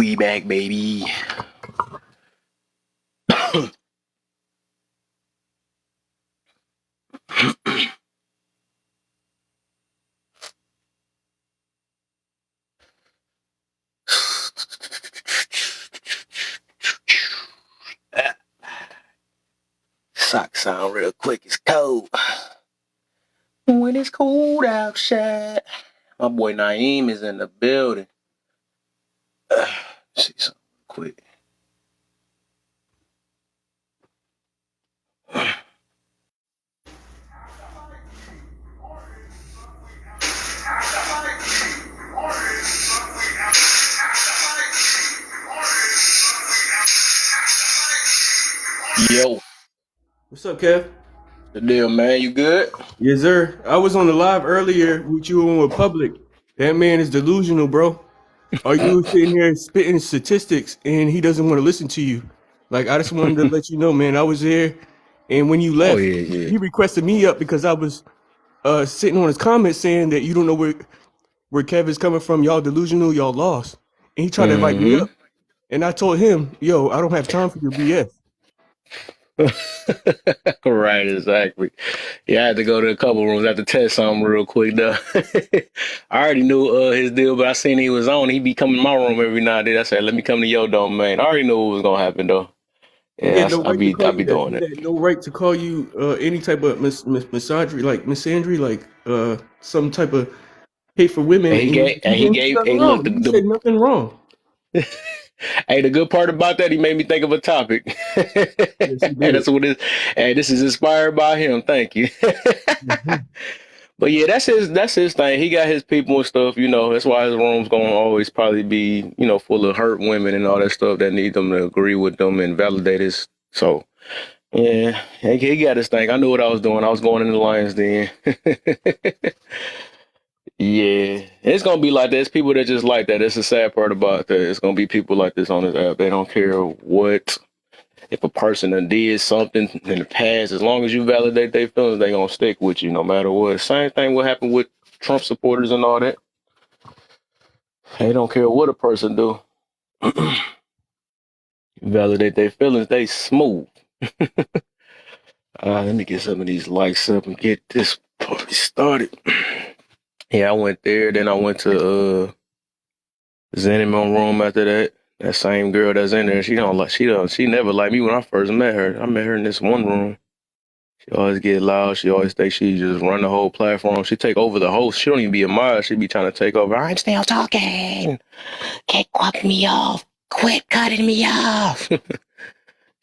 We back, baby. Sock sound real quick. It's cold. When it's cold outside. My boy Naeem is in the building. See something quick. Yo, What's up, Kev? the deal, man. You good? Yes, sir. I was on the live earlier with you and with Public. That man is delusional, bro. Are you sitting here spitting statistics and he doesn't want to listen to you? Like, I just wanted to let you know, man, I was there. And when you Oh left, yeah. he requested me up because I was sitting on his comments saying that you don't know where Kevin's coming from. Y'all delusional, y'all lost. And he tried to invite me Mm-hmm. up. And I told him, yo, I don't have time for your BS. Right, exactly. Yeah, I had to go to a couple rooms. I had to test something real quick though. I already knew his deal, but I seen he was on. He be coming to my room every now and then. I said, "Let me come to your dome, man." I already knew what was gonna happen though. He had Yeah, no I right to call I you be that. doing He it. had no right to call you any type of misandry, like some type of hate for women. And And you he didn't do gave. nothing Hey, look, wrong. You said nothing wrong. hey, the good part about that, he made me think of a topic. Yes, he And did. that's what it is. Hey, this is inspired by him. Thank you. Mhm. But yeah, that's his thing. He got his people and stuff, you know. That's why his room's gonna always probably be, you know, full of hurt women and all that stuff that need them to agree with them and validate his. So yeah, he got his thing. I knew what I was doing. I was going in the Lions Den. Yeah, it's gonna be like that. It's people that just like that. It's the sad part about that. It's gonna be people like this on this app. They don't care what if a person done did something in the past. As long as you validate their feelings, they gonna stick with you no matter what. Same thing will happen with Trump supporters and all that. They don't care what a person do. Validate their feelings. They smooth. Let me get some of these likes up and get this party started. Yeah, I went there. Then I went to Zenimon room after that. That same girl that's in there, she never liked me when I first met her. I met her in this one room. She always get loud. She always think she just run the whole platform. She take over the host. She don't even be a mod. She be trying to take over. I'm still talking. Can't cut me off. Quit cutting me off.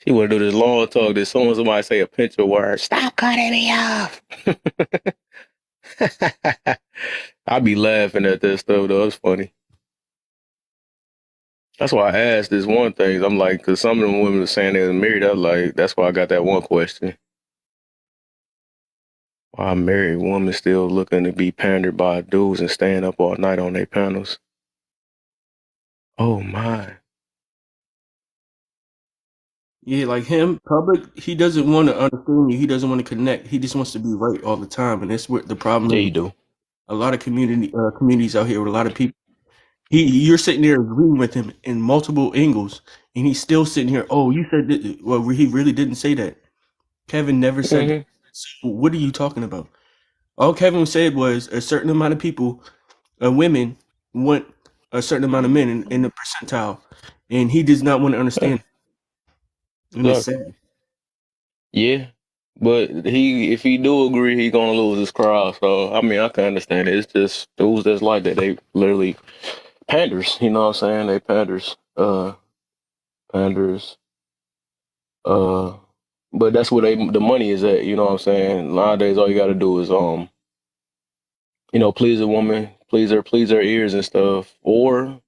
She want to do this long talk. That soon as somebody say a pinch of word, stop cutting me off. I be laughing at that stuff though. It's funny. That's why I asked this one thing. I'm like, because some of them women are saying they was married. I was like, that's why I got that one question. Why a married woman still looking to be pandered by dudes and staying up all night on their panels? Oh my. Yeah, like him, Public. He doesn't want to understand you. He doesn't want to connect. He just wants to be right all the time, and that's what the Yeah, problem you is. do. A lot of communities out here with a lot of people. You're sitting there agreeing with him in multiple angles, and he's still sitting here. Oh, you said that. Well, he really didn't say that. Kevin never said that. Hmm. So what are you talking about? All Kevin said was a certain amount of people, women, want a certain amount of men in the percentile, and he does not want to understand. And it's Exactly. sad. Yeah. But if he do agree, he gonna lose his crowd. So I mean, I can understand it. It's just dudes that's like that. They literally panders. You know what I'm saying? They panders. Panders. Uh, but that's where the money is at. You know what I'm saying? Nowadays, all you got to do is please a woman, please her ears and stuff, or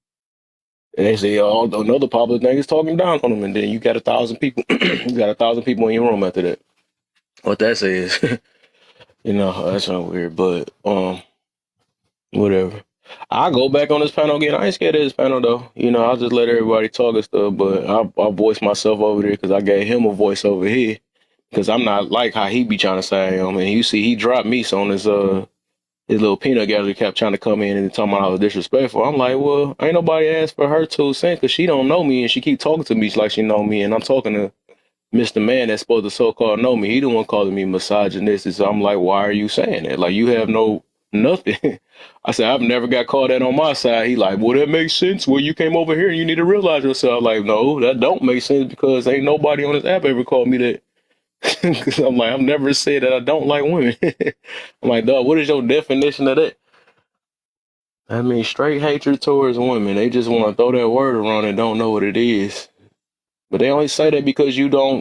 they say, oh, another popular thing is talking down on them, and then you got 1,000 people. You got 1,000 people in your room after that. What that says, that's not weird, but whatever. I go back on this panel again. I ain't scared of this panel though. I'll just let everybody talk and stuff, but I voice myself over there because I gave him a voice over here because I'm not like how he be trying to say I am. And you see, he dropped me so on his little peanut gallery kept trying to come in and talking about how I was disrespectful. I'm like, well, ain't nobody asked for her 2 cents because she don't know me and she keep talking to me like she know me, and I'm talking to Mr. Man that's supposed to so-called know me. He the one calling me misogynistic. So I'm like, why are you saying that? Like, you have no nothing. I said, I've never got called that on my side. He like, well, that makes sense. Well, you came over here and you need to realize yourself. Like, no, that don't make sense because ain't nobody on this app ever called me that. Cause I'm like, I've never said that I don't like women. I'm like, dog, what is your definition of that? I mean, straight hatred towards women. They just want to throw that word around and don't know what it is. But they only say that because you don't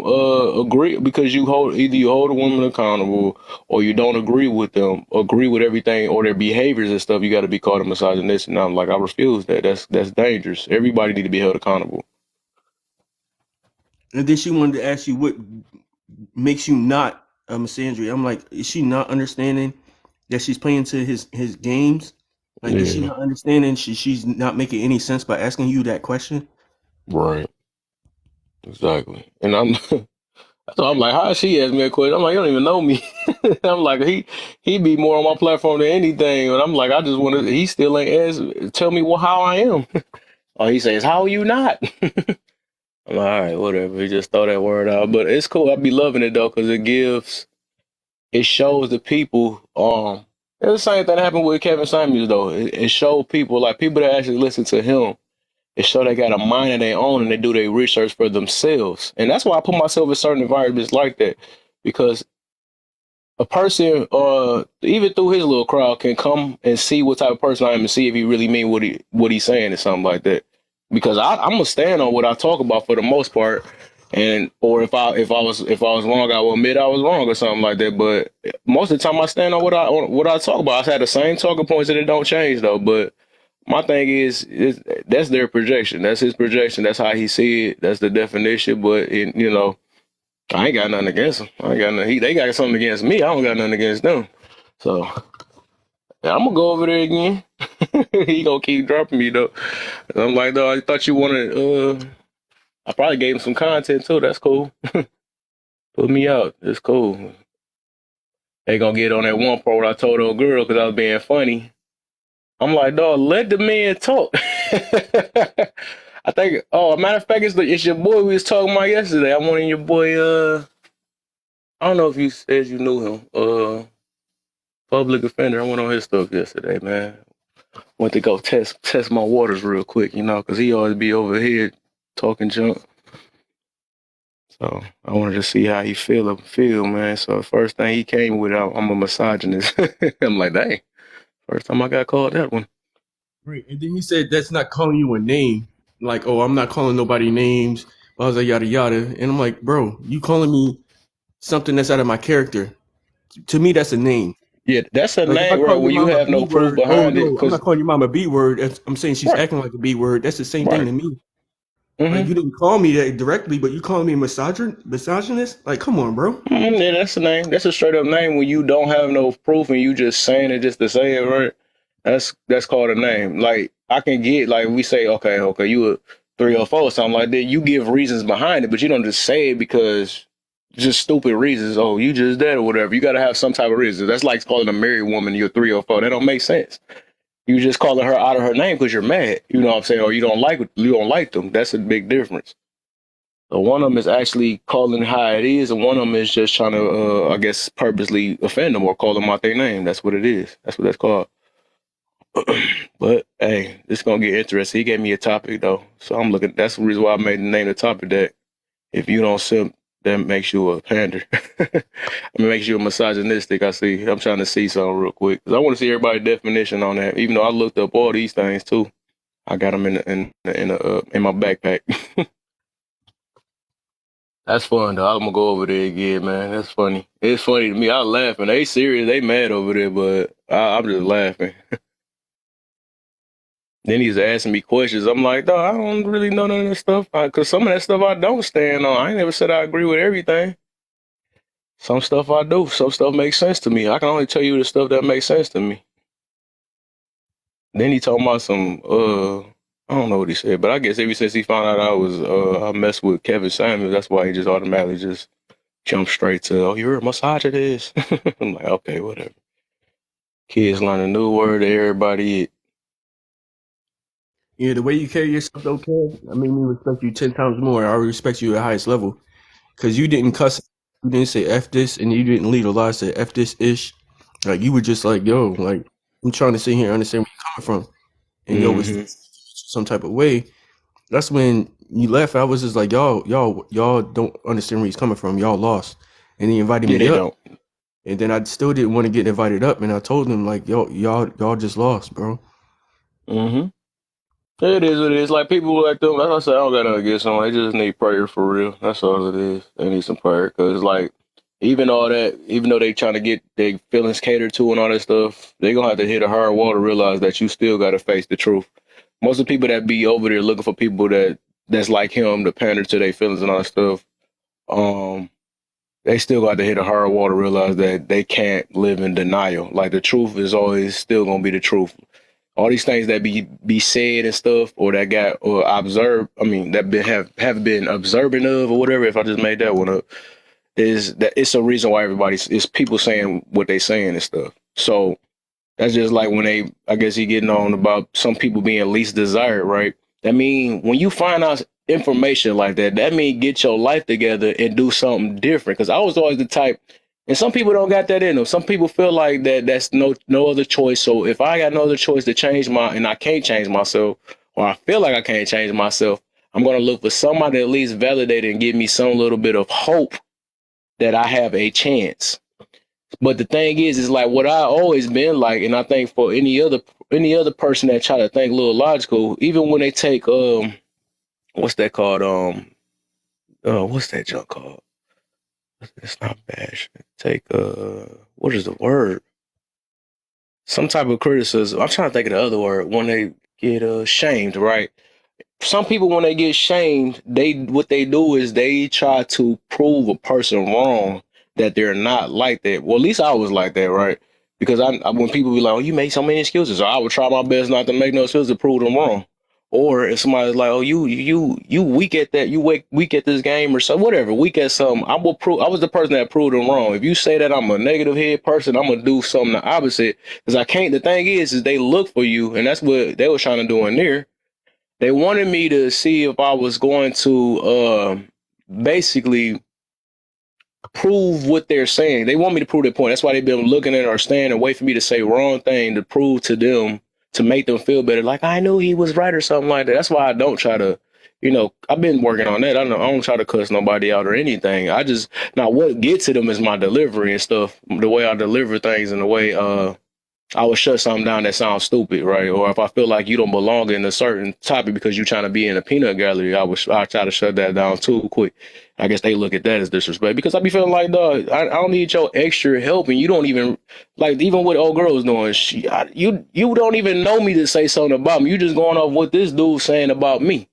agree, because either you hold a woman accountable or you don't agree with them, agree with everything or their behaviors and stuff. You got to be called a misogynist. And I'm like, I refuse that. That's dangerous. Everybody need to be held accountable. And then she wanted to ask you what makes you not a misandry. I'm like, is she not understanding that she's playing to his games? Like, is she Yeah, not understanding she's not making any sense by asking you that question? right. Exactly. And so I'm like, how she asked me a question? I'm like, you don't even know me. I'm like, he be more on my platform than anything. And I'm like, I just want to. He still ain't ask. Tell me how I am. Oh, he says, how are you not? I'm like, all right, whatever. He just throw that word out, but it's cool. I be loving it though, because it shows the people. It's the same thing that happened with Kevin Samuels though. It showed people, like people that actually listen to him. It show they got a mind of their own and they do their research for themselves, and that's why I put myself in certain environments like that, because a person, even through his little crowd, can come and see what type of person I am and see if he really mean what he's saying or something like that. Because I'm gonna stand on what I talk about for the most part, and or if I was wrong, I will admit I was wrong or something like that. But most of the time, I stand on what I talk about. I had the same talking points and it don't change though. But my thing is that's their projection. That's his projection. That's how he see it. That's the definition. But I ain't got nothing against him. I ain't got nothing. They got something against me. I don't got nothing against them. So yeah, I'm gonna go over there again. He gonna keep dropping me though. And I'm like, though, I thought you wanted. I probably gave him some content too. That's cool. Put me out. It's cool. They gonna get on that one part where I told old girl because I was being funny. I'm like, dog, let the man talk. I think. Oh, a matter of fact, it's your boy we was talking about yesterday. I wanted your boy. I don't know if you said you knew him. Public offender. I went on his stuff yesterday, man. Went to go test my waters real quick, because he always be over here talking junk. So I wanted to see how he feel, man. So the first thing he came with, I'm a misogynist. I'm like, dang, first time I got called that one. Right. And then he said that's not calling you a name. Like, oh, I'm not calling nobody names. I was like, yada yada. And I'm like, bro, you calling me something that's out of my character. To me, that's a name. Yeah, that's a Like if I name, right? call your When you mom a have no B proof word, oh behind it, no, I'm because not calling your mom a B word. I'm saying she's right, acting like a B word. That's the same thing right. to me. Like Mm-hmm. you didn't call me that directly, but you calling me a misogynist? Like, come on, bro. Yeah, that's a name. That's a straight up name when you don't have no proof and you just saying it just to say it, right? That's called a name. Like I can get like we say, okay, you a 304 or something like that. You give reasons behind it, but you don't just say it because just stupid reasons. Oh, you just dead or whatever. You got to have some type of reason. That's like calling a married woman you're 304. That don't make sense. You just calling her out of her name because you're mad. You know what I'm saying? Or you don't like them. That's a big difference. So one of them is actually calling how it is, and one of them is just trying to, I guess, purposely offend them or call them out their name. That's what it is. That's what that's called. But hey, this is gonna get interesting. He gave me a topic though, so I'm looking. That's the reason why I made the name of the topic that if you don't simp, that makes you a pander. I mean, makes you a misogynistic. I see. I'm trying to see something real quick because I want to see everybody's definition on that. Even though I looked up all these things too, I got them in my backpack. That's fun though. I'm gonna go over there again, man. That's funny. It's funny to me. I laughing. They serious. They mad over there, but I'm just laughing. Then he's asking me questions. I'm like, dog, I don't really know none of this stuff. Cause some of that stuff I don't stand on. I ain't never said I agree with everything. Some stuff I do. Some stuff makes sense to me. I can only tell you the stuff that makes sense to me. Then he talking about some I don't know what he said, but I guess ever since he found out I messed with Kevin Samuels, that's why he just automatically just jumped straight to, oh, you're a misogynist. I'm like, okay, whatever. Kids learn a new word to everybody. Yeah, the way you carry yourself, okay. I mean, we respect you 10 times more. I respect you at the highest level because you didn't cuss, you didn't say f this, and you didn't lead a lie. Say f this ish. Like you were just like, yo, like I'm trying to sit here and understand where you're coming from, and yo was Mm-hmm. some type of way. That's when you left. I was just like, y'all don't understand where he's coming from. Y'all lost, and he invited Yeah, me they up, don't. and then I still didn't want to get invited up, and I told him like, y'all just lost, bro. Mm-hmm. It is what it is. Like people like them, like I said, I don't got nothing against them. They just need prayer for real. That's all it is. They need some prayer because, like, even all that, even though they trying to get their feelings catered to and all that stuff, they gonna have to hit a hard wall to realize that you still got to face the truth. Most of the people that be over there looking for people that's like him to pander to their feelings and all that stuff, um, they still got to hit a hard wall to realize that they can't live in denial. Like the truth is always still gonna be the truth. All these things that be said and stuff, or that got or observed. I mean, that have been observant of or whatever. If I just made that one up, is that it's a reason why it's people saying what they saying and stuff. So that's just like when I guess he getting on about some people being least desired, right? That mean when you find out information like that, that mean get your life together and do something different. Because I was always the type, and some people don't got that in them. Some people feel like that's no other choice. So if I got no other choice to change and I can't change myself, or I feel like I can't change myself, I'm gonna look for somebody to at least validate and give me some little bit of hope that I have a chance. But the thing is like what I always been like, and I think for any other person that try to think a little logical, even when they take what's that called what's that junk called? It's not bash. Take what is the word? Some type of criticism. I'm trying to think of the other word when they get shamed, right? Some people when they get shamed, what they do is they try to prove a person wrong that they're not like that. Well, at least I was like that, right? Because when people be like, "Oh, you make so many excuses," I would try my best not to make no excuses to prove them wrong. Or if somebody's like, "Oh, you weak at that, you weak at this game or so whatever, weak at something," I will prove. I was the person that proved them wrong. If you say that I'm a negative head person, I'm gonna do something the opposite because I can't. The thing is they look for you, and that's what they was trying to do in there. They wanted me to see if I was going to basically prove what they're saying. They want me to prove their point. That's why they've been looking at or standing and wait for me to say wrong thing to prove to them to make them feel better. Like I knew he was right or something like that. That's why I don't try to, I've been working on that. I don't try to cuss nobody out or anything. I just now what gets to them is my delivery and stuff, the way I deliver things and the way I would shut something down that sounds stupid, right? Or if I feel like you don't belong in a certain topic because you're trying to be in a peanut gallery, I try to shut that down too quick. I guess they look at that as disrespect because I be feeling like, dog, I don't need your extra help, and you don't even like even what old girl's doing. You don't even know me to say something about me. You just going off what this dude's saying about me.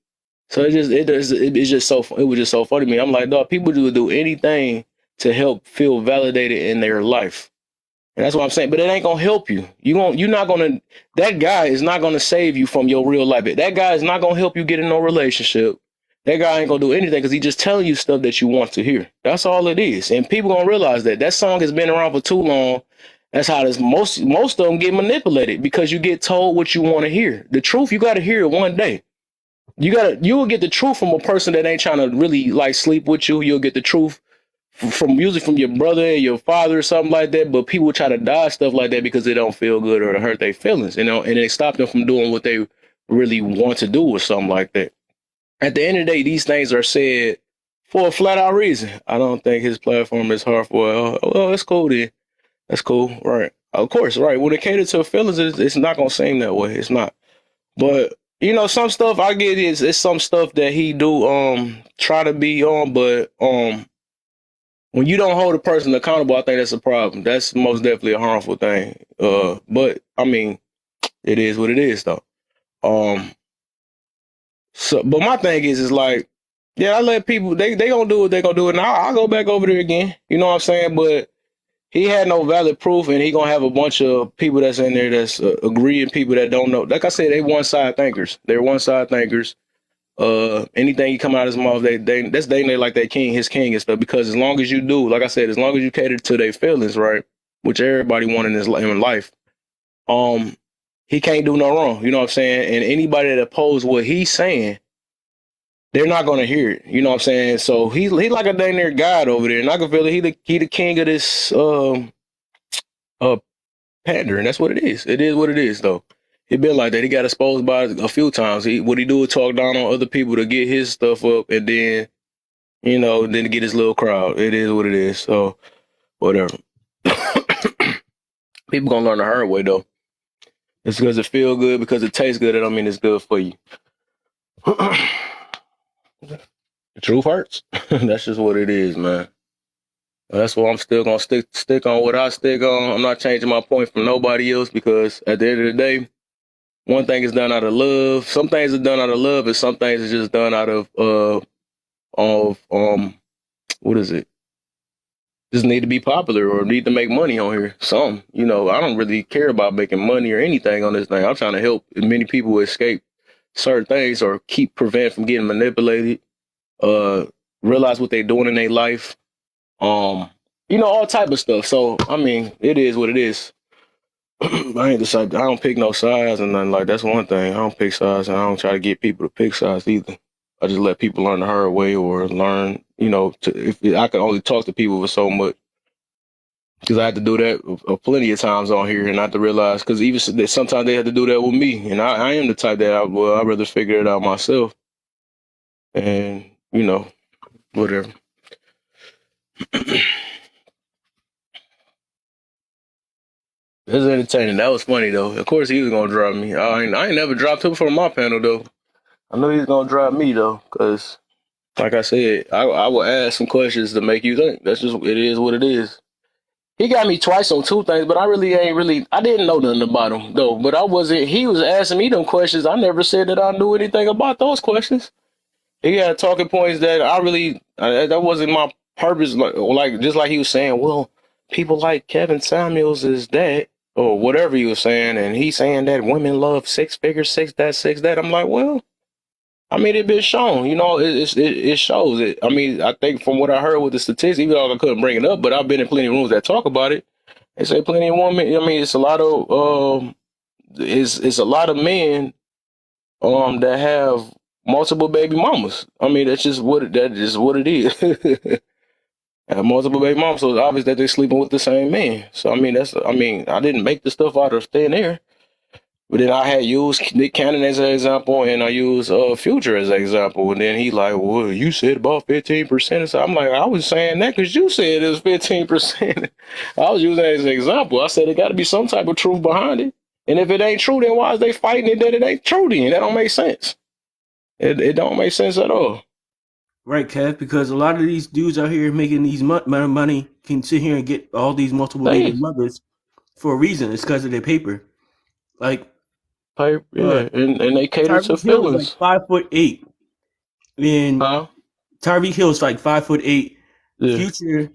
So it's just so it was just so funny to me. I'm like, dog, people do anything to help feel validated in their life. And that's what I'm saying. But it ain't gonna help you. You're not gonna. That guy is not gonna save you from your real life. That guy is not gonna help you get in no relationship. That guy ain't gonna do anything because he just telling you stuff that you want to hear. That's all it is. And people gonna realize that song has been around for too long. That's how this most of them get manipulated because you get told what you want to hear. The truth you got to hear it one day. You will get the truth from a person that ain't trying to really like sleep with you. You'll get the truth from usually from your brother and your father or something like that, but people try to dodge stuff like that because they don't feel good or to hurt their feelings, and it stop them from doing what they really want to do or something like that. At the end of the day, these things are said for a flat out reason. I don't think his platform is hard for. Well, it's cool then. That's cool, right? Of course, right. When it caters to feelings, it's not gonna seem that way. It's not. But some stuff I get is it's some stuff that he do try to be on, but when you don't hold a person accountable, I think that's a problem. That's most definitely a harmful thing. But I mean, it is what it is, though. Um, but my thing is like, yeah, I let people they gonna do what they gonna do, and I'll go back over there again. You know what I'm saying? But he had no valid proof, and he gonna have a bunch of people that's in there that's agreeing people that don't know. Like I said, they one side thinkers. They're one side thinkers. Anything you come out of his mouth, they like that king, his king and stuff. Because as long as you do, like I said, as long as you cater to their feelings, right, which everybody want in life, he can't do no wrong. You know what I'm saying? And anybody that opposes what he's saying, they're not gonna hear it. You know what I'm saying? So he like a dang near God over there, and I can feel it. He the king of this uh pandering. That's what it is. It is what it is, though. It been like that. He got exposed by a few times. What he do is talk down on other people to get his stuff up, and then then to get his little crowd. It is what it is. So whatever. People gonna learn the hard way though. It's because it feel good, because it tastes good. It don't mean it's good for you. The truth hurts. That's just what it is, man. That's why I'm still gonna stick on what I stick on. I'm not changing my point from nobody else, because at the end of the day, one thing is done out of love. Some things are done out of love, and some things are just done out of what is it? Just need to be popular or need to make money on here. I don't really care about making money or anything on this thing. I'm trying to help as many people escape certain things or prevent from getting manipulated. Realize what they're doing in their life. All type of stuff. So I mean, it is what it is. I ain't decided. I don't pick no sides and nothing like that. That's one thing. I don't pick sides, and I don't try to get people to pick sides either. I just let people learn the hard way, or learn. If I can only talk to people for so much, because I had to do that plenty of times on here, and I had to realize, because even sometimes they had to do that with me, and I am the type that I'd rather figure it out myself, and whatever. It was entertaining. That was funny though. Of course, he was gonna drop me. I ain't never dropped him from my panel though. I knew he was gonna drop me though, because like I said, I will ask some questions to make you think. That's just, it is what it is. He got me twice on two things, but I didn't know nothing about him though. But he was asking me them questions. I never said that I knew anything about those questions. He had talking points that that wasn't my purpose. Like just like he was saying, well, people like Kevin Samuels is that, or whatever he was saying, and he's saying that women love six figures, six that. I'm like, well, I mean, it been shown, it shows it. I mean, I think from what I heard with the statistics, even though I couldn't bring it up, but I've been in plenty of rooms that talk about it. They say plenty of women. I mean, it's a lot of it's a lot of men that have multiple baby mamas. I mean, that is what it is. Have multiple baby mamas, so it's obvious that they're sleeping with the same man. So I mean, I didn't make the stuff out of thin air. But then I had used Nick Cannon as an example, and I used Future as an example. And then he like, well, you said about 15%. So I'm like, I was saying that because you said it was 15%. I was using that as an example. I said it got to be some type of truth behind it. And if it ain't true, then why is they fighting it that it ain't true then? That don't make sense. It don't make sense at all. Right, Kev, because a lot of these dudes out here making these money can sit here and get all these multiple baby mothers for a reason. It's because of their paper. Like, yeah, and they cater to Tyreek Hill is feelings. like 5'8", and Tyreek Hill is like 5'8". Yeah. Future,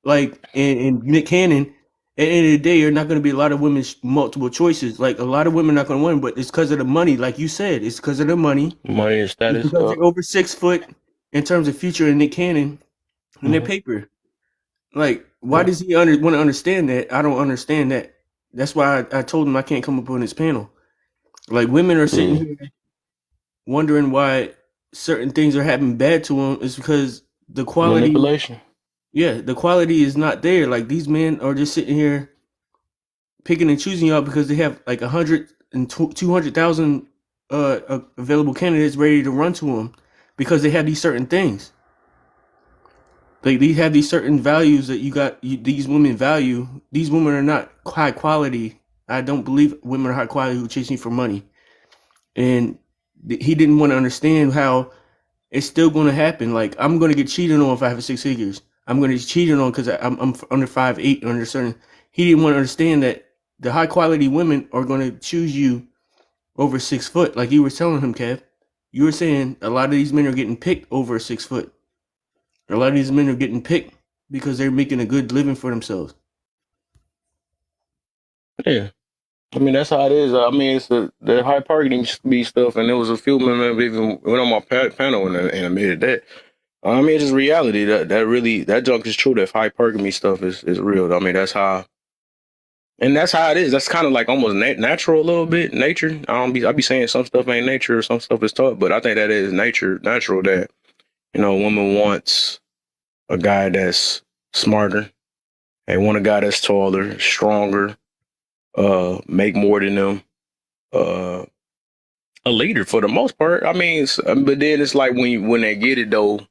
like, and Nick Cannon. At the end of the day, you're not going to be a lot of women's multiple choices. Like, a lot of women are not going to win, but it's because of the money. Like you said, it's because of the money. Money and status. It's because they're over 6 foot in terms of Future and Nick Cannon in their paper. Like, why does he want to understand that? I don't understand that. That's why I told him I can't come up on his panel. Like, women are sitting here wondering why certain things are happening bad to them. Is because the quality, manipulation. Yeah, the quality is not there. Like, these men are just sitting here picking and choosing y'all because they have like 100 and 200,000 available candidates ready to run to them because they have these certain things. Like, they have these certain values that these women value. These women are not high quality. I don't believe women are high quality who chasing for money. And he didn't want to understand how it's still going to happen. Like, I'm going to get cheated on if I have 6 figures. I'm going to get cheated on because I'm under 5'8", under certain. He didn't want to understand that the high quality women are going to choose you over 6 foot. Like you were telling him, Kev. You were saying a lot of these men are getting picked over 6 foot. A lot of these men are getting picked because they're making a good living for themselves. Yeah. I mean, that's how it is. I mean, it's the hypergamy stuff, and there was a few men that even went on my panel and admitted that. I mean, it's just reality. That junk is true. That hypergamy stuff is real. I mean, that's how And that's how it is. That's kind of like almost natural a little bit, nature. I be saying some stuff ain't nature or some stuff is taught, but I think that is natural that, a woman wants a guy that's smarter. They want a guy that's taller, stronger, make more than them, uh, a leader for the most part. I mean, but then it's like when they get it though,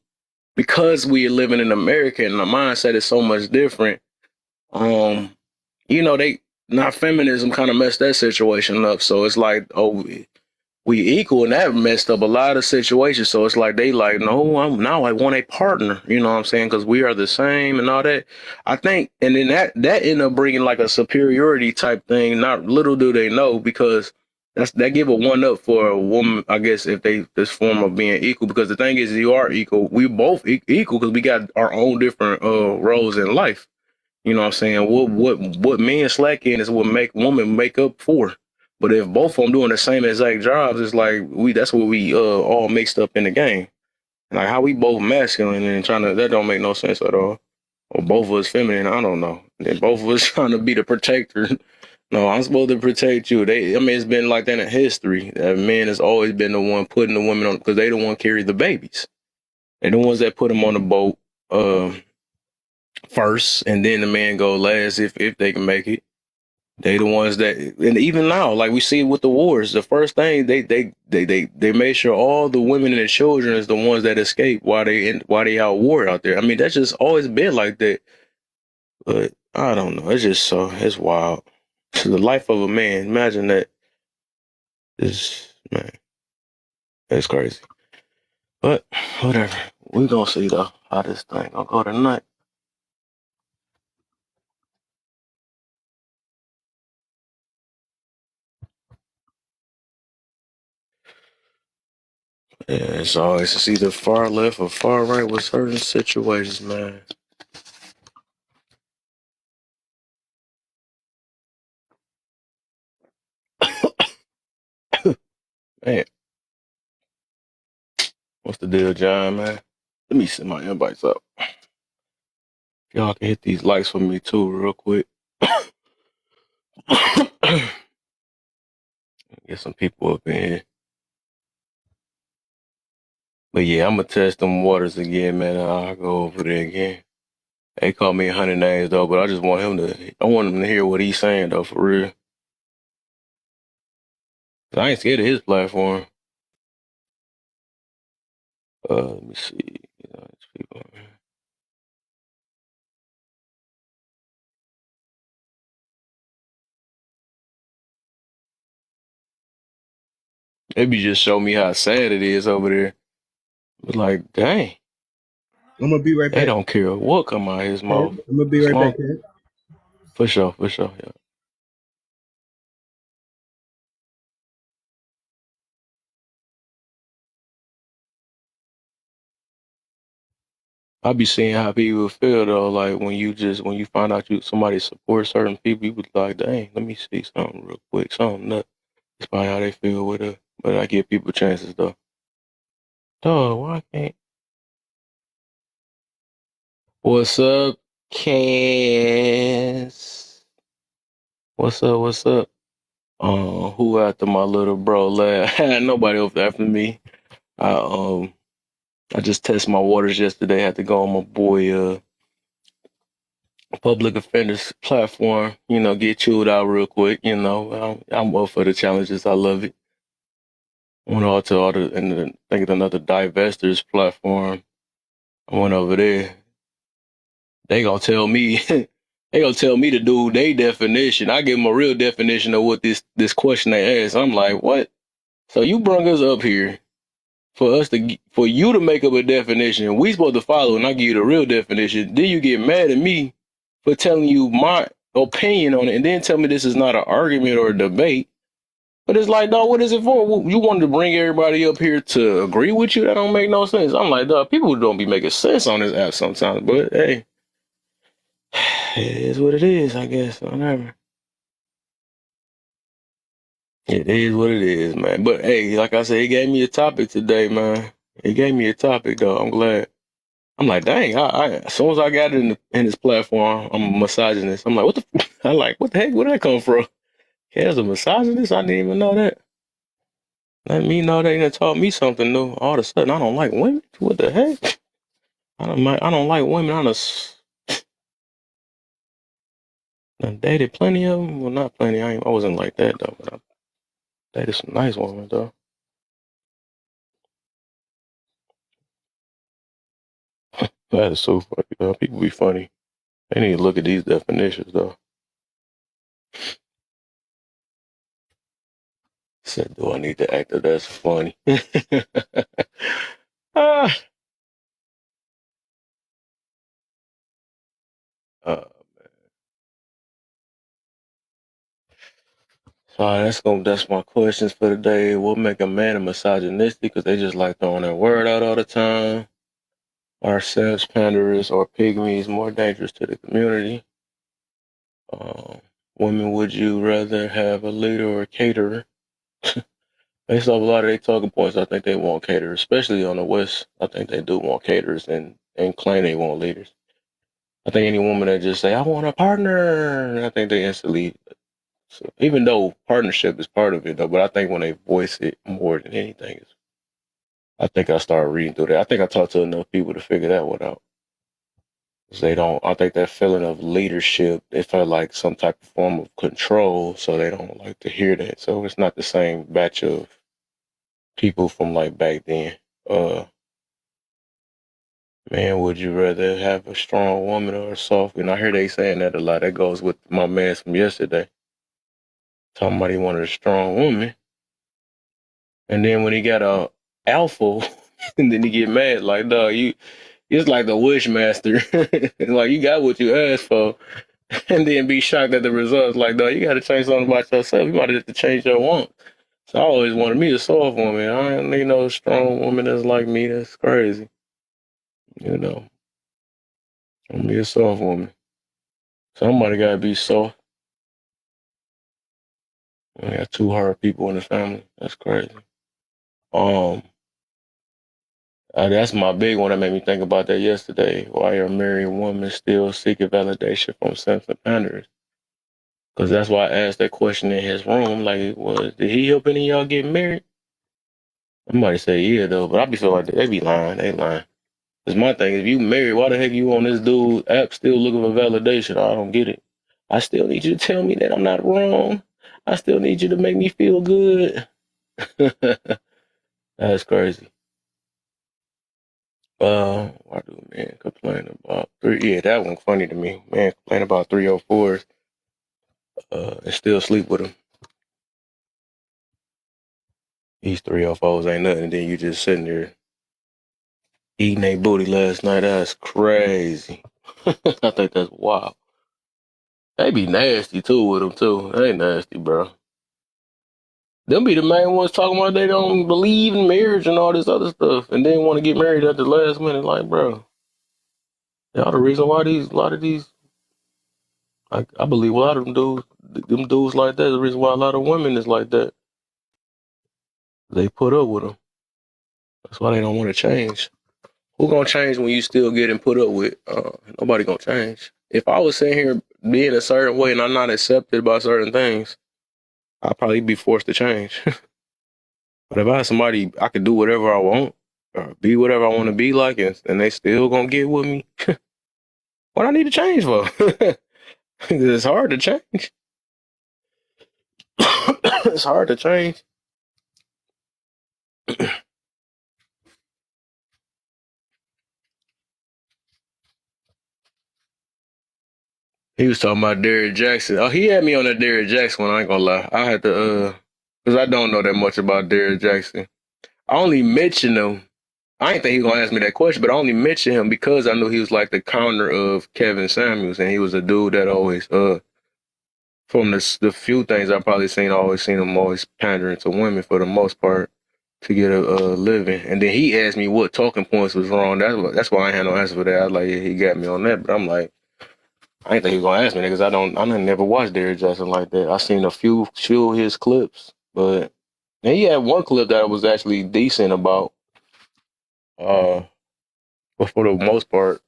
because we are living in America and the mindset is so much different. Um, they not feminism kind of messed that situation up. So it's like, oh, we equal, and that messed up a lot of situations. So it's like they like, no, I want a partner. You know what I'm saying? Because we are the same and all that. I think, and then that ended up bringing like a superiority type thing. Not little do they know, because that give a one up for a woman, I guess, if they this form of being equal. Because the thing is, you are equal. We both equal because we got our own different roles in life. You know what I'm saying? What men slack in is what make women make up for. But if both of them doing the same exact jobs, it's like that's what we all mixed up in the game. Like how we both masculine and trying to, that don't make no sense at all. Or both of us feminine, I don't know. And both of us trying to be the protector. No, I'm supposed to protect you. It's been like that in history. That men has always been the one putting the women on, because they the one carry the babies. They the ones that put them on the boat first, and then the man go last if they can make it. They the ones that, and even now, like we see with the wars, the first thing they made sure all the women and the children is the ones that escape while they out war out there. I mean, that's just always been like that. But I don't know. It's wild. To the life of a man, imagine that. Is man, it's crazy. But whatever. We gonna see though how this thing gonna go tonight. Yeah, it's always it's either far left or far right with certain situations, man. Man, what's the deal, John, man? Let me set my invites up. Y'all can hit these likes for me too, real quick. Get some people up in here. But yeah, I'm gonna test them waters again, man. I'll go over there again. They call me 100 names though, but I want him to hear what he's saying though, for real. 'Cause I ain't scared of his platform. Let me see. People. Maybe just show me how sad it is over there. But like, dang. I'm gonna be right back. They don't care what come out of his mouth. I'm gonna be right back, Ed. For sure, yeah. I be seeing how people feel though, like when you find out somebody supports certain people, you be like, dang, let me see something real quick, something nuts. That's probably how they feel with it. But I give people chances though. Dog, why can't? What's up, Cass? What's up? What's up? Who after my little bro last? Nobody else after me. I just tested my waters yesterday. Had to go on my boy public offenders platform. Get chewed out real quick. I'm up for the challenges. I love it. Went all to and I think it's another divestors platform. I went over there. They gonna tell me. They gonna tell me to do their definition. I give them a real definition of what this question they ask. I'm like, what? So you brought us up here for you to make up a definition. We supposed to follow, and I give you the real definition. Then you get mad at me for telling you my opinion on it, and then tell me this is not an argument or a debate. But it's like, dog, what is it for? You wanted to bring everybody up here to agree with you? That don't make no sense. I'm like, dog, people don't be making sense on this app sometimes. But hey, it is what it is, I guess. Whatever. It is what it is, man. But hey, like I said, he gave me a topic today, man. He gave me a topic, though. I'm glad. I'm like, dang, as soon as I got it in this platform, I'm a misogynist. I'm like, what the I like, what the heck? Where did that come from? Kev's a misogynist? I didn't even know that. Let me know they done taught me something new. All of a sudden, I don't like women. What the heck? I don't like women. Done dated plenty of them. Well, not plenty. I wasn't like that though. But I dated some nice women though. That is so funny though. People be funny. They need to look at these definitions though. Said, do I need to act that that's funny? ah, uh, so that's my questions for today. What make a man a misogynistic? Because they just like throwing that word out all the time. Are self panderers or pygmies more dangerous to the community? Women, would you rather have a leader or a caterer? Based off a lot of their talking points, I think they want caterers, especially on the West. I think they do want caterers and claim they want leaders. I think any woman that just say, I want a partner, I think they instantly, so even though partnership is part of it though, but I think when they voice it more than anything, I think I started reading through that. I think I talked to enough people to figure that one out. They don't, I think that feeling of leadership, it felt like some type of form of control, so they don't like to hear that. So it's not the same batch of people from like back then. Man, would you rather have a strong woman or a soft? And I hear they saying that a lot. That goes with my man from yesterday. Talking about he wanted a strong woman. And then when he got a alpha, and then he get mad, like, dog, it's like the wish master. Like, you got what you asked for. And then be shocked at the results. Like, dog, you got to change something about yourself. You might have to change your want. So I always wanted me a soft woman. I don't need no strong woman that's like me. That's crazy. You know, I'm me a soft woman. Somebody got to be soft. I got two hard people in the family. That's crazy. Um, that's my big one that made me think about that yesterday. Why are married women still seeking validation from simping panders? Because that's why I asked that question in his room. Like, did he help any of y'all get married? Somebody say yeah though, but I be feeling like they be lying. They lying. Cause my thing is, if you married, why the heck you on this dude app still looking for validation? I don't get it. I still need you to tell me that I'm not wrong. I still need you to make me feel good. That's crazy. Why do men complain about three? Yeah, that one funny to me. Man complain about 304s, and still sleep with them. These 304s ain't nothing. And then you just sitting there eating a booty last night. That's crazy. I think that's wild. They be nasty too with them too. They nasty, bro. Them be the main ones talking about they don't believe in marriage and all this other stuff, and then want to get married at the last minute. Like, bro, y'all the reason why a lot of these, I believe a lot of them dudes like that. The reason why a lot of women is like that. They put up with them. That's why they don't want to change. Who gonna change when you still getting put up with? Nobody gonna change. If I was sitting here being a certain way and I'm not accepted by certain things, I'd probably be forced to change. But if I had somebody I could do whatever I want or be whatever I want to be like, and they still gonna get with me, what I need to change for? It's hard to change. It's hard to change. He was talking about Derrick Jackson. Oh, he had me on that Derrick Jackson one. I ain't gonna lie. I had to, because I don't know that much about Derrick Jackson. I only mentioned him. I didn't think he was gonna ask me that question, but I only mentioned him because I knew he was like the counter of Kevin Samuels, and he was a dude that always, from the few things I've probably seen, I always seen him always pandering to women for the most part to get a living. And then he asked me what talking points was wrong. That's why I ain't had no answer for that. I was like, yeah, he got me on that, but I'm like, I didn't think he was gonna ask me that because I never watched Derrick Jackson like that. I seen a few of his clips, but and he had one clip that was actually decent about. But for the most part,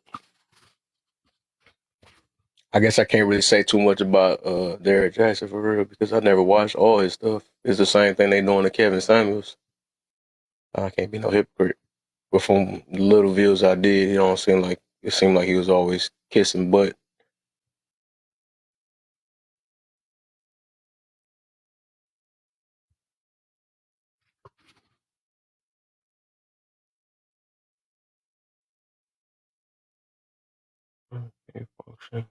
I guess I can't really say too much about Derrick Jackson for real because I never watched all his stuff. It's the same thing they doing to Kevin Samuels. I can't be no hypocrite. But from the little views I did, it seemed like he was always kissing butt. Okay, function.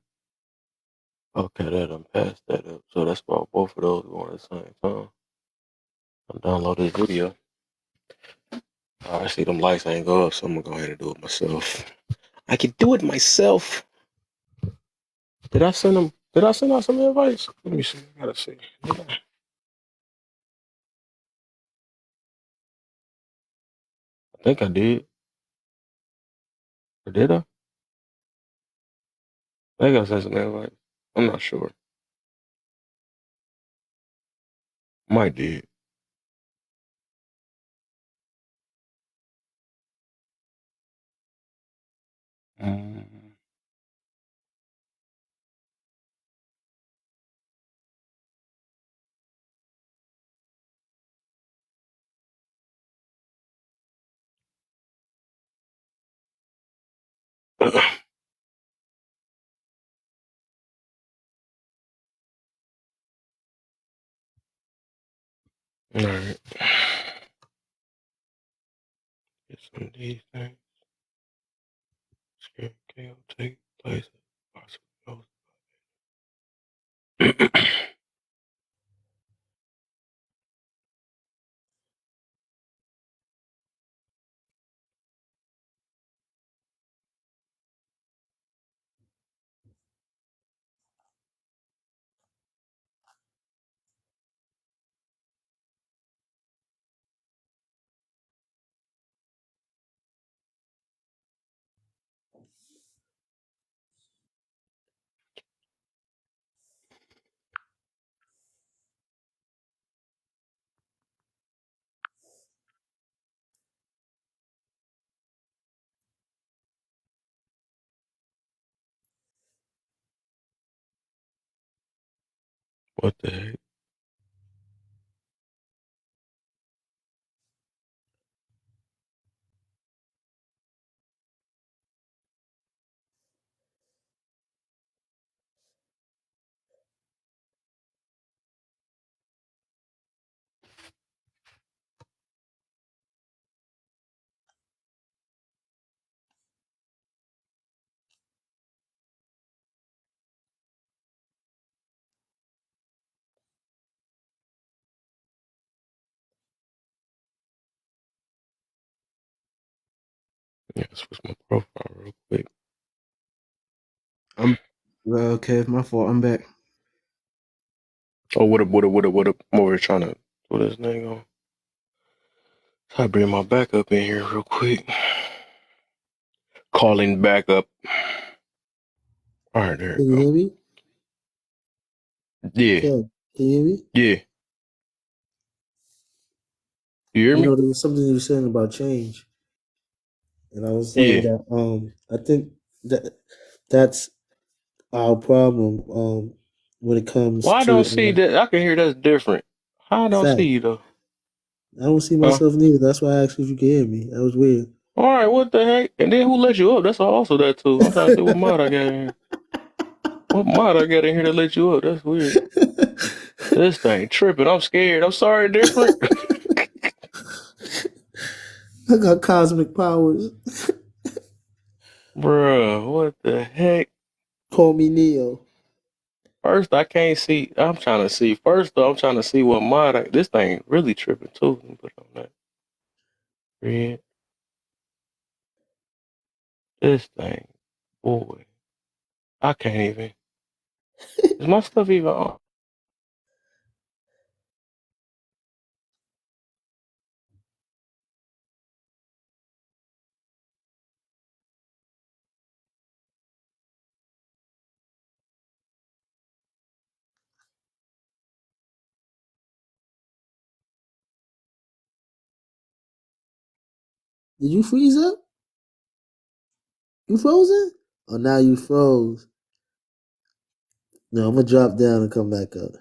Okay, that done passed that up. So that's why both of those going at the same time. I download this video. I see them lights ain't go up, so I'm gonna go ahead and do it myself. I can do it myself. Did I send them? Did I send out some advice? Let me see. I gotta see. I think I did. Or did I? I think I sent some advice. I'm not sure. Might did. Mm. All right. Get some of these things. Scare KO take place. Possible. What the heck? Yeah, switch my profile real quick. Well, Kev, my fault. I'm back. Oh, what up? I'm over here trying to put this thing on. I bring my backup in here real quick. Calling backup. All right, there Can you you go. hear me? Yeah, Kev, can you hear me? yeah. You hear You me? know, there was something you were saying about change, and I was saying Yeah. that I think that that's our problem when it comes Well, I to don't see that. I can hear that's different. I don't see fact. you though. I don't see Huh? myself neither. That's why I asked if you could hear me. That was weird. All right, what the heck? And then who let you up? That's also that too. I'm trying to see what mod I got in here. What mod I got in here to let you up? That's weird. This thing tripping. I'm scared. I'm sorry, different. I got cosmic powers. Bruh, what the heck? Call me Neo. First, I can't see. I'm trying to see. First, though, I'm trying to see what mod this thing really tripping too. Let me put on that. Red. This thing. Boy. I can't even. Is my stuff even on? Did you freeze up? You frozen? Oh, now you froze. No, I'm gonna drop down and come back up.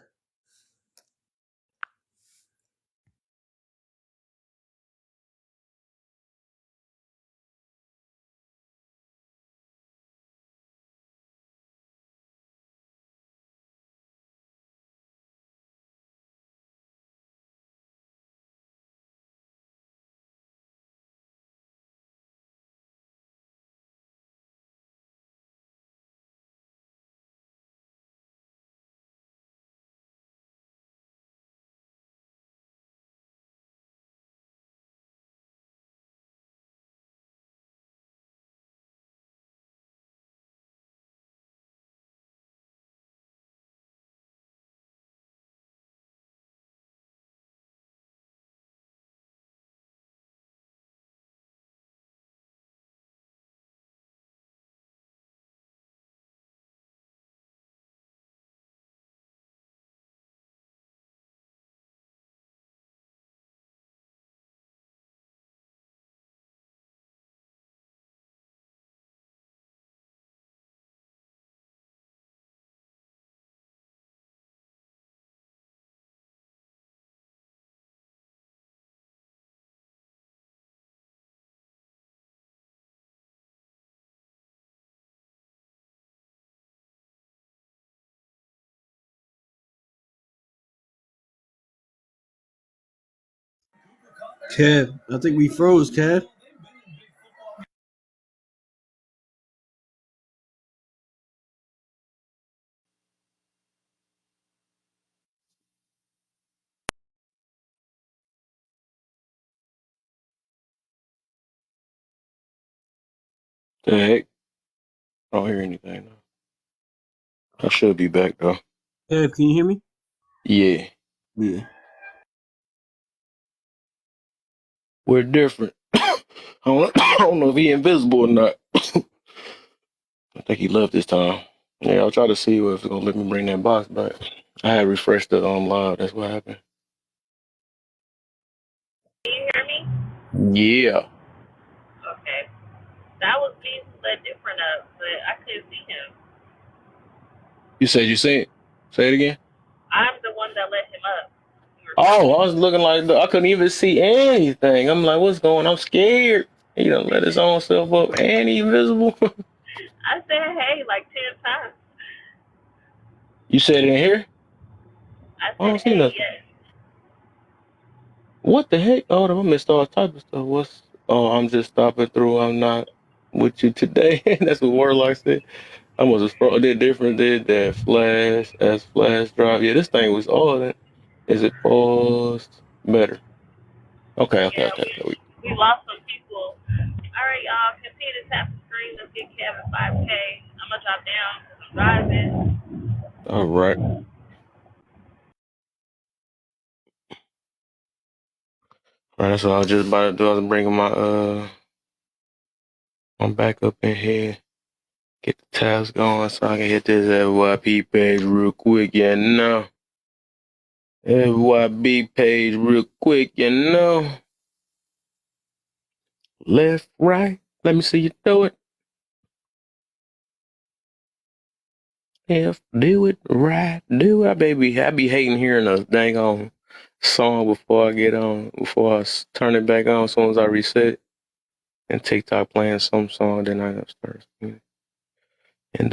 Kev, I think we froze, Kev. The heck? I don't hear anything now. I should be back though. Kev, can you hear me? Yeah. Yeah. We're different. I don't know if he invisible or not. I think he left this time. Yeah, I'll try to see if it's gonna let me bring that box back. I had refreshed the live. That's what happened. Can you hear me? Yeah. Okay. That was me who let different up, but I couldn't see him. You said you seen it. Say it again. I'm the one that let him up. You were Oh, talking. I was looking like I couldn't even see anything. I'm like, what's going on? I'm scared. He done let his own self up and he invisible. I said hey like 10 times. You said it in here? I I said don't see hey, nothing. yes. What the heck? Oh, I missed all type of stuff. What's? Oh, I'm just stopping through. I'm not with you today. That's what Warlock said. I must have did different. Did that flash drive. Yeah, this thing was all that. Is it paused? Better. Okay, okay, Yeah, okay, okay. we lost some people. All right, y'all. Continue to tap the screen. Let's get Kevin 5K. I'm going to drop down because I'm driving. All right. All right, that's what I was just about to do. I was bringing my back up in here. Get the tabs going so I can hit this FYP page real quick, you know. FYB page real quick, you know. Left, right. Let me see you do it. Left, do it, right, do it. I be hating hearing a dang on song before I get on, before I turn it back on as soon as I reset. And TikTok playing some song, then I end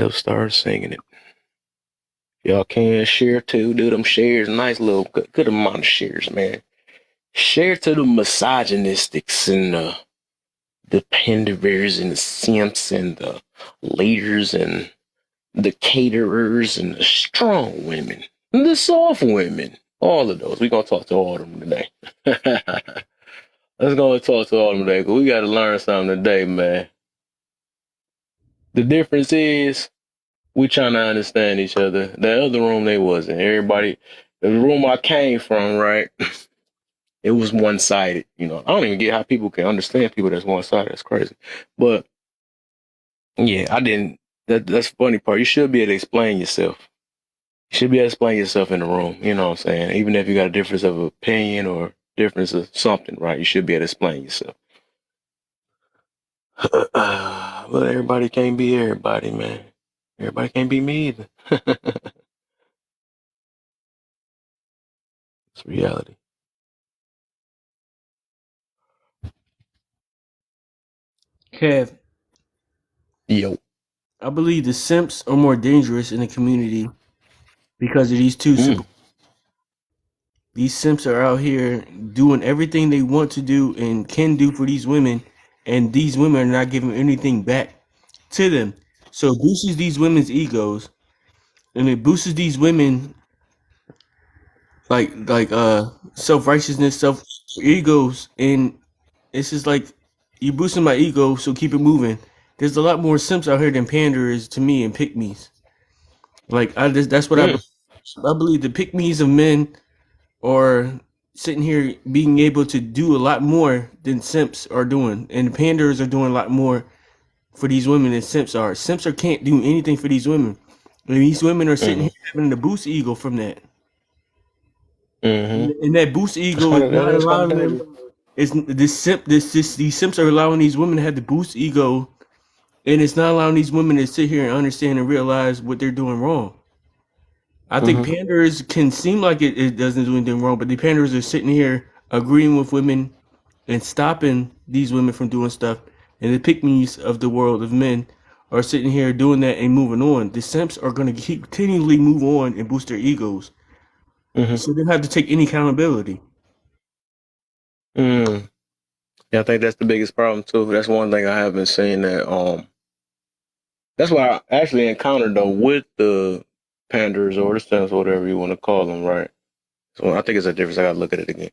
up start singing it. Y'all can share too, do them shares. Nice little good amount of shares, man. Share to the misogynistics and the pandavers and the simps and the leaders and the caterers and the strong women, and the soft women. All of those. We're going to talk to all of them today. Let's go and talk to all of them today because we got to learn something today, man. The difference is we trying to understand each other. The other room, they wasn't. Everybody, the room I came from, right? It was one sided. You know, I don't even get how people can understand people that's one sided. That's crazy. But yeah, I didn't. That's the funny part. You should be able to explain yourself. You should be able to explain yourself in the room. You know what I'm saying? Even if you got a difference of opinion or difference of something, right? You should be able to explain yourself. But everybody can't be everybody, man. Everybody can't be me either. It's reality. Kev, Yo. I believe the simps are more dangerous in the community because of these two Mm. simple. These simps are out here doing everything they want to do and can do for these women, and these women are not giving anything back to them. So it boosts these women's egos, and it boosts these women like self righteousness, self egos, and it's just like you boosting my ego, so keep it moving. There's a lot more simps out here than panders to me and pick me's. Like that's what Mm. I believe. The pick me's of men are sitting here being able to do a lot more than simps are doing, and the panders are doing a lot more for these women than simps are. Simps are can't do anything for these women. And these women are sitting here Mm-hmm. having the boost ego from that. Mm-hmm. And that boost That's ego kind is of not that is kind of allowing dangerous. them. It's these simps are allowing these women to have the boost ego, and it's not allowing these women to sit here and understand and realize what they're doing wrong. I think Mm-hmm. panders can seem like it doesn't do anything wrong, but the panders are sitting here agreeing with women and stopping these women from doing stuff. And the pick me's of the world of men are sitting here doing that and moving on. The simps are going to keep continually move on and boost their egos, Mm-hmm. so they don't have to take any accountability. Mm. Yeah, I think that's the biggest problem too. That's one thing I haven't seen that that's what I actually encountered though with the panders or the stems, whatever you want to call them, right? So I think it's a difference. I gotta look at it again.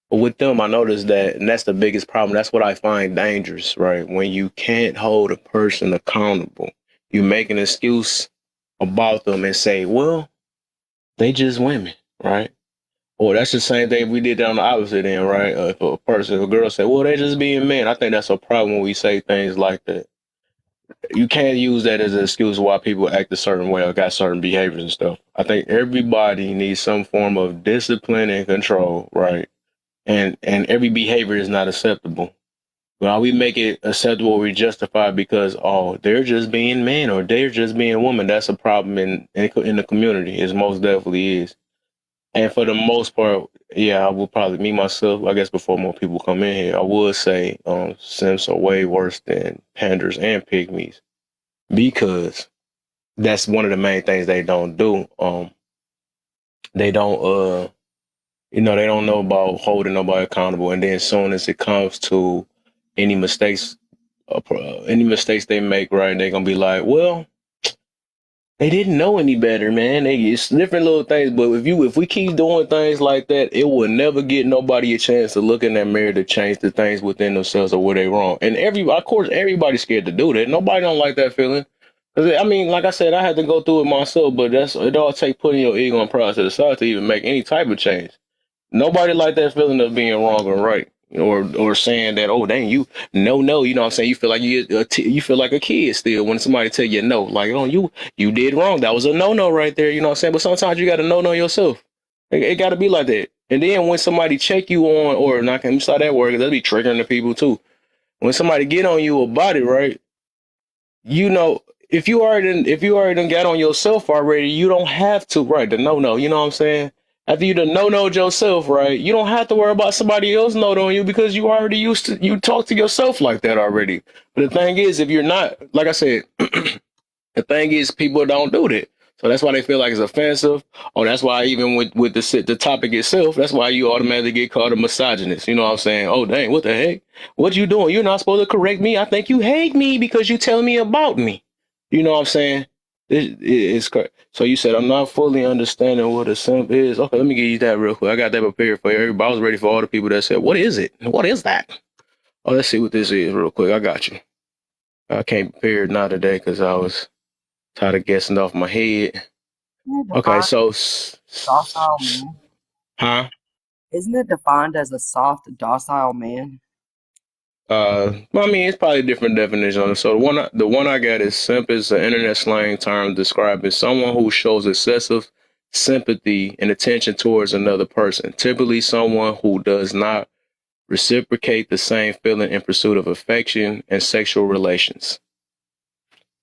But with them, I noticed that, and that's the biggest problem. That's what I find dangerous, right? When you can't hold a person accountable, you make an excuse about them and say, well, they just women, right? Or that's the same thing we did down the opposite end, right? If a girl say, well, they just being men, I think that's a problem when we say things like that. You can't use that as an excuse why people act a certain way or got certain behaviors and stuff. I think everybody needs some form of discipline and control, right? And every behavior is not acceptable. While we make it acceptable, we justify it because they're just being men or they're just being women. That's a problem in the community. It most definitely is. And for the most part, yeah, I would probably me myself. I guess before more people come in here, I would say simps are way worse than panders and pygmies because that's one of the main things they don't do. They don't they don't know about holding nobody accountable, and then as soon as it comes to any mistakes, any mistakes they make, right, they're gonna be like, well, they didn't know any better, man. It's different little things, but if we keep doing things like that, it will never get nobody a chance to look in that mirror to change the things within themselves or where they wrong. And of course, everybody's scared to do that. Nobody don't like that feeling. Cause I mean, like I said, I had to go through it myself, but it all take putting your ego and pride to the side to even make any type of change. Nobody like that feeling of being wrong or right, or saying that, oh dang, no, you know what I'm saying? You feel like you feel like a kid still when somebody tell you no, like, oh, you did wrong, that was a no right there, you know what I'm saying? But sometimes you got to no yourself. It got to be like that. And then when somebody check you on, or not, can you start that word? That'll be triggering the people too. When somebody get on you about it, right? You know, if you already done got on yourself already, you don't have to, right, the no, you know what I'm saying? After you done no yourself, right, you don't have to worry about somebody else no on you because you already you talk to yourself like that already. But the thing is, if you're not, like I said, the thing is, people don't do that. So that's why they feel like it's offensive. Or that's why even with the topic itself, that's why you automatically get called a misogynist. You know what I'm saying? Oh, dang, what the heck? What you doing? You're not supposed to correct me. I think you hate me because you tell me about me. You know what I'm saying? It's correct. So you said, I'm not fully understanding what a simp is. Okay, let me give you that real quick. I got that prepared for everybody. I was ready for all the people that said, what is it? What is that? Oh, let's see what this is real quick. I got you. I came prepared not today because I was tired of guessing off my head. Isn't it Okay, defined so docile man? huh? Isn't it defined as a soft, docile man? Well, I mean, it's probably a different definition on it. So the one I got is simp is an internet slang term describing someone who shows excessive sympathy and attention towards another person. Typically, someone who does not reciprocate the same feeling in pursuit of affection and sexual relations.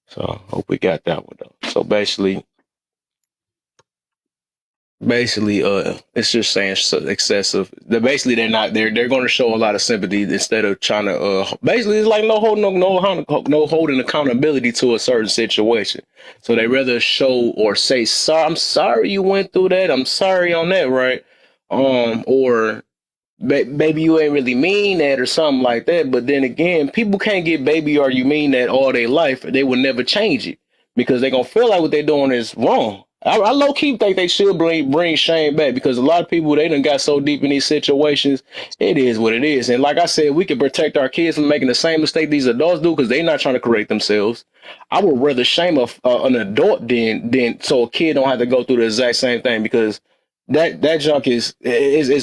So, I hope we got that one though. So basically, Basically, it's just saying excessive. They're going to show a lot of sympathy instead of trying to basically it's like no holding accountability to a certain situation. So they rather show or say, "Sorry, I'm sorry you went through that. I'm sorry on that, right?" Or baby, you ain't really mean that or something like that. But then again, people can't get baby or you mean that all their life. They will never change it because they're going to feel like what they're doing is wrong. I low key think they should bring shame back because a lot of people, they done got so deep in these situations. It is what it is. And like I said, we can protect our kids from making the same mistake these adults do because they're not trying to correct themselves. I would rather shame an adult than so a kid don't have to go through the exact same thing because that junk is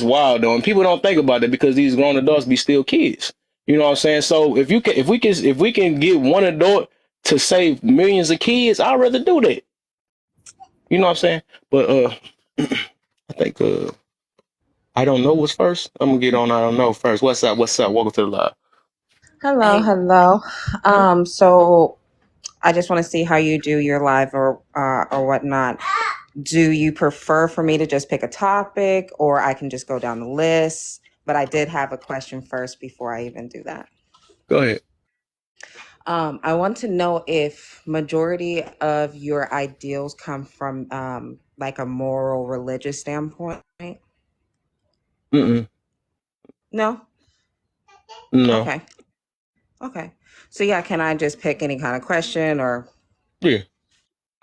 wild though, and people don't think about that because these grown adults be still kids. You know what I'm saying? So if we can get one adult to save millions of kids, I'd rather do that. You know what I'm saying? But I think I don't know what's first. I'm gonna get on. I don't know first. What's up? What's up? Welcome to the live. Hello, Hey, hello. So I just want to see how you do your live or whatnot. Do you prefer for me to just pick a topic, or I can just go down the list? But I did have a question first before I even do that. Go ahead. I want to know if majority of your ideals come from like a moral, religious standpoint. Mm-mm. No? No. Okay. Okay. So yeah, can I just pick any kind of question or? Yeah.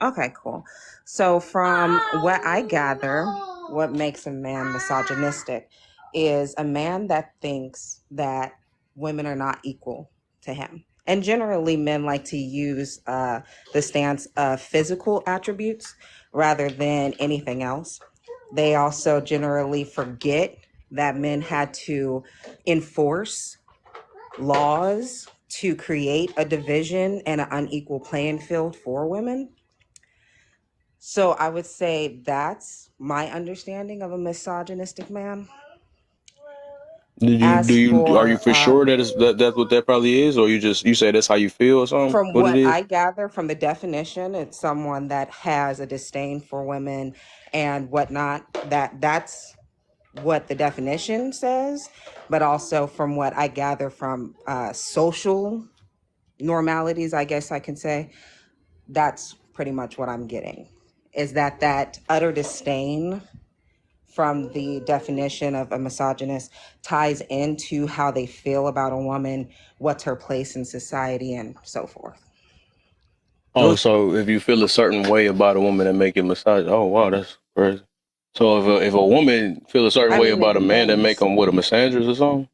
Okay, cool. So, from what I gather, what makes a man misogynistic is a man that thinks that women are not equal to him. And generally, men like to use the stance of physical attributes rather than anything else. They also generally forget that men had to enforce laws to create a division and an unequal playing field for women. So I would say that's my understanding of a misogynistic man. As Are you for for sure that's what that probably is, or you say that's how you feel or something? from What it what is? I gather from the definition, it's someone that has a disdain for women and whatnot. That's what the definition says, but also from what I gather from social normalities, I guess I can say, that's pretty much what I'm getting. Is that utter disdain from the definition of a misogynist ties into how they feel about a woman, what's her place in society, and so forth. Oh, Those so if you feel a certain way about a woman that make it massage, oh wow, that's crazy. So if a woman feel a certain I way mean, it about a man that make depends. them what a misandrist or something?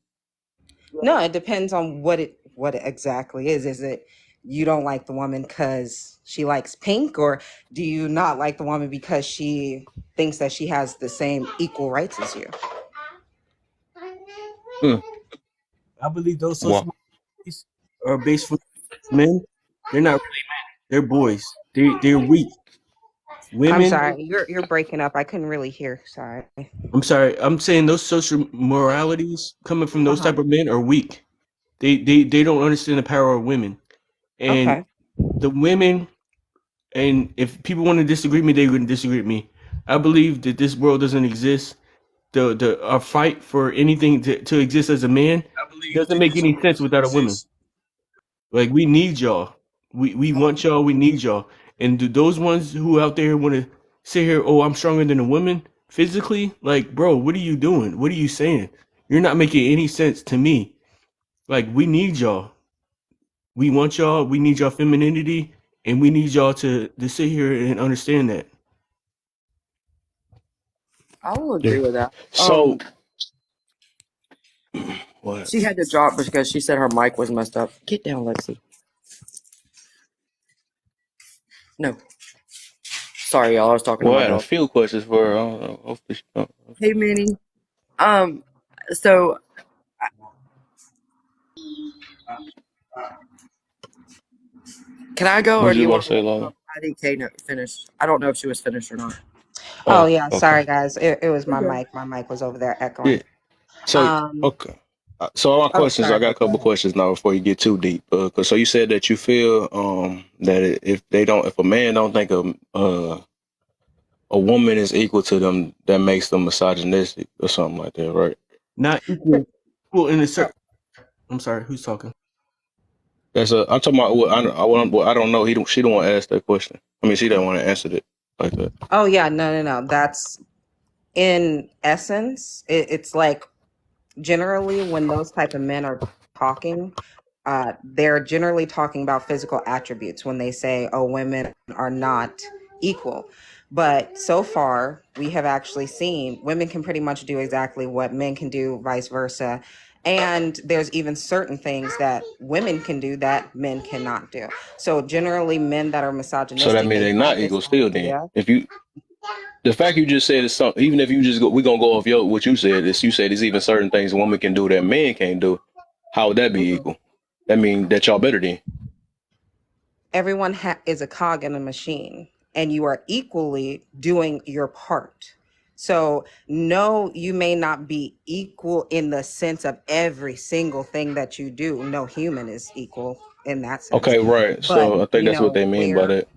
No, it depends on what it exactly is. Is it you don't like the woman because she likes pink, or do you not like the woman because she thinks that she has the same equal rights as you? Hmm. I believe those Wow. social mores are based for men. They're not. They're boys. They're weak. I'm Women. sorry, you're breaking up. I couldn't really hear. Sorry. I'm sorry. I'm saying those social moralities coming from Uh those huh. type of men are weak. They don't understand the power of women. And Okay. the women, and if people want to disagree with me, they would disagree with me. I believe that this world doesn't exist. The our fight for anything to exist as a man doesn't make any sense without a woman. Like we need y'all. We want y'all. We need y'all. And do those ones who out there want to sit here, oh, I'm stronger than a woman physically? Like, bro, what are you doing? What are you saying? You're not making any sense to me. Like, we need y'all. We want y'all. We need y'all femininity, and we need y'all to sit here and understand that. I will Yeah. agree with that. So what? She had to drop because she said her mic was messed up. Get down, Lexi. No, sorry, y'all. I was talking to Well, I my had a dog. few questions for her. I don't know. Hopefully, Hey, Minnie. Um, so can I go, what or do you you about to want to say, wait Lola? till IDK finish? I don't know if she was finished or not. Oh Oh, yeah, okay. sorry guys. It was my Okay. mic. My mic was over there Yeah. echoing. So Um. okay. So my Oh, questions, sorry I got a about couple that. questions now before you get too deep. So you said that you feel if a man don't think a woman is equal to them, that makes them misogynistic or something like that, right? Not equal in a certain. I'm sorry, who's talking? I'm talking about what I don't know. She don't want to ask that question. I mean, she don't want to answer it like that. Oh yeah, no. That's in essence. It's like generally when those type of men are talking, they're generally talking about physical attributes when they say, "Oh, women are not equal." But so far, we have actually seen women can pretty much do exactly what men can do, vice versa. And there's even certain things that women can do that men cannot do. So generally, men that are So that misogynistic, means they they're have not this equal still. Then, idea. if you the fact you just said is something, even if you just go, we're gonna go off what you said. Is you said there's even certain things a woman can do that men can't do. How would that be Mhm. equal? That mean that y'all better than. Everyone is a cog in a machine, and you are equally doing your part. So no, you may not be equal in the sense of every single thing that you do. No human is equal in that sense. Okay, right. But So I think that's what they mean by where that.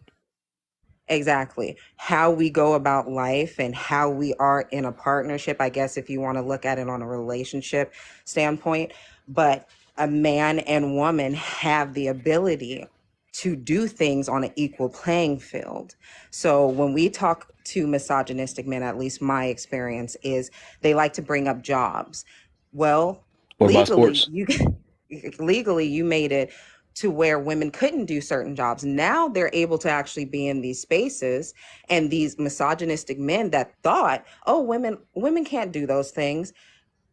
exactly how we go about life and how we are in a partnership, I guess, if you want to look at it on a relationship standpoint. But a man and woman have the ability to do things on an equal playing field. So when we talk to misogynistic men, at least my experience is they like to bring up jobs. Well, What about legally, sports? legally you made it to where women couldn't do certain jobs. Now they're able to actually be in these spaces, and these misogynistic men that thought, oh, women can't do those things.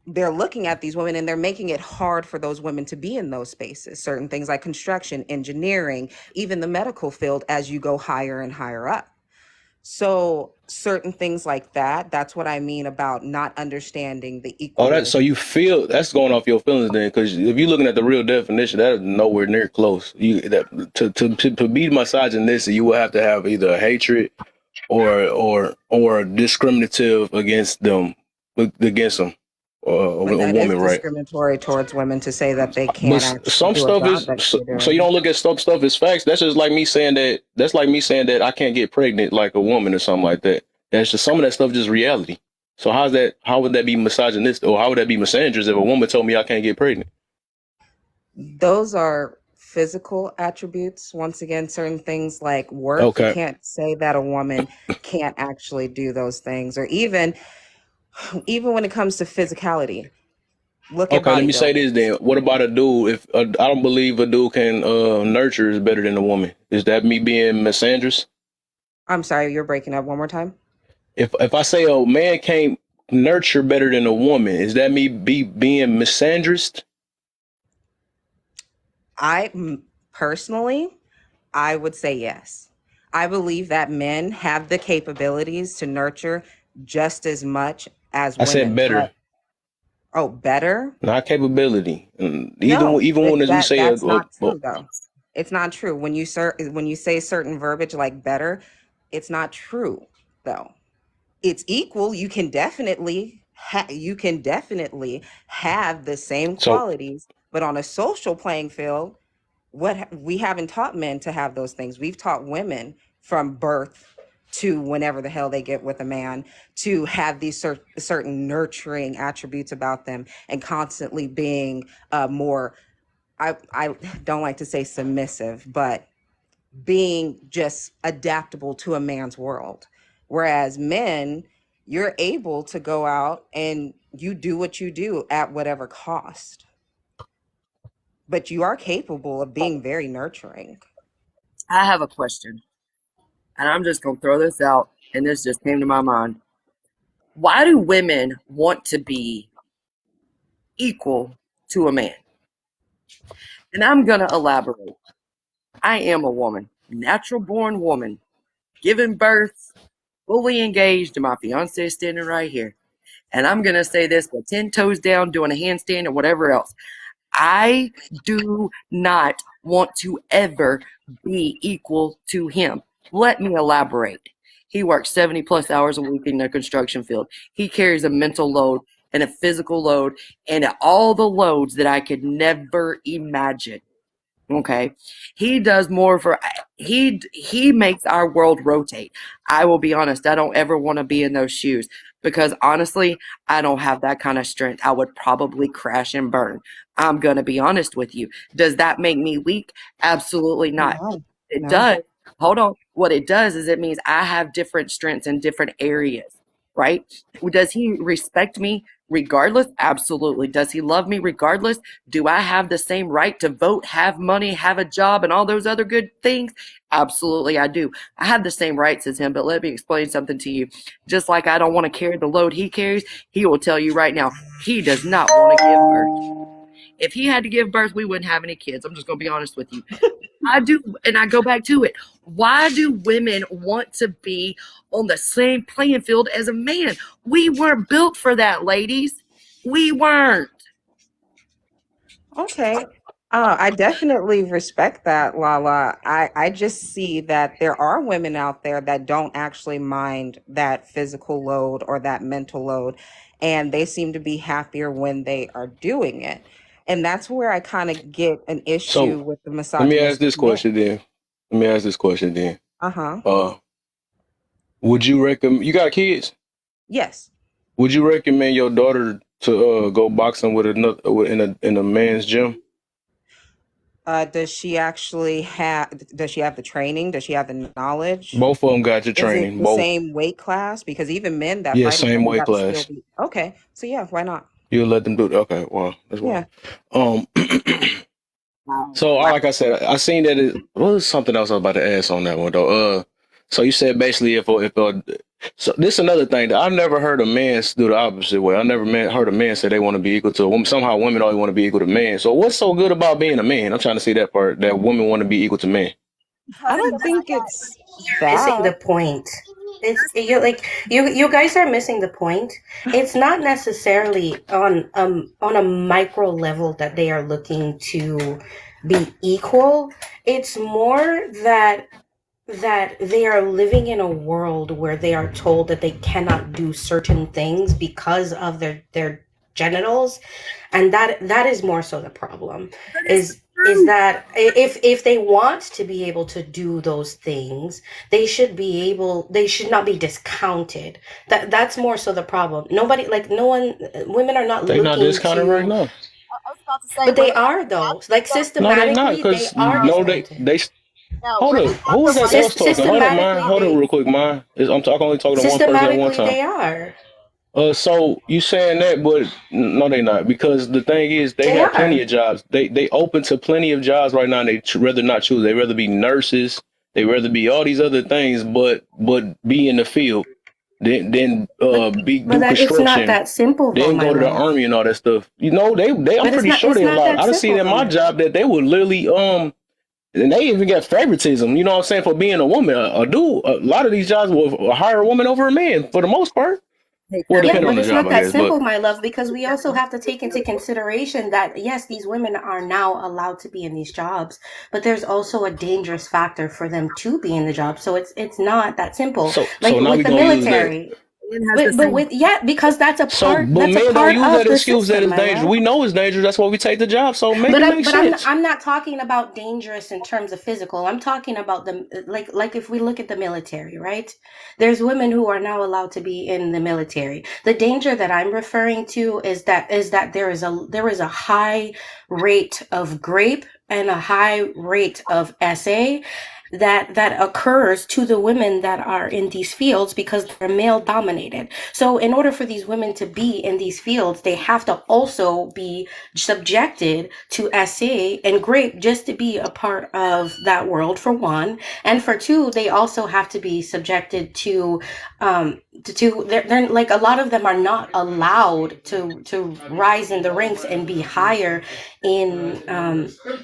They're looking at these women and they're making it hard for those women to be in those spaces. Certain things like construction, engineering, even the medical field as you go higher and higher up. So certain things like that, that's what I mean about not understanding the Oh, that equal. so you feel that's going off your feelings then, because if you're looking at the real definition, that is nowhere near close. You that to be misogynistic, you will have to have either a hatred or discriminative against them, But a that is woman, right? discriminatory towards women to say that they But can't actually some do a stuff job is that you're so you doing. don't look at some stuff as facts. That's just like me saying that. That's like me saying that I can't get pregnant like a woman or something like that. That's just some of that stuff just reality. So how's that? How would that be misogynistic, or how would that be misandrous if a woman told me I can't get pregnant? Those are physical attributes. Once again, certain things like work, you Okay, can't say that a woman can't actually do those things. Or even when it comes to physicality, look at okay. Let me say this bodybuilders. then. What about a dude? If I don't believe a dude can nurture is better than a woman. Is that me being misandrous? I'm sorry, you're breaking up one more time. If I say a man can't nurture better than a woman, is that me being misandrous? Personally, I would say yes. I believe that men have the capabilities to nurture just as much as I said women. But better. oh, better? Not capability. No, Even when as we say that's not true though. It's not true. When you say certain verbiage like better, it's not true though. It's equal. You can definitely have the same so qualities, but on a social playing field, we haven't taught men to have those things. We've taught women from birth to whenever the hell they get with a man to have these certain nurturing attributes about them and constantly being more I don't like to say submissive, but being just adaptable to a man's world. Whereas men, you're able to go out and you do what you do at whatever cost, but you are capable of being very nurturing. I have a question, and I'm just going to throw this out, and this just came to my mind. Why do women want to be equal to a man? And I'm going to elaborate. I am a woman, natural born woman, giving birth, fully engaged, and my fiance is standing right here. And I'm going to say this with 10 toes down, doing a handstand or whatever else. I do not want to ever be equal to him. Let me elaborate. He works 70 plus hours a week in the construction field. He carries a mental load and a physical load and all the loads that I could never imagine. Okay. He does more for he makes our world rotate. I will be honest, I don't ever want to be in those shoes because honestly, I don't have that kind of strength. I would probably crash and burn. I'm going to be honest with you. Does that make me weak? Absolutely not. No, It no. does. Hold on. What it does is it means I have different strengths in different areas, right? Does he respect me regardless? Absolutely. Does he love me regardless? Do I have the same right to vote, have money, have a job, and all those other good things? Absolutely, I do. I have the same rights as him, but let me explain something to you. Just like I don't want to carry the load he carries, he will tell you right now, he does not want to give birth. If he had to give birth, we wouldn't have any kids. I'm just going to be honest with you. I do, and I go back to it. Why do women want to be on the same playing field as a man? We weren't built for that, ladies. We weren't. Okay. I definitely respect that, Lala. I just see that there are women out there that don't actually mind that physical load or that mental load, and they seem to be happier when they are doing it. And that's where I kind of get an issue So with the let me ask misogynistic this men. question then. Let me ask this question then. Uh-huh. Would you recommend? You got kids? Yes. Would you recommend your daughter to go boxing with another in a man's gym? Does she actually have, does she have the training? Does she have the knowledge? Both of them got your Is it training. the Both. same weight class? Because even men that Yeah, fight each same other weight got to still class. be okay. So yeah, why not? You'll let them do it. Okay, wow, that's Yeah. wild. So like I said, I seen that it was something else I was about to ask on that one though. So you said basically so this is another thing that I've never heard a man do the opposite way. I never heard a man say they want to be equal to a woman. Somehow women always want to be equal to men. So what's so good about being a man? I'm trying to see that part that women want to be equal to men. I don't think it's You're missing bad. the point. It's you like you guys are missing the point. It's not necessarily on a micro level that they are looking to be equal. It's more that they are living in a world where they are told that they cannot do certain things because of their genitals, and that is more so the problem. Is that if they want to be able to do those things, they should not be discounted. That's more so the problem. Nobody, like, no one, women are not They not looking discounted right to, now. I was about to say, but they women are though. Like, No, they not systematically they because are no, discounted. they no, hold women up. Who was that that was talking? Hold up, mine. Systematically Hold up, they real quick, mine. I'm only talking to one person at one systematically time. they are. So you saying that, but no, they not because the thing is they They have plenty are. of jobs. They open to plenty of jobs right now. And they rather not choose. They rather be nurses. They rather be all these other things, but be in the field. Then But be but do that it's not construction. that simple though, Then my go to the love. army and all that stuff. You know they. I'm But pretty sure it's they not allowed. that I done seen simple in though, my my love. job that they would literally and they even got favoritism. You know what I'm saying for being a woman. A dude. A lot of these jobs will hire a woman over a man for the most part. Hey, Well, Yeah, depending on but the it's job, not I that guess. But simple, my love, because we also have to take into consideration that yes, these women are now allowed to be in these jobs, but there's also a dangerous factor for them to be in the job. So it's not that simple. so Like now with we the gonna use that. military. men has the But same. with, yeah, because So, but that's a men don't part use of that the excuse that system, it's my dangerous. love. We know it's dangerous. That's why we take the job. So make But it make sense. I'm not talking about dangerous in terms of physical. I'm talking about the like if we look at the military, right? There's women who are now allowed to be in the military. The danger that I'm referring to is that there is a high rate of grape and a high rate of SA that occurs to the women that are in these fields because they're male dominated. So in order for these women to be in these fields, they have to also be subjected to SA and grape just to be a part of that world, for one. And for two, they also have to be subjected to they're like, a lot of them are not allowed to rise in the ranks and be higher in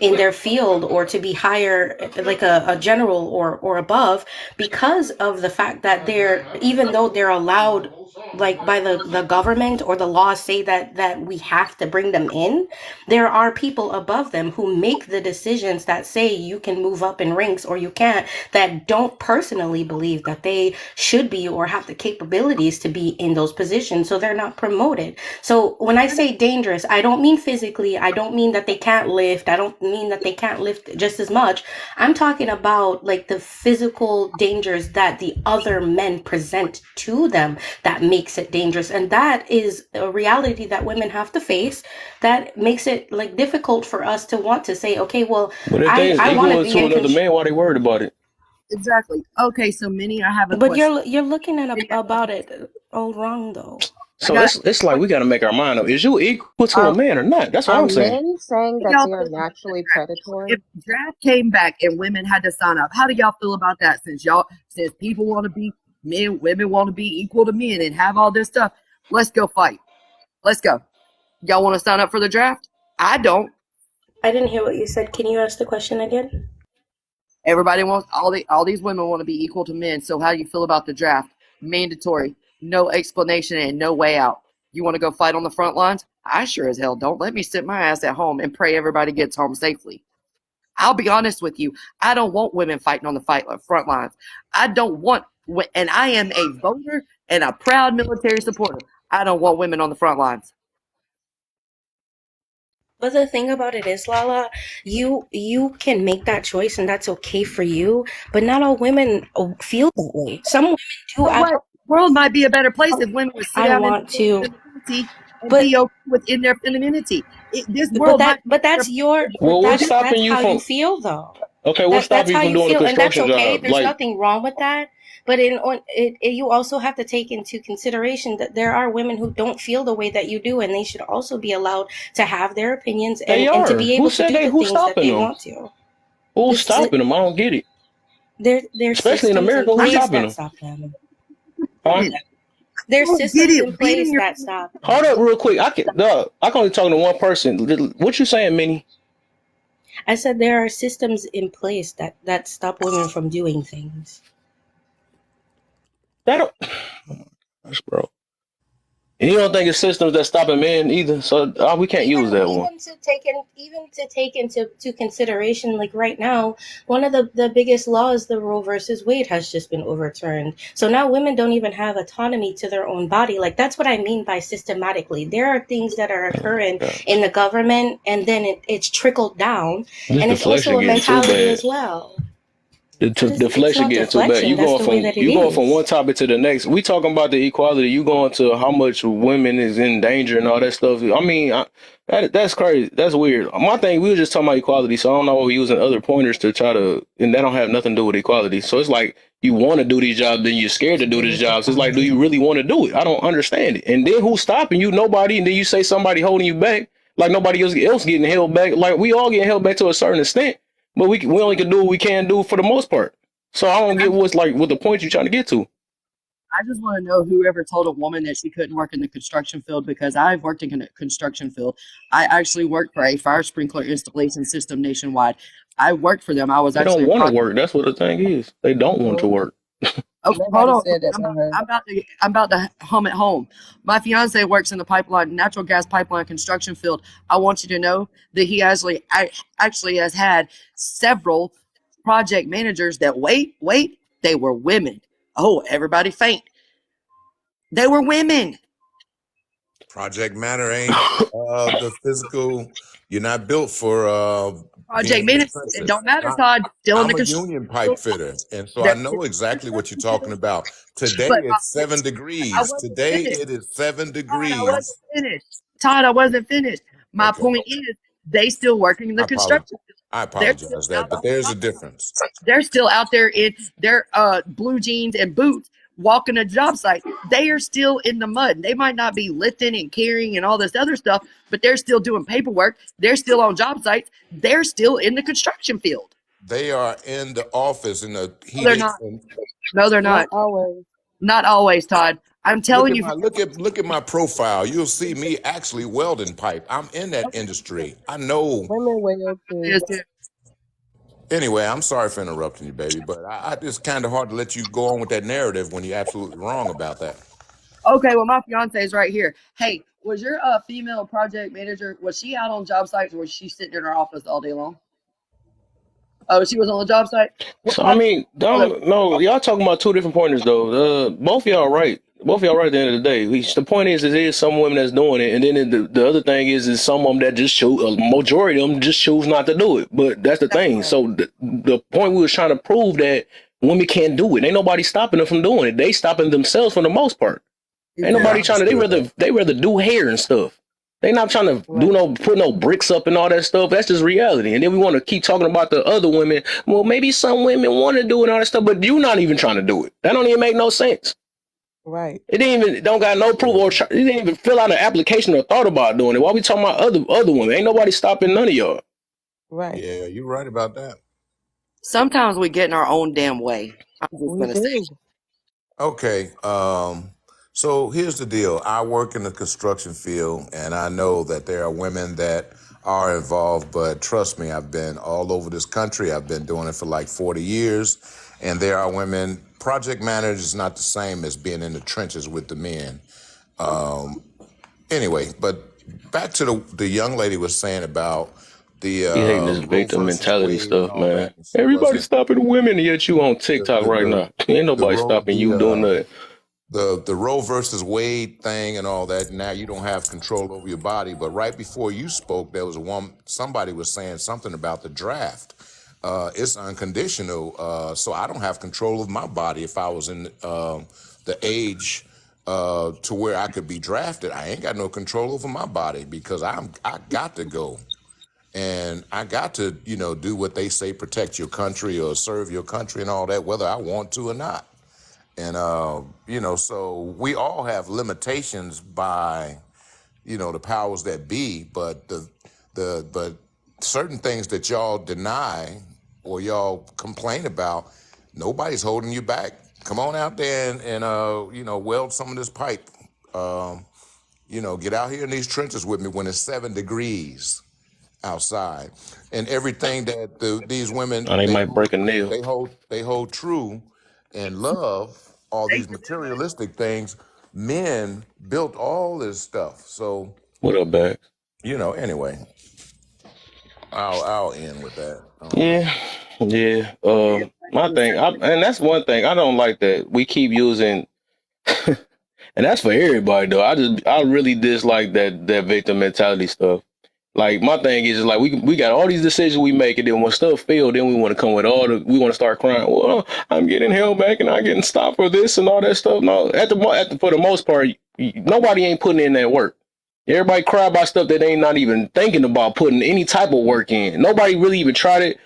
their field, or to be higher like a general or above, because of the fact that they're, even though they're allowed like by the government or the laws say that we have to bring them in. There are people above them who make the decisions that say you can move up in ranks or you can't, that don't personally believe that they should be or have the capabilities to be in those positions, so they're not promoted. So when I say dangerous, I don't mean physically, I don't mean that they can't lift, I don't mean that they can't lift just as much. I'm talking about like the physical dangers that the other men present to them that makes it dangerous. And that is a reality that women have to face, that makes it like difficult for us to want to say, okay, well, But if they I want to equal be to in another control. man, why they worried about it? Exactly. Okay, so Minnie, I have a But question. you're looking at about it all wrong though. So it's like we got to make our mind up. Is you equal to a Are, man or not? That's what are I'm saying. men saying that Y'all they are feel about the naturally draft? predatory? If draft came back and women had to sign up, how do y'all feel about that? Since people want to be men, women want to be equal to men and have all this stuff, let's go fight. Let's go. Y'all want to sign up for the draft? I don't. I didn't hear what you said. Can you ask the question again? Everybody wants all these women want to be equal to men. So how do you feel about the draft? Mandatory, no explanation and no way out. You want to go fight on the front lines? I sure as hell don't. Let me sit my ass at home and pray everybody gets home safely. I'll be honest with you. I don't want women fighting on the front lines. I don't want, and I am a voter and a proud military supporter. I don't want women on the front lines. But the thing about it is, Lala, you can make that choice and that's okay for you, but not all women feel that way. Some women do. But what world might be a better place if women would sit I down want to, and but be okay within their femininity. This but world that might but that's your Well, but what's that's stopping you how you from? feel though. Okay, what's That's stopping you how from you doing a feel, and that's construction okay. job? There's Like, nothing wrong with that. But you also have to take into consideration that there are women who don't feel the way that you do, and they should also be allowed to have their opinions they and to are. be Who able to said do they? the Who's things that stopping they them? want to. Who's This stopping them? I don't get it. there's Especially in systems in America, who's place stopping that them? stop them. Huh? There's don't get systems in it. Beating place your that stop Hold them. up, real quick. I can only talk to one person. What you saying, Minnie? I said there are systems in place that stop women from doing things. That don't. Oh my gosh, bro. And you don't think it's systems that stopping men either? So we can't use that one. Even to take into consideration, like right now, one of the biggest laws, the Roe versus Wade, has just been overturned. So now women don't even have autonomy to their own body. Like that's what I mean by systematically. There are things that are occurring in the government, and then it's trickled down, This and it's also deflection a getting too mentality bad. as well. The But it's deflection not getting too bad. deflection. That's the way that it You going from is. one topic to the next. We talking about the equality. You going to how much women is in danger and all that stuff. I mean, that's crazy. That's weird. My thing, we were just talking about equality, so I don't know why we're using other pointers to try to, and that don't have nothing to do with equality. So it's like you want to do these jobs, then you're scared to do these jobs. It's like, do you really want to do it? I don't understand it. And then who's stopping you? Nobody. And then you say somebody holding you back, like nobody else getting held back. Like we all getting held back to a certain extent, but we only can do what we can do for the most part. So I don't get what the point you're trying to get to. I just want to know whoever told a woman that she couldn't work in the construction field, because I've worked in the construction field. I actually worked for a fire sprinkler installation system nationwide. I worked for them. I was They actually don't a want to project. work. That's what the thing is. They don't want to work. Okay, hold Nobody on. said that to her. I'm about to hum it home. My fiance works in the natural gas pipeline construction field. I want you to know that he actually has had several project managers that they were women. Oh, everybody faint. They were women. Project matter ain't the physical. You're not built for Project being managers. It defensive. don't matter, Todd. Still in the I'm a construction union pipe field. fitter, and so I They're know still exactly what you're talking about. Today but it's 7 I degrees. wasn't Today finished. it is 7 Todd, I wasn't degrees. finished. Todd, I wasn't finished. My Okay, point is, they still working in I the apologize. construction field. I They're still apologize that, out but on the there's a job site. difference. They're still out there in their blue jeans and boots walking a job site. They are still in the mud. They might not be lifting and carrying and all this other stuff, but they're still doing paperwork. They're still on job sites. They're still in the construction field. They are in the office in the No, they're heated. not. No, they're Not not. always. Not always, Todd. I'm telling you. Look at my profile. You'll see me actually welding pipe. I'm in that industry. I know. Women will too. Anyway, I'm sorry for interrupting you, baby, but it's kind of hard to let you go on with that narrative when you're absolutely wrong about that. Okay, well, my fiance is right here. Hey, was your female project manager, was she out on job sites or was she sitting in her office all day long? Oh, she was on the job site? What So I type mean, of don't no, y'all talking about two different pointers though. Both y'all right. Both y'all right at the end of the day. The point is, there is some women that's doing it, and then the other thing is some of them that just choose. A majority of them just choose not to do it. But that's the that's thing. right. So the point we was trying to prove that women can't do it. Ain't nobody stopping them from doing it. They stopping themselves for the most part. Ain't Yeah, I nobody Exactly. trying to. understood that. They rather do hair and stuff. They not trying to Right. put no bricks up and all that stuff. That's just reality. And then we want to keep talking about the other women. Well, maybe some women want to do it and all that stuff, but you not even trying to do it. That don't even make no sense. Right. It didn't even don't got no proof Yeah. or you didn't even fill out an application or thought about doing it. Why we talking about other women? Ain't nobody stopping none of y'all. Right. Yeah, you're right about that. Sometimes we get in our own damn way. I'm just We going to say. do. Okay, so here's the deal. I work in the construction field, and I know that there are women that are involved, but trust me, I've been all over this country. I've been doing it for like 40 years, and there are women. Project manager is not the same as being in the trenches with the men. Anyway, but back to the young lady was saying about the Be hating this Roe victim versus mentality Wade and stuff, all man. that, and she Everybody wasn't stopping the women, yet you on the TikTok the right the now. Ain't the nobody Roe stopping you doing nothing. the Roe versus Wade thing and all that. Now you don't have control over your body. But right before you spoke, there was a woman. Somebody was saying something about the draft. It's unconditional, so I don't have control of my body. If I was in the age to where I could be drafted, I ain't got no control over my body because I got to go. And I got to, do what they say, protect your country or serve your country and all that, whether I want to or not. And so we all have limitations by, the powers that be, but but certain things that y'all deny or y'all complain about, nobody's holding you back. Come on out there and weld some of this pipe. Get out here in these trenches with me when it's 7 degrees outside, and everything that these women Or they might break a nail. they hold true and love all these materialistic things. Men built all this stuff, so What up, Bax? anyway, I'll end with that. Yeah, yeah. My thing, and that's one thing I don't like that we keep using, and that's for everybody though. I really dislike that victim mentality stuff. Like my thing is just like we got all these decisions we make, and then when stuff fail, then we want to come with we want to start crying. Well, I'm getting held back and I'm getting stopped for this and all that stuff. No, for the most part, nobody ain't putting in that work. Everybody cry about stuff that they ain't not even thinking about putting any type of work in. Nobody really even tried it.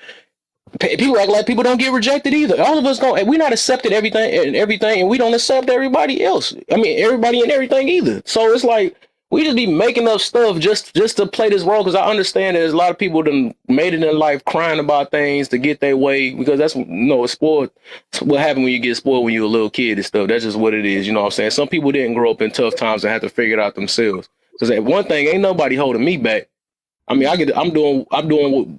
People act like people don't get rejected either. All of us don't. And we not accepted everything, and we don't accept everybody else. I mean, everybody and everything either. So it's like we just be making up stuff just to play this role. Because I understand there's a lot of people that made it in life crying about things to get their way. Because that's it's spoiled. It's what happened when you get spoiled when you're a little kid and stuff. That's just what it is. You know what I'm saying? Some people didn't grow up in tough times and had to figure it out themselves. Because one thing, ain't nobody holding me back. I mean, I'm doing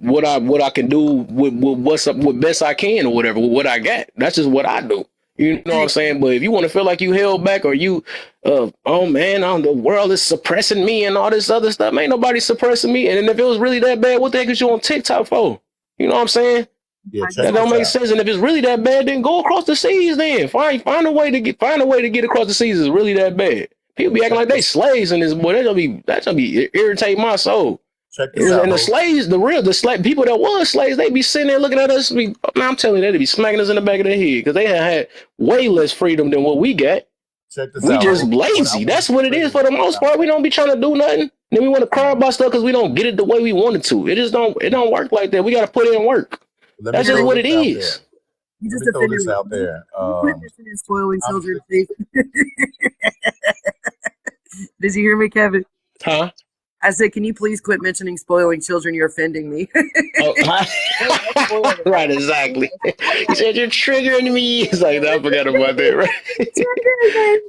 what I can do with what's up, what best I can or whatever, with what I got. That's just what I do. You know what I'm saying? But if you want to feel like you held back or you, oh man, the world is suppressing me and all this other stuff, ain't nobody suppressing me. And if it was really that bad, what the heck is you on TikTok for? You know what I'm saying? Yeah, check That don't this make out. sense. And if it's really that bad, then go across the seas. Then find a way to get across the seas. Is really that bad? People be acting Check like they this. slaves in this. Boy, that's gonna be irritate my soul. Check this out, And the Hope. slaves, the slave people that was slaves, they be sitting there looking at us. Man, I'm telling you, they'd be smacking us in the back of the head because they had way less freedom than what we got. Check this We out, just Hope. What I lazy. want That's you to what it say is for the most about part. We that. don't be trying to do nothing. Then we want to cry about stuff because we don't get it the way we wanted to. It just don't. It don't work like that. We got to put in work. Let me That's just throw what this it out there. is. You Let just me throw offended this me. out there. Can you quit mentioning spoiling I'm children, 60. please? Did you hear me, Kevin? Huh? I said, can you please quit mentioning spoiling children? You're offending me. Oh, right, exactly. He said you're triggering me. It's like I forgot about that, right?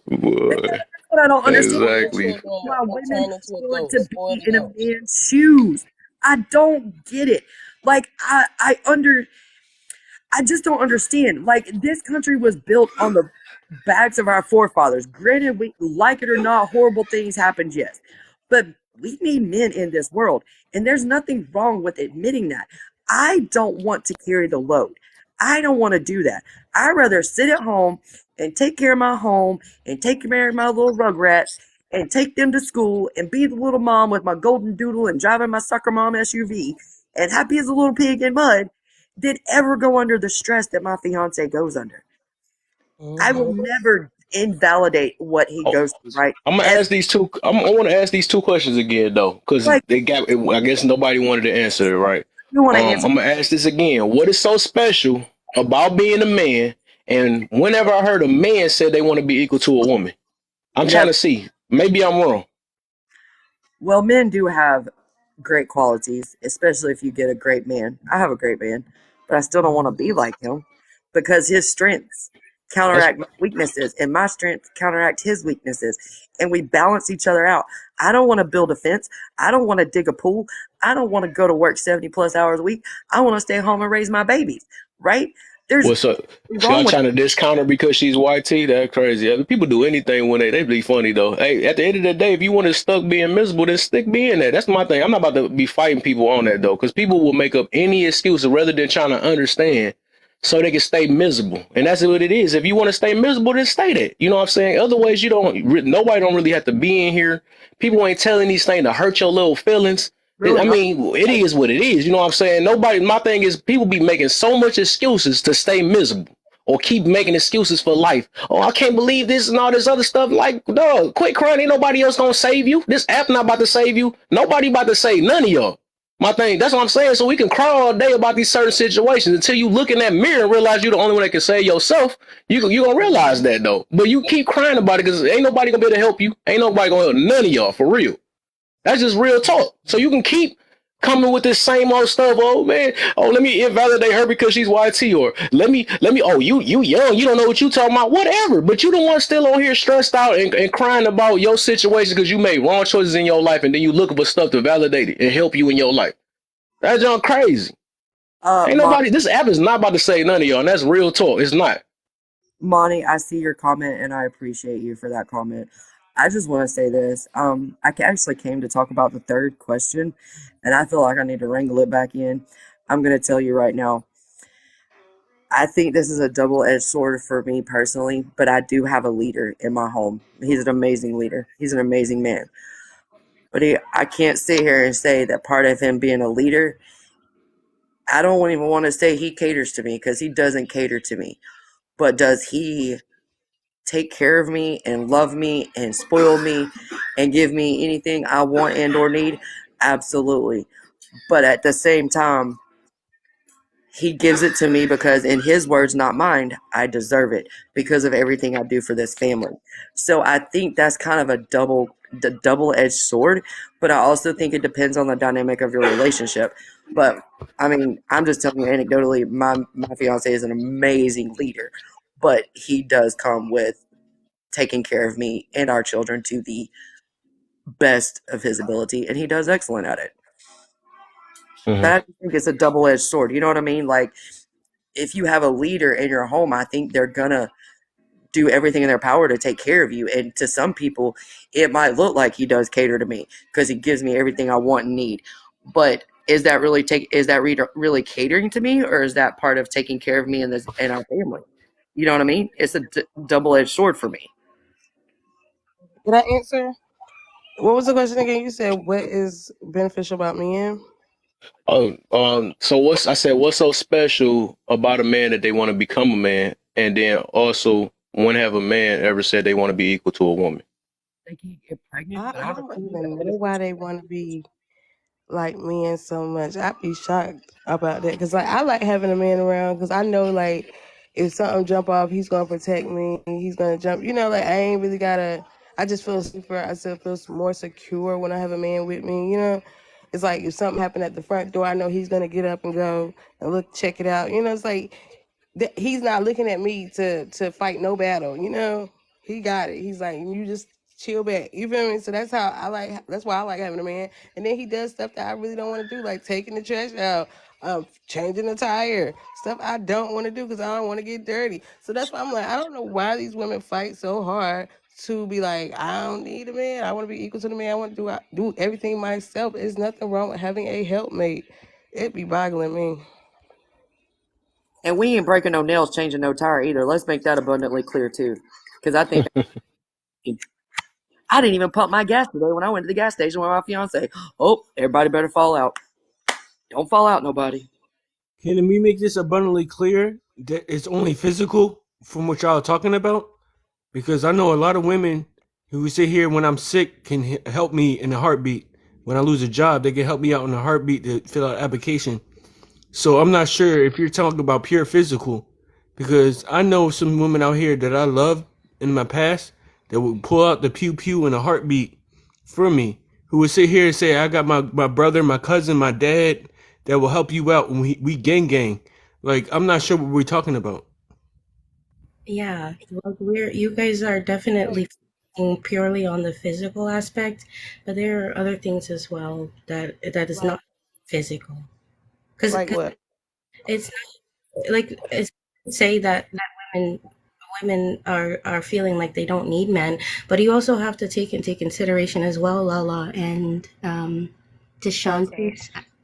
Boy, That's what I don't understand. exactly. Why women want to be in a man's shoes. I don't get it. Like I I just don't understand. Like, this country was built on the backs of our forefathers. Granted, we like it or not, horrible things happened, yes. But we need men in this world. And there's nothing wrong with admitting that. I don't want to carry the load. I don't want to do that. I'd rather sit at home and take care of my home and take care of my little rugrats and take them to school and be the little mom with my golden doodle and driving my soccer mom SUV and happy as a little pig in mud than ever go under the stress that my fiance goes under. I will never invalidate what he Oh, goes through, right? I'm gonna ask these two. I want to ask these two questions again though, because Like, they got. I guess nobody wanted to answer it, right? you want to answer? I'm gonna ask this again. What is so special about being a man? And whenever I heard a man say they want to be equal to a woman, I'm trying to see. Maybe I'm wrong. Well, men do have great qualities, especially if you get a great man. I have a great man, but I still don't want to be like him because his strengths counteract my weaknesses and my strengths counteract his weaknesses, and we balance each other out. I don't want to build a fence. I don't want to dig a pool. I don't want to go to work 70 plus hours a week. I want to stay home and raise my babies, right? There's What's up? So y'all trying to discount her because she's white tee? That's crazy. People do anything when they be funny though. Hey, at the end of the day, if you want to stuck being miserable, then stick being that. That's my thing. I'm not about to be fighting people on that though, because people will make up any excuse rather than trying to understand so they can stay miserable. And that's what it is. If you want to stay miserable, then stay that. You know what I'm saying? Otherwise, nobody don't really have to be in here. People ain't telling these things to hurt your little feelings. I mean, it is what it is. You know what I'm saying? My thing is people be making so much excuses to stay miserable or keep making excuses for life. Oh, I can't believe this and all this other stuff. Like, dog, quit crying. Ain't nobody else gonna save you. This app not about to save you. Nobody about to save none of y'all. My thing, that's what I'm saying. So we can cry all day about these certain situations until you look in that mirror and realize you're the only one that can save yourself. You gonna realize that though. But you keep crying about it because ain't nobody gonna be able to help you. Ain't nobody gonna help none of y'all for real. That's just real talk. So you can keep coming with this same old stuff. Oh man, let me invalidate her because she's YT, or let me. Oh, you young, you don't know what you talking about. Whatever. But you don't want still on here stressed out and crying about your situation because you made wrong choices in your life, and then you looking for stuff to validate it and help you in your life. That's just crazy. Ain't nobody. This app is not about to save none of y'all, and that's real talk. It's not. Monty, I see your comment and I appreciate you for that comment. I just want to say this. I actually came to talk about the third question, and I feel like I need to wrangle it back in. I'm going to tell you right now. I think this is a double-edged sword for me personally, but I do have a leader in my home. He's an amazing leader. He's an amazing man. But I can't sit here and say that part of him being a leader, I don't even want to say he caters to me because he doesn't cater to me. But does he take care of me and love me and spoil me and give me anything I want and or need? Absolutely. But at the same time, he gives it to me because, in his words, not mine, I deserve it because of everything I do for this family. So I think that's kind of a double-edged sword, but I also think it depends on the dynamic of your relationship. But I mean, I'm just telling you anecdotally, my fiance is an amazing leader, but he does come with taking care of me and our children to the best of his ability, and he does excellent at it. Mm-hmm. But I think it's a double-edged sword. You know what I mean? Like, if you have a leader in your home, I think they're gonna do everything in their power to take care of you. And to some people, it might look like he does cater to me because he gives me everything I want and need. But is that really really catering to me, or is that part of taking care of me and our family? You know what I mean? It's a double-edged sword for me. Did I answer? What was the question again? You said what is beneficial about men? So what's so special about a man that they want to become a man? And then also, when have a man ever said they want to be equal to a woman? They can get pregnant. I don't even know why they want to be like men so much. I'd be shocked about that because like I like having a man around because I know like if something jump off, he's gonna protect me. He's gonna jump. You know, like I ain't really gotta. I just feel safer. I still feel more secure when I have a man with me. You know, it's like if something happened at the front door, I know he's gonna get up and go and check it out. You know, it's like he's not looking at me to fight no battle. You know, he got it. He's like, you just chill back. You feel me? So that's how I like. That's why I like having a man. And then he does stuff that I really don't want to do, like taking the trash out, changing the tire, stuff I don't want to do because I don't want to get dirty. So that's why I'm like, I don't know why these women fight so hard to be like, I don't need a man. I want to be equal to the man. I want to do everything myself. There's nothing wrong with having a helpmate. It be boggling me. And we ain't breaking no nails, changing no tire either. Let's make that abundantly clear too, because I think I didn't even pump my gas today when I went to the gas station with my fiance. Oh, everybody better fall out. Don't fall out, nobody. Can we make this abundantly clear that it's only physical from what y'all are talking about? Because I know a lot of women who sit here when I'm sick can help me in a heartbeat. When I lose a job, they can help me out in a heartbeat to fill out an application. So I'm not sure if you're talking about pure physical, because I know some women out here that I loved in my past that would pull out the pew pew in a heartbeat for me, who would sit here and say, I got my brother, my cousin, my dad that will help you out when we gang. Like, I'm not sure what we're talking about. Yeah, well, you guys are definitely focusing purely on the physical aspect, but there are other things as well that is not physical. Because Like what? it's not, like it's say that women are feeling like they don't need men, but you also have to take into consideration as well, Lala and Deshanti.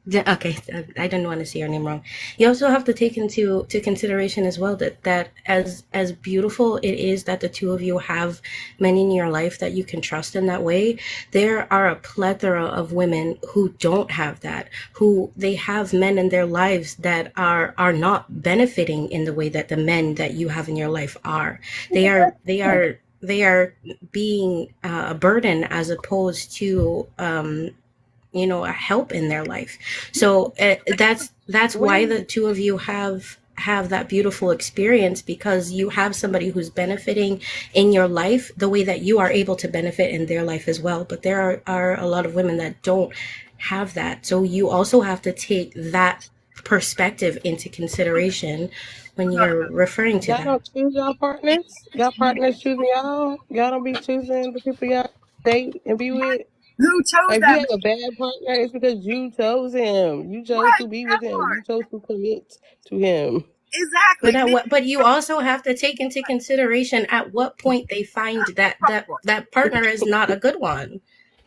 Okay, I didn't want to say your name wrong. You also have to take into consideration as well that as beautiful it is that the two of you have men in your life that you can trust in that way, there are a plethora of women who don't have that, who they have men in their lives that are not benefiting in the way that the men that you have in your life are. They are being a burden as opposed to a help in their life. So that's why the two of you have that beautiful experience, because you have somebody who's benefiting in your life the way that you are able to benefit in their life as well. But there are a lot of women that don't have that. So you also have to take that perspective into consideration when you're referring to Y'all that. don't choose y'all partners. Y'all partners choosing y'all. Y'all don't be choosing the people y'all date and be with. Who chose If you that have a bad partner, it's because you chose him. You chose right, to be that with him. part. You chose to commit to him. Exactly. But you also have to take into consideration at what point they find that partner is not a good one.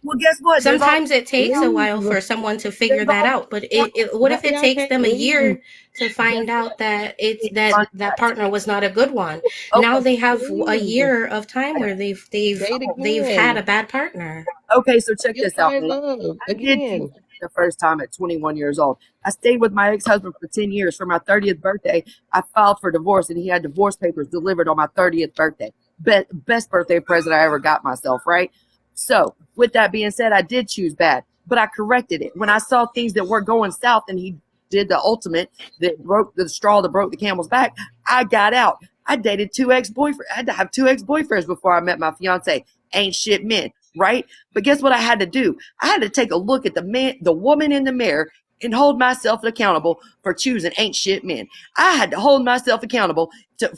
Well, guess what? Sometimes it takes a while Ooh, for someone to figure that out. But what if it y'all takes can't them a leave. year to find out that that partner was not a good one? Okay. Now they have a Leave. year of time where they've Date had again. a bad partner. Okay, so check You'll this out. find love I did choose again. the first time at 21 years old. I stayed with my ex-husband for 10 years. For my 30th birthday, I filed for divorce, and he had divorce papers delivered on my 30th birthday. Best birthday present I ever got myself, right? So, with that being said, I did choose bad, but I corrected it. When I saw things that were going south and he did the ultimate that broke the straw that broke the camel's back, I got out. I dated two ex-boyfriends. I had to have two ex-boyfriends before I met my fiance. Ain't shit men, right? But guess what I had to do? I had to take a look at the woman in the mirror and hold myself accountable for choosing ain't shit men. I had to hold myself accountable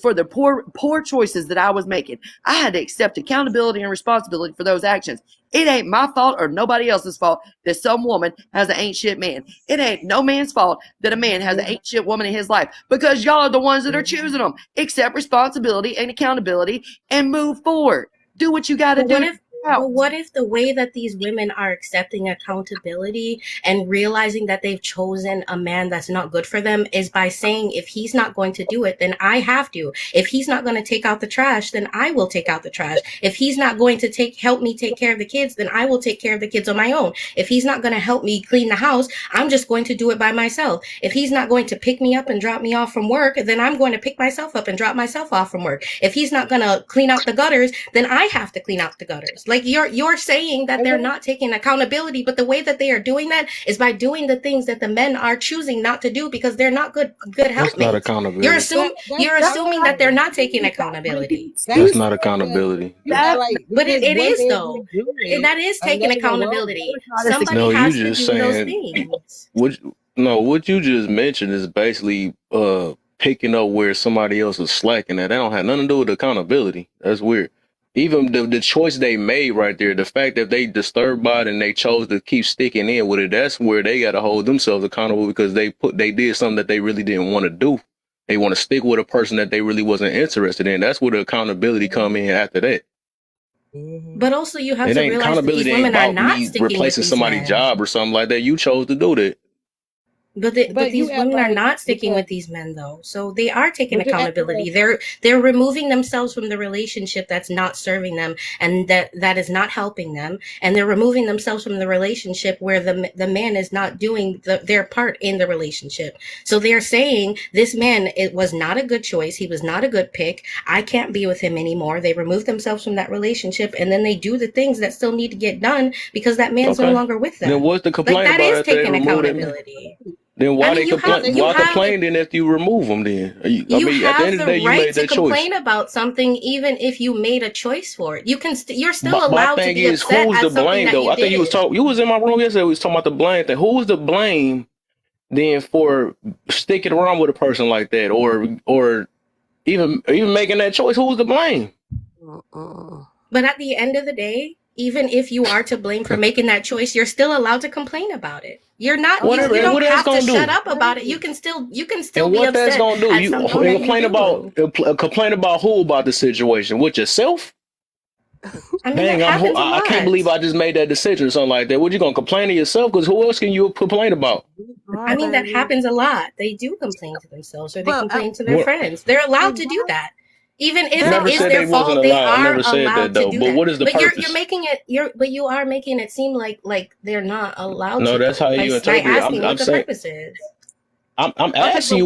for the poor choices that I was making. I had to accept accountability and responsibility for those actions. It ain't my fault or nobody else's fault that some woman has an ain't shit man. It ain't no man's fault that a man has an ain't shit woman in his life, because y'all are the ones that are choosing them. Accept responsibility and accountability and move forward. Do what you got to But do. what if the way that these women are accepting accountability and realizing that they've chosen a man that's not good for them is by saying, if he's not going to do it, then I have to. If he's not going to take out the trash, then I will take out the trash. If he's not going to help me take care of the kids, then I will take care of the kids on my own. If he's not going to help me clean the house, I'm just going to do it by myself. If he's not going to pick me up and drop me off from work, then I'm going to pick myself up and drop myself off from work. If he's not going to clean out the gutters, then I have to clean out the gutters. Like, you're saying that they're not taking accountability, but the way that they are doing that is by doing the things that the men are choosing not to do because they're not good That's not helpmates. accountability. You're assuming that they're not taking accountability. That's not accountability. But it is though. That is taking accountability. Somebody No, you has to just do those saying things. what you just mentioned is basically picking up where somebody else is slacking at. That don't have nothing to do with accountability. That's weird. even the choice they made right there, the fact that they disturbed by it and they chose to keep sticking in with it, that's where they got to hold themselves accountable, because they did something that they really didn't want to do. They want to stick with a person that they really wasn't interested in. That's where the accountability come in after that. But also, you have It to ain't realize that these accountability ain't women are about not me sticking with replacing these somebody's men. job or something like that. You chose to do that. But But these you act women are like not sticking because with these men though, so they are taking but you act accountability. like They're removing themselves from the relationship that's not serving them and that is not helping them, and they're removing themselves from the relationship where the man is not doing their part in the relationship. So they're saying this man, it was not a good choice. He was not a good pick. I can't be with him anymore. They remove themselves from that relationship, and then they do the things that still need to get done because that man's no Okay. longer with Then them. what's the Like complaint that about is after they taking remove that man? accountability. Then I why they mean, complain? you Why have complain then if you remove them? Then I you mean, at the end have of the the day, you right made to that choice. complain about something even if you made a choice for it. You can you're still My allowed to thing be is, upset who's at to something blame that though? you I think you was did. you was in my room yesterday. We was talking about the blame thing. Who's to blame then for sticking around with a person like that, or even making that choice? Who's to blame? But at the end of the day, even if you are to blame for making that choice, you're still allowed to complain about it. You're not Whatever. you And don't what that's have to gonna shut do? up about it. You can still And be what that's upset gonna do? at You something that you complain about do. complain about who about the situation? With yourself? I mean, that Dang, happens a I can't lot. believe I just made that decision or something like that. What, you gonna complain to yourself? Because who else can you complain about? I mean, that happens a lot. They do complain to themselves or they but complain to their What? friends. They're allowed to do that. Even if I it never is said their they wasn't fault, they allowed. I are never said that allowed to though. do But that. what is the But purpose? you are making it seem like they're not allowed No, to that's though. how you By interpret it. asking I'm what the saying purpose is. I'm okay, asking but you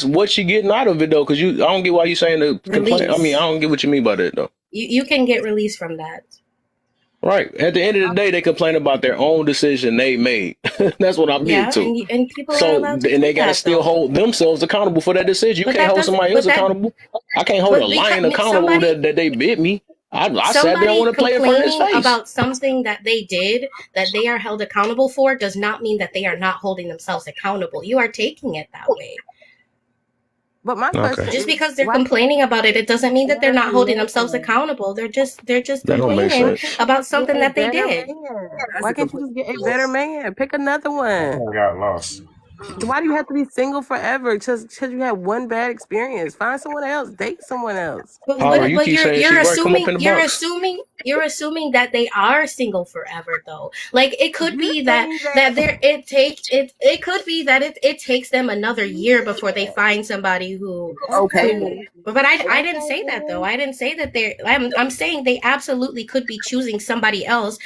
what's you getting out of it though? Because I don't get why you saying to complain. I mean, I Release. don't get what you mean by that though. You can get released from that. Right. At the end of the day, they complain about their own decision they made. That's what I'm getting Yeah, to. and people are So, allowed to and do they got to that still though. hold themselves accountable for that decision. You But can't that hold doesn't. somebody else accountable. I can't hold a But because lion accountable somebody that they bit me. I sat there and somebody want to play in front of his complaining face. about something that they did that they are held accountable for does not mean that they are not holding themselves accountable. You are taking it that way. But my Okay. question Just is, because they're why complaining about it, it doesn't mean that they're not holding themselves man? accountable. They're just That don't make complaining sense. about Get something a that they better did. man. That's Why a can't you complete. just get a better man? Pick another one. I got lost. Why do you have to be single forever? Just because you had one bad experience. Find someone else. Date someone else. But Power, you but keep saying she right. Come up in the box. you're assuming that they are single forever though. Like it could You be saying that that. it could be that it takes them another year before they find somebody who Okay. but I didn't say that though. I didn't say that I'm saying they absolutely could be choosing somebody else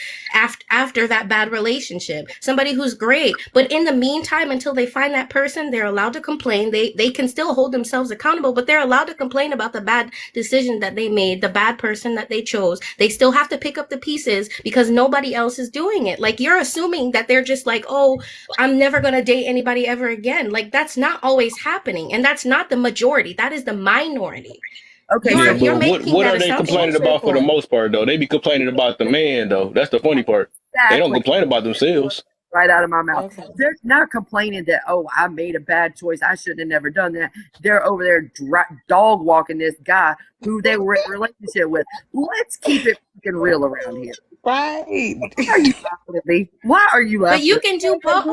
after that bad relationship. Somebody who's great. But in the meantime, until they find that person, they're allowed to complain. They can still hold themselves accountable, but they're allowed to complain about the bad decision that they made, the bad person that they chose. They still have to pick up the pieces because nobody else is doing it. Like you're assuming that they're just like, oh, I'm never going to date anybody ever again. Like that's not always happening. And that's not the majority. That is the minority. Okay. Yeah, You're but making what that are they assumption. complaining about for the most part though? They be complaining about the man though. That's the funny part. They don't Exactly. complain about themselves. Right out of my mouth. Okay. They're not complaining that, oh, I made a bad choice. I should have never done that. They're over there dog walking this guy who they were in a relationship with. Let's keep it fucking real around here. Right. Why are you laughing at me? Why are you But laughing you at me? can do both.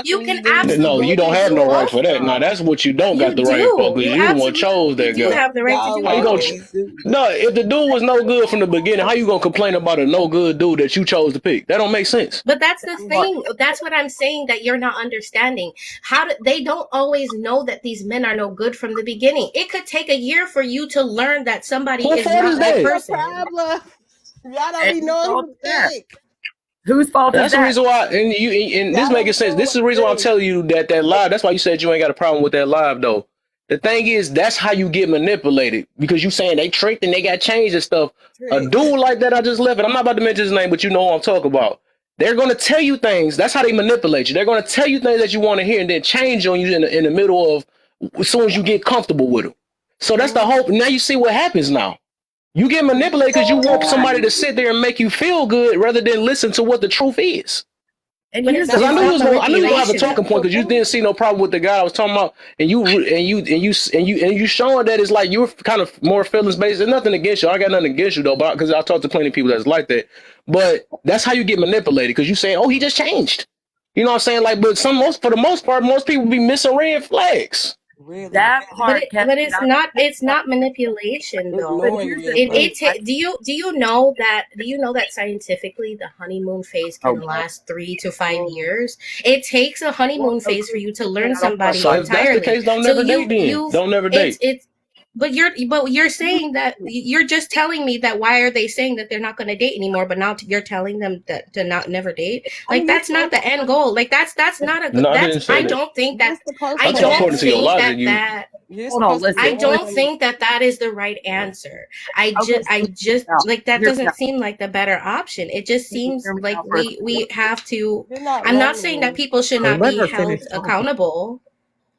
You can No, you don't absolutely have do no right both for that. No, though. that's what you don't got You the right for do. because You you the one chose absolutely that do guy. have the right to do How you gonna? both. No, if the dude was no good from the beginning, how you gonna complain about a no good dude that you chose to pick? That don't make sense. But that's the thing. That's what I'm saying that you're not understanding. They don't always know that these men are no good from the beginning. It could take a year for you to learn that somebody What is fault not is that that? person. Problem. Y'all don't And be whose knowing fault who's is that? sick. Whose fault is That's the that? reason why, and this Y'all making don't sense. know This is the what's reason why I'm sick. telling you that live. That's why you said you ain't got a problem with that live though. The thing is, that's how you get manipulated because you saying they tricked and they got changed and stuff. A dude like that, I just left it. I'm not about to mention his name, but you know what I'm talking about. They're gonna tell you things. That's how they manipulate you. They're gonna tell you things that you want to hear and then change on you in the middle of as soon as you get comfortable with them. So that's the hope. Now you see what happens now. You get manipulated because you want somebody to sit there and make you feel good rather than listen to what the truth is. And But here's that's the Because I knew you not was gonna, I knew you were gonna have a manipulation, talking though. point because you didn't see no problem with the guy I was talking about, and you showing that it's like you're kind of more feelings based. There's nothing against you. I got nothing against you though, because I talked to plenty of people that's like that. But that's how you get manipulated because you saying, "Oh, he just changed." You know what I'm saying? Like, but for the most part, most people be missing red flags. Really? that part, Kevin. But it's not manipulation, though. But Ignoring here's red the flags. thing. Do you know that scientifically the honeymoon phase Oh, can last 3 to 5 years? It takes a honeymoon phase for you to learn somebody So if that's the entirely. case, don't So never date then. Don't never date. but you're saying that you're just telling me that why are they saying that they're not going to date anymore, but now you're telling them that to not never date? Like that's not the end goal. Like that's not a good. No, I didn't say I that. don't think that. You're supposed I to So don't according to your think logic, that You're Hold on, supposed to listen. I don't always- think that is the right answer. I Okay, just now, like that here's doesn't now. seem like the better option. It just Can you seems hear me like now for a we have to. You're not I'm not learning. saying that people should not Let be her held finish talking. accountable.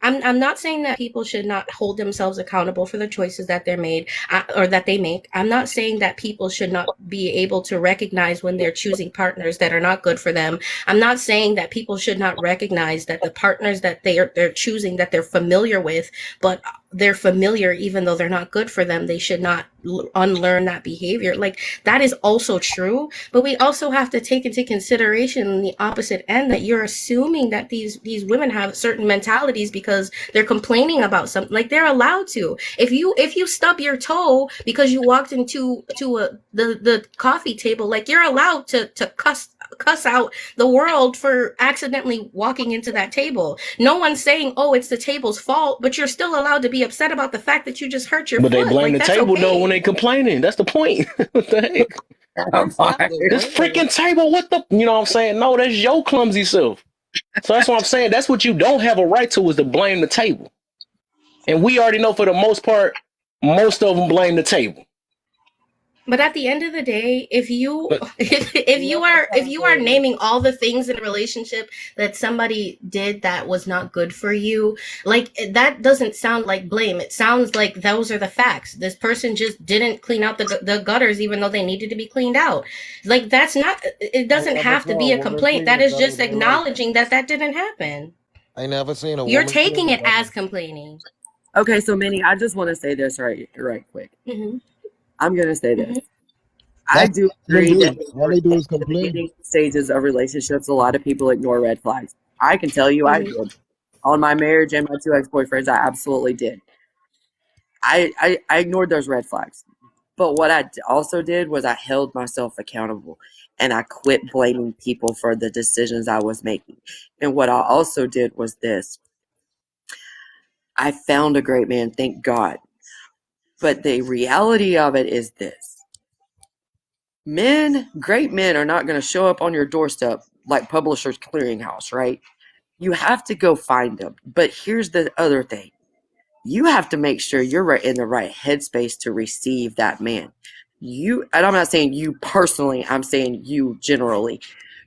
I'm not saying that people should not hold themselves accountable for the choices that they're made or that they make. I'm not saying that people should not be able to recognize when they're choosing partners that are not good for them. I'm not saying that people should not recognize that the partners that they're choosing that they're familiar with, but they're familiar even though they're not good for them. They should not unlearn that behavior. Like that is also true, but we also have to take into consideration the opposite end that you're assuming that these women have certain mentalities because they're complaining about something. Like they're allowed to. If you stub your toe because you walked into the coffee table, like you're allowed to cuss out the world for accidentally walking into that table. No one's saying, "Oh, it's the table's fault," but you're still allowed to be upset about the fact that you just hurt your But foot. they blame Like the that's table okay. though when they complaining. That's the point. What the heck? Exactly. This freaking table, what the, you know what I'm saying? No, that's your clumsy self. So that's what I'm saying. That's what you don't have a right to, is to blame the table. And we already know for the most part, most of them blame the table. But at the end of the day, if you But if you are naming all the things in a relationship that somebody did that was not good for you, like that doesn't sound like blame. It sounds like those are the facts. This person just didn't clean out the gutters even though they needed to be cleaned out. Like that's not. It doesn't have to be a complaint. That is just acknowledging that didn't happen. I never seen a You're woman taking clean it as complaining. Okay, so Minnie, I just want to say this right quick. Mm-hmm. I'm going to say this. Mhm. I That's do what agree they that do. All they do is in the complain. beginning stages of relationships, a lot of people ignore red flags. I can tell you I Mhm. did. On my marriage and my 2 ex-boyfriends, I absolutely did. I ignored those red flags. But what I also did was I held myself accountable and I quit blaming people for the decisions I was making. And what I also did was this. I found a great man, thank God. But the reality of it is this. Great men are not going to show up on your doorstep like Publishers Clearinghouse, right? You have to go find them. But here's the other thing. You have to make sure you're in the right headspace to receive that man. And I'm not saying you personally, I'm saying you generally.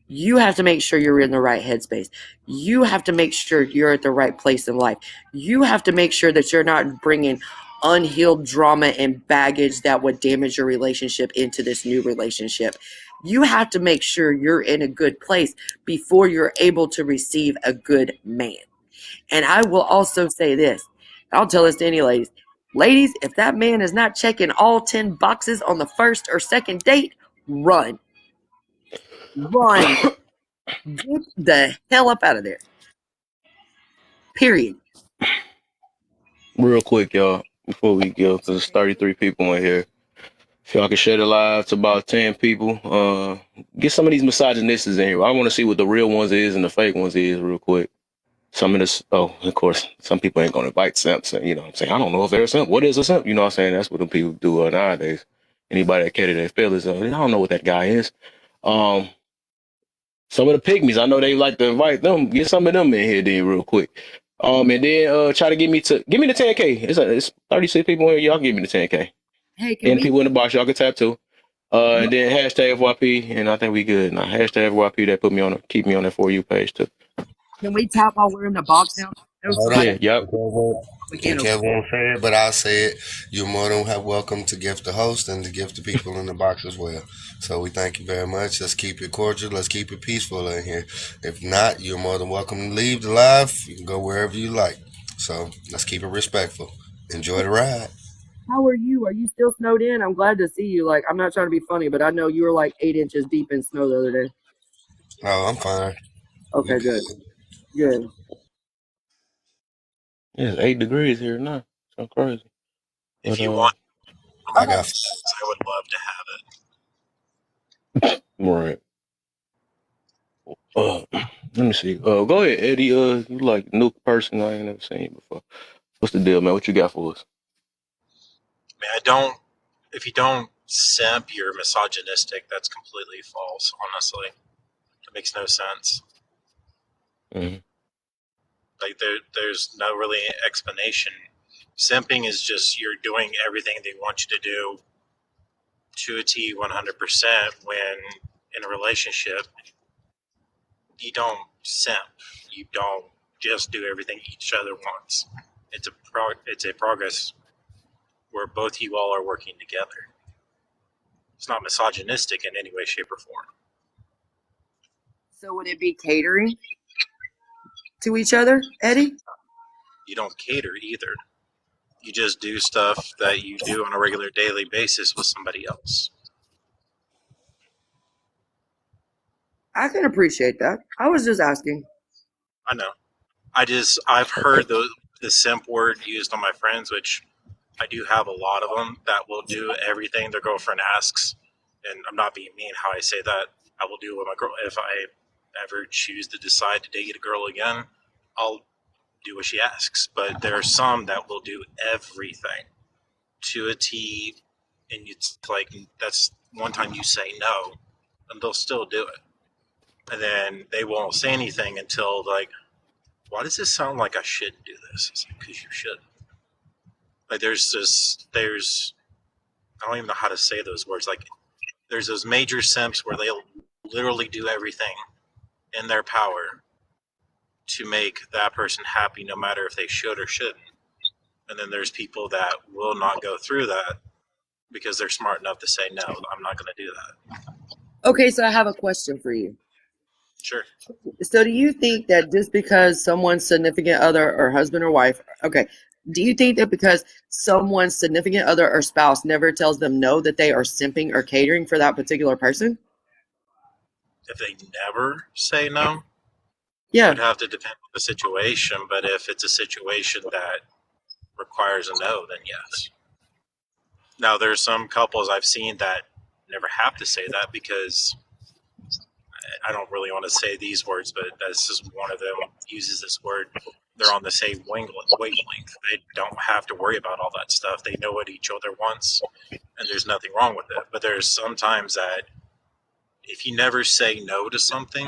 You have to make sure you're in the right headspace. You have to make sure you're at the right place in life. You have to make sure that you're not bringing unhealed drama and baggage that would damage your relationship into this new relationship. You have to make sure you're in a good place before you're able to receive a good man. And I will also say this. I'll tell this to any ladies. Ladies, if that man is not checking all 10 boxes on the first or second date, run. Run. Get the hell up out of there. Period. real quick, y'all, before we go, because there's 33 people in here. If y'all can share the live to about 10 people, get some of these misogynists in here. I want to see what the real ones is and the fake ones is real quick. Some of this, of course, some people ain't going to invite simps. And, you know what I'm saying? I don't know if they're a simp. What is a simp? You know what I'm saying? That's what the people do nowadays. Anybody that cater their feelings, I don't know what that guy is. Some of the pygmies, I know they like to invite them. Get some of them in here then real quick. And then try to give me the 10K. It's 36 people in here. Y'all give me the 10K. Hey, can And we people in the box, y'all can tap too. And then hashtag FYP, and I think we good. Now hashtag FYP, that keep me on that For You page too. tap while we're in the box now? Hold Yeah, on. yep. Okay, wait. We And can't. Kev won't say it, but I'll say it. You're more than welcome to gift the host and to gift the people in the box as well. So we thank you very much. Let's keep it cordial. Let's keep it peaceful in here. If not, you're more than welcome to leave the live. You can go wherever you like. So let's keep it respectful. Enjoy the ride. How are you? Are you still snowed in? I'm glad to see you. Like, I'm not trying to be funny, but I know you were like 8 inches deep in snow the other day. No, I'm fine. Okay, We good. good. Good. It's 8 degrees here now. So crazy. If But you want I more got sex, I would love to have it. right. Let me see. Go ahead, Eddie. You like a new person I ain't never seen before. What's the deal, man? What you got for us? I mean, I don't. If you don't simp, you're misogynistic. That's completely false. Honestly, it makes no sense. Mhm. Like there's no really explanation. Simping is just you're doing everything they want you to do to a T 100%. When in a relationship, you don't simp. You don't just do everything each other wants. It's a progress where both you all are working together. It's not misogynistic in any way, shape, or form. So would it be catering to each other, Eddie? You don't cater either. You just do stuff that you do on a regular daily basis with somebody else. I can appreciate that. I was just asking. I know. I've heard the simp word used on my friends, which I do have a lot of them that will do everything their girlfriend asks. And I'm not being mean how I say that. I will do what my girl, if I ever choose to decide to date a girl again, I'll do what she asks. But there are some that will do everything to a T, and it's like that's one time you say no, and they'll still do it, and then they won't say anything until like, why does this sound like I shouldn't do this? It's like, because you should. Like there's I don't even know how to say those words. Like there's those major simps where they'll literally do everything in their power to make that person happy, no matter if they should or shouldn't. And then there's people that will not go through that because they're smart enough to say, no, I'm not going to do that. Okay, so I have a question for you. Sure. So do you think that just because someone's significant other or husband or wife, okay, do you think that because someone's significant other or spouse never tells them no, that they are simping or catering for that particular person? If they never say no, it Yeah. would have to depend on the situation. But if it's a situation that requires a no, then yes. Now, there's some couples I've seen that never have to say that because I don't really want to say these words, but this is one of them uses this word. They're on the same wavelength. They don't have to worry about all that stuff. They know what each other wants, and there's nothing wrong with it. But there's sometimes that if you never say no to something,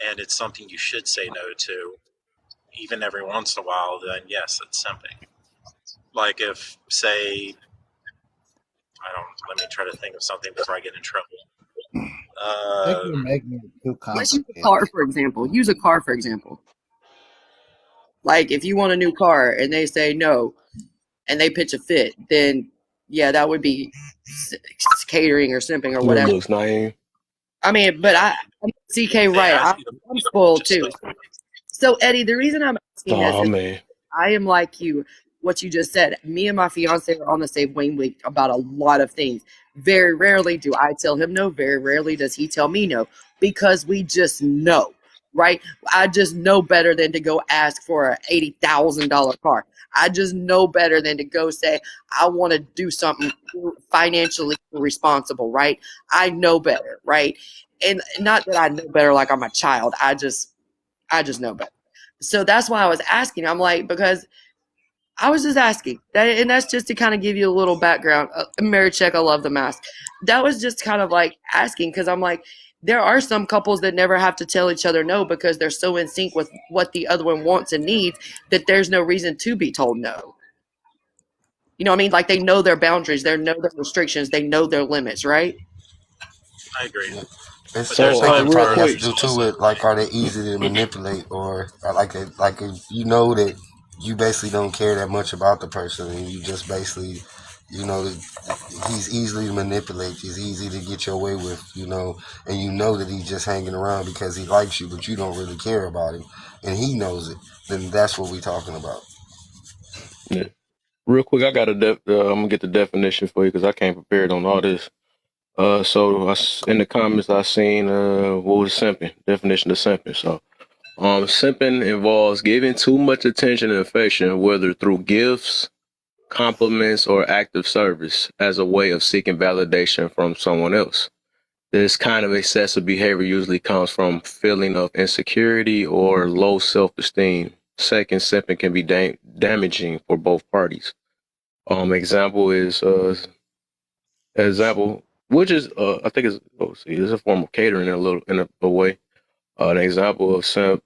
and it's something you should say no to, even every once in a while, then yes, it's simping. Like if, say, let me try to think of something before I get in trouble. I think you're making it too Let's use a complicated. car, for example. Use a car, for example. Like if you want a new car and they say no and they pitch a fit, then yeah, that would be catering or simping or Good whatever. looks, Naeem. I mean, but I'm CK right. I'm spoiled too. So Eddie, the reason I'm asking this Oh is man. I am like you, what you just said. Me and my fiance are on the same wavelength about a lot of things. Very rarely do I tell him no. Very rarely does he tell me no, because we just know, right? I just know better than to go ask for a $80,000 car. I just know better than to go say, I want to do something financially responsible, right? I know better, right? And not that I know better like I'm a child. I just know better. So that's why I was asking. I'm like, because I was just asking. And that's just to kind of give you a little background. Mary Check, I love the mask. That was just kind of like asking because I'm like, there are some couples that never have to tell each other no because they're so in sync with what the other one wants and needs that there's no reason to be told no. You know what I mean? Like they know their boundaries, they know their restrictions, they know their limits, right? I agree. Yeah. But It's there's something times real probably where has to quick. there's do too also with like are they easy to manipulate or like if you know that you basically don't care that much about the person, and you just basically, you know, he's easily to manipulate. He's easy to get your way with, you know, and you know that he's just hanging around because he likes you, but you don't really care about him, and he knows it. Then that's what we're talking about. Yeah. Real quick, I got I'm gonna get the definition for you because I came prepared on all this. So in the comments I seen what was simping, definition of simping. So simping involves giving too much attention and affection, whether through gifts, compliments, or active service, as a way of seeking validation from someone else. This kind of excessive behavior usually comes from feeling of insecurity or low self-esteem. Second, simping can be damaging for both parties. Example is example, which is I think it's a form of catering in a way. An example of simp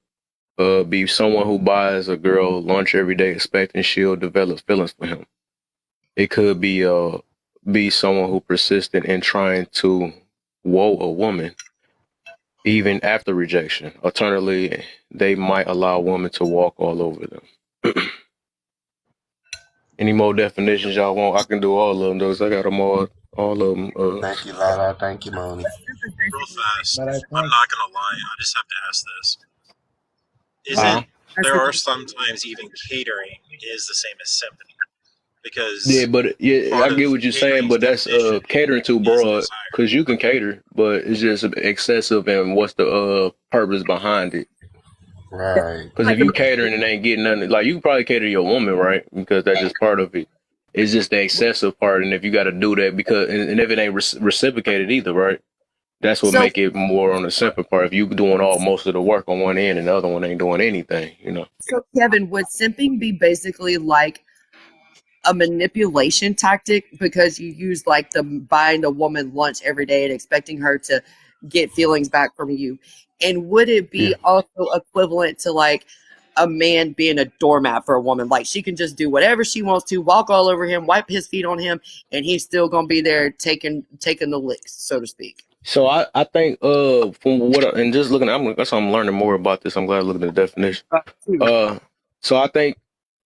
be someone who buys a girl lunch every day, expecting she'll develop feelings for him. It could be someone who persisted in trying to woo a woman even after rejection. Alternatively, they might allow a woman to walk all over them. Any more definitions y'all want? I can do all of them. Those I got them all of them. Thank you, Lala. Thank you, Moni. Real fast, But I I'm think not gonna lie. I just have to ask this: Uh, Isn't there are sometimes even catering is the same as simping yeah, because but yeah, I part of get what you're saying, catering's but that's definition catering too is a broad desire. because you can cater, but it's just excessive. And what's the purpose behind it? Right. Because if you catering and ain't getting nothing, like you can probably cater to your woman, right? Because that's just part of it. It's just the excessive part, and if you got to do that because, and if it ain't reciprocated either, right? That's what So, make it more on the simple part. If you doing most of the work on one end and the other one ain't doing anything, you know. so Kevin, would simping be basically like a manipulation tactic because you use like the buying the woman lunch every day and expecting her to get feelings back from you? And would it Yeah. be also equivalent to like a man being a doormat for a woman? Like she can just do whatever she wants to, walk all over him, wipe his feet on him, and he's still gonna be there taking the licks, so to speak. So I think from and just looking, I'm learning more about this. I'm glad looking at the definition. Uh, so I think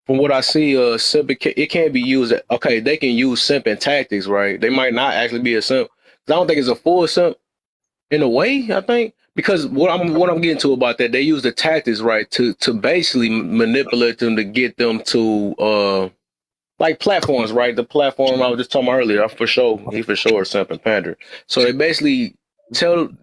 from what I see, simp it can be used. Okay, they can use simping tactics, right? They might not actually be a simp. 'Cause I don't think it's a full simp in a way. I think because what I'm getting to about that, they use the tactics right to basically manipulate them to get them to like platforms, right? The platform I was just talking about earlier, he for sure is simp and pander. So they basically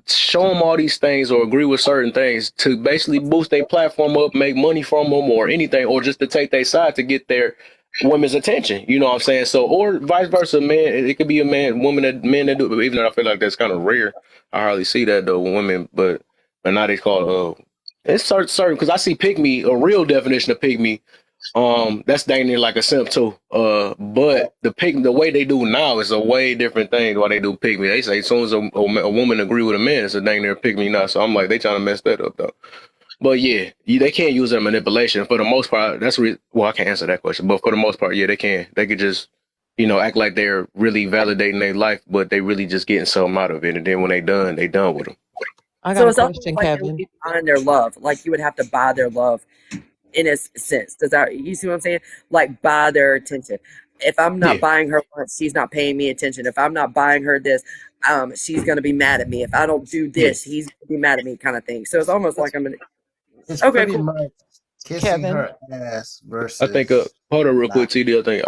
show them all these things or agree with certain things to basically boost their platform up, make money from them or anything, or just to take their side to get their women's attention. You know what I'm saying? So, or vice versa, man. It could be a men that do it, but even though I feel like that's kind of rare, I hardly see that though, women, but now they call it's certain, because I see pick me, a real definition of pick me, that's dang near like a simp too. But the way they do now is a way different thing than why they do pick me. They say as soon as a woman agree with a man, it's a dang near pick me now. So I'm like, they trying to mess that up though. But yeah, they can't use that manipulation for the most part. Well, I can't answer that question, but for the most part, yeah, they can. They could just, act like they're really validating their life, but they really just getting something out of it. And then when they done with them. I got So a it's almost question, like they would Kevin. be buying their love. Like you would have to buy their love in a sense. Does that, you see what I'm saying? Like buy their attention. If I'm not Yeah, buying her lunch, she's not paying me attention. If I'm not buying her this, she's gonna be mad at me. If I don't do yeah. this, he's gonna be mad at me, kind of thing. So it's almost like I'm it's okay, pretty cool. much kissing Kevin. her ass I think. versus Hold on, real not. quick, TD. I think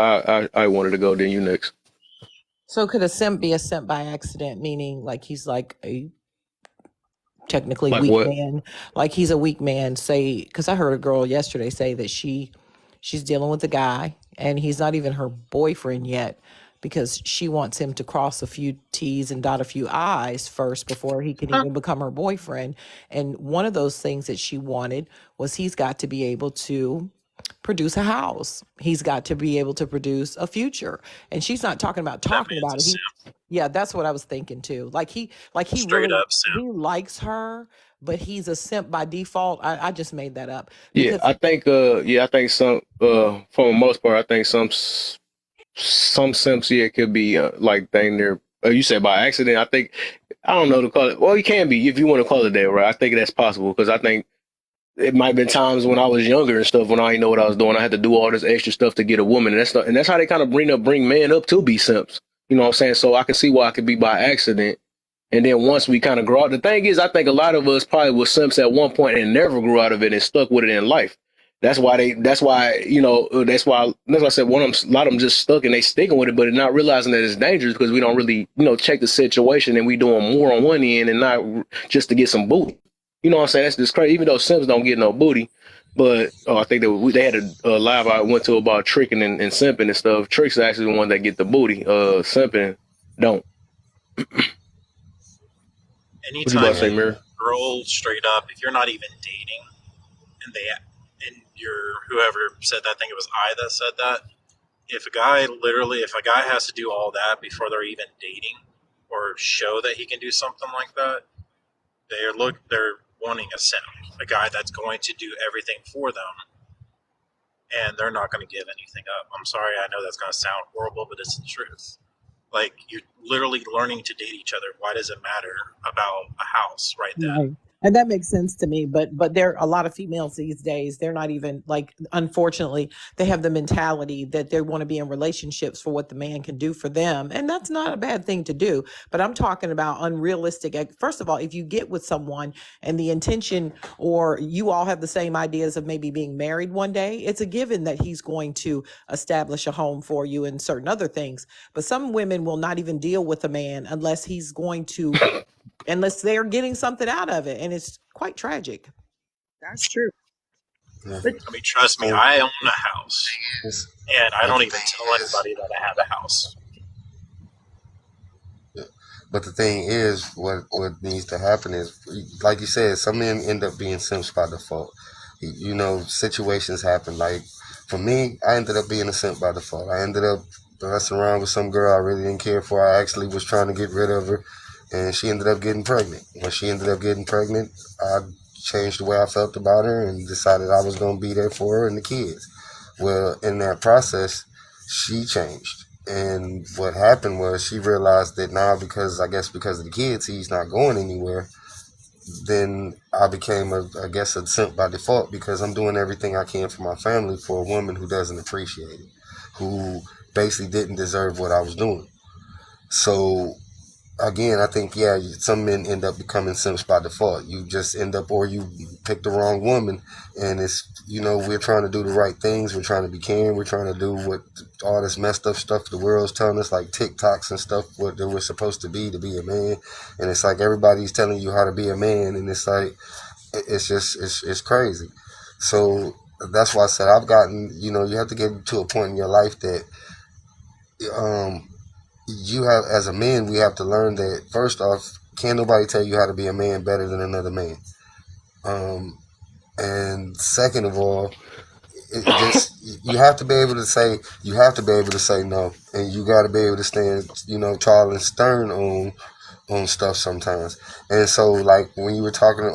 I wanted to go. Then you next. So could a simp be a simp by accident, meaning like he's like a technically Like weak what? man, like he's a weak man, say, because I heard a girl yesterday say that she's dealing with a guy and he's not even her boyfriend yet because she wants him to cross a few T's and dot a few I's first before he can even become her boyfriend. And one of those things that she wanted was he's got to be able to produce a house. He's got to be able to produce a future. And she's not talking about That talking man's about a it. simp, Yeah, that's what I was thinking too. Like he straight really up simp. he likes her, but he's a simp by default. I just made that up Yeah, because I think. I think some. For the most part, I think some simps. Yeah, could be like dang near. You said by accident. I think. I don't know to call it. Well, you can be if you want to call it that, right? I think that's possible because I think it might have been times when I was younger and stuff when I didn't know what I was doing. I had to do all this extra stuff to get a woman, and that's how they kind of bring men up to be simps. You know what I'm saying? So I can see why it could be by accident. And then once we kind of grow out, the thing is, I think a lot of us probably were simps at one point and never grew out of it and stuck with it in life. That's why that's why I said a lot of them just stuck and they sticking with it, but not realizing that it's dangerous because we don't really, check the situation and we doing more on one end and not just to get some booty. You know what I'm saying? That's just crazy. Even though simps don't get no booty, but I think they had a live I went to about tricking and simping and stuff. Tricks is actually the one that get the booty. Simping don't. What you about Anytime to say, a Mary? girl straight up, if you're not even dating, and you're whoever said that, I think it was I that said that. If a guy has to do all that before they're even dating, or show that he can do something like that, they're wanting a simp, a guy that's going to do everything for them, and they're not going to give anything up. I'm sorry, I know that's going to sound horrible, but it's the truth. Like, you're literally learning to date each other. Why does it matter about a house right then? Right. And that makes sense to me. But there are a lot of females these days, they're not even like, unfortunately, they have the mentality that they want to be in relationships for what the man can do for them. And that's not a bad thing to do. But I'm talking about unrealistic. First of all, if you get with someone and the intention, or you all have the same ideas of maybe being married one day, it's a given that he's going to establish a home for you and certain other things. But some women will not even deal with a man unless he's going to unless they're getting something out of it. And it's quite tragic. That's true. Yeah. But I mean, trust me, I own a house, It's- and I but don't the even thing tell is, anybody that I have a house. yeah. But the thing is, what needs to happen is, like you said, some men end up being simps by default. Situations happen. Like for me, I ended up being a simp by default. I ended up messing around with some girl I really didn't care for. I actually was trying to get rid of her, and she ended up getting pregnant. When she ended up getting pregnant, I changed the way I felt about her and decided I was going to be there for her and the kids. Well, in that process, she changed. And what happened was she realized that now, because of the kids, he's not going anywhere. Then I became a simp by default, because I'm doing everything I can for my family for a woman who doesn't appreciate it, who basically didn't deserve what I was doing. So again, I think, some men end up becoming simps by default. You just end up, or you pick the wrong woman, and we're trying to do the right things. We're trying to be caring. We're trying to do what all this messed up stuff the world's telling us, like TikToks and stuff, what they were supposed to be a man. And it's like everybody's telling you how to be a man, and it's like, it's crazy. So that's why I said I've gotten, you have to get to a point in your life that, you have, as a man, we have to learn that, first off, can't nobody tell you how to be a man better than another man. And second of all, you have to be able to say no, and you got to be able to stand, tall and stern on stuff sometimes. And so, like when you were talking,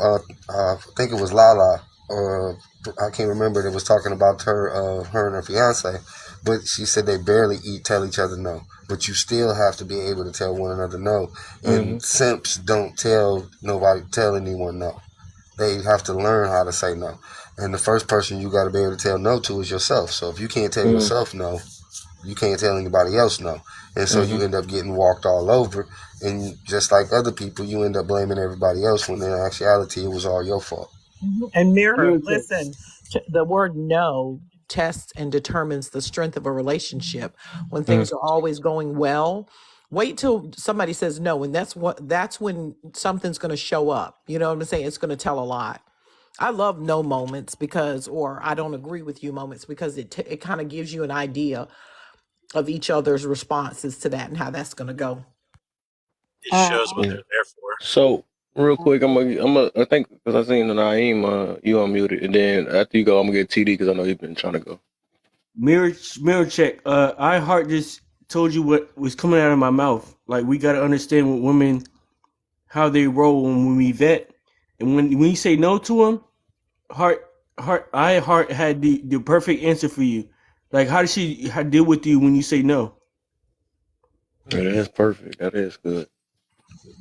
I think it was Lala, or I can't remember. That was talking about her and her fiance, but she said they barely tell each other no. But you still have to be able to tell one another no. And simps don't tell anyone no. They have to learn how to say no. And the first person you got to be able to tell no to is yourself. So if you can't tell yourself no, you can't tell anybody else no. And so you end up getting walked all over. And just like other people, you end up blaming everybody else, when in actuality it was all your fault. And Mirror, listen, the word no tests and determines the strength of a relationship. When things are always going well, wait till somebody says no, and that's when something's going to show up. You know what I'm saying? It's going to tell a lot. I love no moments or I don't agree with you moments, because it kind of gives you an idea of each other's responses to that and how that's going to go. It shows what they're there for. So real quick, I think because I seen the Naeem, you unmuted, and then after you go, I'm gonna get TD because I know you've been trying to go. Mirror check. I heart just told you what was coming out of my mouth. Like, we gotta understand what women, how they roll when we vet, and when you say no to them, heart had the perfect answer for you. Like, how does she deal with you when you say no? Yeah, that's perfect. That is good.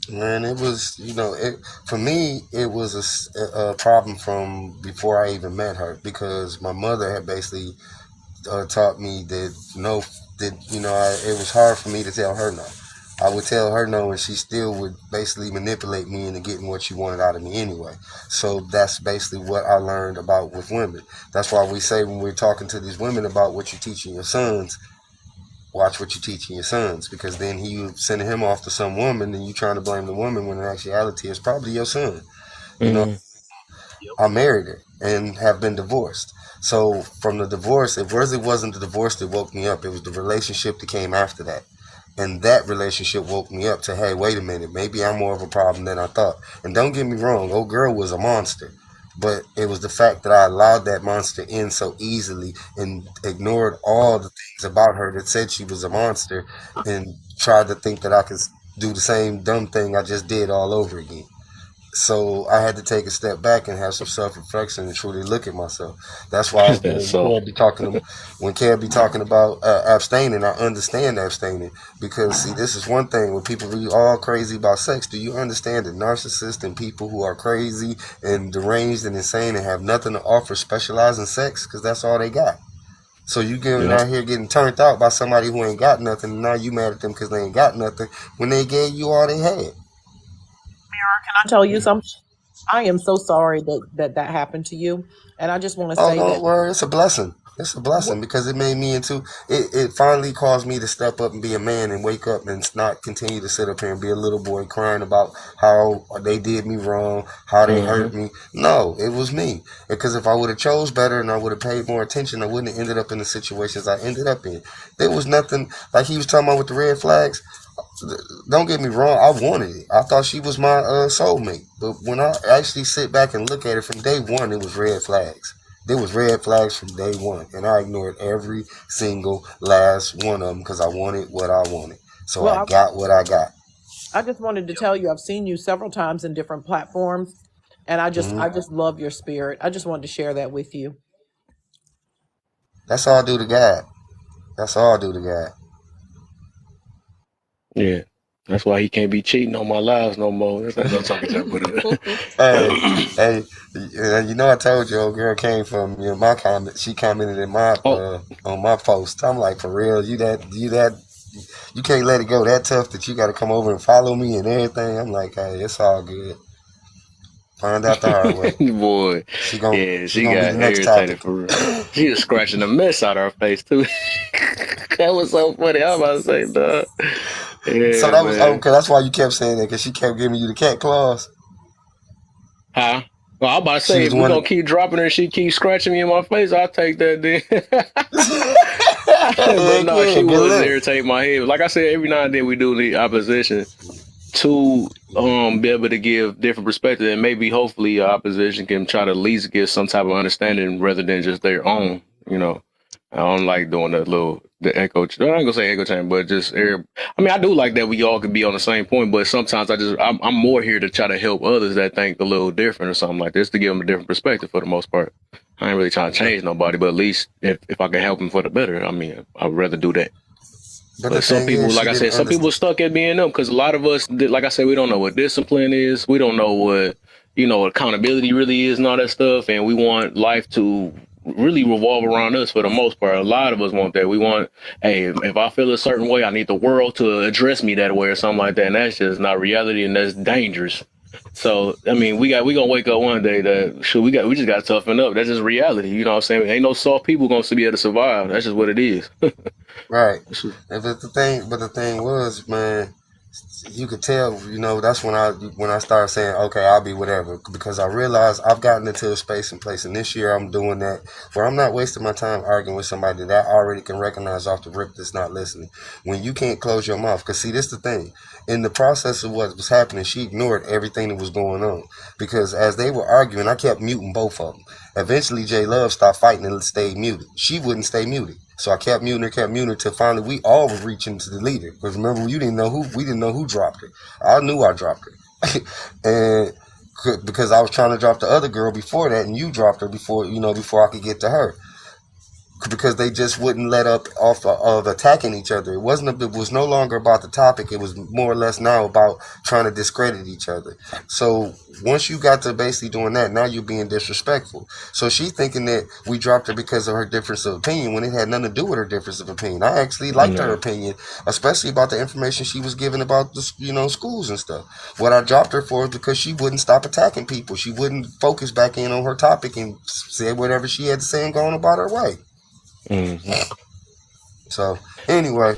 Man, it was, for me, it was a problem from before I even met her because my mother had basically taught me that no, that, it was hard for me to tell her no. I would tell her no, and she still would basically manipulate me into getting what she wanted out of me anyway. So that's basically what I learned about with women. That's why we say when we're talking to these women about what you're teaching your sons, watch what you're teaching your sons, because then you sending him off to some woman and you trying to blame the woman when in actuality it's probably your son. You know, Mm-hmm. Yep. I married her and have been divorced. So from the divorce, it wasn't the divorce that woke me up. It was the relationship that came after that. And that relationship woke me up to, hey, wait a minute, maybe I'm more of a problem than I thought. And don't get me wrong, old girl was a monster. But it was the fact that I allowed that monster in so easily and ignored all the things about her that said she was a monster and tried to think that I could do the same dumb thing I just did all over again. So I had to take a step back and have some self-reflection and truly look at myself. That's why That's when so. Kev be talking about abstaining, I understand abstaining because see, this is one thing when people be all crazy about sex. Do you understand that narcissists and people who are crazy and deranged and insane and have nothing to offer specialize in sex because that's all they got. So you getting Yep. out here getting turned out by somebody who ain't got nothing, and now you mad at them because they ain't got nothing when they gave you all they had. Can I tell you something? I am so sorry that happened to you, and I just want to Oh, say don't that. worry. It's a blessing. It's a blessing because it made me into it finally caused me to step up and be a man and wake up and not continue to sit up here and be a little boy crying about how they did me wrong, how they Mm-hmm. hurt me. No, it was me. Because if I would have chose better and I would have paid more attention, I wouldn't have ended up in the situations I ended up in. There was nothing like he was talking about with the red flags. Don't get me wrong, I wanted it. I thought she was my soulmate. But when I actually sit back and look at it from day one, it was red flags. There was red flags from day one, and I ignored every single last one of them because I wanted what I wanted. So Well, I got what I got. I just wanted to tell you I've seen you several times in different platforms, and Hmm. I just love your spirit. I just wanted to share that with you. That's all I do to God. That's all I do to God. Yeah. That's why he can't be cheating on my lives no more. That's what I'm talking about. But Hey, hey, I told you, old girl came from my comment. She commented in my oh, on my post. I'm like, for real, you can't let it go that tough that you got to come over and follow me and everything. I'm like, hey, it's all good. Find out the hard way. boy. She gon' Yeah, she she gonna be got the next irritated topic. for real. She was scratching the mess out of her face too. That was so funny. I was about to say, duh. So Yeah, that was man. okay. That's why you kept saying that because she kept giving you the cat claws. Huh? Well, I'm about to She say, was if the we one. gonna keep dropping her and she keeps scratching me in my face, I'll take that then. But Heck no, yeah, she good was luck. irritating my head. Like I said, every now and then we do need opposition to be able to give different perspective, and maybe hopefully opposition can try to at least give some type of understanding rather than just their own. You know, I don't like doing the echo. I ain't gonna say echo chamber, but just air. I mean, I do like that we all could be on the same point, but sometimes I'm more here to try to help others that think a little different or something like this to give them a different perspective for the most part. I ain't really trying to change nobody, but at least if I can help them for the better, I mean, I'd rather do that. But the But some thing people, is, like she I didn't said, some people understand. are stuck at being them because a lot of us, like I said, we don't know what discipline is. We don't know what, accountability really is and all that stuff. And we want life to really revolve around us for the most part. A lot of us want that. We want, hey, if I feel a certain way, I need the world to address me that way or something like that. And that's just not reality and that's dangerous. So, I mean, we gonna wake up one day that, shoot, we just got to toughen up. That's just reality. You know what I'm saying? Ain't no soft people gonna be able to survive. That's just what it is. Right. But the thing was, man, you could tell, that's when I started saying, okay, I'll be whatever, because I realized I've gotten into a space and place, and this year I'm doing that where I'm not wasting my time arguing with somebody that I already can recognize off the rip that's not listening. When you can't close your mouth, because see, this the thing. In the process of what was happening, she ignored everything that was going on, because as they were arguing, I kept muting both of them. Eventually, J Love stopped fighting and stayed muted. She wouldn't stay muted. So I kept muting her till finally we all were reaching to delete her. Because remember, we didn't know who dropped her. I knew I dropped her. And because I was trying to drop the other girl before that, and you dropped her before I could get to her. because they just wouldn't let up off of attacking each other. It was no longer about the topic. It was more or less now about trying to discredit each other. So once you got to basically doing that, now you're being disrespectful. So she thinking that we dropped her because of her difference of opinion when it had nothing to do with her difference of opinion. I actually liked her opinion, especially about the information she was giving about the schools and stuff. What I dropped her for is because she wouldn't stop attacking people. She wouldn't focus back in on her topic and say whatever she had to say and go on about her way. Mm-hmm. So anyway,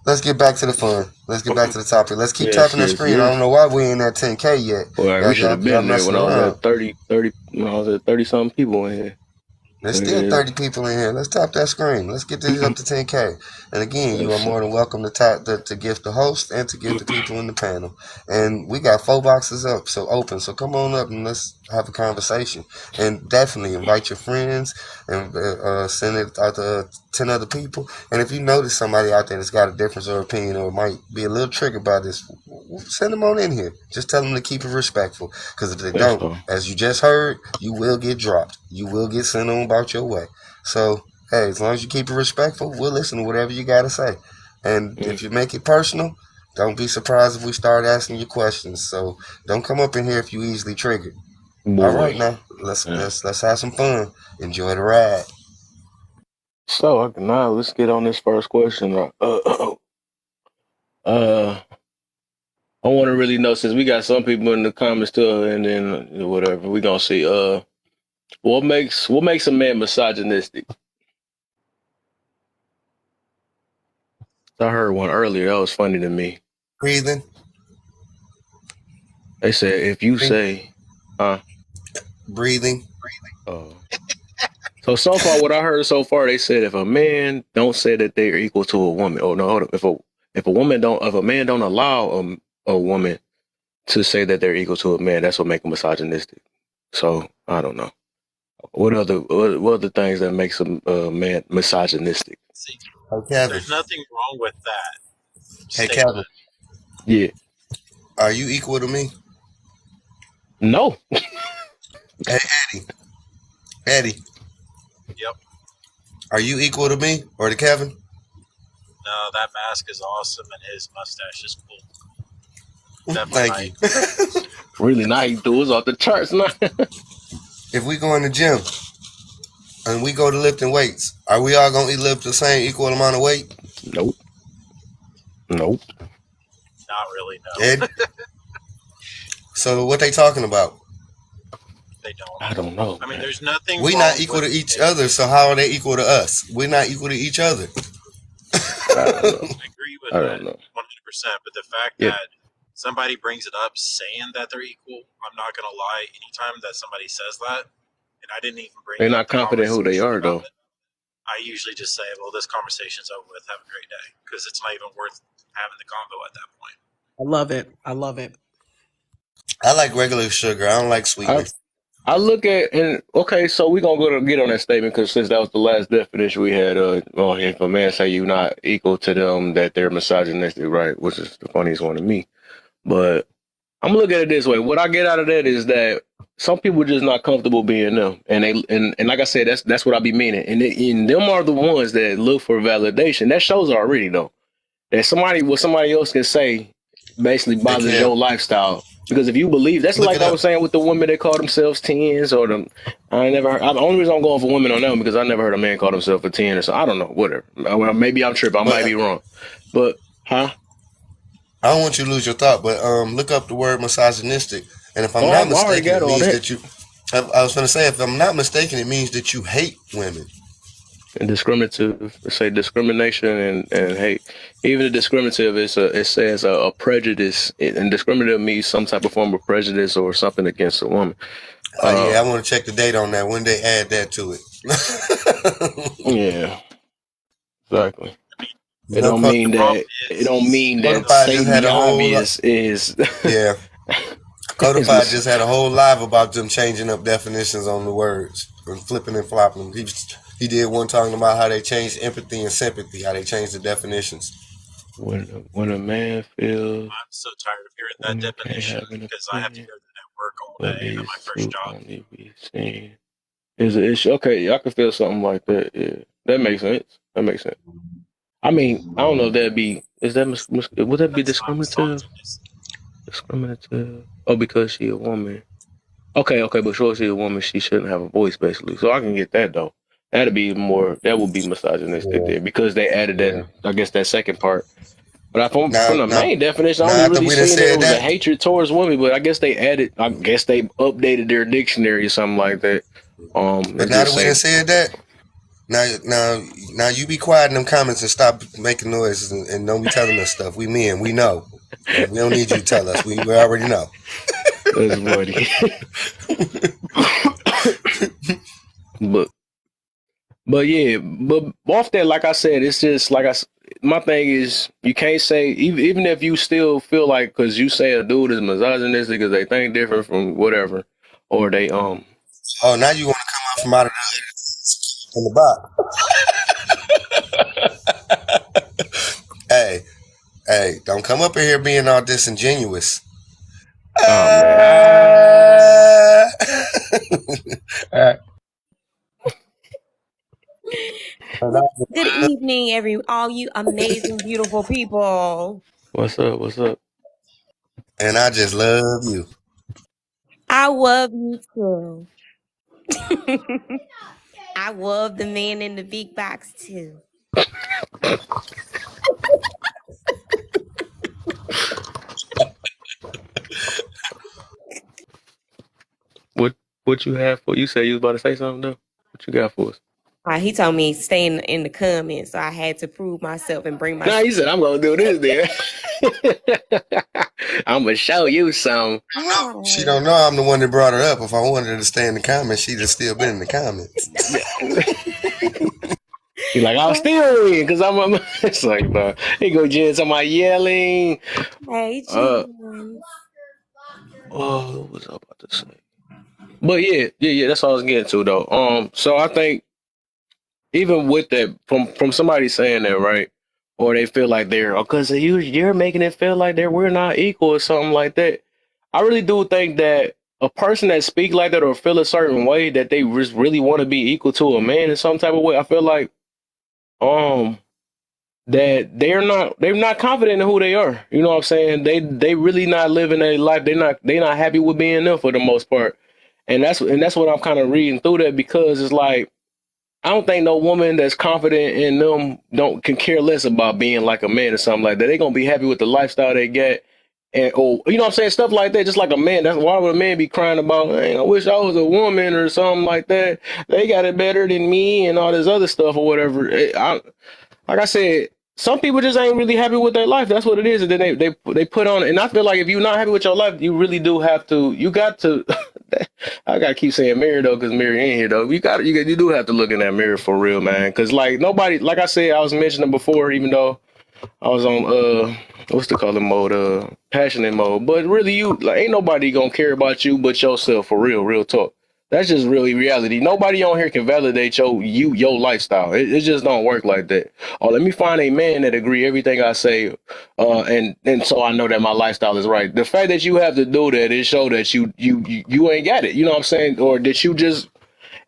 let's get back to the fun. Let's get back to the topic. Let's keep tapping that screen. I don't know why we ain't at 10K yet. Well, we should have been there when I was at 30 when I was at 30-something people in here. There's still 30 people in here. Let's tap that screen. Let's get this up to 10K. And again, you are more than welcome to to gift the host and to give the people in the panel. And we got 4 boxes up, so open. So come on up and let's have a conversation. And definitely invite your friends and send it out to 10 other people. And if you notice somebody out there that's got a difference of opinion or might be a little triggered by this, send them on in here. Just tell them to keep it respectful. Because if they don't, as you just heard, you will get dropped. You will get sent on about your way. So, hey, as long as you keep it respectful, we'll listen to whatever you got to say. And if you make it personal, don't be surprised if we start asking you questions. So don't come up in here if you easily triggered. Boy. All right, now let's have some fun. Enjoy the ride. So now let's get on this first question. I want to really know, since we got some people in the comments too, and then whatever we gonna see. What makes a man misogynistic? I heard one earlier. That was funny to me. Breathing. They said if you say, breathing. So far, what I heard so far, they said if a man don't say that they're equal to a woman, if a man don't allow a woman to say that they're equal to a man, that's what make them misogynistic. So I don't know. What other things that makes a man misogynistic? See, Kevin. There's nothing wrong with that. Hey, Kevin. Yeah. Are you equal to me? No. Hey, Eddie. Yep. Are you equal to me or to Kevin? No, that mask is awesome and his mustache is cool. Thank you. Really nice, dudes off the charts now. If we go in the gym and we go to lifting weights, are we all gonna lift the same equal amount of weight? Nope. Not really, no. Ed? So what they talking about? They don't. I don't know. I mean, there's nothing. We're not equal to each other, so how are they equal to us? We're not equal to each other. I don't know. I agree with that 100%, but the fact that somebody brings it up saying that they're equal, I'm not going to lie, anytime that somebody says that, and I didn't even bring They're not confident who they are, though. I usually just say, well, this conversation's over with, have a great day, because it's not even worth having the convo at that point. I love it. I like regular sugar. I don't like sweetness. I look at, so we're going to get on that statement, because since that was the last definition we had, if a man say you're not equal to them, that they're misogynistic, right, which is the funniest one to me. But I'm going to look at it this way. What I get out of that is that some people are just not comfortable being them. And and like I said, that's what I be meaning. And them are the ones that look for validation. That shows already, though, that what somebody else can say basically bothers your lifestyle. Because if you believe, that's like I was saying with the women that call themselves 10s or them. The only reason I'm going for women on them because I never heard a man call himself a 10 or so. I don't know, whatever. Well, maybe I'm tripping. I might be wrong. But, I don't want you to lose your thought, but look up the word misogynistic. And if I'm not mistaken, it means that you... I was going to say, if I'm not mistaken, it means that you hate women. And discriminative, say discrimination and hate. Even the discriminative it says a prejudice, and discriminative means some type of form of prejudice or something against a woman. I want to check the date on that. When they add that to it. Yeah, exactly. It don't mean that stating the obvious is. Yeah. Codified just had a whole live about them changing up definitions on the words and flipping and flopping. He did one talking about how they changed empathy and sympathy, how they changed the definitions. When a man feels... I'm so tired of hearing that definition because I have to go to that work all day at my first job. is an issue. Okay, I can feel something like that. Yeah, that makes sense. That makes sense. I mean, I don't know if that'd be. Is that would that be That's not discriminative? misogynist. Discriminative? Oh, because she a woman. Okay, but sure, she's a woman. She shouldn't have a voice, basically. So I can get that though. That'd be more. That would be misogynistic Yeah, there because they added that. yeah. I guess that second part. But from Now, the now, main definition, I now only after really we done seen that it said was a that, hatred towards women. But I guess they added. I guess they updated their dictionary or something like that. but It now just that we done say. said that, now you be quiet in them comments and stop making noises and don't be telling us stuff. We men, we know. We don't need you to tell us. We already know. That's funny. but but off that, like I said, it's just like my thing is you can't say even if you still feel like because you say a dude is misogynistic because they think different from whatever, or they Oh, now you want to come out from out of in the box. Hey, don't come up in here being all disingenuous. oh man, Uh, Good evening, all you amazing, beautiful people. what's up? What's up? and I just love you. I love you too. I love the man in the big box too. What you have for you? Say you was about to say something though. What you got for us? He told me stay in the comments, so I had to prove myself and bring my. Nah, he said I'm gonna do this there. I'm gonna show you some. She don't know I'm the one that brought her up. If I wanted her to stay in the comments, she'd have still been in the comments. He's like, I'll still win because I'm. It's like, bro. He go, Jen, somebody yelling. Hey, what was I about to say? But yeah. That's all I was getting to though. So I think even with that, from somebody saying that, right, or they feel like they're, because you're making it feel like we're not equal or something like that. I really do think that a person that speak like that or feel a certain way that they just really want to be equal to a man in some type of way. I feel like that they're not confident in who they are. You know what I'm saying? They really not living their life. They're not happy with being them for the most part. And that's what I'm kind of reading through that because it's like I don't think no woman that's confident in them can care less about being like a man or something like that. They're gonna be happy with the lifestyle they get. And you know what I'm saying? Stuff like that, just like a man. That's why would a man be crying about, hey, I wish I was a woman or something like that. They got it better than me and all this other stuff or whatever. Like I said, some people just ain't really happy with their life. That's what it is. And then they put on, and I feel like if you're not happy with your life, you really do have to. You got to. I gotta keep saying mirror though, because mirror in here though. You do have to look in that mirror for real, man. Because like nobody, like I said, I was mentioning before, even though I was on what's the color mode, passionate mode. But really, you like ain't nobody gonna care about you but yourself for real talk. That's just really reality. Nobody on here can validate your lifestyle. It just don't work like that. Oh, let me find a man that agree everything I say, and so I know that my lifestyle is right. The fact that you have to do that is show that you ain't got it. You know what I'm saying? Or that you just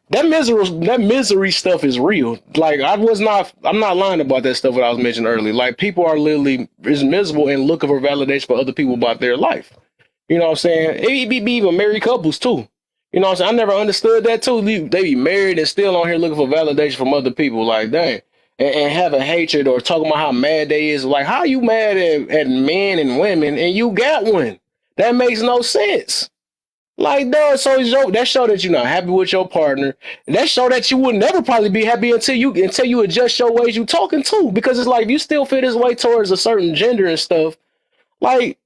that misery stuff is real. Like I'm not lying about that stuff that I was mentioning earlier. Like people are literally is miserable and looking for validation for other people about their life. You know what I'm saying? It be even married couples too. You know what I'm saying? I never understood that too. They be married and still on here looking for validation from other people. Like, dang. And have a hatred or talking about how mad they is. Like, how you mad at men and women and you got one? That makes no sense. Like, dog, so that show that you're not happy with your partner. That show that you would never probably be happy until you adjust your ways you talking too. Because it's like if you still feel this way towards a certain gender and stuff, like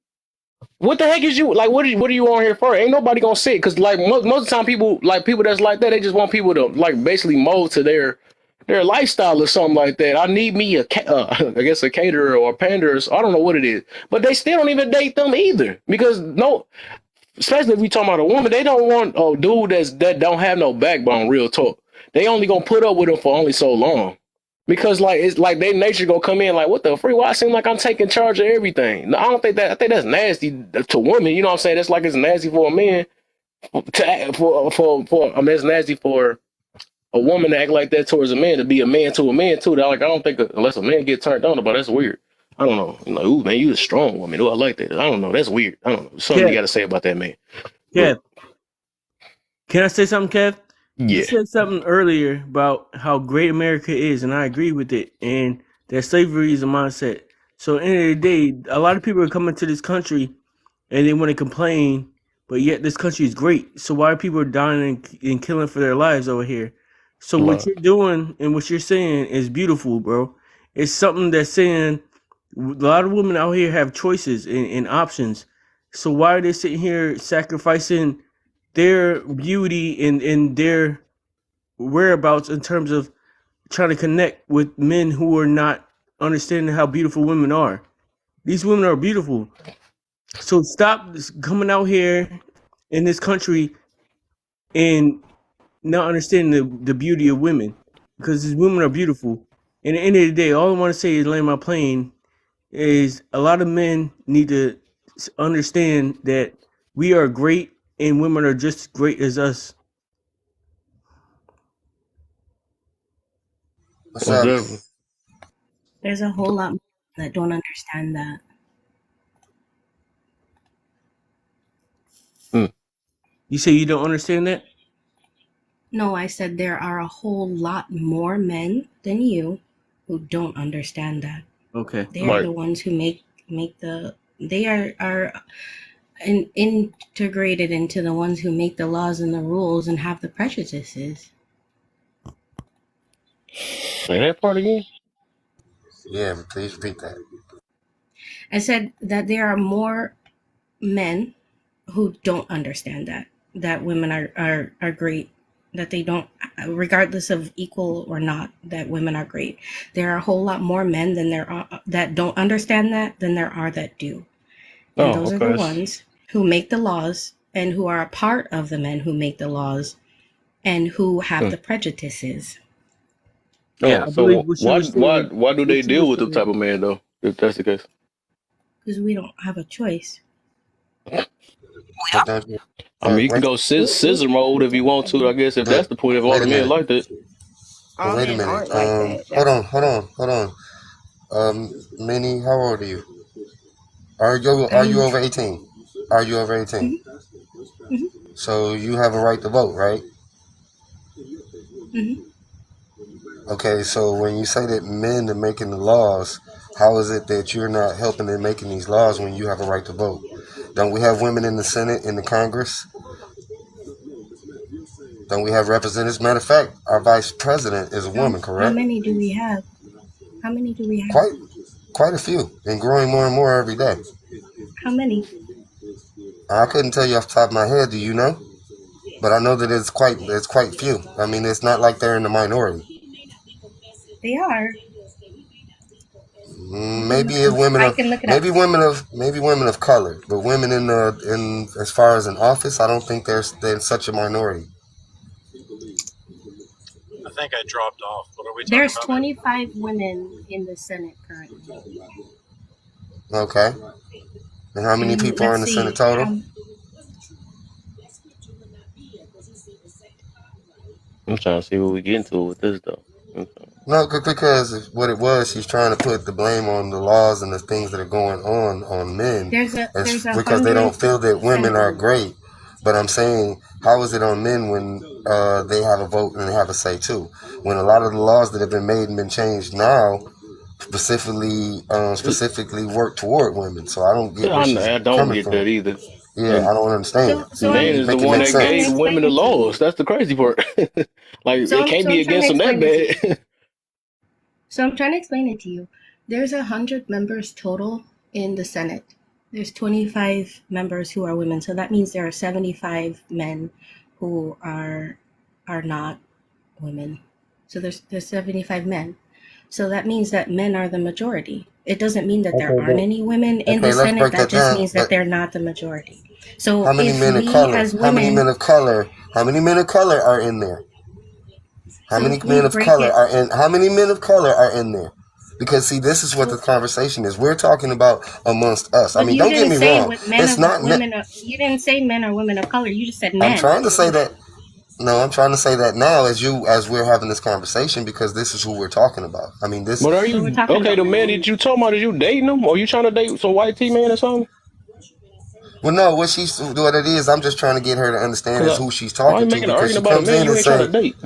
what the heck is you like? What are you on here for? Ain't nobody gonna sit because like most of the time people that's like that they just want people to like basically mold to their lifestyle or something like that. I need me I guess a caterer or a pander. I don't know what it is, but they still don't even date them either because no, especially if we talking about a woman, they don't want a dude that don't have no backbone. Real talk, they only gonna put up with him for only so long. Because like it's like their nature gonna come in like what the freak? Why I seem like I'm taking charge of everything? No, I don't think that. I think that's nasty to women. You know what I'm saying? That's like it's nasty for a man. I mean, it's nasty for a woman to act like that towards a man, to be a man to a man too. That like I don't think unless a man get turned on about, that's weird. I don't know. Like, ooh man, you a strong woman. Ooh, I like that. I don't know. That's weird. I don't know. Something you got to say about that man. Kev, can I say something, Kev? You Yeah. said something earlier about how great America is, and I agree with it. And that slavery is a mindset. So at the end of the day, a lot of people are coming to this country and they want to complain, but yet this country is great. So why are people dying and killing for their lives over here? So what you're doing and what you're saying is beautiful, bro. It's something that's saying a lot of women out here have choices and options. So why are they sitting here sacrificing their beauty and their whereabouts in terms of trying to connect with men who are not understanding how beautiful women are? These women are beautiful. So stop coming out here in this country and not understanding the beauty of women, because these women are beautiful. And at the end of the day, all I want to say is land my plane is a lot of men need to understand that we are great and women are just as great as us. What's up? There's a whole lot that don't understand that. You say you don't understand that? No, I said there are a whole lot more men than you who don't understand that. Okay. They are the ones who make the, they are integrated into the ones who make the laws and the rules and have the prejudices. Say that part again? Yeah, but please repeat that. I said that there are more men who don't understand that women are great, that they don't, regardless of equal or not, that women are great. There are a whole lot more men than there are that don't understand that than there are that do. And those are the ones who make the laws and who are a part of the men who make the laws and who have the prejudices. Yeah, I so believe what you were saying, why do they deal with the type of man though, if that's the case? Because we don't have a choice. I mean, you can go scissor mode if you want to. I guess if that's the point, if all the men like that. But wait a minute. Hold on. Minnie, how old are you? Are you over 18? Are you over 18? Mm-hmm. So you have a right to vote, right? Mm-hmm. Okay, so when you say that men are making the laws, how is it that you're not helping in making these laws when you have a right to vote? Don't we have women in the Senate, in the Congress? Don't we have representatives? Matter of fact, our vice president is a woman, correct? How many do we have? How many do we have? Quite a few, and growing more and more every day. How many? I couldn't tell you off the top of my head. Do you know? But I know that it's quite few. I mean, it's not like they're in the minority. They are. Maybe women of color, but women in as far as an office, I don't think they're such a minority. I think I dropped off. What are we talking There's about? 25 women in the Senate currently. Okay. And how many people are in the Senate total? I'm trying to see what we get into with this though. No, because what it was, she's trying to put the blame on the laws and the things that are going on men. There's because they don't feel that women are great. But I'm saying, how is it on men when they have a vote and they have a say too? When a lot of the laws that have been made and been changed now specifically work toward women. So I don't get where she's I don't coming get from. that either. Yeah, I don't understand. Man is the one that gave women the laws. That's the crazy part. Like, it can't be against them that bad. So I'm trying to explain it to you. There's 100 members total in the Senate. There's 25 members who are women. So that means there are 75 men who are not women. So there's 75 men. So that means that men are the majority. It doesn't mean that there aren't any women in the Senate. That just means that they're not the majority. So how many men of color? How many men of color? How many men of color are in there? How many men of color are in? How many men of color are in there? Because see, this is what the conversation is. We're talking about amongst us. I mean, don't get me wrong. It's not. You didn't say men or women of color. You just said men. I'm trying to say that. No, I'm trying to say that now as we're having this conversation because this is who we're talking about. I mean, this. But are That's what we're you talking okay? The about. man that you talking about, is you dating him, or you trying to date some white T man or something? Well, no, what it is, I'm just trying to get her to understand is Cause who she's why talking you to making an because she argument about a comes man in you and ain't trying to say date?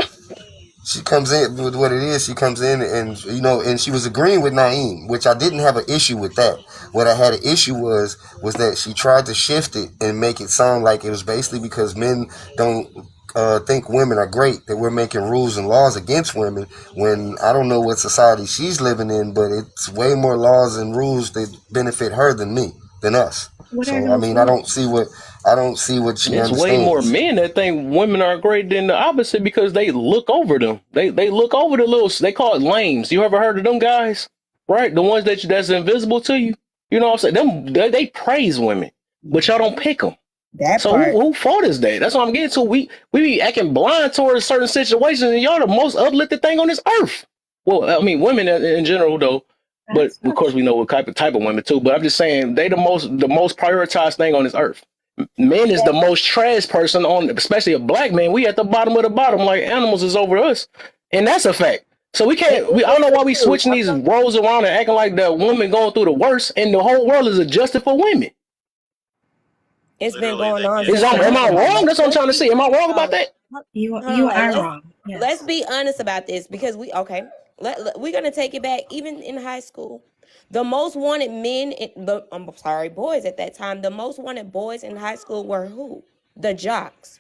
she comes in with what it is. She comes in and and she was agreeing with Naeem, which I didn't have an issue with that. What I had an issue was that she tried to shift it and make it sound like it was basically because men don't think women are great that we're making rules and laws against women. When I don't know what society she's living in, but it's way more laws and rules that benefit her than us. What are So I those mean, rules? I don't see what she It's way more understands. men that think women are great than the opposite because they look over them. They look over the little. They call it lames. You ever heard of them guys? Right, the ones that's invisible to you. You know what I'm saying? They praise women, but y'all don't pick them. That So part. who fault is that? That's what I'm getting to. We be acting blind towards certain situations, and y'all the most uplifted thing on this earth. Well, I mean, women in general, though. But That's of not course, we know what type of women too. But I'm just saying they the most prioritized thing on this earth. Men is the most trash person on, especially a black man. We at the bottom of the bottom, like animals is over us, and that's a fact. So we can't. I don't know why we switching these roles around and acting like the woman going through the worst, and the whole world is adjusted for women. It's been Literally, going they on get since Am I forever. wrong? That's what I'm Let's trying to be see. Am I wrong about hold that? you. on, You like are wrong. let's Yes. be honest about this because we're gonna take it back. Even in high school, the most wanted boys at that time. The most wanted boys in high school were who? The jocks.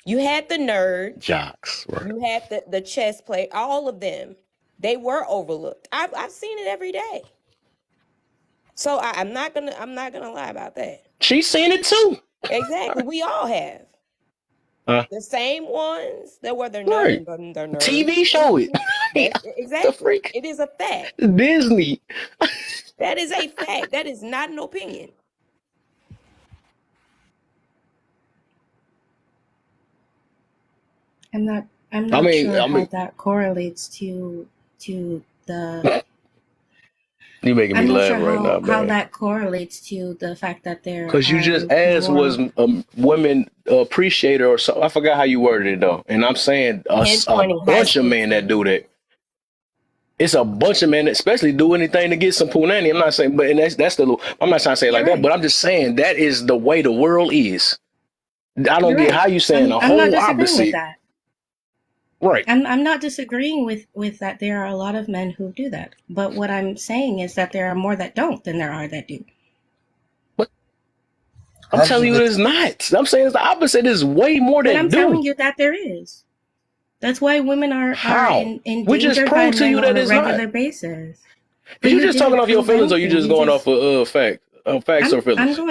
You had the nerds. Jocks, right? You had the chess play. All of them, they were overlooked. I've seen it every day. So I'm not gonna lie about that. She's seen it too. Exactly, we all have the same ones that were their Right. nerds. TV show it. That's The exactly. freak. It is a fact. Disney. That is a fact. That is not an opinion. I'm not. I'm I not mean, sure how that correlates to the. you making me I'm not laugh sure right now, how man. that correlates to the fact that there Because you just are asked was more. women appreciate her or so. I forgot how you worded it though. And I'm saying a 10-20 high bunch of school men that do students. that. It's a bunch of men that especially do anything to get some punani. I'm not saying, but and that's the. I'm not trying to say it You're like that, right. but I'm just saying that is the way the world is. I don't You're get right. how you saying the I'm not whole disagreeing with opposite. that. Right. I'm not disagreeing with that. There are a lot of men who do that, but what I'm saying is that there are more that don't than there are that do. I'm telling you, it's not. I'm saying it's the opposite. There's way more But I'm that do. telling you that there is. That's why women are How? We just endangered by proved to men you that on a it's not. regular basis. Is But you you just talking didn't off your prove feelings, or you anything. just You going just off of facts or I'm feelings?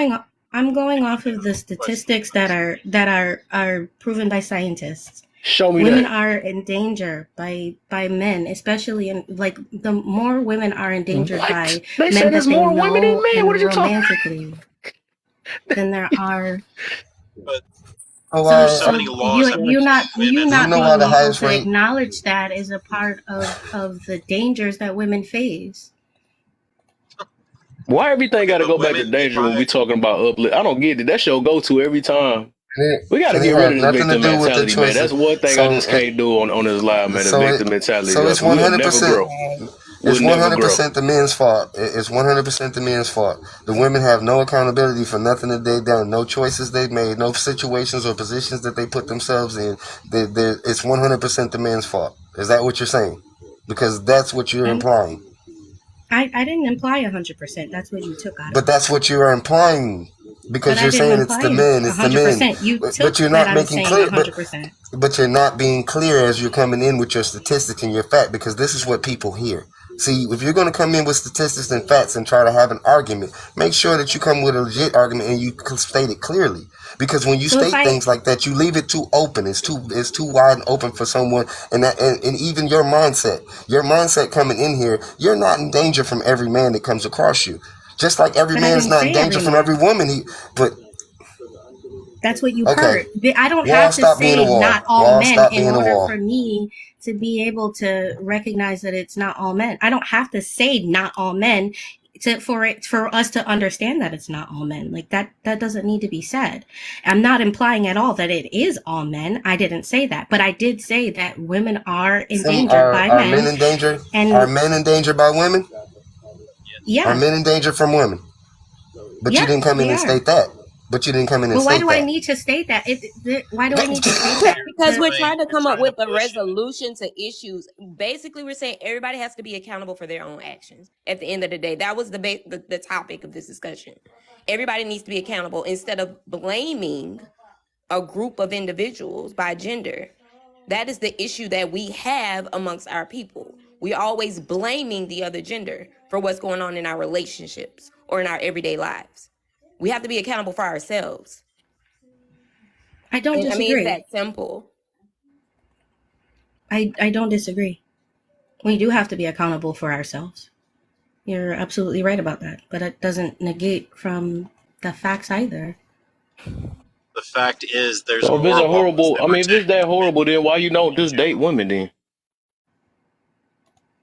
going off of the statistics that are proven by scientists. Show me Women that. are endangered by men, especially in like the more women are endangered What? by They men said that there's they more women than know men. What and are you talking? romantically than there are. but So, there's so So many laws that protect you women. do you not know why being the able highest to rate? acknowledge that is a part of the dangers that women face. Why everything Okay, got to but go back to women, if danger when I we talking about uplift? I don't get it. That show go to every time. We got to And it get rid have of this nothing to victim do with the mentality, man. choices. That's one thing I So, just can't do on this live, man. The victim mentality, so it's because we'll never 100%. grow. It's We'll never grow. 100% the men's fault. It's 100% the men's fault. The women have no accountability for nothing that they've done, no choices they've made, no situations or positions that they put themselves in. It's 100% the men's fault. Is that what you're saying? Because that's what you're implying. I didn't imply 100%. That's what you took out of But it. that's what you are implying. But Because I you're didn't saying it's imply the men, it's the men. 100%. You But took you're that not I'm making saying clear. 100%. But you're not being clear as you're coming in with your statistics and your fact, because this is what people hear. See, if you're going to come in with statistics and facts and try to have an argument, make sure that you come with a legit argument and you state it clearly. Because when you So if state things like that, you leave it too open. It's too wide and open for someone, and even your mindset coming in here, you're not in danger from every man that comes across you. Just like every But I man is didn't not in say danger every from every man. woman. But That's what you okay, heard. I don't wall, have to stop being a say wall. not all Wall, men stop in being a order wall. for me to be able to recognize that it's not all men. I don't have to say not all men for us to understand that it's not all men. Like that doesn't need to be said. I'm not implying at all that it is all men. I didn't say that, but I did say that women are endangered by Are men. men in danger? And Are men in danger by women? yeah. Are men in danger from women? But you didn't come in and state that. But you didn't come in and Well, why state do I that. need to state that? Why do I need to state that? Because we're trying to come up with a resolution to issues. Basically, we're saying everybody has to be accountable for their own actions. At the end of the day, that was the topic of this discussion. Everybody needs to be accountable instead of blaming a group of individuals by gender. That is the issue that we have amongst our people. We're always blaming the other gender for what's going on in our relationships or in our everyday lives. We have to be accountable for ourselves. I don't disagree. I mean, it's that simple. I don't disagree. We do have to be accountable for ourselves. You're absolutely right about that. But it doesn't negate from the facts either. The fact is, there's So if it's a horrible, I mean, if it's that horrible, then why you don't just date women then?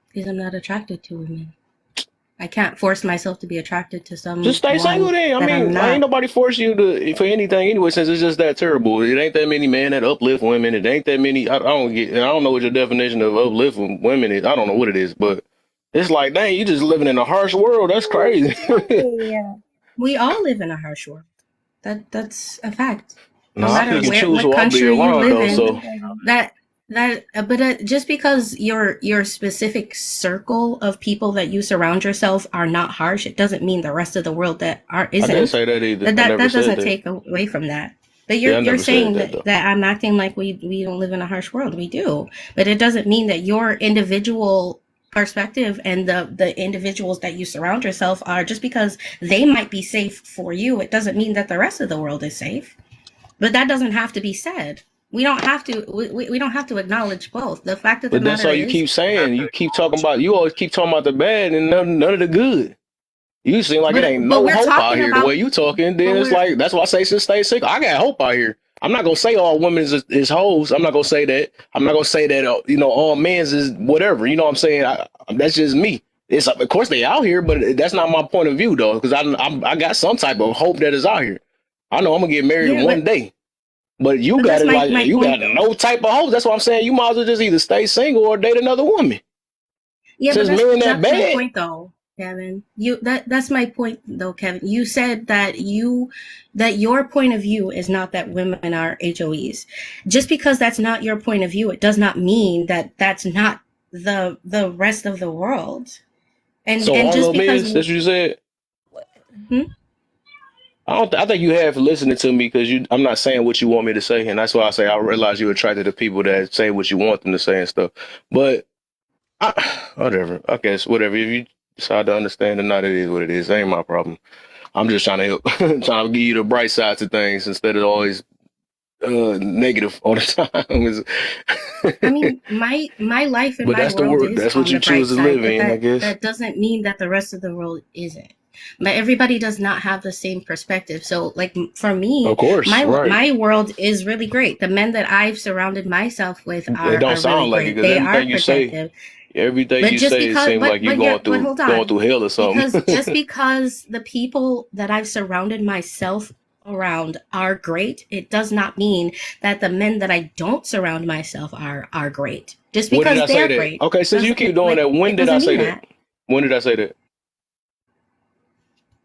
Because I'm not attracted to women. I can't force myself to be attracted to someone. Just stay single then. I mean, ain't nobody force you to for anything anyway. Since it's just that terrible, it ain't that many men that uplift women. It ain't that many. I don't know what your definition of uplifting women is. I don't know what it is, but it's like, dang, you just living in a harsh world. That's crazy. Yeah, we all live in a harsh world. That's a fact. No matter what country you live in, but just because your specific circle of people that you surround yourself are not harsh, it doesn't mean the rest of the world that isn't. I didn't say that either. That doesn't take away from that. But you're saying that I'm acting like we don't live in a harsh world. We do, but it doesn't mean that your individual perspective and the individuals that you surround yourself are, just because they might be safe for you, it doesn't mean that the rest of the world is safe. But that doesn't have to be said. We don't have to. We don't have to acknowledge both. The fact that. But that's all you keep saying. You keep talking about. You always keep talking about the bad and none of the good. You seem like it ain't no hope out here. The way you talking, then it's like that's why I say just stay single. I got hope out here. I'm not gonna say all women is hoes. I'm not gonna say that. I'm not gonna say that. All men's is whatever. You know what I'm saying? That's just me. It's of course they out here, but that's not my point of view though. Because I got some type of hope that is out here. I know I'm gonna get married one day. But you got it like you got no type of hope. That's what I'm saying. You might as well just either stay single or date another woman. Yeah, but that's my point though, Kevin. That's my point though, Kevin. You said that your point of view is not that women are HOEs. Just because that's not your point of view, it does not mean that that's not the rest of the world. And just because that's what you said. Hmm? I think you have listening to me because I'm not saying what you want me to say, and that's why I say I realize you're attracted to people that say what you want them to say and stuff. But whatever, I guess whatever. If you decide to understand or not, it is what it is. It ain't my problem. I'm just trying to help, trying to give you the bright side to things instead of always negative all the time. I mean, my life and my world is that's what you choose to live in. I guess that doesn't mean that the rest of the world isn't. But everybody does not have the same perspective. So, like for me, of course, my world is really great. The men that I've surrounded myself with are sound really like great. They are protective. Everything you say seems like you're going through hell or something. Because just because the people that I've surrounded myself around are great, it does not mean that the men that I don't surround myself are great. Just because they're great. Okay, since you keep doing that, when did I say that? When did I say that?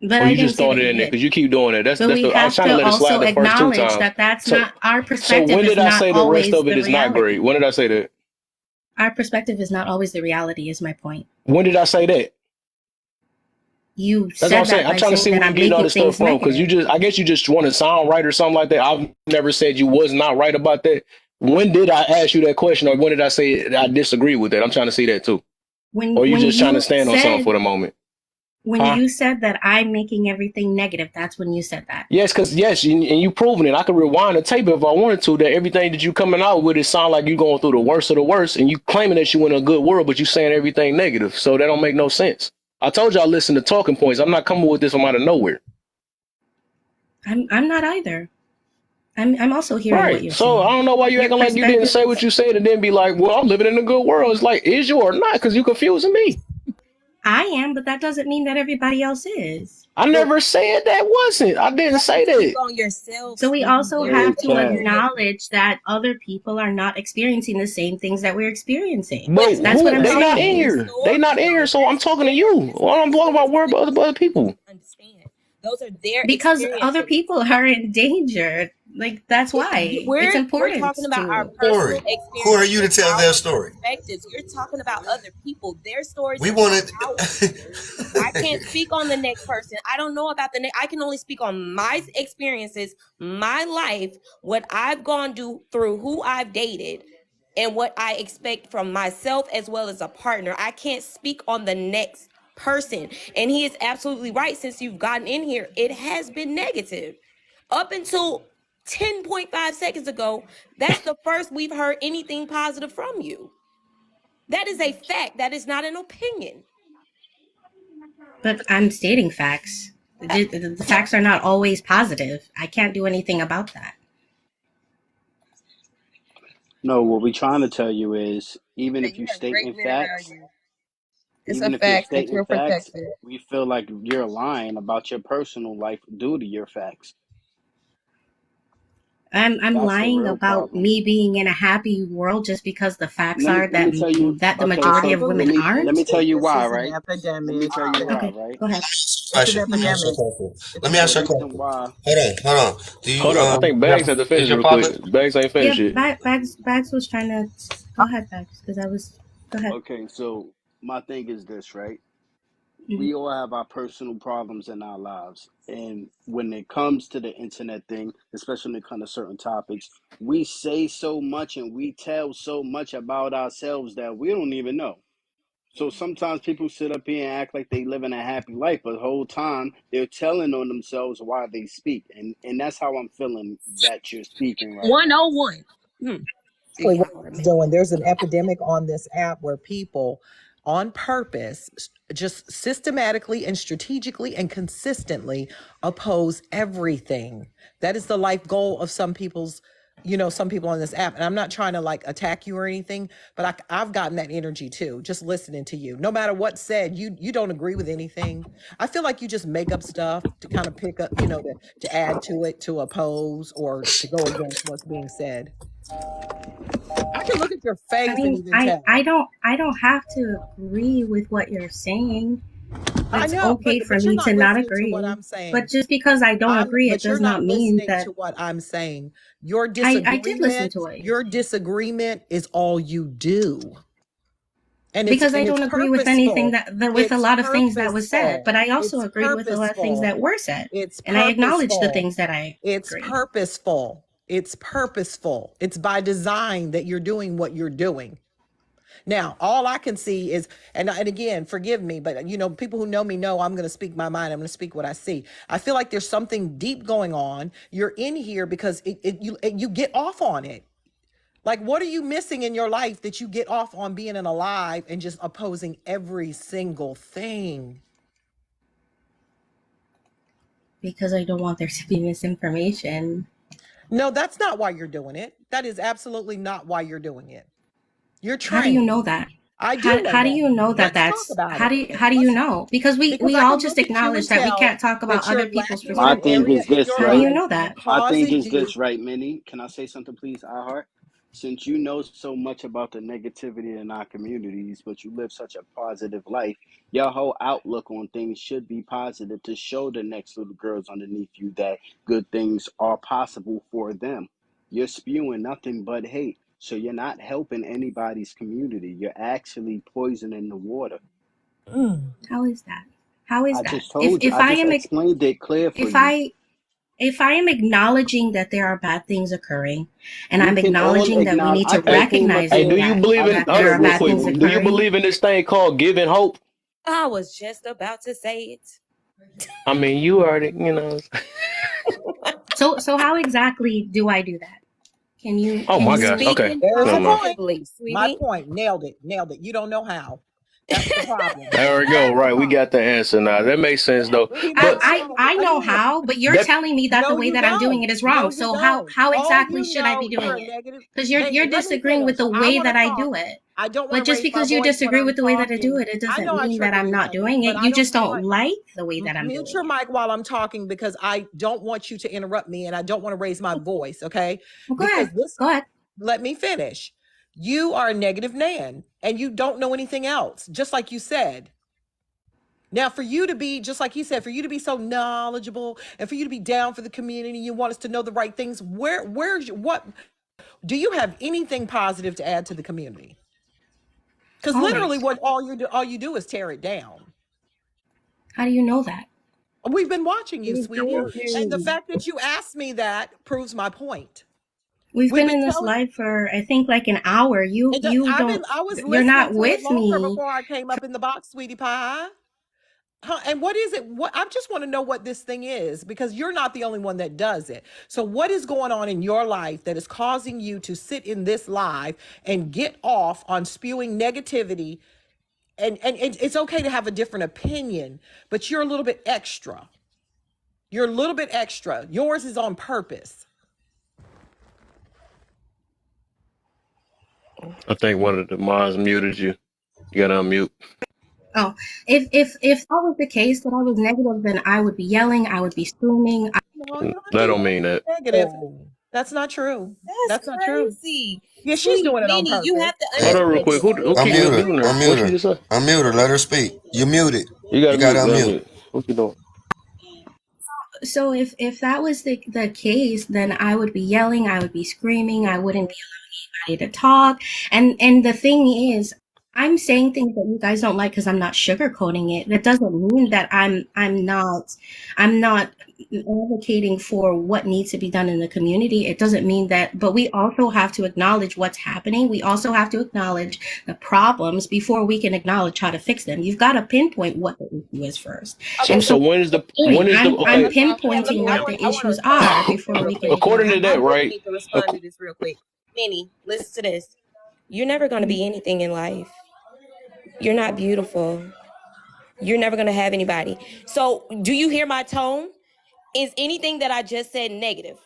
But you just thought it in there because you keep doing it. I was trying to let it slide the first two times. That's not our perspective. So when did I say the rest of it is not great? When did I say that? Our perspective is not always the reality. Is my point. When did I say that? You said that. I'm trying to see where you get all this stuff from because I guess you just want to sound right or something like that. I've never said you was not right about that. When did I ask you that question, or when did I say I disagree with that? I'm trying to see that too. Or you just trying to stand on something for the moment? When you said that I'm making everything negative, that's when you said that. Yes, and you proven it. I could rewind the tape if I wanted to. That everything that you coming out with, it sound like you going through the worst of the worst, and you claiming that you in a good world, but you saying everything negative. So that don't make no sense. I told y'all listen to talking points. I'm not coming with this from out of nowhere. I'm not either. I'm also hearing what you're saying. So I don't know why you acting like you didn't say what you said and then be like, well, I'm living in a good world. It's like, is you or not? Because you confusing me. I am, but that doesn't mean that everybody else is. I never said that wasn't. I didn't say Speak that. on yourself. So we also Hey, have to Cat. acknowledge that other people are not experiencing the same things that we're experiencing. But That's what who? I'm They not saying. in here. They not in here. So I'm talking to you. Well, I'm talking about worry about other people. Understand? Those are their Because experiences. other people are in danger. Like, that's why. It's We're important talking about our to. personal Story. experiences. Who are you to tell their our story? perspectives. You're talking about other people, their stories. We are wanted. not ours. I can't speak on the next person. I don't know about the next. I can only speak on my experiences, my life, what I've gone through, who I've dated, and what I expect from myself as well as a partner. I can't speak on the next person. And he is absolutely right. Since you've gotten in here, it has been negative. Up until 10.5 seconds ago, that's the first we've heard anything positive from you. That is a fact. That is not an opinion. But I'm stating facts. The facts are not always positive. I can't do anything about that. No, what we're trying to tell you is, even if You you have state great in men around facts, you. It's a even if you're fact that stating you're facts, protected. we feel like you're lying about your personal life due to your facts. I'm That's the lying real about problem. me being in a happy world just because the facts Let are me tell you. that the Okay, majority so of women aren't. let me tell you This why, is an right? Let me epidemic. tell you why, Okay, right? go ahead. It's an Question. Let me ask you a epidemic. question. It's Let me an ask you a The epidemic. reason question. why. Hold on. Do you Hold up. I think Bags had to finish is it your real partner? quick. Bags ain't Yeah, finished it. Bags was trying to go ahead, Bags, because I was go ahead. Okay, so my thing is this, right? Mhm. We all have our personal problems in our lives. And when it comes to the internet thing, especially when it comes to certain topics, we say so much and we tell so much about ourselves that we don't even know. So sometimes people sit up here and act like they living a happy life, but the whole time they're telling on themselves why they speak. And that's how I'm feeling that you're speaking right now. 101. What it's doing. There's an epidemic on this app where people on purpose just systematically and strategically and consistently oppose everything. That is the life goal of some people's, some people on this app. And I'm not trying to like attack you or anything, but I've gotten that energy too, just listening to you. No matter what's said, you don't agree with anything. I feel like you just make up stuff to kind of pick up, to add to it, to oppose or to go against what's being said. I can look at your face I and mean, even tell. I don't have to agree with what you're saying. I It's know, okay for but you're me to not not listening to what agree. I'm saying. But just because I don't agree, it But you're does not not mean listening that to what I'm saying. Your I did listen disagreement, to it. your disagreement is all you do. And Because I it's don't agree with anything purposeful. that with a It's lot of things that was said, purposeful. but I also It's agreed with a lot of things purposeful. that were said. It's And I acknowledge the purposeful. things that I It's agree. purposeful. It's purposeful. It's by design that you're doing what you're doing. Now, all I can see is, and again, forgive me, but people who know me know I'm going to speak my mind. I'm going to speak what I see. I feel like there's something deep going on. You're in here because you get off on it. Like, what are you missing in your life that you get off on being alive and just opposing every single thing? Because I don't want there to be misinformation. No, that's not why you're doing it. That is absolutely not why you're doing it. You're How do you trying. know that? I do know How do that. you know that Let's talk that's about how do it. you, how do you know? Because we I all can just look at you acknowledge and that we tell can't talk about that you're other people's lacking in My an thing perspectives. area is in this, your How do right? you life know that? My thing causing is you. this, right, Minnie? Can I say something, please? I heart. Since you know so much about the negativity in our communities, but you live such a positive life, your whole outlook on things should be positive to show the next little girls underneath you that good things are possible for them. You're spewing nothing but hate. So you're not helping anybody's community. You're actually poisoning the water. How is that? How is I that? just told you. I just explained it clear for If you. I if I am acknowledging that there are bad things occurring, and We I'm can all acknowledging that we acknowledge. need to I came up recognize Hey, here. do you that believe in? that Hold there up, are real bad quick. things Do you occurring. believe in this thing called giving hope? I was just about to say it. I mean, you already. So how exactly do I do that? Can you Oh my gosh. speak? Okay. Speaking There's a Never mind. point. positively, My sweetie. point. Nailed it. You don't know how. That's the problem. There we go. That's the Right, we got problem. the answer now. That makes sense though. We know But how. I know Again, how, but you're that telling me that the no, way you that I'm doing don't. it is No, wrong. you So don't. how All exactly you should I be know, you're doing a it? negative. Because you're Let me disagreeing with finish. the I way want to that I talk. do it. I don't But want to just raise my because you voice when disagree I'm with the way that I do talking. it, it I doesn't know I mean that trigger I'm you, not honey, doing but it. I You don't just feel don't like like the way that I'm mute doing your it. mic while I'm talking because I don't want you to interrupt me and I don't want to raise my voice, okay? Well, go Because ahead. this, Go ahead. let me finish. You are a negative Nan and you don't know anything else, just like you said. Now, for you to be, just like he said, for you to be so knowledgeable and for you to be down for the community, you want us to know the right things. What do you have anything positive to add to the community? Because literally, Always. what all you do is tear it down. How do you know that? We've been watching you, We sweetie, and the do. fact that you asked me that proves my point. We've We've been been in this telling. live for I think like an hour. And I was You're listening not to it with longer me. before I came up in the box, sweetie pie. Huh, and what is it? What I just want to know what this thing is because you're not the only one that does it. So what is going on in your life that is causing you to sit in this live and get off on spewing negativity? And it's okay to have a different opinion, but you're a little bit extra. You're a little bit extra. Yours is on purpose. I think one of the mods muted you. You gotta unmute. Oh, if that was the case that I was negative, then I would be yelling, I would be screaming. No, you don't have That to don't yell mean that. negative. That's not true. That's That's not true. crazy. Yeah, she's Sweet doing it on Minnie, you purpose. have to Hold Hey, on real understand quick. that Who men keep unmute are her. muting her? What Unmute she her. just say? Unmute her. Let her speak. You muted. You gotta You got to mute. unmute. Unmute. What you doing? So if that was the case, then I would be yelling, I would be screaming, I wouldn't be allowing anybody to talk. And the thing is, I'm saying things that you guys don't like because I'm not sugarcoating it. That doesn't mean that I'm not advocating for what needs to be done in the community. It doesn't mean that, but we also have to acknowledge what's happening. We also have to acknowledge the problems before we can acknowledge how to fix them. You've got to pinpoint what the issue is first. So And so so when is the I'm okay? pinpointing what the I want to issues respond to are this before real we can quick. even According have to I that, that. really right? need to respond to this real quick. Minnie, listen to this. You're never going to be anything in life. You're not beautiful. You're never going to have anybody. So, do you hear my tone? Is anything that I just said negative?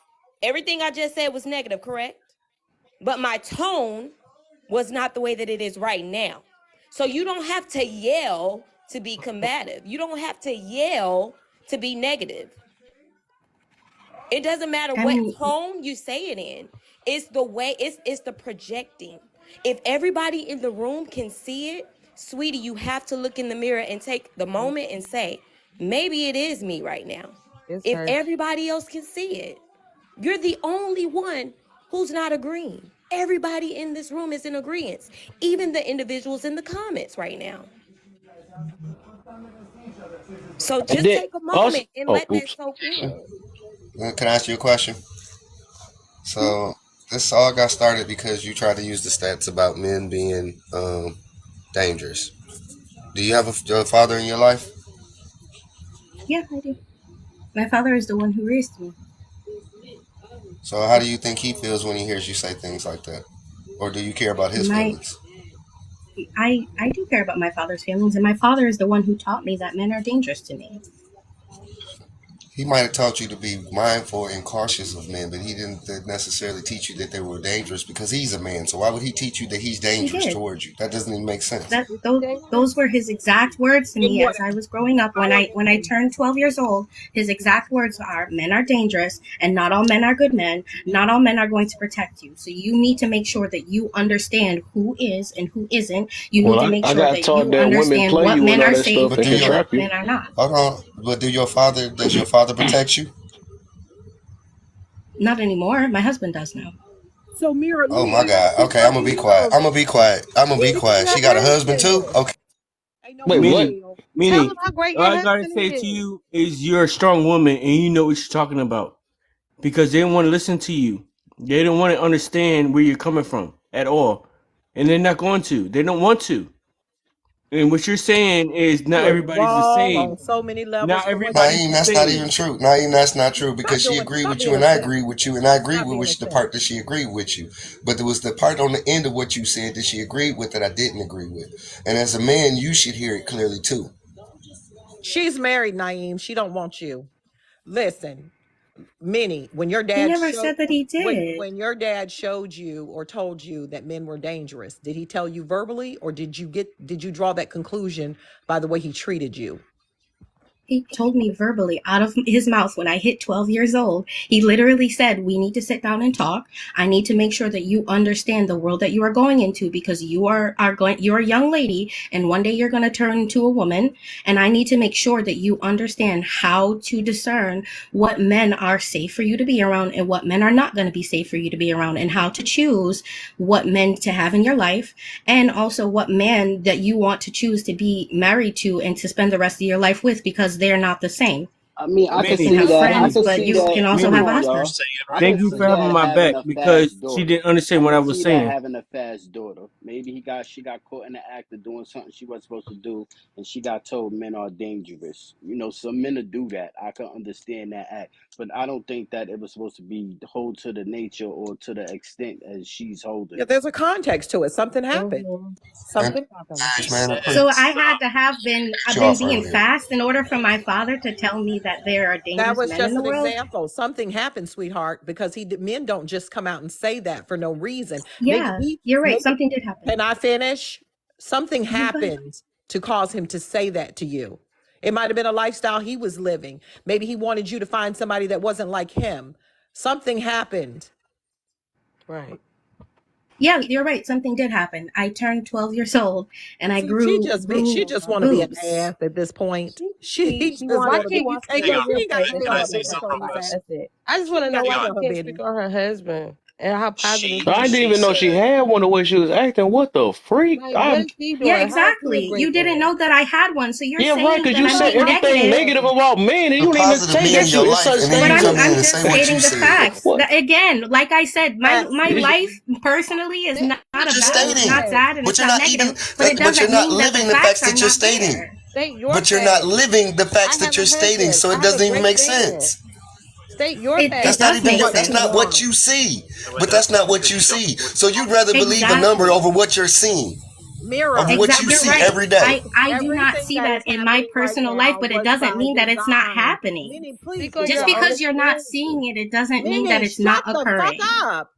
Everything I just said was negative, correct? But my tone was not the way that it is right now. So you don't have to yell to be combative. You don't have to yell to be negative. It doesn't matter I what mean, tone you say it in. It's the way, it's the projecting. If everybody in the room can see it, sweetie, you have to look in the mirror and take the moment and say, maybe it is me right now. It's If her. everybody else can see it, you're the only one who's not agreeing. Everybody in this room is in agreement, even the individuals in the comments right now. So And just then take a also, moment and oh, let that oops. soak in. Can I ask you a question? So this all got started because you tried to use the stats about men being dangerous. Do you have a father in your life? yeah, I do. My father is the one who raised me. So how do you think he feels when he hears you say things like that? Or do you care about his My feelings? I do care about my father's feelings, and my father is the one who taught me that men are dangerous to me. He might have taught you to be mindful and cautious of men, but he didn't necessarily teach you that they were dangerous because he's a man. So why would he teach you that he's He dangerous did. towards you? That doesn't even make sense. That those were his exact words to In me what as I was growing up. When I turned 12 years old, his exact words are, "Men are dangerous, and not all men are good men. Not all men are going to protect you. So you need to make sure that you understand who is and who isn't. You need Well, to make I sure got that taught you that women understand play what you and men all are that safe stuff But and do can and your what trap you. men are not. hold on. But does your father protect you? Not anymore. My husband does now. So Mira, let Oh me my ask God. you Okay, I'm gonna be something quiet. else. I'm gonna be quiet. I'm gonna be Tell quiet. your She got a husband husband. too? Okay. Ain't no big Wait, what? Minnie, deal. Tell Minnie, them how great all your I gotta husband say to is. you is you're a strong woman and you know what you're talking about because they don't want to listen to you. They don't want to understand where you're coming from at all, and they're not going to. They don't want to. And what you're saying is not You are everybody's the wrong same. on so many levels Not for what you everybody's Naeem, the that's said. not even same. true. Naeem, that's not true because she agreed Stop with you being a and I simp. agree with you and I agree Stop with being a which the simp. part that she agreed with you. But there was the part on the end of what you said that she agreed with that I didn't agree with. And as a man, you should hear it clearly too. She's married, Naeem. She don't want you. Listen. Minnie, when your He dad never showed said that he did. when your dad showed you or told you that men were dangerous, did he tell you verbally, or did you draw that conclusion by the way he treated you? He told me verbally out of his mouth when I hit 12 years old. He literally said, we need to sit down and talk. I need to make sure that you understand the world that you are going into, because you're a young lady and one day you're going to turn into a woman. And I need to make sure that you understand how to discern what men are safe for you to be around and what men are not going to be safe for you to be around, and how to choose what men to have in your life, and also what man that you want to choose to be married to and to spend the rest of your life with, because they're not the same. I mean, I You could Minnie, can see have that. I friends, could but see you that. can also Hold have a on, What you're y'all. husband. saying I right thank could you now. for see having that my having back, a because fast she daughter. didn't understand I what I could was see that saying. having a fast daughter. Maybe she got caught in the act of doing something she wasn't supposed to do, and she got told men are dangerous. You know, some men will do that. I can understand that act, but I don't think that it was supposed to be hold to the nature or to the extent as she's holding Yeah, it. there's a context to it. Something happened. Mhm. And Something happened. He man, I said put So I had some. to have been, I've you been off being earlier. fast in order for my father to tell me that there are That dangerous was men in just the an world. example. Something happened, sweetheart, because men don't just come out and say that for no reason. Yeah, you're right. Maybe, Something did happen. can I finish? Something Yeah, go ahead. happened to cause him to say that to you. It might have been a lifestyle he was living. Maybe he wanted you to find somebody that wasn't like him. Something happened. Right. Yeah, you're right. Something did happen. I turned 12 years old and I See, she grew just want to be an boobs. ass at this point. She She just why want to be. can't you speak And Hang on on. she your ain't got to favorite speak Can on I her say husband? damn That's something all. real Curtis fast? ass. That's it. I just want She to ain't know got to why Hang speak on. she on her can't business. speak on her husband and how positive She I he didn't she even know said she had one the way she was acting. What the freak? like. What is he Yeah, doing? How is he a exactly. You great didn't man? know that I had one. So you're Yeah, right, saying because that you I'm said being How everything negative, negative about men, and The you don't even positive say men in that your you it's life, such and then thing but you as come you in I'm and just say what you stating the said. facts. what Again, like I said, Facts, my is Minnie. life personally is not You're a just bad, Very it's stating, not facts. sad and but it's you're not not even, negative, but it but you're doesn't not mean that the living the facts facts are that you're not stating. there. State your But you're not facts. living the I facts that have you're a stating, husband. so I it have a doesn't even great make man. sense. State your It facts. That's Tell not does even me make your, what that's you not sense. what want. you see. no, it But that's doesn't not what because you you don't see. know what So you're you'd talking rather about. believe a number Exactly. over what you're seeing, over Mirror. what you Exactly. You're see right. every day. I do not Everything see that that is in my happening right personal life, now but it was doesn't by mean that it's not design. happening. Minnie, Speak please on get Just your out of because this. you're not understanding. seeing it, it doesn't mean that Minnie, it's not shut the fuck occurring. up.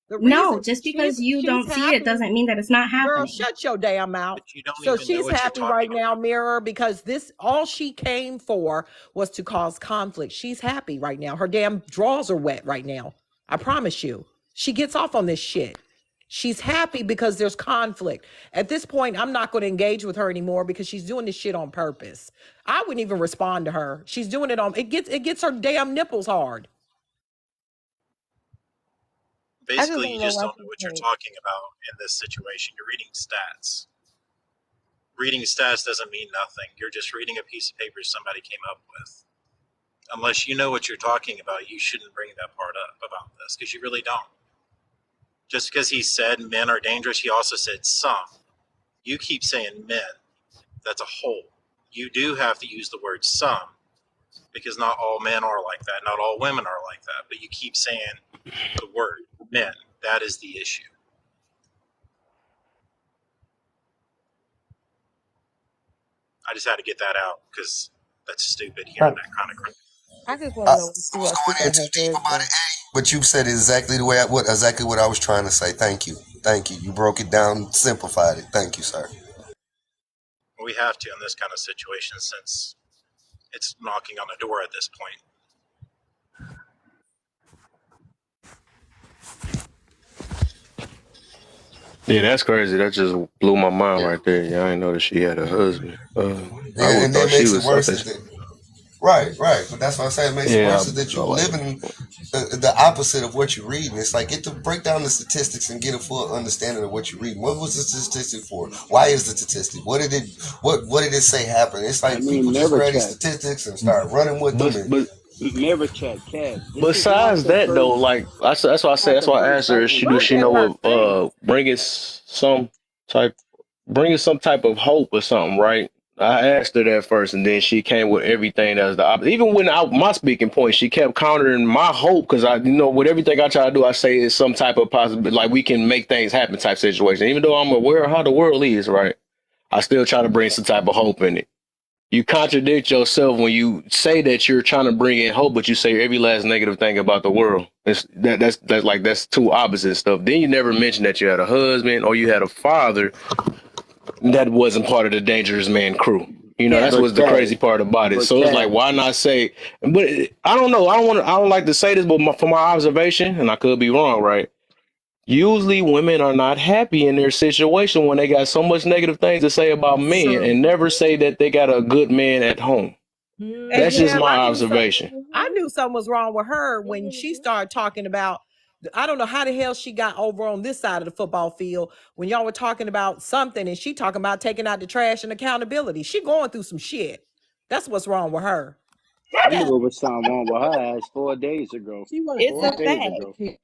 The No, reason just because you she's don't see it happy, doesn't mean that it's not girl, happening. shut your damn mouth. But you don't So even know she's what you're happy right talking now, about. Mirror, because this all she came for was to cause conflict. She's happy right now. Her damn drawers are wet right now. I promise you. She gets off on this shit. She's happy because there's conflict. At this point, I'm not going to engage with her anymore because she's doing this shit on purpose. I wouldn't even respond to her. She's doing it on it gets her damn nipples hard. I just Basically, want you to know just why don't know she what you're can't. talking about in this situation. You're reading stats. Reading stats doesn't mean nothing. You're just reading a piece of paper somebody came up with. Unless you know what you're talking about, you shouldn't bring that part up about this because you really don't. Just because he said men are dangerous, he also said some. You keep saying men. That's a whole. You do have to use the word some because not all men are like that. Not all women are like that. But you keep saying the word men. That is the issue. I just had to get that out because that's stupid hearing Right. that kind of crap. I just want to know why I she was won't speak going in on too her deep about it, husband. but you said it exactly the way exactly what I was trying to say. Thank you. Thank you. You broke it down, simplified it. Thank you, sir. We have to in this kind of situation since it's knocking on the door at this point. Yeah, that's crazy. That just blew my mind Yeah. right there. Yeah, I didn't know that she had a husband. I would And thought then she makes it was. I worse think. is that right. But that's what I'm saying. It makes it Yeah, worse is that you like living the opposite of what you're reading. It's like get to break down the statistics and get a full understanding of what you're reading. What was the statistic for? Why is the statistic? What did it say happened? It's I like people mean, just mirror grab these check. statistics and start running with them. but And but Mirror check, Kev. This is not besides the that though, first. like that's why I Not said that's the why I first asked her. Is she do cycle. Look she at know her of face. some type bringing some type of hope or something, right? I asked her that first, and then she came with everything that's the opposite. Even when my speaking point, she kept countering my hope because with everything I try to do, I say it's some type of possible, like we can make things happen type situation. Even though I'm aware of how the world is, right? I still try to bring some type of hope in it. you contradict yourself when you say that you're trying to bring in hope, but you say every last negative thing about the world. That's two opposite stuff. Then you never mention that you had a husband or you had a father that wasn't part of the Dangerous Man crew. You know, that's But what's the crazy Kev, part about it. but So it's like, Kev, why not say? But I don't know. I don't like to say this, but from my observation, and I could be wrong, right? Usually, women are not happy in their situation when they got so much negative things to say about men, True. and never say that they got a good man at home. And That's just Kev, my observation. I knew something was wrong with her when she started talking about. I don't know how the hell she got over on this side of the football field when y'all were talking about something, and she talking about taking out the trash and accountability. She going through some shit. That's what's wrong with her. I knew it was something wrong with her ass 4 days ago. She want to It's a 4 days fact. ago. advocate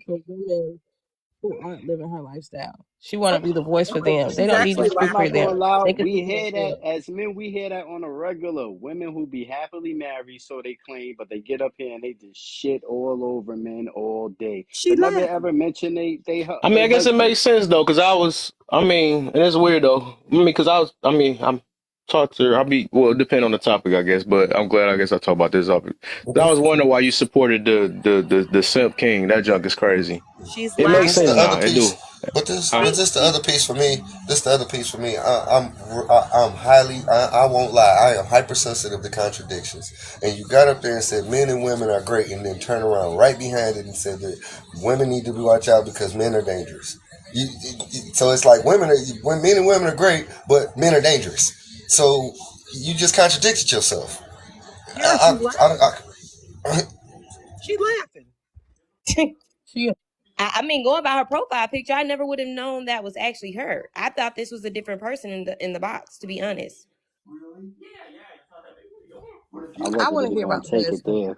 for women who aren't living her lifestyle. She want to be the voice for them. They She's don't need to actually speak I'm for not right. them. gonna lie, They can we speak for hear that themselves. as men, we hear that on a regular. Women who be happily married, so they claim, but they get up here and they just shit all over men all day. She But never laughing. ever mention I mean, I they guess it makes husbands. sense though, because I mean, and it's weird though. I mean, because I'm talked to her. I'll be, well, depend on the topic, I guess, but I'm glad, I guess, I talk about this topic. 'Cause I was wondering why you supported the simp king. That junk is crazy. She's It But makes this the sense laughing. other now. It piece. do. Huh? But this the other piece for me. This the other piece for me. I'm highly. I won't lie. I am hypersensitive to contradictions. And you got up there and said men and women are great, and then turn around right behind it and said that women need to be watch out because men are dangerous. So it's like when men and women are great, but men are dangerous. So you just contradicted yourself. Yeah, I, she's I, laughing. I, She laughing. She I mean, going by her profile picture, I never would have known that was actually her. I thought this was a different person in the box, to be honest. I I wasn't want to really hear gonna about the take it husband. there.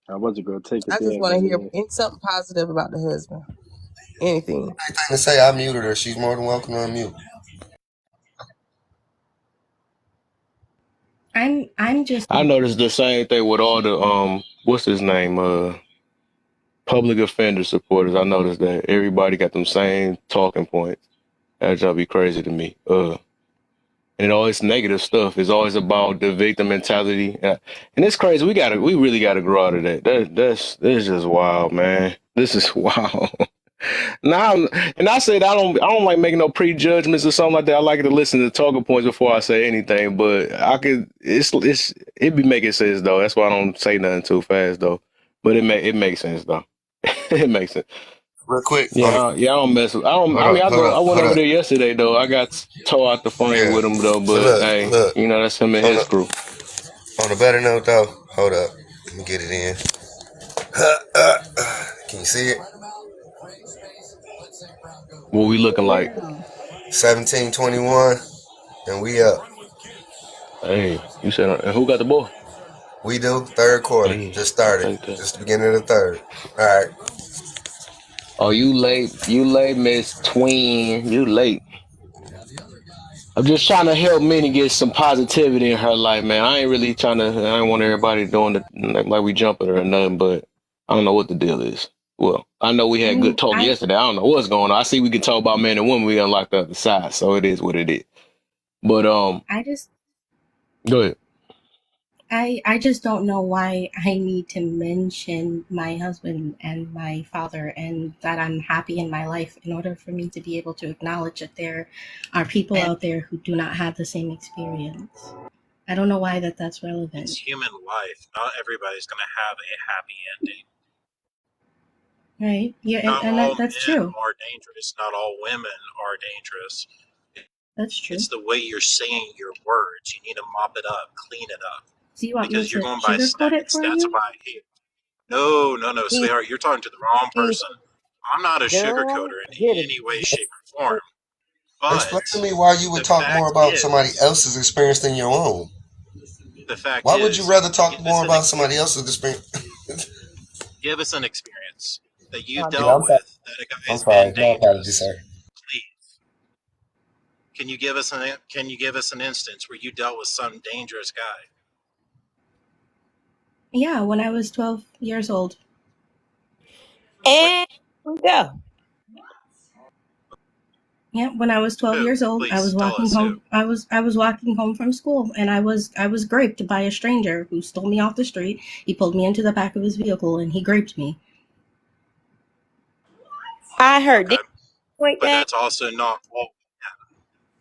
I wasn't gonna take it I just there, want but to hear yeah. something positive about the husband. Anything. anything to say, I muted her. She's more than welcome to unmute. I'm just I noticed the same thing with all the what's his name, public offender supporters. I noticed that everybody got them same talking points. That just be crazy to me. And all this negative stuff is always about the victim mentality, and it's crazy. We really gotta grow out of that. That's just wild, man. This is wild. Now, and I said I don't like making no prejudgments or something like that. I like to listen to talking points before I say anything. But it be making sense though. That's why I don't say nothing too fast though. But it makes sense though. It makes sense. Real quick, Yeah. I don't mess with. I don't. I mean, I went hold over up. there yesterday though. I got toe out the frame Yeah. with him though. So But look, hey, look. you know that's him and On his crew. on a better note though, hold up. Let me get it in. Can you see it? What we looking like? Yeah. 17-21, and we up. Hey, you said who got the ball? We do third quarter. Hey, Just I'll started. take that. Just the beginning of the third. All right. Oh, you late. You late, Miss Tween. You late. I'm just trying to help Minnie get some positivity in her life, man. I ain't really trying to. I ain't want everybody doing the like we jumping her or nothing, but I don't know what the deal is. Well, I know we I had good mean, talk yesterday. I don't know what's going on. I see we can talk about men and women. We unlock the other side, so it is what it is. But I just go ahead. I just don't know why I need to mention my husband and my father and that I'm happy in my life in order for me to be able to acknowledge that there are people out there who do not have the same experience. I don't know why that's It's relevant. human life. Not everybody's going to have a happy ending. Right? Yeah, Not and all that's men true. are dangerous. Not all women are dangerous. That's true. It's the way you're saying your words. You need to mop it up, clean it up, So you want me because you're to going by sugarcoat it stats. for That's you? why. No, no, no, He, sweetheart. You're talking to the wrong he, person. I'm not a girl, sugarcoater in get it. any way, shape, or form. Explain to But me why you would the talk more fact about somebody is, else's experience than your own. the fact Why would you is, rather talk give us more an about experience. somebody else's experience? Give us an experience that you've Yeah, dealt with that a guy I'm has been sorry. My apologies, dangerous. sir. Please, can you give us an instance where you dealt with some dangerous guy? Yeah, when I was 12 years old. What? And go. Yeah, when I was 12 Who? years old, I Please was tell walking us who. home. I was walking home from school, and I was graped by a stranger who stole me off the street. He pulled me into the back of his vehicle, and he graped me. I heard. Okay. Did you point But that? that's also not all.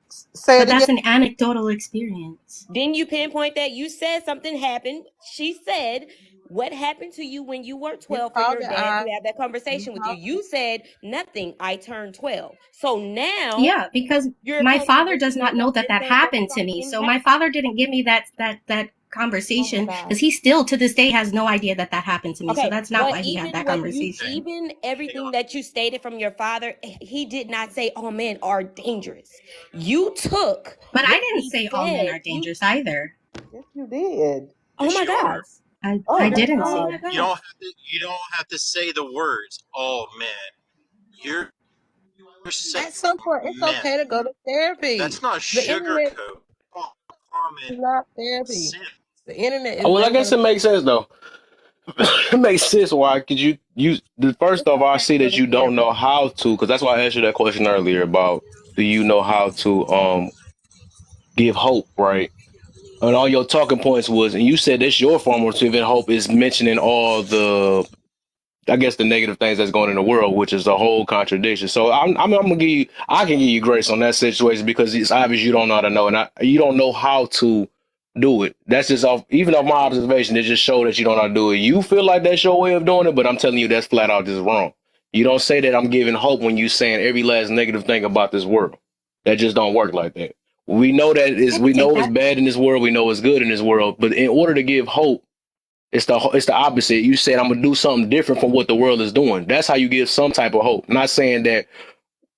Say But it again. that's an anecdotal experience. Didn't you pinpoint that? You said something happened. She said, what happened to you when you were You 12 for called your it dad I. to have that You conversation with you? called. You said nothing. I turned 12. So now Yeah, because you're my telling me father that does you not know know that that this that thing that happened to me. didn't So happen. my father didn't give me that Oh my conversation God. because he still to this day has no idea that that happened to me. So Okay, that's not but why he had even that what you, conversation. even everything that you stated from your father, he did not say all men are dangerous. You took But I what didn't he say all men said. are You, dangerous either. Yes, you did. oh Yes, my you are. God. Oh I my didn't Oh say God. my that. You God. don't have to. You don't have to say the words all men. You're saying At some point, it's men. okay to go to therapy. That's not The internet sugarcoat. Common is not therapy. sense. The internet is Well, I never guess going it makes sense though. It makes sense why, because the first It's off, I okay see to go that to you don't therapy. know how to, because that's why I asked you that question earlier about do you know how to give hope, right? And all your talking points was, and you said that's your form of giving hope is mentioning all the, I guess, the negative things that's going in the world, which is a whole contradiction. So I'm gonna give you, I can give you grace on that situation because it's obvious you don't know how to know, and you don't know how to do it. That's just off, even off my observation, it just showed that you don't know how to do it. You feel like that's your way of doing it, but I'm telling you that's flat out just wrong. You don't say that I'm giving hope when you saying every last negative thing about this world. That just don't work like that. We know that is, I can we take know it's that. bad in this world. We know it's good in this world. But in order to give hope, it's the opposite. You said I'm gonna do something different from what the world is doing. That's how you give some type of hope. Not saying that,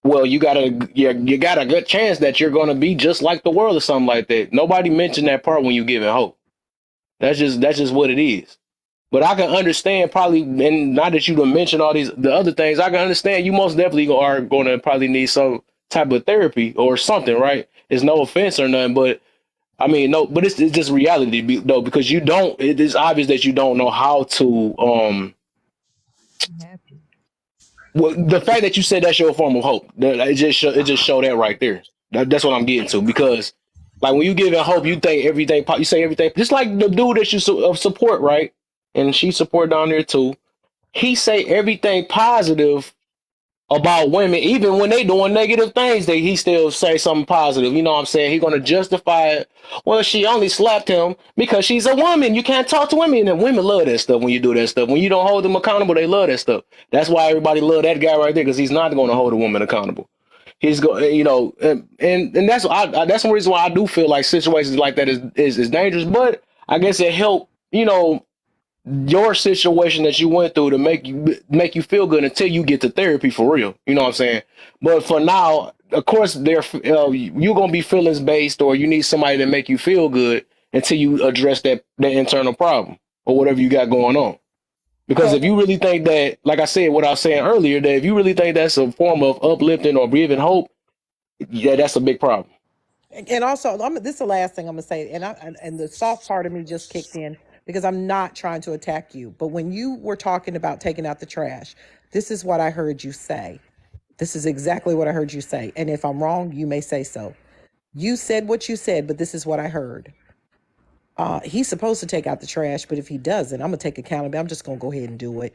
well, you got a good chance that you're gonna be just like the world or something like that. Nobody mentioned that part when you giving hope. That's just what it is. But I can understand probably, and not that you done mention all these the other things. I can understand you most definitely are going to probably need some type of therapy or something, right? It's no offense or nothing, but I mean, no, but it's just reality though, because you don't. It is obvious that you don't know how to. Well, the fact that you said that's your form of hope, it just show that right there. That's what I'm getting to because, like when you give it hope, you think everything. You say everything, just like the dude that you support, right? And she support down there too. He say everything positive about women, even when they doing negative things, he still say something positive. You know what I'm saying? He gonna justify it. Well, she only slapped him because she's a woman. You can't talk to women, and women love that stuff when you do that stuff. When you don't hold them accountable, they love that stuff. That's why everybody love that guy right there because he's not going to hold a woman accountable. He's going, and that's that's one reason why I do feel like situations like that is dangerous. But I guess it helped, your situation that you went through to make you feel good until you get to therapy for real. You know what I'm saying? But for now, of course, you're gonna be feelings based, or you need somebody to make you feel good until you address that internal problem or whatever you got going on. Because if you really think that, like I said, what I was saying earlier, that if you really think that's a form of uplifting or giving hope, yeah, that's a big problem. And also, this is the last thing I'm gonna say, and the soft part of me just kicked in because I'm not trying to attack you, but when you were talking about taking out the trash, this is what I heard you say. This is exactly what I heard you say, and if I'm wrong, you may say so. You said what you said, but this is what I heard. He's supposed to take out the trash, but if he doesn't, I'm gonna take accountability. I'm just gonna go ahead and do it.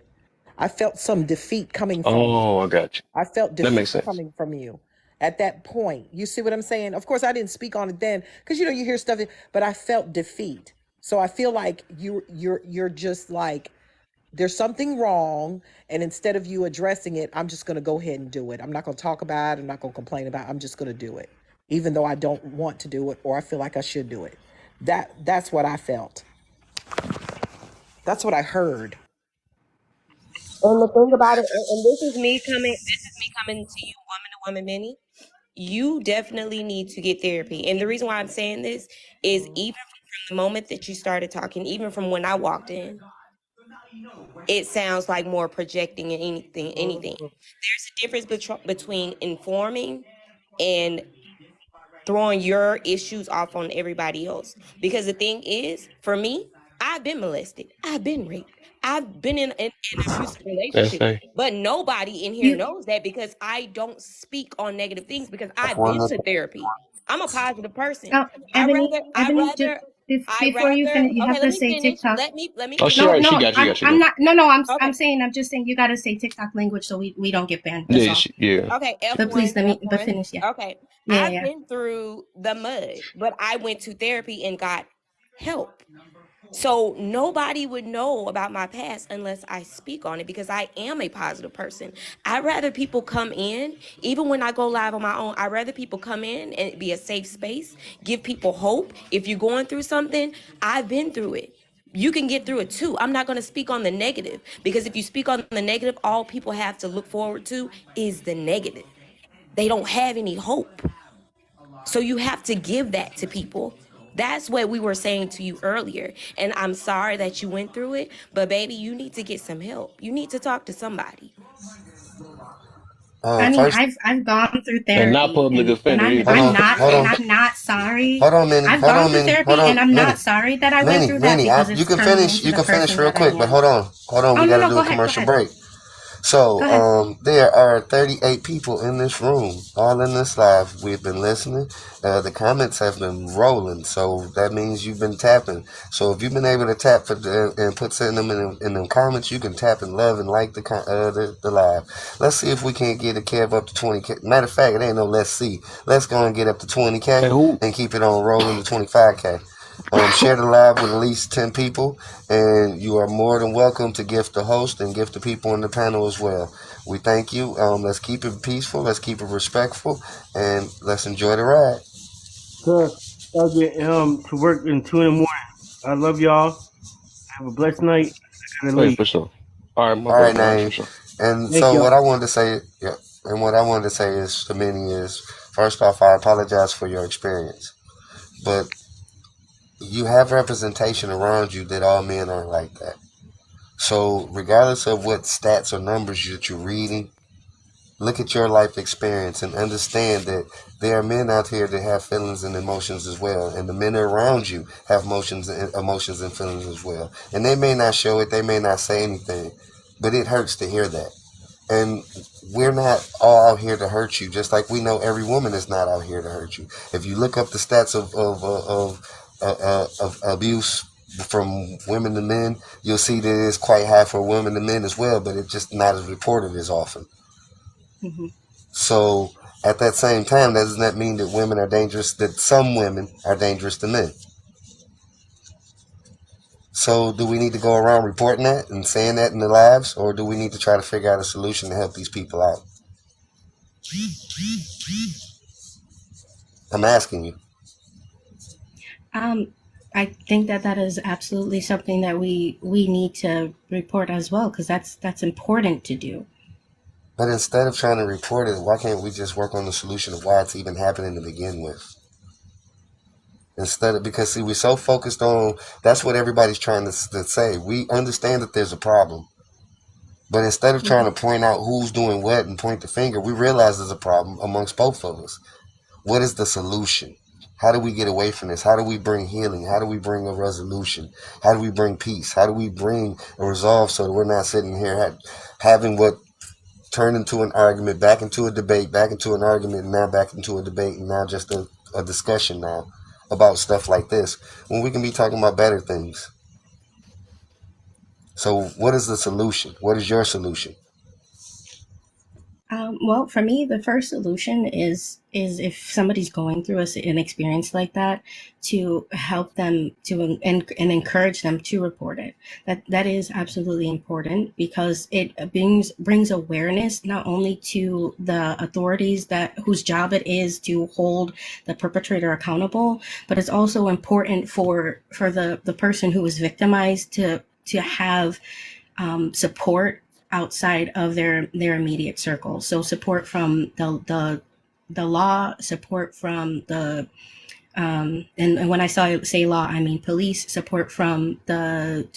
I felt some defeat coming from you. Oh, I got you. I felt That defeat makes sense. coming from you at that point. You see what I'm saying? Of course, I didn't speak on it then because you hear stuff, but I felt defeat. So I feel like you're just like there's something wrong, and instead of you addressing it, I'm just gonna go ahead and do it. I'm not gonna talk about it. I'm not gonna complain about it. I'm just gonna do it, even though I don't want to do it or I feel like I should do it. That's what I felt. That's what I heard. And the thing about it, and this is me coming to you, woman to woman, Minnie. You definitely need to get therapy. And the reason why I'm saying this is even from the moment that you started talking, even from when I walked in, it sounds like more projecting than anything. There's a difference between informing and throwing your issues off on everybody else. Because the thing is, for me, I've been molested. I've been raped. I've been in an abusive That's relationship, a but nobody in here You, knows that because I don't speak on negative things because That's I've one been of to therapy. I'm a positive person. oh, I Ebony, rather, I Ebony, just rather, I before you rather. finish, you Okay, have let to me say finish. TikTok. Let me Oh, she finish. No, already. She no, got you. Got you. I'm Got not. No, no, I'm Okay, saying, I'm just saying, you gotta say TikTok language so we don't get banned. you. That's Yeah. all. Yeah. okay. But please, F1, let me. But F1. finish. Yeah, Okay, yeah, I've yeah. been through the mud, but I went to therapy and got help. So nobody would know about my past unless I speak on it because I am a positive person. I'd rather people come in, even when I go live on my own, I'd rather people come in and be a safe space, give people hope. If you're going through something, I've been through it. You can get through it too. I'm not going to speak on the negative because if you speak on the negative, all people have to look forward to is the negative. They don't have any hope. So you have to give that to people. That's what we were saying to you earlier. And I'm sorry that you went through it, but baby, you need to get some help. You need to talk to somebody. I mean, First, I've gone through And not therapy, public and offender either. hold I'm on, not sorry. hold on, Minnie, I've hold gone on, through Minnie, hold therapy, and on, I'm Minnie, not sorry that I went Minnie, through that Minnie. because You it's can turned me finish. into You the can finish person real that I quick, but am. hold on. Oh We no, got to no, do go a ahead, go commercial ahead, break. go So, ahead. there are 38 people in this room, all in this live. We've been listening. The comments have been rolling, so that means you've been tapping. So, if you've been able to tap and put send them in them comments, you can tap and love and like the live. Let's see if we can't get a Kev up to 20K. Matter of fact, it ain't no let's see. Let's go and get up to Hey, 20K who? and keep it on rolling to 25K. Share the live with at least 10 people, and you are more than welcome to gift the host and gift the people on the panel as well. We thank you. Let's keep it peaceful, let's keep it respectful, and let's enjoy the ride. Cause I'll get to work in 2 in the morning. I love y'all. Have a blessed night. I gotta Oh, yeah, leave. for sure. All right, my All right, brother. All right, now, for sure. and Thank so y'all. what I wanted to say, yeah, and what I wanted to say is to many is, first off, I apologize for your experience, but you have representation around you that all men aren't like that. So regardless of what stats or numbers that you're reading, look at your life experience and understand that there are men out here that have feelings and emotions as well, and the men around you have emotions and feelings as well. And they may not show it, they may not say anything, but it hurts to hear that. And we're not all out here to hurt you, just like we know every woman is not out here to hurt you. If you look up the stats of abuse from women to men, you'll see that it's quite high for women to men as well, but it's just not as reported as often. Hmm. So at that same time, doesn't that mean that women are dangerous, that some women are dangerous to men? So do we need to go around reporting that and saying that in the lives, or do we need to try to figure out a solution to help these people out? I'm asking you. Um, I think that that is absolutely something that we need to report as well because that's important to do. But instead of trying to report it, why can't we just work on the solution of why it's even happening to begin with? Instead of, because see, we're so focused on, that's what everybody's trying to say. We understand that there's a problem. But instead of trying Hmm. to point out who's doing what and point the finger, we realize there's a problem amongst both of us. What is the solution? How do we get away from this? How do we bring healing? How do we bring a resolution? How do we bring peace? How do we bring a resolve so that we're not sitting here having what turned into an argument, back into a debate, back into an argument, and now back into a debate, and now just a discussion now about stuff like this, when we can be talking about better things. So what is the solution? What is your solution? Well, for me, the first solution is if somebody's going through an experience like that, to help them to and encourage them to report it. That is absolutely important because it brings awareness not only to the authorities that whose job it is to hold the perpetrator accountable, but it's also important for the person who was victimized to have support outside of their immediate circle. So support from the law, support from the and when I say law, I mean police, support from the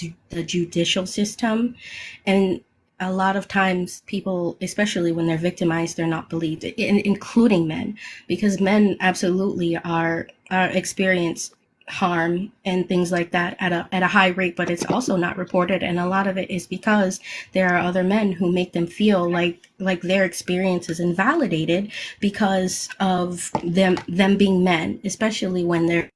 judicial system, and a lot of times people, especially when they're victimized, they're not believed, including men, because men absolutely are experience harm and things like that at a high rate, but it's also not reported. And a lot of it is because there are other men who make them feel like their experience is invalidated because of them being men, especially when their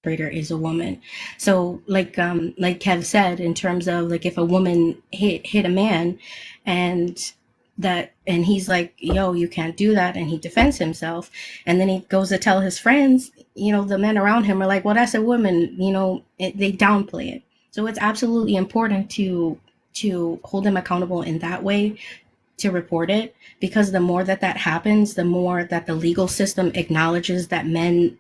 perpetrator is a woman. So like Kev said, in terms of like if a woman hit a man and he's like, yo, you can't do that, and he defends himself, and then he goes to tell his friends, the men around him are like, well, that's a woman, they downplay it. So it's absolutely important to hold them accountable in that way, to report it, because the more that happens, the more that the legal system acknowledges that men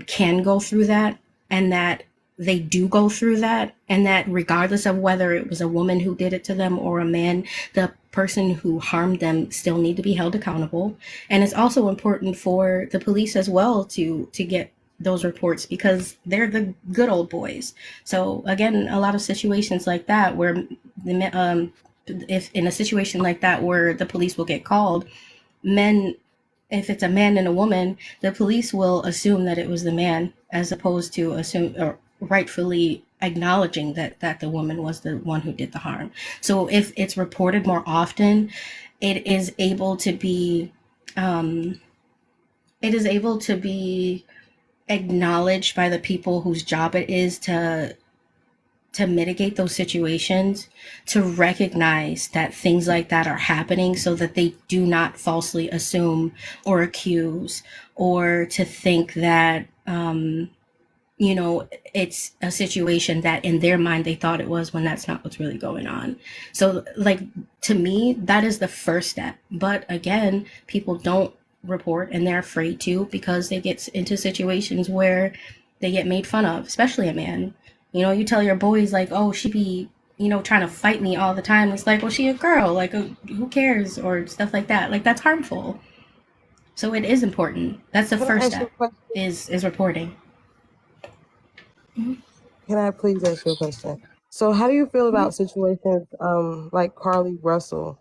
can go through that, and that they do go through that, and that regardless of whether it was a woman who did it to them or a man, the person who harmed them still need to be held accountable. And it's also important for the police as well to get those reports, because they're the good old boys. So again, a lot of situations like that where if in a situation like that where the police will get called, men, if it's a man and a woman, the police will assume that it was the man, as opposed to assume or rightfully acknowledging that the woman was the one who did the harm. So if it's reported more often, it is able to be acknowledged by the people whose job it is to mitigate those situations, to recognize that things like that are happening, so that they do not falsely assume or accuse, or to think that it's a situation that in their mind they thought it was, when that's not what's really going on. So like, to me, that is the first step. But again, people don't report, and they're afraid to, because they get into situations where they get made fun of, especially a man. You tell your boys like, oh, she be trying to fight me all the time. It's like, well, she a girl, like, who cares, or stuff like that. Like, that's harmful. So it is important. That's the Can I first ask you step, a question? is reporting. Can I please ask you a question? So, how do you feel about situations like Carly Russell,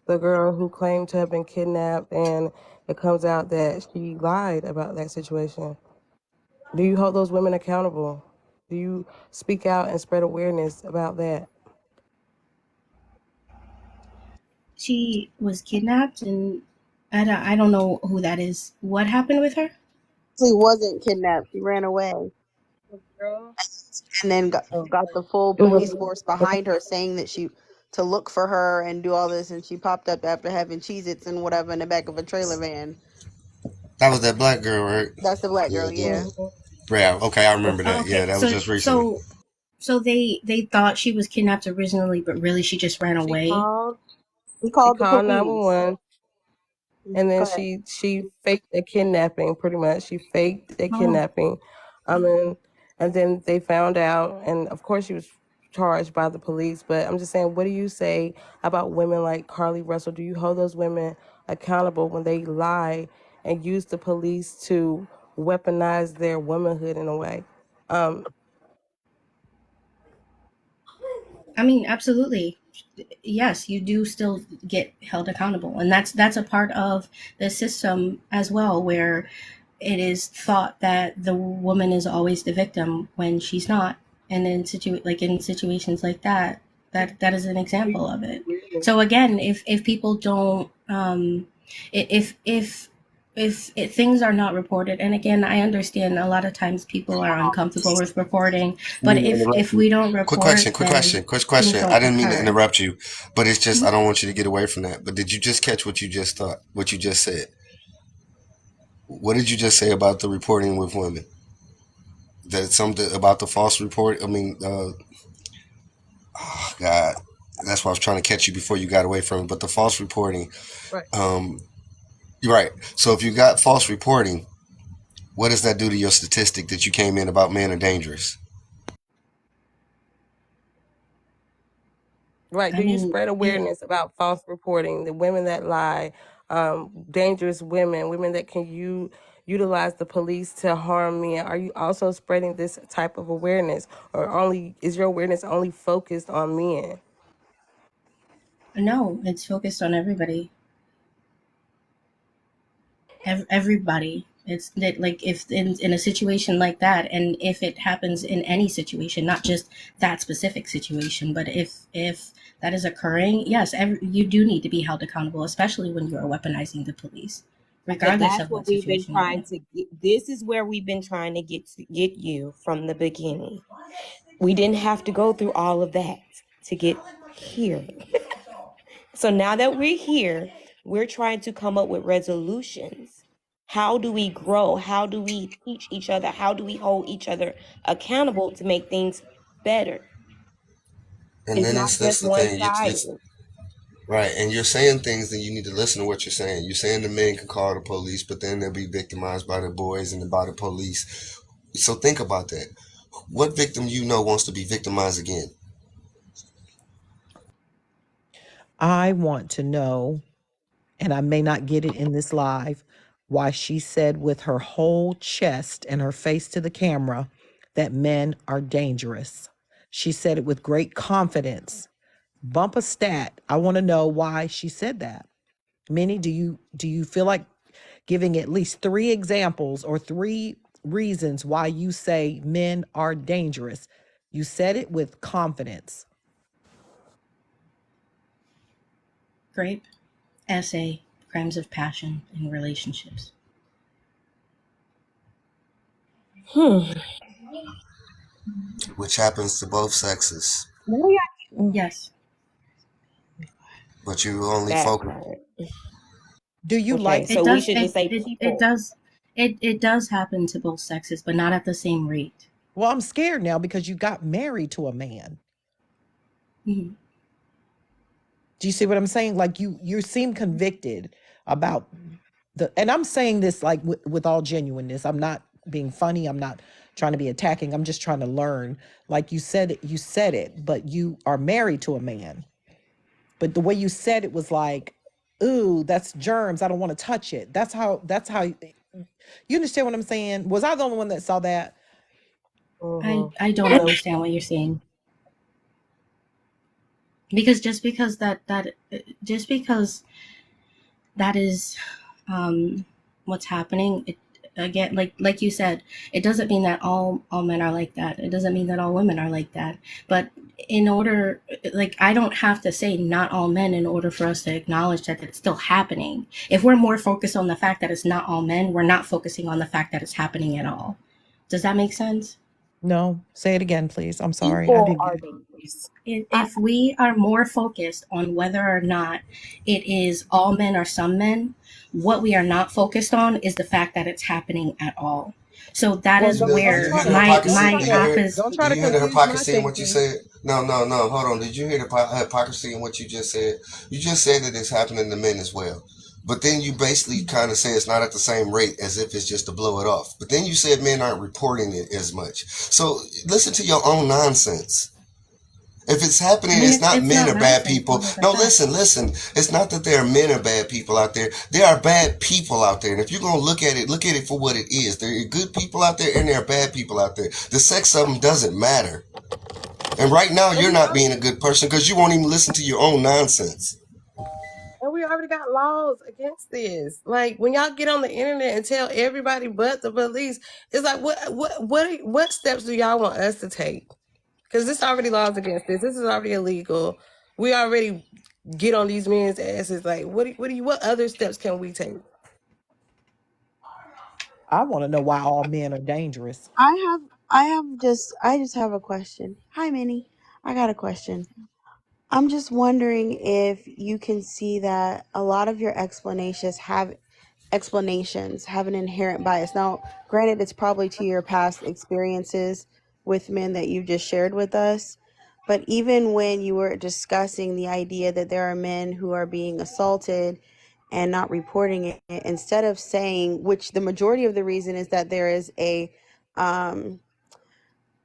the girl who claimed to have been kidnapped, and it comes out that she lied about that situation? Do you hold those women accountable? Do you speak out and spread awareness about that? She was kidnapped, and I don't know who that is. What happened with her? She wasn't kidnapped. She ran away Girl? and then Oh, got the full it was police force behind her saying that she to look for her and do all this, and she popped up after having Cheez-Its and whatever in the back of a trailer van. That was that black girl, right? That's the black Yeah, girl, that yeah. was. Yeah, okay, I remember Oh, that. Yeah, okay. that was So just recently. so so they thought she was kidnapped originally, but really she just ran she away. called. He She called the called police. 911, and then Go ahead. she faked a kidnapping. Pretty much, she faked a Oh, kidnapping. And and then they found out, and of course she was charged by the police. But I'm just saying, what do you say about women like Carly Russell? Do you hold those women accountable when they lie and use the police to weaponize their womanhood in a way? I mean, absolutely. Yes, you do still get held accountable, and that's a part of the system as well, where it is thought that the woman is always the victim when she's not. And in situations like that, that is an example of it. So again, if people don't if things are not reported, and again, I understand a lot of times people are uncomfortable with reporting, I but didn't mean to interrupt if you. we don't Quick report, question, quick then question, quick things question. I don't didn't mean to occur. interrupt you, but it's just I don't want you to get away from that. But did you just catch what you just thought? What you just said? What did you just say about the reporting with women? That something about the false report? I mean, oh God, that's why I was trying to catch you before you got away from it. But the false reporting, Right. um, you're right. So if you got false reporting, what does that do to your statistic that you came in about men are dangerous? Right. I Do you mean, spread awareness about false reporting, the women that lie, dangerous women, women that can utilize the police to harm men? Are you also spreading this type of awareness, or only is your awareness only focused on men? no, it's focused on everybody. Everybody. It's that, like, if in a situation like that, and if it happens in any situation, not just that specific situation, but if that is occurring, yes, you do need to be held accountable, especially when you are weaponizing the police, But regardless that's of what what we've been situation you're trying in. to get. This is where we've been trying to get you from the beginning. We didn't have to go through all of that to get here. So now that we're here, we're trying to come up with resolutions. How do we grow? How do we teach each other? How do we hold each other accountable to make things better? And It's then not that's just the one thing. sided. Right, and you're saying things, and you need to listen to what you're saying. You're saying the men can call the police, but then they'll be victimized by the boys and by the police. So think about that. What victim you know wants to be victimized again? I want to know, and I may not get it in this live, why she said with her whole chest and her face to the camera that men are dangerous. She said it with great confidence. Bump a stat. I want to know why she said that. Minnie, do you feel like giving at least 3 examples or 3 reasons why you say men are dangerous? You said it with confidence. Grape, essay, crimes of passion in relationships. Which happens to both sexes, Yes. but you only That focus. part. Do you Okay, like It so we does should just say it people. does it does happen to both sexes, but not at the same rate. Well, I'm scared now because you got married to a man. Mhm. Do you see what I'm saying? Like you seem convicted about and I'm saying this like with all genuineness. I'm not being funny. I'm not trying to be attacking. I'm just trying to learn. Like you said it, but you are married to a man. But the way you said it was like, ooh, that's germs. I don't want to touch it. That's how you understand what I'm saying? Was I the only one that saw that? I don't understand what you're saying. Because just because that is what's happening, it, again, like you said, it doesn't mean that all men are like that. It doesn't mean that all women are like that. But in order, like, I don't have to say not all men in order for us to acknowledge that it's still happening. If we're more focused on the fact that it's not all men, we're not focusing on the fact that it's happening at all. Does that make sense? No. Say it again, please. I'm sorry. I People didn't get are it. dangerous. If we are more focused on whether or not it is all men or some men, what we are not focused on is the fact that it's happening at all. So that Well, is Do you where hear the don't hypocrisy? try Do my you to hear? opposite. don't Do try to you hear the confuse my hypocrisy in what you thinking. said? No, no, no. Hold on. Did you hear the hypocrisy in what you just said? You just said that it's happening to men as well. But then you basically kind of say it's not at the same rate as if it's just to blow it off. But then you said men aren't reporting it as much. So listen to your own nonsense. If it's happening, I mean, it's not it's men not or bad nonsense. people. Those are No, facts. listen, listen. It's not that there are men or bad people out there. There are bad people out there. And if you're going to look at it for what it is. There are good people out there and there are bad people out there. The sex of them doesn't matter. And right now, And you're we not already being a good person because you won't even listen to your own nonsense. and we already got laws against this. Like when y'all get on the internet and tell everybody but the police, it's like what steps do y'all want us to take? Because this already laws against this. This is already illegal. We already get on these men's asses. Like what other steps can we take? I want to know why all men are dangerous. I just have a question. Hi, Minnie. I got a question. I'm just wondering if you can see that a lot of your explanations have an inherent bias. Now, granted, it's probably to your past experiences with men that you just shared with us. But even when you were discussing the idea that there are men who are being assaulted and not reporting it, instead of saying, which the majority of the reason is that um,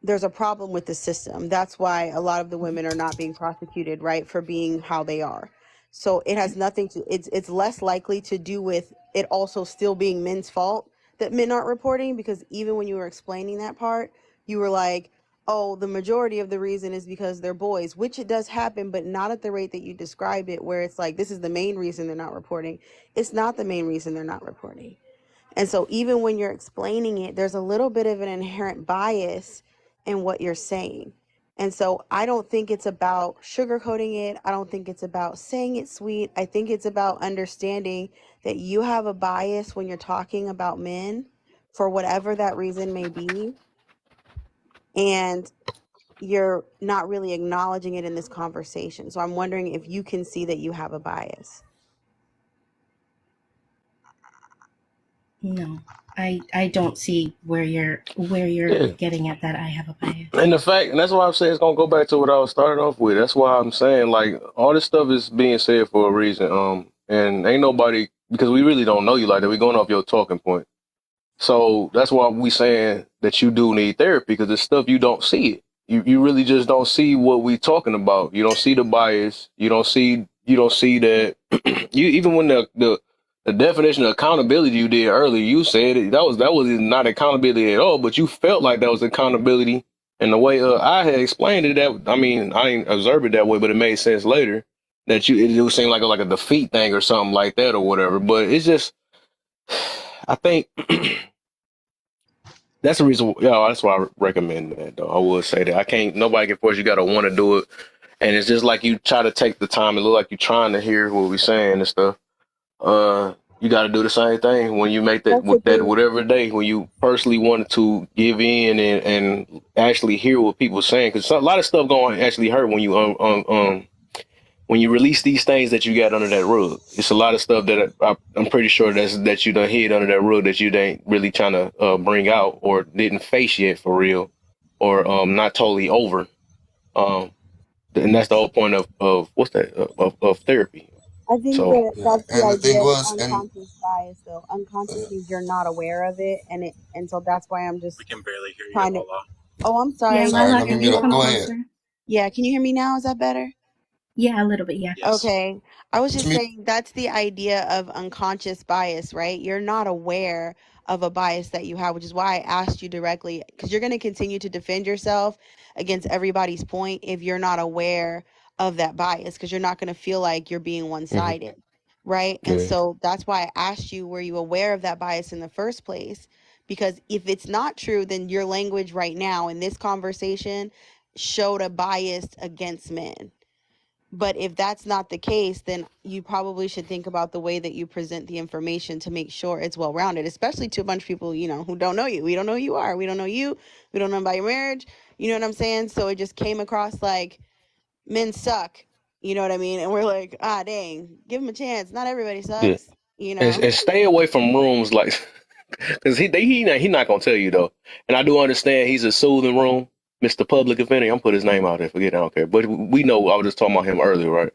there's a problem with the system. That's why a lot of the women are not being prosecuted, right, for being how they are. So it has nothing to it's less likely to do with it also still being men's fault that men aren't reporting, because even when you were explaining that part, you were like, "Oh, the majority of the reason is because they're boys," which it does happen, but not at the rate that you described it, where it's like this is the main reason they're not reporting. It's not the main reason they're not reporting. And so even when you're explaining it, there's a little bit of an inherent bias in what you're saying. And so I don't think it's about sugarcoating it. I don't think it's about saying it sweet. I think it's about understanding that you have a bias when you're talking about men for whatever that reason may be. And you're not really acknowledging it in this conversation. So I'm wondering if you can see that you have a bias. No, I don't see where you're Yeah. getting at that I have a bias. And the fact, and that's why I'm saying it's gonna go back to what I was started off with. That's why I'm saying like all this stuff is being said for a reason. And ain't nobody, because we really don't know you like that. We going off your talking point. So that's why we saying that you do need therapy, because it's stuff you don't see it. You really just don't see what we talking about. You don't see the bias. You don't see that. You even when the definition of accountability you did earlier, you said it, that was not accountability at all, but you felt like that was accountability. And the way I had explained it, that I mean I didn't observe it that way, but it made sense later that it would seem like a defeat thing or something like that or whatever. But it's just, I think. That's the reason, that's why I recommend that, though. I would say that. Nobody can force you, got to want to do it. And it's just like you try to take the time and look like you're trying to hear what we're saying and stuff. You got to do the same thing when you make that whatever day, when you personally wanted to give in and actually hear what people are saying. Because a lot of stuff going to actually hurt when you release these things that you got under that rug. It's a lot of stuff that I'm pretty sure that you done hid under that rug that you ain't really trying to bring out or didn't face yet for real, or not totally over. And that's the whole point of what's that of therapy. I think So that that's the And the thing idea of was, and unconscious bias, though. Unconscious means you're not aware of it, and so that's why I'm just We can barely hear you, trying to. Lala. Oh, I'm Yeah, sorry. sorry, Lala, let me can mute you up. come Go ahead. closer? Yeah, can you hear me now? Is that better? Yeah, a little bit. Yeah. Yes. Okay. I was Just just mute. saying that's the idea of unconscious bias, right? You're not aware of a bias that you have, which is why I asked you directly, because you're going to continue to defend yourself against everybody's point if you're not aware of that bias, because you're not going to feel like you're being one-sided, right? And yeah, so that's why I asked you, were you aware of that bias in the first place? Because if it's not true, then your language right now in this conversation showed a bias against men. But if that's not the case, then you probably should think about the way that you present the information to make sure it's well rounded, especially to a bunch of people, who don't know you. We don't know who you are. We don't know you. We don't know about your marriage. You know what I'm saying? So it just came across like men suck. You know what I mean? And we're like, dang, give them a chance. Not everybody yeah. sucks, And stay away from rooms like, because he not gonna tell you though. And I do understand he's a soothing room, Mr. Public Offender. I'm put his name out there. Forget, I don't care. But we know I was just talking about him earlier, right?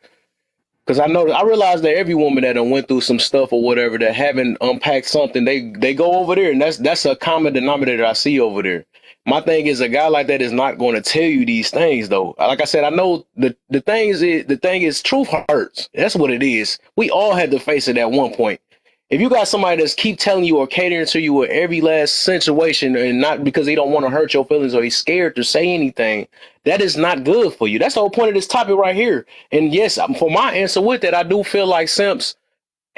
Because I realize that every woman that done went through some stuff or whatever that haven't unpacked something, they go over there, and that's a common denominator I see over there. My thing is, a guy like that is not going to tell you these things, though. Like I said, I know the thing is truth hurts. That's what it is. We all had to face it at one point. If you got somebody that's keep telling you or catering to you in every last situation, and not because they don't want to hurt your feelings or he's scared to say anything, that is not good for you. That's the whole point of this topic right here. And yes, for my answer with that, I do feel like simps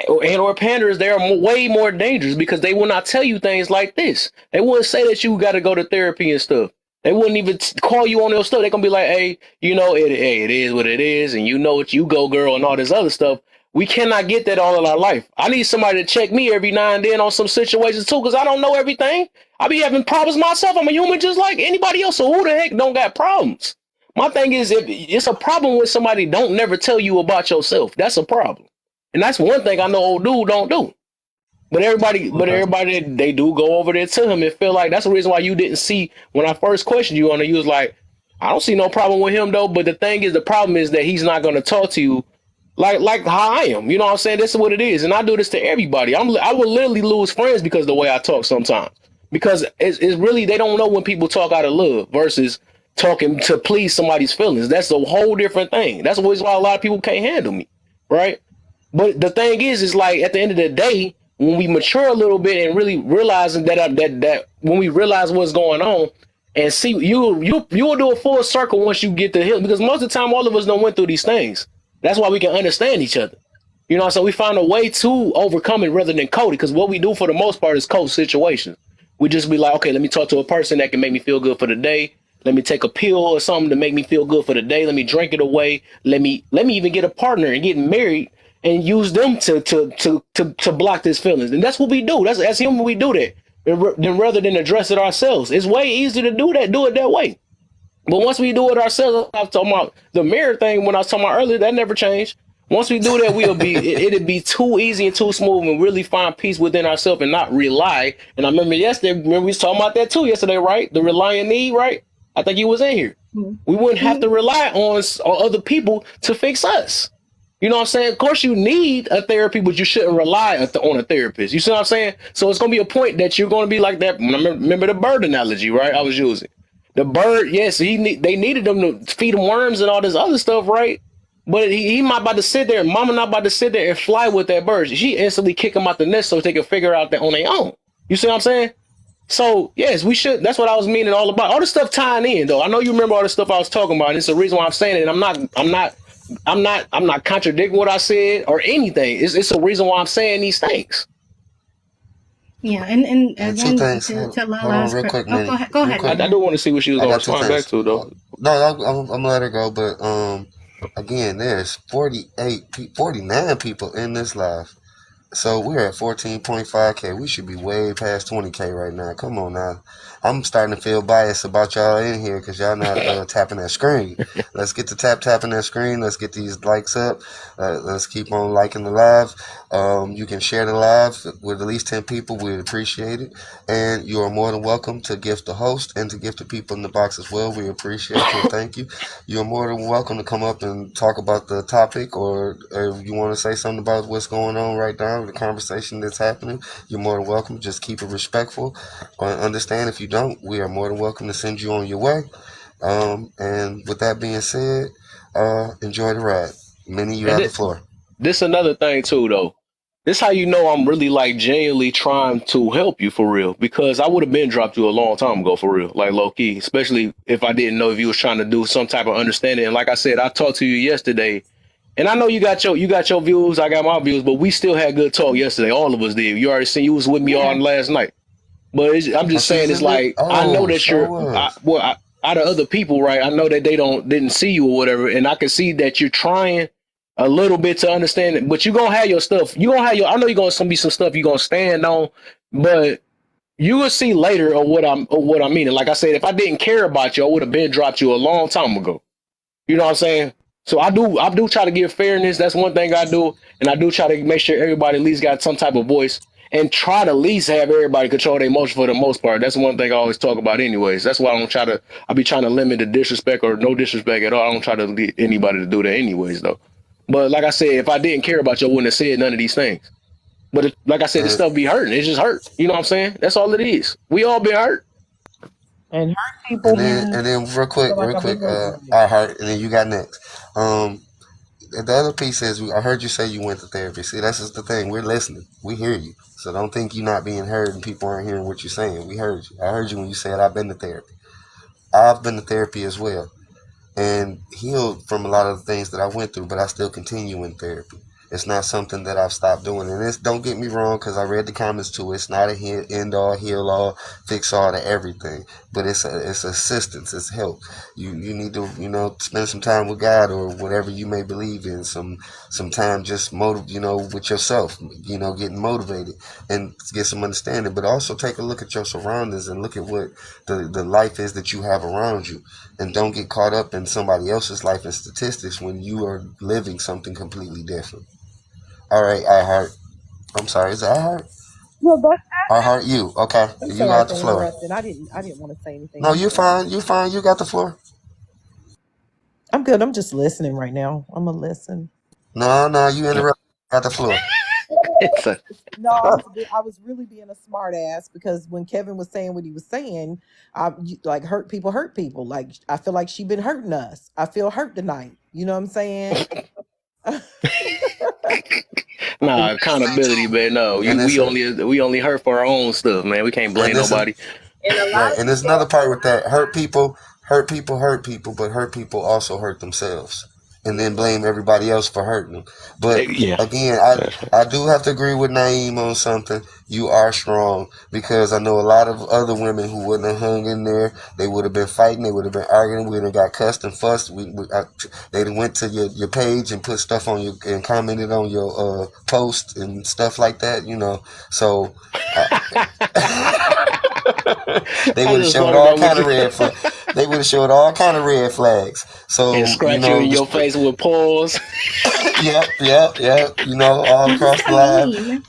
or panders, they are way more dangerous because they will not tell you things like this. They wouldn't say that you got to go to therapy and stuff. They wouldn't even call you on their stuff. They're going to be like, hey, it is what it is. And you know what, you go, girl, and all this other stuff. We cannot get that all in our life. I need somebody to check me every now and then on some situations too, because I don't know everything. I be having problems myself. I'm a human just like anybody else. So who the heck don't got problems? My thing is, if it's a problem when somebody don't never tell you about yourself, that's a problem. And that's one thing I know old dude don't do. But everybody, they do go over there to him and feel like that's the reason why you didn't see when I first questioned you on it. You was like, I don't see no problem with him though. But the thing is, the problem is that he's not going to talk to you like how I am. You know what I'm saying? This is what it is. And I do this to everybody. I would literally lose friends because of the way I talk sometimes. Because it's really, they don't know when people talk out of love versus talking to please somebody's feelings. That's a whole different thing. That's the reason why a lot of people can't handle me. Right? But the thing is like at the end of the day, when we mature a little bit and really realizing that when we realize what's going on and see you'll do a full circle once you get to heal, because most of the time all of us don't went through these things. That's why we can understand each other. You know, so we find a way to overcome it rather than code it. Because what we do for the most part is code situations. We just be like, okay, let me talk to a person that can make me feel good for the day. Let me take a pill or something to make me feel good for the day. Let me drink it away. Let me even get a partner and get married and use them to block these feelings. And that's what we do. That's human. We do that. Then rather than address it ourselves, it's way easier to do that. Do it that way. But once we do it ourselves, I was talking about the mirror thing when I was talking about earlier, that never changed. Once we do that, it'd be too easy and too smooth and really find peace within ourselves and not rely. And I remember we was talking about that too yesterday, right? The relying need, right? I think you was in here. We wouldn't have to rely on other people to fix us. You know what I'm saying? Of course, you need a therapy, but you shouldn't rely on a therapist. You see what I'm saying? So it's going to be a point that you're going to be like that. Remember the bird analogy, right? I was using the bird. Yes, they needed them to feed them worms and all this other stuff, right? But he not about to sit there, mama not about to sit there and fly with that bird. She instantly kick them out the nest so they can figure out that on their own. You see what I'm saying? So yes, we should. That's what I was meaning all about. All the stuff tying in, though. I know you remember all the stuff I was talking about. And it's the reason why I'm saying it. And I'm not contradicting what I said or anything. It's a reason why I'm saying these things. Yeah, and Two again, things. to Hold on Lala's real quick, oh, Minnie. go Real ahead, quick. I do want to see what she was I gonna got two respond back things. to, though. No, I'm gonna let her go, but again, there's 49 people in this live. So we're at 14.5K. We should be way past 20K right now. Come on now. I'm starting to feel biased about y'all in here because y'all not tapping that screen. Let's get to tapping that screen. Let's get these likes up. Let's keep on liking the live. You can share the live with at least 10 people. We'd appreciate it. And you are more than welcome to gift the host and to gift the people in the box as well. We appreciate you. Thank you. You're more than welcome to come up and talk about the topic, or if you want to say something about what's going on right now, the conversation that's happening. You're more than welcome. Just keep it respectful. Understand if you don't, we are more than welcome to send you on your way. And with that being said, enjoy the ride. Minnie, you have the floor. This another thing too, though. This how you know I'm really like genuinely trying to help you for real, because I would have been dropped you a long time ago for real, like low key, especially if I didn't know if you was trying to do some type of understanding. And like I said, I talked to you yesterday, and I know you got your views, I got my views, but we still had good talk yesterday. All of us did. You already seen you was with me all last night. But I'm just saying, it's like I know that out of other people, right? I know that they didn't see you or whatever, and I can see that you're trying a little bit to understand it. But you're gonna have your stuff. You gonna have your. I know you're gonna be some stuff you're gonna stand on, but you will see later of what I mean. And like I said, if I didn't care about you, I would have been dropped you a long time ago. You know what I'm saying? So I do try to give fairness. That's one thing I do, and I do try to make sure everybody at least got some type of voice, and try to at least have everybody control their emotion for the most part. That's one thing I always talk about, anyways. That's why I be trying to limit the disrespect or no disrespect at all. I don't try to lead anybody to do that, anyways, though. But like I said, if I didn't care about you, I wouldn't have said none of these things. But like I said, this stuff be hurting. It just hurt. You know what I'm saying? That's all it is. We all been hurt. And hurt people. And then real quick, I heard, and then you got next. The other piece is, I heard you say you went to therapy. See, that's just the thing. We're listening. We hear you. So don't think you're not being heard and people aren't hearing what you're saying. We heard you. I heard you when you said, I've been to therapy. I've been to therapy as well, and healed from a lot of the things that I went through, but I still continue in therapy. It's not something that I've stopped doing. And don't get me wrong, because I read the comments too. It's not a end all, heal all, fix all to everything. But it's assistance, it's help. You need to, spend some time with God or whatever you may believe in. Some time just with yourself, getting motivated and get some understanding. But also take a look at your surroundings and look at what the life is that you have around you. And don't get caught up in somebody else's life and statistics when you are living something completely different. All right, I heart. I'm sorry, is that I heart? No, but I heart you. Okay, I'm you sorry got for the floor. interrupting. I didn't want to say anything. No, you're fine. You're fine. You got the floor. I'm good. I'm just listening right now. I'm gonna listen. No, you interrupted. Got the floor. No, I was really being a smart ass, because when Kevin was saying what he was saying, like hurt people. Like I feel like she been hurting us. I feel hurt tonight. You know what I'm saying? Nah, accountability, man. No, we only hurt for our own stuff, man. We can't blame nobody. Right, and there's another part with that. Hurt people, but hurt people also hurt themselves. and then blame everybody else for hurting them. But Yeah. again, I do have to agree with Naeem on something. You are strong, because I know a lot of other women who wouldn't have hung in there. They would have been fighting. They would have been arguing. We would have got cussed and fussed. They went to your page and put stuff on you and commented on your post and stuff like that. So they would have showed all kind of red flags. They would have showed all kind of red flags. So and scratch you in your face with paws. Yep. All across the line.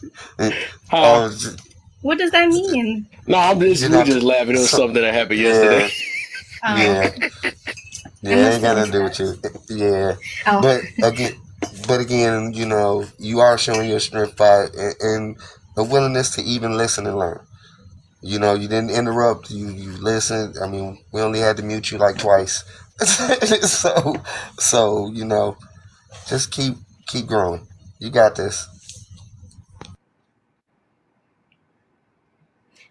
What does that mean? No, we just laughing. It was something that happened yesterday. Yeah, ain't got nothing to do with you. Yeah, but again, you are showing your strength by and a willingness to even listen and learn. You didn't interrupt. You listened. I mean, we only had to mute you like twice. so just keep growing. You got this.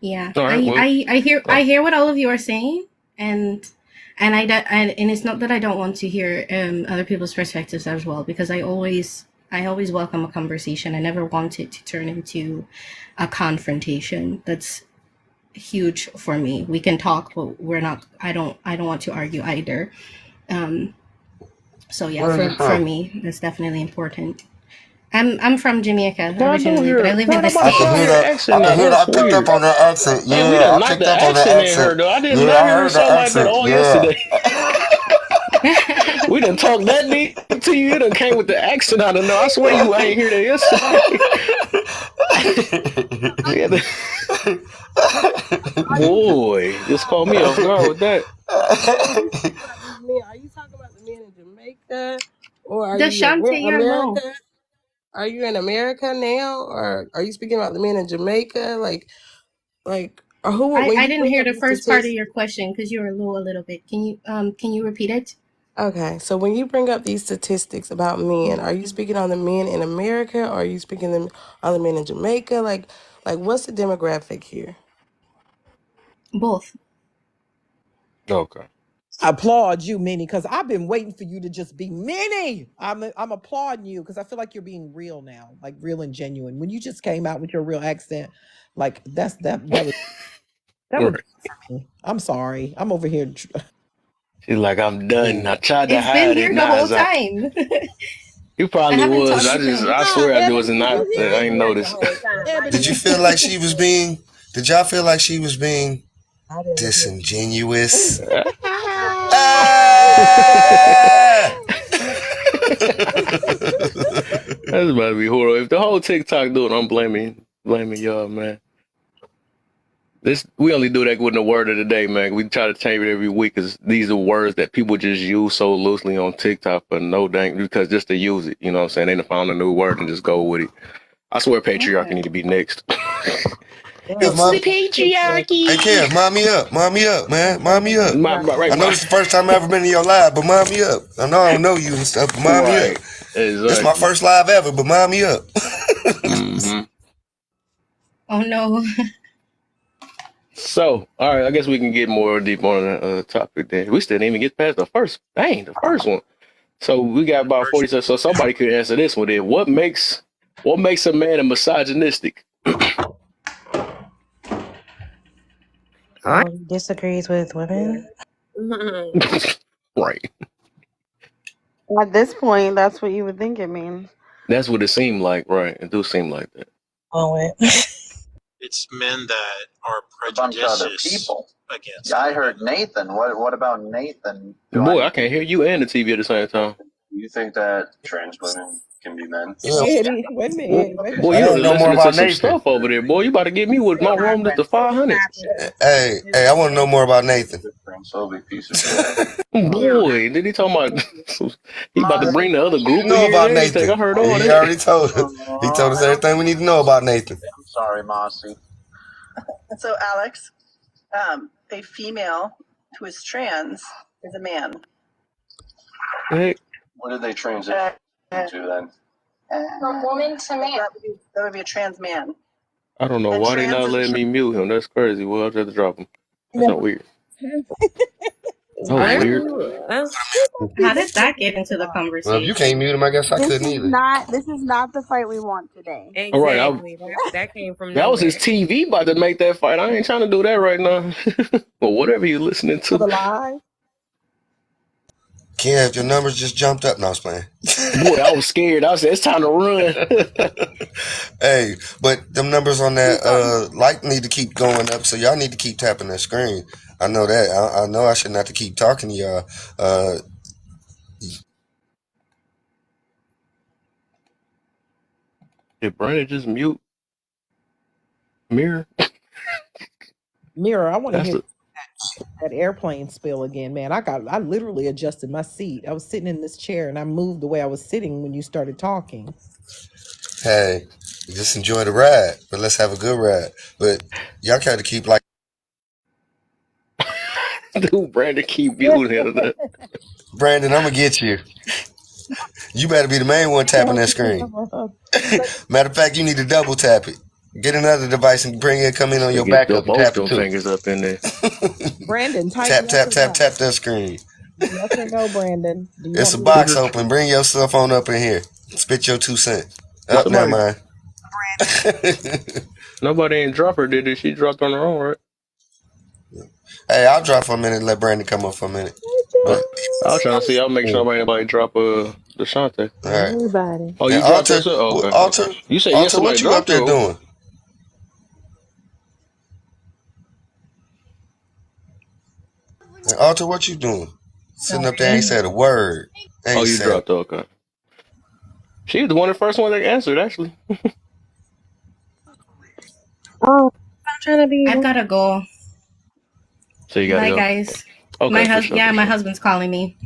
Yeah, All right, I hear what all of you are saying, and it's not that I don't want to hear other people's perspectives as well, because I always welcome a conversation. I never want it to turn into a confrontation. That's huge for me. We can talk, but we're not. I don't want to argue either. So yeah, for me, that's definitely important. I'm from Jamaica originally, but I live in the States. I picked up on that accent. Yeah, Man, I picked up on that accent. Though. I did not hear something like that all yesterday. We done talked that deep to you. It done came with the accent out of no. I swear you ain't hear that yesterday. Boy, just call me off guard with that. Are you talking about the men in Jamaica, or are you in America? Are you in America now, or are you speaking about the men in Jamaica? Or who? I didn't hear the first part of your question because you were low a little bit. Can you repeat it? Okay, so when you bring up these statistics about men, are you speaking on the men in America, or are you speaking on the men in Jamaica? Like what's the demographic here? Both. Okay. I applaud you, Minnie, because I've been waiting for you to just be Minnie. I'm applauding you because I feel like you're being real now, like real and genuine. When you just came out with your real accent, like that was I'm sorry. I'm over here. She's like, I'm done. I tried to it's hide been here it. the whole time. You probably was. I swear I was not. I ain't noticed. Did you feel like she was being? Did y'all feel like she was being disingenuous? That's about to be horrible. If the whole TikTok do it, I'm blaming y'all, man. We only do that with the word of the day, man. We try to change it every week because these are words that people just use so loosely on TikTok for no dang, because just to use it, you know what I'm saying? They done found a new word and just go with it. I swear patriarchy need to be next. It's the patriarchy. Hey, Kev, mind me up, man. Mind me up. I know this is the first time I've ever been in your live, but mind me up. I know I don't know you and stuff, but mind me up. Exactly. This is my first live ever, but mind me up. Mm-hmm. Oh, no. So, all right, I guess we can get more deep on the topic then. We still didn't even get past the first one. So we got about 40 seconds. So somebody could answer this one then. What makes a man a misogynistic? Disagrees with women. Right. At this point, that's what you would think it means. That's what it seemed like, right? It do seem like that. It's men that are prejudiced against. Yeah, I heard Nathan. What about Nathan? Boy, I can't hear you and the TV at the same time. You think that trans women can be men? Wait a minute. Boy, you don't know more about some stuff over there. Boy, you about to get me with my room at the 500. Hey, I want to know more about Nathan. Boy, did he talking about? He about to bring the other group. Know about Nathan? I heard all that. He already told us. He told us everything we need to know about Nathan. I'm sorry, Mossy. So, Alex, a female who is trans is a man. Hey. What did they transition to then? From woman to man. That would be a trans man. I don't know why they not letting me mute him. That's crazy. Well, I'll just drop him. That's not weird. That was Weren't weird. you? How did that get into the Well, if you conversation? can't mute him, I guess I This couldn't is either. not the fight we want today. All right, Exactly. That came from that was his nowhere. TV about to make that fight. I ain't trying to do that right now. Or whatever you listening For to. the live. Kev, your numbers just jumped up. No, I was playing. Boy, I was scared. I said it's time to run. Hey, but them numbers on that light need to keep going up, so y'all need to keep tapping that screen. I know that. I know I shouldn't have to keep talking to y'all. Did Brandon just mute Mirror? Mirror, I want to That's hear the that airplane spill again, man. I literally adjusted my seat. I was sitting in this chair and I moved the way I was sitting when you started talking. Hey, just enjoy the ride, but let's have a good ride. But y'all got to keep like dude. Brandon keep muting him. Brandon. I'm gonna get you. You better be the main one tapping that screen. Matter of fact, you need to double tap it. Get another device and bring it. Come in on To your get backup and both tap it them too. fingers up in there. Brandon, type Tap yes tap or tap no. tap that screen. Yes or no, Brandon? Do you It's want a me box to? open. Bring your stuff on up in here. Spit your 2 cents. Did Up, never somebody? mind. Nobody ain't drop her, did it? She dropped on her own, right? Hey, I'll drop for a minute and let Brandon come up for a minute. But I was trying to see. I'll make sure nobody drop Deshante. all right. Everybody. Oh, And you dropped Alter, yourself? Oh, okay, Alter, okay. You said yes, Alter, somebody what you up dropped there you. Okay. doing? And Alter, what you doing? Sitting up there ain't said a word. Oh, Ain't you said. dropped her. Okay. She was the first one that answered, actually. Oh, I'm trying to be. I've gotta go. So you gotta Bye, go. guys. Okay, for sure, for My sure. husband's calling me.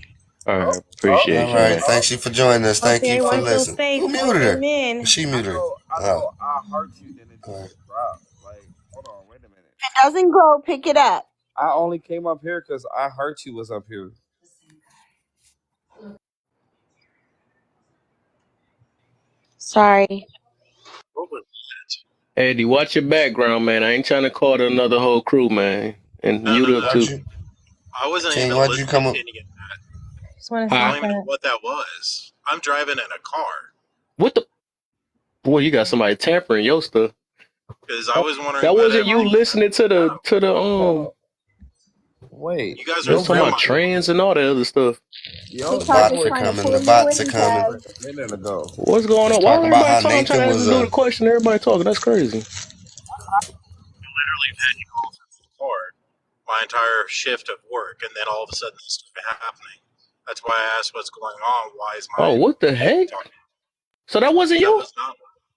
All right, All appreciate you, right. man. Thanks you for joining us. Thank Okay, you for everyone feel listening. safe. Who muted her? Amen. She muted her. I know. I heard you, then it All right. just dropped. Like, hold on, wait a minute. If it doesn't go, pick it up. I only came up here because I heard you was up here. Sorry. Eddie, watch your background, man. I ain't trying to call to another whole crew, man. And No, mute no, up no. Why'd too. you, I wasn't King? even Why'd you listening come to up? any of that. Just want to I say Huh? don't even know that. what that was. I'm driving in a car What the? Boy, you got somebody tampering your stuff. because I was wondering That about wasn't you everything. listening to the. Wait, You guys They are your was talking through about grandma? my. trans and all that other stuff. Your The TikTok grandma is bots was are trying to coming. pull The you bots are in, coming. Kev. a minute ago. What's going Let's on? Why talk about everybody how talking? I'm trying Nathan to ask was the dude a question. Everybody talking. That's crazy. Literally have had you all through the car my entire shift of work, and then all of a sudden this started happening. That's why I asked what's going on. Why is Oh, my what the wife heck? talking? So that wasn't That you? was not.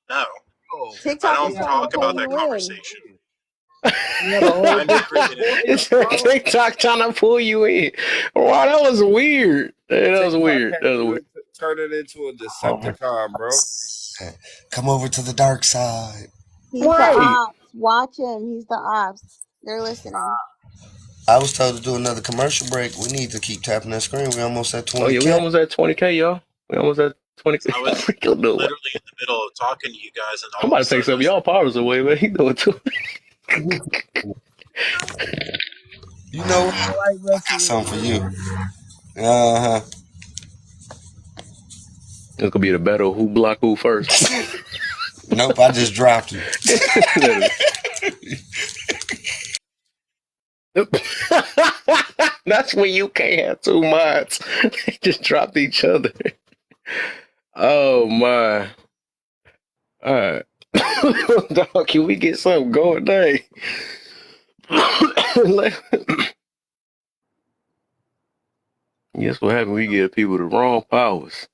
No, Oh, I TikTok is don't trying to talk pull about that you in. conversation. you had a whole I'm different everything. It's voice, your bro. TikTok trying to pull you in. Wow, that was weird. Hey, that was TikTok weird. had That was you weird. turn it into a over. Decepticon, bro. Come over to the dark side. He's the Right. ops. Watch him. He's the ops. They're listening. I was told to do another commercial break. We need to keep tapping that screen. We almost at Oh yeah, we 20K. almost at 20K, y'all. We almost at 20K. I was Freaking do it. literally in the middle of talking to you guys, and I'm all of about a to take sudden some of this. y'all powers away, man. He do it too. You know what? I like I got messing with something for you. you. Uh huh. It's gonna be the battle of who block who first. Nope, I just dropped you. That's when you can't have two minds. They just dropped each other. Oh my. Alright. Dog, can we get something going? Dang. Guess what happened? We give people the wrong powers.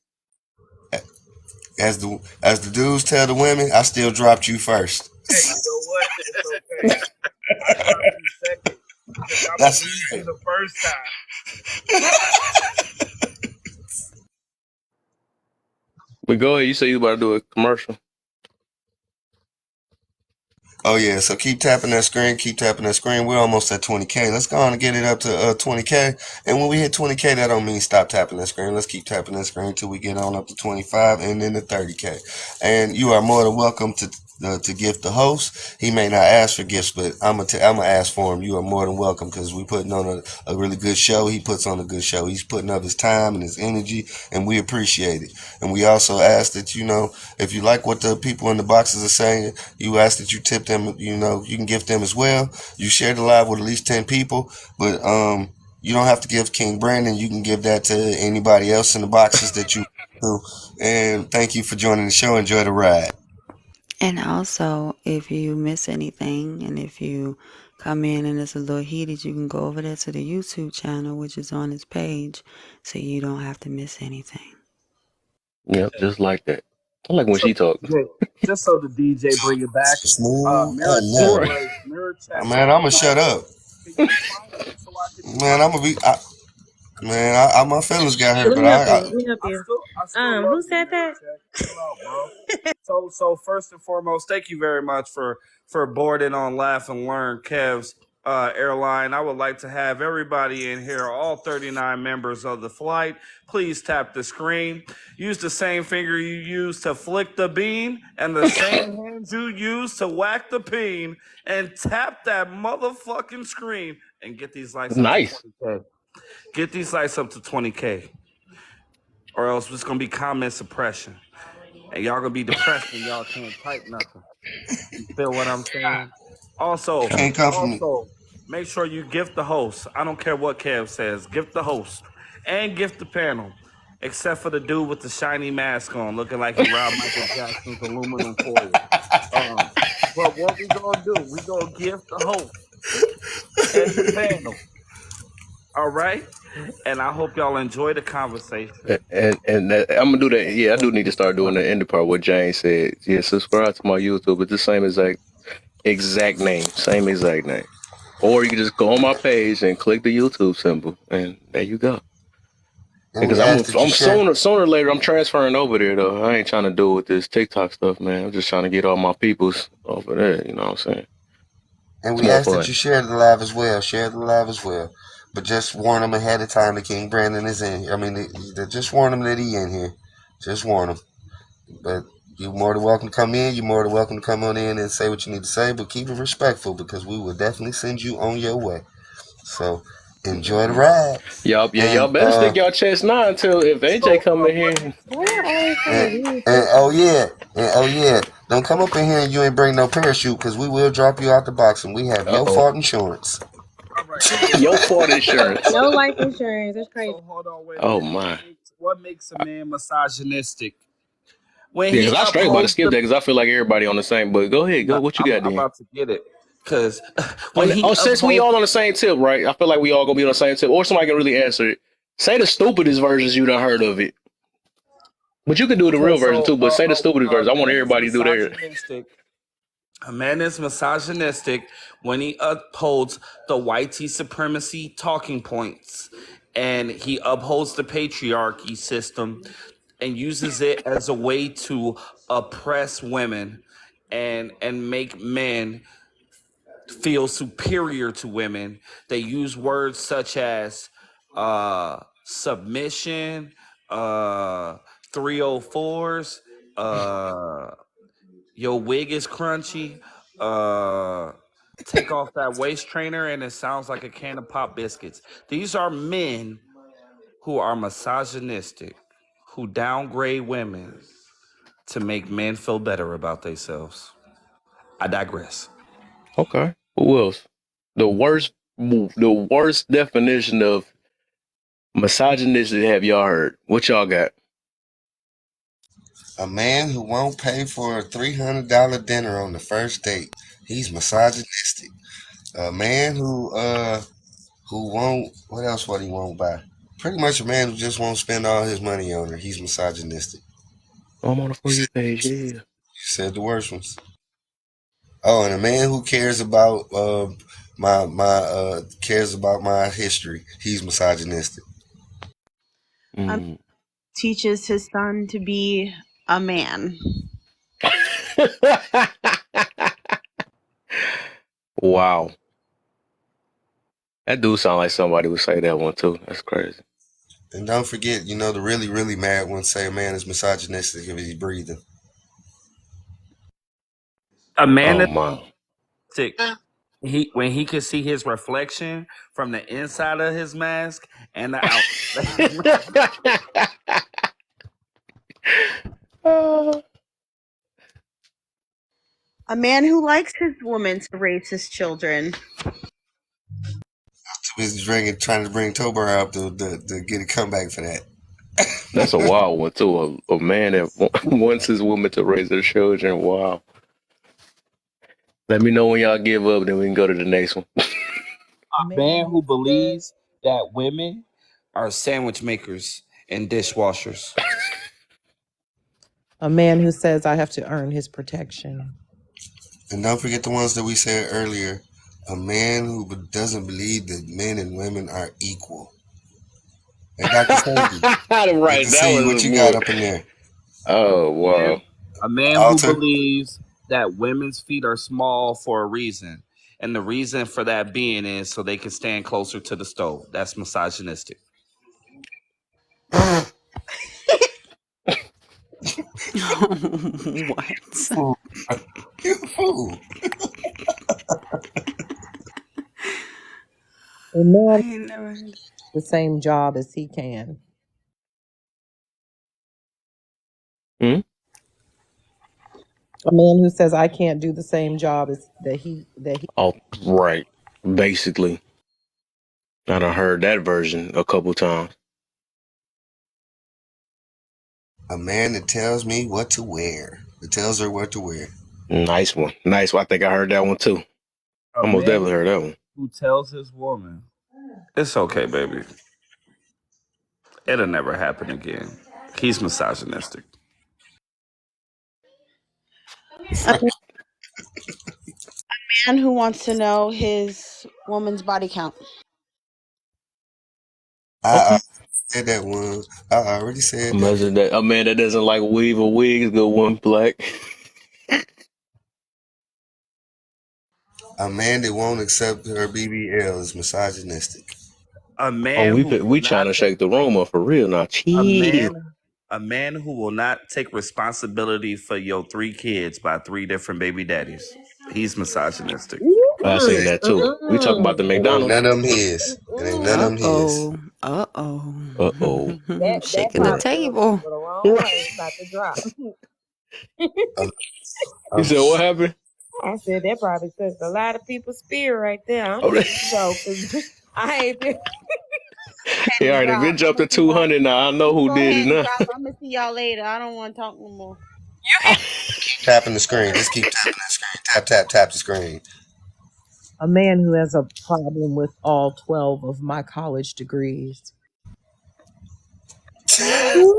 As the dudes tell the women, I still dropped you first. Hey, you know what? It's okay. I dropped you second because I That's believed you the first time. But go ahead, you say you about to do a commercial. Oh yeah, so keep tapping that screen, keep tapping that screen. We're almost at 20K. Let's go on and get it up to 20K. And when we hit 20K, that don't mean stop tapping that screen. Let's keep tapping that screen until we get on up to 25 and then to 30K. And you are more than welcome to to gift the host. He may not ask for gifts, but I'm gonna ask for him. You are more than welcome because we putting on a really good show. He puts on a good show. He's putting up his time and his energy, and we appreciate it. And we also ask that if you like what the people in the boxes are saying, you ask that you tip them. You can gift them as well. You share the live with at least 10 people, but you don't have to give King Brandon. You can give that to anybody else in the boxes that you want to. And thank you for joining the show. Enjoy the ride. And also, if you miss anything and if you come in and it's a little heated, you can go over there to the YouTube channel, which is on his page, so you don't have to miss anything. Yep, just like that. I like when So she talk. just so the DJ bring it back. Smooth Mirror chat enough. was mirror chat was Man, I'm gonna shut decided. up. Can you be quiet so I can be Man, I'm quiet? gonna be. My feelings got hurt, Let but me help you. Let I me help you. I still love Who you, said mirror that? chat. Chill out, bro. So first and foremost, thank you very much for boarding on Laugh and Learn Kev's airline. I would like to have everybody in here, all 39 members of the flight. Please tap the screen. Use the same finger you use to flick the bean and the same hands you use to whack the peen, and tap that motherfucking screen and get these likes up to Nice. 20K. Get these likes up to 20K, or else it's gonna be comment suppression, and y'all gonna be depressed when y'all can't type nothing. You feel what I'm saying? Also, can't come from me. also, make sure you gift the host. I don't care what Kev says. Gift the host and gift the panel, except for the dude with the shiny mask on, looking like he robbed Michael Jackson's aluminum foil. But what we gonna do? We gonna gift the host and the panel. All right. And I hope y'all enjoy the conversation. And I'm gonna do that. Yeah, I do need to start doing the end part. What Jane said. Yeah, subscribe to my YouTube. It's the same exact name, same exact name. Or you can just go on my page and click the YouTube symbol, and there you go. And Because we ask that you I'm share. sooner or later I'm transferring over there though. I ain't trying to do with this TikTok stuff, man. I'm just trying to get all my peoples over there. You know what I'm saying? And It's we more ask that fun. you share the live as well. Share the live as well. But just warn them ahead of time that King Brandon is in here. I mean, just warn them that he in here. Just warn them. But you're more than welcome to come in. You're more than welcome to come on in and say what you need to say. But keep it respectful because we will definitely send you on your way. So enjoy the ride. Y'all And better stick y'all chest now until if AJ So, come in what here. makes Why y'all always trying to and, give me and shit? oh yeah. And oh yeah. Don't come up in here and you ain't bring no parachute because we will drop you out the box and we have Uh your oh. fault insurance. all right? So Your what fault insurance. No life insurance. That's crazy. So hold on, wait a Oh minute. my. What makes a man misogynistic? When Yeah, he because I straight about to upholds skip the that because I feel like everybody on the same. But go ahead, go. no, What you I'm got then? about to get it. Cause when he Since we upholds all on the same tip, right? I feel like we all gonna be on the same tip, or somebody can really answer it. Say the stupidest versions you done heard of it, but you can do the okay, real version so too. But say the stupidest a version. I want man is everybody to do theirs. misogynistic. A man is misogynistic when he upholds the whitey supremacy talking points, and he upholds the patriarchy system and uses it as a way to oppress women and make men feel superior to women. They use words such as submission, 304s, your wig is crunchy, take off that waist trainer and it sounds like a can of pop biscuits. These are men who are misogynistic, who downgrade women to make men feel better about themselves. I digress. Okay. Who else? The worst definition of misogynistic have y'all heard? What y'all got? A man who won't pay for a $300 dinner on the first date. He's misogynistic. A man who won't what else what he won't buy? Pretty much a man who just won't spend all his money on her. He's misogynistic. Oh, I'm on the You For said, You page. you Yeah. said the worst ones. Oh, and a man who cares about my history. He's misogynistic. Mm. Teaches his son to be a man. Wow. That do sound like somebody would say that one too. That's crazy. And don't forget, the really, really mad ones say a man is misogynistic if he's breathing. A man Oh that's my. sick, when he can see his reflection from the inside of his mask and the outside. A man who likes his woman to raise his children. Too busy trying to bring Tober up to get a comeback for that. That's a wild one too. A man that wants his woman to raise their children. Wow. Let me know when y'all give up, then we can go to the next one. A man who believes that women are sandwich makers and dishwashers. A man who says I have to earn his protection. And don't forget the ones that we said earlier. A man who doesn't believe that men and women are equal. Hey, Dr. Sandy, good Right, to that see you. was What a you got boy. up in there? Oh wow. A man who Alter? believes that women's feet are small for a reason. And the reason for that being is so they can stand closer to the stove. That's misogynistic. What? You fool. A man I ain't never heard. the same job as he can. Hmm? A man who says I can't do the same job as that he. Oh, right. Basically, I done heard that version a couple times. A man that tells me what to wear. That tells her what to wear. Nice one. Nice one. I think I heard that one too. A I most man definitely heard that one. who tells his woman, it's okay, baby. It'll never happen again. He's misogynistic. A man who wants to know his woman's body count. I said that one. I already said that. A man that doesn't like weave or wigs, good one, Black. A man that won't accept her BBL is misogynistic. A Oh, man we who will we trying not to shake the room up for real now. a Chill. man a man who will not take responsibility for your 3 kids by 3 different baby daddies. He's misogynistic. I seen that too. We talk about the It ain't McDonald's. none of them his. It ain't none of them his. Uh-oh. Uh-oh. Uh-oh. That Shaking the probably rubbed table. people the wrong way. About to drop. Um, You um, said what happened? I said that probably touched a lot of people's spirit right there. I'm Oh, gonna go because I ain't been yeah, all right. If it Drop. I'm jumped gonna to see y'all. 200 now, I know who Go did it ahead and now. drop. I'm gonna see y'all later. I don't want to talk no more. tapping the screen. Just keep tapping the screen. Tap, tap, tap the screen. A man who has a problem with all 12 of my college degrees.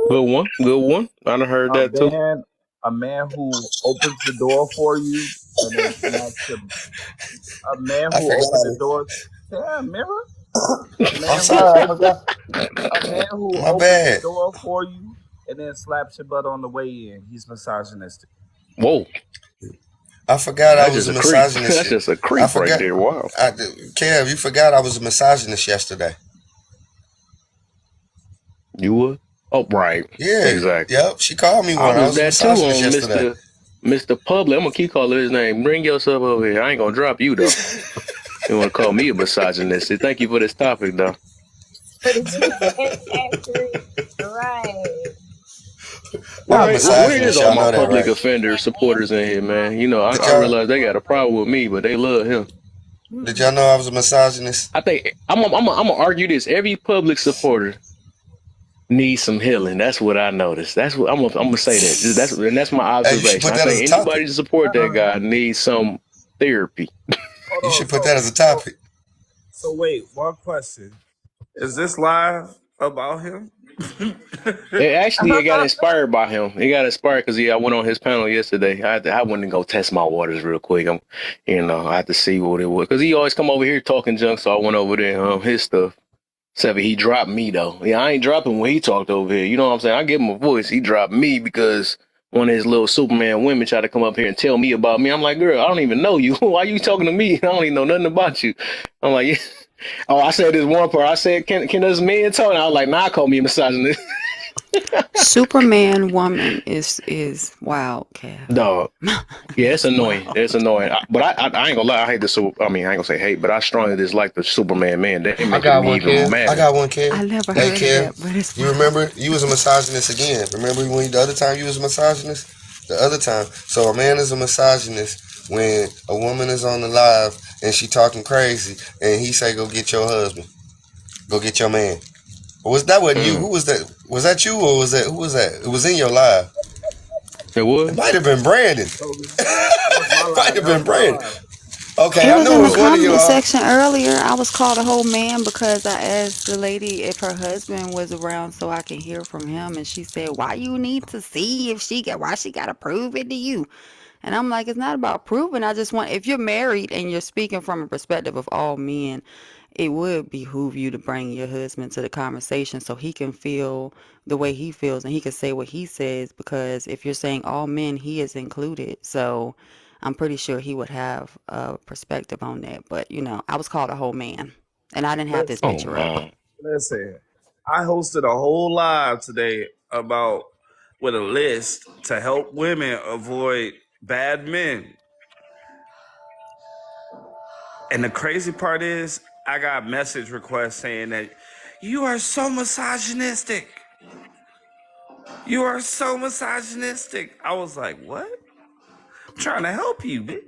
Good one. Good one. I done heard A that too. man a man who opens the door for you and then smacks him. A man I who opened the forgot. door. Damn, mirror. A I'm man who sorry. I opens forgot. a man who My opens the bad. door for you and then slaps your butt on the way in. He's misogynistic. Whoa. I forgot I That's was just a a creep. misogynist. That's just a I creep right forgot. there. Wow. Kev, you forgot I was a misogynist yesterday. You would? Oh, right. Yeah. Exactly. Yep. She called me I one. I was was a that too misogynist on yesterday. Mr. Public. I'm gonna keep calling his name. Bring yourself over here. I ain't gonna drop you though. You wanna call me a misogynist? Thank you for this topic though. But it's actually right. All I'm a right, where is misogynist. all Y'all my know that, public right? offender supporters in here, man? You know, Did I y'all realize they got a problem with me, but they love him. did y'all know I was a misogynist? I think I'm gonna argue this. Every public supporter needs some healing. That's what I noticed. That's what I'm gonna say that. That's my Hey, you should observation. put I that as think a anybody topic. to support that guy needs some therapy. Hold You on. should put that as a topic. So wait, one question. Is this live about him? It got inspired by him. It got inspired because I went on his panel yesterday. I went to go test my waters real quick. I had to see what it was because he always come over here talking junk. So I went over there his stuff. Except he dropped me though. Yeah, I ain't dropping when he talked over here. You know what I'm saying? I give him a voice. He dropped me because one of his little Superman women tried to come up here and tell me about me. I'm like, girl, I don't even know you. Why you talking to me? I don't even know nothing about you. I'm like, yeah. Oh, I said this one part. I said, can this man talk? And I was like, nah, call me a misogynist. Superman woman is wild, Kev. Dog. Yeah, it's annoying. Wow. It's annoying. I ain't gonna lie. I hate the super. I mean, I ain't gonna say hate, but I strongly dislike the Superman man. They I making got me one, even Kev. I madder. got one, Kev. I never Hey, heard of Kev. that, but it's You wild. remember? You was a misogynist again. Remember when the other time you was a misogynist? The other time. So a man is a misogynist when a woman is on the live and she talking crazy and he say, "Go get your husband. Go get your man." Was that wasn't you? Mm. Who was that? Was that you or was that who was that? It was in your live. It It was. might have been Brandon. That was my It might live. have That was been my Brandon. live. Okay, It I was knew in it the was one of comment y'all. section earlier. I was called a whole man because I asked the lady if her husband was around so I can hear from him, and she said, "Why you need to see if why she got to prove it to you?" And I'm like, it's not about proving. I just want, if you're married and you're speaking from a perspective of all men, it would behoove you to bring your husband to the conversation so he can feel the way he feels and he can say what he says. Because if you're saying all men, he is included. So I'm pretty sure he would have a perspective on that. But, I was called a whole man and I didn't have this Listen, Oh picture up. no. listen. I hosted a whole live today about with a list to help women avoid bad men. And the crazy part is, I got message requests saying that you are so misogynistic. You are so misogynistic. I was like, what? I'm trying to help you, bitch.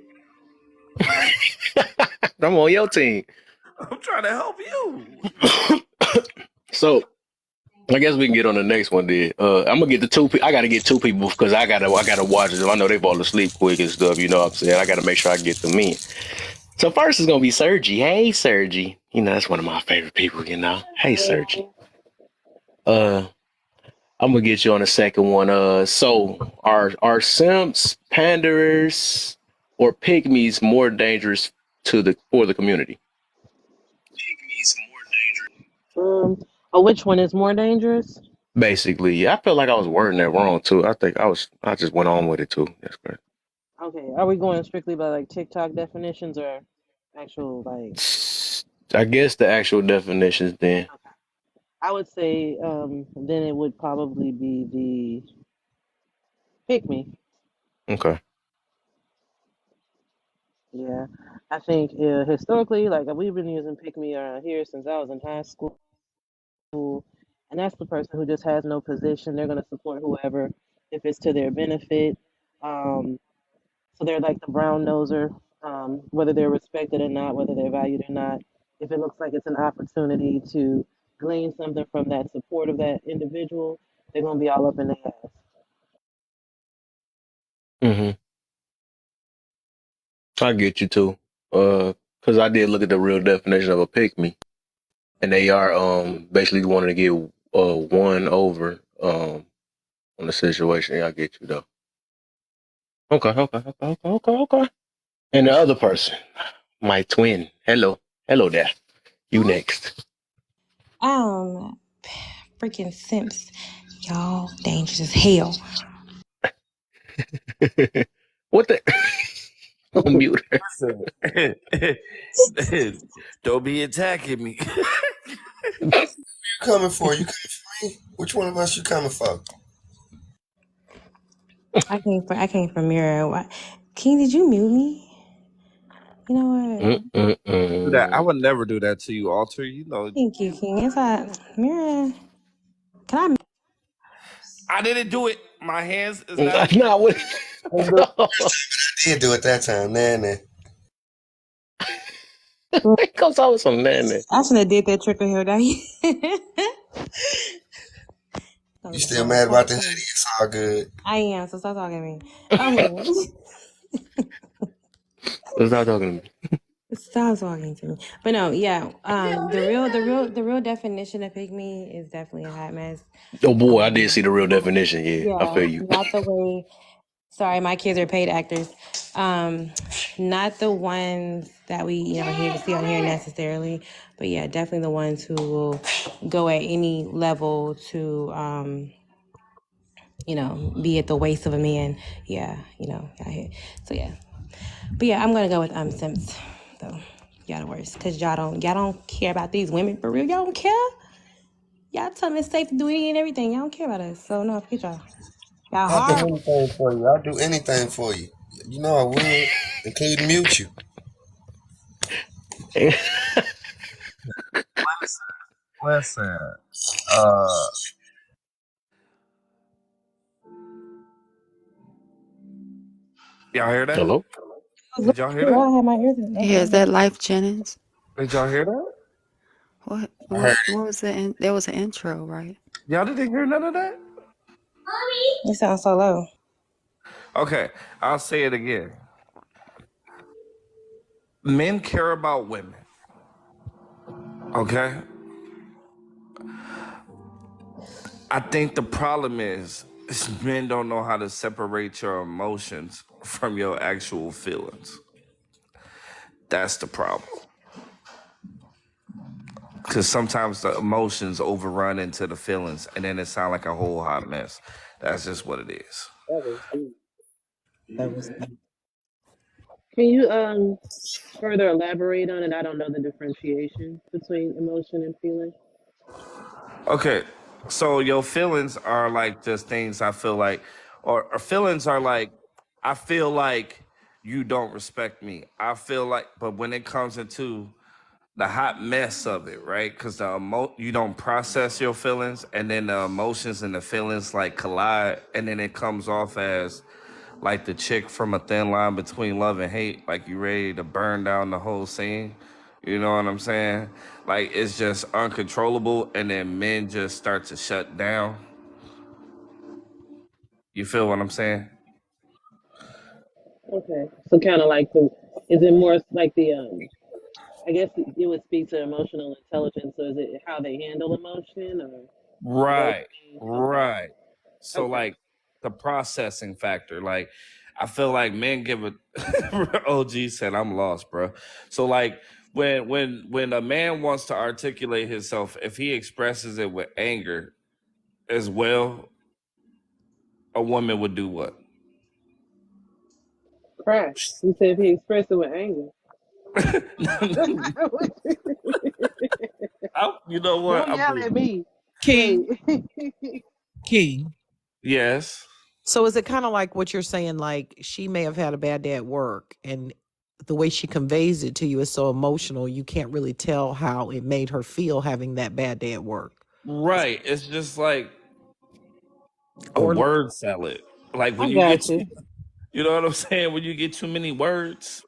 I'm on your team. I'm trying to help you. So I guess we can get on the next one. Then I'm gonna get the two. I gotta get two people because I gotta watch them. I know they fall asleep quick and stuff. You know what I'm saying? I gotta make sure I get them in. So first is gonna be Sergi. Hey, Sergi. That's one of my favorite people. Hey, Sergi. Uh, I'm gonna get you on the second one. So are simps, panderers, or pygmies more dangerous for the community? Which one is more dangerous? Basically, yeah. I feel like I was wording that wrong too. I think I just went on with it too. That's great. Okay, are we going strictly by like TikTok definitions or actual like? I guess the actual definitions then. I would say then it would probably be the pick me. Okay. Yeah, I think historically, like we've been using pick me here since I was in high school, and that's the person who just has no position. They're going to support whoever if it's to their benefit. Um, so they're like the brown noser, whether they're respected or not, whether they're valued or not. If it looks like it's an opportunity to glean something from that support of that individual, they're going to be all up in their ass. Mm-hmm. I get you too. Because I did look at the real definition of a pick me, and they are basically wanting to get one over on the situation. Yeah, I get you though. Okay, okay, okay, okay, okay, okay. And the other person, my twin. Hello there. You next. Freaking simps. Y'all dangerous as hell. What the? On mute her. Don't be attacking me. Coming for you? Coming for me? Which one of us you coming for? I came from Mira. King, did you mute me? You know what? Do that. I Mm-mm-mm. would never do that to you, Alter. You know, Thank you, King. It's like Mira. Can I? I didn't do it. My hands is not in. Nah, what? I did do it that time. Nah. Because I was some man. I shouldn't have did that trick of hair down here. You still mad about the hoodie? It's all good. I am, so stop talking to me. Okay. Stop talking to me. Stop talking to me. But no, yeah. The real definition of pygmy is definitely a hot mess. Oh boy, I did see the real definition. Yeah, I Yeah, feel you. not the way. Sorry, my kids are paid actors. Not the ones that we hear to see on here necessarily, but yeah, definitely the ones who will go at any level to be at the waist of a man. Yeah, out here. So yeah, but yeah, I'm gonna go with simps though. Y'all the worst because y'all don't care about these women for real. Y'all don't care. Y'all tell me it's safe to do any and everything. Y'all don't care about us. So no, forget y'all. Y'all I'll do hard. anything for you. I'll do anything for you. You know I would, including mute you. Listen. Uh, y'all hear that? Hello? Did y'all hear I that? have my ears in. Yeah, is that Life Jennings? Did y'all hear that? What I heard what was the there was an intro, right? Y'all didn't hear none of that? You sound so low. Okay, I'll say it again. Men care about women. Okay? I think the problem is men don't know how to separate your emotions from your actual feelings. That's the problem. Because sometimes the emotions overrun into the feelings and then it sounds like a whole hot mess. That's just what it is. That was deep. That was deep. Can you further elaborate on it? I don't know the differentiation between emotion and feeling. Okay, so your feelings are like just things I feel like, or feelings are like, I feel like you don't respect me. I feel like, but when it comes into the hot mess of it, right? Because you don't process your feelings, and then the emotions and the feelings like collide, and then it comes off as like the chick from A Thin Line Between Love and Hate, like you ready to burn down the whole scene. You know what I'm saying? Like it's just uncontrollable, and then men just start to shut down. You feel what I'm saying? Okay, so kind of like is it more like the I guess it would speak to emotional intelligence. So is it how they handle emotion or those Right, things? Okay, right. So okay. like the processing factor, like I feel like men give a OG said I'm lost, bro. So like when a man wants to articulate himself, if he expresses it with anger as well, a woman would do what? Cry. You said if he expressed it with anger. You know what? Don't I'm yell at me. King, Wait. King. yes. So is it kind of like what you're saying? Like she may have had a bad day at work, and the way she conveys it to you is so emotional, you can't really tell how it made her feel having that bad day at work. Right. It's just like a Or word salad. Like I when you get got you. you know what I'm saying? When you get too many words,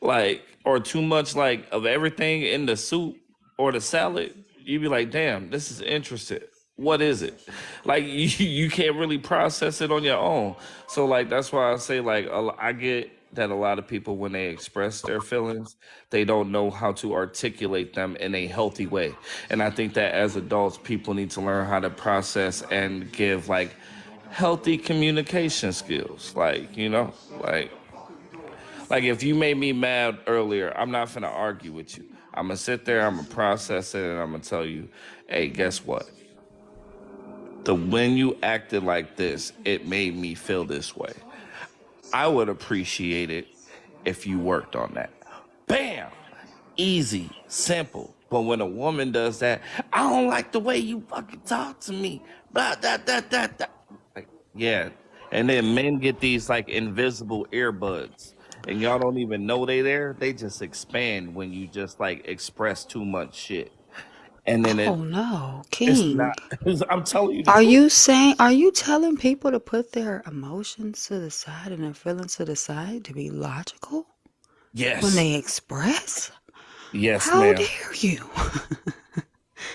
like or too much like of everything in the soup or the salad, you be like, damn, this is interesting. What is it? Like you can't really process it on your own. So like that's why I say like I get that a lot of people when they express their feelings, they don't know how to articulate them in a healthy way. And I think that as adults, people need to learn how to process and give like healthy communication skills. Like if you made me mad earlier, I'm not gonna argue with you. I'm gonna sit there, I'm gonna process it, and I'm gonna tell you, hey, guess what? When you acted like this, it made me feel this way. I would appreciate it if you worked on that. Bam! Easy, simple. But when a woman does that, I don't like the way you fucking talk to me. Blah, da, da, da, da. Like, yeah. And then men get these like invisible earbuds. And y'all don't even know they there. They just expand when you just like express too much shit. And then Oh no, it's King. not I'm telling you the truth. Are you telling people to put their emotions to the side and their feelings to the side to be logical when Yes. they express? Yes, How ma'am. dare you?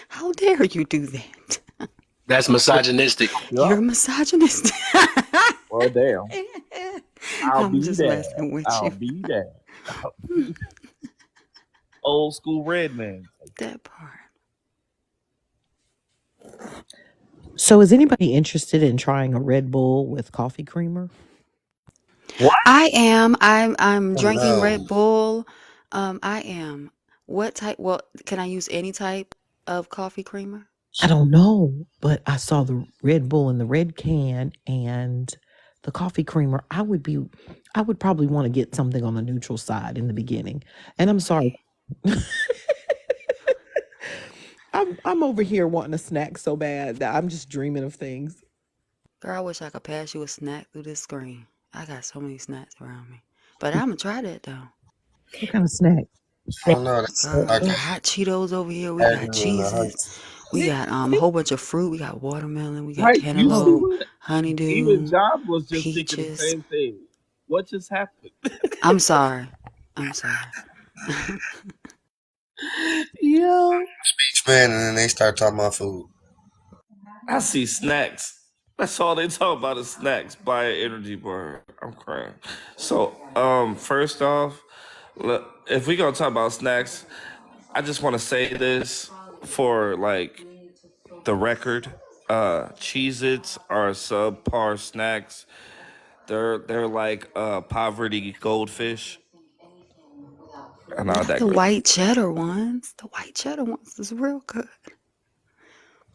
How dare you do that? That's misogynistic. Yeah. You're misogynist. Well, damn. I'll I'm be just there. messing with I'll you. be there. Old school red man. That part. so is anybody interested in trying a Red Bull with coffee creamer? What? I am. I'm oh, drinking no. Red Bull. I am. What type? Well, can I use any type of coffee creamer? I don't know, but I saw the Red Bull in the red can and the coffee creamer. I would probably want to get something on the neutral side in the beginning. And I'm sorry. I'm over here wanting a snack so bad that I'm just dreaming of things. Girl, I wish I could pass you a snack through this screen. I got so many snacks around me. But I'm gonna try that though. What kind of snack? Oh no, that's Girl, we I got can't hot Cheetos over here. We have got you in the cheeses. heights. We got a whole bunch of fruit. We got watermelon. We got Right. You see cantaloupe, what? Even honeydew, Job was just thinking the peaches. same thing. What just happened? I'm sorry. I'm sorry. Yo. Speech man, and then they start talking about food. I see snacks. That's all they talk about is snacks. Buy an energy bar. I'm crying. So, first off, look, if we gonna talk about snacks, I just want to say this for like the record. Cheez-Its are subpar snacks. They're like poverty goldfish. And I'll Not the digress. white cheddar ones. The white cheddar ones is real good.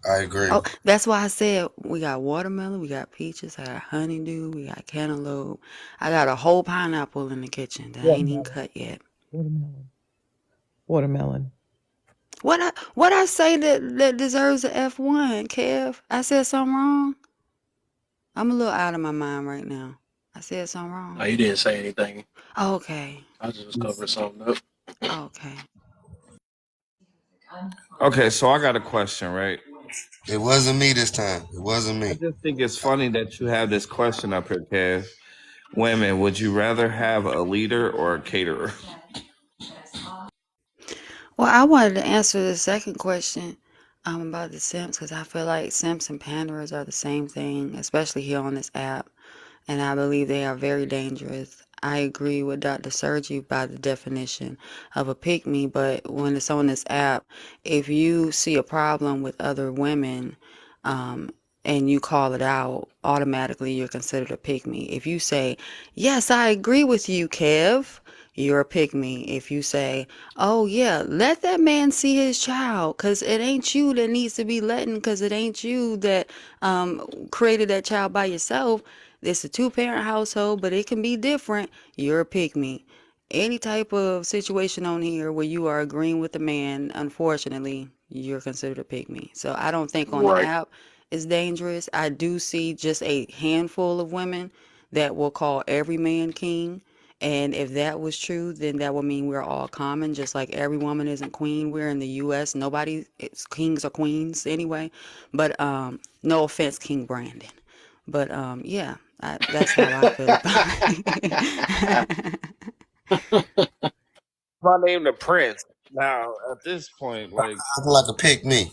I agree. Oh, that's why I said we got watermelon, we got peaches, I got honeydew, we got cantaloupe. I got a whole pineapple in the kitchen that ain't even Watermelon. cut yet. Watermelon. Watermelon. What I say that deserves a F1, Kev? I said something wrong? I'm a little out of my mind right now. I said something No, wrong. you didn't say anything. Okay. I just was covering something up. Okay. Okay, so I got a question, right? It wasn't me this time. It wasn't I me. just think it's funny that you have this question up here, Kev. Women, would you rather have a leader or a caterer? Well, I wanted to answer the second question about the simps because I feel like simps and panderers are the same thing, especially here on this app. And I believe they are very dangerous. I agree with Dr. Sergi by the definition of a pick me, but when it's on this app, if you see a problem with other women, and you call it out, automatically you're considered a pick me. If you say, yes, I agree with you, Kev, you're a pick me. If you say, oh yeah, let that man see his child, cause it ain't you that needs to be letting, cause it ain't you that created that child by yourself. It's a two-parent household, but it can be different. You're a pick me. Any type of situation on here where you are agreeing with the man, unfortunately, you're considered a pick me. So I don't think on the Right. app is dangerous. I do see just a handful of women that will call every man king. And if that was true, then that would mean we're all common, just like every woman isn't queen. We're in the U.S. Nobody, it's kings or queens anyway. But no offense, King Brandon. But yeah, that's how I feel about it. My name the Prince. Now, at this point, like, I feel like a pick me.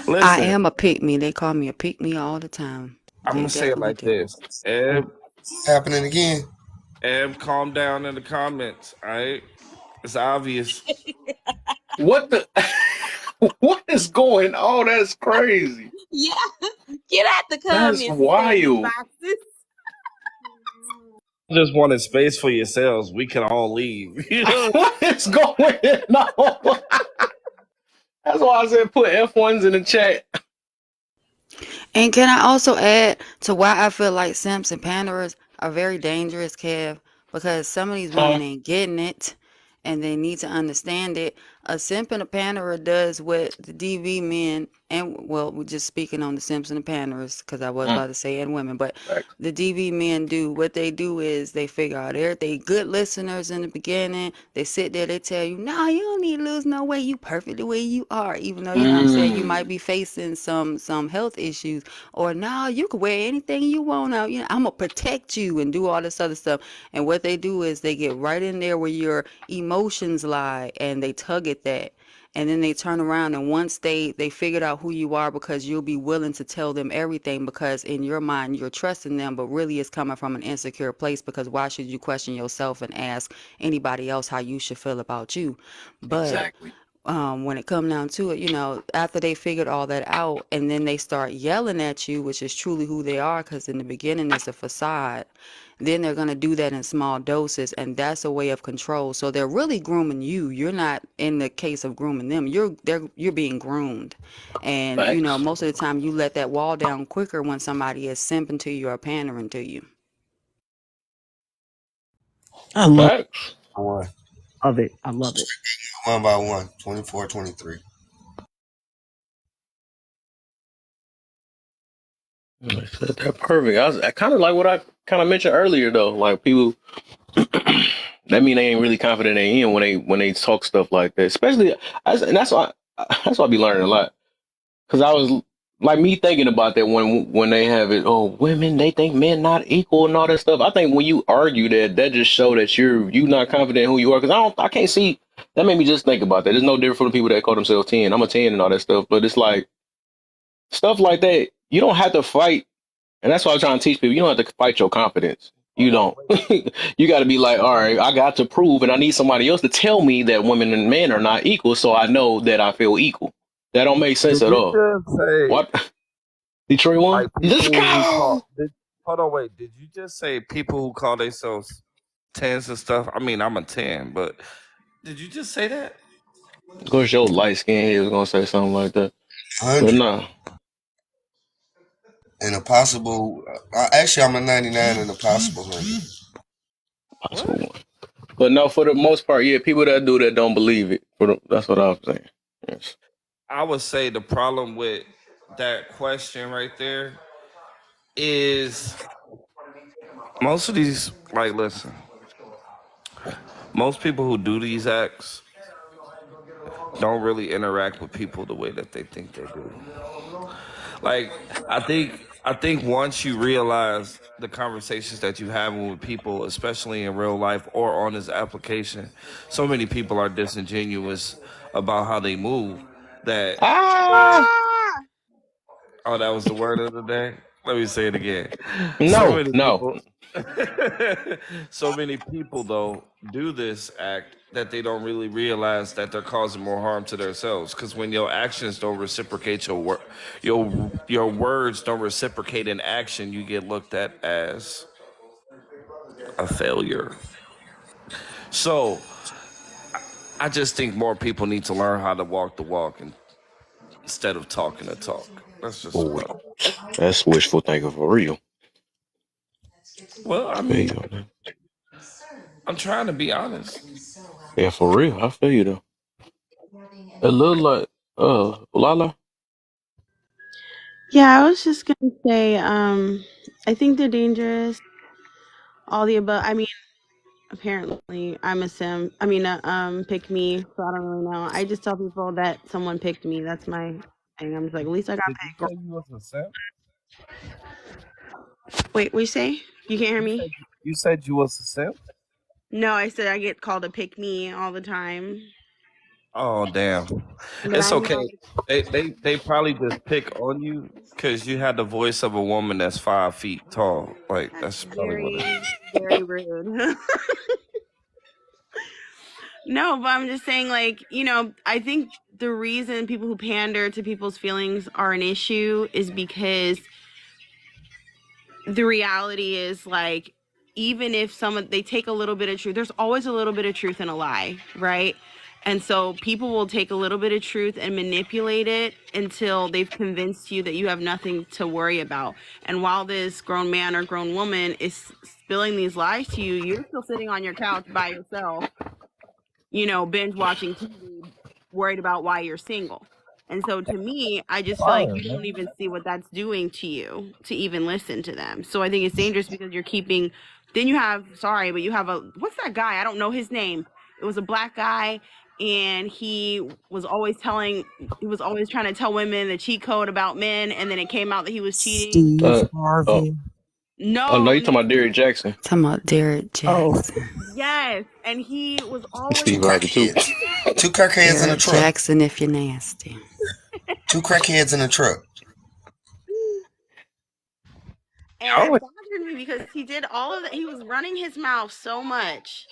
I listen, am a pick me. They call me a pick me all the time. I'm They gonna say it definitely like do. this. Happening again. Calm down in the comments. All right, it's obvious. What the? What is going on? That's crazy. Yeah, get out the That's comments instead of these wild. boxes. Just wanted space for yourselves. We can all leave. You know. What is going on? That's why I said put F1s in the chat. And can I also add to why I feel like simps and panderers are very dangerous, Kev? Because some of these women Huh? ain't getting it and they need to understand it. A simp and a panderer does what the DV men, and well, we're just speaking on the simps and the panderers because I was about to say and women, but Facts. the DV men do. What they do is they figure out they good listeners in the beginning. They sit there, they tell you, no, you don't need to lose no weight. You perfect the way you are, even though, you know what I'm saying, you might be facing some health issues. Or no, you can wear anything you want out. You know, I'm gonna protect you and do all this other stuff. And what they do is they get right in there where your emotions lie and they tug at that. And then they turn around and once they figured out who you are because you'll be willing to tell them everything because in your mind you're trusting them, but really it's coming from an insecure place because why should you question yourself and ask anybody else how you should feel about you? But Exactly. when it come down to it, you know, after they figured all that out and then they start yelling at you, which is truly who they are, because in the beginning it's a facade, then they're going to do that in small doses, and that's a way of control. So they're really grooming you. You're not in the case of grooming them. You're being groomed. And, you know, Facts. most of the time you let that wall down quicker when somebody is simping to you or pandering to you. I love Facts. One. of it. I love it. One by one. 24, 23. I said that perfect. I kind of like what I kind of mentioned earlier though. Like people, that mean they ain't really confident they in when they talk stuff like that. Especially, and that's why I be learning a lot. Because I was like me thinking about that when they have it. Oh, women they think men not equal and all that stuff. I think when you argue that just show that you not confident in who you are. Because I can't see that made me just think about that. There's no different from the people that call themselves 10. I'm a 10 and all that stuff. But it's like stuff like that. You don't have to fight. And that's why I'm trying to teach people. You don't have to fight your confidence. You don't. You got to be like, all right, I got to prove, and I need somebody else to tell me that women and men are not equal, so I know that I feel equal. That don't make sense Did at you all. just say What? Detroit won? like Let's people who go. call? Hold on, wait. Did you just say people who call themselves tens and stuff? I mean, I'm a 10, but did you just say that? Of course, your light skin here was gonna say something like that, but 100. no. And a possible. Actually, I'm a 99 and a possible 100. Possible one. But no, for the most part, yeah, people that do that don't believe it. That's what I was saying. Yes. I would say the problem with that question right there is most of these, like, listen, most people who do these acts don't really interact with people the way that they think they do. Like, I think once you realize the conversations that you have with people, especially in real life or on this application, so many people are disingenuous about how they move that Ah, oh, that was the word of the day. Let me say it again. So no, many no. people, so many people though do this act that they don't really realize that they're causing more harm to themselves. Because when your actions don't reciprocate your words don't reciprocate in action, you get looked at as a failure. So I just think more people need to learn how to walk the walk instead of talking the talk. That's just Boy, what I. that's wishful thinking for real. Well, I Feel mean, you on that. I'm trying to be honest. Yeah, for real. I feel you though. It look like Lala. Yeah, I was just gonna say, I think they're dangerous. All the above. I mean, apparently, I'm a sim. I mean, pick me. So I don't really know. I just tell people that someone picked me. That's my thing. I'm just like, at least I got Did you say you was a simp? picked. Wait, what you say? You can't hear me? You said you was a simp? No, I said I get called a pick me all the time. Oh damn. But It's I okay. know They probably just pick on you because you had the voice of a woman that's 5 feet tall. Like that's that's probably what it is. very, very rude. No, but I'm just saying, like, I think the reason people who pander to people's feelings are an issue is because the reality is, like, even if someone, they take a little bit of truth, there's always a little bit of truth in a lie, right? And so people will take a little bit of truth and manipulate it until they've convinced you that you have nothing to worry about. And while this grown man or grown woman is spilling these lies to you, you're still sitting on your couch by yourself, binge watching TV, worried about why you're single. And so to me, I just feel like you don't even see what that's doing to you to even listen to them. So I think it's dangerous because you're keeping, then you have, sorry, but you have what's that guy? I don't know his name. It was a black guy, and he was always trying to tell women the cheat code about men, and then it came out that he was cheating. Steve Uh, oh, Harvey. oh no, No, you talking about Derrick Jackson? Talking about Derek Oh, Jackson. yes. And he was always Two Steve Harvey too. crackheads. Two crackheads in a Derek truck. Jackson, if you're nasty. Two crackheads in a truck. And it Oh, bothered me because he did all of that. He was running his mouth so much.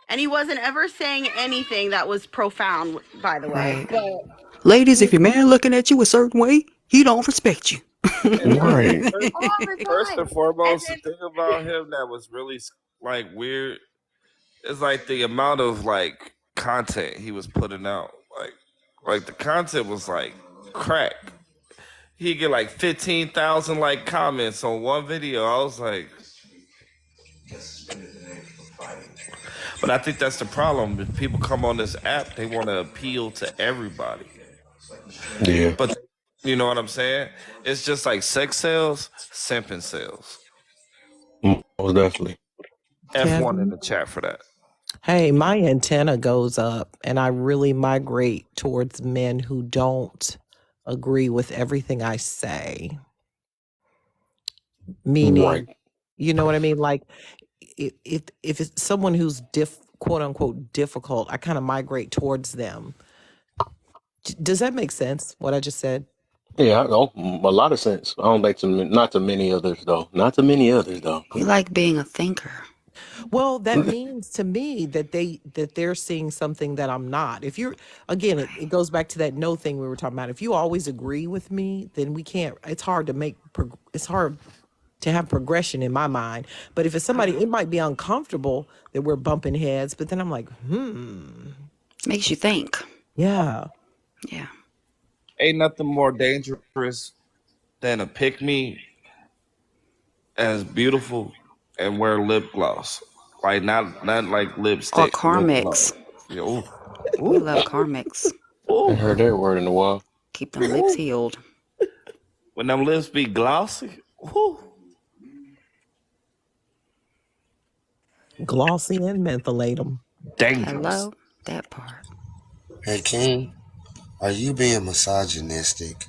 And he wasn't ever saying anything that was profound, by the way. Right. But Ladies, he if your man looking at you a certain way, he don't respect you. and Right. all the first time. and And foremost, the then thing about him that was really like weird is like the amount of like content he was putting out. Like the content was like crack. He get like 15,000 like comments on one video. I was like, But I think that's the problem. If people come on this app, they want to appeal to everybody. Yeah. But you know what I'm saying? It's just like sex sales, simping sales. Most definitely. F1 in Kevin. the chat for that. Hey, my antenna goes up and I really migrate towards men who don't agree with everything I say. Meaning, Right. you know what I mean? Like if it's someone who's quote unquote difficult, I kind of migrate towards them. Does that make sense? What I just said? Yeah, a lot of sense. I don't think not to many others though. Not to many others though. You like being a thinker. Well, that means to me that they're seeing something that I'm not. If you're again, it goes back to that no thing we were talking about. If you always agree with me, then we can't. It's hard to make. It's hard to have progression in my mind. But if it's somebody, it might be uncomfortable that we're bumping heads. But then I'm like, Makes you think. yeah. Yeah. Ain't nothing more dangerous than a pick me as beautiful and wear lip gloss. Like not like Or lipstick, lip gloss. Carmex. Yeah, ooh. We Ooh. love Carmex. I ain't heard that word in a while. Keep them lips healed. When them lips be glossy, ooh. Glossy and mentholate them. Dangerous. Hello? That part. Hey, King, are you being misogynistic?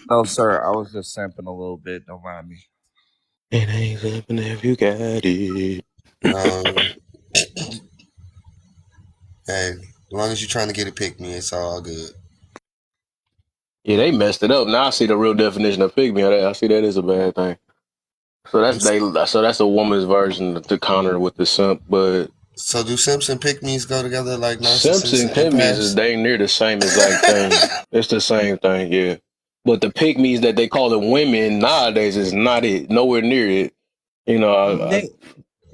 No, sir. I was just simping a little bit. Don't mind me. It ain't something if you got it. No. Hey, as long as you're trying to get a pick me, it's all good. Yeah, they messed it up. Now I see the real definition of pick me. I see that as a bad thing. So that's a woman's version to counter with the simp. But So do simps and pick me's go together like simps narcissists and and pick me's is empaths? dang near the same exact thing. It's the same thing, yeah. But the pick me's that they call it women nowadays is not it. Nowhere near it. You know, They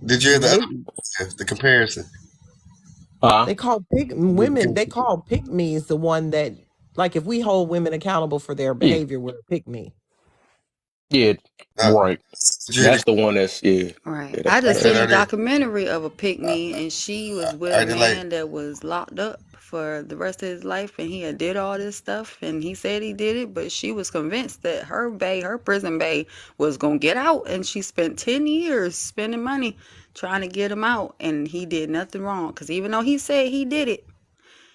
Did you hear they the comparison? they call women. They call pick me's the one that like if we hold women accountable for their yeah, behavior, we're a pick me. yeah, right. Did you hear That's the one that's yeah. Right. Yeah, I that's just bad. seen a are they, documentary of a pygmy, and she was with a are they like, man that was locked up for the rest of his life, and he had did all this stuff, and he said he did it, but she was convinced that her prison bae, was gonna get out, and she spent 10 years spending money trying to get him out, and he did nothing wrong, because even though he said he did it,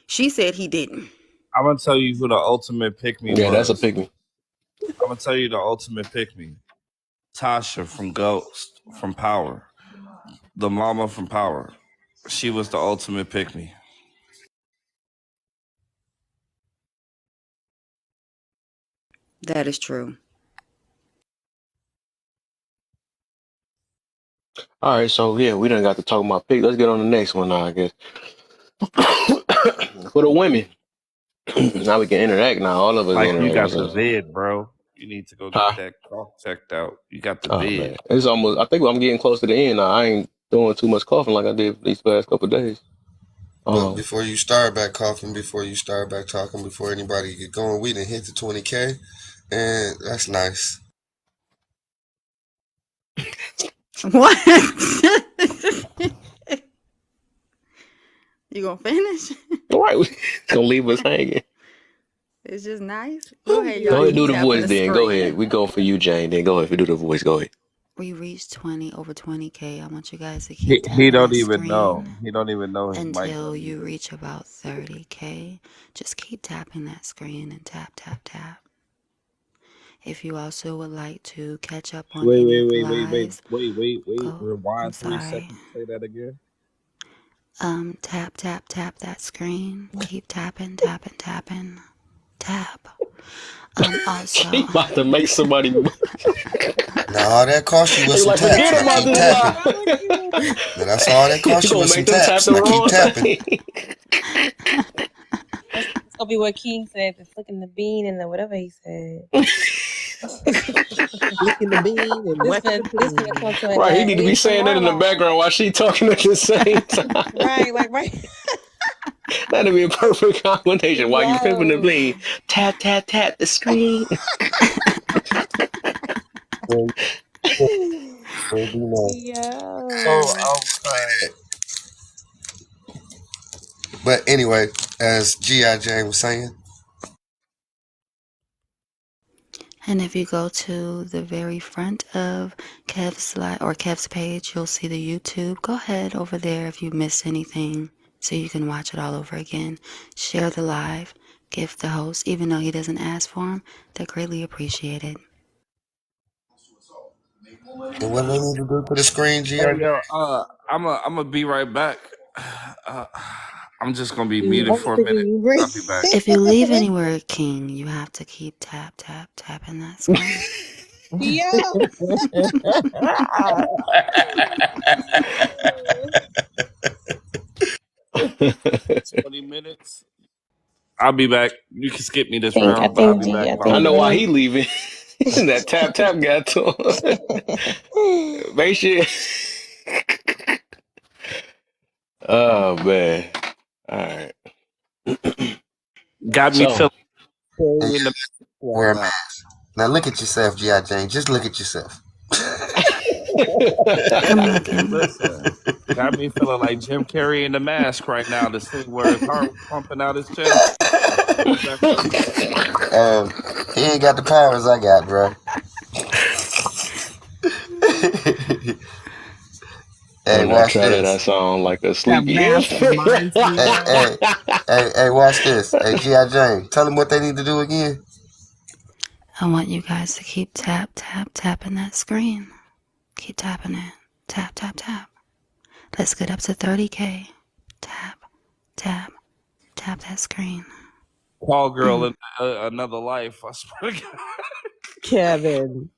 she said he didn't. I'm gonna tell you who the ultimate pick me Yeah, that's a was. pick me. I'm gonna tell you the ultimate pick me. Tasha from Ghost from Power, the mama from Power. She was the ultimate pick me. That is true. All right, so yeah, we done got to talk about pick. Let's get on the next one now, I guess. For the women. Now we can interact now. All of us Like you got interact. the vid, bro. You need to go get Huh? that cough checked out. You got the Oh man. vid. It's almost I think I'm getting close to the end now. I ain't doing too much coughing like I did these past couple of days. but before you start back coughing, before you start back talking, before anybody get going, we done hit the 20K, and that's nice. What? You gonna finish? All right, gonna leave us hanging. It's just nice. Go ahead, Go y'all. ahead, Keep do the tapping voice the then. Go ahead. screen. We go for you, Jane. Then go ahead. Do the voice. Go ahead. We reached over 20K. I want you guys to He, keep he tapping don't that even know. screen He don't even know his mic. until you reach about 30K. Just keep tapping that screen and tap, tap, tap. If you also would like to catch up on any of the lives, oh, I'm Rewind 3 sorry. seconds. Say that again. Tap, tap, tap that screen. Keep tapping, tapping, tapping. Tap. Also. She about to make somebody. Now all that cost you was They some like taps. forget Now about keep this tapping. lie. Now that's all that cost You you gonna was some make them tap taps. the Now keep wrong tapping. thing. That's gonna be what King said, the flicking the bean and the whatever he said. Flicking the bean and whacking the This bean. finna come to Right, he need an to be ASMR saying that in the line. background while she talking at the same time. Right, like right. That'd be a perfect combination. While you pimping the Yo. bean, tap, tap, tap the screen. Baby, no. Yo. Okay. But anyway, as G.I. Jane was saying, And if you go to the very front of Kev's page, you'll see the YouTube. Go ahead over there if you missed anything so you can watch it all over again. Share the live. Give the host, even though he doesn't ask for them, they're greatly appreciated. and what they need to do to the screen, Hey G.I. yo, I'm gonna be right back. I'm just gonna be The muted for a oxygen minute. you bring. I'll be back. If you leave anywhere, King, you have to keep tapping that screen. Yo. 20 minutes. I'll be back. You can skip me this I round, but I'll think be back. I G, know why he leaving. That tap got to him. Make sure. Oh man. All right. Got me So feeling And in the wear right a now. mask. Now look at yourself, G.I. Jane. Just look at yourself. Come on, King. Listen, got me feeling like Jim Carrey in The Mask right now. The scene where his heart was pumping out his chest. What was that from? He ain't got the powers I got, bro. Hey, when I watch try that, I this. sound like a That sleepy mask reminds me Hey, hey, watch this. Hey, G.I. Jane, tell them what they need to do again. I want you guys to keep tapping that screen. Keep tapping it. Tap. Let's get up to 30K. Tap that screen. Call girl in another life. I swear to God. Kevin.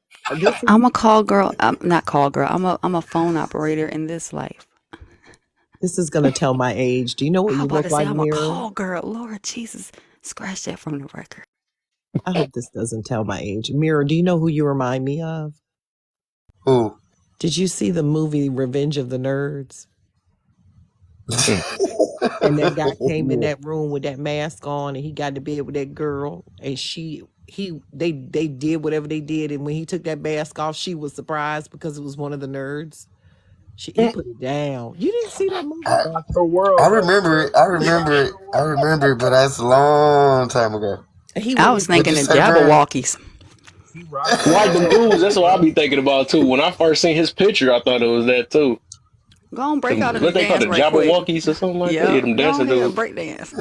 I'm a call girl. I'm not call girl. I'm a phone operator in this life. This is gonna tell my age. Do you know what I'm you about look to say like, I'm a Mirror? call girl. Lord Jesus, scratch that from the record. I hope this doesn't tell my age. Mirror, do you know who you remind me of? Who? Did you see the movie Revenge of the Nerds? And that guy came in that room with that mask on, and he got to bed with that girl, and they did whatever they did, and when he took that mask off, she was surprised because it was one of the nerds. He put it down. You didn't see that movie? Her world. I remember it. But that's a long time ago. He I went was in. What'd thinking you the say, Brandon? Jabberwockies. White them dudes, that's what I be thinking about too. When I first seen his picture, I thought it was that too. Go on, break out Them, in the what they call dance the right quick. Jabberwockies or something like that? Yeah, Yeah, them go dancing ahead, dudes. break dance.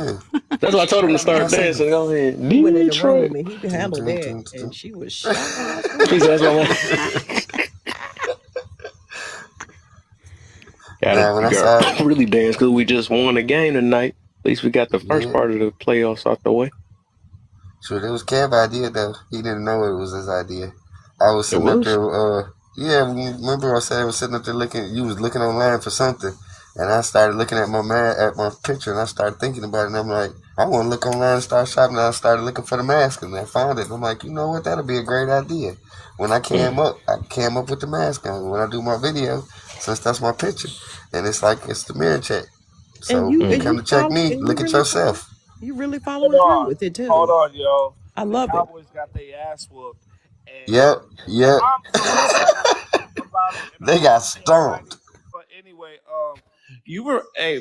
That's why I told him to start Listen, dancing. Go ahead. he went in the Detroit. room and he handled that, and she was shocked. He said, that's what Nah, when I gotta saw it, really dance because we just won the game tonight. At least we got the first yeah. part of the playoffs out the way. Sure, it was Kev's idea though. He didn't know it was his idea. I was It sitting up was? there. Yeah, remember I said I was sitting up there looking. You was looking online for something, and I started looking at my picture, and I started thinking about it. And I'm like, I want to look online and start shopping. And I started looking for the mask, and I found it. And I'm like, you know what? That'll be a great idea. When I came up with the mask on. When I do my video, since that's my picture, and it's the mirror check. So when you come to check me, look at yourself. You really Hold following through on. with it too. Hold on, yo. I The love it. Cowboys got their ass whooped. And Yep. I'm so excited about it. And They got stomped. But anyway,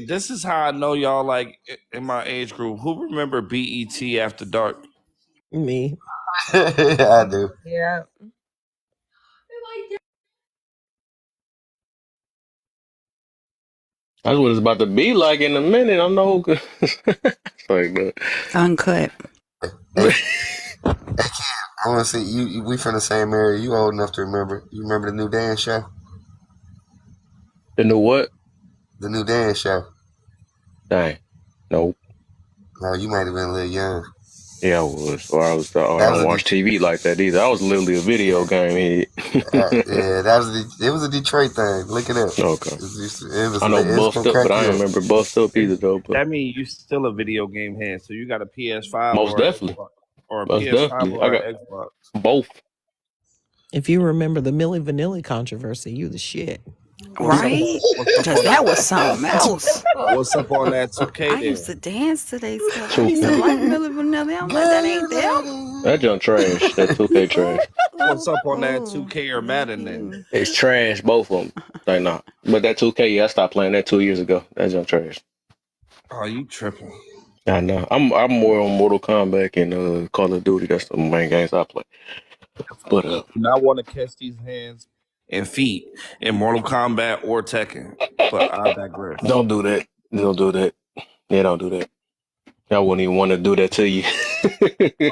this is how I know y'all like in my age group. Who remember BET After Dark? Me. I do. Yeah. That's what it's about to be like in a minute. I know. Uncut. Hey, I want to see you. We from the same area. You old enough to remember? You remember the new dance show? The new what? The new dance show. Dang. Nope. No, you might have been a little young. Yeah, I was. Or I don't watch TV like that either. I was literally a video game head. It was a Detroit thing. Look it up. Okay. It was I know it's Buffed gonna Up, crack but I you don't up. remember Buffed Up either though. But That means you still a video game head. So you got a PS5 most definitely. or a Most PS5 definitely. or I got an Xbox. both. If you remember the Milli Vanilli controversy, you the shit. Right? Because that was something else. What's up on that 2K I used to dance to their stuff. I used to like Milli Vanilli. I'm like, that ain't them. That junk trash. That 2K trash. What's up on that 2K or Madden then? It's trash, both of them. Like, nah. But that 2K, yeah, I stopped playing that 2 years ago. That's junk trash. Oh, you tripping. I know. I'm more on Mortal Kombat and Call of Duty. That's the main games I play. But Do not want to catch these hands and feet in Mortal Kombat or Tekken. But I digress. don't do that. Don't do that. Yeah, don't do that. I wouldn't even want to do that to you.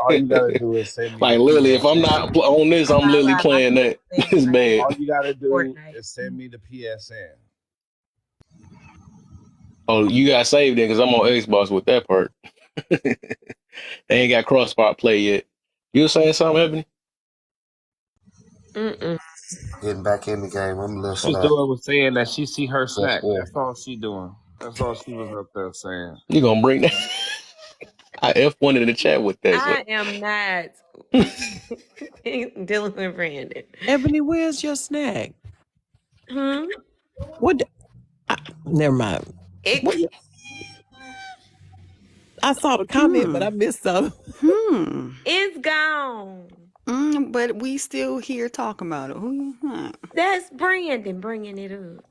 All you gotta do is send me Like the literally, if I'm PSN. not on this, I'm literally playing that. It's bad. All you gotta do is send me the PSN. Oh, you got saved then because I'm on Xbox with that part. They ain't got crossbar play yet. You were saying something, Ebony? Getting back in the game. I'm a little She was slow. doing was saying that she see her Yes, snack. sir. That's all she doing. That's all she was up there saying. You gonna bring that? I F1 in the chat with that. So. I am not dealing with Brandon. Ebony, where's your snack? Hmm? What? Never mind. It, I saw the comment, but I missed something. it's gone. But we still here talking about it. Who? That's Brandon bringing it up.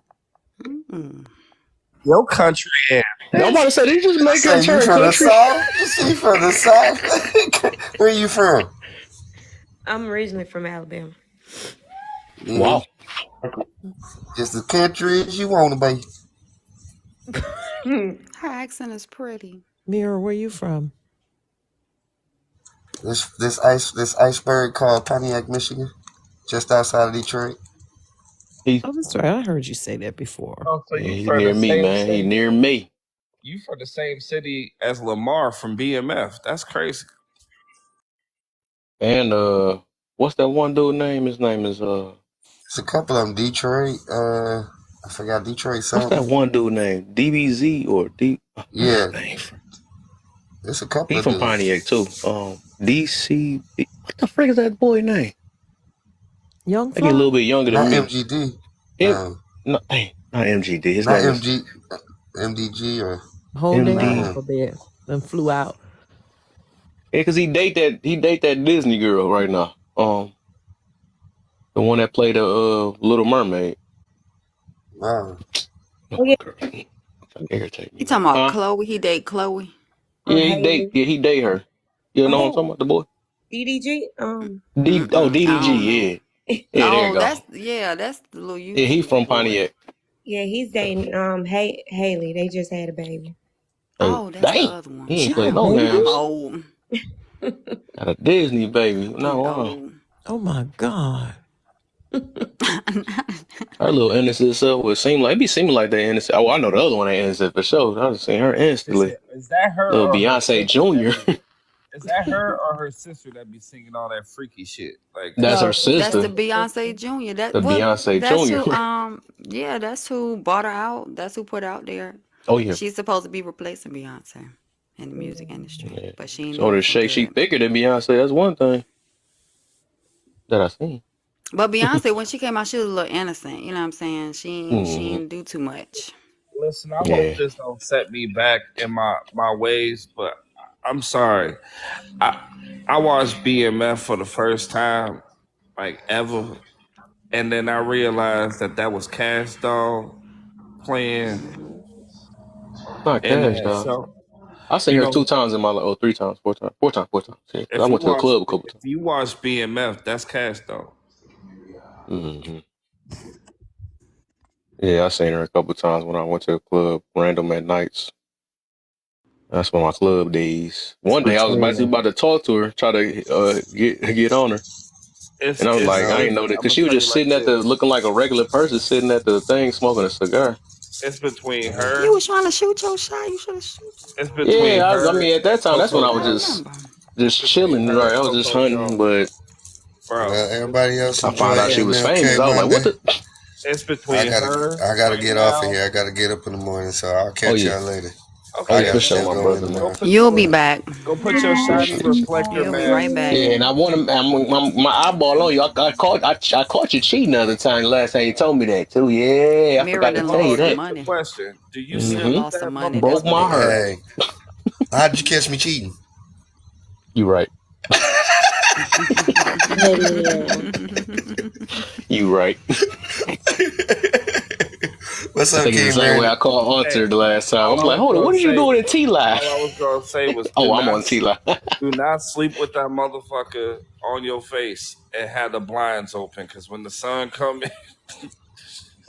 Your country ass. I'm about to say, did you just make her You turn from the country? south? You see from the south? Where you from? I'm originally from Alabama. Wow. Just the country as you want to be. Her accent is pretty. Mira, where you from? This iceberg called Pontiac, Michigan, just outside of Detroit. That's right. I heard you say that before. Oh, so Yeah, you he from near the me, same man. He city? near me. You from the same city as Lamar from BMF? That's crazy. And what's that one dude name? His name is It's a couple of them. Detroit. I forgot Detroit what's something. that one dude name? DBZ or D? Yeah. Name. It's a couple He of from dudes. Pontiac too. DC. What the frick is that boy name? Young I get a little bit younger than Not me. MGD. No, not MGD. His Not name is MG, MDG or Whole damn MD. alphabet and flew out. Yeah, because he date that Disney girl right now. The one that played the Little Mermaid. Wow. Oh, yeah. Irritate me. You talking about Chloe? He date Chloe? Yeah, he date her. You know what I'm talking about? The boy? DDG? DDG, yeah. Yeah, there you go. That's the little YouTube. Yeah, he from Pontiac. Yeah, he's dating Haley. They just had a baby. Oh, that's the other one. He ain't played no I'm games. old. Got a Disney baby. No, wow. Oh my God. Her little innocent self would seem like, it be seeming like they innocent. Oh, I know the other one ain't innocent for sure. I just seen her instantly. Is that her Little or her Beyonce Jr. Is that her or her sister that be singing all that freaky shit? Like That's her sister. That's the Beyonce Jr. Beyonce that's Jr. Who, that's who bought her out. That's who put her out there. Oh yeah. She's supposed to be replacing Beyonce in the music industry, Yeah. but she ain't. So the shake, she thicker than Beyonce. That's one thing that I seen. But Beyonce, when she came out, she was a little innocent. You know what I'm saying? She didn't do too much. Listen, I hope this don't set me back in my ways, but I'm sorry. I watched BMF for the first time, like ever, and then I realized that was Cash Doll playing. Not Cash Doll. I seen her 2 times in my life. 3 times, 4 times. 4 times. Yeah, I went to the club a couple times. If you watch BMF, that's Cash Doll. Mm-hmm. Yeah, I seen her a couple times when I went to the club, random at nights. That's one of my club days. One day I was about to talk to her, try to get on her. And I was like, I didn't know that, because she was just sitting at looking like a regular person sitting at the thing smoking a cigar. It's between her. You was trying to shoot your shot. You should have shoot. It's between her. I mean, at that time, that's when I was just chilling, right? I was just hunting, but everybody else. I found out she was famous. I was like, what the? It's between her. I gotta get off of here. I gotta get up in the morning, so I'll catch y'all later. Okay, for sure, my brother, man. You'll be back. Go put your shiny reflector, man. You'll be right back. Yeah, and I want my eyeball on you. I caught you cheating the other time. Last time you told me that too. Yeah, I forgot to tell you that. Question: do you lost some money? Broke my heart. Hey, how'd you catch me cheating? You right. You right. What's I up, think it's the King same way I Brandon? called Hey, Arthur the last time. all I'm I like, was hold on, gonna what are you say, doing in T Live? all I was gonna say was Oh, I'm on T Live. do not sleep with that motherfucker on your face and have the blinds open, because when the sun come in,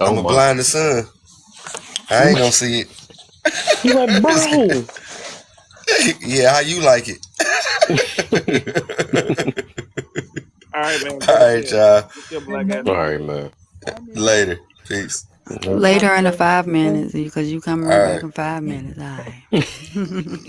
Oh I'm a my. blind the sun. I ain't gonna see it. He like, bro. Yeah, how you like it? all right, man, All go to right, bed. y'all. Get your And black ass All to right, bed. man. Later. Peace. Nope. Later in the Dr. 5 minutes, because you come right All back right. in 5 minutes. All right.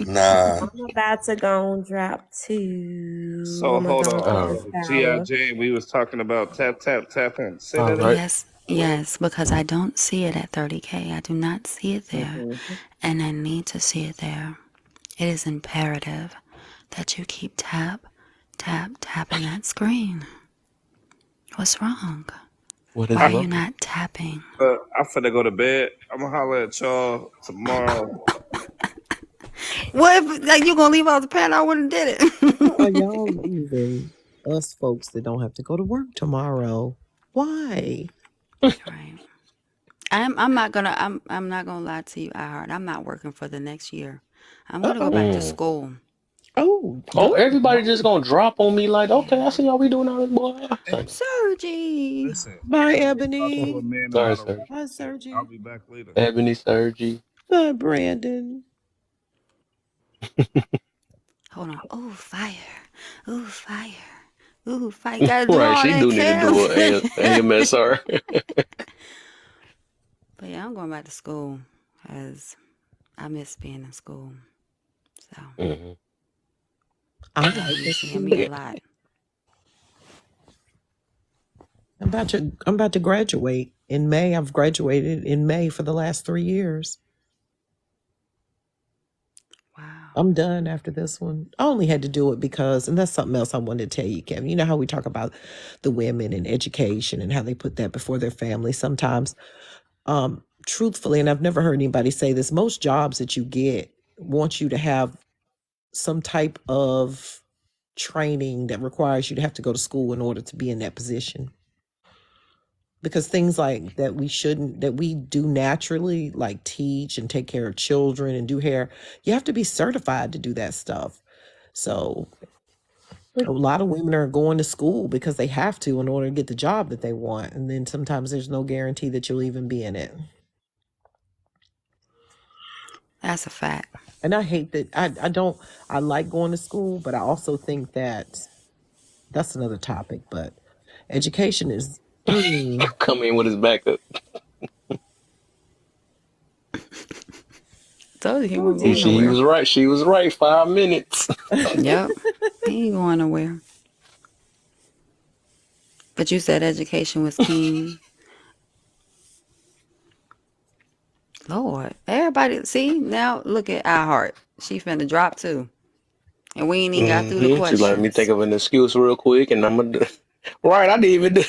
Nah. I'm about to go and drop two. So I'm gonna hold go take All a on. G.I. shower. Jane, we was talking about tap, tap, tapping. Say that right. again. Yes, yes, because I don't see it at 30K. I do not see it there, Mm-hmm. and I need to see it there. It is imperative that you keep tapping that screen. What's wrong? What Why is are you wrong? not tapping? I'm finna go to bed. I'm gonna holler at y'all tomorrow. What if like, you gonna leave out the pen? I wouldn't did Why are it. y'all leaving us folks that don't have to go to work tomorrow? Why? Right. I'm not gonna lie to you, I heard I'm not working for the next year. I'm gonna go Uh-oh. back to Mm. school. Oh, Oh, good. everybody just gonna drop on me like, okay, I see how we doing all this, boy. Hey, Sergi. listen, I Bye, gotta go talk to a Ebony. man Sorry, about a Serge. Bye, relationship. I'll Sergi. be back later. Ebony Sergi. Bye, Brandon. Hold on. Oh fire. Oh fire. Ooh, fire. Gotta do Right, all she that, do need to do Kev. a AMSR. But yeah, I'm going back to school as I miss being in school. So hmm I y'all like be it seeing me a too. Yeah. lot. I'm about to graduate in May. I've graduated in May for the last 3 years. Wow. I'm done after this one. I only had to do it because, and that's something else I wanted to tell you, Kevin. You know how we talk about the women and education and how they put that before their family. Sometimes, truthfully, and I've never heard anybody say this, most jobs that you get want you to have some type of training that requires you to have to go to school in order to be in that position. Because things like that that we do naturally, like teach and take care of children and do hair, you have to be certified to do that stuff. So a lot of women are going to school because they have to in order to get the job that they want. And then sometimes there's no guarantee that you'll even be in it. That's a fact. And I hate that. I like going to school, but I also think that that's another topic. But education is, Come in with his back up. Told you he oh wasn't And going dear. she nowhere. was right. She was right. 5 minutes. Yep. He ain't going nowhere. But you said education was king. Lord. Everybody see now look at our heart. She finna drop too. And we ain't even got through the She's like, let me think questions. of an excuse real quick, and I'm gonna. Right, I didn't even.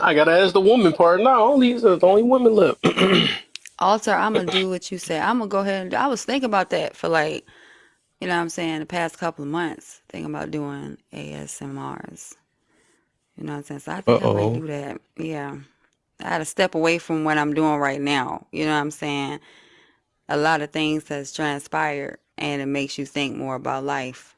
I gotta ask the woman part now. There's only women left. Alter, I'm gonna do what you said. I'm gonna go ahead and I was thinking about that for like, you know what I'm saying, the past couple of months. Thinking about doing ASMRs. You know what I'm saying? So I think I might Uh-oh. do that. Yeah. I had to step away from what I'm doing right now. You know what I'm saying? A lot of things has transpired and it makes you think more about life.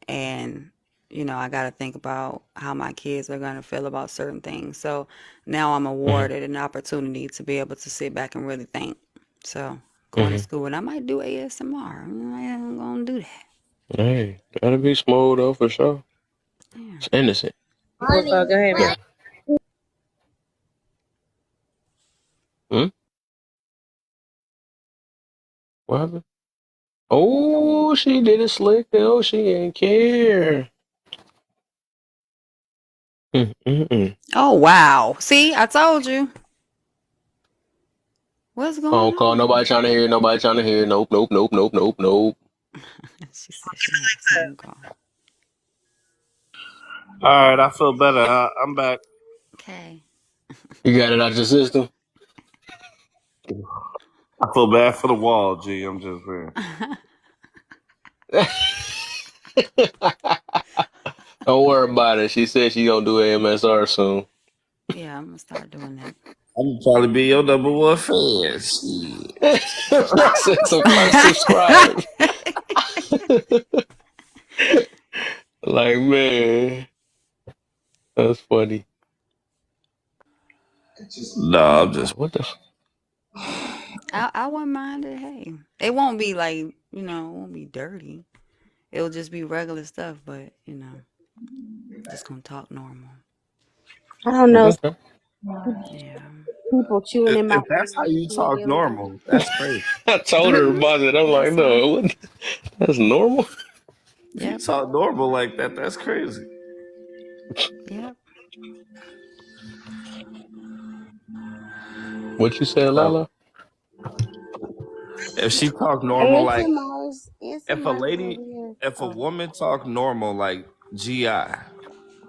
And, you know, I got to think about how my kids are going to feel about certain things. So now I'm hmm awarded an opportunity to be able to sit back and really think. So going to hmm school and I might do ASMR. I'm going to do that. Hey, gotta be smooth though for sure. Yeah. It's innocent. What's up? Go ahead, Yeah. man. Hmm? What happened? Oh, she did it slick though. She ain't care. Mm-mm-mm. Oh, wow. See, I told you. What's Phone going call. Nobody on? trying to hear. Nobody trying to hear. Nope. Nope. Nope. Nope. Nope. Nope. She said she had a phone call. All right, I feel better. I'm back. Okay. You got it out your system. I feel bad for the wall, G. I'm just saying. Don't worry about it. She said she gonna do AMSR soon. Yeah, I'm gonna start doing that. I'm gonna probably be your number one fan. Shit. Since the first subscribe. Like, man, that's funny. No, I'm just. What the? I wouldn't mind it. Hey, it won't be like, it won't be dirty. It'll just be regular stuff, but just gonna talk normal. I don't know. Okay. Yeah. People chewing in my If that's how ear you being talk really normal, that's crazy. I told her about it. I'm like, That's fine. no, what? That's normal. If you Yep. talk normal like that, that's crazy. Yep. What you said, So Lala? if she talk normal like, Answer Mars. Answer if a Mars lady, over here. if a Oh. woman talk normal like GI,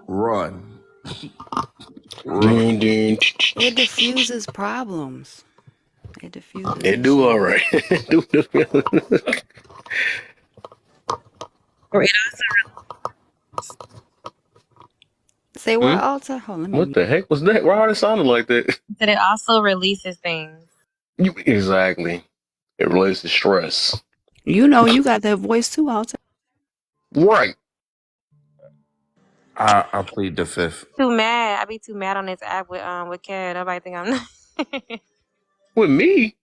run. Dun, dun. It diffuses problems. It diffuses It do all issues. right. It do. Or it Say what, Hmm? Alta? Hold on, let me What mute. the heck was that? Why did it sound like that? said it also releases things. Exactly. It relates to stress. You got that voice too, Alta. Right. I plead the fifth. Too mad. I be too mad on this app with Kat. Nobody think I'm not. With me?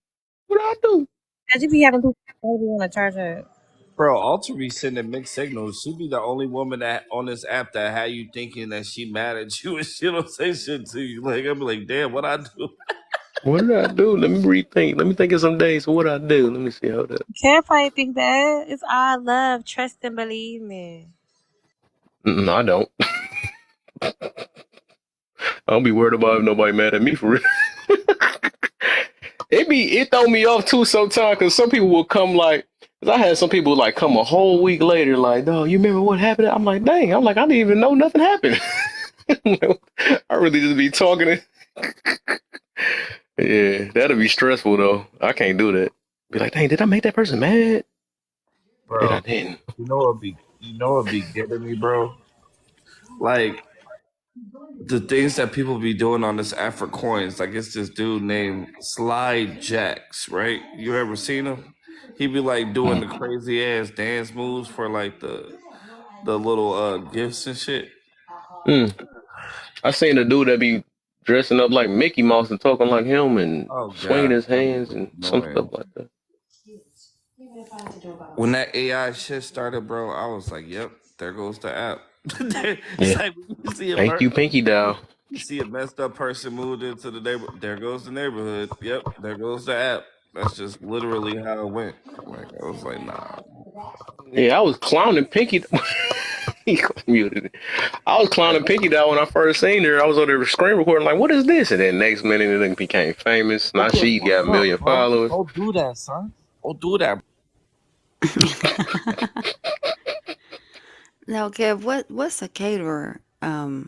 What I do? Cause you be having people want to charge up. Bro, Alter be sending mixed signals. She be the only woman that on this app that had you thinking that she mad at you and she don't say shit to you. Like, I'm like, damn, what I do? What did I do? Let me rethink. Let me think of some days. What I do? Let me see how that. Kat probably think that it's all love, trust and believe me. No, I don't. I don't be worried about if nobody mad at me for real. It throw me off too sometimes because some people will come like, cause I had some people like come a whole week later like, no, you remember what happened? I'm like, dang, I didn't even know nothing happened. I really just be talking. Yeah, that'll be stressful though. I can't do that. Be like, dang, did I make that person mad? Did I Bro, didn't? you know what be getting me, bro? Like the things that people be doing on this app for coins. Like it's this dude named Slide Jacks, right? You ever seen him? He be like doing the crazy ass dance moves for like the little gifts and shit. Mm. I seen a dude that be dressing up like Mickey Mouse and talking like him and Oh swinging god, his hands and some annoying. stuff like that. When that AI shit started, bro, I was like, "Yep, there goes the app." It's Yeah. like you see Thank you, Pinky Doll. you see a messed up person moved into the neighborhood. There goes the neighborhood. Yep, there goes the app. That's just literally how it went. Like I was like, nah. Yeah, I was clowning Pinky. He muted it. I was clowning Pinky Doll when I first seen her. I was on there screen recording, like, what is this? And then next minute, it done became famous. Now Okay, she got a fuck million up, bro. followers. Don't do that, son. Don't do that. Now, Kev, what's a caterer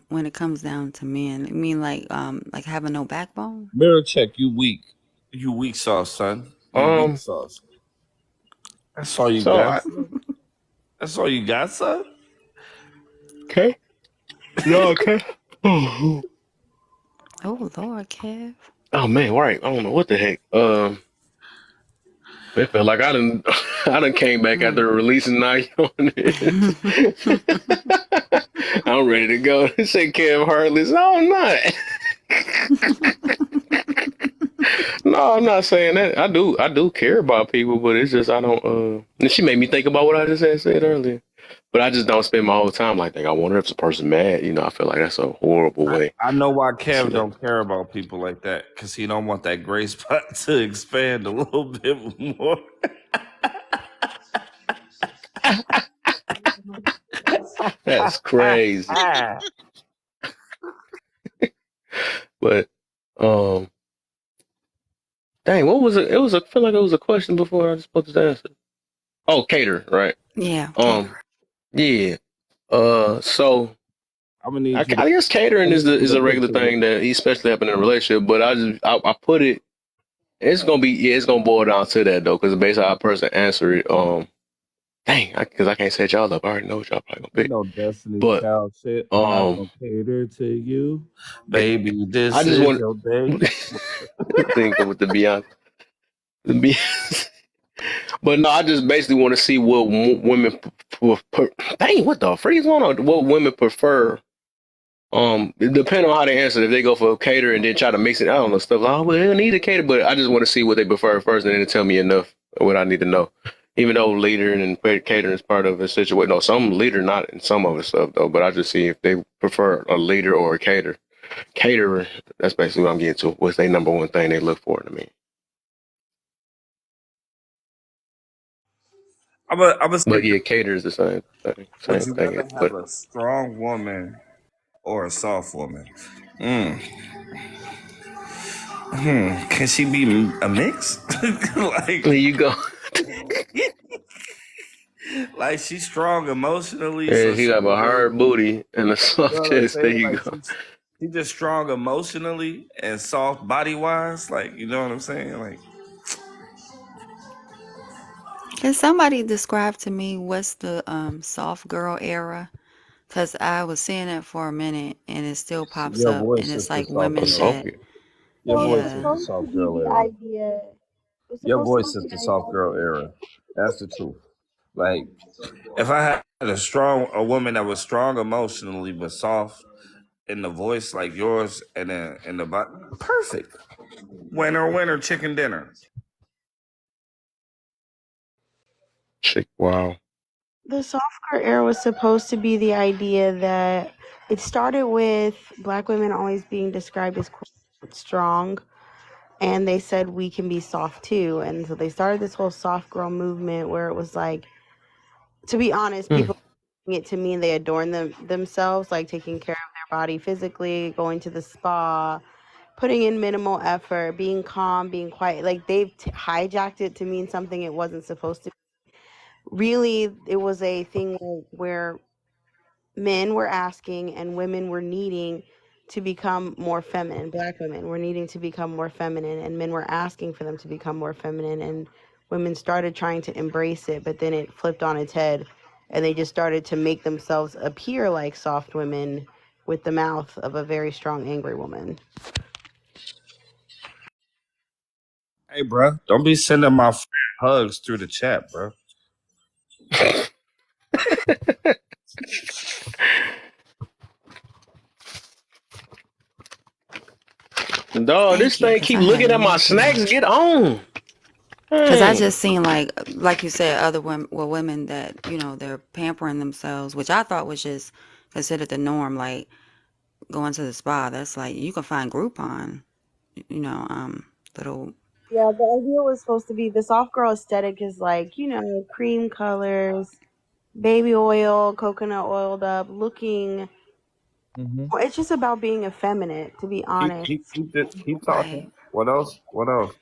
when it comes down to men? I mean, like having no backbone? Mirror check. You weak. You weak sauce, son. You weak sauce. That's all you So got. That's all you got, son. okay. No, okay. Oh Lord, Kev. man, right. I don't know what the heck. It felt like I done came back after releasing Night on it. I'm ready to go. Say Kev Heartless. No, I'm not. No, I'm not saying that. I do care about people, but it's just I don't. And she made me think about what I just had said earlier. But I just don't spend my whole time like that. I wonder if the person mad. I feel like that's a horrible way. I know why Kev to- don't care about people like that because he don't want that gray spot to expand a little bit more. That's crazy. But dang, what was it? It was I feel like it was a question before I was supposed to answer. Oh, cater, right? Yeah, caterer. Yeah. So I'm gonna need you I guess catering is to a regular picture thing that especially happen in a relationship. But I put it. It's gonna boil down to that though, because based on how a person answer it. Dang, because I can't set y'all up. I already know what y'all probably You gonna pick. know, Destiny But Child shit. I'm not gonna cater to you, baby. I This just is want your day. think with the Beyonce. The Beyonce. But no, I just basically want to see what women dang, what the freak is going on? What women prefer. Depending on how they answer, if they go for a cater and then try to mix it, I don't know stuff. Like, oh, well, they don't need a cater, but I just want to see what they prefer first, and then tell me enough of what I need to know. Even though leader and catering is part of a situation, no, some leader not in some of the stuff though. But I just see if they prefer a leader or a caterer. That's basically what I'm getting to. What's their number one thing they look for to me? I'm a say, But yeah, cater is the same thing. would Same you thing. rather have But a strong woman or a soft woman? Mm. Can she be a mix? Like, there you go. like she's strong emotionally, Yeah, so he she got a can just, hard booty and a you know soft what I'm chest. There saying? you Like go. she's just strong emotionally and soft body wise. Like, you know what I'm saying? Like, Can somebody describe to me what's the soft girl era? Because I was seeing it for a minute and it still pops your up, and voice it's is the like soft A women girl. soft that, girl. Your So it's voice is yeah. the supposed to soft be girl the era. idea. It's Your supposed to voice be is the the soft idea. girl era. That's the truth. Like, if I had a woman that was strong emotionally but soft in the voice like yours and in the body, perfect. Winner, chicken dinner. Chick, wow. The softcore era was supposed to be the idea that it started with black women always being described as quote, strong, and they said we can be soft too. And so they started this whole soft girl movement where it was like, to be honest, people it to mean they adorn themselves, like taking care of their body physically, going to the spa, putting in minimal effort, being calm, being quiet. Like they've hijacked it to mean something it wasn't supposed to. Really, it was a thing where men were asking and women were needing to become more feminine. Black women were needing to become more feminine, and men were asking for them to become more feminine. And women started trying to embrace it, but then it flipped on its head, and they just started to make themselves appear like soft women with the mouth of a very strong, angry woman. Hey, bro, don't be sending my hugs through the chat, bro. Dog, this Thank you, thing because keep I had looking at no my idea. snacks. Get on. Because I Dang. just seen like you said, other women, well, women that they're pampering themselves, which I thought was just considered the norm. Like going to the spa, that's like you can find Groupon, little. Yeah, the idea was supposed to be the soft girl aesthetic is like, cream colors, baby oil, coconut oiled up, looking. Mm-hmm. Well, it's just about being effeminate, to be Keep honest. keep keep it, keep talking. Right. What else? What else?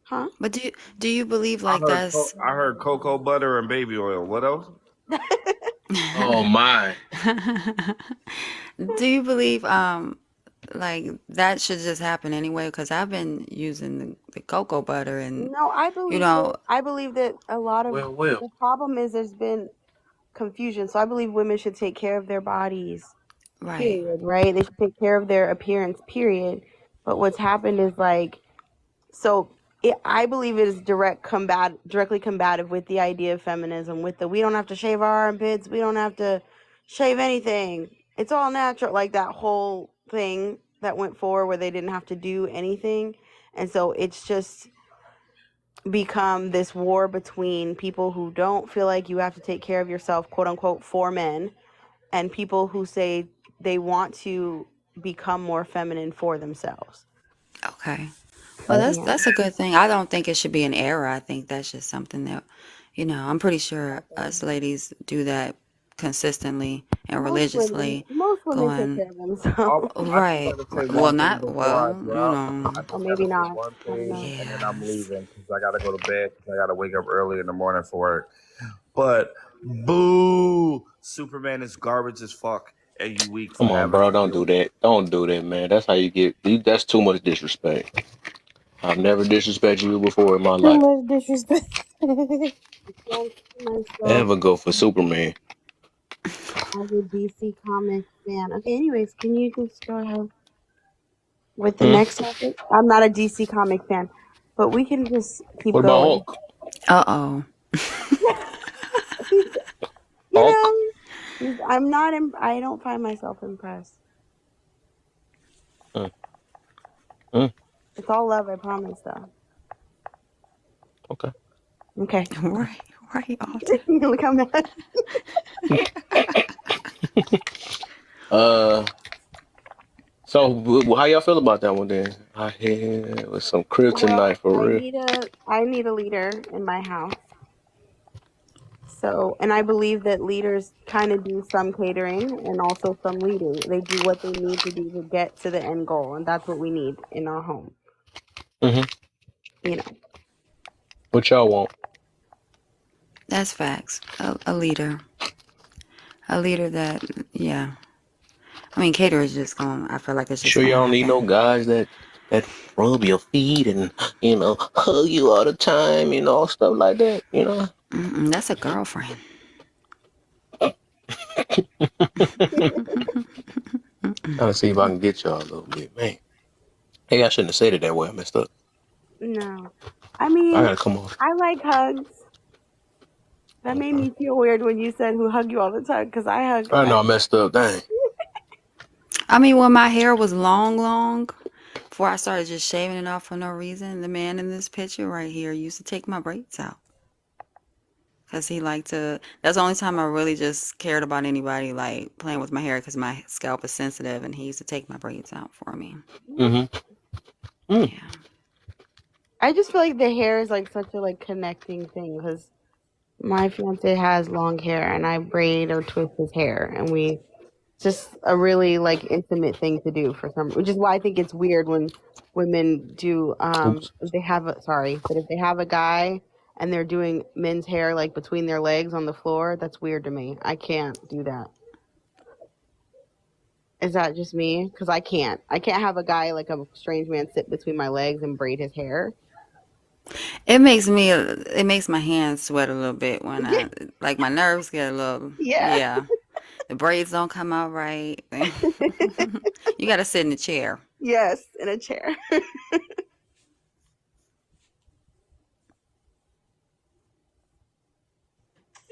Huh? But do you believe like that's I heard cocoa butter and baby oil. What else? Oh my. do you believe like that should just happen anyway? Because I've been using the cocoa butter and No, you know I believe that a lot of Well. the problem is there's been confusion. So I believe women should take care of their bodies, right. period, right? They should take care of their appearance, period. But what's happened is like, so I believe it is directly combative with the idea of feminism, with the we don't have to shave our armpits, we don't have to shave anything. It's all natural, like that whole thing that went forward where they didn't have to do anything. And so it's just become this war between people who don't feel like you have to take care of yourself, quote unquote, for men, and people who say they want to become more feminine for themselves. Okay. Well, that's Yeah. that's a good thing. I don't think it should be an error. I think that's just something that, I'm pretty sure us ladies do that consistently and religiously Most women take going care of themselves. I just right. got to say Well, one thing not before I well, drop. I Or just got maybe to say not. one I don't thing, know. and then I'm yes. leaving because I got to go to bed because I got to wake up early in the morning for work. But boo, Superman is garbage as fuck, and you weak for Come on, having bro. a Don't do feeling. that. Don't do that, man. That's how you get. That's too much disrespect. I've never disrespected you before in my Too life. much disrespect. Can't see myself Ever go for Superman? as a DC Comics fan. Okay, anyways, can you just go ahead with the Hmm? next topic? I'm not a DC Comics fan, but we can just keep What about going. Hulk? Uh-oh. You Hulk? know, I'm not. I don't find myself impressed. Mm, mm, It's all love, I promise. Though. okay. Okay. Right, Alton. Look how mad. So how y'all feel about that one then? I hear it was some kryptonite Well, for real. I need a leader in my house. So, and I believe that leaders kind of do some catering and also some leading. They do what they need to do to get to the end goal, and that's what we need in our home. Mm-hmm. You know. What y'all want? That's facts. A leader. A leader that, yeah. I mean, cater is just going, I feel like it's just Sure going to y'all don't need no happen. guys that rub your feet and hug you all the time, stuff like that, Mm-mm, that's a girlfriend. Trying to see if I can get y'all a little bit, man. Hey, I shouldn't have said it that way. I messed up. No. I I mean, gotta come on. I like hugs. That made me feel weird when you said who hug you all the time because I hug. I know I messed up. Dang. I mean, when my hair was long, before I started just shaving it off for no reason, the man in this picture right here used to take my braids out. Because he liked to, that's the only time I really just cared about anybody like playing with my hair because my scalp is sensitive and he used to take my braids out for me. Mm-hmm. Mm. Yeah. I just feel like the hair is like such a connecting thing because my fiance has long hair and I braid or twist his hair and we just a really intimate thing to do for some, which is why I think it's weird when women do Oops. if they have if they have a guy and they're doing men's hair between their legs on the floor. That's weird to me. I can't do that. Is that just me? Because I can't have a guy like a strange man sit between my legs and braid his hair. It makes my hands sweat a little bit when my nerves get a little, Yeah. yeah. The braids don't come out right. You got to sit in the chair. Yes, in a chair.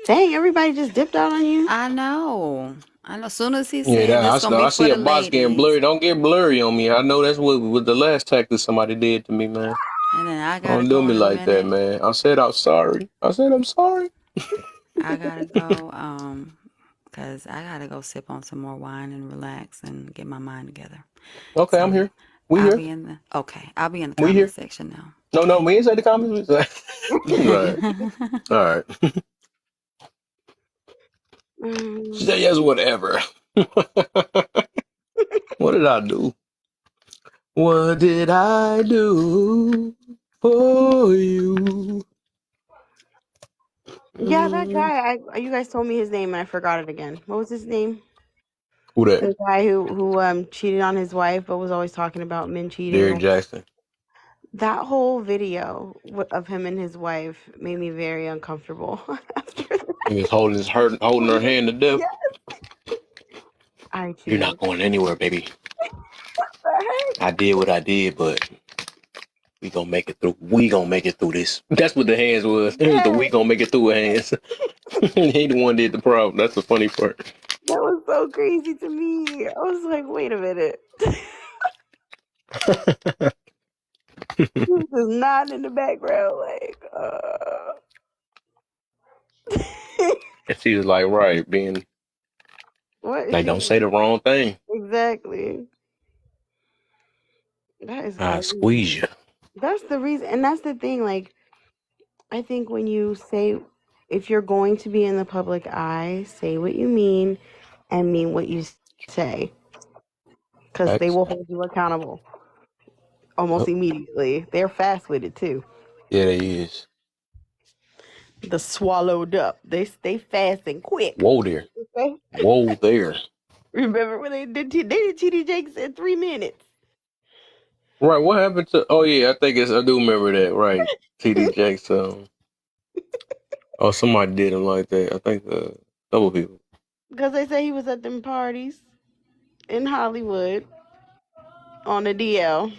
Dang, everybody just dipped out on you. I know. As soon as he Yeah, said that, this gonna be I for see the a box getting ladies, blurry. Don't get blurry on me. I know that's what the last tactic somebody did to me, man. and then I gotta Don't do go me in a like that, minute. man. I said I'm sorry. I'm sorry. I gotta go, cause I gotta go sip on some more wine and relax and get my mind together. Okay, I'm So here. We I'll here. be in the I'll be in the We comment here. section now. No, we ain't say the comments. Right. All right. Say yes, whatever. What did I do? What did I do for you? Yeah, that guy. You guys told me his name and I forgot it again. What was his name? Who that? The guy who cheated on his wife, but was always talking about men Derek cheating. Jackson. That whole video of him and his wife made me very uncomfortable. He was holding her hand to death. Yes. I You're cheated. not going anywhere, baby. What I did what I did, but we gonna make it through. We gonna make it through this. That's what the hands was. It was the we gonna make it through hands. He the one did the problem. That's the funny part. That was so crazy to me. I was like, wait a minute. He was just nodding in the background, And she was like, right, being what is like, she? don't say the wrong thing. Exactly. That is I crazy. squeeze you. That's the reason, and that's the thing. I think when you say, if you're going to be in the public eye, say what you mean and mean what you say, because they Facts. will hold you accountable almost Yep. immediately. They're fast with it too. Yeah, they is. The swallowed up. They stay fast and quick. Whoa there. Okay? Whoa there. Remember when they did TD Jakes in 3 minutes? Right, what happened to? Oh yeah, I think I do remember that. Right, TD Jakes. Oh, somebody did him like that. I think double people. Because they say he was at them parties in Hollywood on the DL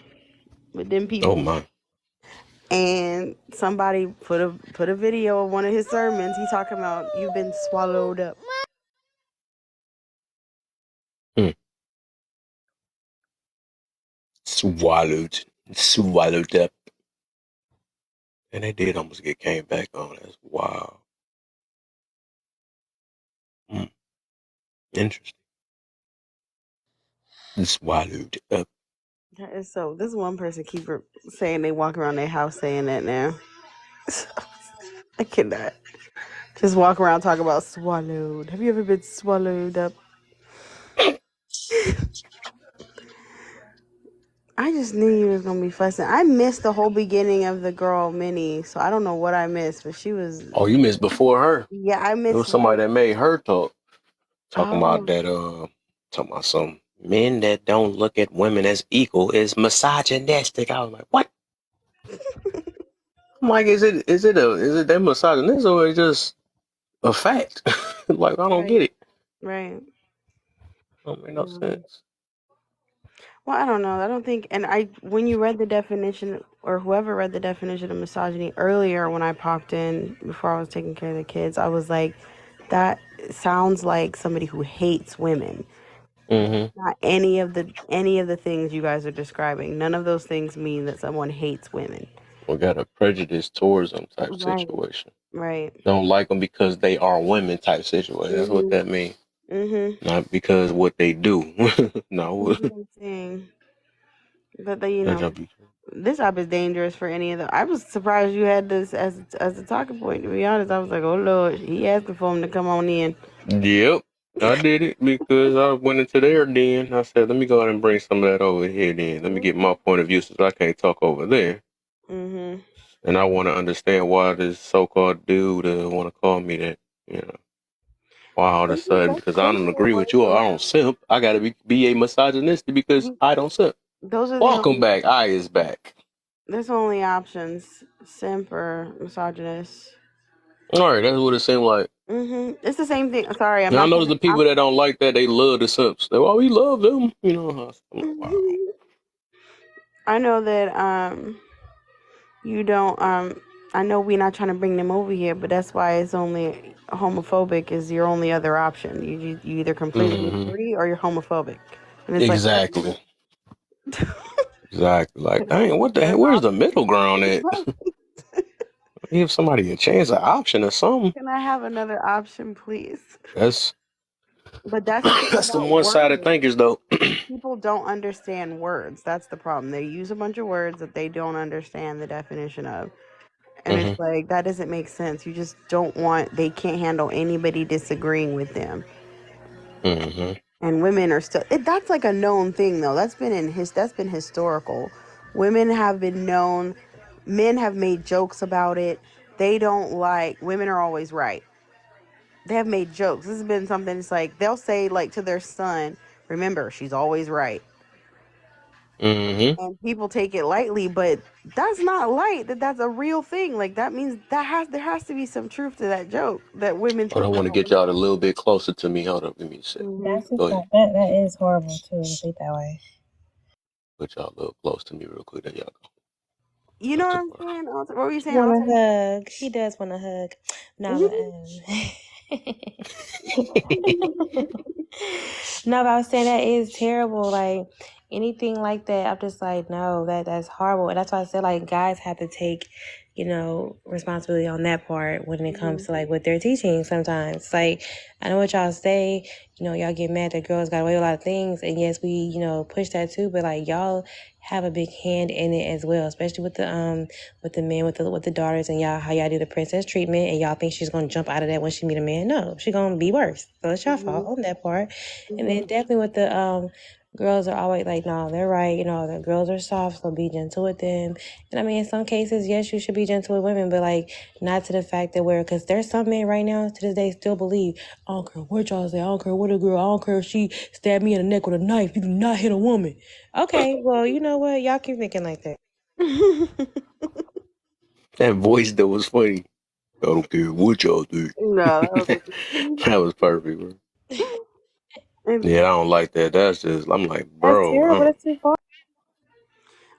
with them Oh people. my. And somebody put a video of one of his sermons. He talking about you've been swallowed up. Hmm. Swallowed up, and they did almost get came back on. That's wow. Hmm. Interesting. Swallowed up. That is so. This one person keep saying they walk around their house saying that now. I cannot. Just walk around talking about swallowed. Have you ever been swallowed up? I just knew you was gonna be fussing. I missed the whole beginning of the girl Minnie, so I don't know what I missed, but she was. Oh, you missed before her. Yeah, I It missed was somebody right. that made her talking about Oh, that. Talking about some men that don't look at women as equal is misogynistic. I was like, what? I'm like, is it that misogynist or is it just a fact? Like, I don't right, get it. right. Don't make no Mm. sense. Well, I don't know. I don't think, and when you read the definition, or whoever read the definition of misogyny earlier, when I popped in before I was taking care of the kids, I was like, that sounds like somebody who hates women. Mm-hmm. Not any of the things you guys are describing. None of those things mean that someone hates women. We got a prejudice towards them type Right, situation. right. Don't like them because they are women type situation. That's what Mhm, that means. mhm. Not because what they do. No. That's what I'm saying. But you That know, job be- this app is dangerous for any of them. I was surprised you had this as a talking point. To be honest, I was like, oh Lord, he asking for him to come on in. Yep. I did it because I went into their den. I said, let me go ahead and bring some of that over here then. Let me get my point of view since I can't talk over there. Mhm. And I want to understand why this so-called dude want to call me that. You know, why all of a sudden? Because I Those don't are the agree with ones you or that I don't simp. I got to be a misogynist because I don't simp. those are the Welcome only back. I is back. there's only options. Simp or misogynist. All right, that's what it seemed like. It's the same thing. Sorry, I'm Now I not notice the people that don't like that, they love the simps. They, oh, we love them. You know, I'm like, wow. I know that you don't I know we're not trying to bring them over here, but that's why it's only homophobic is your only other option. You either completely Mm-hmm. agree or you're homophobic, and it's like Exactly. Exactly. Like, dang, what the heck? there's Where's the options. middle ground at? Give somebody a chance, an option, or something. Can I have another option, please? That's But that's the thing that's some about one-sided words. thinkers, though. People don't understand words. That's the problem. They use a bunch of words that they don't understand the definition of. And Mm-hmm. it's like, that doesn't make sense. You just don't want, they can't handle anybody disagreeing with them. Mm-hmm. And women are still, that's like a known thing though. That's been historical. Women have been known, men have made jokes about it. They don't like, women are always right. They have made jokes. This has been something, it's like, they'll say like to their son, remember, she's always right. Mm-hmm. And people take it lightly, but that's not light. That's a real thing. Like that means there has to be some truth to that joke that women But I think. want to get y'all a little bit closer to me. Hold up, give me a sec. That's Go just ahead. like that is horrible too to think that way. Put y'all a little close to me real quick. There y'all go. You know what I'm saying? What were you saying? Want a hug? He does want a hug. No, but, no, but I was saying that is terrible. Like anything like that, I'm just like, no, that's horrible. And that's why I said like guys have to take, responsibility on that part when it comes to like what they're teaching sometimes. Like I know what y'all say, y'all get mad that girls got away with a lot of things, and yes, we, push that too, but like y'all have a big hand in it as well, especially with the men with the daughters and y'all how y'all do the princess treatment, and y'all think she's gonna jump out of that when she meet a man. No, she's gonna be worse. So it's y'all fault on that part. And then definitely with the girls are always like, no, they're right. You know, the girls are soft, so be gentle with them. And I mean, in some cases, yes, you should be gentle with women, but like not to the fact that because there's some men right now to this day still believe, I don't care what y'all say, I don't care what a girl, I don't care if she stabbed me in the neck with a knife. You do not hit a woman. Okay, well, you know what? Y'all keep thinking like that. That voice though was funny. I don't care what y'all do. No, That was perfect, bro. Yeah, I don't like that. That's just, I'm like, that's bro, terrible. That's too far.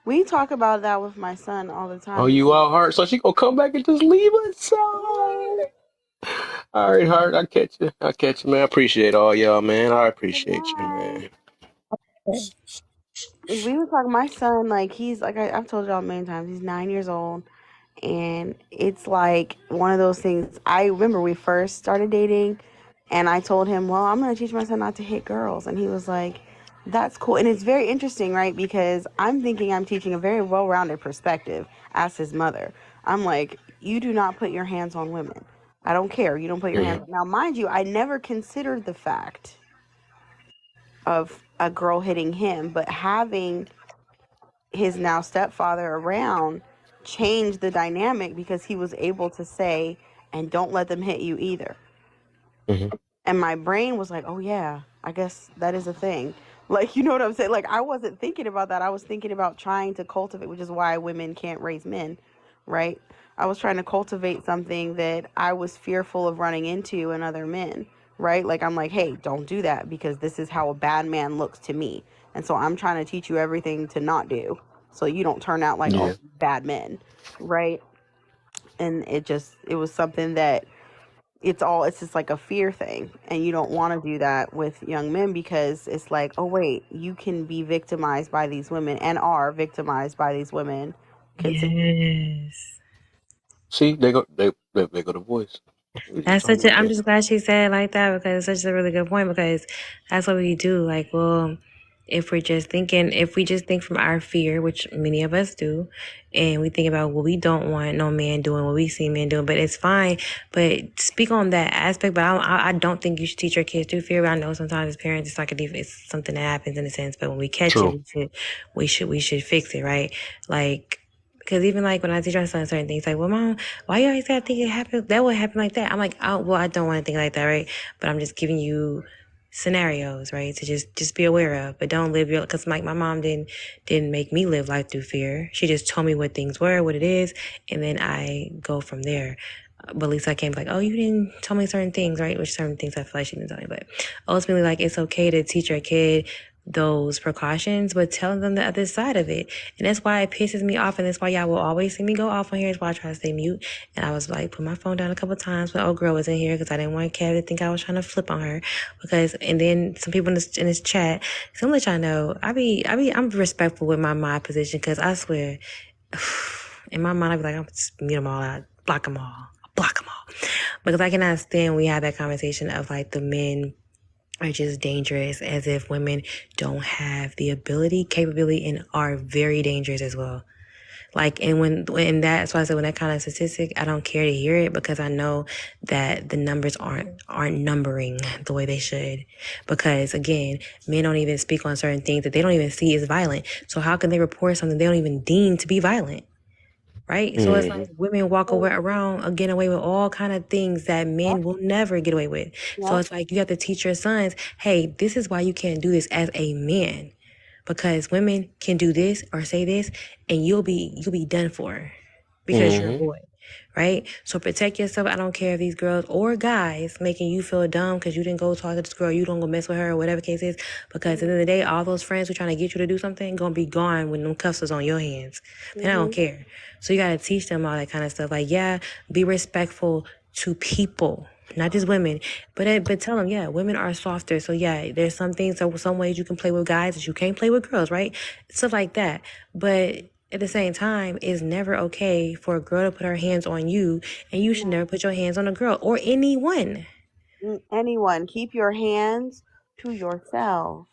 We talk about that with my son all the oh, time. you out, Heart? So she gonna come back and just leave us? All right, Heart, I catch you. I catch you, man. I appreciate all y'all, man. I appreciate you, man. We were talking. My son, like he's like I've told y'all many times, he's 9 years old, and it's like one of those things. I remember we first started dating, and I told him, well, I'm gonna teach my son not to hit girls, and he was like, that's cool. And it's very interesting, right? Because I'm thinking I'm teaching a very well-rounded perspective as his mother. I'm like, you do not put your hands on women. I don't care. You don't put your hands. Now, mind you, I never considered the fact of a girl hitting him, but having his now stepfather around changed the dynamic because he was able to say, and don't let them hit you either. And my brain was like, oh yeah, I guess that is a thing. Like, you know what I'm saying? Like, I wasn't thinking about that. I was thinking about trying to cultivate, which is why women can't raise men, right? I was trying to cultivate something that I was fearful of running into in other men, right? Like, I'm like, hey, don't do that because this is how a bad man looks to me. And so I'm trying to teach you everything to not do so you don't turn out like all bad men, right? And it was something that it's just like a fear thing, and you don't want to do that with young men because it's like, oh wait, you can be victimized by these women and are victimized by these women. Yes. See, they go the voice. That's I'm just glad she said it like that because it's such a really good point because that's what we do. Like, well, if we just think from our fear, which many of us do, and we think about, well, we don't want no man doing what we see men doing, but it's fine. But speak on that aspect. But I don't think you should teach your kids through fear. But I know sometimes as parents, it's like it's something that happens in a sense. But when we catch it, we should fix it, right? Like. Because even like when I teach my son certain things, like, well, Mom, why you always gotta think it happened? That would happen like that. I'm like, oh, well, I don't want to think like that, right? But I'm just giving you scenarios, right? To just be aware of, but don't live your. Because like my mom didn't make me live life through fear. She just told me what things were, what it is, and then I go from there. But at least I came like, oh, you didn't tell me certain things, right? Which certain things I feel like she didn't tell me. But ultimately, like, it's okay to teach your kid those precautions, but telling them the other side of it. And that's why it pisses me off. And that's why y'all will always see me go off on here. That's why I try to stay mute. And I was like, put my phone down a couple of times when old girl was in here because I didn't want Kev to think I was trying to flip on her. And then some people in this chat, some let y'all know, I'm respectful with my position because I swear, in my mind, I be like, I'm just mute them all out, block them all. Because I cannot stand we have that conversation of like the men are just dangerous as if women don't have the ability, capability, and are very dangerous as well. Like, and that's why I said when that kind of statistic, I don't care to hear it because I know that the numbers aren't numbering the way they should. Because again, men don't even speak on certain things that they don't even see as violent. So how can they report something they don't even deem to be violent? Right? So it's like women walk around getting away with all kind of things that men will never get away with. So it's like you have to teach your sons, hey, this is why you can't do this as a man. Because women can do this or say this and you'll be done for because you're a boy. Right? So protect yourself. I don't care if these girls or guys making you feel dumb because you didn't go talk to this girl, you don't go mess with her or whatever the case is. Because at the end of the day, all those friends who are trying to get you to do something gonna be gone when them cuffs is on your hands. And I don't care. So you gotta teach them all that kind of stuff. Like, yeah, be respectful to people, not just women. But tell them, yeah, women are softer. So yeah, there's some things, some ways you can play with guys that you can't play with girls, right? Stuff like that. But at the same time, it's never okay for a girl to put her hands on you, and you should never put your hands on a girl or anyone. Anyone. Keep your hands to yourself.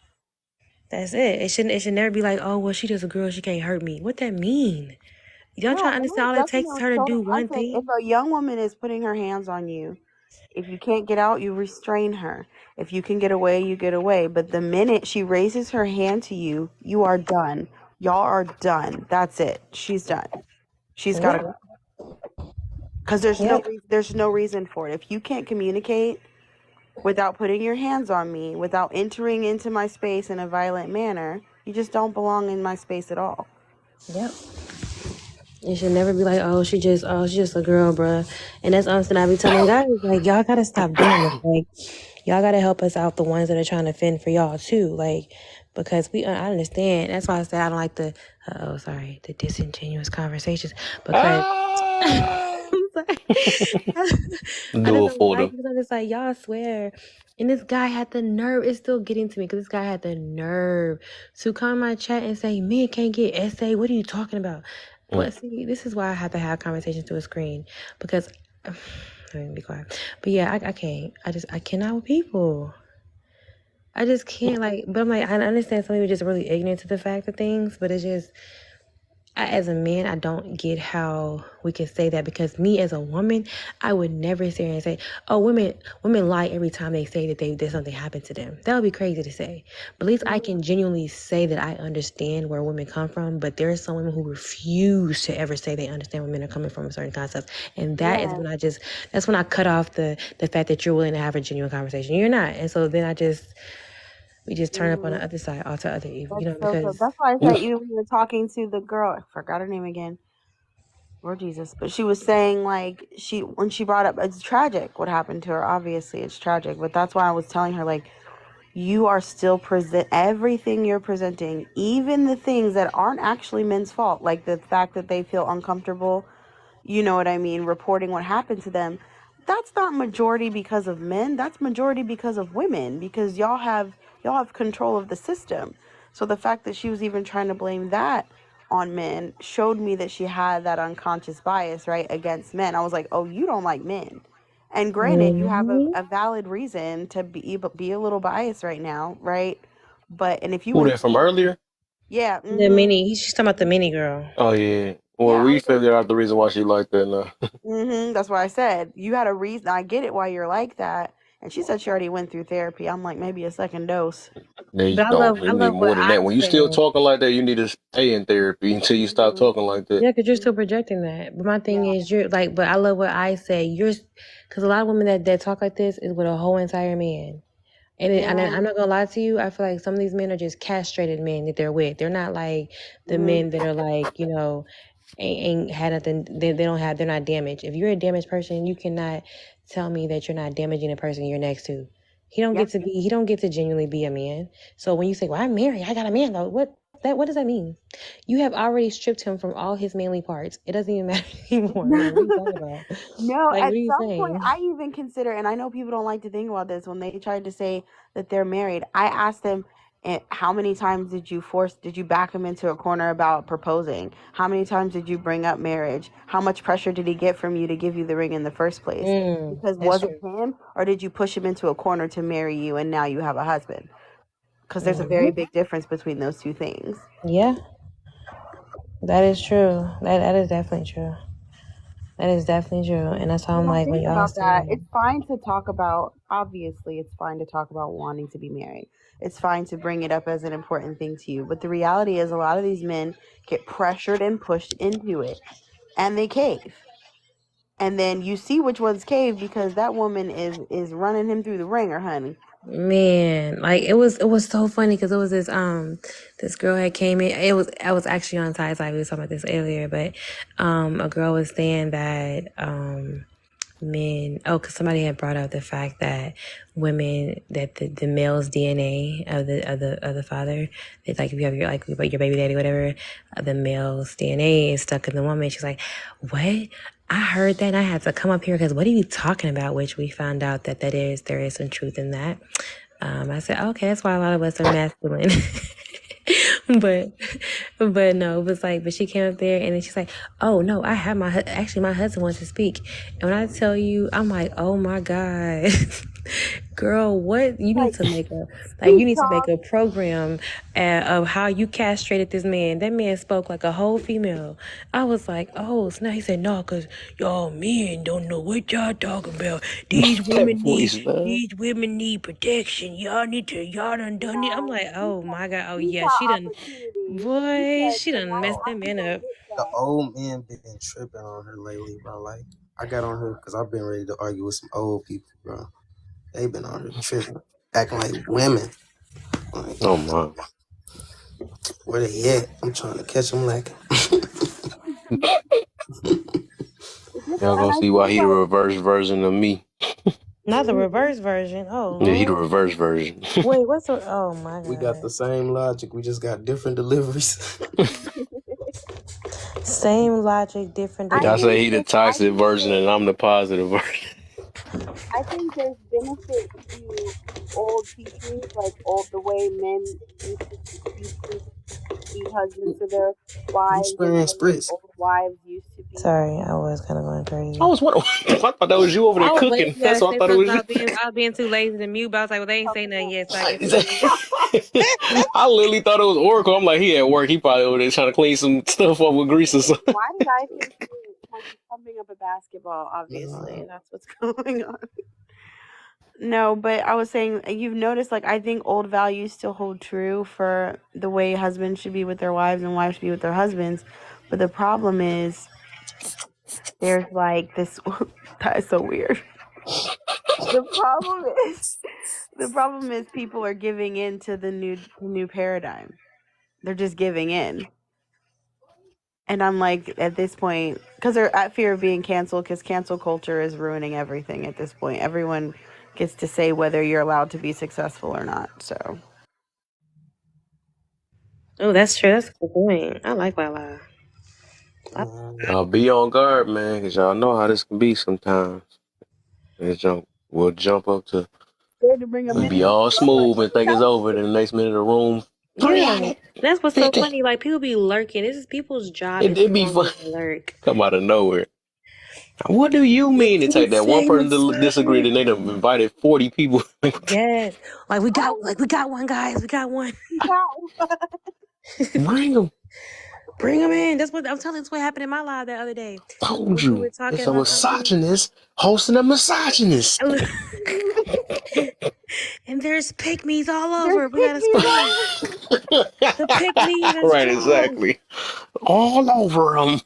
That's it. It should never be like, oh, well, she just a girl, she can't hurt me. What that mean? Y'all trying to understand all it takes is her to do one I said, thing? if a young woman is putting her hands on you, If you can't get out, you restrain her. If you can get away, you get away. But the minute she raises her hand to you, you are done. Y'all are done. That's it. She's done. She's got to Yep. go. Because there's no reason for it. If you can't communicate without putting your hands on me, without entering into my space in a violent manner, you just don't belong in my space at all. Yep. It should never be like, she's just a girl, bruh. And that's honestly, I be telling guys, like, y'all gotta stop doing this. Like, y'all gotta help us out, the ones that are trying to fend for y'all too. Like, because I understand. That's why I say I don't like the disingenuous conversations. Because I just Do it don't for like them. it. I'm just like, y'all swear. And this guy had the nerve. It's still getting to me because this guy had the nerve to come in my chat and say, men can't get essay. What are you talking about? But see, this is why I have to have conversations through a screen because let me be quiet. But yeah, I can't. I cannot with people. I just can't but I'm like, I understand some people just really ignorant to the fact of things, but it's just, as a man, I don't get how we can say that because me as a woman, I would never sit here and say, oh, women lie every time they say that something happened to them. That would be crazy to say. But at least I can genuinely say that I understand where women come from. But there are some women who refuse to ever say they understand where men are coming from a certain concept. And that is when that's when I cut off the fact that you're willing to have a genuine conversation. You're not. And so then we just turn up on the other side, all to other evil, because That's why I said even when you were talking to the girl, I forgot her name again. Lord Jesus. But she was saying when she brought up, it's tragic what happened to her. Obviously it's tragic. But that's why I was telling her, you are still everything you're presenting, even the things that aren't actually men's fault, like the fact that they feel uncomfortable, you know what I mean, reporting what happened to them. That's not majority because of men. That's majority because of women, because y'all have control of the system. So the fact that she was even trying to blame that on men showed me that she had that unconscious bias, right, against men. I was like, oh, you don't like men. And granted, you have a valid reason to be a little biased right now, right? And if you Who that from earlier? yeah, the mini, she's talking about the mini girl. Oh yeah. Well, we figured out the reason why she like that now. that's why I said you had a reason. I get it why you're like that. And she said she already went through therapy. I'm like, maybe a second dose. There you But I go. love You need more what than I that. When you still said. talking like that, you need to stay in therapy until you stop talking like that. Yeah, because you're still projecting that. But my thing is, you're like, but I love what I say. Because a lot of women that talk like this is with a whole entire man. And I'm not gonna lie to you. I feel like some of these men are just castrated men that they're with. They're not like the men that are like, ain't had nothing. They're not damaged. If you're a damaged person, you cannot tell me that you're not damaging the person you're next to. He don't get to genuinely be a man. So when you say, well, I'm married, I got a man though. What does that mean? You have already stripped him from all his manly parts. It doesn't even matter anymore. Like, what are you talking about? No, Like, at what are you some point, saying? I even consider, and I know people don't like to think about this when they tried to say that they're married. I asked them, how many times did you back him into a corner about proposing? How many times did you bring up marriage? How much pressure did he get from you to give you the ring in the first place? Because was it him, or did you push him into a corner to marry you and now you have a husband? Because there's a very big difference between those two things. Yeah, that is true. That is definitely true. That is definitely true. And that's how I'm like, when Think y'all about that. say, It's fine to talk about, obviously, it's fine to talk about wanting to be married. It's fine to bring it up as an important thing to you. But the reality is, a lot of these men get pressured and pushed into it, and they cave. And then you see which ones cave because that woman is running him through the ringer, honey. man, like it was so funny because it was this girl had came in. I was actually on Ty's side. We were talking about this earlier, but a girl was saying that men, because somebody had brought up the fact that women, that the male's DNA of the father, it's like if you have your baby daddy, whatever, the male's DNA is stuck in the woman. She's like, what? I heard that and I had to come up here because what are you talking about? Which we found out that there is some truth in that. I said, okay, that's why a lot of us are masculine. but no, it was like, but she came up there and then she's like, oh no, I have my husband wants to speak. And when I tell you, I'm like, oh my God. Girl, what you need Like, to make a speak, you need to make Tom. a program of how you castrated this man. That man spoke like a whole female. I was like, oh, so now he said no, cause y'all men don't know what y'all talking about. These That women voice, man. need protection. Y'all done done it. I'm No, like, oh my god, oh he yeah, saw she done, opportunity. He boy, said she done tonight messed Bro, that I'm man gonna up. get the that. old men been tripping on her lately, bro. Like, I got on her because I've been ready to argue with some old people, bro. They been on her tripping, acting like women. Like, Oh my. where they at? I'm trying to catch them lacking. Y'all And gonna I see why think he the like reverse version of me. Not the reverse version. Oh Yeah, he the Lord. reverse version. Wait, what's the? Oh my We got the god. same logic. We just got different deliveries. Same logic, different I Y'all say think he the delivery. that I toxic think version that and I'm the positive version. I think there's benefit to old teachings, like old the way men used to be husbands to their You wives, and the spraying way that spritz. old wives used to be. Sorry, I was kind of going I crazy. was wondering. I thought that was you over there I was waiting cooking. for y'all That's to what I say thought it something. was you. I was being too lazy to mute, but I was like, well, they ain't say nothing yet, so I I guess it's on me. literally thought it was Oracle. I'm like, he at work. He probably over there trying to clean some stuff up with grease or something. Why did I think you were like pumping up a basketball? Obviously, that's what's going on. No, but I was saying you've noticed like I think old values still hold true for the way husbands should be with their wives and wives should be with their husbands. But the problem is there's like this that is so weird. The problem is people are giving in to the new paradigm. They're just giving in. And I'm like at this point because they're at fear of being canceled because cancel culture is ruining everything at this point. Everyone gets to say whether you're allowed to be successful or not. So Oh, that's true. That's a good point. I like Lala. Y'all be on guard, man, because y'all know how this can be sometimes. We'll jump up to, scared to bring a we be minute. all smooth and think it's over. Then the next minute, the room, Yeah, 300, that's what's so 50. funny. Like people be lurking. This is people's job is to It be come fun. in and lurk. Come out of nowhere. What do you mean to take that one Say person to disagree, misogynist. then they done invited 40 people? Yes, like we got one, guys. We got one. Bring them. Bring them in. That's what I'm telling you. That's what happened in my live the other day. Told We were you. talking It's a about something. misogynist hosting a misogynist. And there's pygmies all There's over. We gotta pygmies scream. all The pygmies are Right, strong. exactly. All over them.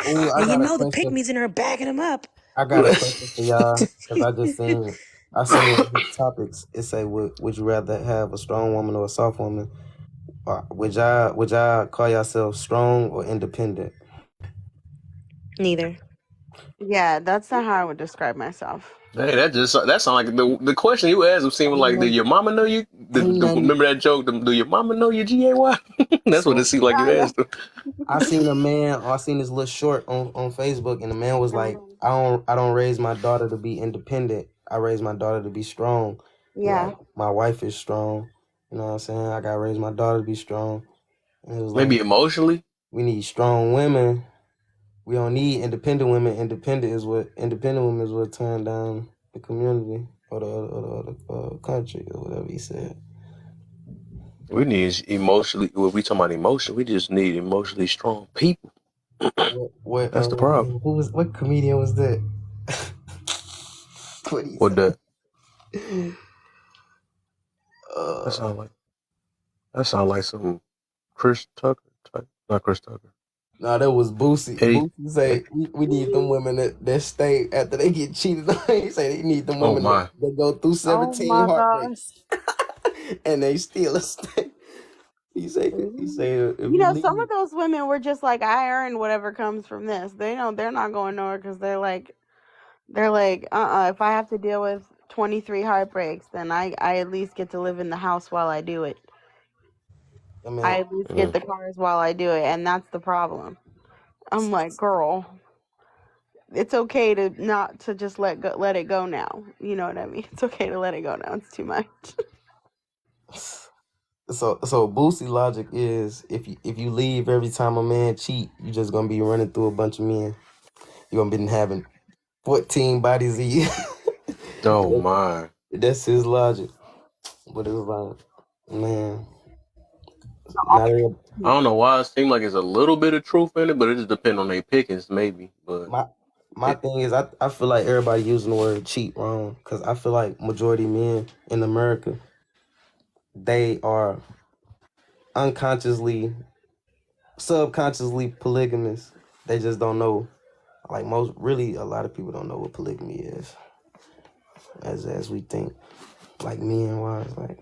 Oh, I And you got a know the question. pygmies in there backing them up. I got a question for y'all because I seen one of these topics. It say, would you rather have a strong woman or a soft woman? Would y'all call yourself strong or independent? Neither. Yeah, that's not how I would describe myself. Hey, that sound like the question you asked was seeming like, do your mama know you? Ain't nothing. Remember that joke? Do your mama know you GAY? That's what it So seemed like you I know. asked. Them. I seen this little short on Facebook, and the man was like, I don't raise my daughter to be independent. I raise my daughter to be strong. Yeah. Like, my wife is strong. You know what I'm saying? I gotta raise my daughter to be strong. And it was like, Maybe emotionally. we need strong women. We don't need independent women. Independent women is what turn down the community or the country or whatever he said. We need emotionally. When we talking about emotion, we just need emotionally strong people. That's the problem. What comedian was that? What he What that? said? That sound like some Chris Tucker type. Not Chris Tucker. No, that was Boosie. Eddie. Boosie say we need them women that stay after they get cheated on. He say they need them Oh women my. that go through Oh 17 my gosh. heartbreaks and they still stay. He say if You you know, some leave. of those women were just like, I earn whatever comes from this. They don't. They're not going nowhere because if I have to deal with 23 heartbreaks, then I at least get to live in the house while I do it. I mean, I at least get the cars while I do it, and that's the problem. I'm like, girl, it's okay to not to just let it go now. You know what I mean? It's okay to let it go now. It's too much. so Boosie logic is if you leave every time a man cheat, you just gonna be running through a bunch of men. You're gonna be having 14 bodies a year. Oh my. That's his logic. But it's like, man, not every, I don't know why it seems like it's a little bit of truth in it, but it just depends on their pickings, maybe. But my thing is, I feel like everybody using the word cheat wrong, because I feel like majority men in America, they are unconsciously, subconsciously polygamous. They just don't know. Like really, a lot of people don't know what polygamy is, as we think. Like men wise, like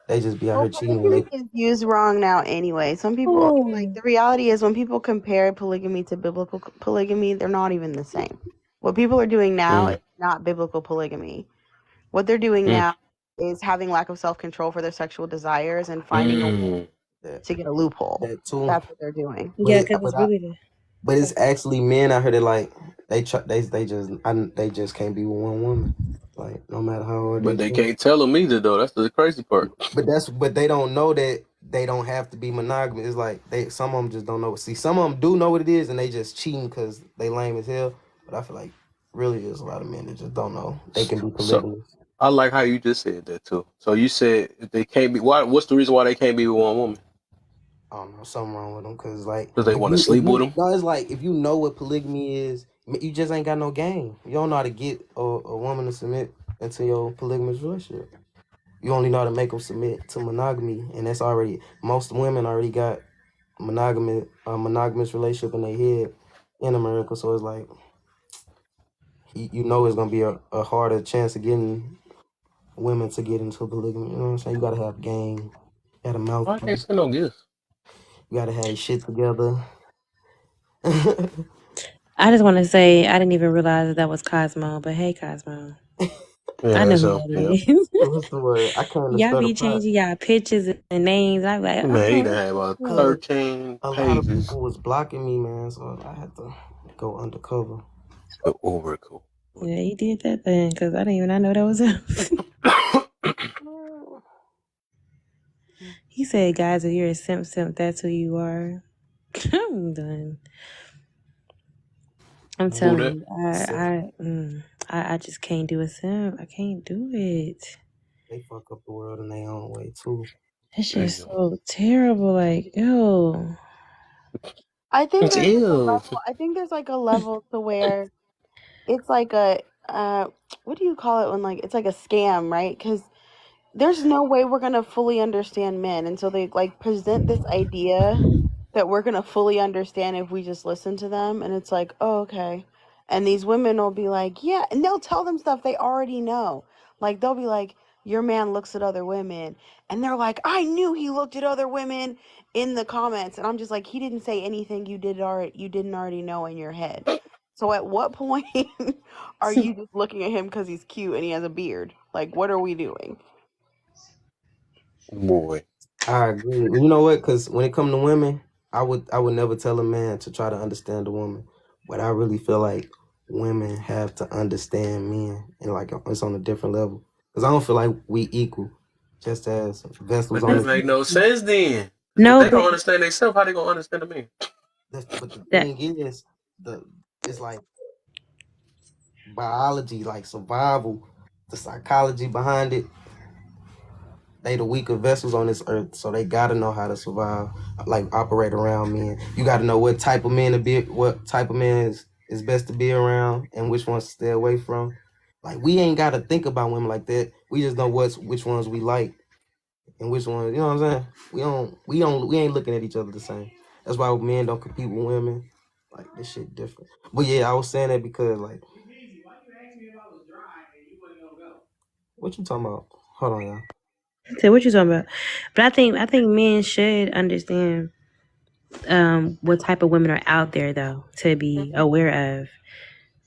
they just be out Well, here cheating. polygamy is used wrong now anyway. Some people, like, the reality is when people compare polygamy to biblical polygamy, they're not even the same. What people are doing now is not biblical polygamy. What they're doing now is having lack of self-control for their sexual desires and finding a way to get a loophole. That too. That's what they're doing. Yeah, because it's really But it's actually men out here that like they just can't be with one woman, like no matter how hard But they they try. can't tell them either, though. That's the crazy part. But they don't know that they don't have to be monogamous. It's like some of them just don't know. See, some of them do know what it is and they just cheating because they lame as hell. But I feel like really there's a lot of men that just don't know they can be polygamous. So I like how you just said that too. So you said if they can't be. What's the reason why they can't be with one woman? I don't know, something wrong with them, because like Because they want to sleep with them. No, it's like if you know what polygamy is, you just ain't got no game. You don't know how to get a woman to submit into your polygamous relationship. You only know how to make them submit to monogamy, and that's already, most women already got monogamous relationship in their head in America. So it's like you know it's gonna be a harder chance of getting women to get into polygamy. You know what I'm saying? You gotta have game. You gotta mouth. I can't send no gifts. You gotta have your shit together. I just want to say I didn't even realize that was Cosmo, but hey, Cosmo. Yeah, I know that's who all. that Yeah. is. What's the word? I kind of Y'all started be changing y'all pictures and names. I'm like, Man, he done oh, had about that's cool. 13 a lot of pages. people was blocking me, man, so I had to go undercover. Over cool. Yeah, he did that thing because I didn't even know that was him. He said, guys, if you're a simp, that's who you are. I'm done. I'm telling you, I just can't do a simp. I can't do it. They fuck up the world in their own way too. That shit's so terrible. Like, ew. I think It's there's like a ill. level. I think there's like a level to where it's like a what do you call it when, like, it's like a scam, right? Because there's no way we're gonna fully understand men until they like present this idea that we're gonna fully understand if we just listen to them, and it's like, oh, okay. And these women will be like, yeah, and they'll tell them stuff they already know. Like they'll be like, your man looks at other women, and they're like, I knew he looked at other women in the comments, and I'm just like, he didn't say anything you didn't already know in your head. So at what point are you just looking at him because he's cute and he has a beard? Like, what are we doing? Boy. I agree. You know what? Because when it comes to women, I would never tell a man to try to understand a woman, but I really feel like women have to understand men, and like it's on a different level. Because I don't feel like we equal, just as vessels But on that this. make no sense then. No, If they but don't understand themselves, how they gonna understand the man? But the that thing is, it's like biology, like survival, the psychology behind it. They the weaker vessels on this earth, so they gotta know how to survive, like operate around men. You gotta know what type of men is best to be around, and which ones to stay away from. Like we ain't gotta think about women like that. We just know which ones we like and which ones. You know what I'm saying? We ain't looking at each other the same. That's why men don't compete with women. Like this shit different. But yeah, I was saying that because like, what you talking about? Hold on, y'all. say what you talking about. But I think men should understand what type of women are out there though to be aware of,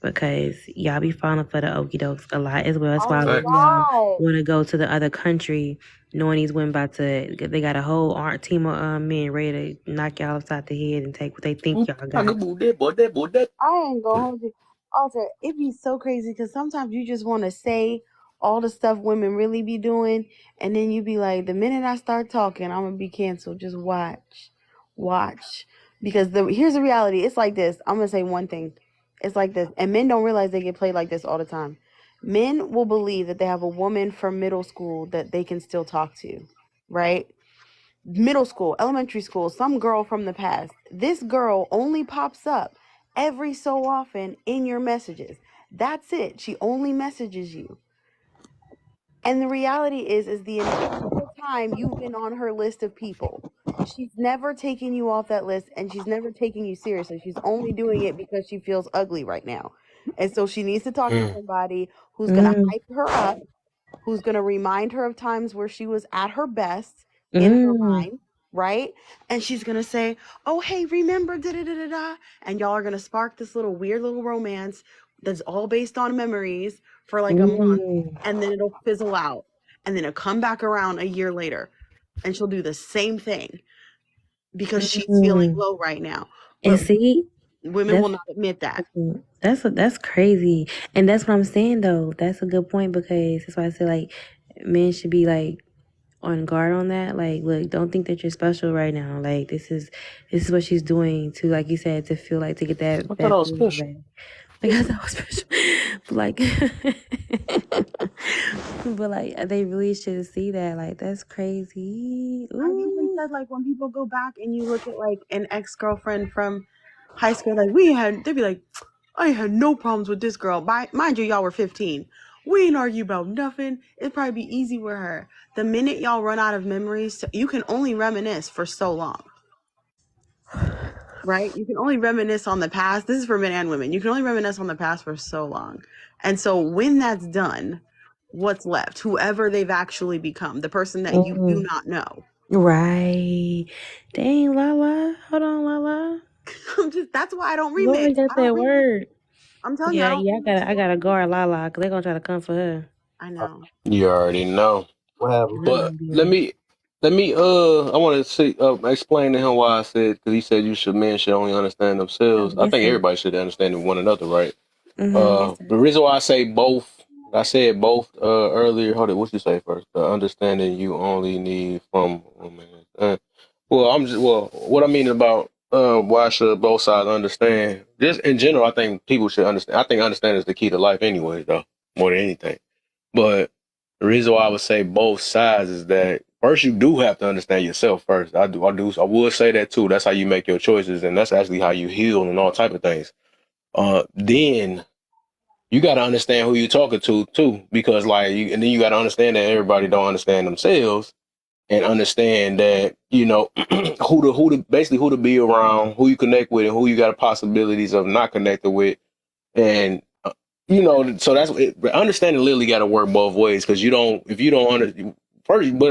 because y'all be falling for the okie dokes a lot as well. That's A why Facts. y'all lot. want to go to the other country knowing these women they got a whole team of men ready to knock y'all upside the head and take what they think y'all got. I ain't gonna hold you. Alter, it'd be so crazy because sometimes you just want to say all the stuff women really be doing, and then you be like, the minute I start talking, I'm gonna be canceled. Just watch, because here's the reality. It's like this. I'm gonna say one thing. It's like this, and men don't realize they get played like this all the time. Men will believe that they have a woman from middle school that they can still talk to, right? Middle school, elementary school, some girl from the past. This girl only pops up every so often in your messages. That's it. She only messages you. And the reality is the entire time you've been on her list of people. She's never taking you off that list, and she's never taking you seriously. She's only doing it because she feels ugly right now. And so she needs to talk to somebody who's going to hype her up, who's going to remind her of times where she was at her best in her mind, right? And she's going to say, oh, hey, remember, da-da-da-da-da. And y'all are going to spark this little weird little romance that's all based on memories for like a month, and then it'll fizzle out. And then it'll come back around a year later, and she'll do the same thing because she's feeling low right now. And But see, women will not admit that. that's crazy. And that's what I'm saying though. That's a good point, because that's why I say like men should be like on guard on that. Like, look, don't think that you're special right now. Like this is what she's doing to, like you said, to feel like, to get that I thought I was feeling special. back. Like I thought I was special. But like but like they really should see that. Like that's crazy. I even Ooh. said, like, when people go back and you look at like an ex-girlfriend from high school, like they'd be like, I had no problems with this girl. Mind you, y'all were 15. We ain't argue about nothing. It'd probably be easy with her. The minute y'all run out of memories, you can only reminisce for so long. Right? You can only reminisce on the past. This is for men and women. You can only reminisce on the past for so long. And so when that's done, what's left? Whoever they've actually become, the person that you do not know. Right. Dang, Lala. Hold on, Lala. That's why I don't Lord, remix. got that word. I'm telling you, Yeah, I don't remix. I gotta guard Lala, because they're gonna try to come for her. I know. You already know. What happened? But let me I want to see explain to him why I said, because he said men should only understand themselves. I think everybody should understand one another, right? The reason why I say both, I said both earlier. Hold on, what you say first? The understanding you only need from women. What I mean about why should both sides understand? Just in general, I think people should understand. I think understanding is the key to life, anyway, though, more than anything. But the reason why I would say both sides is that first you do have to understand yourself first. I would say that too. That's how you make your choices, and that's actually how you heal and all type of things. Then you got to understand who you're talking to too, because and then you got to understand that everybody don't understand themselves, and understand that who to be around, who you connect with, and who you got possibilities of not connecting with, and so that's understanding. Literally got to work both ways, because if you don't understand first. But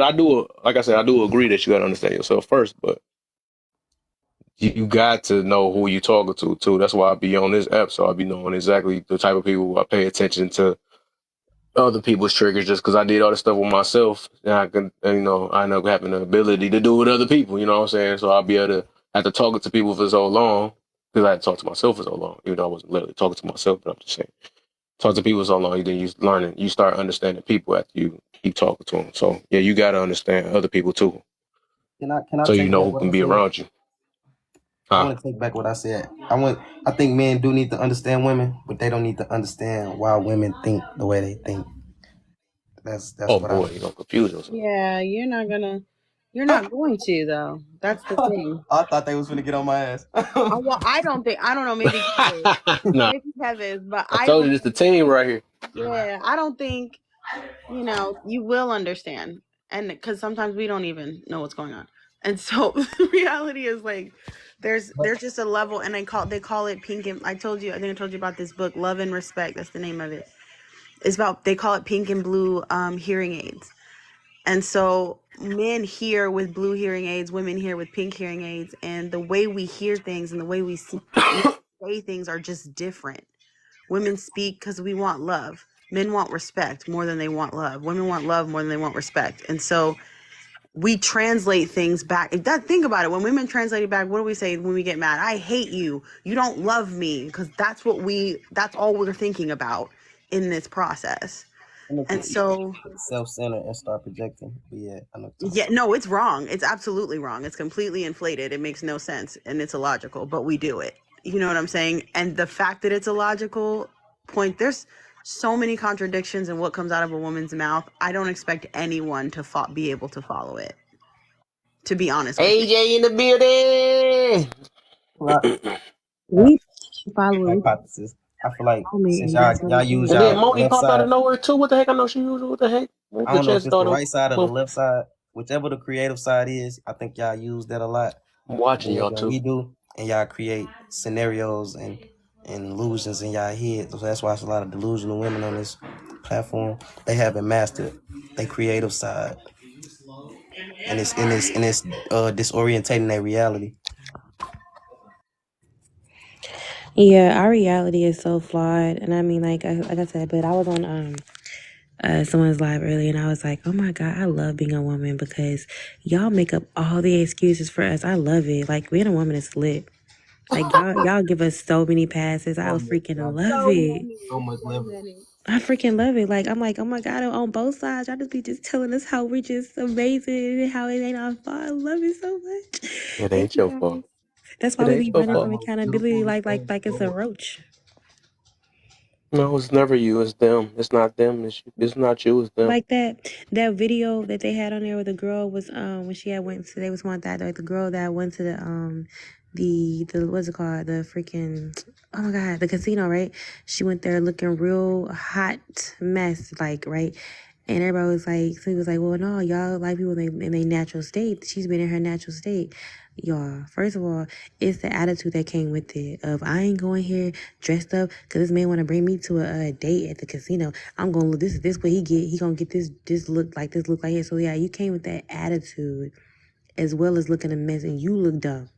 like I said, I do agree that you got to understand yourself first, but you got to know who you talking to too. That's why I be on this app, so I be knowing exactly the type of people who I pay attention to other people's triggers, just because I did all this stuff with myself, and I can, I end up having the ability to do it with other people. You know what I'm saying? So I'll be able to have to talk to people for so long, because I had to talk to myself for so long, even though I wasn't literally talking to myself. But I'm just saying, talk to people so long, then you start understanding people after you keep talking to them. So yeah, you got to understand other people too, Can I so you take know back who what can I be said? around you. I want to take back what I said. I think men do need to understand women, but they don't need to understand why women think the way they think. That's Oh what boy, you don't confuse yourself. Yeah, you're not going to, though. That's the thing. I thought they was gonna get on my ass. Well, I don't know, maybe Nah, Kevin's, but I I told you don't this the team right here. yeah, I don't think, you will understand. And because sometimes we don't even know what's going on. And so the reality is, like, there's just a level, and they call it pink and I told you about this book, Love and Respect. That's the name of it. They call it pink and blue hearing aids. And so men hear with blue hearing aids, women hear with pink hearing aids, and the way we hear things and the way we say things are just different. Women speak because we want love. Men want respect more than they want love. Women want love more than they want respect. And so we translate things back. Think about it. When women translate it back, what do we say when we get mad? I hate you. You don't love me. Because that's all we're thinking about in this process. And so self-centered and start projecting. But yeah, I know. yeah, no, it's wrong. It's absolutely wrong. It's completely inflated. It makes no sense, and it's illogical, but we do it. You know what I'm saying? And the fact that it's illogical there's so many contradictions in what comes out of a woman's mouth. I don't expect anyone to be able to follow it, to be honest with you. AJ in the building. We follow it. Hypothesis. I feel like since And that's what y'all I'm use And then y'all Moni left popped out side, of nowhere too. What the heck? I know she was. What the heck? I The don't know if chest it's the started. right side or the left side, whichever the creative side is. I think y'all use that a lot I'm watching more y'all than too. we do, and y'all create scenarios and illusions in y'all head. So that's why it's a lot of delusional women on this platform. They haven't mastered their creative side, and it's disorientating their reality. Yeah, our reality is so flawed, and I mean, like I said, but I was on someone's live earlier, and I was like, oh my god, I love being a woman because y'all make up all the excuses for us. I love it. Like being a woman is lit. Like y'all give us so many passes. I freaking love it. So much leverage. I freaking love it. Like I'm like, oh my god, on both sides, y'all just be just telling us how we're just amazing and how it ain't our fault. I love it so much. It Thank ain't you your fault. guys. That's why It we ain't be your running fault. from accountability like it's a roach. No, it's never you. It's them. It's not them. It's not you. It's them. Like that video that they had on there where the girl was when she had went to, they was one that, like the girl that went to the what's it called, the freaking, oh my god, the casino, right? She went there looking real hot mess, like, right? And everybody was like, so he was like, well, no, y'all like people in their natural state. She's been in her natural state. Y'all, first of all, it's the attitude that came with it of I ain't going here dressed up because this man want to bring me to a date at the casino. I'm going to look this way he going to get this look like it. So yeah, you came with that attitude as well as looking a mess, and you look dumb.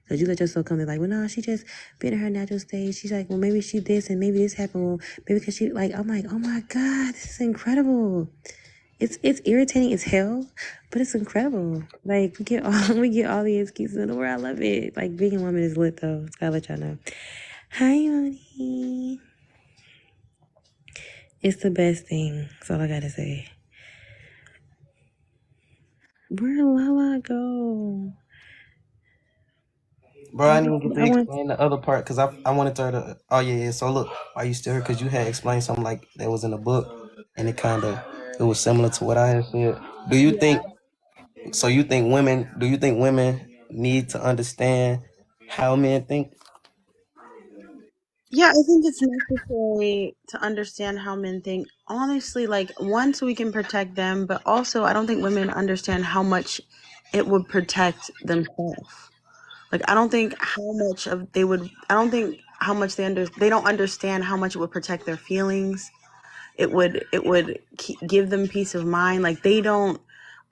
Because you let yourself come there like, well, no, she just been in her natural state. She's like, well, maybe she this and maybe this happened. Well, maybe because she, like, I'm like, oh my God, this is incredible. It's irritating as hell, but it's incredible. Like we get all the excuses in the world. I love it. Like being a woman is lit though. Just gotta let y'all know. Hi, Moni. It's the best thing. That's all I gotta say. Where'd Lala go? Bro, I didn't even get to explain the other part because I wanted her to. Oh yeah. So look, are you still here? Because you had explained something like that was in the book, and it was similar to what I had said. Do you think? So you think women? Do you think women need to understand how men think? Yeah, I think it's necessary to understand how men think. Honestly, like once we can protect them, but also I don't think women understand how much it would protect themselves. Like I don't think how much of they would. I don't think how much they don't understand how much it would protect their feelings. It would give them peace of mind. Like they don't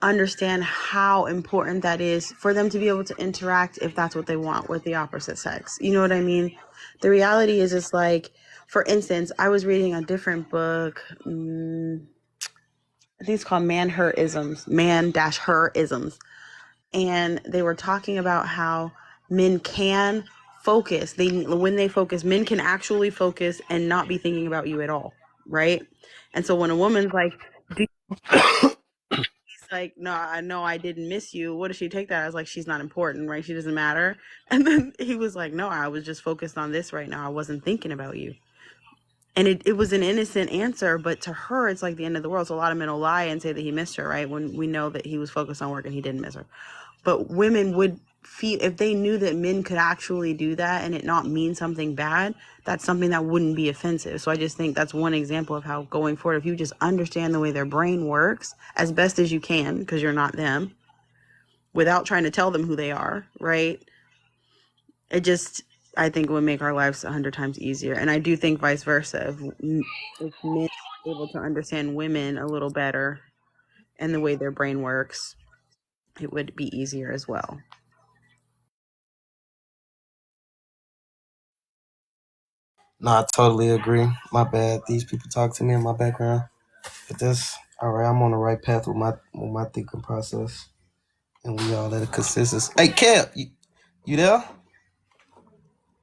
understand how important that is for them to be able to interact if that's what they want with the opposite sex. You know what I mean? The reality is, it's like, for instance, I was reading a different book. I think it's called Man-Her Isms. And they were talking about how men can focus. When they focus, men can actually focus and not be thinking about you at all, right? And so when a woman's like, he's like, no, I know I didn't miss you. What does she take that? I was like, she's not important, right? She doesn't matter. And then he was like, no, I was just focused on this right now. I wasn't thinking about you. And it was an innocent answer, but to her, it's like the end of the world. So a lot of men will lie and say that he missed her, right? When we know that he was focused on work and he didn't miss her. But women would feel, if they knew that men could actually do that and it not mean something bad, that's something that wouldn't be offensive. So I just think that's one example of how going forward, if you just understand the way their brain works as best as you can, because you're not them, without trying to tell them who they are, right? It just, I think, would make our lives 100 times easier. And I do think vice versa. If men are able to understand women a little better and the way their brain works, it would be easier as well. No, I totally agree. My bad. These people talk to me in my background. But that's all right. I'm on the right path with my thinking process, and we all at a consensus. Hey, Kev, you there?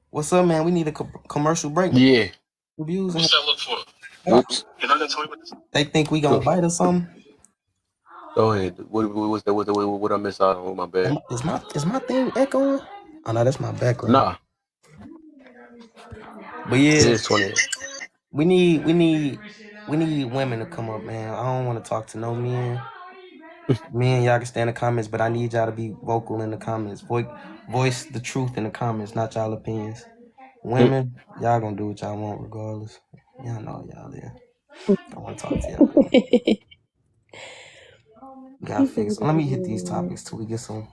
What's up, man? We need a commercial break. Yeah. Reviews. What's that look for? Oops. They think we gonna bite or something. Go ahead. What I miss out on? My bad. Is my thing echoing? Oh no, that's my background. Nah. But yeah, It is 20. We need women to come up, man. I don't want to talk to no men. Men, y'all can stay in the comments, but I need y'all to be vocal in the comments. Voice the truth in the comments, not y'all opinions. Women, y'all gonna do what y'all want regardless. Y'all know y'all there. I want to talk to y'all. Gotta fix. Let me hit these topics till we get some.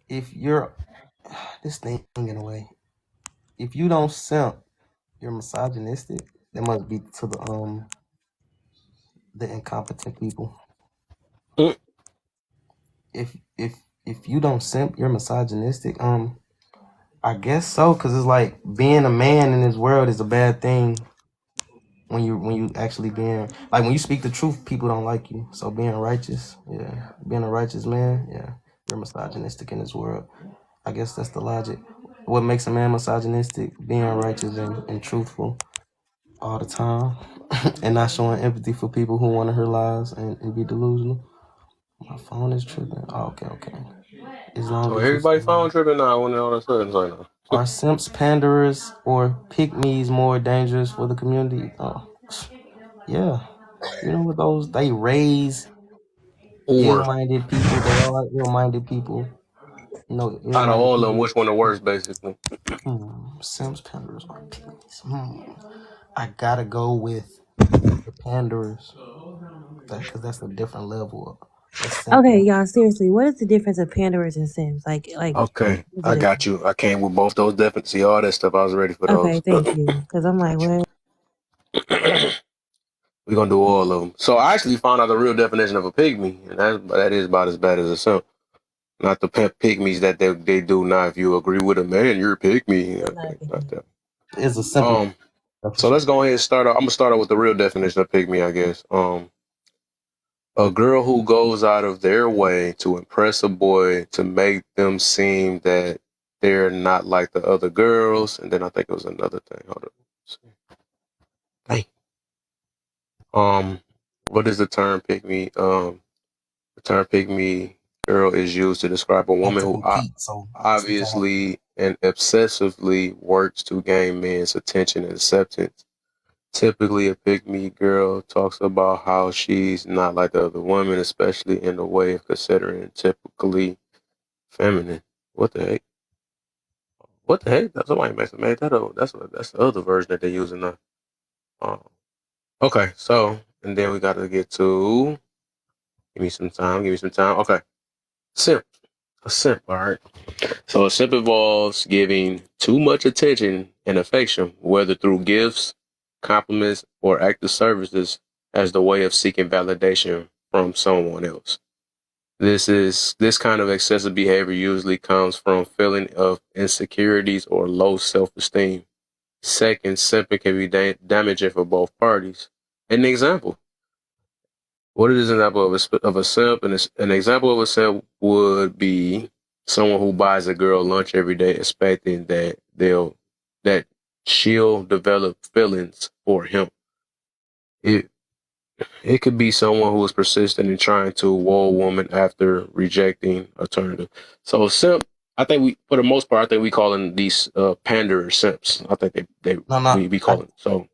If you're this thing in a way, if you don't simp, you're misogynistic. That must be to the incompetent people. If you don't simp, you're misogynistic. I guess so, cause it's like being a man in this world is a bad thing. When you actually being like when you speak the truth, people don't like you. So being righteous, yeah, being a righteous man, yeah, you're misogynistic in this world. I guess that's the logic. What makes a man misogynistic? Being righteous and truthful all the time, and not showing empathy for people who want to hear lies and be delusional. My phone is tripping. Oh, okay. As long So as you everybody phone tripping now when all of a sudden like no. are simps, panderers, or pygmies more dangerous for the community? Oh, yeah. You know what those they raise Or ill-minded people. They are ill-minded people. No, out of ill-minded all of them, people. which one the worst, basically? Simps, panderers, or pygmies. I gotta go with the panderers, because that's a different level of Okay, simping. y'all, seriously, what is the difference of panderers and Sims? Like, Okay, what's the I difference? got you. I came with both those definitions. See all that stuff. I was ready for Okay, those. thank you. Because I'm like, Got you. what? We're gonna do all of them. So I actually found out the real definition of a pygmy, and that is about as bad as a simp. Not the pygmies that they do now. If you agree with a man, you're a pygmy. Okay, not that. It's a simple So let's go ahead and start. I'm gonna start out with the real definition of pygmy, I guess. A girl who goes out of their way to impress a boy to make them seem that they're not like the other girls. And then I think it was another thing. Hold on. Hey. What is the term pygmy? The term pygmy girl is used to describe a have woman to who compete. So sometimes obviously and obsessively works to gain men's attention and acceptance. Typically, a pygmy girl talks about how she's not like the other women, especially in the way of considering typically feminine. What the heck? What the heck? Somebody made that up. That's the other version that they're using now. Um, okay, so and then we got to get to. Give me some time. Give me some time. Okay, simp. A simp. All right. So a simp involves giving too much attention and affection, whether through gifts, compliments, or active services, as the way of seeking validation from someone else. This kind of excessive behavior usually comes from feeling of insecurities or low self-esteem. Second, simping can be damaging for both parties. An example. What is an example of a simp? An example of a simp would be someone who buys a girl lunch every day, expecting that she'll develop feelings for him. It it could be someone who is persistent in trying to woo a woman after rejecting alternative. So simp, I think for the most part, I think we calling these panderer simps. I think we no. calling so.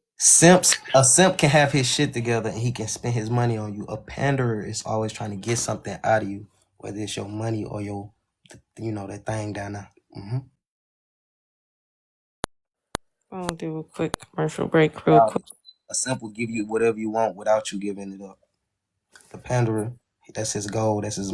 A simp can have his shit together and he can spend his money on you. A panderer is always trying to get something out of you, whether it's your money or that thing down there. I'll do a quick commercial break real quick. A simp will give you whatever you want without you giving it up. The panderer, that's his goal. That's his.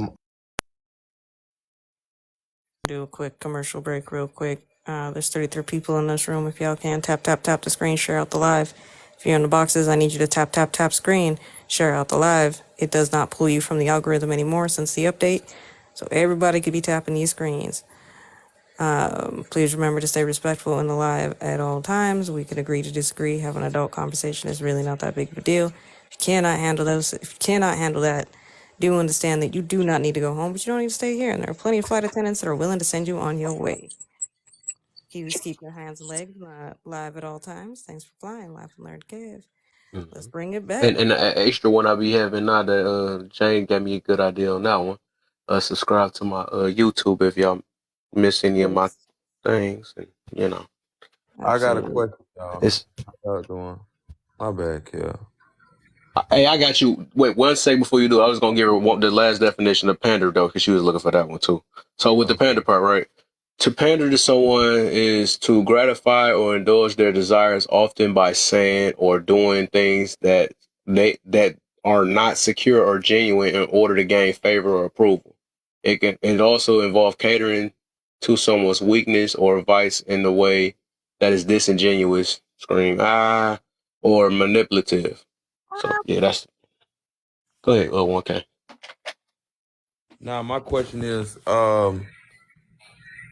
Do a quick commercial break real quick. There's 33 people in this room. If y'all can tap the screen, share out the live. If you're in the boxes, I need you to tap screen, share out the live. It does not pull you from the algorithm anymore since the update, so everybody could be tapping these screens. Please remember to stay respectful in the live at all times. We can agree to disagree. Have an adult conversation is really not that big of a deal. If you cannot handle that, do understand that you do not need to go home, but you don't need to stay here. And there are plenty of flight attendants that are willing to send you on your way. Please keep your hands and legs live at all times. Thanks for flying. Live and learn Kev. Let's bring it back. And the extra one I be having now that Jane gave me a good idea on that one. Subscribe to my YouTube if y'all miss any of my things, and I got a Absolutely. question, y'all. It's I got the one. My bad, Kel. Hey, I got you. Wait, one second before you do. I was gonna give her the last definition of pander though, because she was looking for that one too. So with the pander Okay. part, right? To pander to someone is to gratify or indulge their desires, often by saying or doing things that are not secure or genuine in order to gain favor or approval. It also involve catering to someone's weakness or vice in the way that is disingenuous, scream or manipulative. So yeah, that's go ahead. Oh, okay. Now my question is,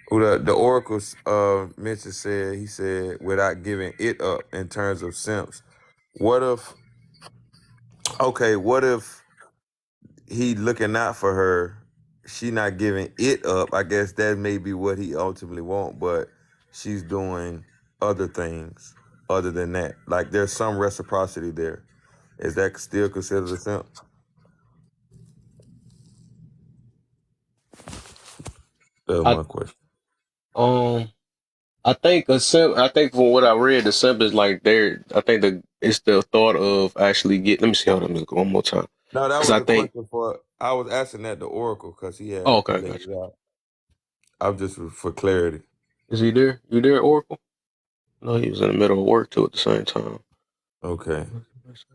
who the Oracle mentioned he said without giving it up in terms of simps. What if what if he looking out for her, she not giving it up? I guess that may be what he ultimately want, but she's doing other things other than that. Like there's some reciprocity there. Is that still considered a simp? That's I my question. um I think a simp. I think from what I read, the simp is like there. I think it's the thought of actually get. Let me see how to look one more time. No, that Because was I a think. question for. I was asking that the Oracle because he Oh, had okay, laid gotcha. it out. I'm just for clarity. Is he there? You there, Oracle? No, he was in the middle of work too at the same time. Okay.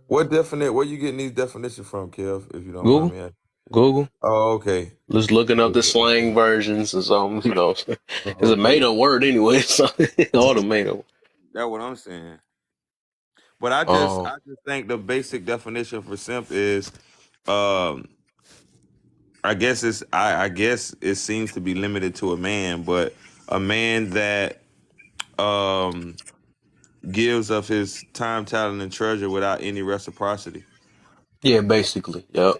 What definite? Where you getting these definitions from, Kev? If you don't mind Google, me asking. Google. Oh, okay. Just looking up the slang versions or something. It's a made Okay. up word anyway. So all the made up. That's what I'm saying. But I just Um. I just think the basic definition for simp is um I guess it seems to be limited to a man, but a man that um gives of his time, talent, and treasure without any reciprocity. Yeah, basically. Yep.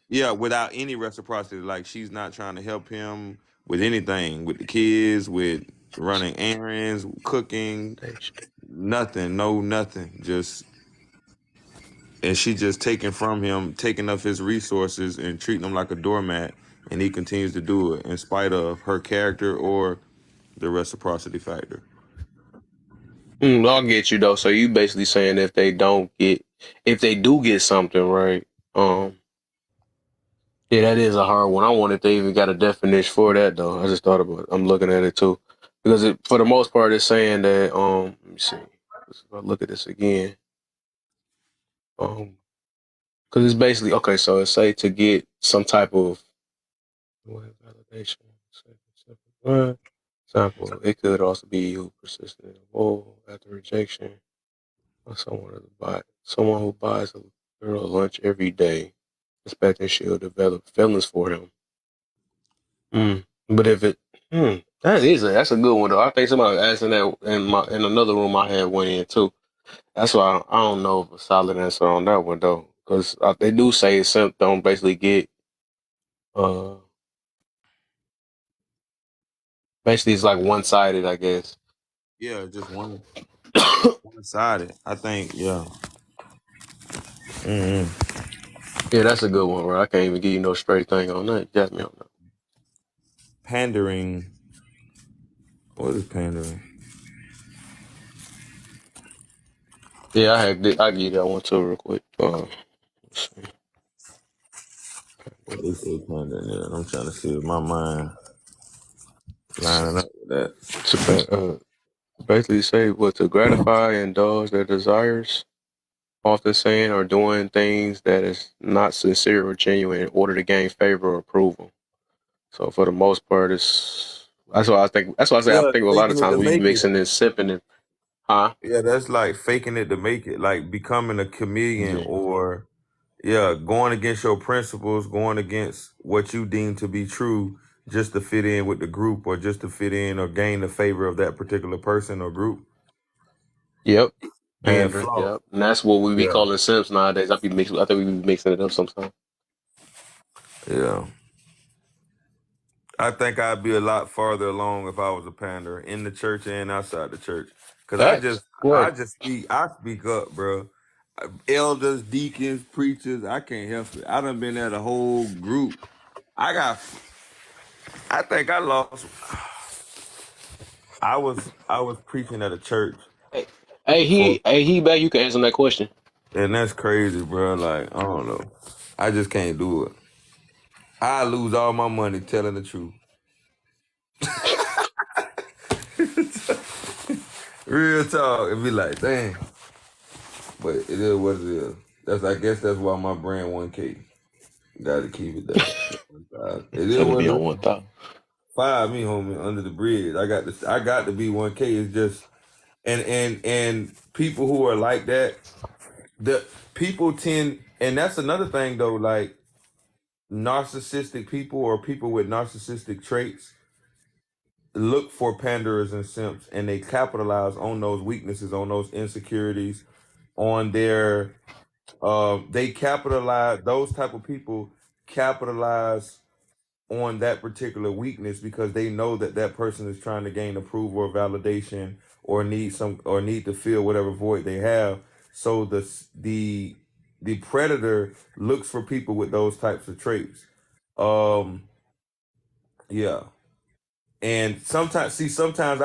Yeah, without any reciprocity. Like she's not trying to help him with anything, with the kids, with running errands, cooking, nothing, no nothing. Just and she just taking from him, taking up his resources and treating him like a doormat, and he continues to do it in spite of her character or the reciprocity factor. I'll get you though. So you basically saying if they do get something right, yeah, that is a hard one. I wonder if they even got a definition for that though. I just thought about it. I'm looking at it too, because for the most part, it's saying that let me see. If I look at this again, because it's basically okay. So it say to get some type of validation. Example, it could also be who persistent in after rejection, or someone who buys a girl lunch every day, expecting she'll develop feelings for him. But if that's a good one though. I think somebody was asking that in another room I had went in too. That's why I don't know of a solid answer on that one though, because they do say simp don't basically get uh basically it's like one sided, I guess. Yeah, just one sided. I think, yeah. Yeah, that's a good one, bro. I can't even give you no straight thing on that. You got me on that. Pandering. What is pandering? Yeah, I give you that one too real quick. Let's see. What is a pandering? Yeah, I'm trying to see if my mind lining up with that. Basically say what to gratify and indulge their desires, often saying or doing things that is not sincere or genuine in order to gain favor or approval. So for the most part, that's why I think that's why I say I Yeah, think a lot of faking it times to we be make it. mixing and sipping and huh? Yeah, that's like faking it to make it, like becoming a chameleon Yeah. or going against your principles, going against what you deem to be true just to fit in with the group or just to fit in or gain the favor of that particular person or group. Yep. Being Pandering. flawed. Yep. And that's what we be Yeah. calling simps nowadays. I think we be mixing it up sometimes. Yeah. I think I'd be a lot farther along if I was a pander in the church and outside the church. Cause Facts. Right. I speak up, bro. Elders, deacons, preachers, I can't help it. I done been at a whole group. I think I lost I was preaching at a church Hey, for, he back. You can answer that question. and that's crazy, bro. Like, I don't know. I just can't do it. I lose all my money telling the truth. Real talk. It'd be like, dang. But it is what it is. I guess that's why my brand 1K. Gotta keep it there. It is Tell him to what be it on is. 1,000. Fire me, homie, under the bridge. I got to be 1K. It's just and people who are like that, the people tend, and that's another thing though, like narcissistic people or people with narcissistic traits look for panderers and simps, and they capitalize on those weaknesses, on those insecurities, on their they capitalize, those type of people capitalize on that particular weakness because they know that that person is trying to gain approval or validation or need to fill whatever void they have. So the predator looks for people with those types of traits. um yeah. And sometimes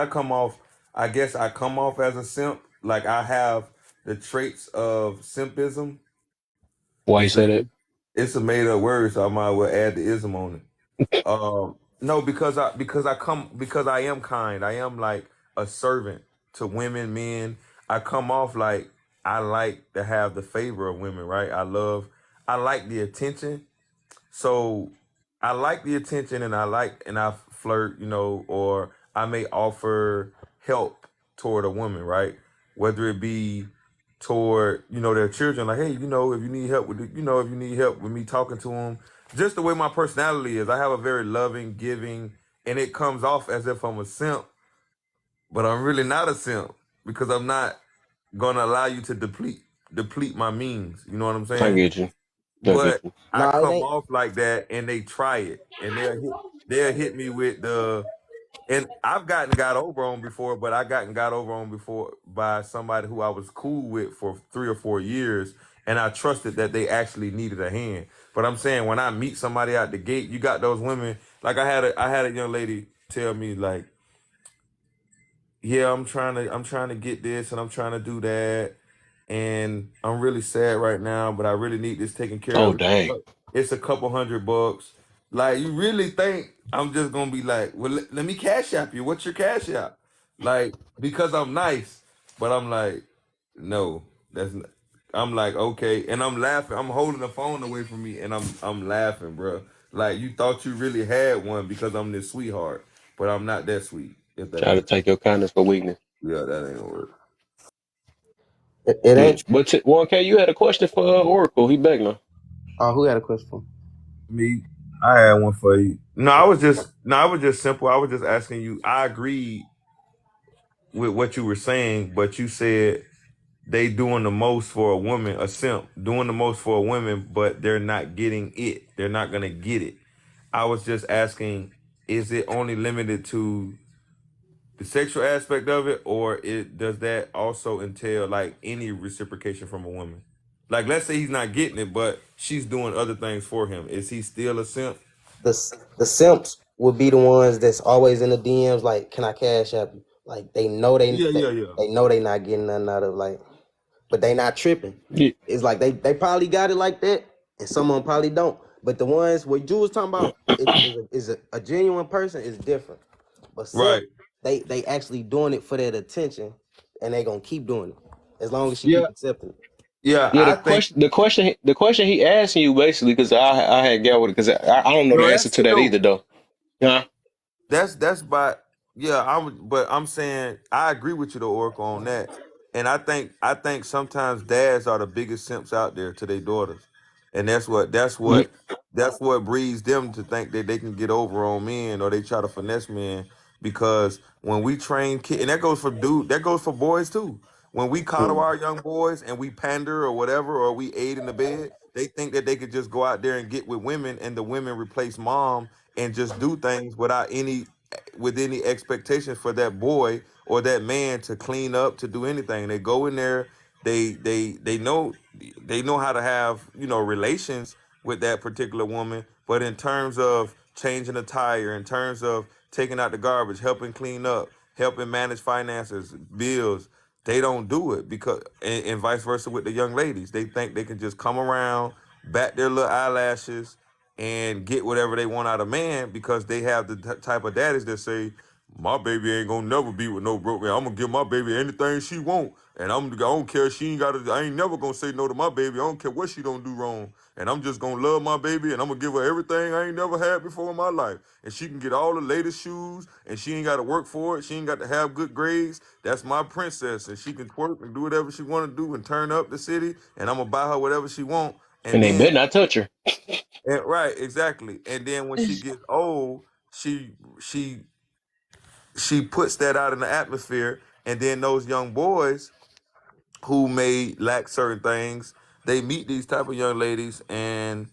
I guess I come off as a simp, like I have the traits of simpism. Why you it's a say that? it's a made up word, so I might as well add the ism on it. No, because I am kind. I am like a servant to women, men. I come off like I like to have the favor of women, right? I like the attention. So I like the attention, and I flirt, or I may offer help toward a woman, right? Whether it be toward, their children, like, hey, if you need help with if you need help with me talking to them, just the way my personality is, I have a very loving, giving, and it comes off as if I'm a simp, but I'm really not a simp because I'm not gonna allow you to deplete my means. You know what I'm I saying? get you. I get But you. I Nah, it come ain't. off like that, and they try it, and they'll hit me with the. And I've got over on before, but I got over on before by somebody who I was cool with for 3 or 4 years, and I trusted that they actually needed a hand. But I'm saying, when I meet somebody out the gate, you got those women. Like I had a young lady tell me, like, yeah, I'm trying to get this, and I'm trying to do that, and I'm really sad right now, but I really need this taken care Oh of. dang. It's a couple $100. Like, you really think I'm just gonna be like, well, let me cash app you. What's your cash app? Like, because I'm nice, but I'm like, no, that's not. I'm like, okay, and I'm laughing. I'm holding the phone away from me, and I'm laughing, bro. Like, you thought you really had one because I'm this sweetheart, but I'm not that sweet. If that Try to makes take your kindness for weakness. Yeah, that ain't gonna work. It ain't. But 1K, you had a question for Oracle. He back now. Oh, who had a question? Me, I had one for you. No, I was just simple. I was just asking you. I agreed with what you were saying, but you said they doing the most for a woman, a simp doing the most for a woman, but they're not getting it. They're not gonna get it. I was just asking, is it only limited to the sexual aspect of it, or does that also entail like any reciprocation from a woman? Like, let's say he's not getting it, but she's doing other things for him. Is he still a simp? The simps would be the ones that's always in the DMs, like, can I cash app you? Like, they know Yeah, yeah, yeah. they know they not getting nothing out of, like, but they not tripping. Yeah. It's like they probably got it like that, and some of them probably don't. But the ones what you was talking about is a genuine person is different. But simp, Right. they actually doing it for that attention, and they gonna keep doing it as long as she Yeah. keep accepting it. Yeah, Yeah, I think the question he asking you basically, because I had got with it, because I don't know the no, answer that's to it that though. either though. Huh? That's by yeah. But I'm saying I agree with you, though, Oracle, on that. And I think sometimes dads are the biggest simps out there to their daughters, and Ye- that's what breeds them to think that they can get over on men, or they try to finesse men. Because when we train kids, and that goes for boys too. When we coddle our young boys and we pander or whatever, or we aid in the bed, they think that they could just go out there and get with women, and the women replace mom and just do things without any expectation for that boy or that man to clean up, to do anything. They go in there, they know how to have, relations with that particular woman, but in terms of changing a tire, in terms of taking out the garbage, helping clean up, helping manage finances, bills. They don't do it because, and vice versa with the young ladies. They think they can just come around, bat their little eyelashes, and get whatever they want out of man because they have the type of daddies that say, my baby ain't gonna never be with no broke man. I'm gonna give my baby anything she want, and I don't care. She ain't gotta. I ain't never gonna say no to my baby. I don't care what she don't do wrong, and I'm just gonna love my baby, and I'm gonna give her everything I ain't never had before in my life, and she can get all the latest shoes, and she ain't gotta work for it. She ain't got to have good grades. That's my princess, and she can twerk and do whatever she wanna do and turn up the city, and I'm gonna buy her whatever she want, and And they then better not touch her. right, exactly, and then when she gets old, she she puts that out in the atmosphere, and then those young boys who may lack certain things, they meet these type of young ladies, and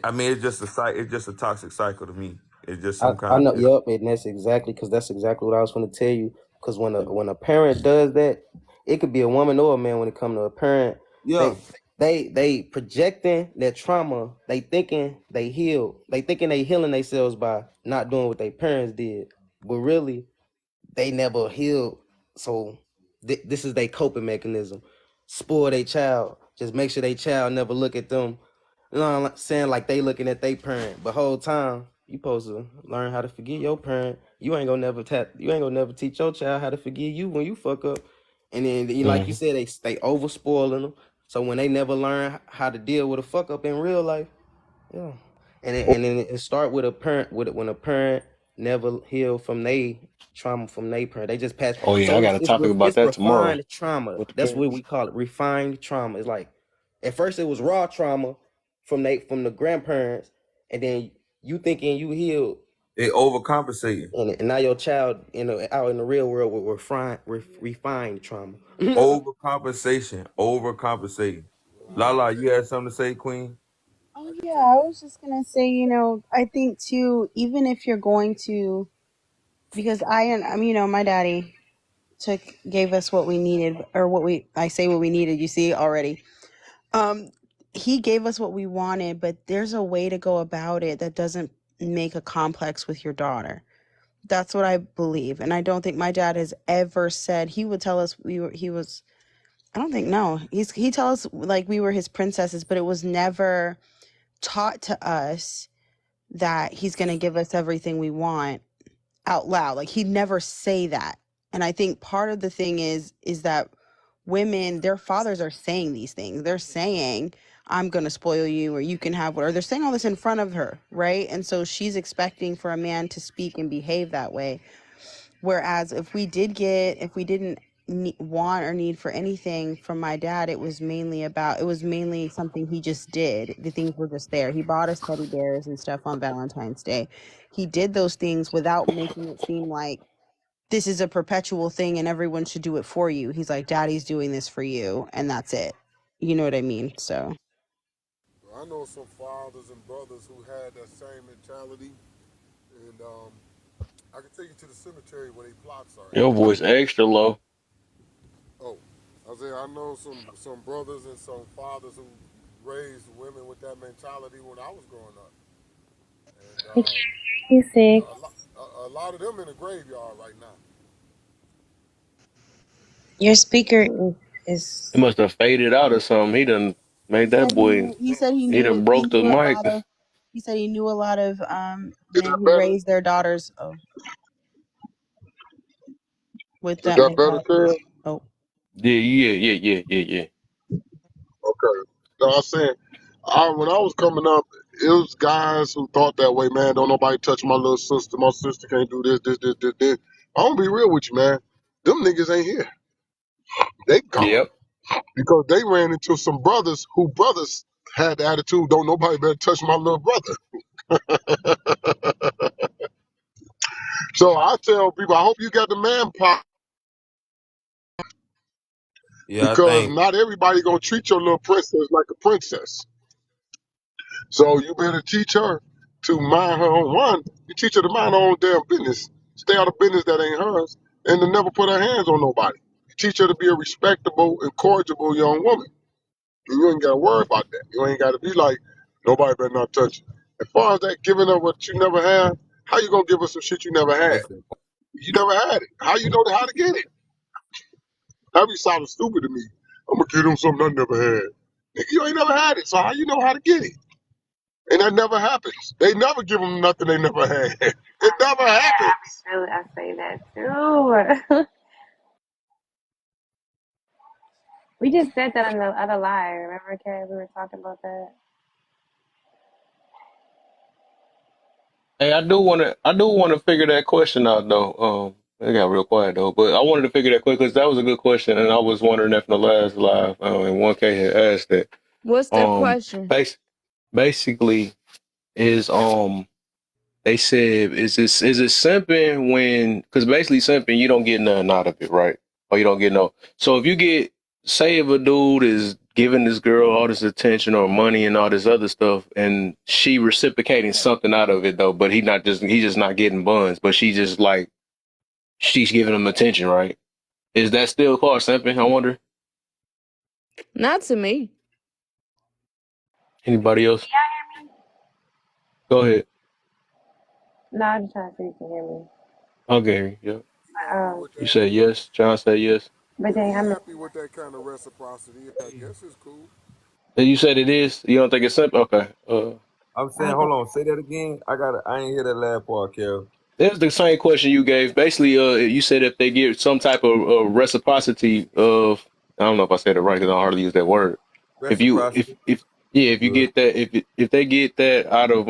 I mean, it's just it's just a toxic cycle to me. It's just some I kind know. of Yep, and that's exactly because that's exactly what I was going to tell you. Because when a parent does that, it could be a woman or a man. When it comes to a parent, yeah. they projecting their trauma. They thinking they heal. They thinking they healing themselves by not doing what their parents did, but really they never healed. So this is their coping mechanism. Spoil their child. Just make sure their child never look at them. You know what I'm saying? Like they looking at their parent. But whole time you supposed to learn how to forgive your parent. You ain't gonna never teach your child how to forgive you when you fuck up. And then like you Hmm. said, they over spoiling them. So when they never learn how to deal with a fuck up in real life, yeah. And then it start with a parent when a parent never heal from they trauma from their parent. They just pass. Oh yeah, So I got a topic about it's that tomorrow refined trauma. with the That's what parents. we call it. Refined trauma. It's like at first it was raw trauma from the grandparents, and then you thinking you healed, they overcompensating. and now your child out in the real world with refined trauma. Overcompensating. Lala, you had something to say, Queen? Oh yeah, I was just gonna say, I think too, even if you're going to, because my daddy gave us what we needed, or I say what we needed, you see already. Um, he gave us what we wanted, but there's a way to go about it that doesn't make a complex with your daughter. That's what I believe, and I don't think my dad has ever said. He would tell us he was. I don't think no. He tell us like we were his princesses, but it was never taught to us that he's going to give us everything we want out loud. Like he'd never say that. And I think part of the thing is that women, their fathers are saying these things. They're saying, I'm going to spoil you, or you can have whatever. They're saying all this in front of her, right? And so she's expecting for a man to speak and behave that way. Whereas if we didn't want or need for anything from my dad, it was mainly something he just did. The things were just there. He bought us teddy bears and stuff on Valentine's Day. He did those things without making it seem like this is a perpetual thing and everyone should do it for you. He's like, daddy's doing this for you, and that's it. You know what I mean? So I know some fathers and brothers who had that same mentality, and I can take you to the cemetery where they plots are Your at. voice extra low. Oh, I say I know some brothers and some fathers who raised women with that mentality when I was growing up, and He's sick. a lot of them in the graveyard right now. Your speaker is He must have faded out or something. He done he made that said boy. He done he broke the knew a mic. lot of Is men that who better? raised their daughters with Is that that better, mentality. Sam? Oh. Yeah. Okay. No, I'm saying, when I was coming up, it was guys who thought that way, man. Don't nobody touch my little sister. My sister can't do this. I'm gonna be real with you, man. Them niggas ain't here. They gone. Yep. Because they ran into some brothers who brothers had the attitude, don't nobody better touch my little brother. So I tell people, I hope you got the man pop, Yeah, I because think. not everybody gonna treat your little princess like a princess. So you better teach her to mind her own one. You teach her to mind her own damn business. Stay out of business that ain't hers, and to never put her hands on nobody. You teach her to be a respectable and corrigible young woman. You ain't gotta worry about that. You ain't gotta be like, nobody better not touch you. As far as that giving her what you never had, how you gonna give her some shit you never had? That's it. You never had it. How you know how to get it? That be sounding stupid to me. I'm gonna give them something I never had. Nigga, you ain't never had it, so how you know how to get it? And that never happens. They never give them nothing they never had. It never happens. I say that too. We just said that on the other live. Remember, Kev? We were talking about that. Hey, I do want to figure that question out though. It got real quiet though, but I wanted to figure that question because that was a good question, and I was wondering that from the last live, and 1K had asked that. What's the Um, question? bas- basically, is they said is it simping when because basically simping you don't get nothing out of it, right? Or you don't get no. So if you get say if a dude is giving this girl all this attention or money and all this other stuff, and she reciprocating something out of it though, but he's just not getting buns, but she just like she's giving him attention, right? Is that still called simping? I wonder. Not to me. Anybody else? Go ahead. No, I'm just trying to see if you can hear me. Okay. Yeah. Um, You said yes. John said yes. but then I'm I'm happy with that kind of reciprocity. I guess it's cool. And you said it is. You don't think it's simple? Okay. I'm saying, hold on, say that again. I ain't hear that last part, Kev. That's the same question you gave. Basically, you said if they give some type of reciprocity of, I don't know if I said it right because I hardly use that word. Reciprocity. If yeah, if you Good. get that, if they get that out of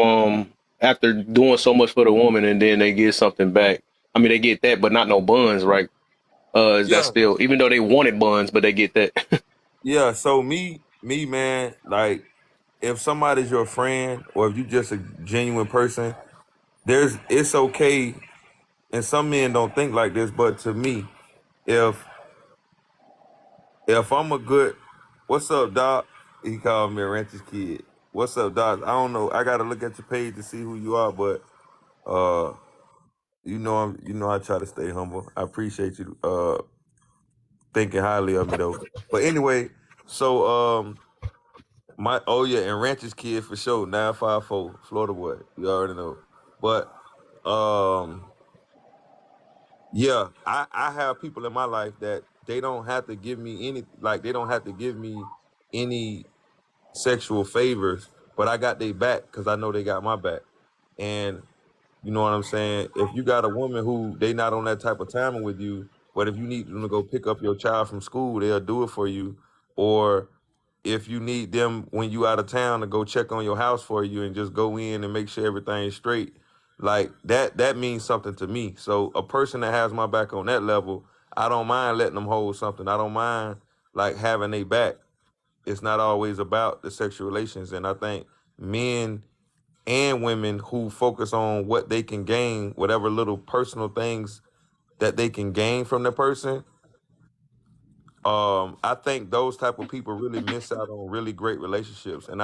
after doing so much for the woman and then they get something back. I mean, they get that, but not no buns, right? Is that Yeah, still even though they wanted buns, but they get that? yeah. So me, man, like if somebody's your friend or if you just a genuine person, it's okay. And some men don't think like this, but to me, if I'm a good, what's up, Doc? He called me a rancher's kid. What's up, Doc? I don't know. I gotta look at your page to see who you are, but uh, I try to stay humble. I appreciate you thinking highly of me though. But anyway, so my oh yeah, and rancher's kid for sure, 954, Florida boy. You already know. But um, yeah, I have people in my life that they don't have to give me any like they don't have to give me any sexual favors, but I got their back because I know they got my back. And you know what I'm saying? If you got a woman who they not on that type of timing with you, but if you need them to go pick up your child from school, they'll do it for you. Or if you need them when you out of town to go check on your house for you and just go in and make sure everything's straight, like that means something to me. So a person that has my back on that level, I don't mind letting them hold something. I don't mind like having their back. It's not always about the sexual relations. And I think men and women who focus on what they can gain, whatever little personal things that they can gain from the person, I think those type of people really miss out on really great relationships. And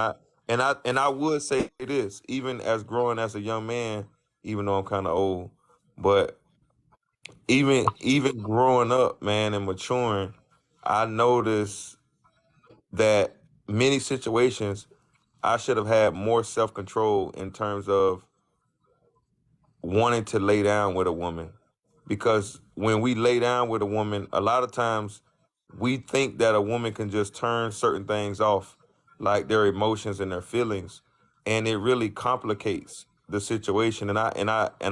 I would say this, even as growing as a young man, even though I'm kind of old, but even growing up, man, and maturing, I noticed that many situations I should have had more self control in terms of wanting to lay down with a woman. Because when we lay down with a woman, a lot of times we think that a woman can just turn certain things off, like their emotions and their feelings, and it really complicates the situation. And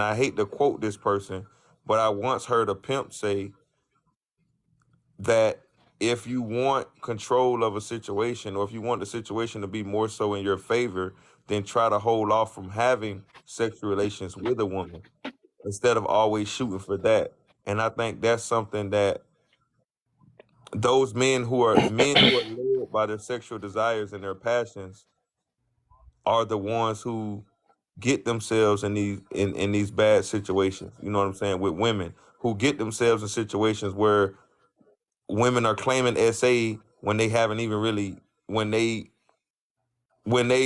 I hate to quote this person, but I once heard a pimp say that if you want control of a situation or if you want the situation to be more so in your favor, then try to hold off from having sexual relations with a woman instead of always shooting for that. And I think that's something that those men who are led by their sexual desires and their passions are the ones who get themselves in these bad situations. You know what I'm saying? With women who get themselves in situations where women are claiming SA when they haven't even really when they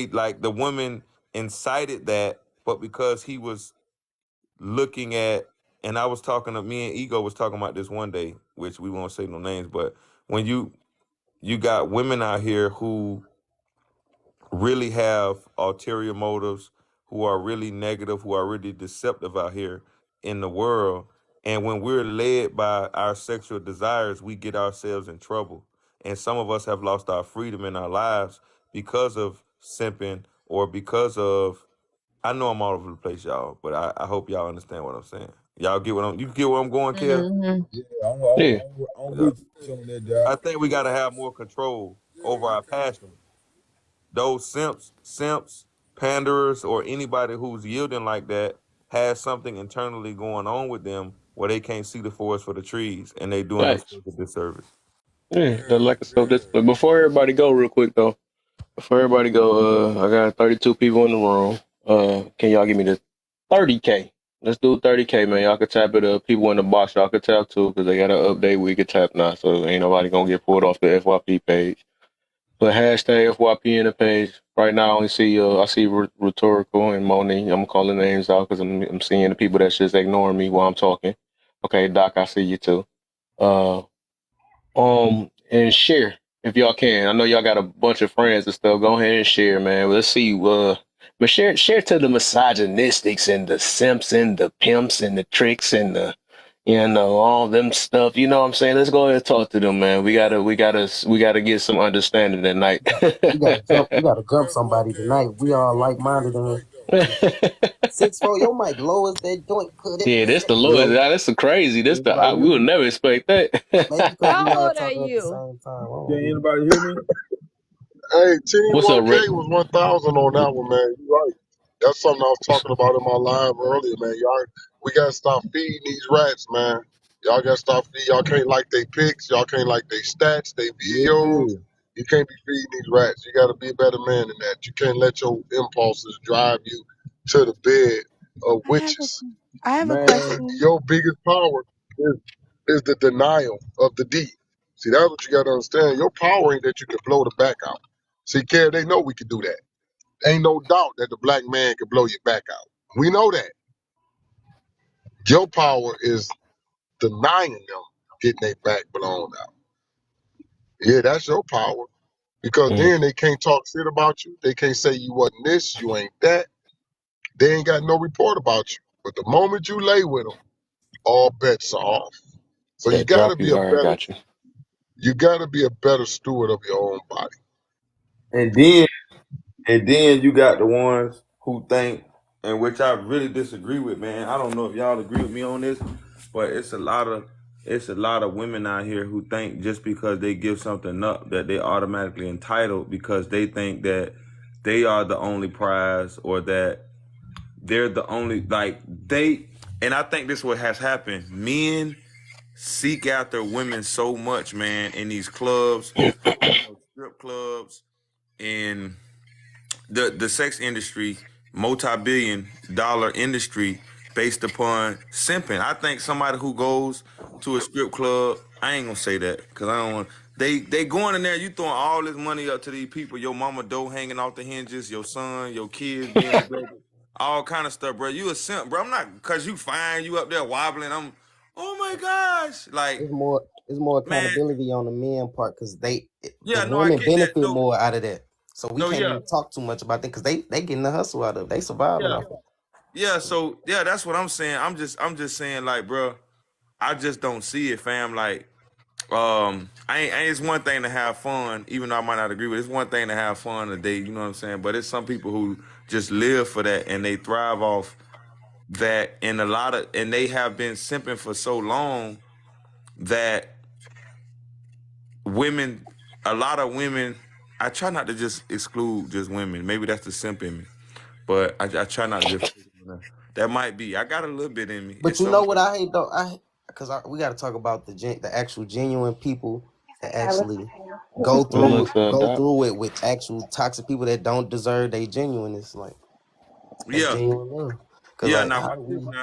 like the woman incited that, but because he was looking at, and I was talking to me and Ego was talking about this one day, which we won't say no names, but when you got women out here who really have ulterior motives, who are really negative, who are really deceptive out here in the world, And when we're led by our sexual desires, we get ourselves in trouble. And some of us have lost our freedom in our lives because of simping or because of, I know I'm all over the place, y'all, but I hope y'all understand what I'm saying. Y'all get you get where I'm going, Kev? Mm-hmm. Yeah, Yeah. I'm Yeah. with you on that, Job. I think we got to have more control over our passions. Those simps, panderers, or anybody who's yielding like that has something internally going on with them where they can't see the forest for the trees, and they doing Facts. themselves a disservice. Yeah, the lack of self discipline. Before everybody go, real quick though. Before everybody go, I got 32 people in the room. Can y'all give me the 30K? Let's do 30K, man. Y'all can tap it up. People in the box, y'all can tap too, because they got an update we can tap now, so ain't nobody gonna get pulled off the FYP page. But hashtag FYP in the page. Right now, I only see I see rhetorical and Moni. I'm calling names out because I'm seeing the people that's just ignoring me while I'm talking. Okay, Doc, I see you too. Uh, and share if y'all can. I know y'all got a bunch of friends and stuff. Go ahead and share, man. Let's see. But share to the misogynistics and the simps and the pimps and the tricks and the all them stuff. You know what I'm saying? Let's go ahead and talk to them, man. We gotta get some understanding tonight. We gotta jump somebody tonight. We all like minded in here. 6'4", your mic low as that joint. Could it? Yeah, this the Lord. Yo, That's the crazy. This the anybody we hear would me? never expect that. Maybe because we How all old are talking at the you? same time. Can anybody hear me? Hey, Team What's up, 1K Rick? was 1,000 on that one, man. You right. That's something I was talking about in my live earlier, man. Y'all, we gotta stop feeding these rats, man. Y'all gotta stop feeding. Y'all can't like they pics. Y'all can't like they stats, they videos. Yeah. You can't be feeding these rats. You gotta be a better man than that. You can't let your impulses drive you to the bed of witches. I have a Man, question. Your biggest power is the denial of the deed. See, that's what you gotta understand. Your power ain't that you can blow the back out. See, Kev, they know we can do that. Ain't no doubt that the black man can blow your back out. We know that. Your power is denying them getting their back blown out. Yeah, that's your power. Because Mm, then they can't talk shit about you. They can't say you wasn't this, you ain't that. They ain't got no report about you. But the moment you lay with them, all bets are off. So that drop you hard got you. you gotta be a better steward of your own body. And then you got the ones who think, and which I really disagree with, man. I don't know if y'all agree with me on this, but it's a lot of women out here who think just because they give something up that they automatically entitled because they think that they are the only prize or that they're the only and I think this is what has happened. Men seek after women so much, man, in these clubs, strip clubs, in the sex industry, multi-billion-dollar industry based upon simping. I think somebody who goes to a strip club, I ain't gonna say that because I don't want. They going in there, you throwing all this money up to these people. Your mama dough hanging off the hinges, your son, your kids being neglected, all kind of stuff, bro. You a simp, bro. I'm not cause you fine, you up there wobbling. Oh my gosh, like It's more man, accountability on the men part because the yeah, no, I women get that. benefit No, more out of that. So we no, can't yeah, even talk too much about that because they getting the hustle out of it. They surviving yeah. off it. Yeah, so yeah, that's what I'm saying. I'm just saying, like, bro, I just don't see it, fam. Like, it's one thing to have fun, even though I might not agree with it. It's one thing to have fun a day, you know what I'm saying? But it's some people who just live for that and they thrive off that, and they have been simping for so long that women, a lot of women, I try not to just exclude just women. Maybe that's the simp in me, but I try not to just. That might be. I got a little bit in me. But It's you know something. what I hate though? We got to talk about the actual genuine people that actually What's up, go Doc? through it with actual toxic people that don't deserve their genuineness. Like that's Yeah, genuine love. Cause yeah. like Now how watch do this. we?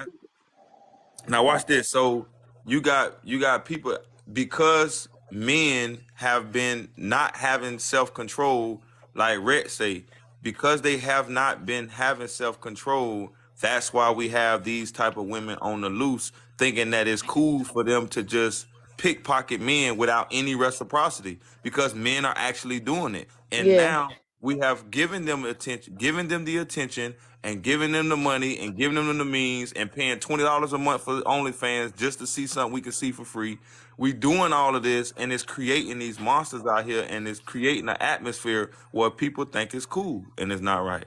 Now watch this. So you got people because men have been not having self control, like Rhett say, because they have not been having self control. That's why we have these type of women on the loose, thinking that it's cool for them to just pickpocket men without any reciprocity, because men are actually doing it. And Yeah. now We have given them the attention, and giving them the money, and giving them the means, and paying $20 a month for OnlyFans just to see something we can see for free. We doing all of this, and it's creating these monsters out here, and it's creating an atmosphere where people think it's cool, and it's not right.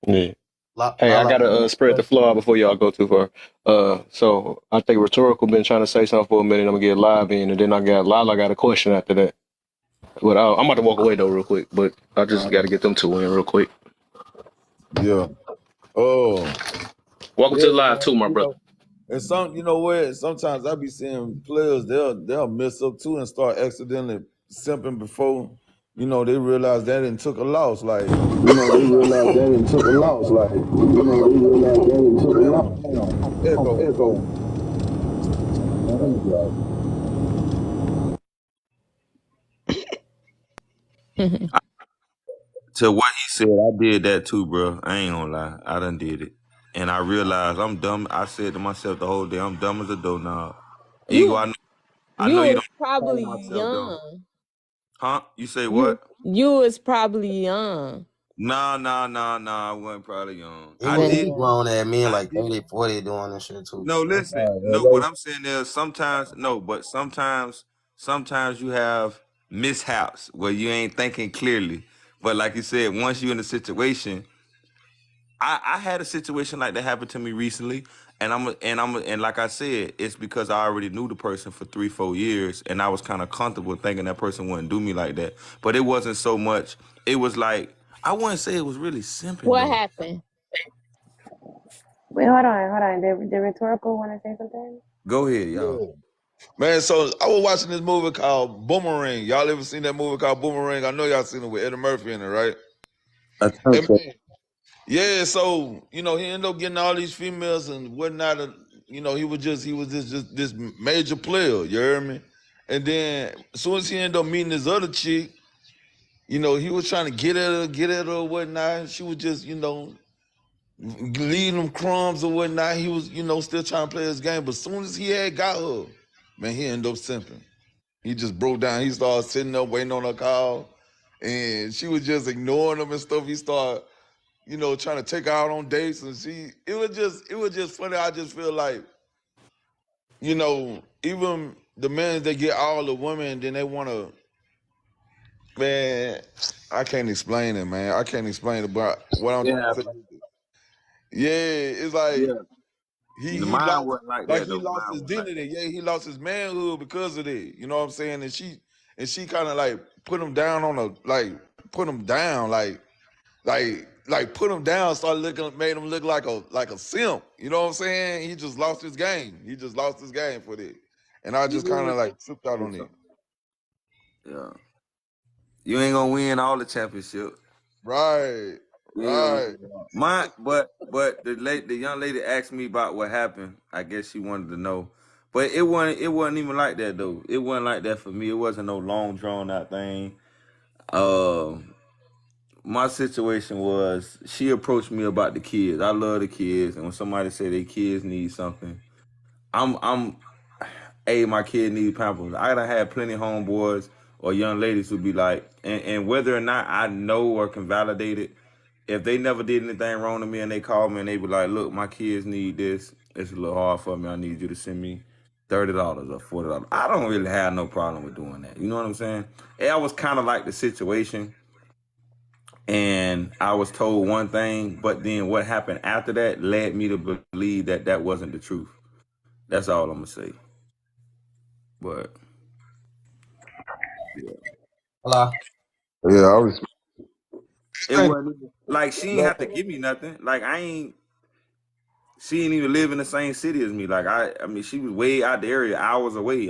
Yeah. La, Hey, la, I la. gotta spread the floor out before y'all go too far. So I think rhetorical been trying to say something for a minute. I'm gonna get live in, and then I got Lala got a question after that. But I'm about to walk away though real quick. But I just got to get them two in real quick. Yeah. Oh, Welcome to yeah, the live man. too, my You brother. know, and you know what? Sometimes I be seeing players they'll mess up too and start accidentally simping before they realize that and took a loss. Like They realized that and took a loss. Like, they realized that and took a loss. echo. Echo. To what he said, I did that too, bro. I ain't gonna lie, I done did it, and I realized I'm dumb. I said to myself the whole day, I'm dumb as a doorknob. Ego, You I know you you was don't call probably myself dumb, young. huh? You say You what? you was probably young. Nah, nah, nah, nah. I wasn't probably young. It I was did. he Damn. grown at men I like did. 30, 40 doing this shit too. No, listen. No, what I'm saying is sometimes you have mishaps where you ain't thinking clearly. But like you said, once you're in a situation, I had a situation like that happen to me recently, and like I said, it's because I already knew the person for 3-4 years, and I was kind of comfortable thinking that person wouldn't do me like that. But it wasn't so much. It was like I wouldn't say it was really simping What though. happened? Wait, hold on. The rhetorical want to say something? Go ahead, y'all. Man, so I was watching this movie called Boomerang. Y'all ever seen that movie called Boomerang? I know y'all seen it with Eddie Murphy in it, right? I think And so. man, yeah, so he ended up getting all these females and whatnot. And, he was just this major player. You heard me? And then as soon as he ended up meeting this other chick, he was trying to get at her or whatnot. She was just, leaving him crumbs or whatnot. He was, still trying to play his game. But as soon as he had got her, man, he ended up simping. He just broke down. He started sitting up waiting on her call. And she was just ignoring him and stuff. He started, trying to take her out on dates. And it was just funny. I just feel like, even the men that get all the women, then they want to, man, I can't explain it, man. I can't explain it. But what I'm trying Yeah, to say, yeah, it's like, yeah. he Mine lost wasn't like like that he though. lost Mine his wasn't like identity. that. Yeah, he lost his manhood because of that. You know what I'm saying? And she kind of like put him down on a put him down put him down. Started looking, made him look like a simp. You know what I'm saying? He just lost his game. He just lost his game for that. And I just kind Yeah. of like tripped out on It's it. something. Yeah. You ain't gonna win all the championship. Right, You ain't gonna right. win it all. But the young lady asked me about what happened. I guess she wanted to know. But it wasn't even like that though. It wasn't like that for me. It wasn't no long drawn out thing. Um my situation was she approached me about the kids. I love the kids, and when somebody say their kids need something, I'm hey, my kid need pampers. I done had plenty of homeboys or young ladies who be like, and whether or not I know or can validate it, if they never did anything wrong to me and they call me and they be like, look, my kids need this. It's a little hard for me. I need you to send me $30 or $40. I don't really have no problem with doing that. You know what I'm saying? And I was kind of like the situation, and I was told one thing, but then what happened after that led me to believe that that wasn't the truth. That's all I'm gonna say. But yeah. Hello. Yeah, I was. It wasn't even, like she ain't have to give me nothing. Like she ain't even live in the same city as me. Like I mean, she was way out the area, hours away.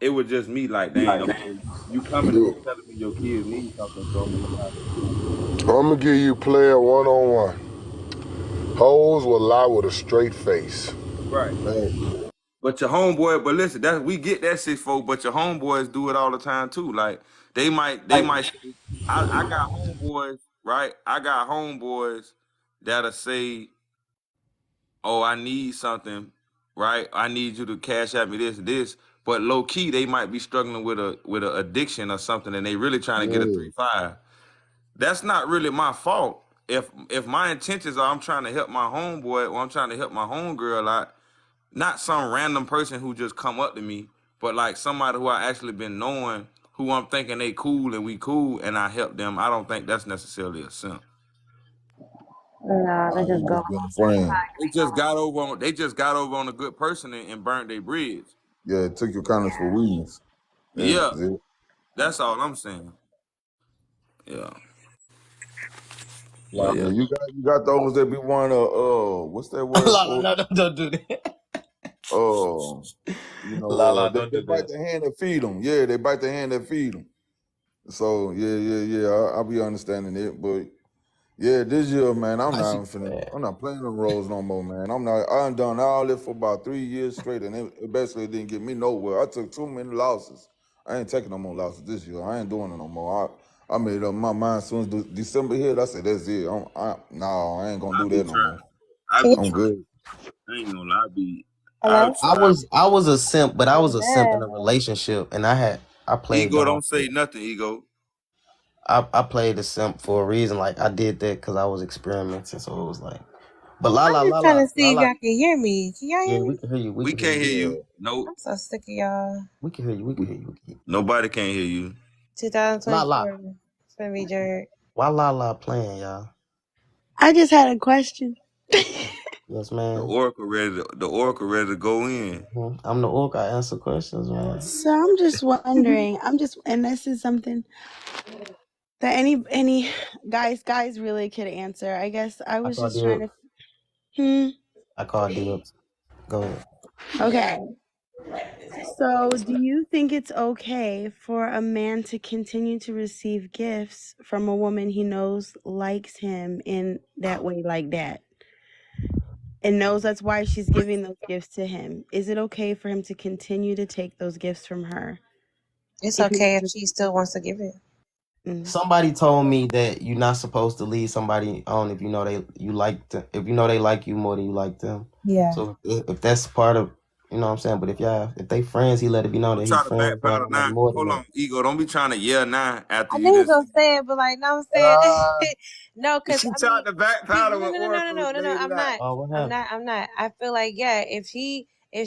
It was just me. Like, dang, okay, you coming and you telling me your kids need something, so I'm gonna provide it for you. I'm gonna give you player 1-on-1. Hoes will lie with a straight face. Right. But your homeboy, but listen, that we get that 6'4", but your homeboys do it all the time too. Like they might say, I got homeboys, right? I got homeboys that'll say, oh, I need something, right? I need you to cash out me this. But low key, they might be struggling with a addiction or something, and they really trying to get a Yeah. 3-5. that's not really my fault. If my intentions are I'm trying to help my homeboy or I'm trying to help my homegirl out, not some random person who just come up to me, but like somebody who I actually been knowing, who I'm thinking they cool and we cool, and I help them. I don't think that's necessarily a simp. Nah, they You just go. just been a friend. They just got over on a good person and burnt their bridge. Yeah, it took your kindness for weakness. Yeah, That's it. that's all I'm saying. Yeah, but Like yeah, you got those that be wanting to what's that word Lala, for? no, don't do that. You know, Lala, don't they do bite that. the hand that feed them. Yeah, they bite the hand that feed them. So yeah. I'll be understanding it, but yeah, this year, man, Why she do that? I'm not playing them roles no more, man. I done all this for about 3 years straight, and it basically didn't get me nowhere. I took too many losses. I ain't taking no more losses this year. I ain't doing it no more. I made up my mind as soon as December hit. I said, that's it. No, I ain't gonna I do be that no trying. more. I Can you, be I'm trying. good. I ain't gonna lie. I'll hello? try. I was a simp, but I was I'm a simp in dead. a relationship, and I played Ego, God. don't say nothing. Ego. I played a simp for a reason. Like I did that because I was experimenting. So it was like, but I'm just trying to see la if la. y'all can hear me. Can y'all Yeah, hear we me? can hear you. We We can hear can't you. hear Yeah. you. Nope. I'm so sick of y'all. We can hear you. We can hear you. We can hear you. Nobody can hear you. La la. 2024. It's gonna be jerk. Why la la playing, y'all? I just had a question. Yes, The man. oracle ready to go in. I'm the orc. I answer questions, man. So I'm just wondering. And this is something that any guys really could answer. I guess I I was called just you trying up. to. Hmm. I called you up. Go ahead. Okay. So, do you think it's okay for a man to continue to receive gifts from a woman he knows likes him in that way, like that, and knows that's why she's giving those gifts to him? Is it okay for him to continue to take those gifts from her? It's If he okay if knows she still wants to give it. Somebody told me that you're not supposed to leave somebody on if you know if you know they like you more than you like them. Yeah. So if that's part of, you know what I'm saying. But if they friends, he let it be known that Don't he try to friends with backpedal her like now. more than Hold that. on, Ego. Don't be trying to yell now after I you knew you was just. gonna say it, but like, no, I'm saying Uh, no, cause She I tried mean, to he, backpedal no, when no, no, no, no, Oracle no, no, no. laid it I'm out. not. oh, what I'm happened? not. I'm not. I feel like yeah, if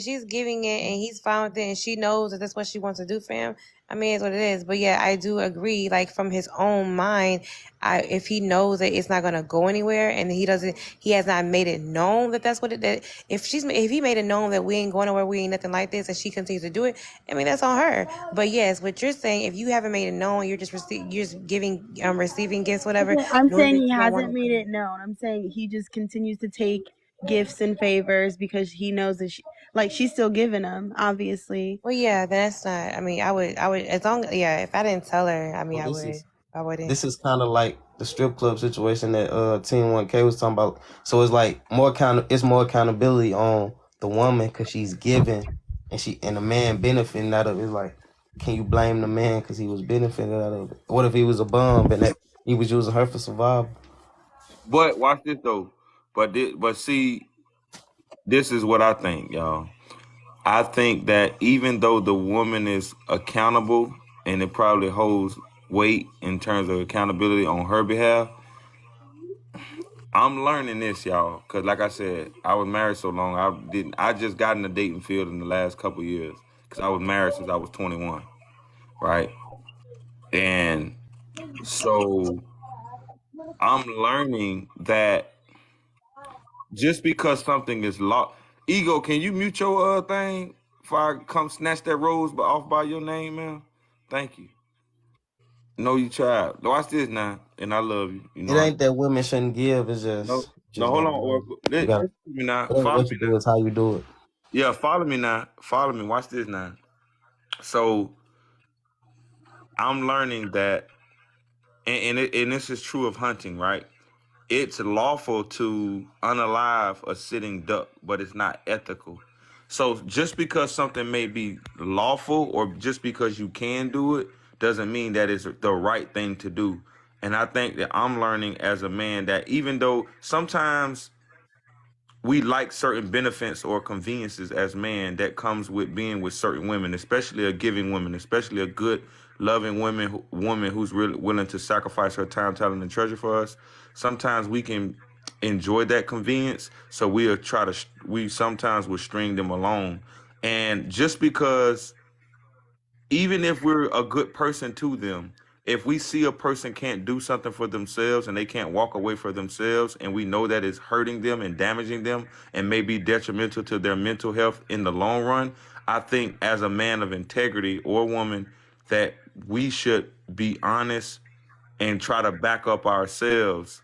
she's giving it and he's fine with it and she knows that that's what she wants to do for him, I mean, it's what it is. But yeah, I do agree. Like from his own mind, if he knows that it's not gonna go anywhere and he has not made it known that that's what it. That if he made it known that we ain't going nowhere, we ain't nothing like this, and she continues to do it, I mean, that's on her. But yes, what you're saying, if you haven't made it known, you're just giving, receiving gifts, whatever, I'm knowing saying that he you don't want hasn't it. made it known. I'm saying he just continues to take gifts and favors because he knows that she's still giving him, obviously. Well, yeah, that's not. I mean, I would, as long, yeah. If I didn't tell her, I mean, Well, I wouldn't. this is kind of like the strip club situation that Team 1K was talking about. So it's like it's more accountability on the woman because she's giving and the man benefiting out of it. It's like, can you blame the man because he was benefiting out of it? What if he was a bum and that he was using her for survival? But watch this though. But see, this is what I think, y'all. I think that even though the woman is accountable and it probably holds weight in terms of accountability on her behalf, I'm learning this, y'all. Cause like I said, I was married so long. I just got in the dating field in the last couple years. Cause I was married since I was 21, right? And so I'm learning that just because something is lost, Ego, can you mute your thing before I come snatch that rose off by your name, man? Thank you. No, you tried. Watch this now, and I love you. You know It I ain't that women shouldn't give. It's no, just hold gotta on, know. Oracle. You gotta. Listen to me now. It ain't Follow what me you now. do. It's how you do it. Yeah, follow me now. Follow me. Watch this now. So I'm learning that, and this is true of hunting, right? It's lawful to unalive a sitting duck, but it's not ethical. So just because something may be lawful or just because you can do it doesn't mean that it's the right thing to do. And I think that I'm learning as a man that even though sometimes we like certain benefits or conveniences as men that comes with being with certain women, especially a giving woman, especially a good, loving woman who's really willing to sacrifice her time, talent, and treasure for us. Sometimes we can enjoy that convenience, so we sometimes will string them along, and just because even if we're a good person to them, if we see a person can't do something for themselves and they can't walk away for themselves, and we know that it's hurting them and damaging them and may be detrimental to their mental health in the long run, I think as a man of integrity or woman that we should be honest and try to back up ourselves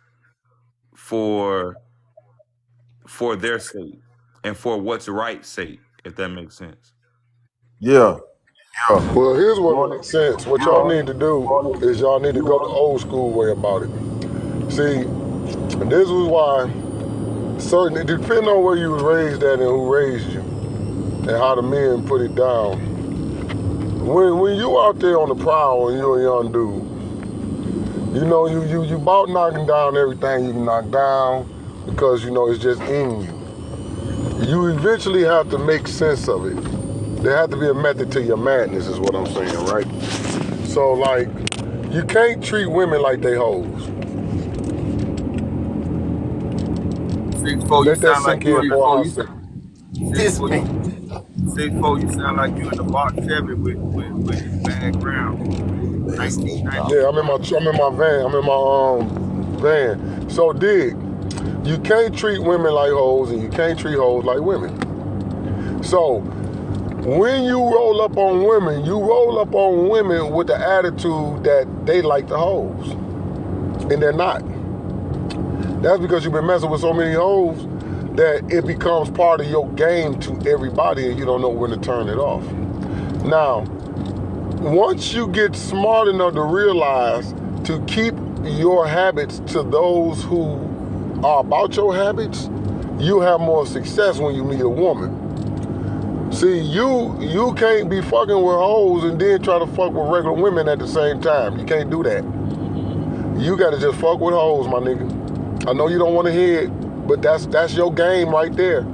for their sake and for what's right sake, if that makes sense. Yeah. Well, here's what makes sense. What y'all need to do is y'all need to go the old school way about it. See, and this was why certain, depending on where you was raised at and who raised you and how the men put it down. When you out there on the prowl and you're a young dude, you know, you about knocking down everything you can knock down because, you know, it's just in you. You eventually have to make sense of it. There has to be a method to your madness is what I'm saying, right? So, like, you can't treat women like they hoes. 6'4", you Let that sound like sink you in in the for a hot second. 6'4", 6'4", you sound like you in the box Chevy with bad ground. 1990. Yeah, I'm in my van. I'm in my van. So, dig, you can't treat women like hoes and you can't treat hoes like women. So, when you roll up on women with the attitude that they like the hoes. And they're not. That's because you've been messing with so many hoes that it becomes part of your game to everybody and you don't know when to turn it off. Now, once you get smart enough to realize to keep your habits to those who are about your habits, you have more success when you meet a woman. See, you can't be fucking with hoes and then try to fuck with regular women at the same time. You can't do that. You gotta just fuck with hoes, my nigga. I know you don't want to hear it, but that's your game right there.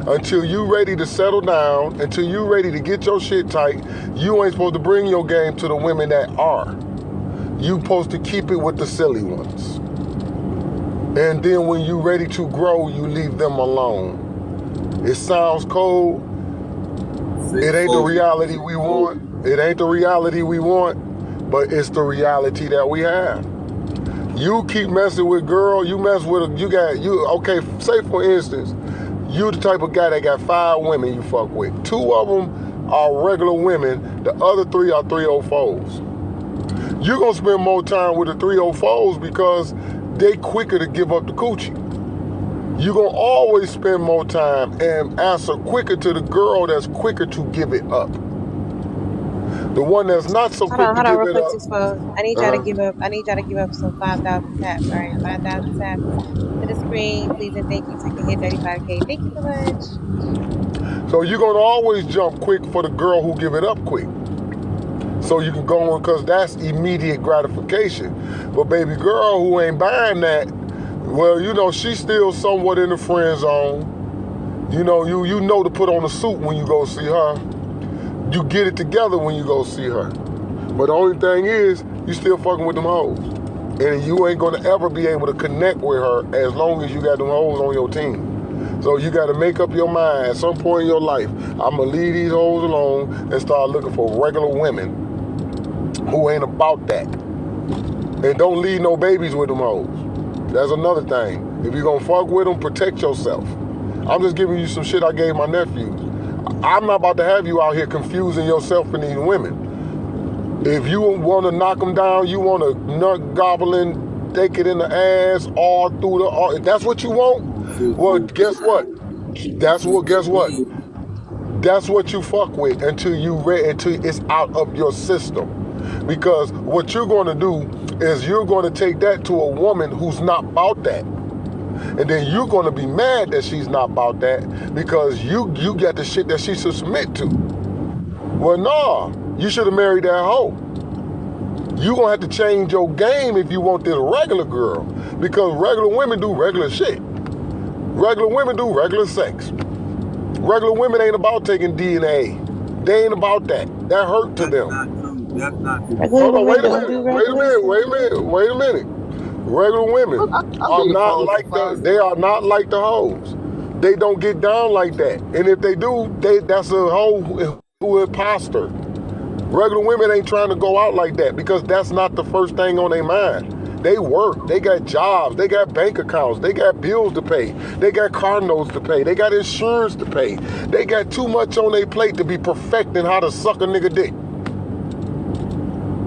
Until you ready to settle down, until you ready to get your shit tight, you ain't supposed to bring your game to the women that are. You supposed to keep it with the silly ones. And then when you ready to grow, you leave them alone. It sounds cold. It ain't the reality we want. It ain't the reality we want, but it's the reality that we have. You keep messing with girl, you mess with okay, say for instance, you the type of guy that got 5 women you fuck with. 2 of them are regular women, the other 3 are 304s. You're gonna spend more time with the 304s because they quicker to give up the coochie. You're gonna always spend more time and answer quicker to the girl that's quicker to give it up. The one that's not so quick to Hold on, give real it quick, up. 6'4". I need y'all to give up. I need y'all to give up some 5,000 taps. All right, 5,000 taps to the screen, please and thank you. So I can hit 35K. Thank you so much. So you're gonna always jump quick for the girl who give it up quick. So you can go on because that's immediate gratification. But baby girl who ain't buying that, well, you know, she's still somewhat in the friend zone. You know, you know to put on a suit when you go see her. You get it together when you go see her. But the only thing is, you still fucking with them hoes. And you ain't gonna ever be able to connect with her as long as you got them hoes on your team. So you gotta make up your mind at some point in your life, I'm gonna leave these hoes alone and start looking for regular women who ain't about that. And don't leave no babies with them hoes. That's another thing. If you're gonna fuck with them, protect yourself. I'm just giving you some shit I gave my nephews. I'm not about to have you out here confusing yourself and these women. If you want to knock them down, you want to nut gobbling, take it in the ass, all through the. If that's what you want, well, guess what? Guess what? That's what you fuck with until it's out of your system. Because what you're going to do is you're going to take that to a woman who's not about that. And then you're going to be mad that she's not about that because you got the shit that she should submit to. Well, nah, you should have married that hoe. You're going to have to change your game if you want this regular girl. Because regular women do regular shit. Regular women do regular sex. Regular women ain't about taking DNA. They ain't about that. That hurt to them. That's not true. Regular Hold on, women wait a don't minute. do regular sex. Wait a minute. Regular women I are do the not phones for like five. they are not like the hoes. They don't get down like that. And if they do, that's a hoe who imposter. Regular women ain't trying to go out like that because that's not the first thing on their mind. They work, they got jobs, they got bank accounts, they got bills to pay, they got car notes to pay, they got insurance to pay. They got too much on their plate to be perfecting how to suck a nigga dick.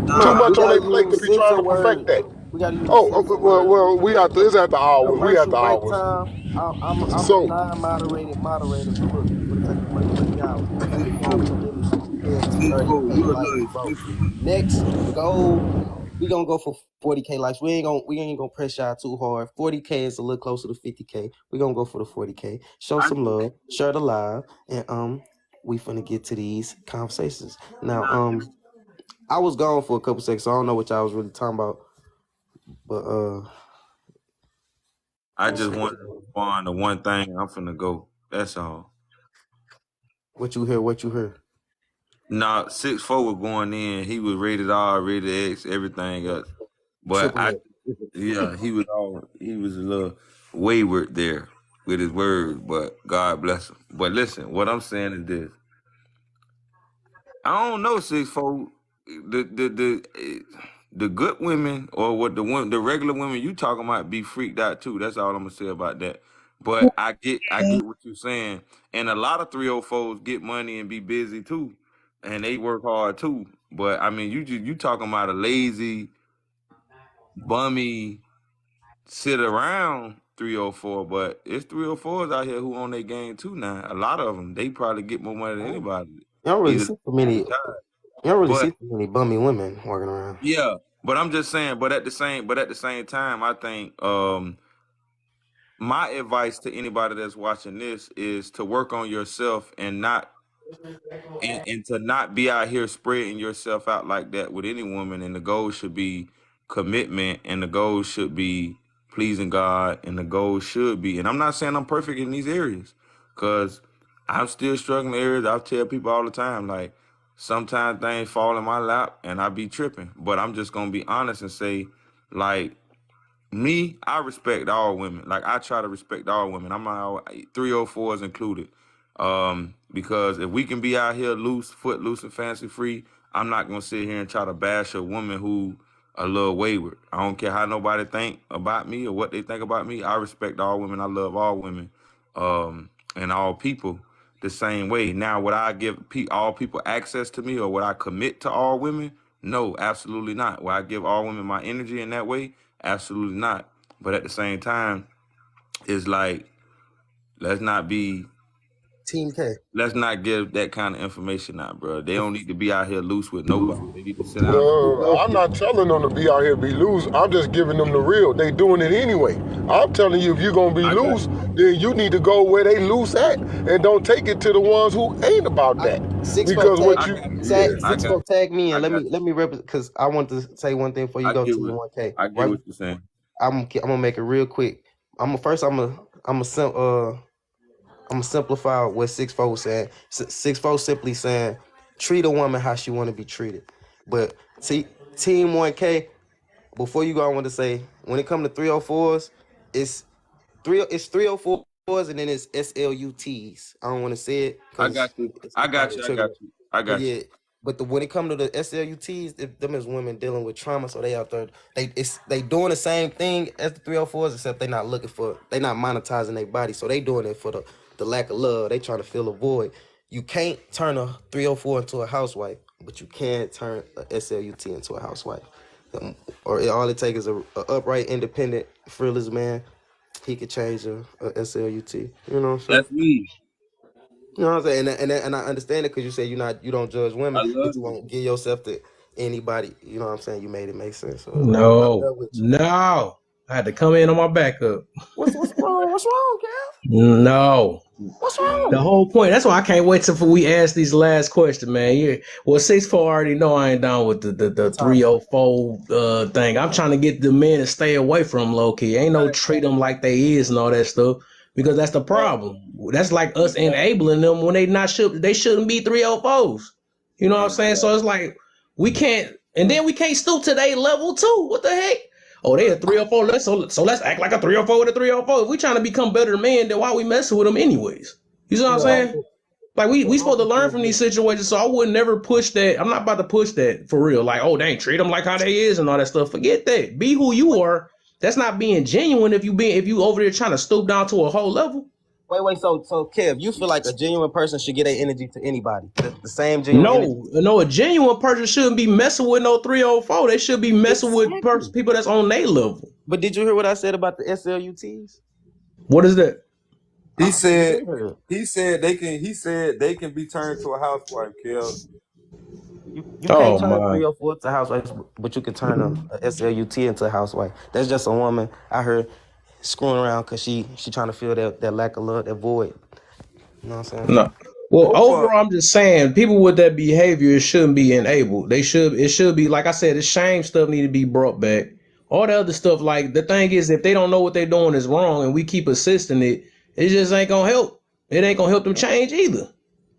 Too much on their plate to be trying to perfect that. We gotta use the Oh, sense of word. well, we got it's at the hours. We at Commercial the break hours. time. I'm a So, non-moderated moderator, but look, for the take commercial break, y'all. If you follow the energy, head to 30K likes, bro. Next goal, we gonna go for 40K likes. We ain't gonna press y'all too hard. 40K is a little closer to 50K. We gonna go for the 40K. Show some love, share the live, and we finna get to these conversations. Now, I was gone for a couple seconds, so I don't know what y'all was really talking about, but I just wanted to respond to one thing. I'm finna go. That's all. what you heard? Nah, 6'4" was going in. He was rated R, rated X, everything else. But Triple X. he was a little wayward there with his words, but God bless him. But listen, what I'm saying is this. I don't know 6'4". The good women or what the regular women you talking about be freaked out too. That's all I'm gonna say about that. But I get what you're saying, and a lot of 304s get money and be busy too, and they work hard too. But I mean, you talking about a lazy, bummy, sit around 304, but it's 304s out here who on their game too now. A lot of them, they probably get more money than anybody. You don't really Either see too many. retired. You don't really But see too many bummy women walking around. yeah, but I'm just saying. But at the same time, I think my advice to anybody that's watching this is to work on yourself and not and to not be out here spreading yourself out like that with any woman. And the goal should be commitment, and the goal should be pleasing God, and the goal should be. And I'm not saying I'm perfect in these areas, because I'm still struggling in areas. I tell people all the time, like sometimes things fall in my lap and I be tripping. But I'm just gonna be honest and say, like, me, I respect all women. Like, I try to respect all women. I'm not 304s included. Because if we can be out here loose, foot loose and fancy free, I'm not gonna sit here and try to bash a woman who a little wayward. I don't care how nobody think about me or what they think about me. I respect all women. I love all women, and all people the same way. Now, would I give all people access to me, or would I commit to all women? No, absolutely not. Would I give all women my energy in that way? Absolutely not. But at the same time, it's like, let's not be Team K. let's not give that kind of information out, bro. They don't need to be out here loose with nobody. They need to sit down. I'm not telling them to be out here be loose. I'm just giving them the real. They doing it anyway. I'm telling you, if you're gonna be loose, then you need to go where they loose at, and don't take it to the ones who ain't about that. Because what you Six folk tag me and let me represent, because I want to say one thing before you go to the 1K. I get what you're saying. I'm gonna make it real quick. I'm gonna simplify what 6'4" was saying. 6'4" simply saying, treat a woman how she want to be treated. But see, Team 1K, before you go, I want to say, when it comes to 304s, it's 304s and then it's SLUTs. I don't want to say it. I got you. But yeah, but when it comes to the SLUTs, them is women dealing with trauma, so they out there. They doing the same thing as the 304s, except they not monetizing their body, so they doing it for the lack of love. They trying to fill a void. You can't turn a 304 into a housewife, but you can turn a SLUT into a housewife. Or all it takes is a upright, independent, fearless man. He could change a SLUT. You know what I'm saying? That's me. You know what I'm saying? And I understand it, because you say you don't judge women, but you won't give yourself to anybody. You know what I'm saying? You made it make sense. So No. I had to come in on my backup. What's wrong? What's wrong, Cal? No. What's wrong? The whole point. That's why I can't wait till we ask these last questions, man. Yeah. Well, 6'4" already know I ain't down with the 304 thing. I'm trying to get the men to stay away from low key. Ain't no treat them like they is and all that stuff. because that's the problem. That's like us enabling them when they shouldn't be 304s. You know what I'm saying? So it's like we can't, and then we can't stoop to their level too. What the heck? Oh, they a 304. So let's act like a 304 with a 304. If we trying to become better men, then why we messing with them anyways? You see what I'm saying? Like we supposed to learn from these situations, so I would never push that. I'm not about to push that for real. Like, oh dang, treat them like how they is and all that stuff. Forget that. Be who you are. That's not being genuine if you over there trying to stoop down to a whole level. Wait. So Kev, you feel like a genuine person should get their energy to anybody? The same genuine energy? No, a genuine person shouldn't be messing with no 304. They should be messing with people that's on their level. But did you hear what I said about the SLUTs? What is that? He said they can be turned to a housewife, Kel. You can't turn 304 to a housewife, but you can turn a SLUT into a housewife. That's just a woman I heard screwing around because she trying to fill that lack of love, that void. You know what I'm saying? No. Well, overall, I'm just saying, people with that behavior, it shouldn't be enabled. It should be, like I said, the shame stuff need to be brought back. All the other stuff, like, the thing is, if they don't know what they're doing is wrong and we keep assisting it, it just ain't gonna help. It ain't gonna help them change either.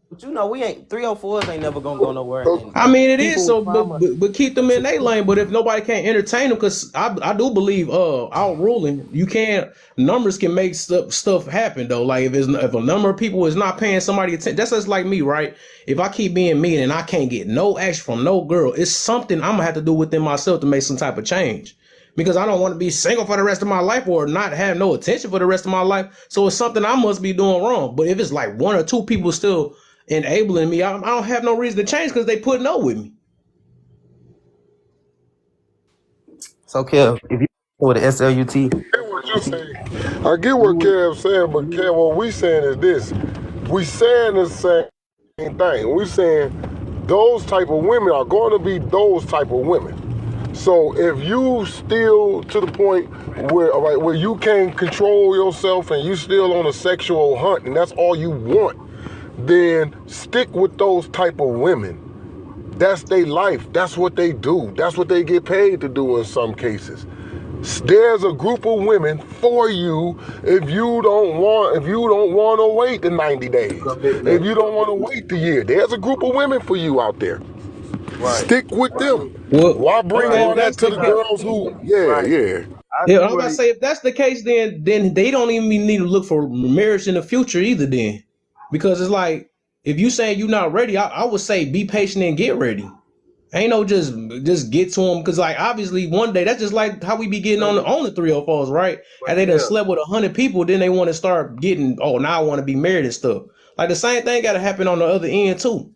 But you know, we ain't 304s ain't never gonna go nowhere. I mean, it is so, but keep them in their lane. But if nobody can't entertain them, because I do believe outruling, you can't. Numbers can make stuff happen though. Like if a number of people is not paying somebody attention, that's just like me, right? If I keep being mean and I can't get no action from no girl, it's something I'm gonna have to do within myself to make some type of change. Because I don't want to be single for the rest of my life or not have no attention for the rest of my life. So it's something I must be doing wrong. But if it's like one or two people still enabling me, I don't have no reason to change because they putting up with me. So Kev, if you with an SLUT, I get what you saying. I get what Kev's saying, but Kev, what we saying is this: we saying the same thing. We saying those type of women are going to be those type of women. So if you still to the point where you can't control yourself and you still on a sexual hunt and that's all you want, then stick with those type of women. That's their life. That's what they do. That's what they get paid to do in some cases. There's a group of women for you if you don't want to wait the 90 days. If you don't want to wait the year. There's a group of women for you out there. Right. Stick with them. Why bring all that to the girls who yeah. Yeah, I'm about to say if that's the case, then they don't even need to look for marriage in the future either. Then, because it's like if you saying you're not ready, I would say be patient and get ready. Ain't no just get to them because like obviously one day that's just like how we be getting on the 304s, right? And they done slept with 100 people, then they want to start getting now I want to be married and stuff. Like the same thing got to happen on the other end too.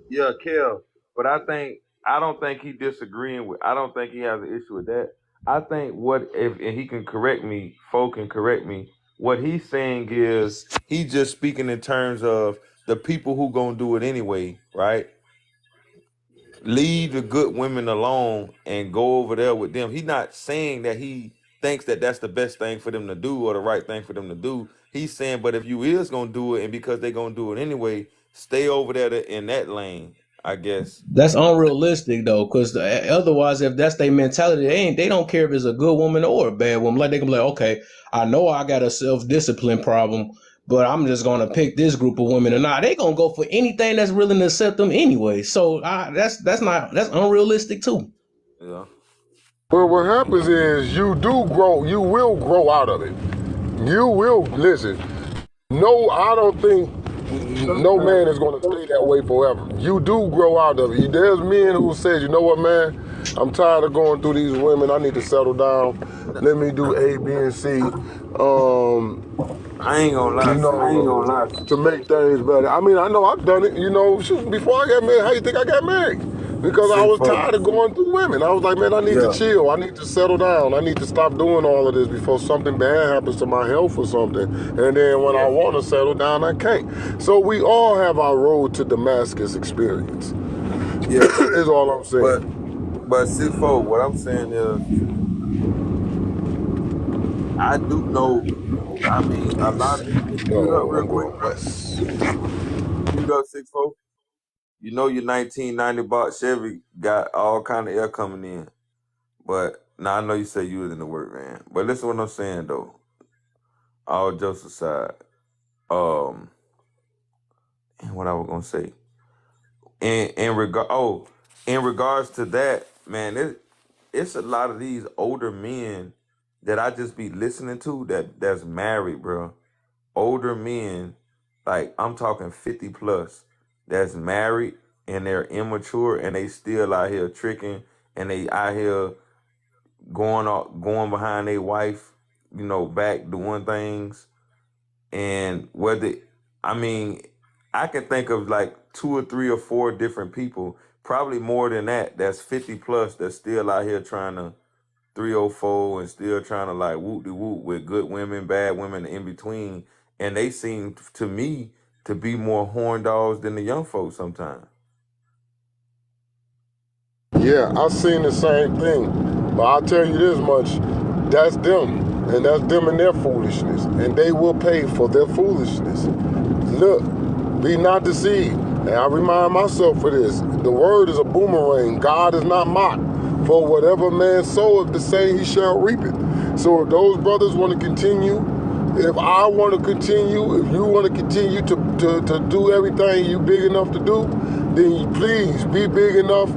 Yeah, Kel. But I don't think he disagreeing with. I don't think he has an issue with that. I think and he can correct me, folk can correct me. What he's saying is he's just speaking in terms of the people who gonna do it anyway, right? Leave the good women alone and go over there with them. He's not saying that he thinks that that's the best thing for them to do or the right thing for them to do. He's saying, but if you is gonna do it, and because they're gonna do it anyway, stay over there in that lane, I guess. That's unrealistic though, because otherwise, if that's their mentality, they don't care if it's a good woman or a bad woman. Like they can be like, okay, I know I got a self-discipline problem, but I'm just gonna pick this group of women, and they gonna go for anything that's willing to accept them anyway. So that's unrealistic too. Yeah. But what happens is you will grow out of it. You will listen. No, I don't think no man is going to stay that way forever. You do grow out of it. There's men who says, you know what, man, I'm tired of going through these women. I need to settle down. Let me do A, B, and C. I ain't gonna lie. To make things better. I mean, I know I've done it. Before I got married, how you think I got married? Because I was tired of going through women. I was like, man, I need to chill. I need to settle down. I need to stop doing all of this before something bad happens to my health or something. And then when I want to settle down, I can't. So we all have our road to Damascus experience. Yeah, is all I'm saying. But C4, what I'm saying is, I do know. I mean, a lot of you up real quick. You up 6'4"? You know your 1990 box Chevy got all kind of air coming in. But now I know you say you was in the work, man. But listen to what I'm saying though. all jokes aside, um, and what I was gonna say, in regards to that, man, it's a lot of these older men that I just be listening to that's married, bro. Older men, like I'm talking 50 plus, that's married and they're immature and they still out here tricking and they out here going behind their wife, back doing things. And whether, I mean, I can think of like two or three or four different people, probably more than that, that's 50 plus, that's still out here trying to 304 and still trying to like whoop de whoop with good women, bad women in between. And they seem to me to be more horn dogs than the young folks sometimes. Yeah, I seen the same thing. But I'll tell you this much, that's them. And that's them and their foolishness. And they will pay for their foolishness. Look, be not deceived. And I remind myself of this. The word is a boomerang. God is not mocked. For whatever man soweth, the same he shall reap it. So if those brothers want to continue, if I want to continue, if you want to continue to do everything you big enough to do, then please be big enough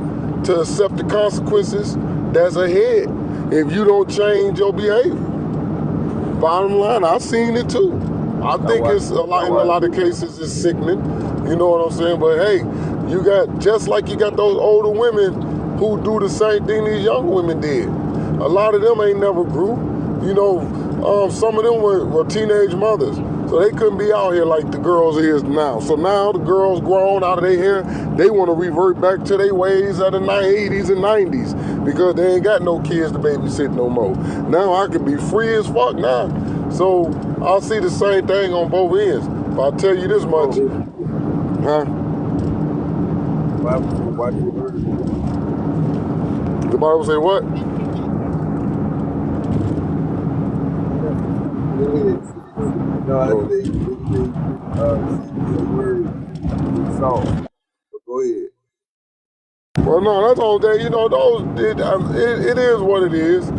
to accept the consequences that's ahead if you don't change your behavior. Bottom line, I've seen it too. I think it's a lot, in a lot of cases it's sickening. You know what I'm saying? But hey, you got, just like you got those older women who do the same thing these young women did. A lot of them ain't never grew. Some of them were teenage mothers. So they couldn't be out here like the girls is now. So now the girls grown out of their hair, they want to revert back to their ways of the 80s and 90s because they ain't got no kids to babysit no more. Now I can be free as fuck now. So I'll see the same thing on both ends. But I'll tell you this much. Huh? The Bible say what? No, I think word salt. But go ahead. Well, no, that's all day. It is what it is. I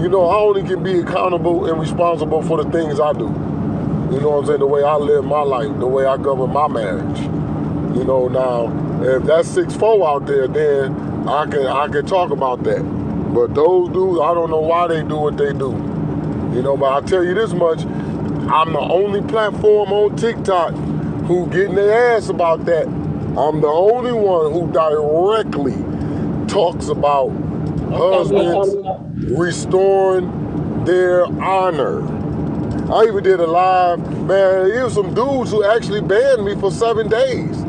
only can be accountable and responsible for the things I do. You know what I'm saying? The way I live my life, the way I govern my marriage. Now, if that's 6'4" out there, then I can talk about that. But those dudes, I don't know why they do what they do. But I'll tell you this much, I'm the only platform on TikTok who getting their ass about that. I'm the only one who directly talks about husbands restoring their honor. I even did a live, man, there was some dudes who actually banned me for 7 days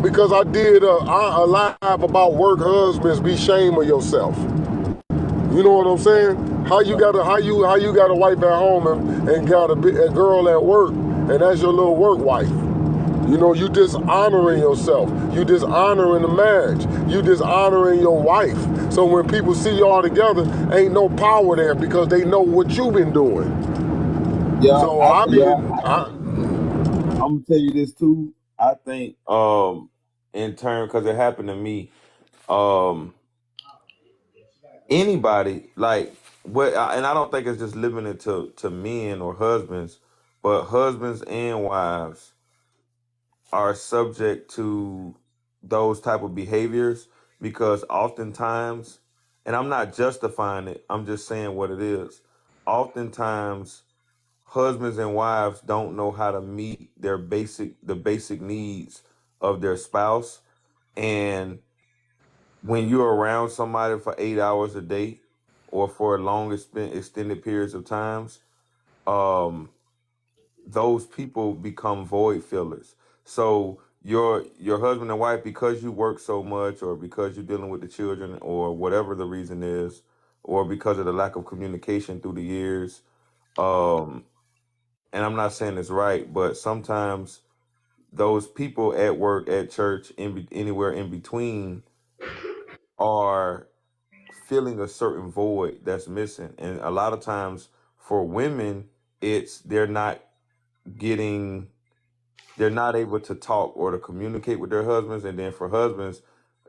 because I did a live about work husbands be shame of yourself. You know what I'm saying? How you got a wife at home and got a girl at work, and that's your little work wife. You dishonoring yourself. You dishonoring the marriage. You dishonoring your wife. So when people see y'all together, ain't no power there because they know what you've been doing. Yeah, so I'm gonna tell you this too. I think in turn, because it happened to me, anybody like and I don't think it's just limited to men or husbands, but husbands and wives are subject to those type of behaviors because oftentimes, and I'm not justifying it, I'm just saying what it is. Oftentimes husbands and wives don't know how to meet the basic needs of their spouse. And when you're around somebody for 8 hours a day or for long extended periods of times, those people become void fillers. So your husband and wife, because you work so much or because you're dealing with the children or whatever the reason is, or because of the lack of communication through the years, and I'm not saying it's right, but sometimes those people at work, at church, anywhere in between are filling a certain void that's missing. And a lot of times for women, it's they're not able to talk or to communicate with their husbands. And then for husbands,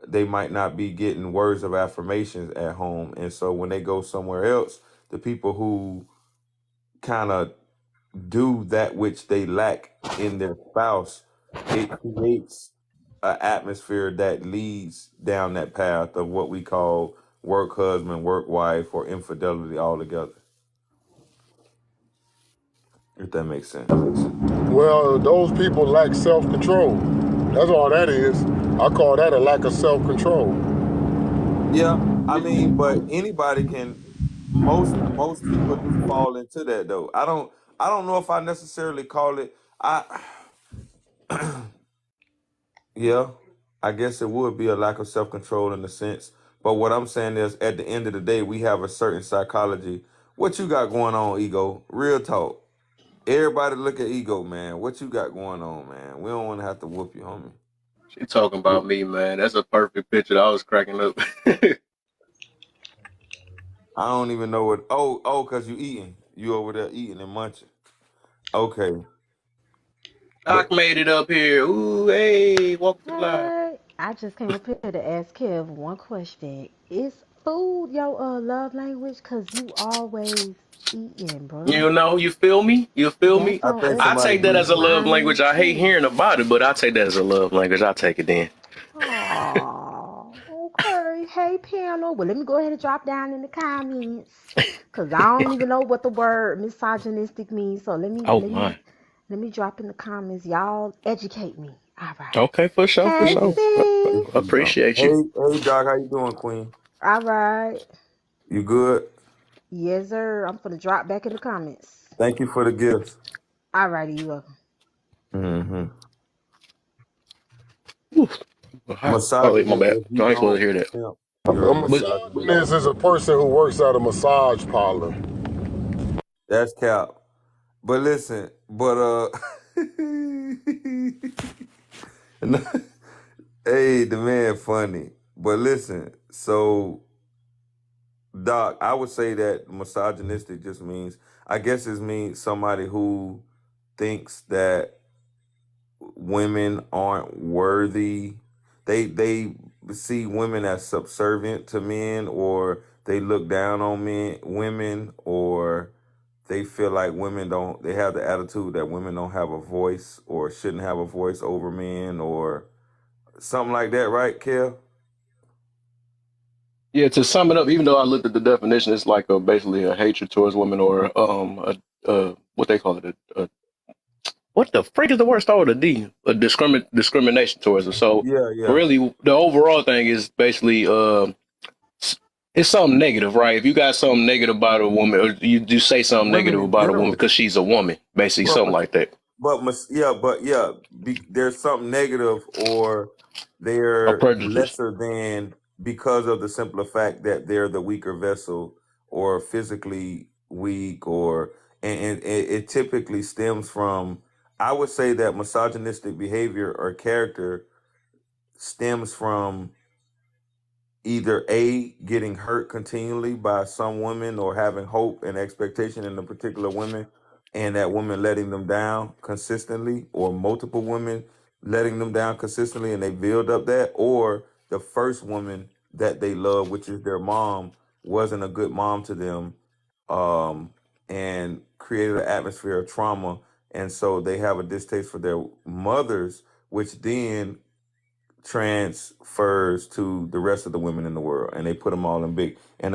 they might not be getting words of affirmations at home. And so when they go somewhere else, the people who kind of do that which they lack in their spouse, it creates an atmosphere that leads down that path of what we call work husband, work wife, or infidelity altogether. If that makes sense. Well, those people lack self-control. That's all that is. I call that a lack of self-control. Yeah, I mean, but anybody can. Most people do fall into that though. I don't know if I necessarily call it. I Yeah, I guess it would be a lack of self control in a sense. But what I'm saying is, at the end of the day, we have a certain psychology. What you got going on, ego? Real talk. Everybody look at ego, man. What you got going on, man? We don't want to have to whoop you, homie. She talking about me, man. That's a perfect picture. I was cracking up. I don't even know what. Oh, cause you eating. You over there eating and munching. Okay, Doc but made it up here. Ooh, hey, welcome to the live. Hey, I just came up here to ask Kev one question. Is food your love language? Cause you always eating, bro. You know, you feel me? You feel me? That's I on think I somebody take that greased as a you. love mine language. I hate too. hearing about it, but I take that as a love language. I take it then. Oh, okay. Hey, panel. Well, let me go ahead and drop down in the comments. Cause I don't even know what the word misogynistic means. So let me Oh let me my. let me drop in the comments. Y'all educate me. All right. Okay, for sure, for Hey, If sure. you, C. if you don't. Appreciate you. Hey, Doc, how you doing, Queen? All right. You good? Yes, sir. I'm gonna drop back in the comments. Thank you for the gifts. All righty, you welcome. Mm-hmm. Oof. Oh, wait, my Misogynist, bad. if you I ain't supposed don't to hear that. simp, you're a A But misogynist. misogynist is a person who works at a massage parlor. That's cap. But listen, hey, the man funny. But listen, so Doc, I would say that misogynistic just means, I guess it means somebody who thinks that women aren't worthy. They see women as subservient to men, or they look down on women, or they feel like women don't. They have the attitude that women don't have a voice or shouldn't have a voice over men, or something like that, right, Kel? yeah, to sum it up, even though I looked at the definition, it's like basically a hatred towards women, or what they call it, what the freak is the word start with a D? A discrimination towards them. So Yeah, yeah. really, the overall thing is basically it's something negative, right? If you got something negative about a woman, or you say something Women negative in about a woman general, because she's a woman, basically but something like that. there's something negative, or A they're prejudice. lesser than because of the simple fact that they're the weaker vessel, or physically weak, or and it typically stems from. I would say that misogynistic behavior or character stems from either A, getting hurt continually by some women, or having hope and expectation in a particular woman, and that woman letting them down consistently, or multiple women letting them down consistently, and they build up that, or the first woman that they love, which is their mom, wasn't a good mom to them, um, and created an atmosphere of trauma, and so they have a distaste for their mothers, which then transfers to the rest of the women in the world, and they put them all in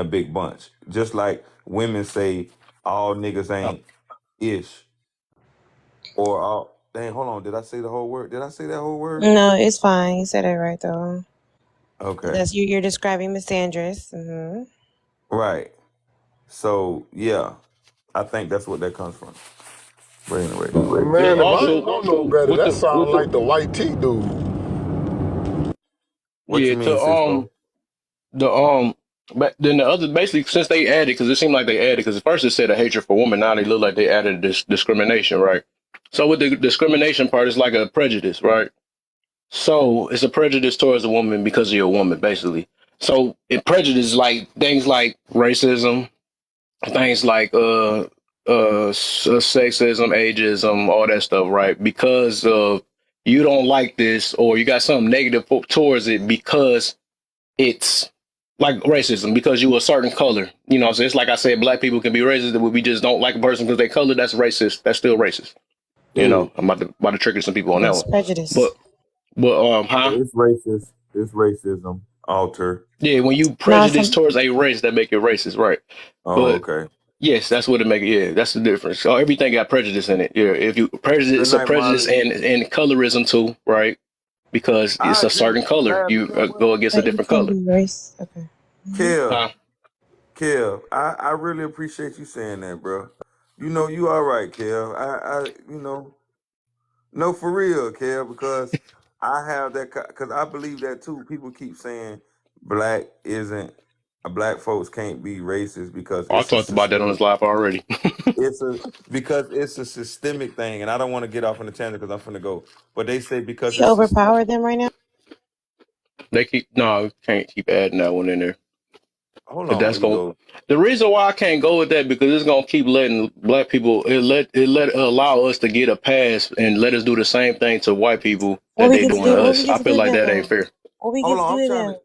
a big bunch. Just like women say, all niggas ain't ish, or all. Dang, hold on. Did I say the whole word? Did I say that whole word? No, it's fine. You said it right though. Okay, That's you. You're describing misandrous. Mm-hmm. right. So yeah, I think that's what that comes from. But anyway, There's Man, if I ain't also know no so better, with that the sound like the white tea dude. what yeah you mean, Cisco? the but then the other basically since they added because it seemed like they added because at first it said a hatred for women, now they look like they added this discrimination, right? So with the discrimination part, it's like a prejudice, right? So it's a prejudice towards a woman because you're a woman, basically. So it prejudice like things like racism, things like sexism, ageism, all that stuff, right? Because of you don't like this or you got something negative towards it because it's like racism because you a certain color. You know, so it's like I said, black people can be racist. That we just don't like a person because they color. That's racist. That's still racist. You Big. know, I'm about to trigger some people on that That's one. prejudice. But It's racist. It's racism. Alter. yeah, when you No, prejudice towards a race, that make it racist, right? Oh, But okay. yes, that's what it make it. Yeah, that's the difference. So everything got prejudice in it. Yeah, if you prejudice, Good it's a night, prejudice Marley. and colorism too, right? Because I it's a agree. certain color. Man, You you know what? go against a But you different can't color. be race. Okay. Kev, Huh? Kev, I really appreciate you saying that, bro. You know, you all right, Kev. You know, no, for real, Kev, because I have that, because I believe that too. People keep saying black isn't, black folks can't be racist because I it's a talked about that on systemic, this live already. it's a, because it's a systemic thing. And I don't want to get off on the tangent because I'm finna go. But they say because We it's systemic. overpower them right now. They keep can't keep adding that one in there. Hold 'Cause on, that's going. Ego. The reason why I can't go with that because it's gonna keep letting black people allow us to get a pass and let us do the same thing to white people What that we they get to doing do? to What we us. get I to feel do to like them that ain't though? fair. What we Hold get to on, do I'm to trying them? to,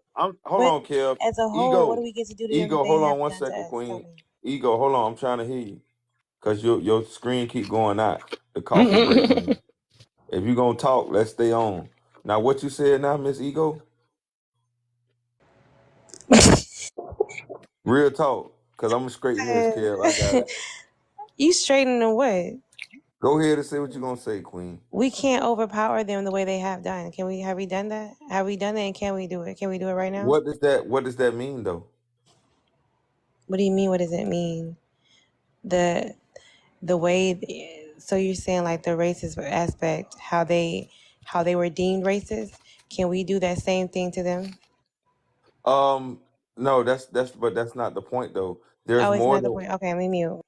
hold But on, Kev. as a whole, what do Ego, we get to do to them that Ego, they hold on haven't one done to second, us? Tell Queen. me. Ego, hold on, I'm trying to hear you. Cause your screen keep going out. The coffee break Mm-mm-mm. room. If you gonna talk, let's stay on. Now what you said now, Miss Ego? Real talk. Cause I'm gonna straighten this, Kev. I got it. You straightening what? Go ahead and say what you gonna say, Queen. We can't overpower them the way they have done. Can we? Have we done that? Have we done that? And can we do it? Can we do it right now? What does that mean though? What do you mean? What does it mean? The way. So you're saying like the racist aspect, how they were deemed racist. Can we do that same thing to them? No, but that's not the point though. There's Oh, it's more not the than point. Okay, let me mute.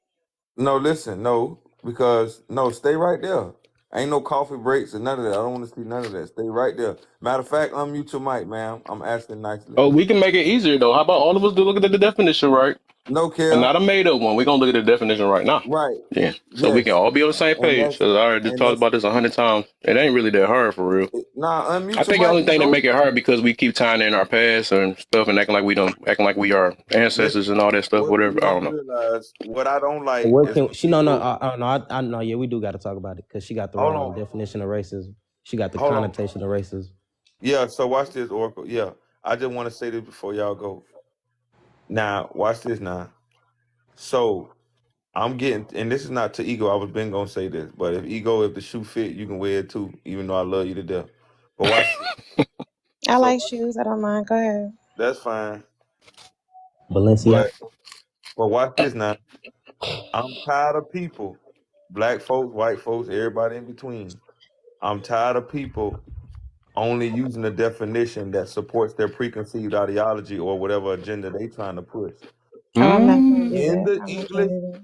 no, listen, no, because no, stay right there. Ain't no coffee breaks or none of that. I don't want to see none of that. Stay right there. Matter of fact, unmute your mic, ma'am. I'm asking nicely. Oh, we can make it easier though. How about all of us do look at the definition, right? No, And Kev. not a made up one. We're gonna look at the definition right now. Right. Yeah. So we can Yes. all be on the same And page. that's Cause I already and talked that's about this 100 times. It ain't really that hard for real. nah, I unmute your think the mic, only thing that ego. make it hard because we keep tying in our past and stuff and acting like we are Listen, ancestors and all that stuff. what Whatever. you I don't don't know. realize, what I don't like What is can when she? No, no, people no. I know. Yeah, we do got to talk about it because she got the hold wrong on, definition of racism. She got the hold on. connotation of racism. Yeah, so watch this, Oracle. Yeah. I just want to say this before y'all go. Now, watch this now. So I'm getting, and this is not to ego. I was been gonna say this, but if the shoe fit, you can wear it too. Even though I love you to death. But watch this. I So like shoes. I don't mind. Go ahead. that's fine. Valencia. But watch this now. I'm tired of people, black folks, white folks, everybody in between. I'm tired of people only using a definition that supports their preconceived ideology or whatever agenda they trying to push. Oh, I'm not gonna Mm. do In that. the I'm not gonna English, do that.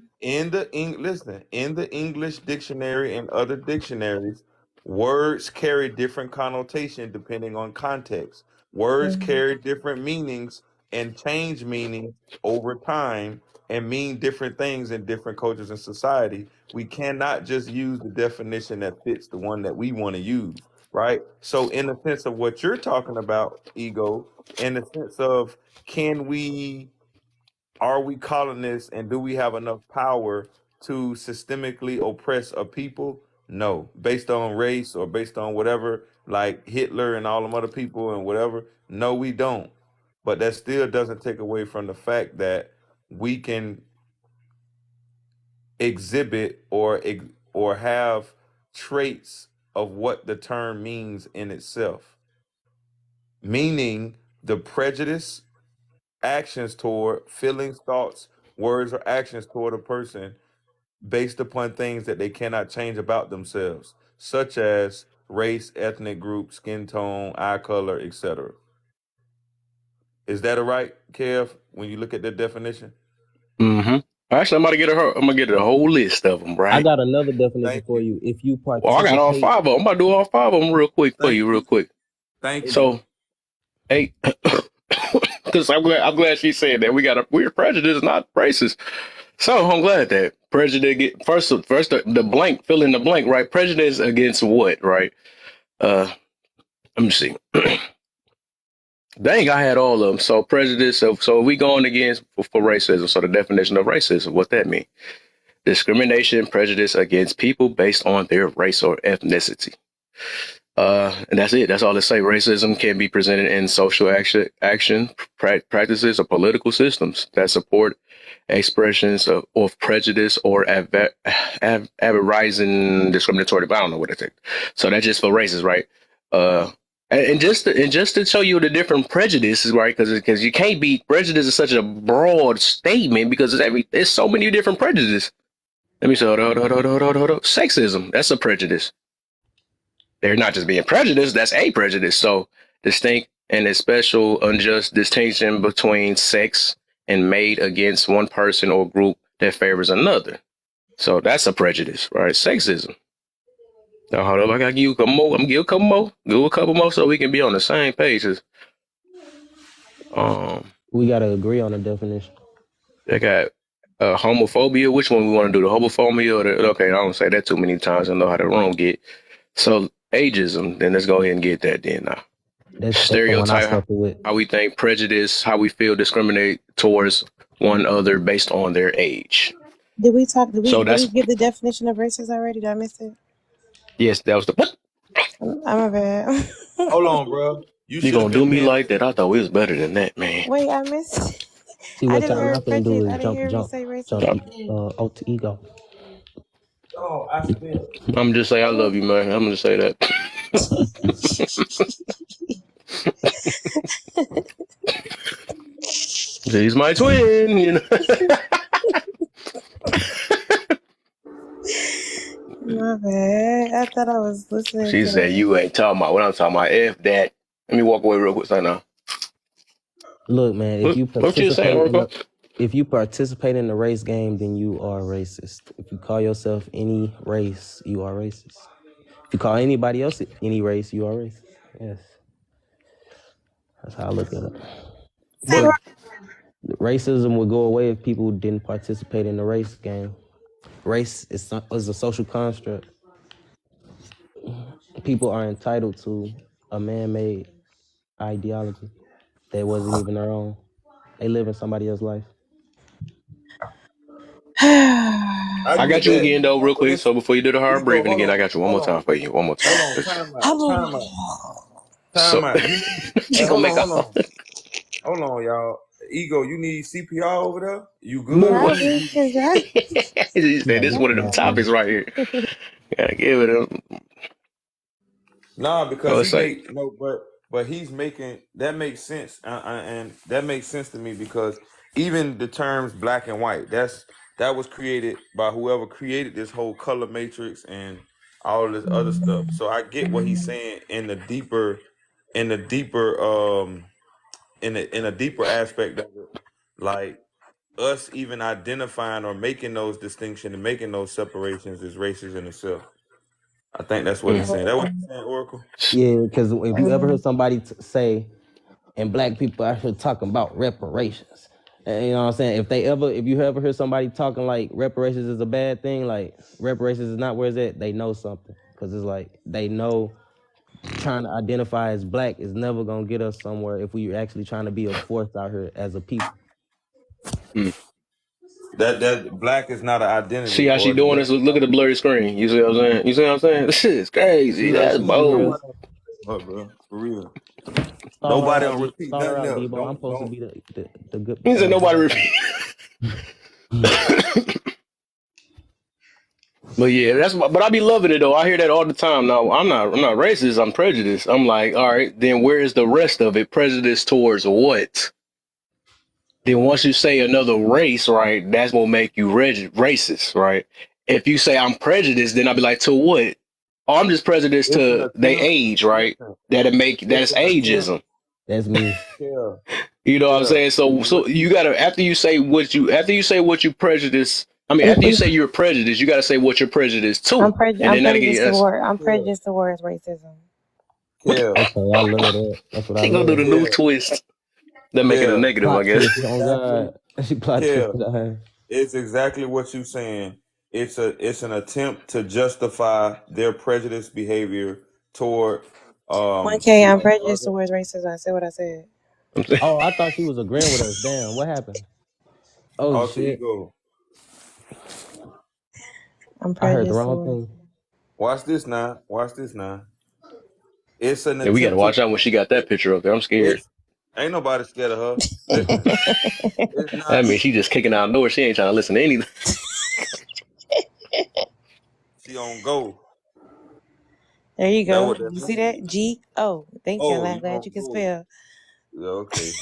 listen, in the English dictionary and other dictionaries, words carry different connotation depending on context. Words Mhm. carry different meanings and change meaning over time and mean different things in different cultures and society. We cannot just use the definition that fits the one that we want to use, right? So in the sense of what you're talking about, ego, in the sense of can we are we colonists and do we have enough power to systemically oppress a people? No. Based on race or based on whatever, like Hitler and all them other people and whatever? No, we don't. But that still doesn't take away from the fact that we can exhibit or have traits of what the term means in itself. Meaning the prejudice, actions toward feelings, thoughts, words, or actions toward a person based upon things that they cannot change about themselves, such as race, ethnic group, skin tone, eye color, etc. Is that a right, Kev, when you look at that definition? Mm-hmm. Actually, I'm gonna get a whole list of them. I Right. got another definition Thank for you. you. If you Well, I got all participate, five of them. I'm about to do all five of them real quick for Thank you, real you. quick. Thank you. So, hey, because I'm glad she said that we're prejudiced, not racist. So I'm glad that prejudice get first the blank, fill in the blank, right? Prejudice against what, right? Let me see. Dang, I had all of them. So prejudice. So we going again for racism. So the definition of racism, what that mean? Discrimination, prejudice against people based on their race or ethnicity. And that's it. That's all to say. Racism can be presented in social action practices, or political systems that support expressions of prejudice or advertising discriminatory. But I don't know what it is. So that's just for races, right? And just to show you the different prejudices, right? Because you can't be prejudice is such a broad statement because it's so many different prejudices. Let me say, hold on. Sexism, that's a prejudice. They're not just being prejudiced, that's a prejudice. So distinct and a special unjust distinction between sex and made against one person or group that favors another. So that's a prejudice, right? Sexism. Now hold up, I gotta give you a couple more. I'm gonna give a couple more. Give a couple more so we can be on the same page. We gotta agree on a definition. They got homophobia. Which one we want to do? The homophobia or the? Okay, I don't say that too many times. I know how the room get. So ageism. Then let's go ahead and get that. Then now, That's the one I stereotype. stuck with. How we think, prejudice. How we feel, discriminate towards one other based on their age. Did we talk? Did So we that's give the definition of racist already? Did I miss it? yes. That was the. What? I'm a bad. Hold on, bro. You You should have gonna do been me paying. like that? I thought we was better than that, man. Wait, I missed it. See I what didn't y'all hear not finna do prejudice. I is didn't jump, hear him jump, say jump, racism. alter ego. Oh, I spit. I'm just say I love you, man. I'm gonna say that. He's my twin, you know. My bad. I thought I was listening She to said the. you ain't talking about what I'm talking about. F that. Let me walk away real quick, now. Look, man, What you saying, Oracle? if you participate in the race game, then you are racist. If you call yourself any race, you are racist. If you call anybody else any race, you are racist. Yes, that's how I look at it. But Racism would go away if people didn't participate in the race game. Race is a social construct. People are entitled to a man-made ideology that wasn't even their own. They live in somebody else's life. I I got get you that, again though, real but quick. it's So before you do the hard ego. breathing Hold again, I on, got you one more hold time on, for you. One more time. hold on. Time So out. You need. she gonna make a Hold on, y'all. Ego, you need CPR over there? You good? move. You Not need. me, cause I. He said Yeah, this is just one of them come on. topics right here. Gotta give it up. Nah, I because would he say, make no, but he's making that makes sense, and that makes sense to me because even the terms black and white, that was created by whoever created this whole color matrix and all this other stuff. So I get what he's saying in the deeper, in a deeper aspect of it, like us even identifying or making those distinctions and making those separations is racist in itself. I think that's what he's saying. That what he's saying, Oracle. Yeah, because if you ever heard somebody say, and black people out here talking about reparations, and you know what I'm saying? If you ever hear somebody talking like reparations is a bad thing, like reparations is not where it's at, they know something. Because it's like they know trying to identify as black is never gonna get us somewhere if we actually trying to be a force out here as a people. That black is not an see identity, how she or the doing black. this? Look at the blurry screen. You see what I'm saying? You see what I'm saying? This is crazy. See her, That's she don't know bold. what bro. For real. Stall her Nobody out, don't repeat stall her nothing out, else. Debo. I'm supposed to be the good He said nobody bad repeat. guy. But yeah, but I be loving it though. I hear that all the time. Now I'm not racist. I'm prejudiced. I'm like, all right, then where is the rest of it? Prejudice towards what? Then once you say another race, right, that's what make you racist, right? If you say I'm prejudiced, then I'll be like, to what? Oh, I'm just prejudiced It's an to they attempt. age, right? Listen, it's That's an attempt. ageism. That's me. Yeah, You know what I'm yeah. saying? So you gotta after you say what you prejudice. I mean, after you say you're prejudiced, you gotta say what you're prejudiced to, and I'm then that prejudiced again, that's toward. I'm Yeah, prejudiced towards racism. yeah, Okay, I love that. That's what I she gonna do love. the new yeah, twist. That make it a yeah. negative, I Plot guess. twist on Exactly. God. She plot Yeah, twisted on. it's exactly what you're saying. It's an attempt to justify their prejudiced behavior toward 1K. I'm like prejudiced other. towards racism. I said what I said. Oh, I thought she was agreeing with us. Damn, what happened? Oh Alter shit, ego. I'm I heard the prejudiced. wrong thing. Watch this now. Watch this now. It's an Yeah, we gotta attempt to. watch out when she got that picture up there. I'm scared. It's ain't nobody scared of her. Listen, it's I not. mean, she just kicking out doors. She ain't trying to listen to anything. She on go. There you That go. what that You see means. that? G-O. Thank you. Oh, I'm you glad on you can go. spell. Yeah, okay.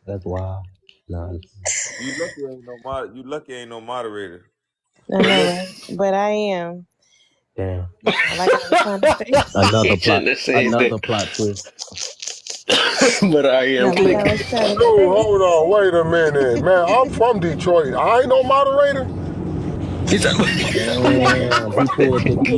That's wild. Nah, You lucky ain't no mod. You lucky ain't no moderator. I But know, listen, right? But I am. damn. Like I was trying to say. He Another plot. shouldn't have said that. Another plot twist. But I am No, like I click. was trying Dude, to say. hold on, wait a minute, man. I'm from Detroit. I ain't no moderator. He said, Damn, he pulled the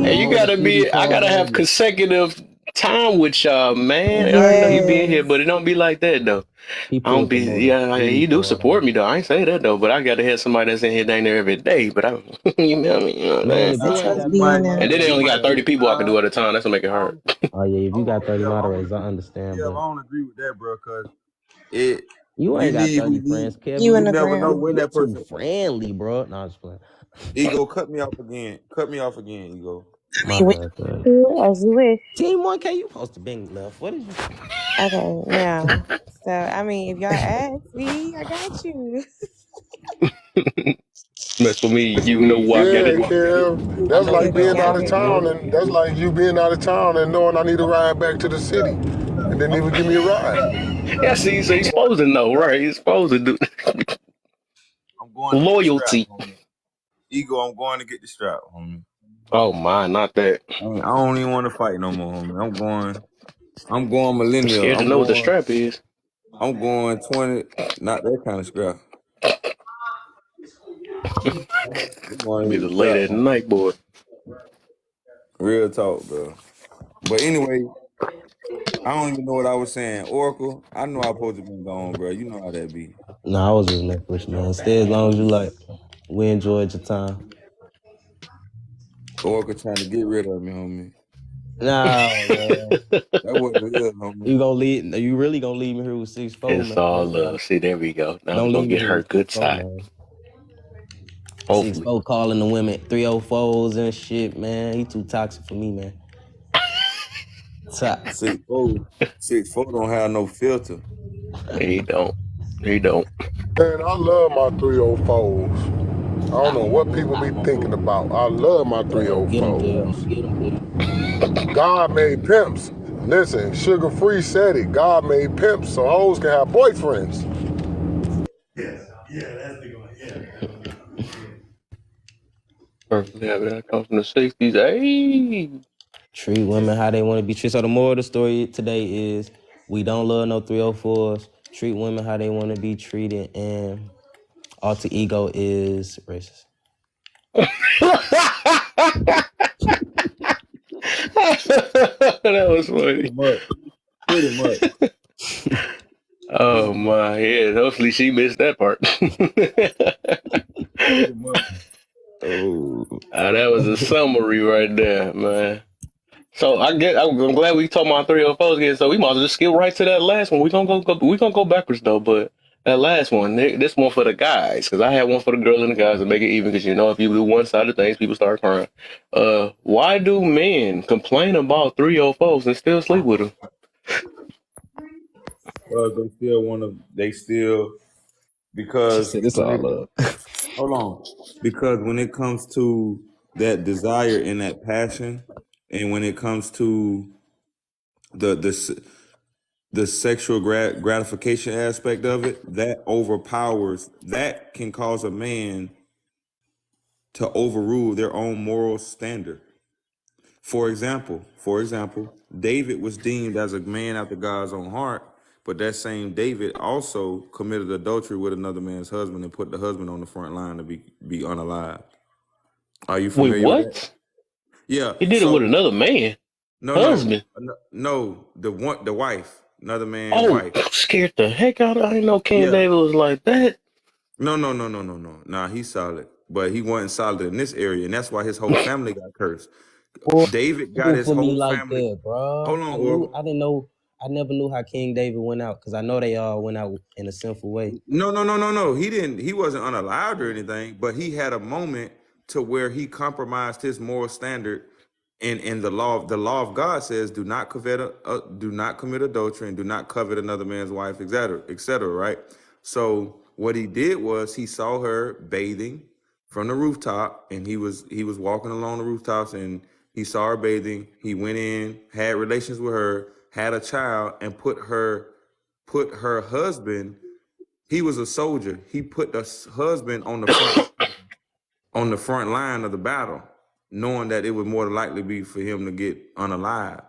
hey, you Motor gotta City be. I card gotta on have you. consecutive time with y'all, man. I already know you being here, Yes. but it don't be like that though. He I don't pulled the be. Motor Yeah, City he do card on support you. me though. I ain't say that though, but I gotta have somebody that's in here dang there every day. But I, you know what I mean? You know what I'm Man, saying? if I'm you ain't supposed to got you be 30 in might there. And then they you only moderators, might got be. 30 people I can do at a time. That's gonna make it hard. oh yeah, if you Hold got on, 30 Kev. I don't. moderators, I understand, Kev, I but don't agree with that, bro. Cause it. you You ain't got need who 30 need. friends, Kevin. You in You the never know ground. when You that too person. friendly, bro. No, I'm just playing. Ego, cut me off again. Cut me off again, ego. My We bad, cuz. as you wish. Team 1K, you supposed to been left. What is you? Okay, now. So I mean, if y'all ask me, I got you. Mess with me, you know where I get Yeah, it. Kev. I That's know Okay, he like okay, know being okay. who out I'll of I get am. town, you. and that's like you being out of town and knowing I need to ride back to the city, and then even give me a ride. Yeah, see, so he's supposed to know, right? He's supposed to do I'm going to get the strap, loyalty. homie. Ego, I'm going to get the strap, homie. Oh my, not that. I don't even want to fight no more, homie. I'm going I'm millennial. scared to know what the strap is. I'm going 20. Not that kind of strap. I'm going to Be hit the the strap, late at homie. night, boy. Real talk, bro. But anyway, I don't even know what I was saying. Oracle, I know I'm supposed to be gone, bro. You know how that be. Nah, I was just messing with you, man. Stay as long as you like. We enjoyed your time. Oracle trying to get rid of me, homie. No, man. That wasn't it, homie. You gonna leave? You really gonna leave me here with 6'4", It's man? all Don't love. See, there we go. Now we're don't gonna leave me get here her with good 6'4", side. man. Hopefully. 6'4" calling the women 304s and shit, man. He too toxic for me, man. Six four, 6'4" don't have no filter. He don't. He don't. Man, I love my 304s. I don't know what people be thinking about. I love my Get him, Kev. 304s. God made pimps. Listen, Sugar Free said it. God made pimps so hoes can have boyfriends. Perfectly happy that comes from the 60s. Hey. Treat women how they want to be treated. So the moral of the story today is we don't love no 304s. Treat women how they want to be treated, and alter ego is racist. That was funny. Pretty much. Pretty much. Oh Pretty much. my head. Hopefully she missed that part. Pretty much. Oh. That was a summary right there, man. So I'm glad we talking about 304s again. So we might as well just skip right to that last one. We gonna go backwards though, but that last one, this one for the guys, because I had one for the girls and the guys to make it even. Because you know, if you do one side of things, people start crying. Why do men complain about 304s and still sleep with them? They still want to. They still She because said it's when all it love. hold on because when it comes to that desire and that passion, and when it comes to the sexual gratification aspect of it, that overpowers. That can cause a man to overrule their own moral standard. For example, David was deemed as a man after God's own heart, but that same David also committed adultery with another man's husband and put the husband on the front line to be unalived. Are you Wait, familiar with that? what? Yeah. He did it with So another man, husband. no, the wife, another man Oh, wife. scared the heck out of. I didn't know King Yeah. David was like that. No. Nah, he's solid, but he wasn't solid in this area, and that's why his whole family got cursed. Boy, David got do his for me whole like family. that, bro. Hold on, Oracle. I didn't know. I never knew how King David went out because I know they all went out in a sinful way. No. He didn't. He wasn't unallowed or anything, but he had a moment to where he compromised his moral standard. And the law of God says, do not commit adultery and do not covet another man's wife, etc. Right? So what he did was he saw her bathing from the rooftop, and he was walking along the rooftops, and he saw her bathing. He went in, had relations with her, had a child, and put her husband. He was a soldier. He put the husband on the front line of the battle, knowing that it would more than likely be for him to get unalive.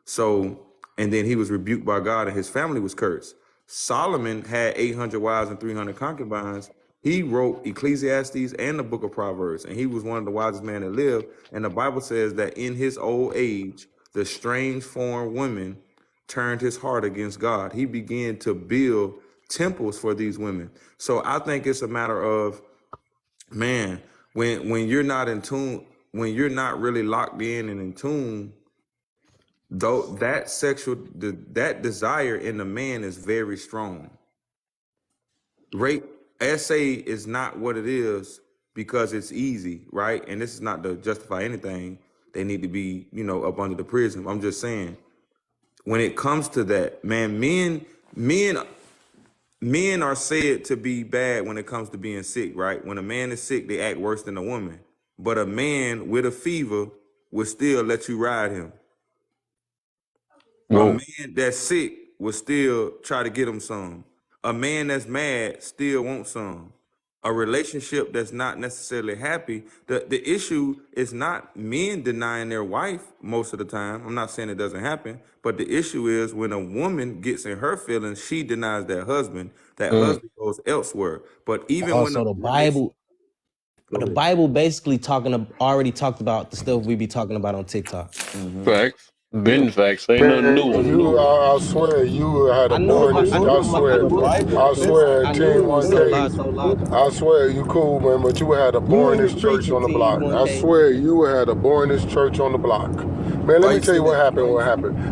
So, and then he was rebuked by God, and his family was cursed. Solomon had 800 wives and 300 concubines. He wrote Ecclesiastes and the book of Proverbs, and he was one of the wisest men that lived. And the Bible says that in his old age, the strange foreign women turned his heart against God. He began to build temples for these women. So I think it's a matter of, man, when you're not in tune, when you're not really locked in and in tune, though that desire in the man is very strong. SA is not what it is because it's easy, right? And this is not to justify anything. They need to be, up under the prison. I'm just saying, when it comes to that, man, men are said to be bad when it comes to being sick, right? When a man is sick, they act worse than a woman. But a man with a fever will still let you ride him. Whoa. A man that's sick will still try to get him some. A man that's mad still wants some. A relationship that's not necessarily happy, the issue is not men denying their wife most of the time. I'm not saying it doesn't happen, but the issue is when a woman gets in her feelings, she denies that husband. That husband goes elsewhere. But even when Also, the Bible basically already talked about the stuff we be talking about on TikTok. Facts. Been facts. Ain't nothing new. Man, I swear you had a I know boring. I swear, Team 1K. I swear you cool, man, but you had a boringest church on the block. I swear you had a boringest church on the block. Man, let me tell you what happened.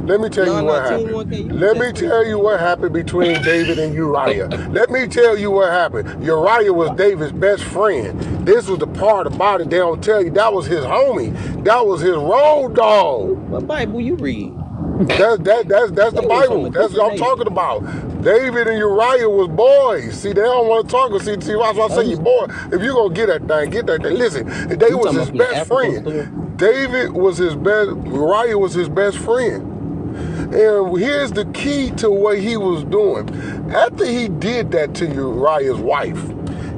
Let me tell you what happened. Let me tell you what happened between David and Uriah. Let me tell you what happened. Uriah was David's best friend. This was the part about it they don't tell you. That was his homie. That was his road dog. What Bible you read? That's the Bible. That's what I'm talking about. David and Uriah was boys. See, they don't want to talk. See, that's why I say you boy. If you're gonna get that thing, get that thing. Listen, they was his best friend. David was his best. Uriah was his best friend. And here's the key to what he was doing. After he did that to Uriah's wife,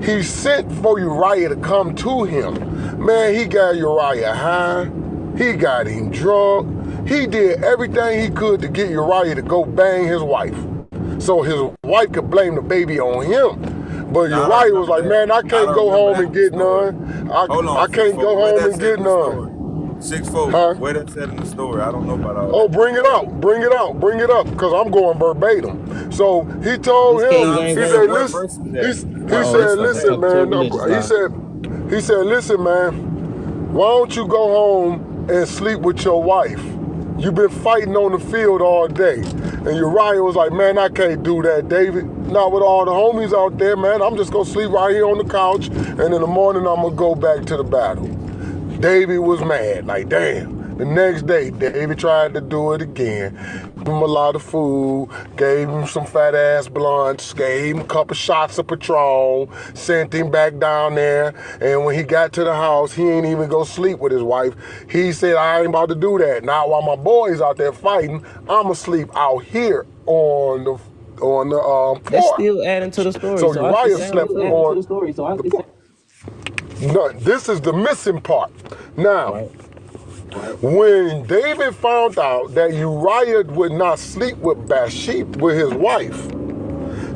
he sent for Uriah to come to him. Man, he got Uriah high. He got him drunk. He did everything he could to get Uriah to go bang his wife, so his wife could blame the baby on him. But Uriah was like, man, I can't go home and get none. I can't go home and get none. 6'4", where that's at in the story. I don't know about all that. Oh, bring it up, because I'm going verbatim. So he told him, he said, listen, man. He said, listen, man, why don't you go home and sleep with your wife? You've been fighting on the field all day. And Uriah was like, man, I can't do that, David. Not with all the homies out there, man. I'm just going to sleep right here on the couch, and in the morning I'm going to go back to the battle. David was mad, like, damn. The next day, David tried to do it again. Gave him a lot of food, gave him some fat-ass blunts, gave him a couple shots of Patron, sent him back down there, and when he got to the house, he ain't even go sleep with his wife. He said, I ain't about to do that. Now, while my boys out there fighting, I'ma sleep out here on the porch. That's still adding to the story. So Uriah slept on the porch. No, this is the missing part. Now, when David found out that Uriah would not sleep with Bathsheba, with his wife,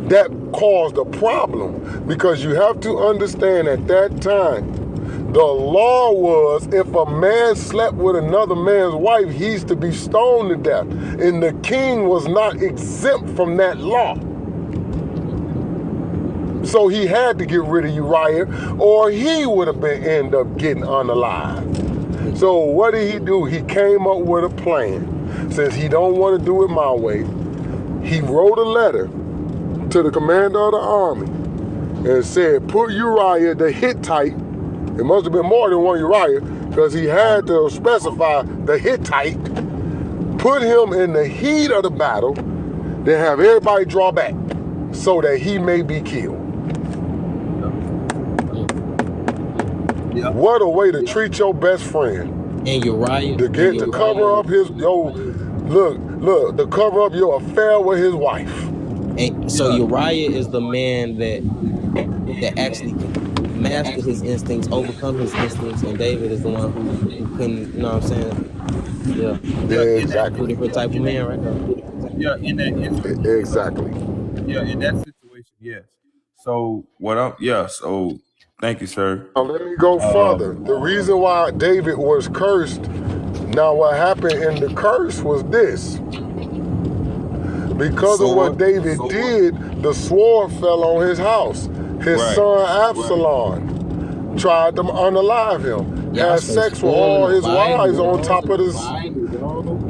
that caused a problem, because you have to understand at that time, the law was if a man slept with another man's wife, he's to be stoned to death. And the king was not exempt from that law. So he had to get rid of Uriah, or he would have end up getting unalive. So what did he do? He came up with a plan. Since he don't want to do it my way, he wrote a letter to the commander of the army and said, put Uriah the Hittite, it must have been more than one Uriah, because he had to specify the Hittite, put him in the heat of the battle, then have everybody draw back so that he may be killed. What a way to treat your best friend. And Uriah, To get to cover up his, look, to cover up your affair with his wife. And so Uriah is the man that actually can master his instincts, overcome his instincts, and David is the one who couldn't, you know what I'm saying? Yeah. Exactly. Two different type of men right there. Yeah, in that instance. Exactly. Yeah, in that situation, yes. So so thank you, sir. Now let me go further. The reason why David was cursed, now what happened in the curse was this. Because of what David did, the sword fell on his house. His son Absalom tried to unalive him. Had sex with all his wives on top of this.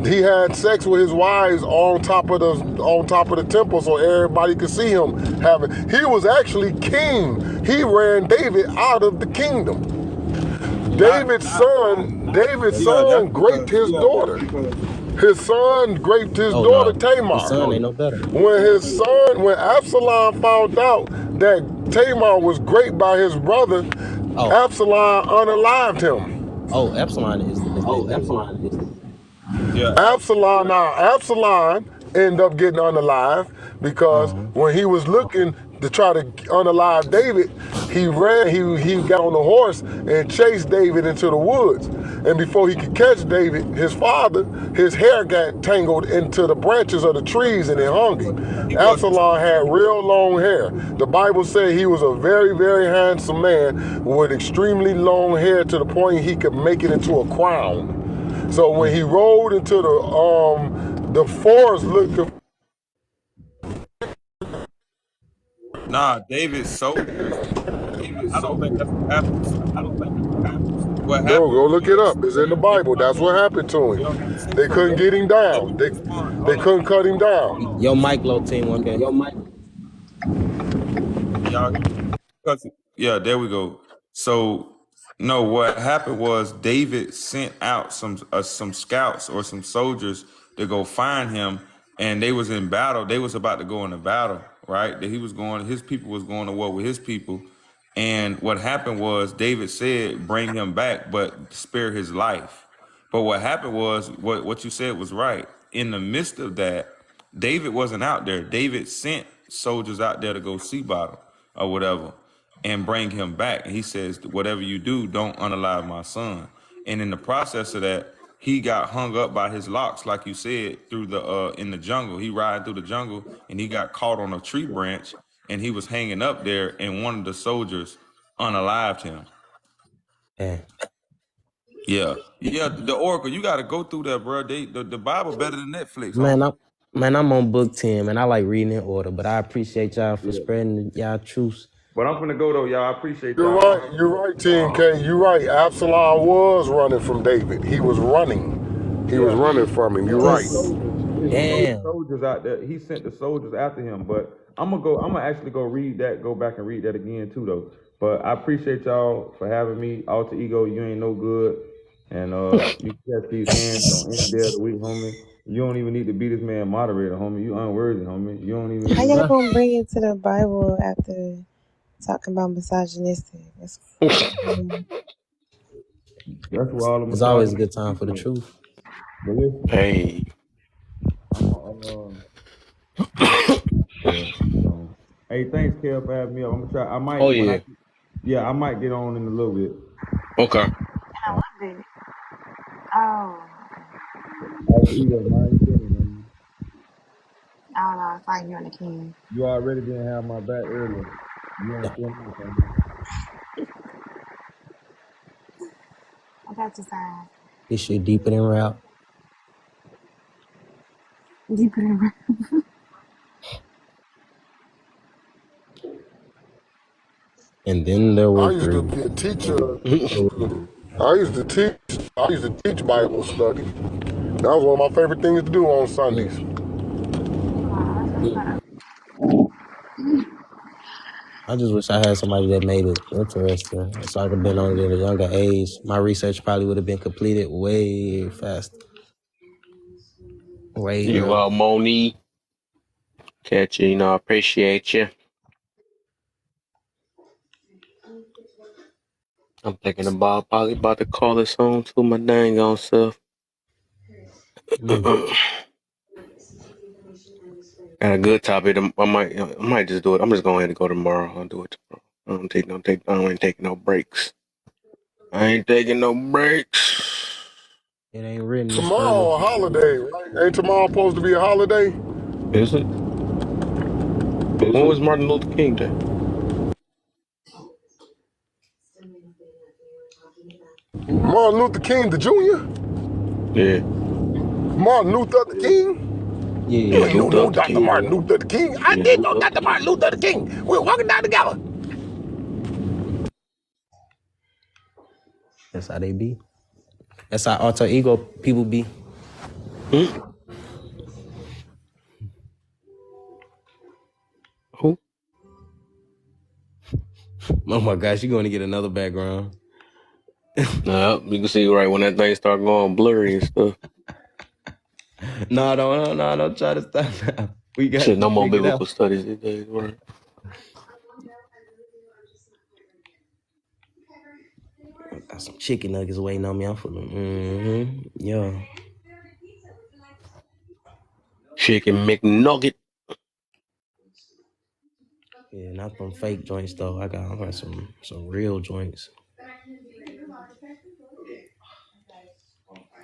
He had sex with his wives on top of the temple, so everybody could see him having. He was actually king. He ran David out of the kingdom. David's son raped his daughter. His son raped his daughter Tamar. His son ain't no better. When Absalom found out that Tamar was raped by his brother, Absalom unalived him. Oh, Absalom is Absalom ended up getting unalive because when he was looking to try to unalive David, he got on the horse and chased David into the woods. And before he could catch David, his father, his hair got tangled into the branches of the trees and it hung him. Absalom had real long hair. The Bible said he was a very, very handsome man with extremely long hair to the point he could make it into a crown. So when he rode into the forest looking. Nah, David's soldiers. I don't think that's what happened. What happened? Go look it up. It's in the Bible. That's what happened to him. They couldn't get him down. They couldn't cut him down. Yo, mic low, team. Okay. Yo, mic. Yeah, there we go. So no, what happened was David sent out some scouts or some soldiers to go find him, and they was in battle. They was about to go into battle, right? That his people was going to war with his people. And what happened was David said, bring him back, but spare his life. But what happened was what you said was right. In the midst of that, David wasn't out there. David sent soldiers out there to go see battle or whatever and bring him back. And he says, whatever you do, don't unalive my son. And in the process of that, he got hung up by his locks, like you said, through in the jungle. He riding through the jungle and he got caught on a tree branch and he was hanging up there and one of the soldiers unalived him. Yeah. The Oracle, you got to go through that, bro. The Bible better than Netflix. I'm on book 10, man. I like reading in order, but I appreciate y'all for spreading y'all truths. But I'm finna go though, y'all. I appreciate y'all. You're right, TNK. You're right. Absalom was running from David. He was running. He was running from him. You're right. Damn. Soldiers out there. He sent the soldiers after him. But I'm gonna actually go back and read that again too though. But I appreciate y'all for having me. Alter Ego, you ain't no good. And you catch these hands on any day of the week, homie. You don't even need to be this man moderator, homie. You unworthy, homie. You don't even. How y'all gonna bring it to the Bible after talking about misogynistic? That's why all of It's always a good time for the truth. Hey. Hey, thanks, Kel, for having me up. I'm gonna try. I might. I might get on in a little bit. Okay. I don't know. It's like you're on the king. You already didn't have my back earlier. You understand me? I got your side. This shit deeper than rap. Deeper than rap. And then there were I used to be a teacher. I used to teach Bible study. That was one of my favorite things to do on Sundays. I just wish I had somebody that made it interesting, so I could have been on it at a younger age. My research probably would have been completed way faster, way You earlier. Monique. Catch you, I appreciate you. I'm thinking about probably about to call this on to my dang on self. Got a good topic. I might just do it. I'm just going to go tomorrow. I'll do it tomorrow. I ain't taking no breaks. I ain't taking no breaks. It ain't written, it's early. Tomorrow a holiday, right? Ain't tomorrow supposed to be a holiday? Is it? When was Martin Luther King Day? Martin Luther King the Jr.? Yeah. Martin Luther the King? You Yeah, ain't know Luther no the Dr. King. Martin Luther the King. I Yeah, did know Luther the Dr. Martin King. Luther the King. We were walking down together. That's how they be. That's how alter ego people be. Who? Oh my gosh, you're going to get another background. Nah, you can see right when that thing start going blurry and stuff. No, don't try to stop now. We got Shit, to no more figure it biblical out. studies these days, right? Got some chicken nuggets waiting on me. I'm feeling, yeah. Chicken McNugget. Yeah, not from fake joints though. I got some real joints.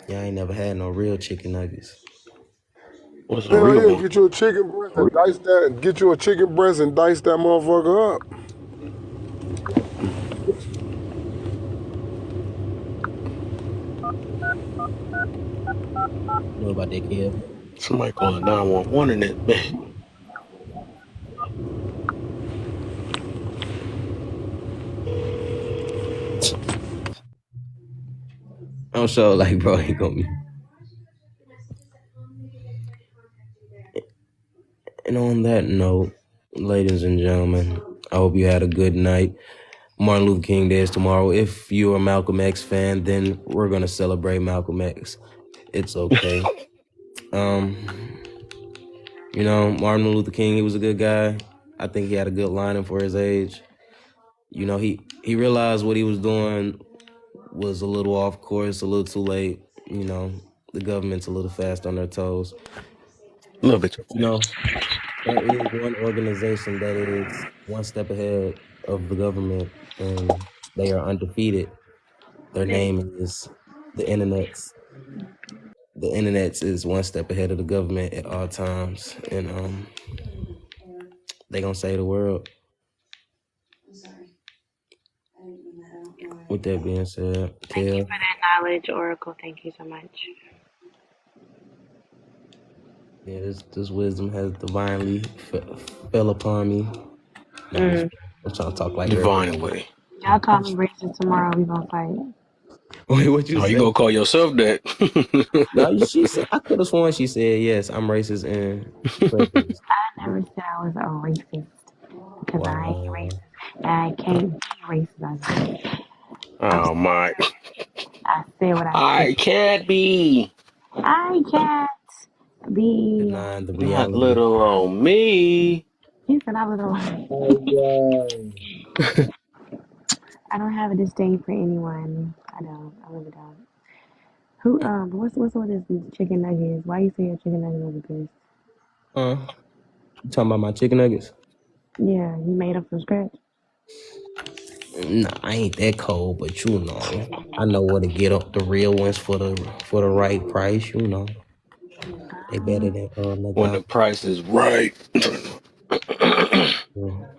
Yeah, I ain't never had no real chicken nuggets. What's a Hell real yeah, one? get you a chicken breast and dice that. Get you a chicken breast and dice that motherfucker up. You know about that, kid? Somebody calling 911 in that man. I'm sure, like, bro, he gonna be. And on that note, ladies and gentlemen, I hope you had a good night. Martin Luther King Day is tomorrow. If you're a Malcolm X fan, then we're gonna celebrate Malcolm X. It's okay. Martin Luther King, he was a good guy. I think he had a good lining for his age. He realized what he was doing was a little off course, a little too late. The government's a little fast on their toes. A little bit too fast. There is one organization that is one step ahead of the government, and they are undefeated. Their name is the Internet's. The Internet's is one step ahead of the government at all times, and they gonna save the world. With that being said, Thank you Kev, for that knowledge, Oracle. Thank you so much. yeah, this wisdom has divinely fell upon me. No, I'm trying to talk like her. Divinely. Y'all call me racist tomorrow. We gonna fight. Wait, what you Oh, you say? gonna call yourself that? No, she said. I could have sworn she said yes. I'm racist and prejudiced. I never said I was a racist because I ain't Wow. racist and I can't be racist. Oh my! I said what I said. I can't be. I can't be. Denying the Not reality. little old me. He said I was a. I don't have a disdain for anyone. I don't. I really don't. Who what's with this chicken nuggets? Why you say your chicken nuggets over this? You talking about my chicken nuggets? Yeah, you made them from scratch. Nah, I ain't that cold, but I know where to get up the real ones for the right price. They better than When the McDonald's. price is right.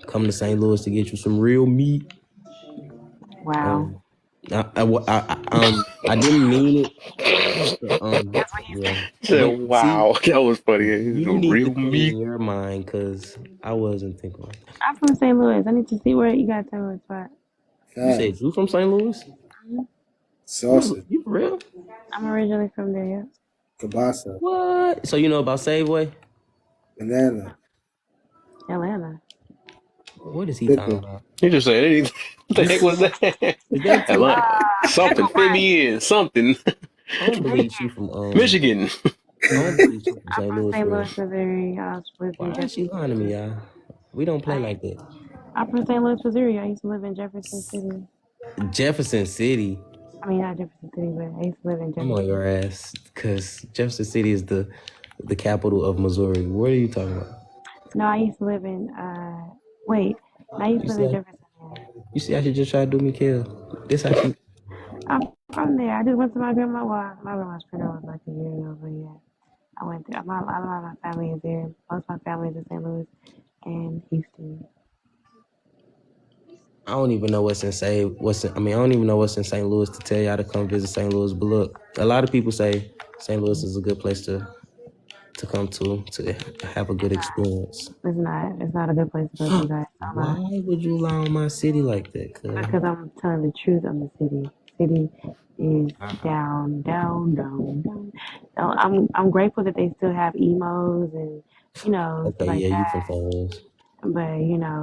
Come to St. Louis to get you some real meat. Wow. I didn't mean it. Yeah. Said, But see, wow, that was funny. It's you the need to real clean meat. your mind because I wasn't thinking like that. I'm from St. Louis. I need to see where you got that spot. You said you from St. Louis? Sausage. You for real? I'm originally from there, yeah. Kielbasa. What? So you know about Safeway? Banana. Atlanta. What is he talking Pickle. about? You just said anything. What the heck was that? Is that too? Atlanta. Something. Pickle Fit Rice. me in. Something. I don't believe she from Michigan. I don't believe she from I'm St. from Louis St. for real. Louis, Missouri. I was lived in Why is she Jefferson lying to me, City. y'all? We don't play like that. I'm from St. Louis, Missouri. I used to live in Jefferson City. Jefferson City. I mean, not Jefferson City, but I used to live in I'm on Jefferson. your ass because Jefferson City is the capital of Missouri. What are you talking about? No, I used to live in, wait. No, I used You to live in see, Jefferson. you see how she just tried to do me, kill. This how she. I'm from there. I just went to my grandma. Well, my grandma's funeral was like a year ago, but yeah. I went there. A lot of my family is there. Most of my family is in St. Louis and Houston. I don't even know what's in I don't even know what's in St. Louis to tell y'all to come visit St. Louis. But look, a lot of people say St. Louis is a good place to come to have a good experience. It's not a good place to go to, guys. Why would you lie on my city like that? Because I'm telling the truth on the city. City is down, down, down, down. I'm grateful that they still have emos and stuff Okay, like yeah, you from that. St. Louis. But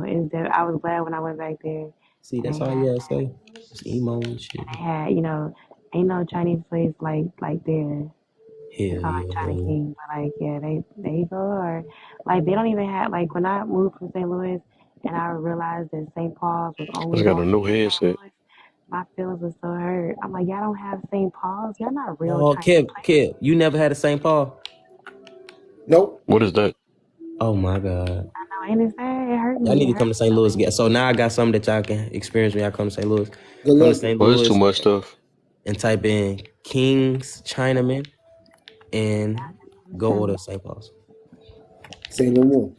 is that I was glad when I went back there See, and that's all you gotta say. It's emo and shit. they had ain't no Chinese place like there. It's Hell called like yeah, China man. King, but like yeah, they go hard. Like they don't even have like when I moved from St. Louis and I realized that St. Paul's was I only just got a going to new be in St. headset. Louis. My feelings were so hurt. I'm like, y'all don't have St. Paul's. Y'all not real Oh, Chinese place. Kev, you never had a St. Paul? Nope. What is that? Oh my God. I know, ain't it sad? It hurt Y'all me. need It to hurt come to me St. so Louis bad. again. So now I got something that y'all can experience when y'all come to St. Louis. Good Come to luck. St. Well, it's too Louis much stuff. and type in King's Chinaman and go Tell order me. St. Paul's. Say no more.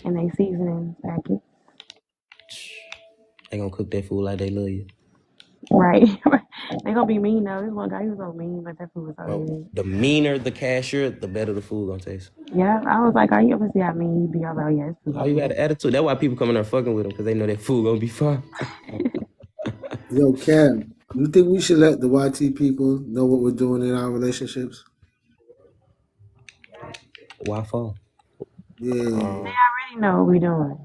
And they seasoning packet. They gonna cook that food like they love you. Right. They gonna be mean though. This one guy he was so mean, but that food was so Bro, good. the meaner the cashier, the better the food gonna taste. Yeah, I was like, are you ever see how mean he be? I was like, oh yeah, this food Oh, gonna you be got good. an attitude. That's why people come in there fucking with them because they know that food gonna be fine. Yo, Cam, you think we should let the YT people know what we're doing in our relationships? Why fall? Yeah. They Um, already know what we doing.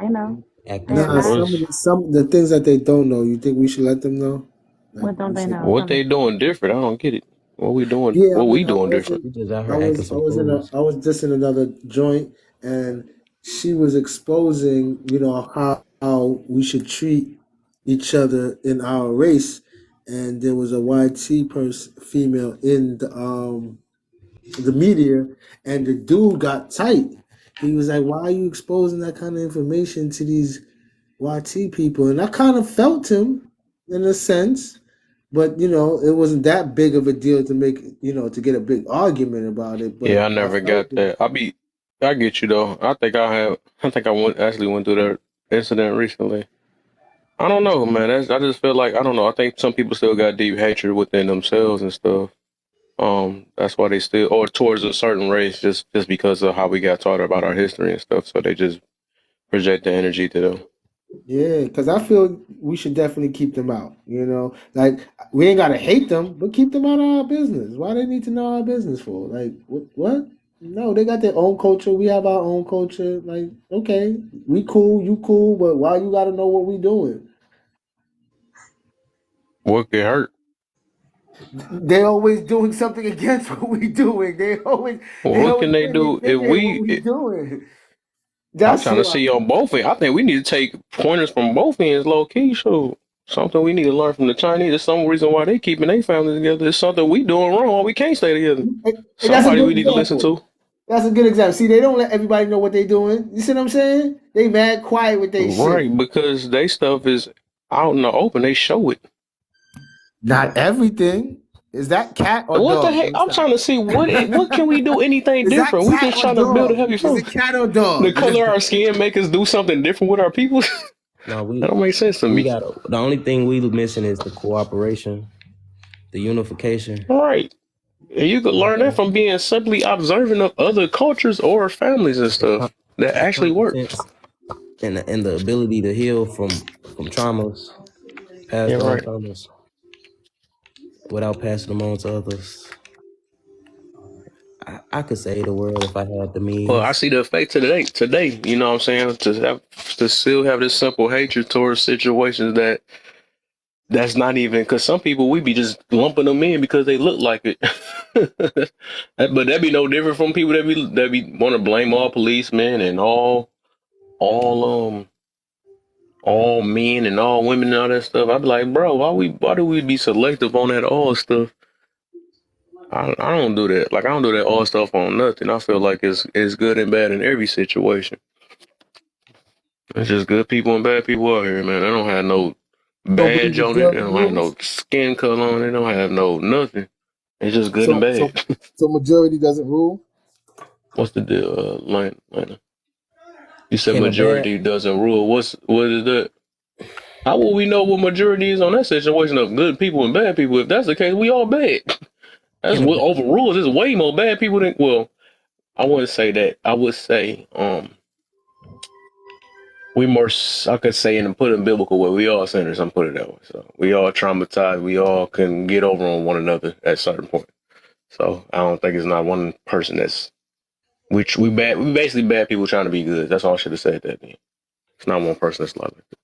They know. Acting They are Nah, not. well, some of the things that they don't know, you think we should let them know? Like What don't we they should. know? what Tell me. they doing different? I don't get it. What we doing? Yeah, I What we mean, doing different? You just out here acting some fools. I was just in another joint, and she was exposing, how we should treat each other in our race, and there was a YT person, female in the media, and the dude got tight. He was like, "Why are you exposing that kind of information to these YT people?" And I kind of felt him in a sense, but it wasn't that big of a deal to make to get a big argument about it. But Yeah, I I never felt got it. that. I get you though. I think I have. I think I actually went through that incident recently. I don't know, man. I just feel like I don't know. I think some people still got deep hatred within themselves and stuff. That's why they still, or towards a certain race, just because of how we got taught about our history and stuff. So they just project the energy to them. Yeah, because I feel we should definitely keep them out. Like we ain't gotta hate them, but keep them out of our business. Why they need to know our business for? Like what? What? No, they got their own culture. We have our own culture. Like okay, we cool, you cool, but why you gotta know what we doing? What could hurt? They always doing something against what we doing. Well, They what always can they putting their do if finger in what we? we doing. I'm That's trying to why. see on both ends. I think we need to take pointers from both ends, low key. So something we need to learn from the Chinese. There's some reason why they keeping their family together. It's something we doing wrong. We can't stay together. And that's a Somebody good we need to listen example. to. That's a good example. See, they don't let everybody know what they doing. You see what I'm saying? They mad quiet with they shit. Right, because they stuff is out in the open. They show it. Not everything. Is that cat or What the dog? heck? Let me I'm stop. trying to see what can we do anything Is that different? We cat just or trying to build a dog? healthy Is it family. cat or The dog? color of our skin make us do something different with our people. No, That don't make sense to we me. got the only thing we missing is the cooperation, the unification, Right. And you could learn that from being simply observant of other cultures or families and the, com- stuff that the actually work. competence, and the ability to heal from traumas, Yeah, passed on right. traumas, without passing them on to others. I could save the world if I had the Well, I means. see the effect today, you know what I'm saying? To still have this simple hatred towards situations that's not even, because some people we be just lumping them in because they look like it. But that be no different from people that be want to blame all policemen and all all men and all women and all that stuff. I'd be like, bro, why do we be selective on that all stuff? I don't do that. Like I don't do that all stuff on nothing. I feel like it's good and bad in every situation. It's just good people and bad people out here, man. They don't have no So do the badge on it. They majority don't have no rules? skin color on it. They don't have no nothing. It's just good and So bad. so so majority doesn't rule? What's the deal, Lana? You said Can a bad majority doesn't rule. What is that? How will we know what majority is on that situation of good people and bad people? If that's the case, we all bad. That's can a what bad overrules. There's way more bad people than, well, I wouldn't say that. I would say we more, I could say, and put it in biblical way, we all sinners. I'm put it that way. So we all traumatized. We all can get over on one another at a certain point. So I don't think it's not one person that's which we bad. We basically bad people trying to be good. That's all I should have said that. Then it's not one person that's like that.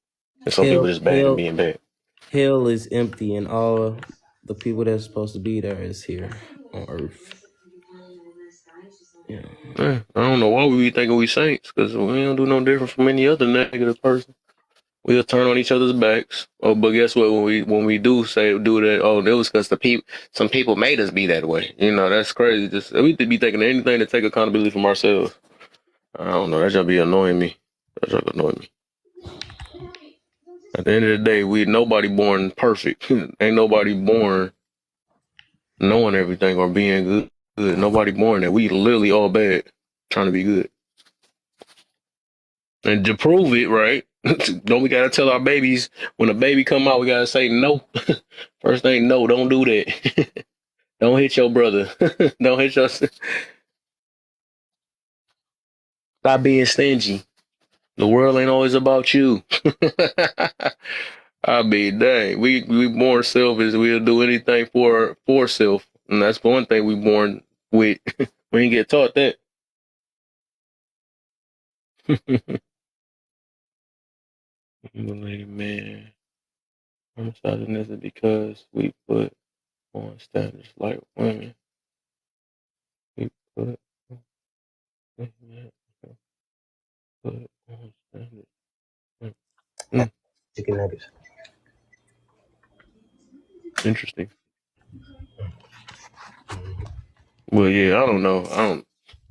And some people hell just bad and hell being bad. hell is empty and all the people that's supposed to be there is here on earth. Yeah. I don't know why we be thinking we saints, because we don't do no different from any other negative person. We'll turn on each other's backs. Oh, but guess what? When we do that, oh, it was because some people made us be that way. You know, that's crazy. Just we could be thinking anything to take accountability from ourselves. I don't know. That just be annoying me. That just annoy me. At the end of the day, nobody born perfect. Ain't nobody born knowing everything or being good. Nobody born that. We literally all bad, trying to be good. And to prove it, right? Don't we gotta tell our babies when a baby come out, we gotta say no. First thing, no, don't do that. Don't hit your brother. Don't hit your. Stop being stingy. The world ain't always about you. I mean, dang, we born selfish. We'll do anything for self, and that's one thing we born with. We ain't get taught that. Man, I'm starting this because we put on standards like women. We put on standards. Chicken nuggets. Interesting. Well, yeah, I don't know.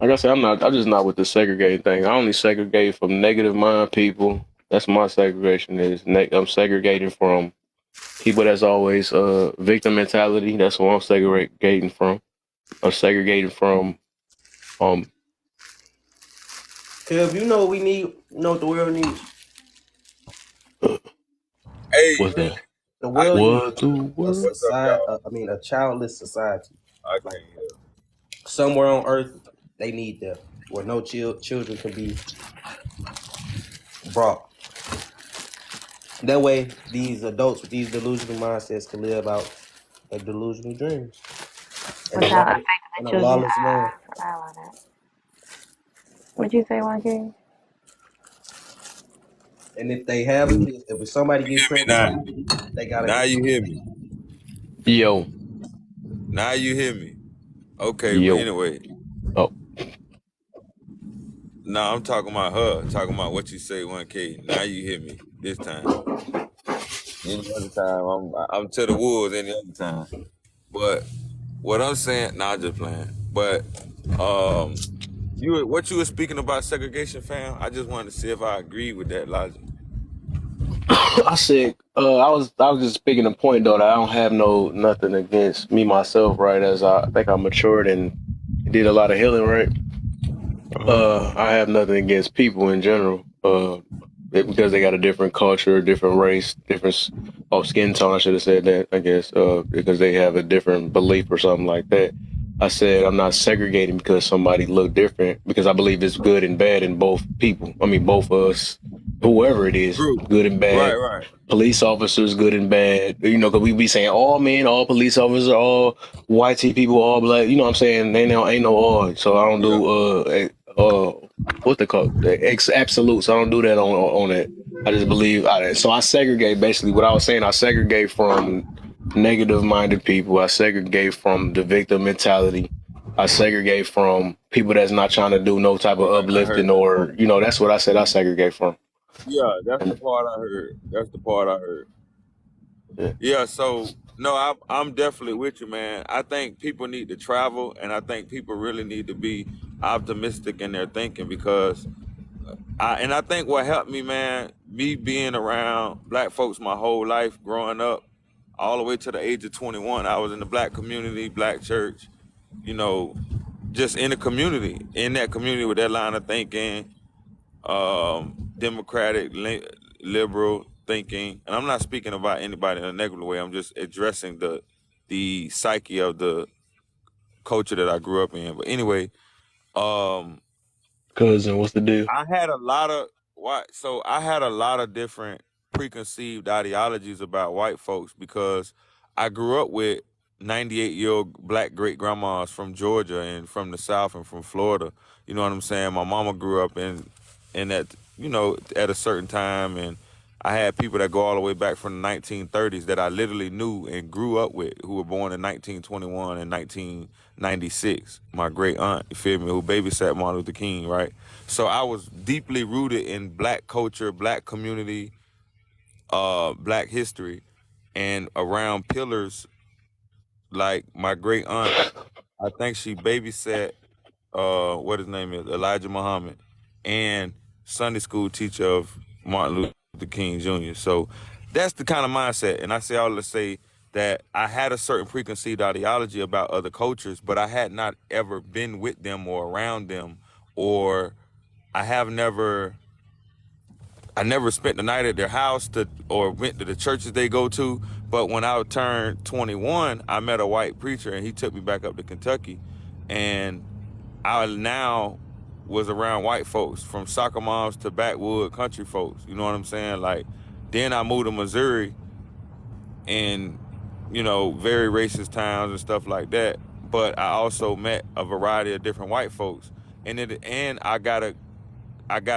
Like I said, I'm just not with the segregating thing. I only segregate from negative mind people. That's my segregation I'm segregating from people that's always victim mentality. That's what I'm segregating from. I'm segregating from Kev, you know what we need? You know what the world needs? Hey, what's that? The world needs What the a world? what's up, society. y'all? A childless society. I Like can't hear. somewhere on earth, they need that, where no children can be brought. That way, these adults with these delusional mindsets can live out their delusional dreams in Without affecting in the a children. lawless land. I love that. What'd you say, Juan? And if they have a kid, if somebody gets Hear me pregnant, now. they gotta. Now you hear me. Yo, Now you hear me. Okay, but yo. anyway, Oh, no, I'm talking about her. Talking about what you say, 1K. Now you hear me this time. Any other time, I'm to the wolves. Any other time, but what I'm saying, nah, I'm just playing. But what you were speaking about segregation, fam? I just wanted to see if I agree with that logic. I said I was just speaking a point though that I don't have nothing against me myself, right? As I think I matured and did a lot of healing, right? I have nothing against people in general. Because they got a different culture, different race, skin tone. I should have said that, I guess. Because they have a different belief or something like that. I said I'm not segregating because somebody look different, because I believe it's good and bad in both people. I mean, both of us whoever it is, Group. good and Right, bad. right. Police officers, good and bad. You know, because we be saying all men, all police officers, all white people, all black. You know what I'm saying? Ain't no all. So I don't Yeah. do what they call the absolutes. I don't do that on that. I just believe. So I segregate basically what I was saying. I segregate from negative minded people. I segregate from the victim mentality. I segregate from people that's not trying to do no type of Right. I heard uplifting that or part. that's what I said. I segregate from. Yeah, that's the And, part I heard. That's the part I heard. yeah. Yeah, so no, I'm definitely with you, man. I think people need to travel, and I think people really need to be optimistic in their thinking because I think what helped me, man, me being around black folks my whole life, growing up, all the way to the age of 21, I was in the black community, black church, you know, just in the community, in that community with that line of thinking, democratic, liberal thinking, and I'm not speaking about anybody in a negative way. I'm just addressing the psyche of the culture that I grew up in. But anyway, um, Cousin, what's the deal? I had a lot of so I had a lot of different preconceived ideologies about white folks because I grew up with 98-year-old black great grandmas from Georgia and from the South and from Florida. You know what I'm saying? My mama grew up in that, at a certain time, and I had people that go all the way back from the 1930s that I literally knew and grew up with who were born in 1921 and 1996. My great aunt, you feel me, who babysat Martin Luther King, right? So I was deeply rooted in black culture, black community, black history, and around pillars like my great aunt. I think she babysat what his name is, Elijah Muhammad, and Sunday school teacher of Martin Luther King Jr. So that's the kind of mindset. And I say all to say that I had a certain preconceived ideology about other cultures, but I had not ever been with them or around them, or I have never I never spent the night at their house or went to the churches they go to. But when I turned 21, I met a white preacher and he took me back up to Kentucky. And I now was around white folks, from soccer moms to backwood country folks. You know what I'm saying? Like, then I moved to Missouri and, very racist towns and stuff like that. But I also met a variety of different white folks. And in the end, I got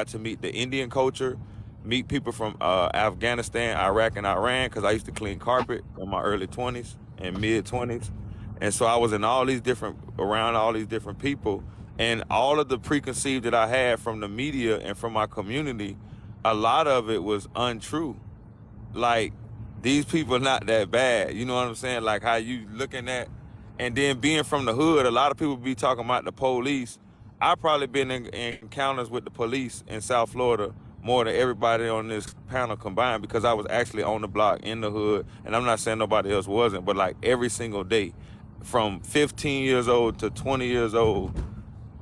to meet the Indian culture, meet people from Afghanistan, Iraq, and Iran, because I used to clean carpet in my early 20s and mid 20s. And so I was in around all these different people. And all of the preconceived that I had from the media and from my community, a lot of it was untrue. Like, these people are not that bad. You know what I'm saying? Like, how you looking at, and then being from the hood, a lot of people be talking about the police. I probably been in encounters with the police in South Florida more than everybody on this panel combined, because I was actually on the block in the hood, and I'm not saying nobody else wasn't, but like every single day, from 15 years old to 20 years old,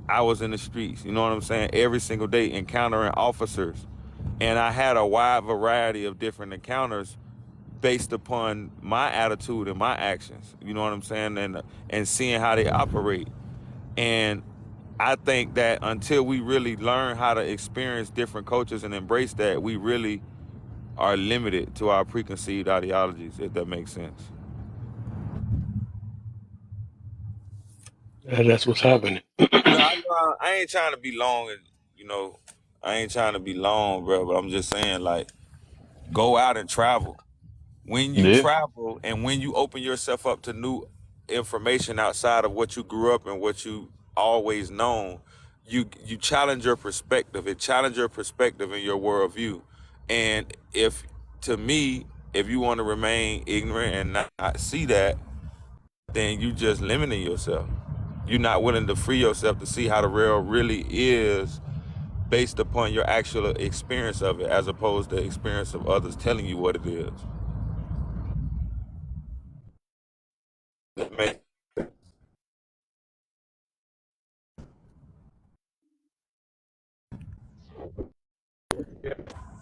I was in the streets. You know what I'm saying? Every single day encountering officers, and I had a wide variety of different encounters based upon my attitude and my actions. You know what I'm saying? And seeing how they operate. And I think that until we really learn how to experience different cultures and embrace that, we really are limited to our preconceived ideologies, if that makes sense. That's what's happening. I ain't trying to be long, and you know, I ain't trying to be long, bro. But I'm just saying, like, go out and travel. When you Yeah. travel and when you open yourself up to new information outside of what you grew up and what you always known, you challenge your perspective. It challenges your perspective and your worldview. And to me, if you want to remain ignorant and not see that, then you just limiting yourself. You're not willing to free yourself to see how the world really is based upon your actual experience of it, as opposed to the experience of others telling you what it is. That makes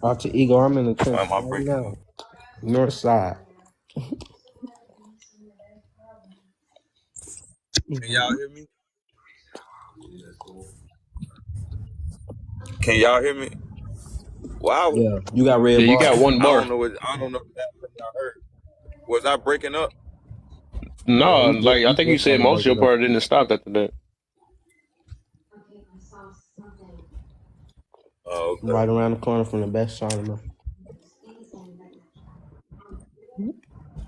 Out to Eagle, I'm in the trenches my right breaking now. up. North side. Can y'all hear me? Can y'all hear me? Wow. Yeah, you got Yeah, red you got bar. one bar. I don't know that I heard. Was I breaking up? No, No, like I you think you just said started most of your breaking up. part didn't stop after that. Oh, okay. Right around the corner from the best Charlemagne.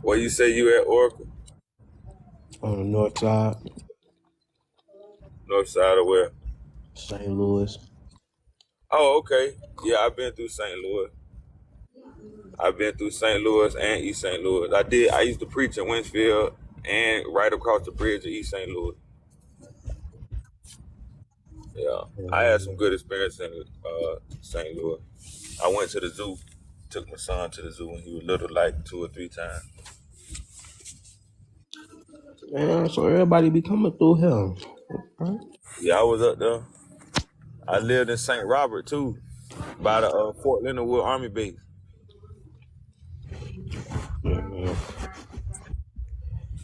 Well, you say you at Oracle, On the north side, north side of where? St. Louis. Oh, okay. Yeah, I've been through St. Louis. I've been through St. Louis and East St. Louis. I used to preach in Winsfield and right across the bridge of East St. Louis. Yeah, I had some good experience in St. Louis. I went to the zoo. Took my son to the zoo when he was little, like 2 or 3 times. Yeah, so everybody be coming through here. Okay. Yeah, I was up there. I lived in St. Robert too, by the Fort Leonard Wood Army Base. Yeah.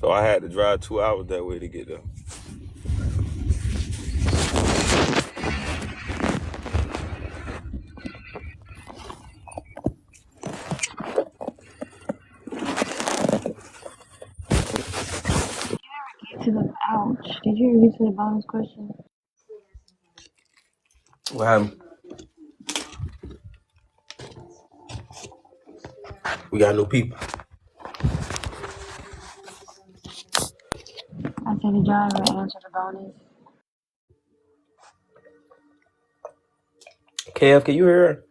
So I had to drive 2 hours that way to get there. To the ouch. Did you ever get to the bonus question? Well, we got new people. I said, did y'all ever answer the bonus? Kev, can you hear her?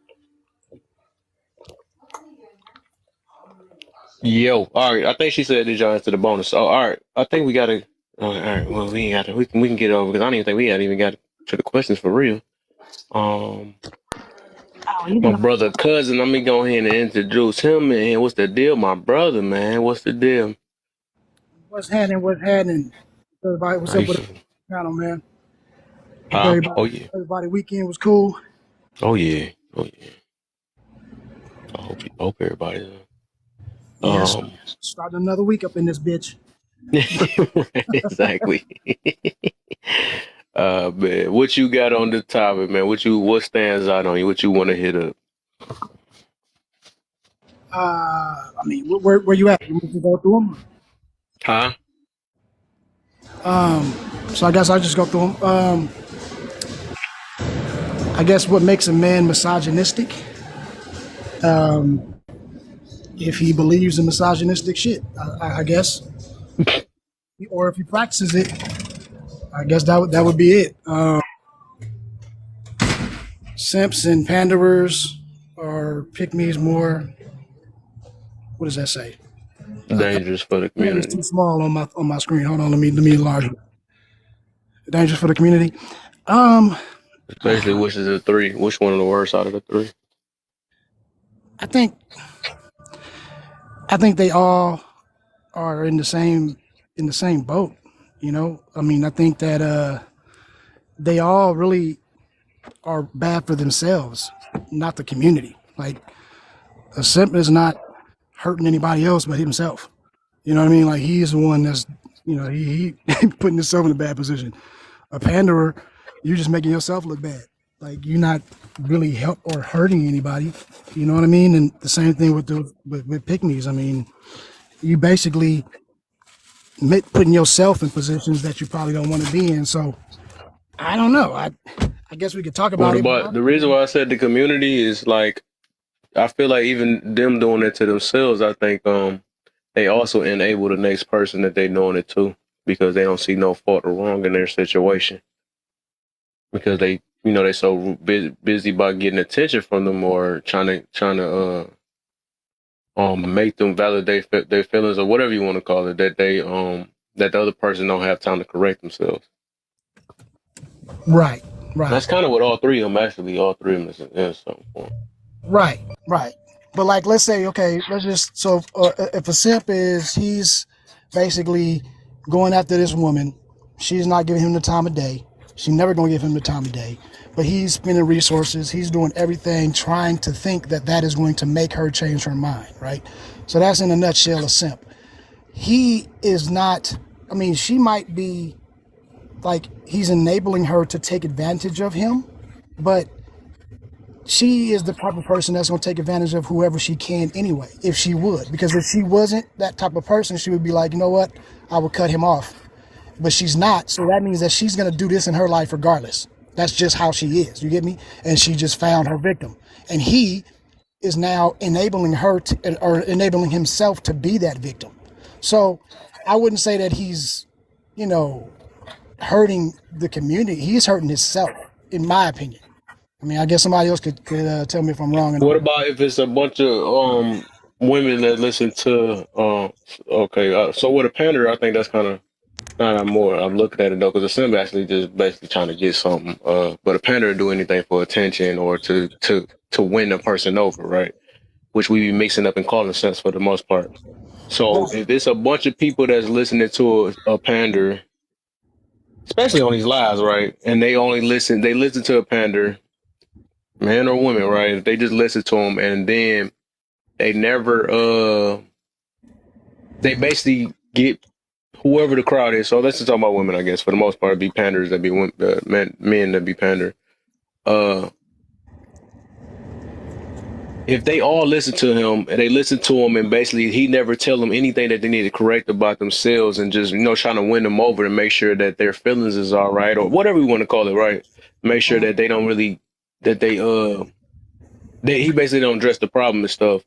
Yo, all right. I think she said did y'all answer the bonus. Oh, all right. I think we gotta. All right. Well, we ain't got to. We can get it over because I don't even think we had even got to the questions for real. Oh, you My can brother cousin. Let me go ahead and introduce him. Man, what's the deal, my brother? Man, what's the deal? What's happening? What's happening? Everybody, what's up with Nice. the channel, man? Hope Huh? everybody, Oh yeah. everybody weekend was cool. Oh yeah. Oh yeah. I hope everybody. Yes, Um. starting another week up in this bitch. Exactly. Man, what you got on the topic, man? What stands out on you? What you want to hit up? I mean, where you at? You want to go through them? Huh? So I guess I'll just go through them. I guess what makes a man misogynistic? If he believes in misogynistic shit, I guess, or if he practices it, I guess that would be it. Simps and panderers or pick me's more. What does that say? Dangerous for the It's community. too small on my screen. Hold on, let me enlarge it. Dangerous for the community. Basically, which is the three? Which one of the worst out of the three? I think they all are in the same boat. You know, I mean, I think that they all really are bad for themselves, not the community. Like a simp is not hurting anybody else but himself. You know what I mean? Like he's the one that's, he putting himself in a bad position. A panderer, you're just making yourself look bad. Like you're not really help or hurting anybody. You know what I mean? And the same thing with with pick-me's. I mean, you basically putting yourself in positions that you probably don't want to be in. So I don't know. I guess we could talk What about it. about the reason why I said the community is like I feel like even them doing it to themselves, I think they also enable the next person that they doing it to because they don't see no fault or wrong in their situation because they so busy by getting attention from them or trying to make them validate their feelings or whatever you want to call it that that the other person don't have time to correct themselves. Right, That's right, kind of what all three of them actually. All three of them is in some form. right. But like, let's say, okay, let's just if a simp he's basically going after this woman, she's not giving him the time of day. She's never going to give him the time of day. But he's spending resources. He's doing everything trying to think that is going to make her change her mind, right? So that's in a nutshell a simp. He is not. I mean, she might be like he's enabling her to take advantage of him, but she is the type of person that's going to take advantage of whoever she can anyway, if she would. Because if she wasn't that type of person, she would be like, you know what, I would cut him off. But she's not, so that means that she's going to do this in her life regardless. That's just how she is, you get me? And she just found her victim. And he is now enabling her to, or enabling himself to be that victim. So I wouldn't say that he's, you know, hurting the community. He's hurting himself, in my opinion. I mean, I guess somebody else could tell me if I'm wrong or What not. about if it's a bunch of women that listen to okay, so with a pander, I think that's kind of not more. I'm looking at it though, because a simp actually just basically trying to get something. But a pander do anything for attention or to win a person over, right? Which we be mixing up and calling simps for the most part. So if it's a bunch of people that's listening to a pander, especially on these lives, right, and they listen to a pander, man or woman, right? They just listen to them, and then they never they basically get whoever the crowd is. So let's just talk about women, I guess. For the most part, be panders that be men that be pander. If they all listen to him and they listen to him and basically he never tell them anything that they need to correct about themselves and just, trying to win them over and make sure that their feelings is all right or whatever you want to call it, right? Make sure that they don't really, that he basically don't address the problem and stuff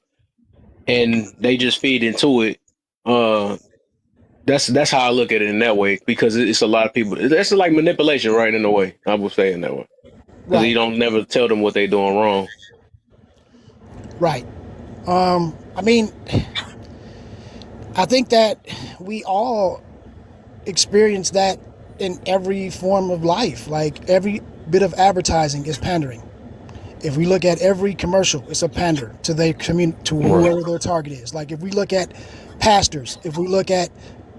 and they just feed into it. That's how I look at it in that way because it's a lot of people. That's like manipulation, right? In a way, I would say in that way because you don't never tell them what they're doing wrong. Right. I mean, I think that we all experience that in every form of life. Like every bit of advertising is pandering. If we look at every commercial, it's a pander to their to whoever their target is. Like if we look at pastors, if we look at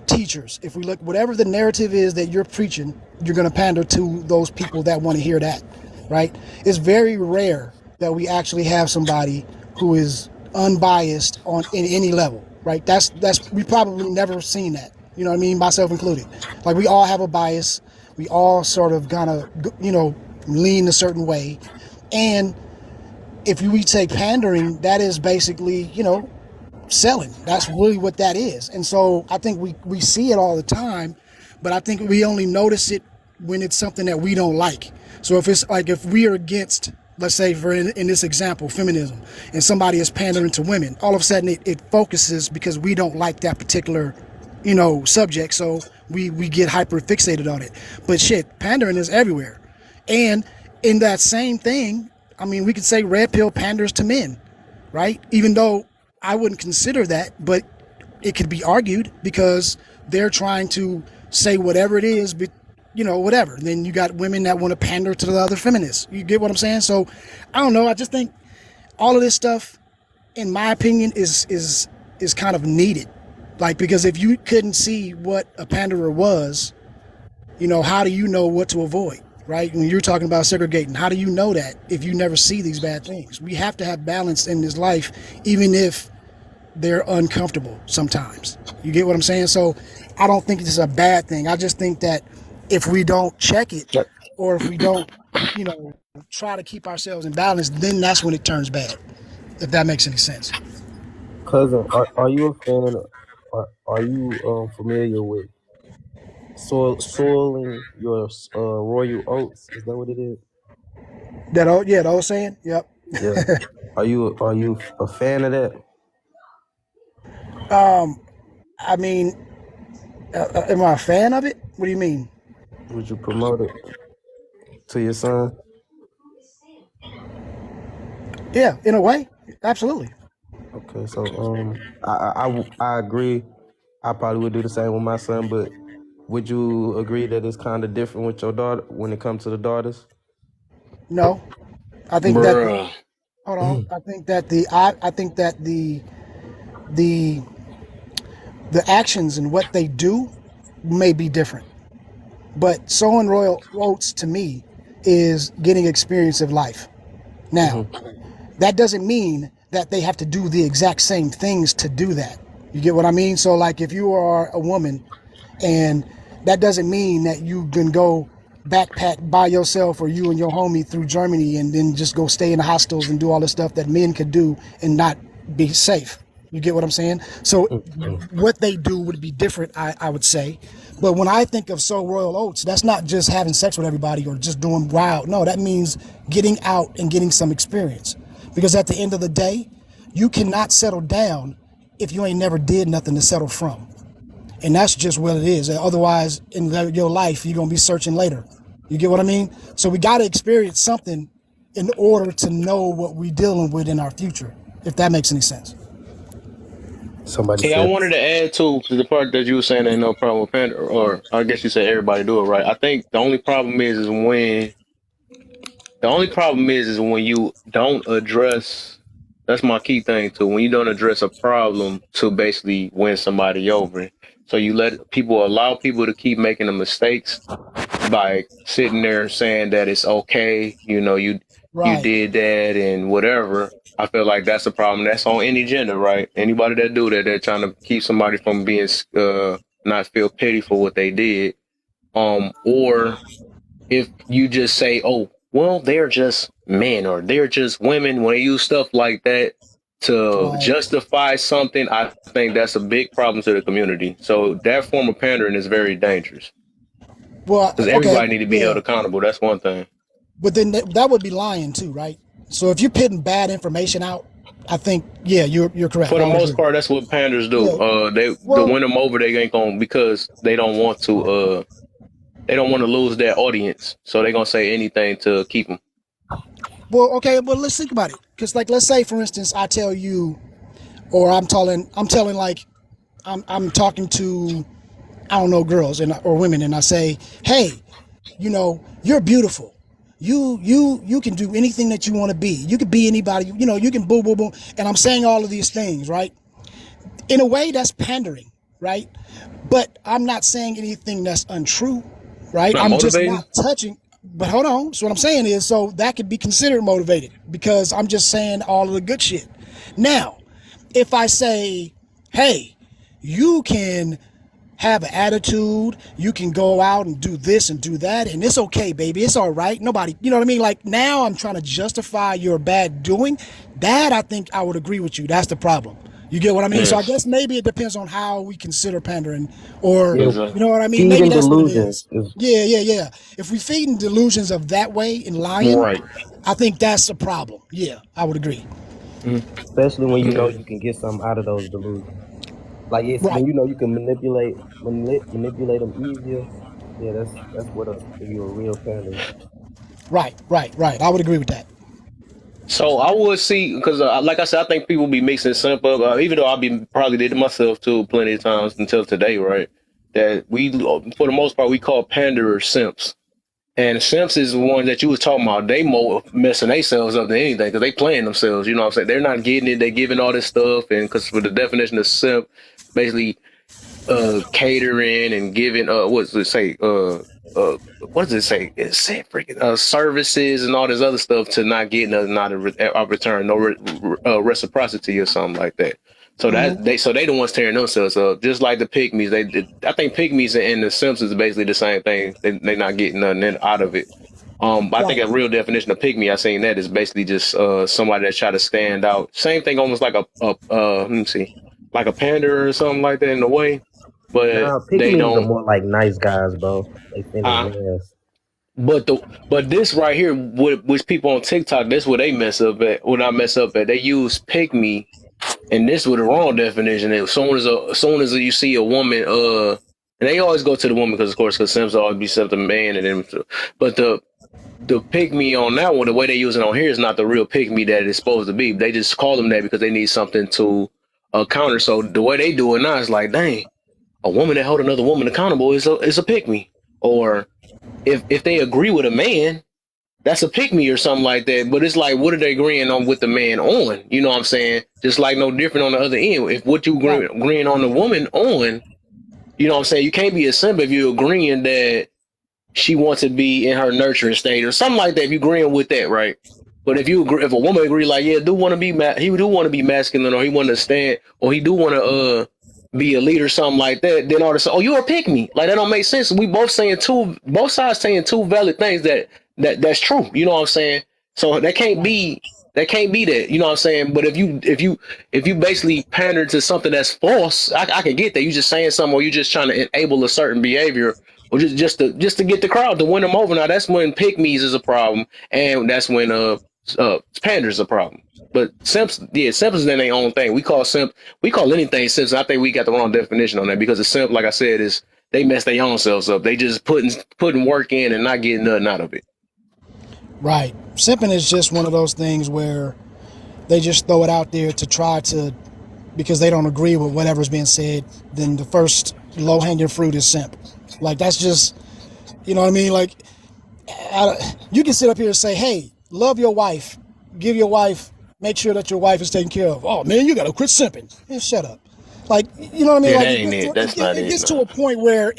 teachers, if we look, whatever the narrative is that you're preaching, you're going to pander to those people that want to hear that, right? It's very rare that we actually have somebody who is unbiased in any level, right? We probably never seen that. You know what I mean? Myself included. Like we all have a bias. We all sort of kind of, lean a certain way. And if we take pandering, that is basically, selling. That's really what that is. And so I think we see it all the time, but I think we only notice it when it's something that we don't like. So if it's like, if we are against, let's say in this example, feminism, and somebody is pandering to women, all of a sudden it focuses because we don't like that particular, subject. So we get hyper fixated on it. But shit, pandering is everywhere. And in that same thing, I mean, we could say red pill panders to men, right? Even though I wouldn't consider that, but it could be argued because they're trying to say whatever it is, but whatever. And then you got women that want to pander to the other feminists. You get what I'm saying? So I don't know. I just think all of this stuff, in my opinion, is kind of needed. Like, because if you couldn't see what a panderer was, how do you know what to avoid? Right? When you're talking about segregating, how do you know that if you never see these bad things? We have to have balance in this life, even if they're uncomfortable sometimes. You get what I'm saying? So I don't think this is a bad thing. I just think that if we don't check it or if we don't, try to keep ourselves in balance, then that's when it turns bad, if that makes any sense. Cousin, are you a fan? Are you familiar with soiling your royal oats? Is that what it is? The old saying? Yep. Yeah. Are you a fan of that? I mean, am I a fan of it? What do you mean? Would you promote it to your son? Yeah, in a way, absolutely. Okay, so I agree. I probably would do the same with my son, but would you agree that it's kind of different with your daughter when it comes to the daughters? No, I think Bruh. that. Hold on. I think that the actions and what they do may be different, but sowing royal oats to me is getting experience of life. Now, that doesn't mean that they have to do the exact same things to do that. You get what I mean? So like if you are a woman and that doesn't mean that you can go backpack by yourself or you and your homie through Germany and then just go stay in the hostels and do all the stuff that men could do and not be safe. You get what I'm saying? So what they do would be different, I would say. But when I think of So Royal Oats, that's not just having sex with everybody or just doing wild. No, that means getting out and getting some experience. Because at the end of the day, you cannot settle down if you ain't never did nothing to settle from. And that's just what it is. Otherwise, in your life, you're going to be searching later. You get what I mean? So we got to experience something in order to know what we're dealing with in our future, if that makes any sense. Somebody Yeah, I said, wanted to add to the part that you were saying ain't no problem with pander, or I guess you said everybody do it right. I think the only problem is when you don't address. That's my key thing too. When you don't address a problem to basically win somebody over, so you allow people to keep making the mistakes by sitting there saying that it's okay. You Right. did that and whatever. I feel like that's a problem. That's on any gender, right? Anybody that do that, they're trying to keep somebody from being not feel pity for what they did. Or if you just say, "Oh, well, they're just men or they're just women," when they use stuff like that to Right. justify something, I think that's a big problem to the community. So that form of pandering is very dangerous Well, because okay. everybody need to be held Yeah. accountable. That's one thing. But then that would be lying too, right? So if you're putting bad information out, I think, yeah, you're correct. For I the would most agree. part, that's what panders do. Yeah. They to Well, win them over, they ain't gonna because they don't want to. They don't want to lose their audience, so they're gonna say anything to keep them. well, okay. Well, let's think about it. Because, like, let's say, for instance, I tell you, or I'm telling, like, I'm talking to, I don't know, girls or women, and I say, hey, you're beautiful. You can do anything that you want to be. You could be anybody. You can boom, boom, boom. And I'm saying all of these things, right? In a way, that's pandering, right? But I'm not saying anything that's untrue, right? Not I'm just motivating. not touching. But hold on. So what I'm saying is, so that could be considered motivated because I'm just saying all of the good shit. Now, if I say, hey, you can have an attitude, you can go out and do this and do that, and it's okay, baby, it's all right. Nobody, you know what I mean? Like, now I'm trying to justify your bad doing. That, I think I would agree with you. That's the problem. You get what I mean? So I Yes, guess maybe it depends on how we consider pandering, or yeah, you exactly. know what I mean? Maybe feeding that's what it delusions is. is Yeah, yeah, yeah. If we feeding delusions of that way and lying, Right. I think that's a problem. Yeah, I would agree. Mhm. especially when you know Yeah. you can get something out of those delusions. Like it's Right, when you know you can manipulate them easier. Yeah, that's what you're a real pander. right. I would agree with that. So I would see because, like I said, I think people be mixing simp up. Even though I be probably did it myself too plenty of times until today, right? That we, for the most part, we call panderers simps. And simps is the ones that you was talking about. They more messing themselves up than anything because they playing themselves. You know what I'm saying? They're not getting it. They giving all this stuff, and because for the definition of simp, basically catering and giving what does it say what does it say? It said freaking services and all this other stuff to not getting a return, no reciprocity or something like that. So Mm-hmm. they the ones tearing themselves up, just like the pygmies. I think pygmies and the Simpsons is basically the same thing. They not getting nothing out of it. I think Right. a real definition of pygmy I seen that is basically just somebody that try to stand out. Same thing, almost like let me see, like a panda or something like that in a way, but Nah, they pygmies are don't. more like nice guys, bro. They thin as Uh, ass. but this right here, which people on TikTok, that's where they mess up at. What I mess up at, they use pygmy, and this with the wrong definition. As soon as you see a woman, and they always go to the woman because of course, because Sims always be set the man, and then, but the pygmy on that one, the way they use it on here is not the real pygmy that it's supposed to be. They just call them that because they need something to counter. So the way they do it now is like, dang, a woman that hold another woman accountable is a pygmy. Or if they agree with a man, that's a pygmy or something like that. But it's like, what are they agreeing on with the man on? You know what I'm saying? Just like no different on the other end. If what you Right. agreeing on the woman on, you know what I'm saying? You can't be a simp if you're agreeing that she wants to be in her nurturing state or something like that. If you agreeing with that, right? But if you agree, if a woman agree, like, yeah, do want to be he do want to be masculine, or he want to stand, or he do want to be a leader, something like that, then all of a sudden, oh, you a pick me. Like that don't make sense. We both sides saying two valid things that's true. You know what I'm saying? So that can't be that. You know what I'm saying? But if you basically pander to something that's false, I can get that. You just saying something, or you just trying to enable a certain behavior, or just to get the crowd to win them over. Now that's when pick me's is a problem, and that's when pander is a problem. But simps is in their own thing. We call anything simps. I think we got the wrong definition on that because a simp, like I said, is they mess their own selves up. They just putting work in and not getting nothing out of it. Right. Simping is just one of those things where they just throw it out there to try to, because they don't agree with whatever's being said, then the first low hanging fruit is simp. Like, that's just, you know what I mean? Like, you can sit up here and say, hey, love your wife, give your wife, make sure that your wife is taken care of. Oh, man, you got to quit simping. Man, shut up. Like, you know what I mean? Yeah, Like, that ain't it. That's not it it. gets to a point where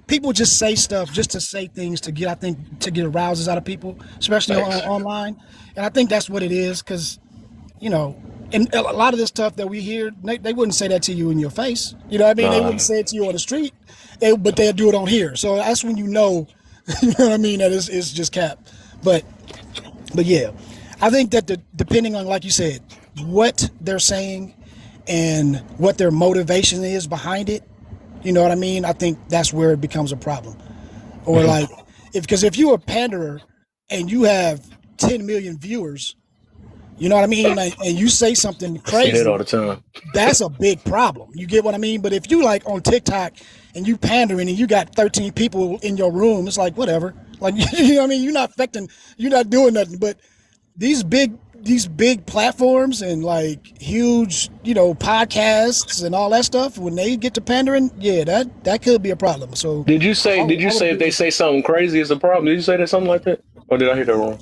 people just say stuff just to say things to get arouses out of people, especially online. And I think that's what it is, because, you know, and a lot of this stuff that we hear, they wouldn't say that to you in your face. You know what I mean? They wouldn't say it to you on the street, but they'll do it on here. So that's when you know, you know what I mean, that it's just cap. But yeah, I think that depending on, like you said, what they're saying and what their motivation is behind it, you know what I mean? I think that's where it becomes a problem. Or like, because if you're a panderer and you have 10 million viewers, you know what I mean? Like, and you say something I see that all crazy, the time. that's a big problem. You get what I mean? But if you like on TikTok and you pandering and you got 13 people in your room, it's like, whatever. Like, you know what I mean? You're not doing nothing. But these big platforms and like huge, you know, podcasts and all that stuff, when they get to pandering, yeah, that could be a problem. So Did you say I would if they agree. say something crazy is a problem? Did you say that something like that? Or did I hear that wrong?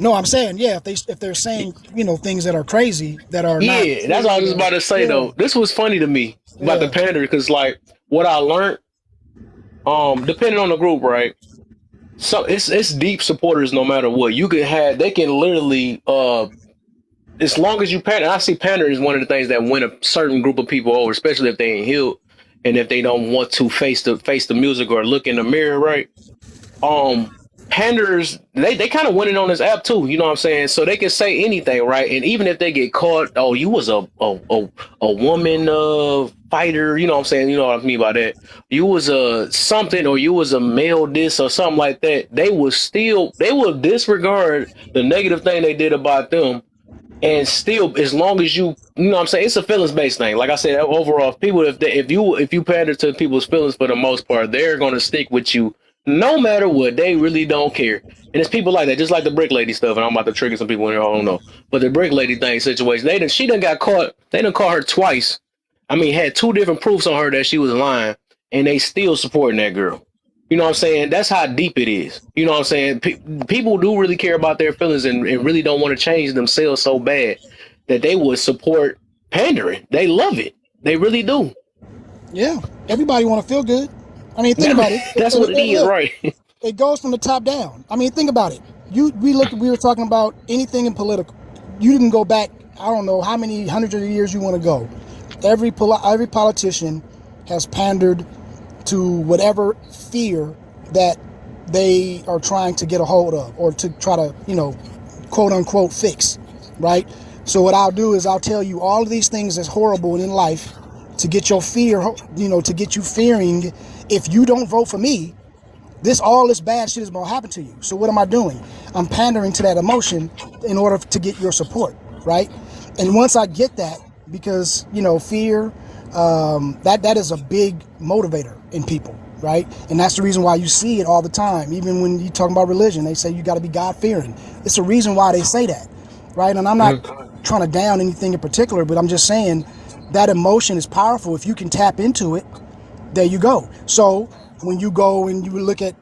No, I'm saying, yeah, if they're saying, you know, things that are crazy that are not Yeah, that's what I was true, just about to say yeah, though. This was funny to me about the yeah, pander because like what I learned, depending on the group, right? So it's deep supporters no matter what. They can literally as long as you pander. I see pander is one of the things that win a certain group of people over, especially if they ain't healed and if they don't want to face the music or look in the mirror, right? um Panders, they kind of winning on this app too, you know what I'm saying? So they can say anything, right? And even if they get caught, oh, you was a woman fighter, you know what I'm saying? You know what I mean by that. You was a something, or you was a male this or something like that. They will disregard the negative thing they did about them, and still, as long as you know what I'm saying, it's a feelings based thing. Like I said, overall, people, if you pander to people's feelings for the most part, they're gonna stick with you no matter what. They really don't care. And it's people like that, just like the brick lady stuff. And I'm about to trigger some people in here, I don't know. But the brick lady thing situation, she done got caught. They done caught her twice. I mean, had two different proofs on her that she was lying, and they still supporting that girl. You know what I'm saying? That's how deep it is. You know what I'm saying? People do really care about their feelings and really don't want to change themselves so bad that they would support pandering. They love it. They really do. yeah. Everybody want to feel good. I mean, think about it. That's what it is, Look, right? it goes from the top down. I mean, think about it. We were talking about anything in political. You didn't go back, I don't know how many hundreds of years you want to go. Every politician has pandered to whatever fear that they are trying to get a hold of, or to try to, you know, quote unquote fix, right? So what I'll do is I'll tell you all of these things that's horrible in life to get your fear, you know, to get you fearing, if you don't vote for me, all this bad shit is gonna happen to you. So what am I doing? I'm pandering to that emotion in order to get your support, right? And once I get that, because, you know, fear, that is a big motivator in people, right? And that's the reason why you see it all the time. Even when you talk about religion, they say you got to be God fearing. It's a reason why they say that, right? And I'm not trying to down anything in particular, but I'm just saying that emotion is powerful. If you can tap into it, there you go. So when you go and you look at,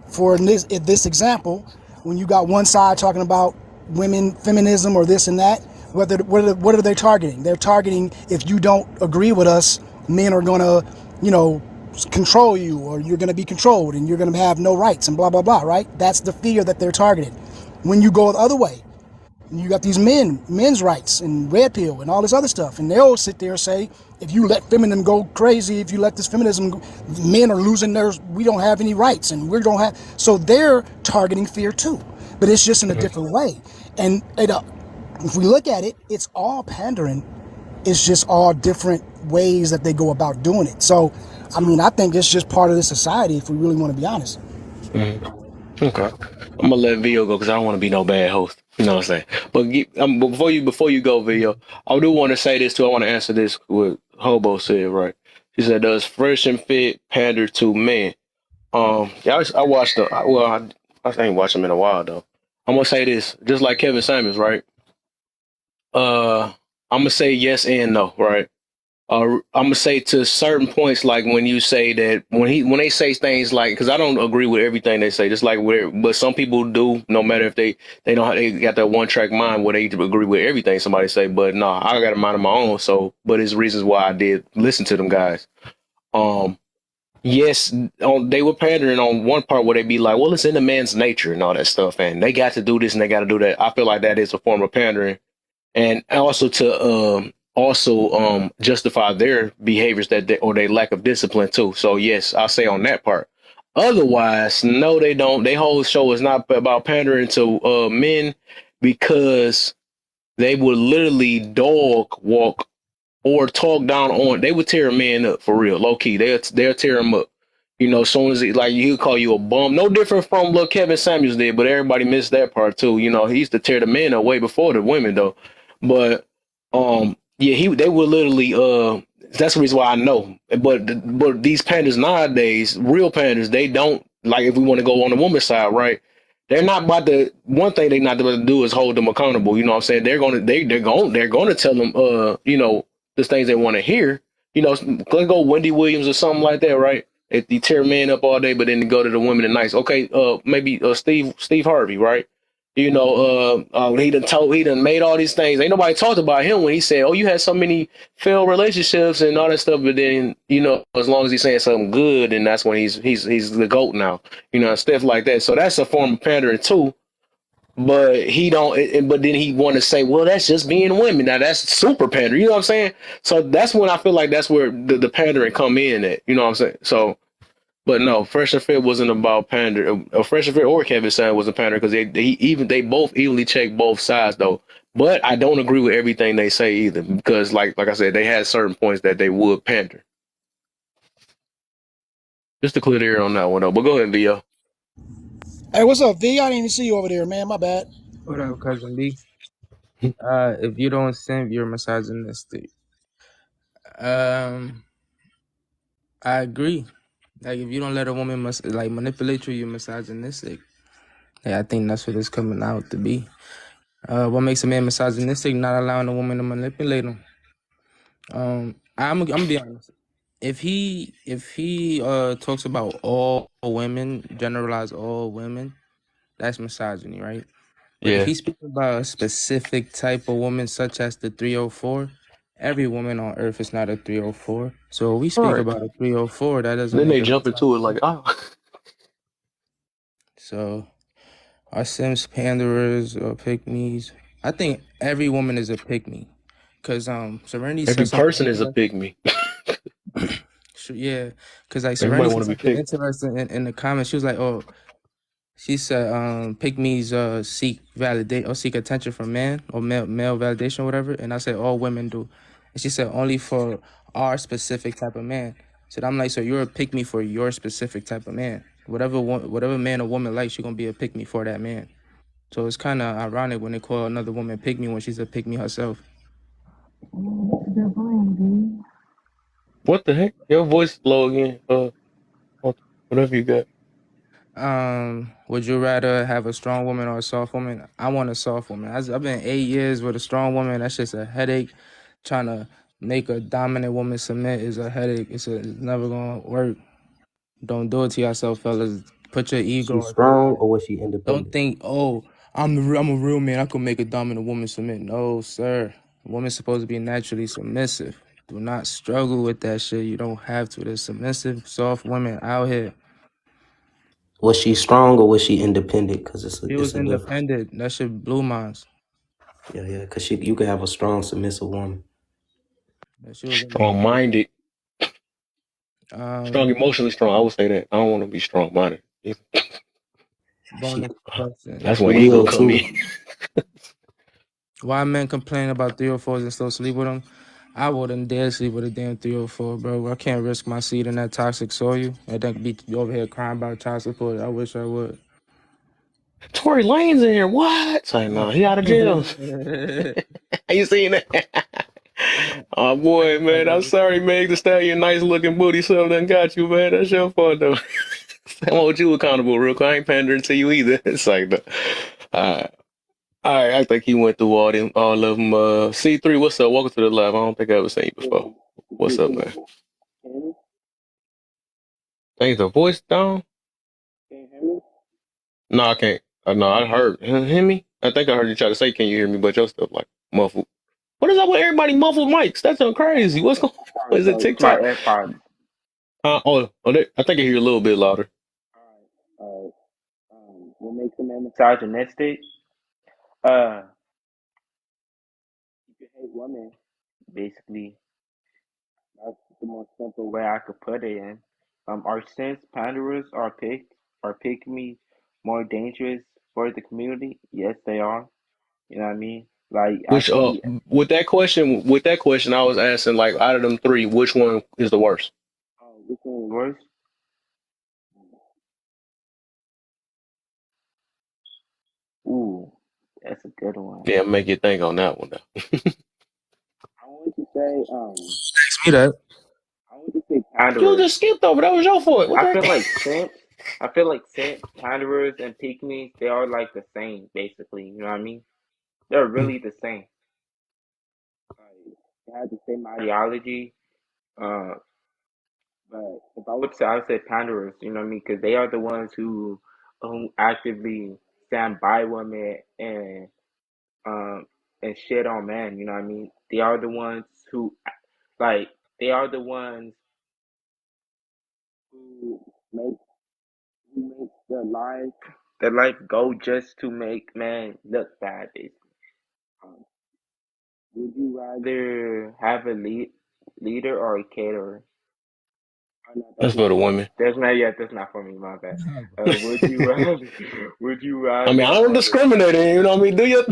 for this example, when you got one side talking about women, feminism, or this and that, what are they targeting? They're targeting, if you don't agree with us, men are going to, you know, control you, or you're going to be controlled and you're going to have no rights and blah, blah, blah, right? That's the fear that they're targeting. When you go the other way, And you got these men's rights and red pill and all this other stuff, and they'll sit there and say, if you let feminism go crazy, if you let this feminism, men are losing theirs. We don't have any rights, and we don't have. So they're targeting fear too, but it's just in a different way. And if we look at it, it's all pandering. It's just all different ways that they go about doing it. So, I mean, I think it's just part of the society if we really want to be honest. Okay. I'm gonna let Vio go because I don't want to be no bad host. You know what I'm saying? But before you go, Vio, I do want to say this too. I want to answer this what Hobo said. Right? She said, "Does Fresh and Fit pander to men?" Yeah, I watched the. I ain't watched them in a while though. I'm gonna say this, just like Kevin Samuels, right? I'm gonna say yes and no, right? I'm gonna say to certain points, like when you say that when they say things like, because I don't agree with everything they say, just like but some people do, no matter if they don't they got that one track mind where they agree with everything somebody say, but no, I got a mind of my own. So, but it's reasons why I did listen to them guys. Yes, they were pandering on one part where they be like, well, it's in the man's nature and all that stuff, and they got to do this and they got to do that. I feel like that is a form of pandering, and also to justify their behaviors or their lack of discipline too. So yes, I'll say on that part. Otherwise, no, they don't. Their whole show is not about pandering to men because they would literally dog walk or talk down on. They would tear a man up for real, low key. They'll tear him up. You know, as soon as he'll call you a bum. No different from what Kevin Samuels did, but everybody missed that part too. You know, he used to tear the men up way before the women though. But yeah, they would literally that's the reason why I know. But these pandas nowadays, real pandas, they don't like, if we want to go on the woman's side, right? They're not about to. One thing they're not about to do is hold them accountable. You know what I'm saying? They're gonna tell them you know, the things they want to hear. You know, let's go Wendy Williams or something like that, right? If you tear men up all day, but then you go to the women and nice. Okay, maybe Steve Harvey, right? You know, he done made all these things. Ain't nobody talked about him when he said, "Oh, you had so many failed relationships and all that stuff." But then, you know, as long as he's saying something good, and that's when he's the GOAT now. You know, stuff like that. So that's a form of pandering too. But he don't. But then he want to say, "Well, that's just being women." Now that's super pandering. You know what I'm saying? So that's when I feel like that's where the pandering come in at. You know what I'm saying? So. But no, Fresh and Fit wasn't about pander. Fresh and Fit or Kevin Samuels wasn't pander because they both evenly check both sides though. But I don't agree with everything they say either because like I said, they had certain points that they would pander. Just to clear the air on that one though. But go ahead, Vio. Hey, what's up, V? I didn't even see you over there, man. My bad. What up, cousin B? If you don't simp, you're misogynistic. I agree. Like if you don't let a woman manipulate you, you're misogynistic. Yeah, I think that's what it's coming out to be. What makes a man misogynistic? Not allowing a woman to manipulate him. I'm gonna be honest. If he talks about all women, generalize all women, that's misogyny, right? But if Yeah. he speaks about a specific type of woman, such as the 304, every woman on earth is not a 304. So if we All speak right. about a 304, that doesn't Then make they us jump into it like, misogynistic. oh. So our Sims, panderers, or pick-me's, I think every woman is a pick-me. Because Serenity Every said something person is a interesting. pygmy. Yeah, because like Everybody Serenity want said to be something picked. interesting in the comments. She was like, "Oh, she said, pick-me's seek attention from man or male validation or whatever." And I said, all women do. And she said, only for our specific type of man. So I'm like, so you're a pick-me for your specific type of man. Whatever man or woman likes, you're gonna be a pick-me for that man. So it's kind of ironic when they call another woman pick-me when she's a pick-me herself. Good point, B. What the heck? Your voice is low again. Whatever you got. Would you rather have a strong woman or a soft woman? I want a soft woman. I've been 8 years with a strong woman. That's just a headache. Trying to make a dominant woman submit is a headache. It's never gonna work. Don't do it to yourself, fellas. Put your Was she ego strong aside. or was she Don't independent? think, oh, I'm a real man. I can make a dominant woman submit. No, sir. A woman's supposed to be naturally submissive. Do not struggle with that shit. You don't have to. There's submissive, soft women out here. Was she strong or was she independent? Because She it's was a difference. independent. That shit blew minds. Yeah, cause you could have a strong submissive woman. Yeah, she was in Strong minded, strong um emotionally strong. I would say that. I don't want to be strong minded. She bonus question. That's when ego will come too. in. Why men complain about 304s and still sleep with them? I wouldn't dare sleep with a damn 304, bro. I can't risk my seed in that toxic soil and then be over here crying about child support. I wish I would. Tory Lane's in here. What? Say no, he out of jail. You seen that? Oh boy, man. I'm sorry, Meg to style your nice looking booty. Something done got you, man. That's your fault though. I want you accountable, real quick. I ain't pandering to you either. It's like the. All right, I think he went through all of them. C3, what's up? Welcome to the live. I don't think I ever seen you before. What's up, man? Think the voice down? No, I can't. No, I heard. Hear me? I think I heard you try to say, "Can you hear me?" But your stuff like muffled. What is up with everybody muffled mics? That's so crazy. What's going on? Is it So it's my TikTok? AirPods. I think I hear you a little bit louder. Uh, what makes a man misogynistic? Uh, you can hate women. Basically, that's the most simple way I could put it in. Are since panderers are pygmies more dangerous for the community? Yes, they are. You know what I mean? Like I Which see. with that question, I was asking like out of them three, which one is the worst? Which one is worse? Ooh, that's a good one. Yeah, make you think on that one though. I want to say Ask me that. I want to say You panderers. just skipped over. That was your fault. What I the feel heck? like simps. I feel like simps, panderers, and pygmies, they are like the same, basically. You know what I mean? They're really the same. Like, they have the same ideology. Uh, but if I would say, I would say panderers. You know what I mean? Because they are the ones who actively stand by women um and shit on men. You know what I mean? They are the ones who like. They are the ones who make who makes their life go just to make men look bad. Basically. Um, would you rather have a leader or a caterer? Oh, no, That's that's for not the for me. women. That's not yet. That's not for me. My bad. Would you rather? Would you I mean, rather I don't have a? discriminate. You know what I mean? Do you?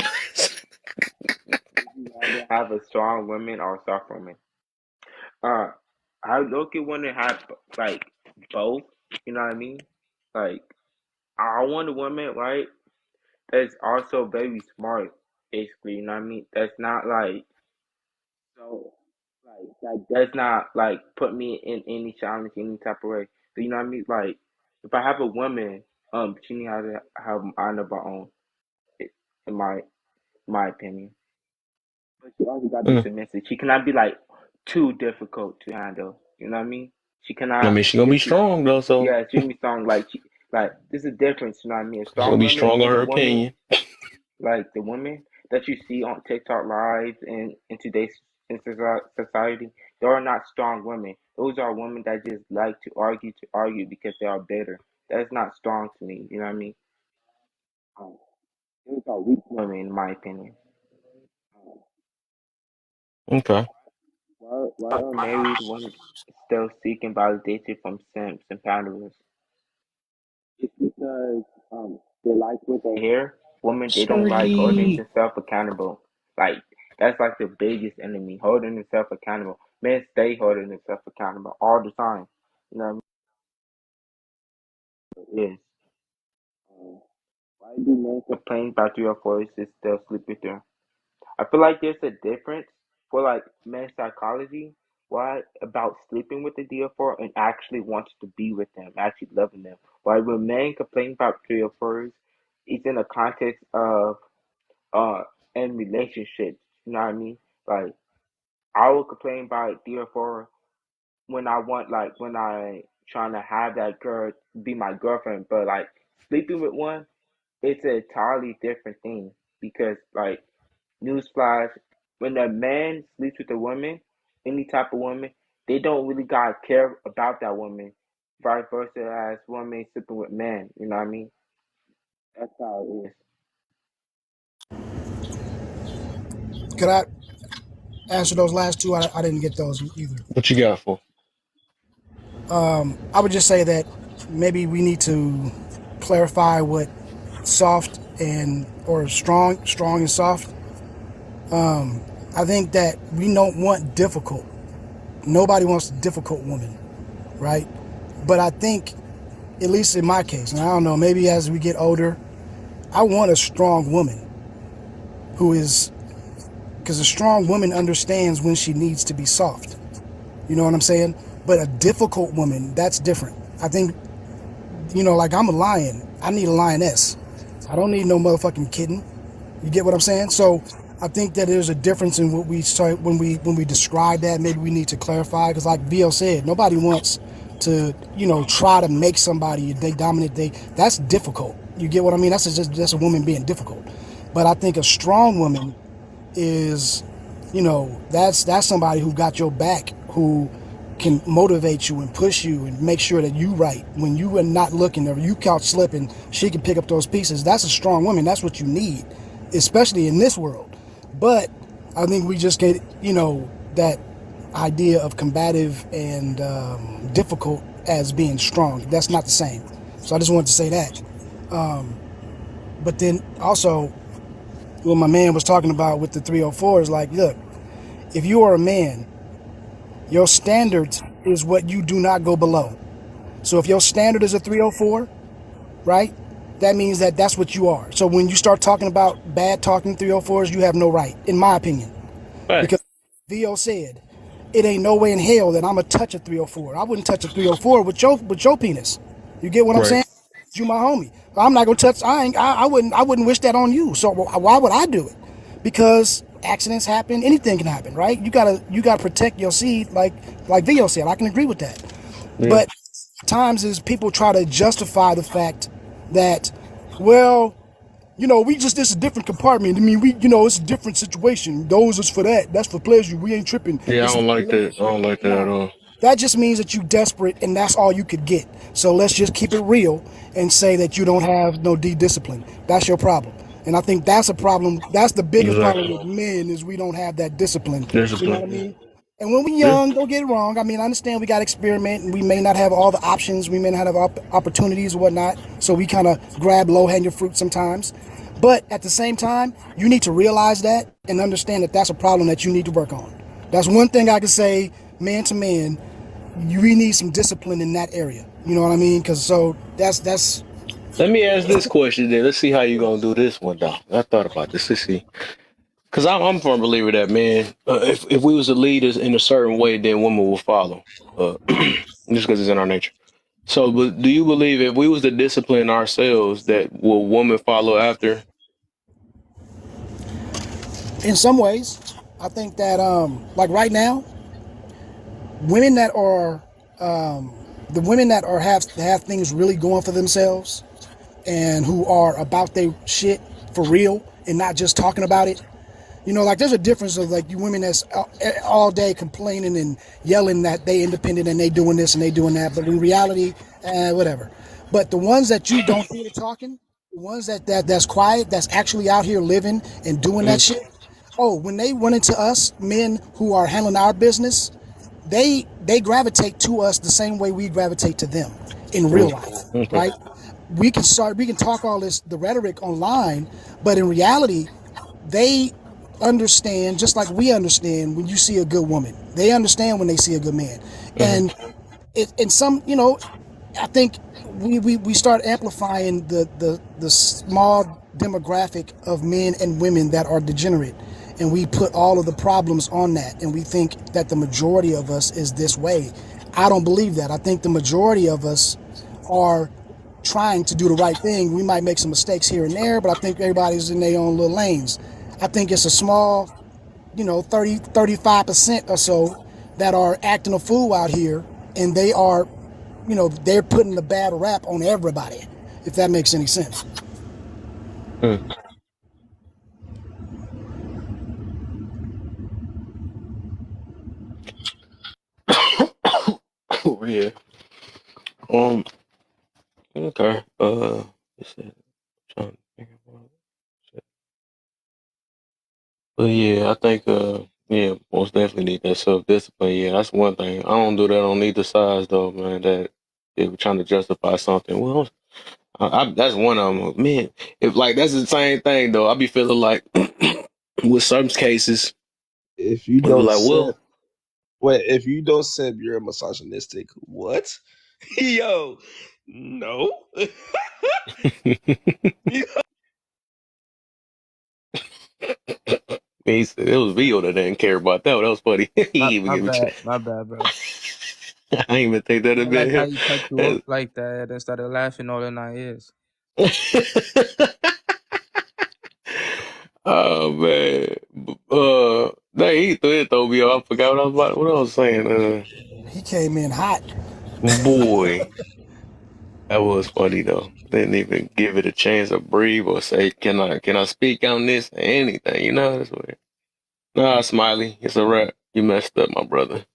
Would you rather have a strong woman or a soft woman? Uh, I look at want to have like both. You know what I mean? Like I want a woman, right? That's also very smart. Basically, you know what I mean? That's not like so like that does not like put me in any challenge any type of way. So, you know what I mean? Like if I have a woman, she needs to have an mind of her own, i- in my opinion. But she also gotta be Mm. submissive. She cannot be like too difficult to handle. You know what I mean? She I cannot mean, she gonna be this is strong though, so yeah, Jimmy song like this is different, you know what I mean? A she's gonna strong be woman strong on is a her woman opinion. like the women that you see on TikTok live and in today's society, they are not strong women. Those are women that just like to argue because they are bitter. That's not strong to me. You know what I mean? Um, those are weak women, in my opinion. Um, Okay. why are married women still seeking validation from simps and panelists? It's because they like what they hear. Women they don't like holding Sorry. themselves accountable. Like that's like the biggest enemy, holding themselves accountable. Men stay holding themselves accountable all the time. You know what I mean? It is. Um, why do men complain about 3 or 4 is still sleep with them? I feel like there's a difference for like men's psychology. Why about sleeping with the DFR and actually wants to be with them, actually loving them. Why when men complain about 3 or 4s, it's in the context of uh in relationships. You know what I mean? Like I will complain about 3 or 4 when I want like when I trying to have that girl be my girlfriend, but like sleeping with one, it's a entirely different thing because like newsflash, when a man sleeps with a woman, any type of woman, they don't really gotta care about that woman. Vice versa as women sleeping with men, you know what I mean? That's how it is. Could I answer those last two? I didn't get those either. What you got for? I would just say that maybe we need to clarify what soft and or strong and soft. I think that we don't want difficult. Nobody wants a difficult woman, right? But I think, at least in my case, and I don't know, maybe as we get older, I want a strong woman who is, because a strong woman understands when she needs to be soft. You know what I'm saying? But a difficult woman, that's different. I think, like I'm a lion. I need a lioness. I don't need no motherfucking kitten. You get what I'm saying? So I think that there's a difference in what we start when we describe that. Maybe we need to clarify, because like VL said, nobody wants to try to make somebody they dominant. That's difficult. You get what I mean? That's just a woman being difficult. But I think a strong woman is, that's somebody who got your back, who can motivate you and push you and make sure that you right when you are not looking, or you couch slipping, she can pick up those pieces. That's a strong woman. That's what you need, especially in this world. But I think we just get that idea of combative and difficult as being strong. That's not the same. So I just wanted to say that. But then also, what my man was talking about with the 304 is like, look, if you are a man, your standard is what you do not go below. So if your standard is a 304, right, that means that that's what you are. So when you start talking about bad talking 304s, you have no right, in my opinion. Right. Because VO said, it ain't no way in hell that I'm going to touch a 304. I wouldn't touch a 304 with your penis. You get what I'm Right. saying? You my homie. I'm not going to touch, I wouldn't wish that on you. So why would I do it? Because accidents happen, anything can happen, right? You gotta protect your seed, like VO said. I can agree with that. Yeah. But times is people try to justify the fact that, well, this is a different compartment. I mean, it's a different situation. Those is for that. That's for pleasure. We ain't tripping. Yeah, I It's don't like that. I don't like that at nah. all. That just means that you desperate and that's all you could get. So let's just keep it real and say that you don't have no discipline. That's your problem. And I think that's a problem. That's the biggest problem Exactly. with men, is we don't have that discipline. You know what I Discipline. mean? And when we're Yeah. young, don't get it wrong. I mean, I understand we got to experiment and we may not have all the options. We may not have opportunities or whatnot. So we kind of grab low-hanging fruit sometimes. But at the same time, you need to realize that and understand that that's a problem that you need to work on. That's one thing I can say, man to man. We need some discipline in that area. You know what I mean? Because so that's Let me ask this question then. Let's see how you gonna do this one, though. I thought about this. Let's see. Because I'm a firm believer that, man, if we was to lead us in a certain way, then women will follow. Just because it's in our nature. So, but do you believe if we was to discipline ourselves, that will women follow after? in some ways. I think that like right now, women that are the women that are have things really going for themselves and who are about their shit for real and not just talking about it. Like there's a difference of like you women that's all day complaining and yelling that they independent and they doing this and they doing that, but in reality, whatever. But the ones that you don't hear talking, the ones that's quiet, that's actually out here living and doing that Mm, shit. Oh, when they run into us, men who are handling our business, they gravitate to us the same way we gravitate to them in real mm, life, okay. right? We can talk all the rhetoric online, but in reality, they understand just like we understand when you see a good woman. They understand when they see a good man. Hmm. And in some, I think we start amplifying the small demographic of men and women that are degenerate, and we put all of the problems on that, and we think that the majority of us is this way. I don't believe that. I think the majority of us are trying to do the right thing. We might make some mistakes here and there, but I think everybody's in their own little lanes. I think it's a small 35% or so that are acting a fool out here, and they are, they're putting the bad rap on everybody, if that makes any sense. Mm. Yeah. Um. Okay. Let's see. Trying to think of what- But yeah, I think yeah, most definitely need that self discipline. Yeah, that's one thing. I don't do that on either sides though, man. That if we're trying to justify something, well, that's one of them. Man, if like that's the same thing though, I be feeling like with some cases, If you we be don't like, simp, well, wait, if you don't simp, you're misogynistic. What? Yo, no. it was Vio that didn't care about that. That was funny. He My, even my gave a bad, chance. my bad, bro. I didn't even think that'd I have like how been you cut you off him. like that and started laughing all in our ears. Oh man, dang, he threw me off. I forgot what I was about. What I was saying. He came in hot. Boy, that was funny though. Didn't even give it a chance to breathe or say, "Can I speak on this?" or anything. You know, that's weird. Nah, Smiley, it's a wrap. You messed up, my brother.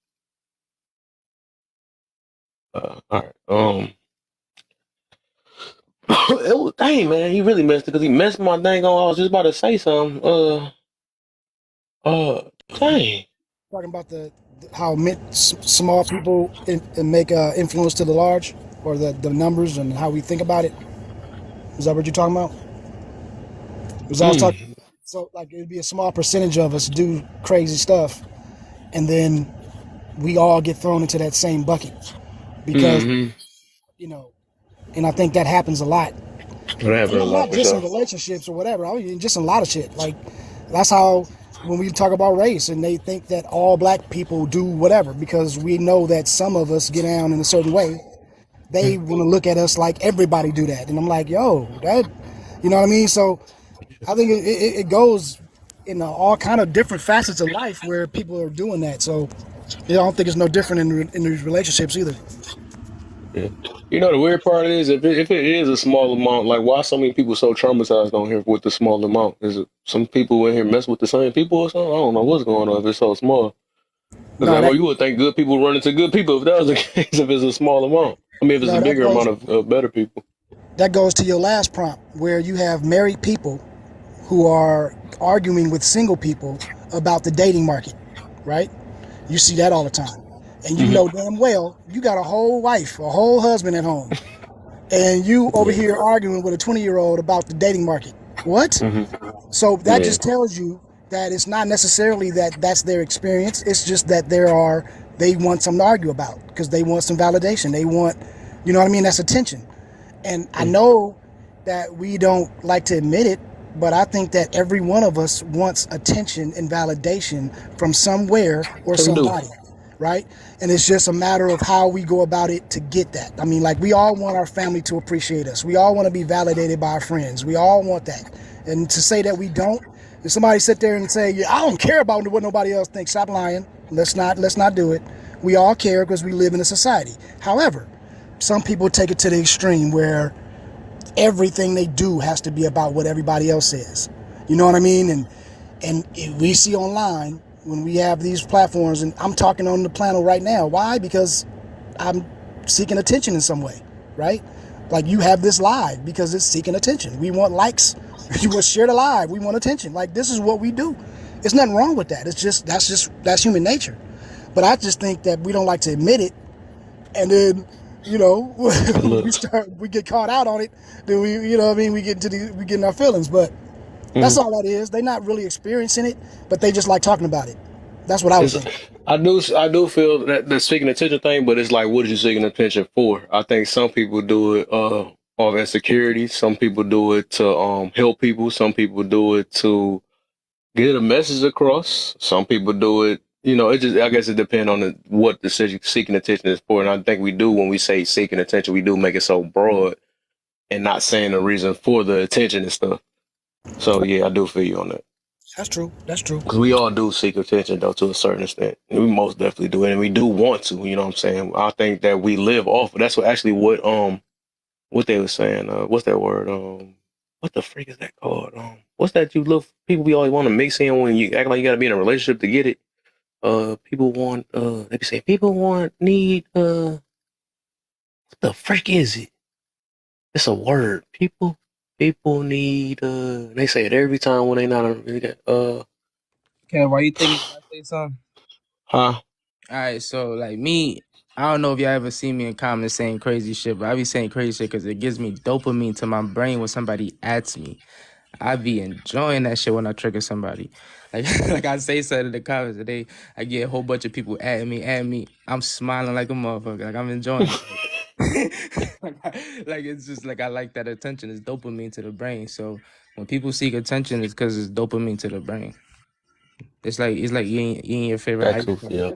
All right. It was, dang man, he really messed it because he messed my dang on. I was just about to say something. Dang. Talking about the how small people make influence to the large, or the numbers and how we think about it. Is that what you're talking about? Because I was talking. Mm. So like it'd be a small percentage of us do crazy stuff, and then we all get thrown into that same bucket because Mm-hmm. you know. And I think that happens a lot. What happened a lot Not for just in sure. relationships or whatever. I mean, just in a lot of shit. Like that's how when we talk about race and they think that all black people do whatever because we know that some of us get down in a certain way. They want to look at us like everybody do that, and I'm like, yo, that, you know what I mean? So I think it goes in all kind of different facets of life where people are doing that. So I don't think it's no different in these relationships either. Yeah. You know the weird part is if it is a small amount, like why so many people so traumatized on here with the small amount? Is it some people in here mess with the same people or something? I don't know what's going on if it's so small. Because No, like, well, that you would think good people run into good people if that was the case. If it's a small amount, I mean, if it's a no that bigger goes amount of better people. that goes to your last prompt where you have married people who are arguing with single people about the dating market, right? You see that all the time. And you Hmm. know damn well you got a whole wife, a whole husband at home, and you over Yeah. here arguing with a 20-year-old about the dating market. What? Hmm. So that Yeah. just tells you that it's not necessarily that that's their experience. It's just that they want something to argue about because they want some validation. They want, you know what I mean? That's attention. And I Mm. know that we don't like to admit it, but I think that every one of us wants attention and validation from somewhere or So we do. somebody, right? And it's just a matter of how we go about it to get that. I mean, like we all want our family to appreciate us. We all want to be validated by our friends. We all want that. And to say that we don't, if somebody sit there and say, "Yeah, I don't care about what nobody else thinks," stop lying. Let's not do it. We all care because we live in a society. However, some people take it to the extreme where everything they do has to be about what everybody else says. You know what I mean? And we see online when we have these platforms, and I'm talking on the panel right now. Why? Because I'm seeking attention in some way, right? Like you have this live because it's seeking attention. We want likes. You want share the live. We want attention. Like this is what we do. There's nothing wrong with that. It's just that's human nature. But I just think that we don't like to admit it, and then Good looks. we get caught out on it, then you know what I mean, we get in our feelings. But Hmm. that's all that is. They're not really experiencing it, but they just like talking about it. That's what I would It's think. I do feel that the seeking attention thing, but it's like, what are you seeking attention for? I think some people do it of insecurity. Some people do it to help people. Some people do it to get a message across. Some people do it. It just I guess it depends on what the seeking attention is for. And I think we do when we say seeking attention, we do make it so broad and not saying the reason for the attention and stuff. So yeah, I do feel you on that. That's true. That's true. Because we all do seek attention, though, to a certain extent. And we most definitely do it. And we do want to, you know what I'm saying? I think that we live off of that's what they were saying. What's that word? What the freak is that called? What's that you look people we always want to mix in when you act like you gotta be in a relationship to get it? People want they be saying people need what the freak is it? It's a word. People need they say it every time when they not Ken, why you think I say something? Huh? All right, so like me, I don't know if y'all ever see me in comments saying crazy shit, but I be saying crazy shit because it gives me dopamine to my brain when somebody adds me. I be enjoying that shit when I trigger somebody. Like, like I say something in the comments today, I get a whole bunch of people adding me. I'm smiling like a motherfucker. Like I'm enjoying it. like it's just like I like that attention. It's dopamine to the brain. So when people seek attention, it's because it's dopamine to the brain. It's like eating your favorite That ice too. cream. Yeah.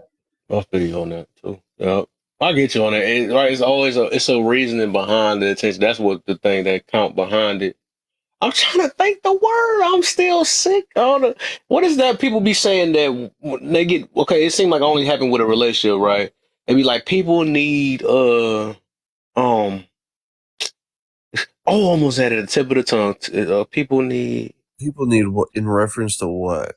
I'll feel you on that too. Yeah. I get you on that. Right. It's always it's a reasoning behind the attention. That's what the thing that count behind it. I'm trying to think the word. I'm still sick. What is that people be saying that when they get okay? It seems like it only happened with a relationship, right? They be like people need um almost at the tip of the tongue. People need. People need what in reference to what?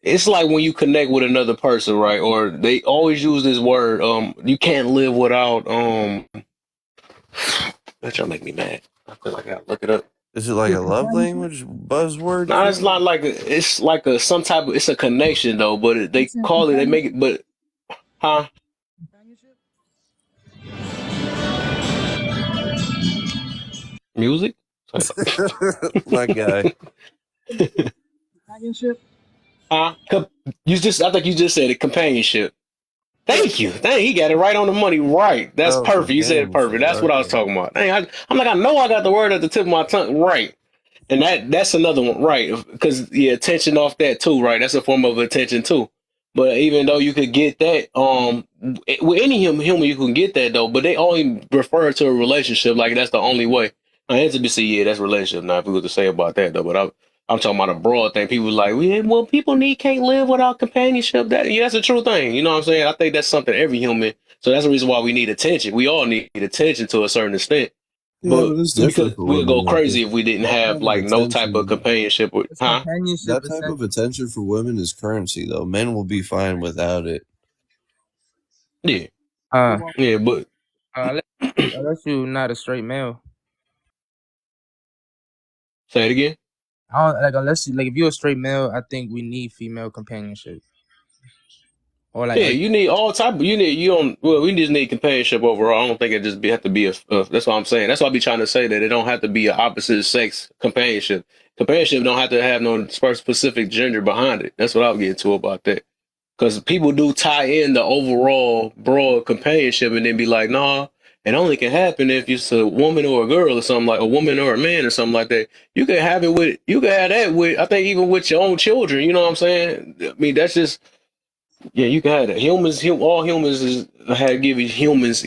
It's like when you connect with another person, right? Or they always use this word. You can't live without. That y'all make me mad. I feel like I gotta look it up. Is it like a love language buzzword? No, it's not like it's like a some type of it's a connection though, but they It's in call it they make companionship. it but huh? Companionship. Music? My guy. Companionship. Huh? You just I think you just said it, companionship. Thank you. Dang, he got it right on the money. Right. That's Oh, perfect. You said it perfect. companionship. That's what I was Okay. talking about. Dang, I'm like, I know I got the word at the tip of my tongue. Right. And that's another one, right? Because yeah, attention off that too, right? That's a form of attention too. But even though you could get that, with any human you can get that though. But they only refer to a relationship like that's the only way. Now, intimacy, yeah, that's relationship. Now, if we were to say about that though, but I'm talking about a broad thing. People like, well, people can't live without companionship. That yeah, that's a true thing. You know what I'm saying? I think that's something every human. So that's the reason why we need attention. We all need attention to a certain extent. Yeah, but But it's because different for we'll women go though, crazy because if we didn't that have type of like no type of attention, companionship with, It's huh? companionship that type of attention for women is currency though. Men will be fine without it. Yeah, Uh, yeah, but unless, unless you're not a straight male. say it again. I don't like unless you like if you're a straight male. I think we need female companionship or like Yeah, you need all type. You don't. Well, we just need companionship overall. I don't think it just have to be that's what I'm saying. That's why I be trying to say that it don't have to be an opposite sex companionship. Companionship don't have to have no specific gender behind it. That's what I'll get to about that. Because people do tie in the overall broad companionship and then be like, nah, it only can happen if it's a woman or a girl or something like a woman or a man or something like that. You can have that with, I think even with your own children, you know what I'm saying? I mean, that's just, yeah, you can have that. All humans is have given humans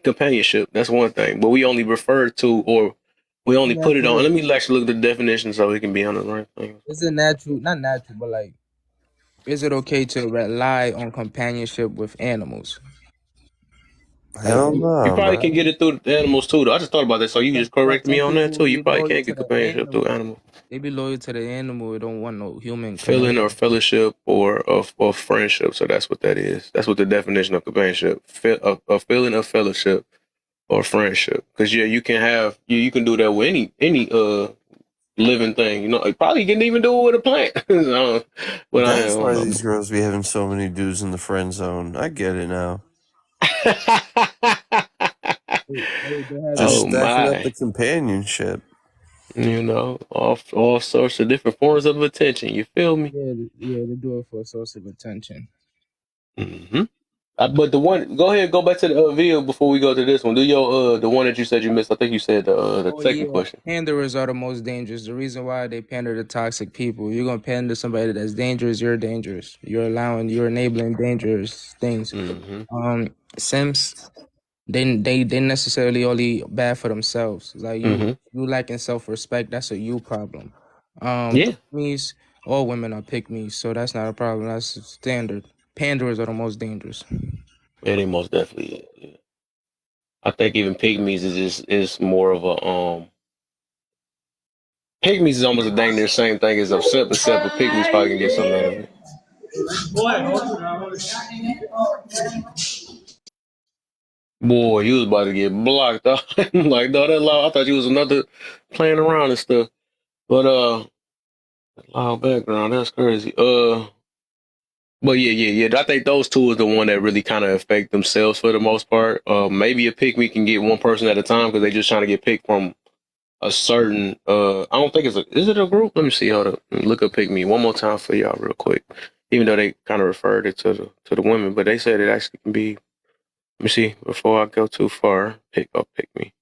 companionship. That's one thing. But we only refer to, or we only put it on. Let me actually look at the definition so we can be on the right thing. is it natural? Not natural, but like, is it okay to rely on companionship with animals? Like, Hell You no, probably can man. get it through the animals too. Though. I just thought about that, so you just but correct me some on that people too. You be probably loyal can to get the companionship through animal. animals, They be loyal to the animal. They don't want no human feeling or connection. fellowship or friendship. So that's what that is. That's what the definition of companionship: a feeling of fellowship or friendship. Because yeah, you can have you can do that with any living thing. You know, you probably can even do it with a plant. So, but I That's don't why know. these girls be having so many dudes in the friend zone. I get it now. They have Just Oh stacking up the my. companionship. You know, all sorts of different forms of attention. You feel me? yeah, they do it for a source of attention. Hmm. But the one, go ahead, go back to the video before we go to this one. Do your the one that you said you missed. I think you said the Oh second yeah, question. panderers are the most dangerous. The reason why they pander to toxic people. You're gonna pander to somebody that's dangerous. You're dangerous. You're enabling dangerous things. Hmm. Simps, they necessarily only bad for themselves. Like Hmm. you lacking self respect. That's a you problem. Yeah, Me's all women are pick me, so that's not a problem. That's standard. Panderers are the most dangerous. yeah, they most definitely is. Yeah. I think even pygmies is more of a pygmies is almost a dang near same thing as upset, except for pygmies probably can get something out of it. Boy, you was about to get blocked. I'm like, no, that loud. I thought you was another playing around and stuff. But loud background, that's crazy. But yeah. I think those two is the one that really kind of affect themselves for the most part. Maybe a pick me can get one person at a time because they just trying to get picked from a certain. I don't think is it a group? Let me see. Hold up. Let me look up pick me one more time for y'all real quick. Even though they kind of referred it to the women, but they said it actually can be. Let me see before I go too far. Pick me.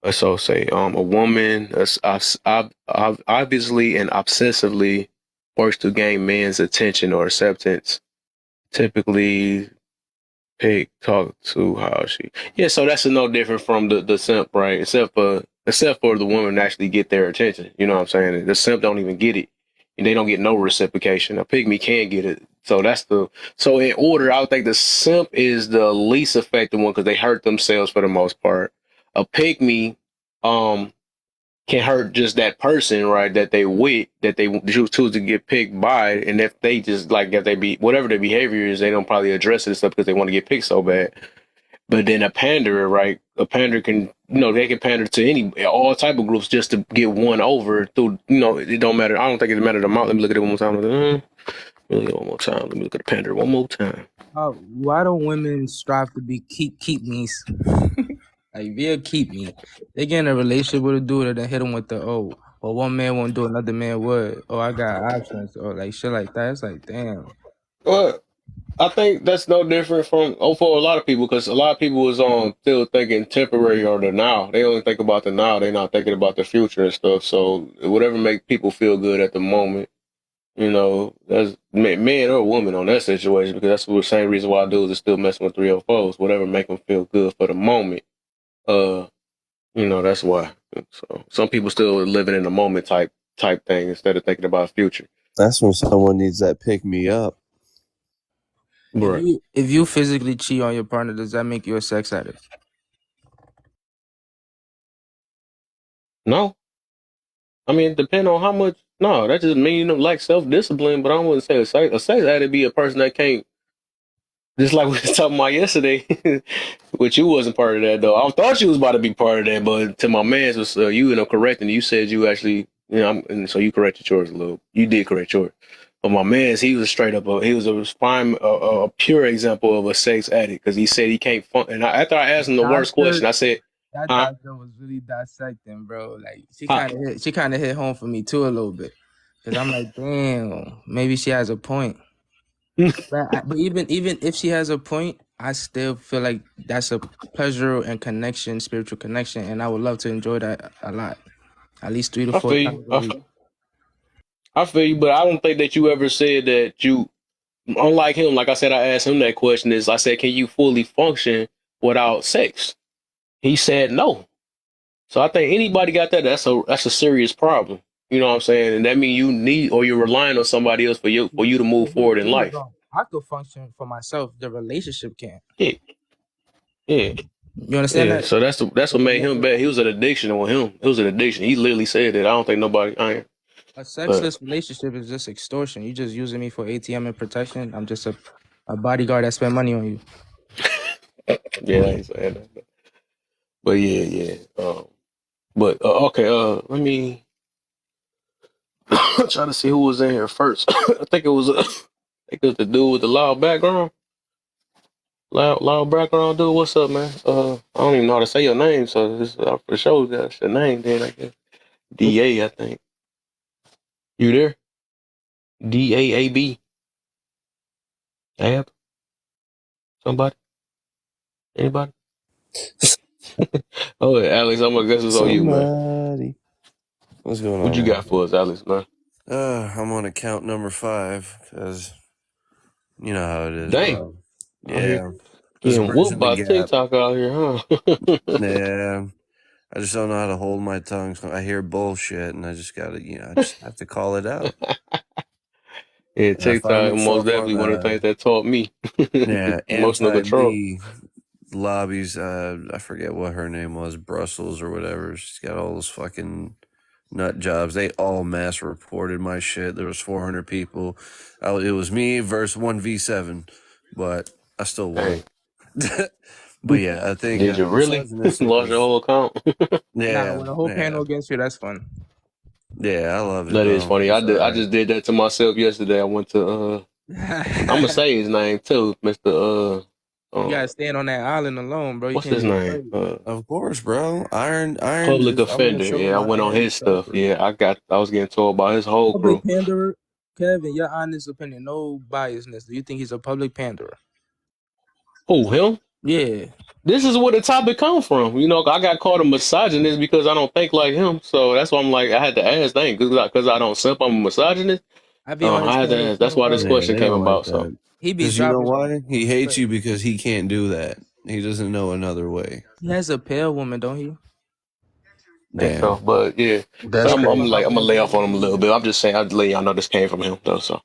Let's all say a woman obviously and obsessively works to gain men's attention or acceptance. Typically, talk to how she. Yeah, so that's no different from the simp, right? Except for the woman actually get their attention. You know what I'm saying? The simp don't even get it, and they don't get no reciprocation. A pygmy can get it. So in order, I would think the simp is the least effective one because they hurt themselves for the most part. A pygmy, um, can hurt just that person, right? That they choose to get picked by, and if they just like if they be whatever their behavior is, they don't probably address it and stuff because they want to get picked so bad. But then a panderer, right? A panderer can, they can pander to all type of groups just to get one over through, it don't matter. I don't think it matters the amount. Let me look at it one more time. Let me look at it one more time. Let me look at the panderer one more time. Why don't women strive to be keep me's? Like, be a keep me. They get in a relationship with a dude and then hit him with the, or one man won't do, another man would. Oh, I got options, or like shit like that. It's like, damn. Well, I think that's no different from for a lot of people because a lot of people is still thinking temporary or the now. They only think about the now. They're not thinking about the future and stuff. So whatever make people feel good at the moment, that's man or woman on that situation because that's the same reason why dudes are still messing with 304s. Whatever make them feel good for the moment. That's why. So some people still living in the moment type thing instead of thinking about future. That's when someone needs that pick me up. Right. If you physically cheat on your partner, does that make you a sex addict? No. I mean, depend on how much. No, that just mean like self discipline. But I wouldn't say a sex addict be a person that can't. Just like we was talking about yesterday, which you wasn't part of that though. I thought you was about to be part of that, but to my man's was you correcting. You said you actually, and so you corrected yours a little. You did correct yours, but my man's he was straight up. He was a fine, a pure example of a sex addict because he said he can't. And after I asked him the worst question, I said, That "Huh? doctor was really dissecting, bro. Like Huh? she kind of hit home for me too a little bit, because I'm like, damn, maybe she has a point. But even if she has a point, I still feel like that's a pleasure and connection, spiritual connection, and I would love to enjoy that a lot, at least 3 to I 4 feel you. times a week. I feel you, but I don't think that you ever said that you." Unlike him, like I said, I asked him that question I said, can you fully function without sex? He said no. So I think anybody got that, that's a serious problem. You know what I'm saying? And that means you need or you're relying on somebody else for you to move forward in life. I could function for myself. The relationship can't. Yeah. Yeah. You understand Yeah. that? So that's what made him bad. He was an addiction with him. It was an addiction. He literally said that. I don't think nobody A but sexless relationship is just extortion. You just using me for ATM and protection. I'm just a bodyguard that spend money on you. yeah, I ain't saying that. But yeah. But okay, let me try to see who was in here first. I think it was the dude with the loud background. Loud background dude. What's up, man? I don't even know how to say your name, so this for sure that's your name. Then I guess DA. I think you there. DAAB. Ab. Somebody. Anybody? Oh, Alex. I'm gonna guess it's on you, man. Somebody. What's going What on, you man? got for us, Alex, man? I'm on account number 5 because you know how it is, Dang. bro. Out here Yeah, just getting whooped bridging the by gap. TikTok out here, huh? Yeah, I just don't know how to hold my tongue. So I hear bullshit, and I just gotta, I just have to call it out. Yeah, And I find TikTok most myself definitely on, one of the things that taught me emotional control. anti-B lobbies. I forget what her name was, Brussels or whatever. She's got all those fucking nut jobs. They all mass reported my shit. There was 400 people. It was me versus 1v7, but I still won. But yeah, I think Did you really misogynistic lost your was. whole account? Nah, Yeah, with a whole panel against you, that's fun. yeah. I love it That is though. funny. It's all I right. just did that to myself yesterday. I went to I'm gonna say his name too, Mr. You gotta stand on that island alone, bro. You What's can't his be name? afraid. Of course, bro. Iron Public just I'm gonna Offender. show him Yeah, I my went on Iron his stuff stuff. for you. Yeah, I was getting told by his whole Public crew. panderer, Kevin. Your honest opinion, no biasness. Do you think he's a public panderer? Who, him? Yeah. This is where the topic come from. You know, I got called a misogynist because I don't think like him. So that's why I'm like, I had to ask, dang, because I don't simp, I'm a misogynist. I be on his I had to panel ask. That's too, why this bro. Yeah, question they came don't like about. So that. He be Because you know dropping. why? He hates you because he can't do that. He doesn't know another way. He has a pale woman, don't he? think so. Damn. But yeah, That's but Talking I'm about crazy. how like I'm gonna pale lay women off on can him a be. little bit. I'm just saying I'd let y'all know this came from him though. So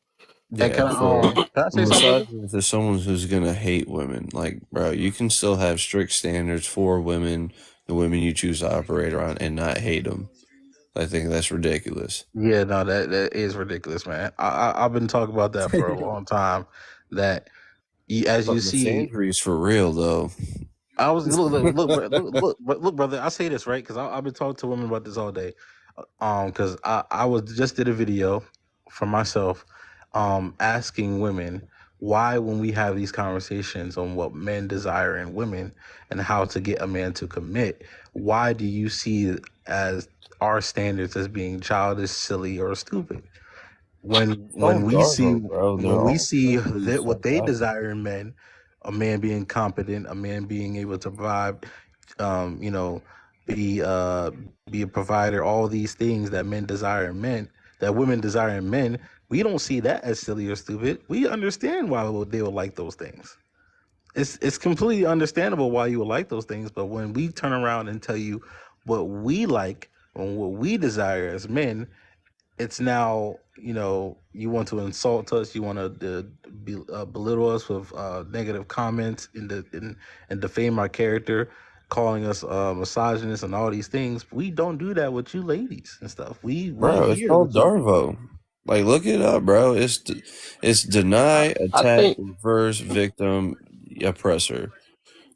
And Yeah, for can I a say something, brother? misogynist is someone who's gonna hate women. Like, bro, you can still have strict standards for women, the women you choose to operate around, and not hate them. I think that's ridiculous. Yeah, no, that is ridiculous, man. I've been talking about that for a long time. That as you But see, misandry's for real though. I was look, brother. I say this right because I've been talking to women about this all day. Because I was just did a video for myself, asking women why when we have these conversations on what men desire in women and how to get a man to commit, why do you see as our standards as being childish, silly, or stupid? Oh, When we see Darvo, bro, they're when we all see simply that what fucked they up. desire in men, a man being competent, a man being able to provide, you know, be uh be a provider, all these things that men desire in men, that women desire in men, we don't see that as silly or stupid. We understand why they would like those things. It's completely understandable why you would like those things, but when we turn around and tell you what we like and what we desire as men, it's now, you want to insult us, you want to belittle us with negative comments and defame our character, calling us misogynist and all these things. We don't do that with you ladies and stuff. We Bro, it's hear called what you. Darvo. Like, look it up, bro. It's deny, I attack, think reverse, victim, oppressor.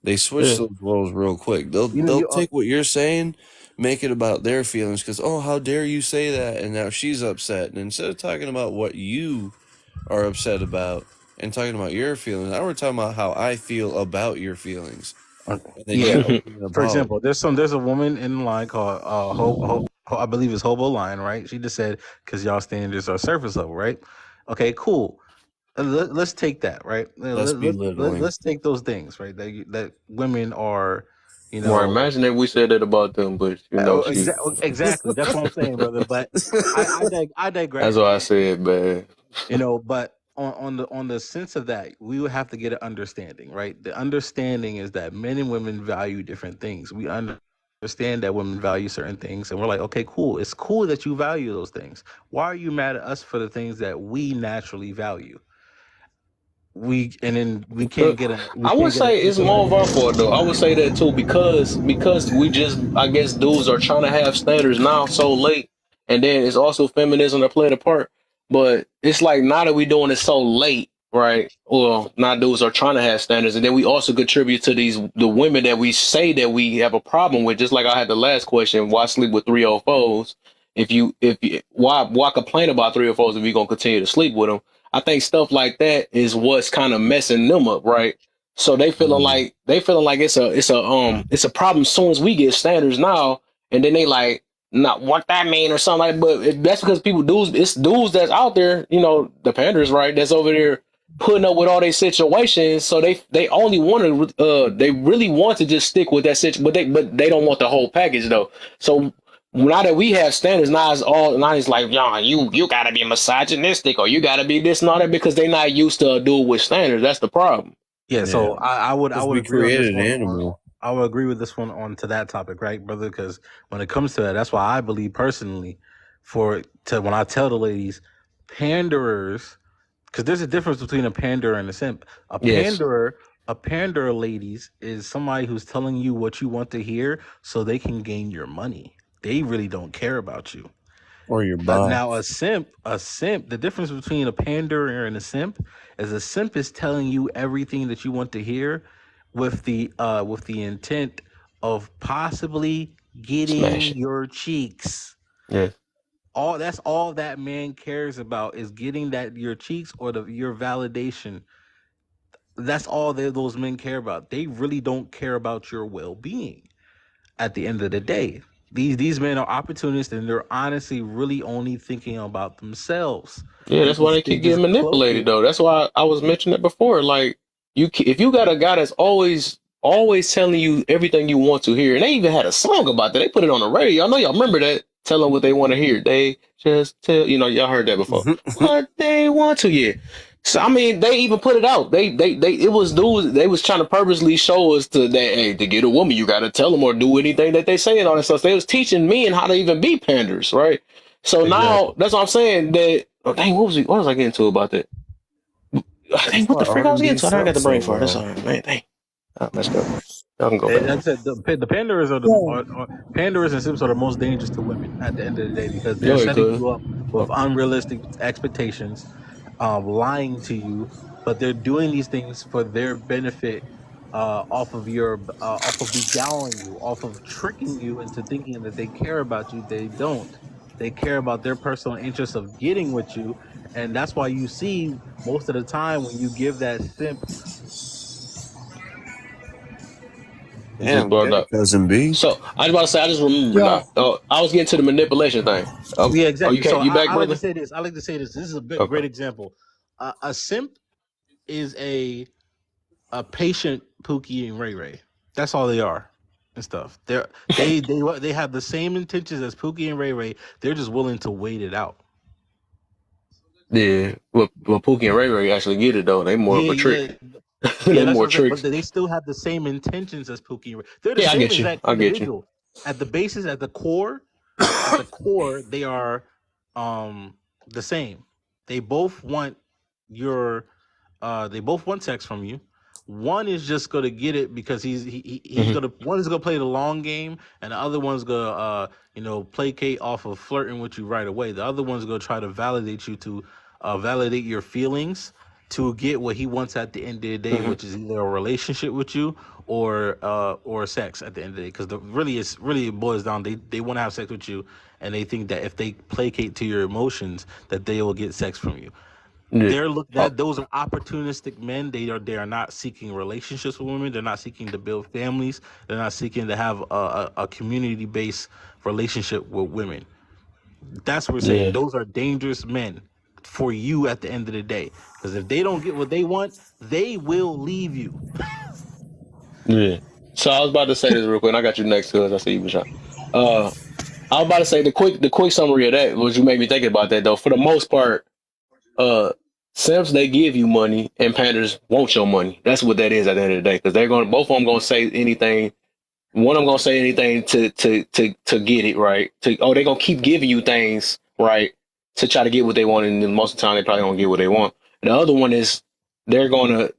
They switch yeah, those roles real quick. They'll You take what you're saying, make it about their feelings. Because how dare you say that? And now she's upset. And instead of talking about what you are upset about and talking about your feelings, now we're talking about how I feel about your feelings. And then you yeah. don't see an For apology. example, there's a woman in line called I believe it's Hobo Line, right? She just said because y'all standards are surface level, right? Okay, cool. Let's take that, right? That's belittling. Let's take those things, right? That women are, you more know, imagine if we said that about them, but you know she. exactly. That's what I'm saying, brother. But I That's digress, why I right? said, man. But on the sense of that, we would have to get an understanding, right? The understanding is that men and women value different things. We understand that women value certain things, and we're like, okay, cool. It's cool that you value those things. Why are you mad at us for the things that we naturally value? We Uh, can't get a we I would can't get a say it's peace of more mind. of our fault though. I would say that too because we just I guess dudes are trying to have standards now so late, and then it's also feminism that played a part. But it's like now that we doing it so late, right? Well, now dudes are trying to have standards, and then we also contribute to the women that we say that we have a problem with. Just like I had the last question: why sleep with 304s? If you why complain about 304s if we gonna continue to sleep with them? I think stuff like that is what's kind of messing them up, right? So they feeling like it's a problem as soon as we get standards now, and then they like not what that mean or something like. But that's because it's dudes that's out there, the panders, right? That's over there putting up with all these situations. So they only want to they really want to just stick with that situation, but they don't want the whole package though. So now that we have standards, now it's like, you gotta be misogynistic or you gotta be this and all that because they not used to a dude with standards. That's the problem. Yeah, Yeah. so I would We agree on this created an one. animal. I would agree with this one on to that topic, right, brother? Because when it comes to that, that's why I believe personally, when I tell the ladies, panderers, because there's a difference between a panderer and a simp. Yes. A panderer, ladies, is somebody who's telling you what you want to hear so they can gain your money. They really don't care about you. Or your Now box. a simp, the difference between a panderer and a simp is a simp is telling you everything that you want to hear with the intent of possibly getting Smash it. your cheeks. Yes. That's all that man cares about is getting that your cheeks or your validation. That's all those men care about. They really don't care about your well-being at the end of the day. These men are opportunists, and they're honestly really only thinking about themselves. Yeah, that's why they They keep getting just manipulated, though. That's why I was mentioning it before. Like, if you got a guy that's always telling you everything you want to hear, and they even had a song about that. They put it on the radio. I know y'all remember that. Tell them what they want to hear. They just tell y'all heard that before. What they want to, yeah. So I mean, they even put it out. It was dudes. They was trying to purposely show us that hey, to get a woman, you got to tell them or do anything that they say and all that stuff. They was teaching men how to even be panders, right? So now exactly. that's what I'm saying. That dang, what was I getting to about that? Dang, That's what why the freak I was getting R&B to? I got the sells so brain fart. That's well. all right, man. Dang, I messed up. Y'all can go And back. that's it. The panderers are Yeah. panderers and simps are the most dangerous to women at the end of the day because Go they're ahead, setting cuz. you up with unrealistic expectations, lying to you, but they're doing these things for their benefit, off of beguiling you, off of tricking you into thinking that they care about you. They don't. They care about their personal interest of getting with you, and that's why you see most of the time when you give that simp. You just Damn, brought it gay up. cousin B. So I was about to say, I just remember Yo, now. I was getting to the manipulation thing. Yeah, You exactly. So can't. You back, I like to brother? say this. I like to say this. This is a Okay. great example. A simp is a patient Pookie and Ray Ray. That's all they are and stuff. They have the same intentions as Pookie and Ray Ray. They're just willing to wait it out. Yeah. Well, Pookie and Ray Ray actually get it though. They more of Yeah, a trick. yeah, They yeah. That's more what I'm saying. But tricks. they still have the same intentions as Pookie and Ray. They're the Yeah, I same get you. exact I get you. individual. At the basis, at the core, they are the same. They both want your they both want sex from you. One is just gonna get it because he's Hmm. gonna one is gonna play the long game, and the other one's gonna placate off of flirting with you right away. The other one's gonna try to validate you to validate your feelings to get what he wants at the end of the day, Hmm. which is either a relationship with you or sex at the end of the day. Because really it boils down they want to have sex with you, and they think that if they placate to your emotions, that they will get sex from you. Yeah. Those are opportunistic men. They are not seeking relationships with women. They're not seeking to build families. They're not seeking to have a community based relationship with women. That's what we're saying. Yeah. Those are dangerous men for you at the end of the day. Because if they don't get what they want, they will leave you. Yeah. So I was about to say this real quick. And I got you next, cuz I see you, Bashan. Uh, I was about to say the quick summary of that, what you made me thinking about that though. For the most part, uh, simps they give you money, and panders want your money. That's what that is at the end of the day, because they're going, both of them gonna say anything. One of them gonna say anything to get it right. They're gonna keep giving you things right to try to get what they want, and then most of the time they probably don't get what they want. And the other one is they're gonna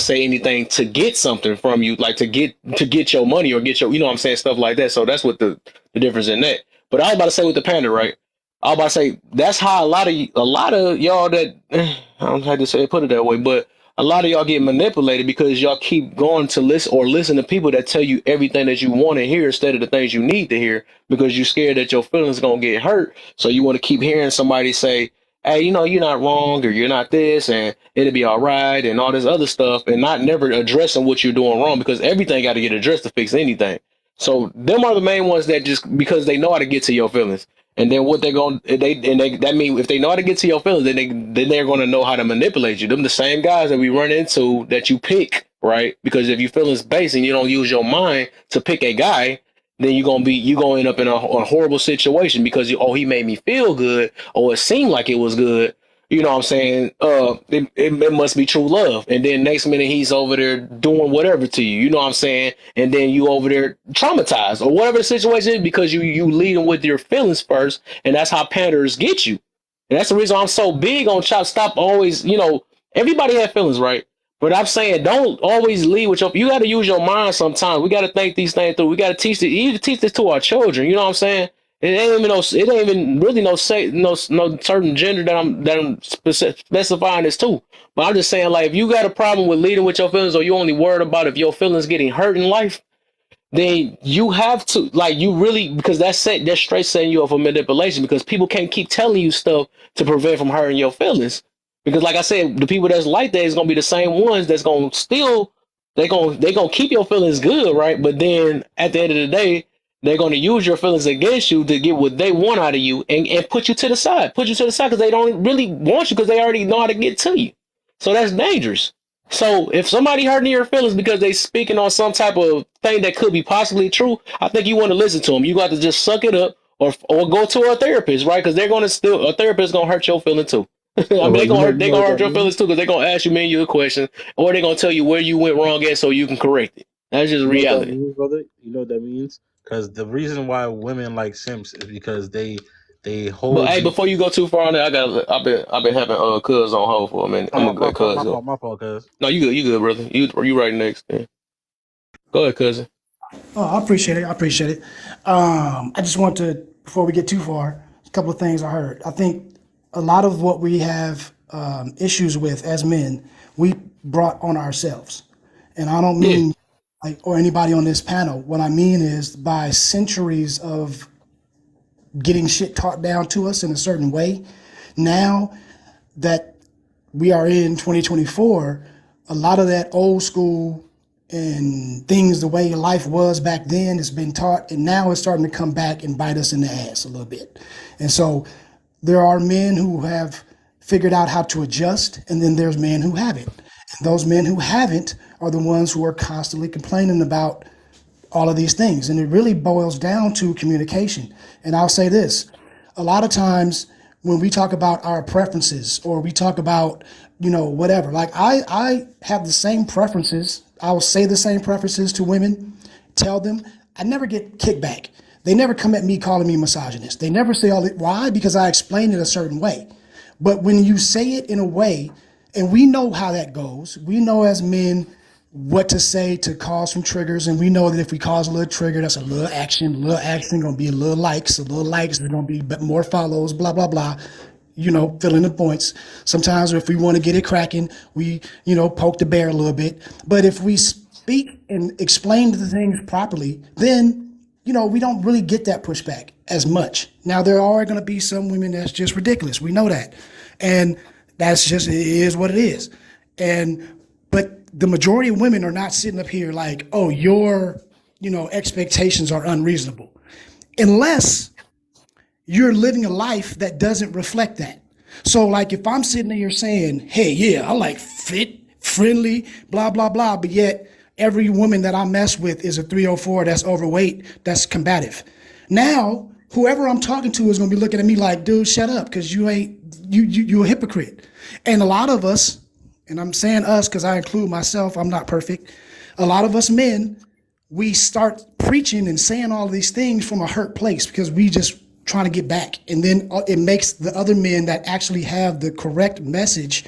say anything to get something from you, like to get your money or get your, what I'm saying, stuff like that. So that's what the difference in that. But I was about to say with the panda, right? I was about to say that's how a lot of y'all that I don't have to say put it that way, but a lot of y'all get manipulated because y'all keep going to listen to people that tell you everything that you want to hear instead of the things you need to hear because you're scared that your feelings gonna get hurt. So you want to keep hearing somebody say, "Hey, you're not wrong, or you're not this, and it'll be all right," and all this other stuff, and not never addressing what you're doing wrong because everything got to get addressed to fix anything. So them are the main ones that just because they know how to get to your feelings. And then what they're going that mean if they know how to get to your feelings, then they're going to know how to manipulate you. Them the same guys that we run into that you pick, right? Because if you feelings based and you don't use your mind to pick a guy, then you gonna end up in a horrible situation because he made me feel good or it seemed like it was good. You know what I'm saying? It must be true love. And then next minute he's over there doing whatever to you. You know what I'm saying? And then you over there traumatized or whatever the situation is because you leading with your feelings first, and that's how panders get you. And that's the reason I'm so big on chop. Stop always, everybody have feelings, right? But I'm saying don't always lead with your. You got to use your mind sometimes. We got to think these things through. We got to teach it. You need to teach this to our children. You know what I'm saying? It ain't even no. It ain't even really no certain gender that I'm specifying this to. But I'm just saying, like, if you got a problem with leading with your feelings, or you only worried about if your feelings getting hurt in life, then you have to like you really because that's straight setting you up for manipulation because people can't keep telling you stuff to prevent from hurting your feelings. Because like I said, the people that's like that is gonna be the same ones that's gonna still they gonna keep your feelings good, right? But then at the end of the day, they're gonna use your feelings against you to get what they want out of you and put you to the side. Put you to the side because they don't really want you because they already know how to get to you. So that's dangerous. So if somebody hurting your feelings because they speaking on some type of thing that could be possibly true, I think you want to listen to them. You got to just suck it up or go to a therapist, right? Because they're gonna still a therapist gonna hurt your feelings too. I mean, Well, they you know gonna what hurt that your means. feelings too because they're gonna ask you many a question or they're gonna tell you where you went wrong at so you can correct it. That's just You know what that reality. means, brother? You know what that means? Because the reason why women like simps is because they But hold hey, you. before you go too far on that, I've been having cuz on hold for a minute. I'm Oh, gonna my go fault, cuz my up. fault, my fault, cuz. No, you good, brother. You right next. Man. Go ahead, cousin. Oh, I appreciate it. I appreciate it. I just want to, before we get too far, a couple of things I heard. I think a lot of what we have issues with as men, we brought on ourselves. And I don't Yeah. mean like, or anybody on this panel. What I mean is by centuries of getting shit taught down to us in a certain way. Now that we are in 2024, a lot of that old school and things the way life was back then has been taught, and now it's starting to come back and bite us in the ass a little bit. And so there are men who have figured out how to adjust, and then there's men who haven't. And those men who haven't are the ones who are constantly complaining about all of these things. And it really boils down to communication. And I'll say this, a lot of times when we talk about our preferences or we talk about, whatever, like I have the same preferences. I will say the same preferences to women, tell them, I never get kickback. They never come at me calling me misogynist. They never say all that. Why? Because I explain it a certain way. But when you say it in a way, and we know how that goes, we know as men what to say to cause some triggers, and we know that if we cause a little trigger, that's a little action, gonna be a little likes, there's gonna be more follows, blah, blah, blah. Fill in the points. Sometimes if we want to get it cracking, we, poke the bear a little bit. But if we speak and explain the things properly, then we don't really get that pushback as much. Now, there are going to be some women that's just ridiculous. We know that. And that's just, it is what it is. But the majority of women are not sitting up here like, oh, your, expectations are unreasonable. Unless you're living a life that doesn't reflect that. So, like, if I'm sitting here saying, hey, yeah, I like fit, friendly, blah, blah, blah, but yet every woman that I mess with is a 304 that's overweight, that's combative. Now, whoever I'm talking to is going to be looking at me like, dude, shut up, because you a hypocrite. And a lot of us, and I'm saying us because I include myself, I'm not perfect. A lot of us men, we start preaching and saying all these things from a hurt place because we just trying to get back. And then it makes the other men that actually have the correct message,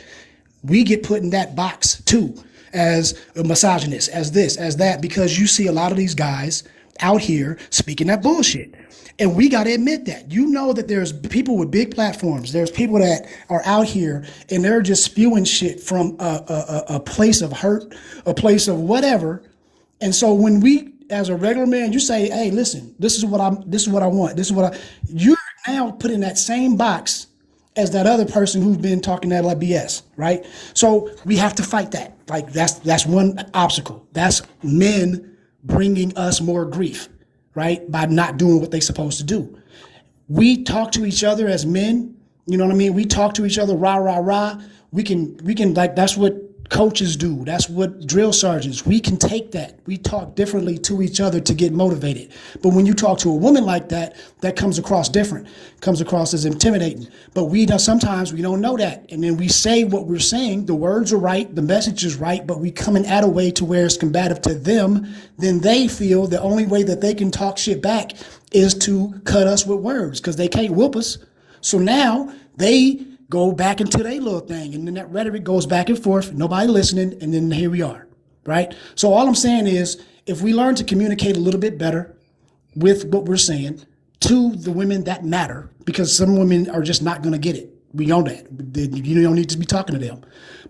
we get put in that box too, as a misogynist, as this, as that, because you see a lot of these guys out here speaking that bullshit. And we got to admit that. That there's people with big platforms. There's people that are out here and they're just spewing shit from a place of hurt, a place of whatever. And so when we, as a regular man, you say, "Hey, listen, this is what I want. You're now put in that same box as that other person who's been talking that like BS, right? So we have to fight that. Like that's one obstacle. That's men bringing us more grief, right? By not doing what they're supposed to do. We talk to each other as men. You know what I mean? We talk to each other, rah, rah, rah. We can like, that's what coaches do. That's what drill sergeants, we can take that. We talk differently to each other to get motivated. But when you talk to a woman like that, that comes across different, comes across as intimidating. But sometimes we don't know that. And then we say what we're saying, the words are right, the message is right, but we come in at a way to where it's combative to them. Then they feel the only way that they can talk shit back is to cut us with words because they can't whoop us. So now they go back into their little thing, and then that rhetoric goes back and forth, nobody listening, and then here we are, right? So all I'm saying is, if we learn to communicate a little bit better with what we're saying to the women that matter, because some women are just not going to get it. We know that. You don't need to be talking to them.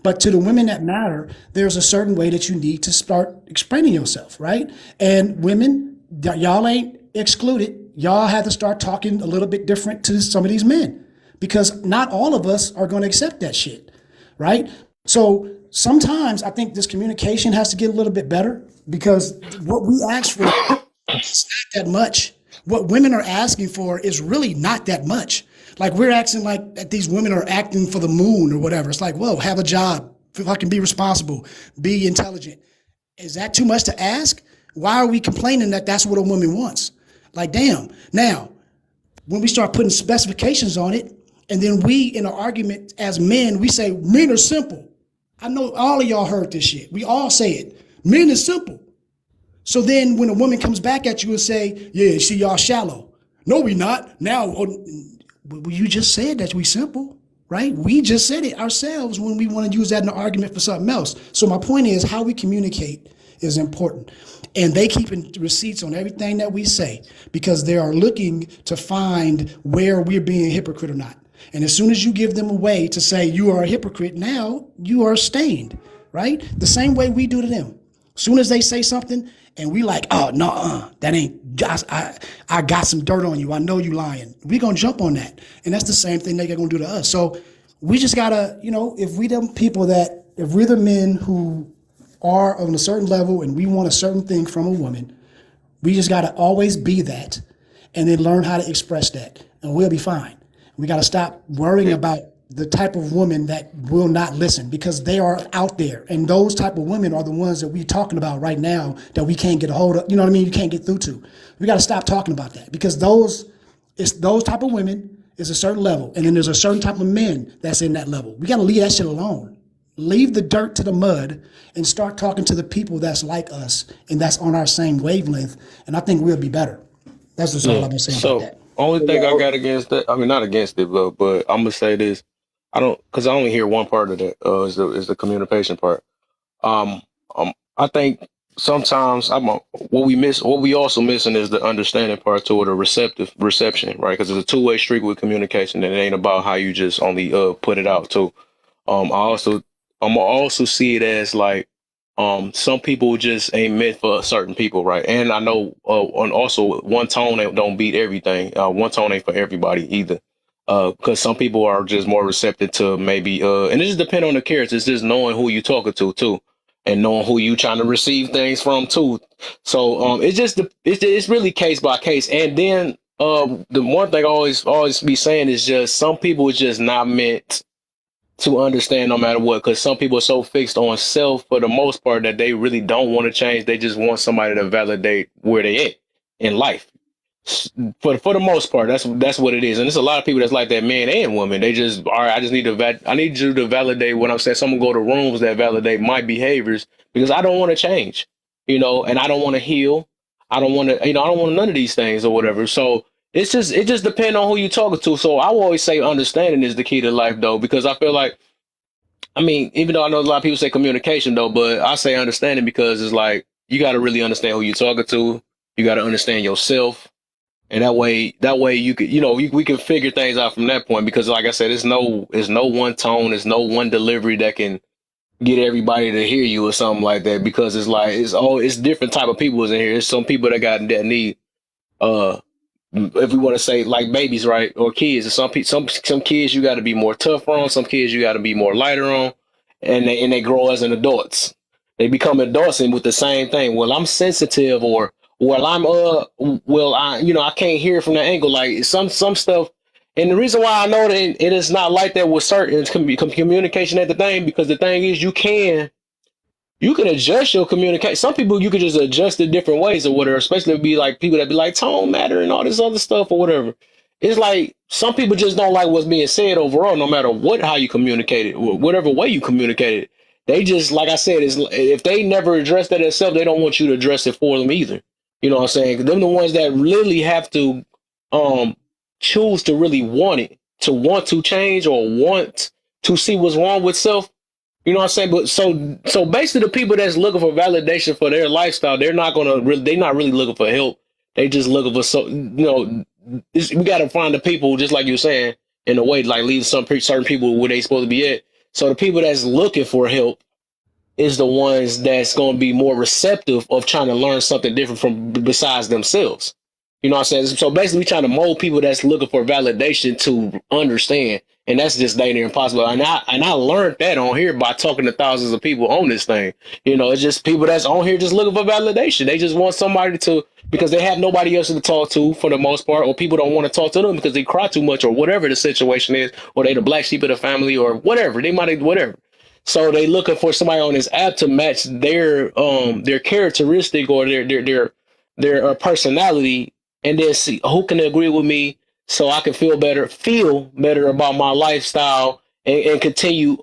But to the women that matter, there's a certain way that you need to start explaining yourself, right? And women, y'all ain't excluded. Y'all have to start talking a little bit different to some of these men because not all of us are going to accept that shit, right? So sometimes I think this communication has to get a little bit better because what we ask for is not that much. What women are asking for is really not that much. Like we're acting like that these women are acting for the moon or whatever. It's like, whoa, have a job, fucking be responsible, be intelligent. Is that too much to ask? Why are we complaining that that's what a woman wants? Like, damn. Now, when we start putting specifications on it, and then we, in an argument as men, we say men are simple. I know all of y'all heard this shit. We all say it. Men are simple. So then when a woman comes back at you and say, yeah, see, y'all shallow. No, we not. Now, you just said that we simple, right? We just said it ourselves when we want to use that in an argument for something else. So my point is how we communicate is important. And they keep receipts on everything that we say because they are looking to find where we're being a hypocrite or not. And as soon as you give them a way to say you are a hypocrite, now you are stained, right? The same way we do to them. As soon as they say something and we like, oh, no, that ain't, I got some dirt on you. I know you lying. We gonna jump on that. And that's the same thing they're gonna do to us. So we just gotta, if we them people if we're the men who are on a certain level and we want a certain thing from a woman, we just gotta always be that and then learn how to express that and we'll be fine. We gotta stop worrying about the type of woman that will not listen because they are out there. And those type of women are the ones that we're talking about right now that we can't get a hold of. You know what I mean? You can't get through to. We got to stop talking about that because those type of women is a certain level. And then there's a certain type of men that's in that level. We got to leave that shit alone. Leave the dirt to the mud and start talking to the people that's like us and that's on our same wavelength. And I think we'll be better. That's just all I'm going to say about that. Only thing I got against that, I mean, not against it, but I'm gonna say this. Because I only hear one part of that. Is the communication part. Um, I think sometimes what we also missing is the understanding part to it, or reception, right? Because it's a two-way street with communication, and it ain't about how you just only put it out too. I'm also see it as like some people just ain't meant for certain people, right? And I know and also one tone don't beat everything. One tone ain't for everybody either. Because some people are just more receptive to maybe and it just depends on the character. It's just knowing who you talking to too, and knowing who you trying to receive things from too. So it's really case by case. And then the one thing I always be saying is just some people is just not meant to understand no matter what, because some people are so fixed on self for the most part that they really don't want to change. They just want somebody to validate where they at in life. For the most part, that's what it is, and there's a lot of people that's like that, man and woman. They just, all right, I just need I need you to validate what I'm saying. Someone go to rooms that validate my behaviors because I don't want to change, and I don't want to heal. I don't want to, I don't want none of these things or whatever. So it just depends on who you're talking to. So I will always say understanding is the key to life, though, because I feel like, I mean, even though I know a lot of people say communication, though, but I say understanding because it's like you got to really understand who you're talking to. You got to understand yourself. And that way you could, we can figure things out from that point because, like I said, it's no one tone, there's no one delivery that can get everybody to hear you or something like that. Because it's like it's different type of people in here. There's some people that need if we want to say like babies, right, or kids. And some kids you got to be more tough on. Some kids you got to be more lighter on, and they grow as an adults. They become adults and with the same thing. Well, I'm sensitive, or well, I can't hear from the angle. Like some stuff. And the reason why I know that it is not like that with certain communication at the thing, because the thing is you can adjust your communication. Some people you can just adjust it different ways or whatever, especially if it be like people that be like tone matter and all this other stuff or whatever. It's like some people just don't like what's being said overall, no matter how you communicate it, or whatever way you communicate it. They just, like I said, if they never address that themselves, they don't want you to address it for them either. You know what I'm saying? 'Cause them the ones that really have to choose to really want to change or want to see what's wrong with self. You know what I'm saying? But so basically the people that's looking for validation for their lifestyle, they're not really looking for help. They just looking for we got to find the people, just like you were saying, in a way, like leave certain people where they supposed to be at. So the people that's looking for help is the ones that's going to be more receptive of trying to learn something different from besides themselves. You know what I'm saying? So basically, we trying to mold people that's looking for validation to understand, and that's just dang near impossible. And I learned that on here by talking to thousands of people on this thing. You know, it's just people that's on here just looking for validation. They just want somebody to because they have nobody else to talk to for the most part, or people don't want to talk to them because they cry too much, or whatever the situation is, or they the black sheep of the family, or whatever they might whatever. So they looking for somebody on this app to match their characteristic or their personality, and then see who can agree with me so I can feel better about my lifestyle and continue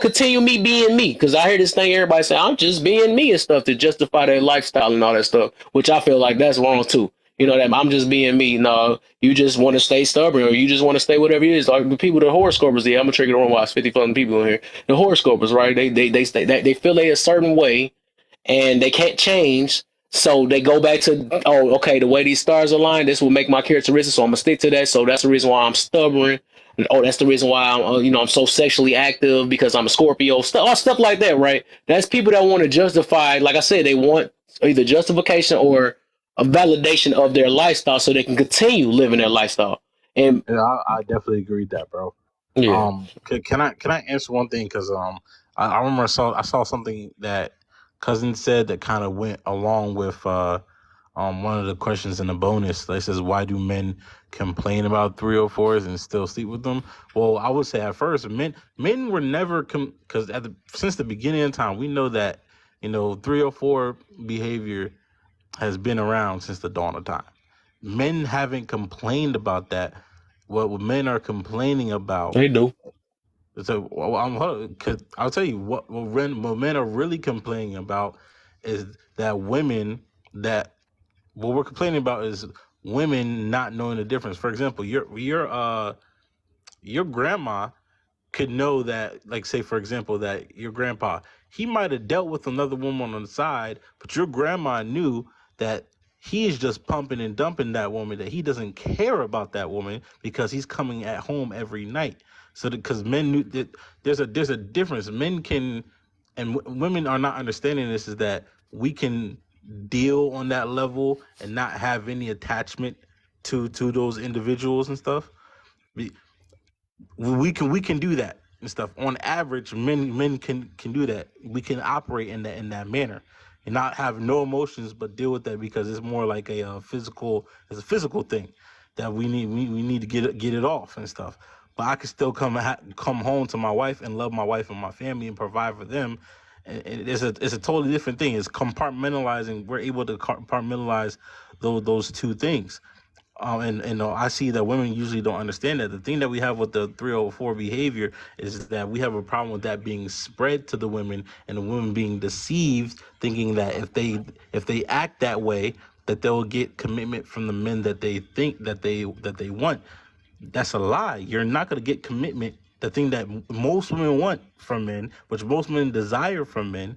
continue me being me. Because I hear this thing everybody say I'm just being me and stuff to justify their lifestyle and all that stuff, which I feel like that's wrong too. You know that I'm just being me. No, you just want to stay stubborn, or you just want to stay whatever it is. Like the people, the horoscopers. Yeah, I'm gonna trigger the wrong watch 50 people in here. The horoscopers, right? They feel they a certain way and they can't change. So they go back to, oh, okay, the way these stars align, this will make my characteristics, so I'm gonna stick to that. So that's the reason why I'm stubborn. And, oh, that's the reason why I'm, I'm so sexually active because I'm a Scorpio. Stuff like that, right? That's people that want to justify. Like I said, they want either justification or a validation of their lifestyle, so they can continue living their lifestyle. And Yeah, I definitely agree with that, bro. yeah, Can I answer one thing? Because I remember I saw something that cousin said that kind of went along with one of the questions in the bonus. That says, why do men complain about 304s and still sleep with them? Well, I would say at first men were never because since the beginning of time we know that 304 behavior has been around since the dawn of time. Men haven't complained about that. What men are complaining about. they do. So I'll tell you what men are really complaining about is that what we're complaining about is women not knowing the difference. For example, your grandma could know that, like, say for example, that your grandpa, he might have dealt with another woman on the side, but your grandma knew that he is just pumping and dumping that woman, that he doesn't care about that woman because he's coming at home every night. So because men knew that there's a difference. Men can, and women are not understanding this, is that we can deal on that level and not have any attachment to those individuals and stuff. We can do that and stuff. On average, men can do that. We can operate in that manner and not have no emotions, but deal with that because it's more like it's a physical thing that we need to get it off and stuff. But I can still come home to my wife and love my wife and my family and provide for them. And it's a totally different thing. It's compartmentalizing. We're able to compartmentalize those two things. And I see that women usually don't understand that. The thing that we have with the 304 behavior is that we have a problem with that being spread to the women, and the women being deceived, thinking that if they act that way, that they'll get commitment from the men that they think that they want. That's a lie. You're not going to get commitment. The thing that most women want from men, which most men desire from men,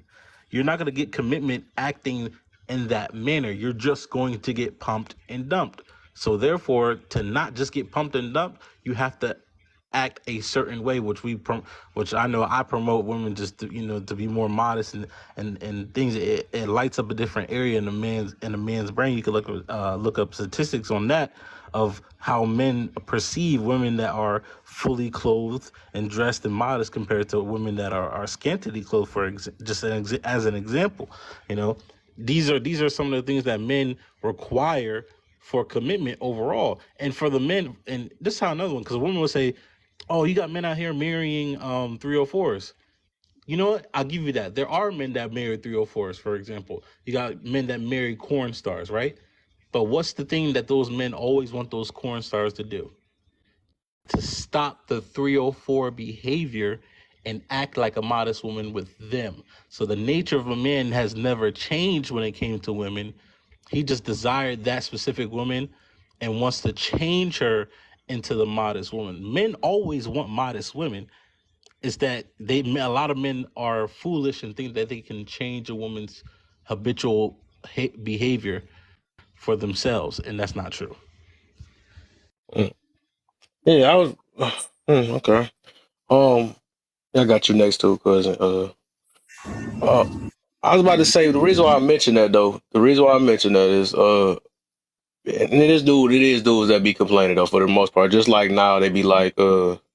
you're not going to get commitment acting in that manner. You're just going to get pumped and dumped. So therefore, to not just get pumped and dumped, you have to act a certain way, which I know I promote women just to be more modest and things. It lights up a different area in a man's brain. You can look up statistics on that, of how men perceive women that are fully clothed and dressed and modest compared to women that are scantily clothed. As an example, these are some of the things that men require for commitment overall. And for the men, and this is how another one, because women will say, oh, you got men out here marrying 304s. You know what? I'll give you that. There are men that marry 304s, for example. You got men that marry corn stars, right? But what's the thing that those men always want those corn stars to do? To stop the 304 behavior and act like a modest woman with them. So the nature of a man has never changed when it came to women. He just desired that specific woman and wants to change her into the modest woman. Men always want modest women. It's that a lot of men are foolish and think that they can change a woman's habitual behavior for themselves, and that's not true. Yeah, Okay. I got you next to cousin. Uh, I was about to say the reason why I mentioned that though. The reason why I mentioned that is and it is dudes that be complaining though for the most part. Just like now they be like they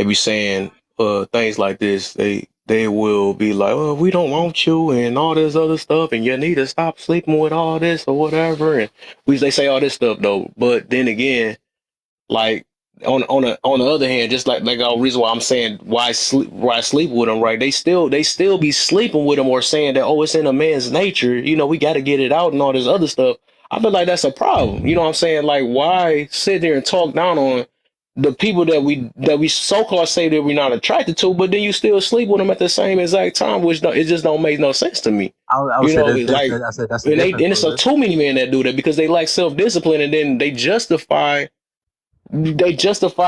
be saying things like this. They will be like, oh, we don't want you and all this other stuff, and you need to stop sleeping with all this or whatever. And they say all this stuff though. But then again, like on the other hand, just like the reason why I'm saying why sleep with them, right? They still be sleeping with them or saying that, oh, it's in a man's nature, we got to get it out and all this other stuff. I feel like that's a problem. You know what I'm saying? Like, why sit there and talk down on the people that we so called say that we're not attracted to, but then you still sleep with them at the same exact time, which it just don't make no sense to me. I would say Like, I said that's the and difference, it's a brother. too many men that do that because they lack self discipline, and then they justify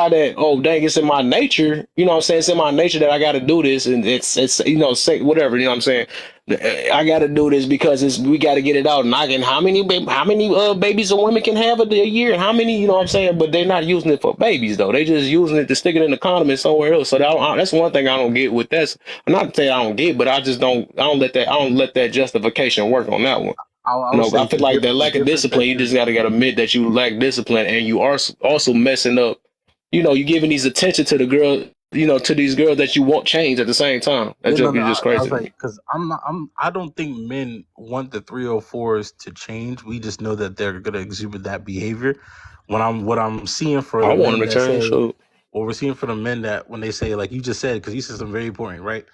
that, oh dang, it's in my nature, what I'm saying, it's in my nature that I got to do this, and it's say whatever, what I'm saying, I got to do this because we got to get it out, and I can, how many babies a women can have a year, and how many, what I'm saying, but they're not using it for babies though, they just using it to stick it in the condom and somewhere else. So that's one thing I don't get with that. I'm not saying I don't get, but I don't let that justification work on that one. I'll say I feel like that the lack of difference that discipline, you you're just gotta admit that you lack discipline, and you are also messing up. You giving these attention to the girl, to these girls that you want change at the same time. That no, joke no, is just I crazy was to like, me. because I don't think men want the 304s to change. We just know that they're gonna exhibit that behavior. What I'm seeing for I the want men them to that change. say, So what we're seeing for the men that when they say, like you just said, because you said something very important, right?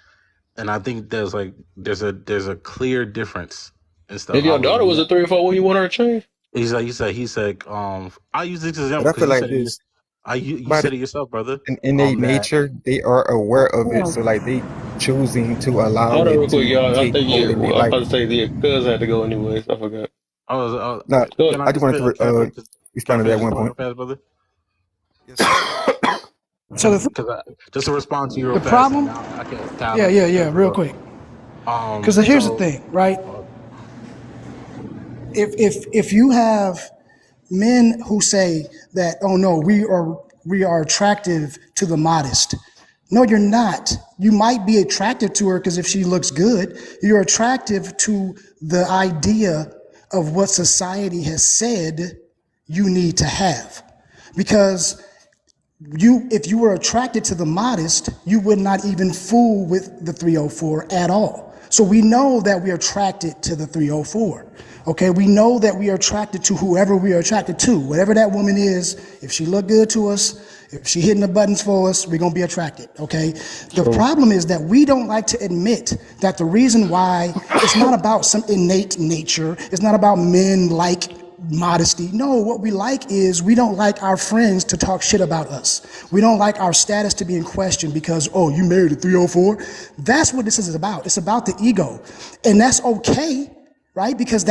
And I think there's a clear difference and stuff. if I your was daughter was a 3 or 4, what you want her to change? he said I use this But example I because feel you like said it. this You by said it yourself, brother. an innate That nature, they are aware of it. So like they choosing to allow Hold on, it real quick, to y'all. I take think hold yeah, in their well, I'm life. about to say the cuz had to go anyways. I forgot. I was. Now, Go Can I I just just wanted finish? to Can I respond to finish that this one point real point. fast, brother? Yes, sir. So Because just to respond to you real the fast, and problem, now I can Tyler, yeah, I can yeah, finish yeah, this real up. quick. Because here's the So thing, right? If you have men who say that, oh no, we are attractive to the modest. No, you're not. You might be attracted to her because if she looks good, you're attractive to the idea of what society has said you need to have. Because if you were attracted to the modest, you would not even fool with the 304 at all. So we know that we are attracted to the 304. Okay, we know that we are attracted to whoever we are attracted to, whatever that woman is. If she look good to us, if she hitting the buttons for us, we're gonna be attracted. Okay. The True. problem is that we don't like to admit that the reason why it's not about some innate nature. It's not about men like modesty. No, what we like is we don't like our friends to talk shit about us. We don't like our status to be in question because, oh, you married a 304. That's what this is about. It's about the ego. And that's okay, right? Because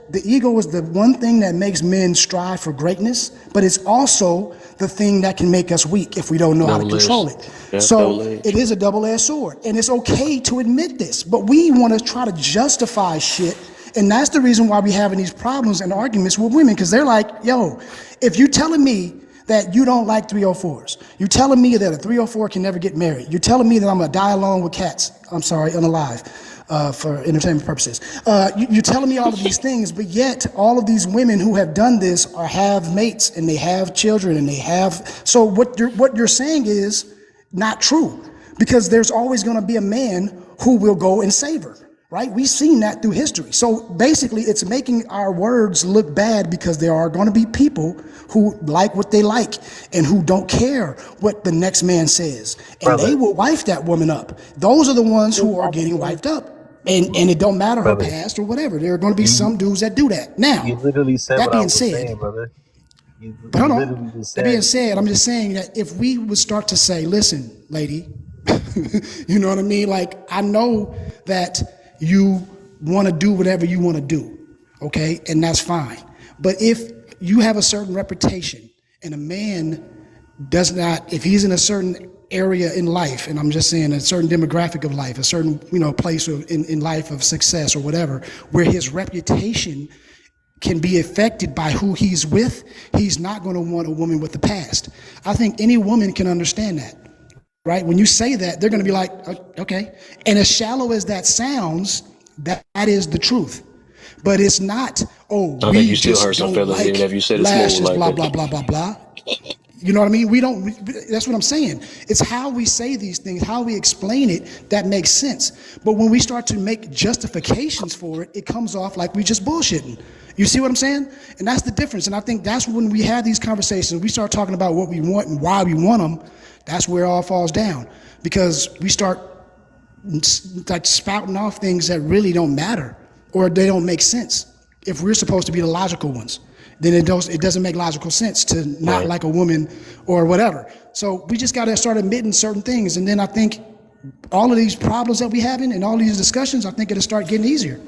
the ego is the one thing that makes men strive for greatness, but it's also the thing that can make us weak if we don't know how to Double control edged. it. Yeah, So double edged. it is a double-edged sword. And it's okay to admit this, but we want to try to justify shit. And that's the reason why we having these problems and arguments with women, because they're like, yo, if you telling me that you don't like 304s, you telling me that a 304 can never get married, you're telling me that I'm gonna die alone with cats, I'm sorry, unalive, for entertainment purposes. You're telling me all of these things, but yet all of these women who have done this have mates and they have children and they have, so what you're saying is not true, because there's always gonna be a man who will go and save her. Right? We've seen that through history. So basically, it's making our words look bad because there are going to be people who like what they like and who don't care what the next man says. And they brother, will wife that woman up. Those are the ones who are getting wifed up. And it don't matter her brother, past or whatever. There are going to be you some dudes that do that. Now, you literally said that what I being was said, saying, brother. You but hold literally on. just That being said. said, I'm just saying that if we would start to say, listen, lady, you know what I mean? Like, I know that you want to do whatever you want to do, okay? And that's fine. But if you have a certain reputation and a man does not, if he's in a certain area in life, and I'm just saying a certain demographic of life, a certain, place in life of success or whatever, where his reputation can be affected by who he's with, he's not going to want a woman with the past. I think any woman can understand that, right? When you say that, they're going to be like, okay. And as shallow as that sounds, that is the truth. But it's not, oh, I think we you still just hurt some don't feelings even like if you said it smooth lashes, like blah, that. blah, blah, blah, blah. You know what I mean? That's what I'm saying. It's how we say these things, how we explain it that makes sense. But when we start to make justifications for it, it comes off like we just bullshitting. You see what I'm saying? And that's the difference. And I think that's when we have these conversations, we start talking about what we want and why we want them. That's where it all falls down. Because we start like spouting off things that really don't matter or they don't make sense. If we're supposed to be the logical ones, then it doesn't make logical sense to not Right. like a woman or whatever. So we just got to start admitting certain things, and then I think all of these problems that we having and all these discussions, I think it'll start getting easier.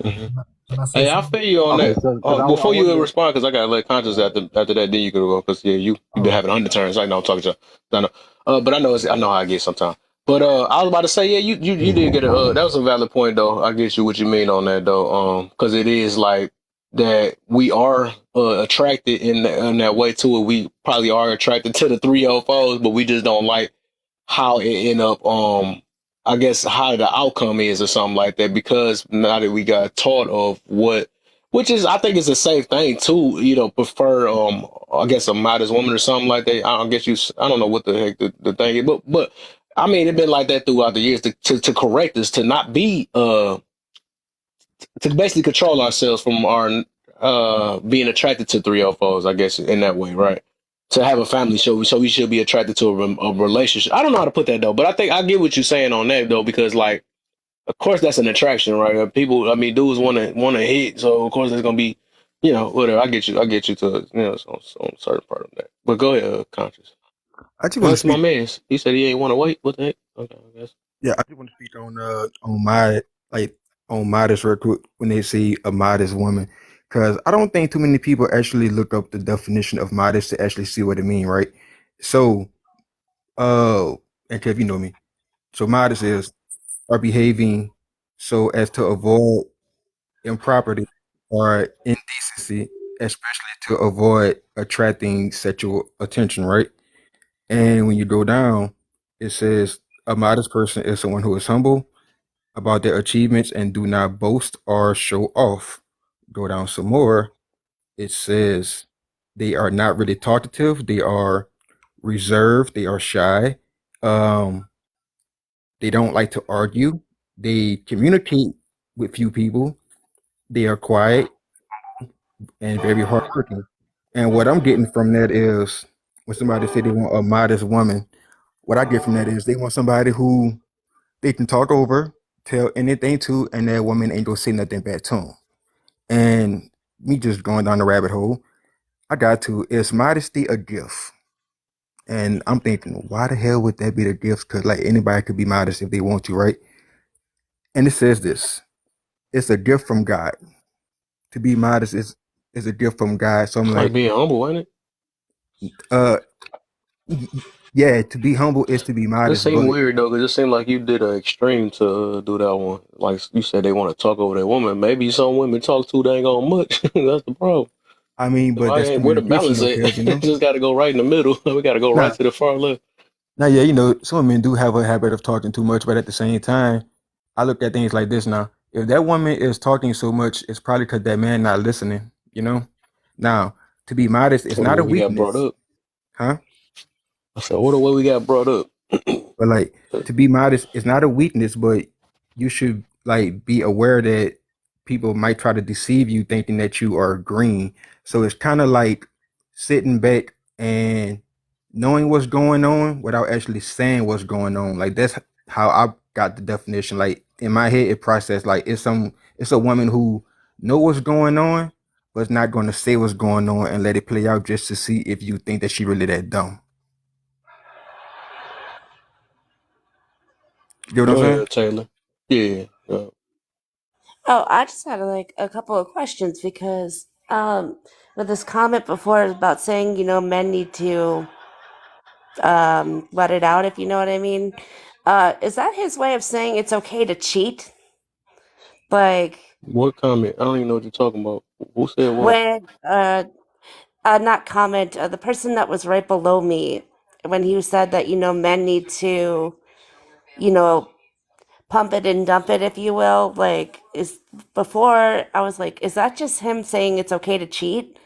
Hmm. Can I say Hey, I something? feel you on Okay, that. because I Before wanted you to. respond, because I got to let conscious after that, then you can go. Because yeah, you've been Oh, having underturns. I know I'm talking to you. I know. But I know how I get sometimes. But I was about to say, yeah, you did get a. That was a valid point though. I get you what you mean on that though. Because it is like that we are attracted in that way to it. We probably are attracted to the 304s, but we just don't like how it end up I guess how the outcome is or something like that, because now that we got taught of what, which is I think is a safe thing too, prefer I guess a modest woman or something like that. I guess I don't know what the heck the thing is, but I mean it's been like that throughout the years to correct us to not be to basically control ourselves from our being attracted to 304s, I guess, in that way, right? To have a family show, so we should be attracted to a relationship. I don't know how to put that though, but I think I get what you're saying on that though, because like, of course, that's an attraction, right? People, I mean, dudes want to hit, so of course there's gonna be, whatever. I get you to, on a certain part of that. But go ahead, conscious. I just want to That's my speak. man. He said he ain't want to wait. What the heck? Okay, I guess. Yeah, I just want to speak on my like on modest real quick when they say a modest woman, because I don't think too many people actually look up the definition of modest to actually see what it mean, right? So, and Kev, you know me. So modest is are behaving so as to avoid improperty or indecency, especially to avoid attracting sexual attention, right? And when you go down, it says a modest person is someone who is humble about their achievements and do not boast or show off. Go down some more. It says they are not really talkative. They are reserved. They are shy. Um, they don't like to argue. They communicate with few people. They are quiet and very hardworking. And what I'm getting from that is when somebody say they want a modest woman, what I get from that is they want somebody who they can talk over, tell anything to, and that woman ain't gonna say nothing bad to 'em. And me just going down the rabbit hole, I got to, is modesty a gift? And I'm thinking, why the hell would that be the gift? Because like anybody could be modest if they want to, right? And it says this: it's a gift from God. To be modest is a gift from God. So I'm Like like, being humble, ain't it? uh, yeah, to be humble is to be It modest, seemed but weird though, because it seemed like you did an extreme to do that one. Like you said, they want to talk over that woman. Maybe some women talk too dang on much. That's the problem. I mean, but Why that's ain't where the communication, balance though, at? Kev, you know. Just got to go right in the middle. We got to go right Now, to the far left. now, yeah, some men do have a habit of talking too much, but at the same time, I look at things like this now. If that woman is talking so much, it's probably because that man not listening, you know? Now, to be modest, it's What the not way a we got brought weakness, up. huh? I said, what the way we got brought up. But like to be modest is not a weakness, but you should like be aware that people might try to deceive you thinking that you are green. So it's kind of like sitting back and knowing what's going on without actually saying what's going on. Like that's how I got the definition. Like in my head, it processed like it's a woman who know what's going on, but it's not going to say what's going on and let it play out just to see if you think that she really that dumb. You know what Go I'm saying? ahead, Taylor. Yeah. Yeah. Oh, I just had like a couple of questions because with this comment before about saying, men need to let it out, if you know what I mean. Is that his way of saying it's okay to cheat? Like, What comment? I don't even know what you're talking about. Who said what? When not comment, the person that was right below me, when he said that, men need to, you know, pump it and dump it, if you will, like, is before I was like, is that just him saying it's okay to cheat?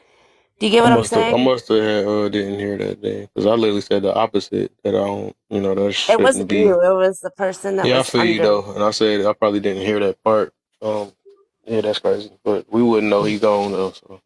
Do you get what I'm I saying? must have didn't hear that day because I literally said the opposite that I don't, that It shouldn't wasn't be. you, it was the person that Yeah, I was feel you under. though, and I said I probably didn't hear that part. Yeah, that's crazy, but we wouldn't know he gone though. So.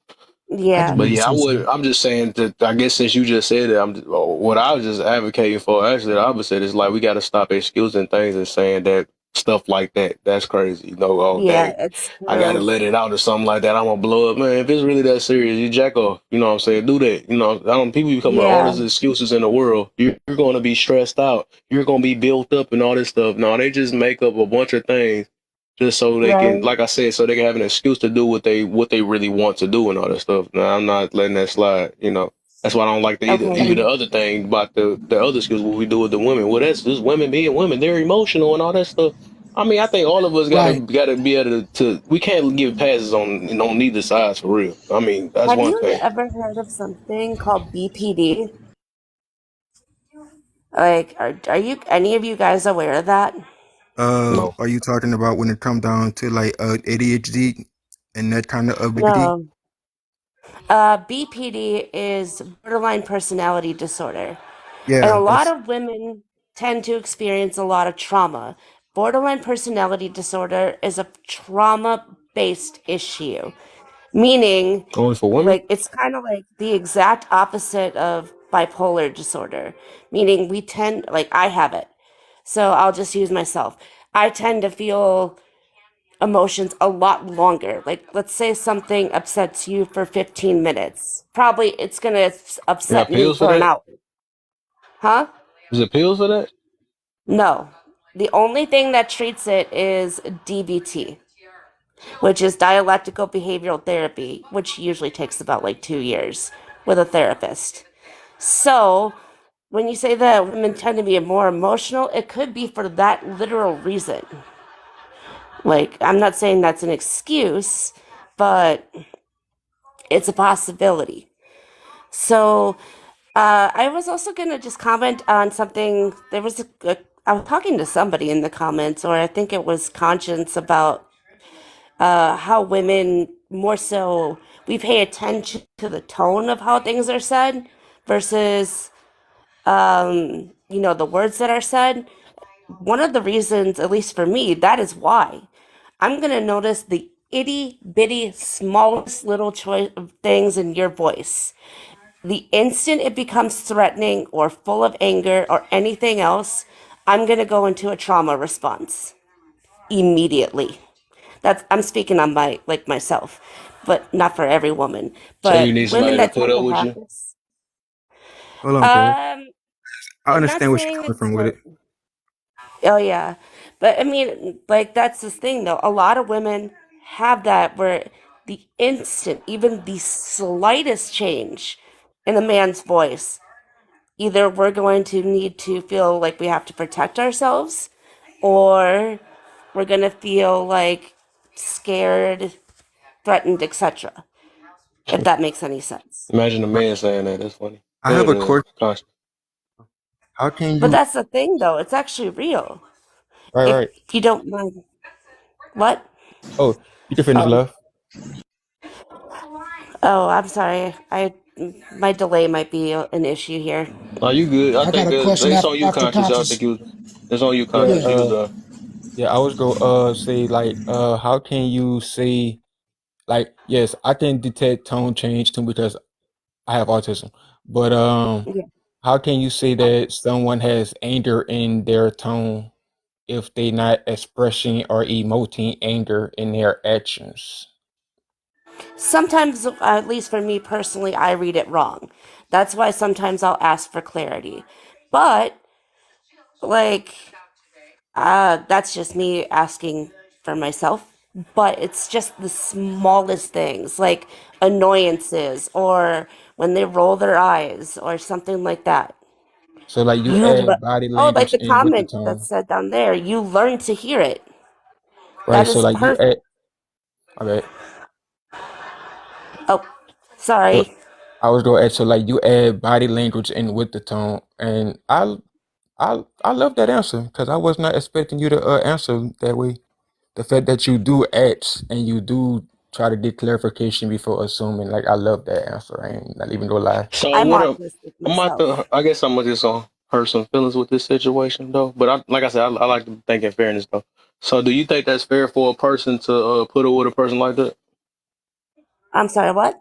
I just Yeah. But want to yeah, I say would. something. I'm just saying that. I guess since you just said it, what I was just advocating for. Actually, the opposite is like we got to stop excusing things and saying that stuff like that. That's crazy. Oh Yeah, dang, it's I got to true. let it out or something like that. I'm gonna blow up, man. If it's really that serious, you jack off. You know what I'm saying? Do that. I don't. People become the Yeah. hardest excuses in the world. You're going to be stressed out. You're going to be built up and all this stuff. No, they just make up a bunch of things just so they can, Right. like I said, so they can have an excuse to do what they really want to do and all that stuff. Now I'm not letting that slide. That's why I don't like the either. Okay. Even the other thing about the other excuse, what we do with the women. Well, that's just women being women. They're emotional and all that stuff. I mean, I think all of us gotta Right. gotta be able to. We can't give passes on neither sides for real. I mean, that's Have one you thing. ever heard of something called BPD? Like, are you any of you guys aware of that? No, Are you talking about when it come down to like ADHD and that kind of ability? No. BPD is borderline personality disorder. And a Yeah, lot that's of women tend to experience a lot of trauma. Borderline personality disorder is a trauma based issue, meaning, only for women. like, it's kind of like the exact opposite of bipolar disorder, meaning like, I have it. So I'll just use myself. I tend to feel emotions a lot longer. Like, let's say something upsets you for 15 minutes. Probably it's going to They upset got me pills for for an that. hour. Huh? Is it pills for that? No. The only thing that treats it is DBT, which is dialectical behavioral therapy, which usually takes about like 2 years with a therapist. So, when you say that women tend to be more emotional, it could be for that literal reason. Like, I'm not saying that's an excuse, but it's a possibility. So, I was also going to just comment on something. I was talking to somebody in the comments, or I think it was Conscience, about how women more so we pay attention to the tone of how things are said versus the words that are said. One of the reasons, at least for me, that is why I'm gonna notice the itty bitty smallest little choice of things in your voice. The instant it becomes threatening or full of anger or anything else, I'm gonna go into a trauma response immediately. I'm speaking on myself, but not for every woman. So you But need women somebody to that put tend up to with have you. this, hold on, Kev. um, I I'm not understand where you're saying coming it's from with like, it. oh yeah, but I mean, like, that's the thing though. A lot of women have that where the instant, even the slightest change in a man's voice, either we're going to need to feel like we have to protect ourselves, or we're going to feel like scared, threatened, etc. If that makes any sense. Imagine a man saying that. That's funny. I Go have ahead, a question. Conscious. How can But you? that's the thing though, it's actually real. Right, If right. you don't mind. What? Oh, you can finish, Oh, love. oh, I'm sorry. My delay might be an issue here. Are you good? I I got think a question it's on you, after Conscious. I think conscious. you was. It's on you, Yeah, Conscious. Yeah. You was yeah. I was go say like how can you say like yes, I can detect tone change too because I have autism. But Yeah. how can you say that someone has anger in their tone if they not expressing or emoting anger in their actions? Sometimes, at least for me personally, I read it wrong. That's why sometimes I'll ask for clarity. But, like, that's just me asking for myself. But it's just the smallest things, like annoyances or when they roll their eyes or something like that. So like you You, add le- body oh, like language the in with the comment that tone, said down there, you learn to hear it. right? That So is like you add, perfect. okay. Oh, sorry. I was gonna ask, so like you add body language in with the tone, and I love that answer because I was not expecting you to answer that way. The fact that you do ask and you do try to get clarification before assuming, like I love that answer. I ain't not even gonna lie. So I'm what up? autistic I'm about myself. to. I guess I'm just gonna hurt some feelings with this situation though. But like I said, I like to think in fairness though. So do you think that's fair for a person to put up with a person like that? I'm sorry, what?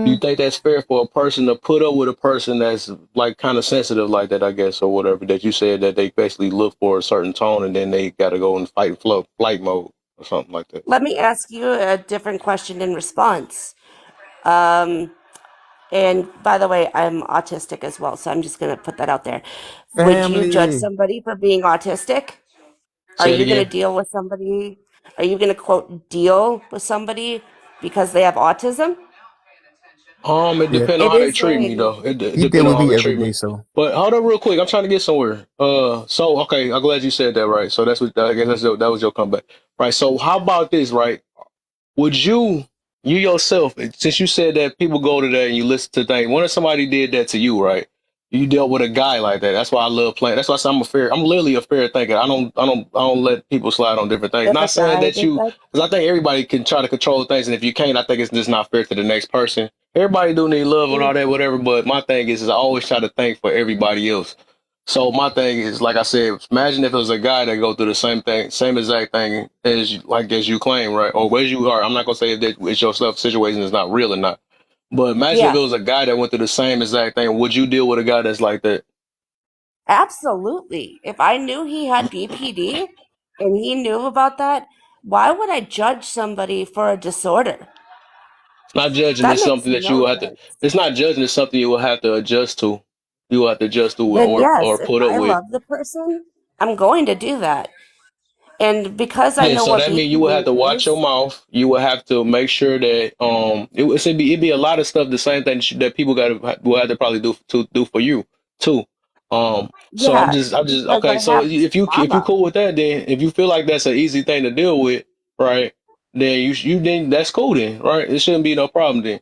Do you think that's fair for a person to put up with a person that's like kind of sensitive like that? I guess or whatever that you said that they basically look for a certain tone and then they got to go in flight mode or something like that. Let me ask you a different question in response. Um, and by the way, I'm autistic as well, so I'm just gonna put that out there. Would you judge Family. somebody for being autistic? Are Say it you gonna again. deal with somebody? Are you gonna quote deal with somebody because they have autism? It Yeah, depends on It how they is treat me a though. It he deal depends on with how me they every treat day, me. so But hold up real quick. I'm trying to get somewhere. So okay, I'm glad you said that. Right. So that's what I guess that was your comeback. Right. So how about this? Right. Would you yourself, since you said that people go to that and you listen to things, what if somebody did that to you, right? You dealt with a guy like that. That's why I love playing. That's why I say I'm literally a fair thinker. I don't let people slide on different things. if Not a saying guy that did you, that. because I think everybody can try to control things, and if you can't, I think it's just not fair to the next person. Everybody do need love and all Mm, that, whatever. But my thing is I always try to think for everybody else. So my thing is, like I said, imagine if it was a guy that go through the same thing, same exact thing as as you claim, right? Or as you are. I'm not gonna say that it's your stuff situation is not real or not. But imagine if it Yeah, was a guy that went through the same exact thing. Would you deal with a guy that's like that? absolutely. If I knew he had BPD and he knew about that, why would I judge somebody for a disorder? It's not judging. That It's makes something that you no will have to. sense. It's not judging. It's something you will have to adjust to. You will have to adjust to Then or yes, if put up I with. love the person, I'm going to do that. And because I Yeah, know so what that means you will have BPD to watch your is, mouth. You will have to make sure that it'd be a lot of stuff. The same thing that people got will have to probably do for you too. So yeah, I'm just because okay. I So have if you trauma. cool with that, then if you feel like that's an easy thing to deal with, right? Then then that's cool then, right? It shouldn't be no problem then.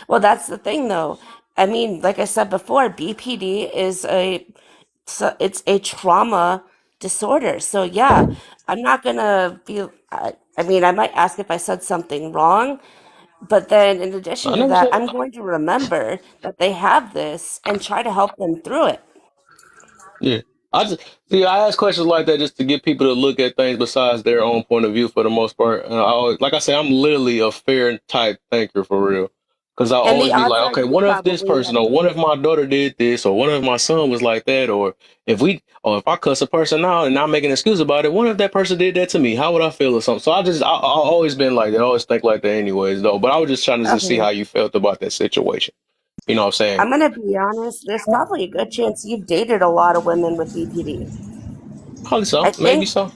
Well, that's the thing though. I mean, like I said before, BPD is it's a trauma disorder. So yeah, I'm not gonna be I mean, I might ask if I said something wrong, but then in I addition to never that, said. I'm going to remember that they have this and try to help them through it. Yeah. I just see. I ask questions like that just to get people to look at things besides their own point of view for the most part. And like I say, I'm literally a fair type thinker for real. Because I And the always be odds like, are okay, you what if this probably person, have or what too. if my daughter did this, or what if my son was like that, or if I cuss a person out and not make an excuse about it, what if that person did that to me? How would I feel or something? So I always been like that. I always think like that, anyways, though. But I was just trying to just see Okay. how you felt about that situation. You know what I'm saying? I'm gonna be honest, there's probably a good chance you've dated a lot of women with BPD. Probably so, I maybe think so.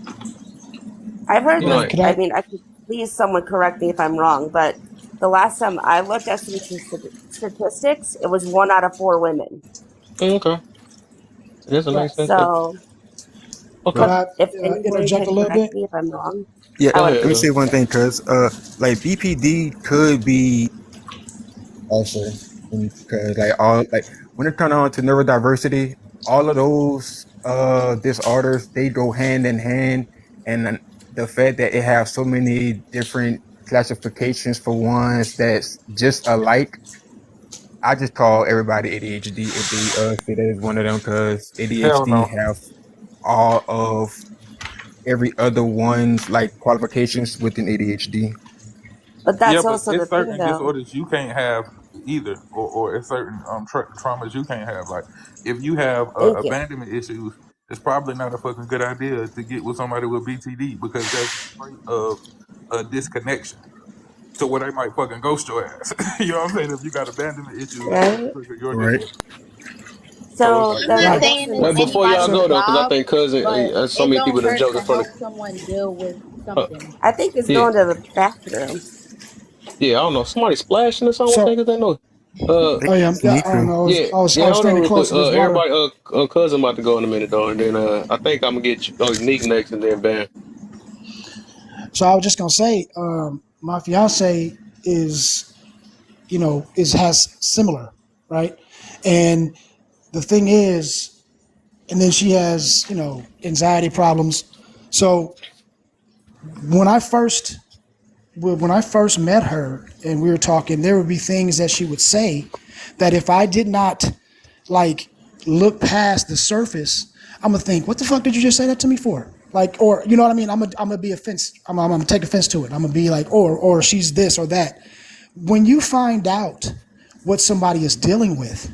I've heard You know, this. Could I I? mean, I could please someone correct me if I'm wrong, but the last time I looked at some statistics, it was 1 out of 4 women. okay, it doesn't make Right. sense. So, Could Okay. but I if anybody interject a could little correct bit? me if I'm wrong, yeah. I would Let me Yeah. say appreciate one it. thing, cause like BPD could be also, because like all like when it comes on to neurodiversity, all of those disorders they go hand in hand, and then the fact that it has so many different classifications for ones that's just alike, I just call everybody ADHD if they say that is one of them, because Hell ADHD no. have all of every other one's like qualifications within ADHD. But Yeah, that's but also the it's thing, certain though. disorders you can't have either, or it's certain traumas you can't have. Like if you have Thank you. abandonment issues, it's probably not a fucking good idea to get with somebody with BTD because that's a trait of a disconnection. So where they might fucking ghost your ass. You know what I'm saying? If you got abandonment issues, that's a Right? trick of your Right. disorders. So it's So like I'm then not I Right. guess saying in it's Wait, addition before y'all anybody's go So though, because I job, think cousin, but so it many people don't done hurt joked to in front help someone deal with of. something. I think it's Yeah, going to the bathroom. yeah. I don't know. Somebody splashing or something. What the so heck is that noise? Uh, oh yeah, yeah. I don't Sneaker. know. yeah, I yeah. was Hold on standing real quick. close to this water. Everybody. Cousin about to go in a minute though, and then I think I'm gonna get Neek next, and then Bam. So I was just gonna say, my fiance is has similar, right? And the thing is, and then she has, anxiety problems. So when I first met her and we were talking, there would be things that she would say that if I did not like look past the surface, I'm gonna think, what the fuck did you just say that to me for? Like, or you know what I mean? I'm gonna be offense. I'm gonna take offense to it. I'm gonna be like, or she's this or that. When you find out what somebody is dealing with,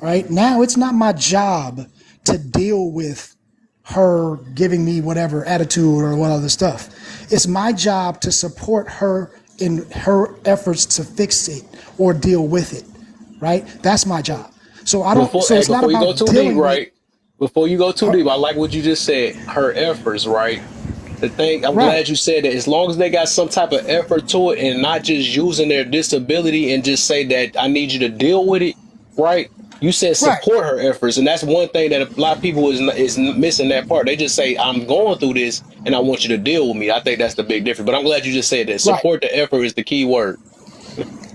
right now, it's not my job to deal with her giving me whatever attitude or what other stuff. It's my job to support her in her efforts to fix it or deal with it, right? That's my job. So I don't. So it's not Before you go about too deep, dealing with right? Before you go too her. deep, I like what you just said. Her efforts, right? The thing, I'm Right, glad you said that. As long as they got some type of effort to it, and not just using their disability and just say that I need you to deal with it, right? You said right, support her efforts, and that's one thing that a lot of people is missing that part. They just say I'm going through this, and I want you to deal with me. I think that's the big difference. But I'm glad you just said that. right. Support the effort is the key word.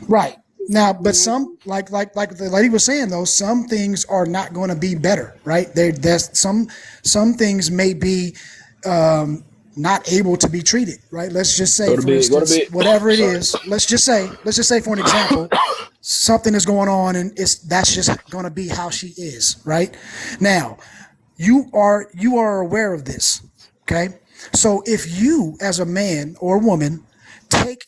Right. Now, but some like the lady was saying though, some things are not going to be better, right? There's some things may be not able to be treated, right? Let's just say, Go to for bed. Go to instance, bed. whatever it Sorry. is, let's just say for an example, something is going on and that's just going to be how she is, right? Now, you are aware of this, okay? So if you as a man or woman take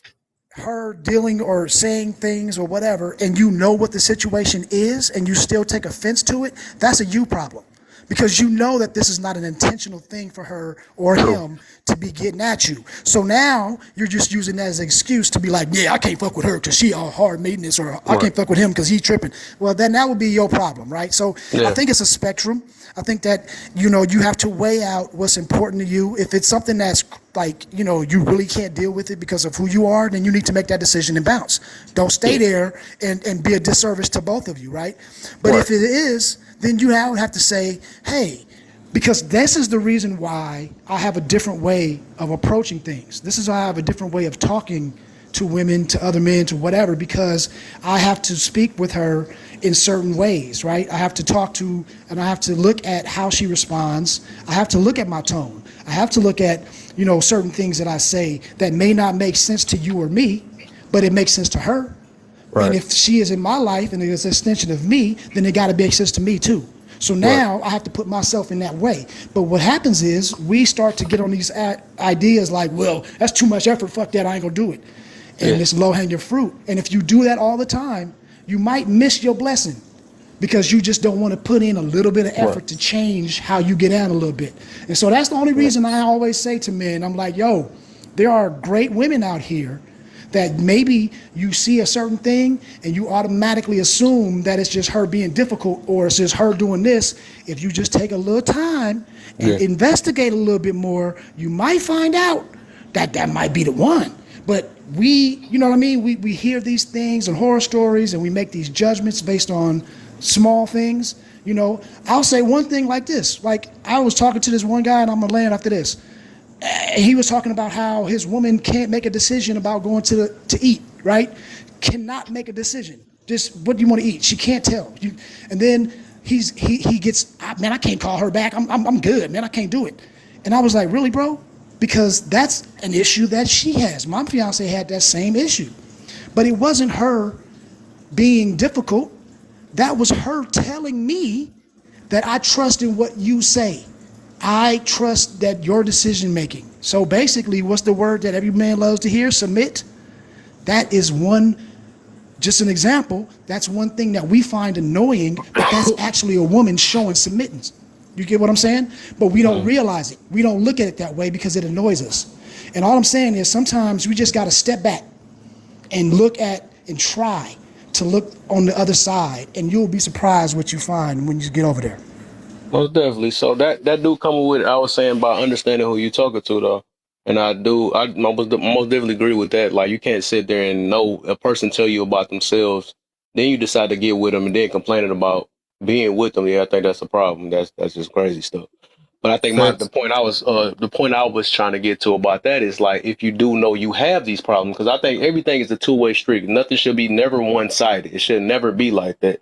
her dealing or saying things or whatever, and you know what the situation is, and you still take offense to it, that's a you problem. Because you know that this is not an intentional thing for her or True. him to be getting at you. So now you're just using that as an excuse to be like, yeah, I can't fuck with her because she all hard maintenance, or I Right. can't fuck with him because he's tripping. Well, then that would be your problem, right? So I Yeah. think it's a spectrum. I think that, you have to weigh out what's important to you. If it's something that's like, you really can't deal with it because of who you are, then you need to make that decision and bounce. Don't stay Yeah. there and be a disservice to both of you, right? But Right. if it is, then you have to say, hey, because this is the reason why I have a different way of approaching things. This is why I have a different way of talking to women, to other men, to whatever, because I have to speak with her in certain ways, right? I have to talk to, and I have to look at how she responds. I have to look at my tone. I have to look at, certain things that I say that may not make sense to you or me, but it makes sense to her. And Right. if she is in my life and it's an extension of me, then it got to make sense to me too. So Right. now I have to put myself in that way. But what happens is we start to get on these ideas like, well, that's too much effort. Fuck that. I ain't going to do it. And Yeah. it's low hanging fruit. And if you do that all the time, you might miss your blessing because you just don't want to put in a little bit of Right. effort to change how you get down a little bit. And so that's the only Right. reason I always say to men, I'm like, yo, there are great women out here that maybe you see a certain thing and you automatically assume that it's just her being difficult or it's just her doing this. If you just take a little time and Yeah. investigate a little bit more, you might find out that that might be the one. But you know what I mean? We hear these things and horror stories and we make these judgments based on small things. I'll say one thing like this. Like, I was talking to this one guy, and I'm gonna land after this. He was talking about how his woman can't make a decision about going to eat, right? Cannot make a decision. Just, what do you want to eat? She can't tell you. And then he gets, man, I can't call her back. I'm good, man. I can't do it. And I was like, really, bro? Because that's an issue that she has. My fiance had that same issue, but it wasn't her being difficult. That was her telling me that I trust in what you say. I trust that your decision making. So basically, what's the word that every man loves to hear? Submit. That is just an example. That's one thing that we find annoying, but that's actually a woman showing submittance. You get what I'm saying? But we don't realize it. We don't look at it that way because it annoys us. And all I'm saying is sometimes we just got to step back and look at and try to look on the other side, and you'll be surprised what you find when you get over there. Most definitely. So that do come with, I was saying, by understanding who you talking to though. And I most definitely agree with that. Like, you can't sit there and know a person tell you about themselves, then you decide to get with them and then complaining about being with them. Yeah, I think that's a problem. That's just crazy stuff. But I think Facts. the point I was trying to get to about that is like if you do know you have these problems, because I think everything is a two-way street. Nothing should be never one-sided. It should never be like that.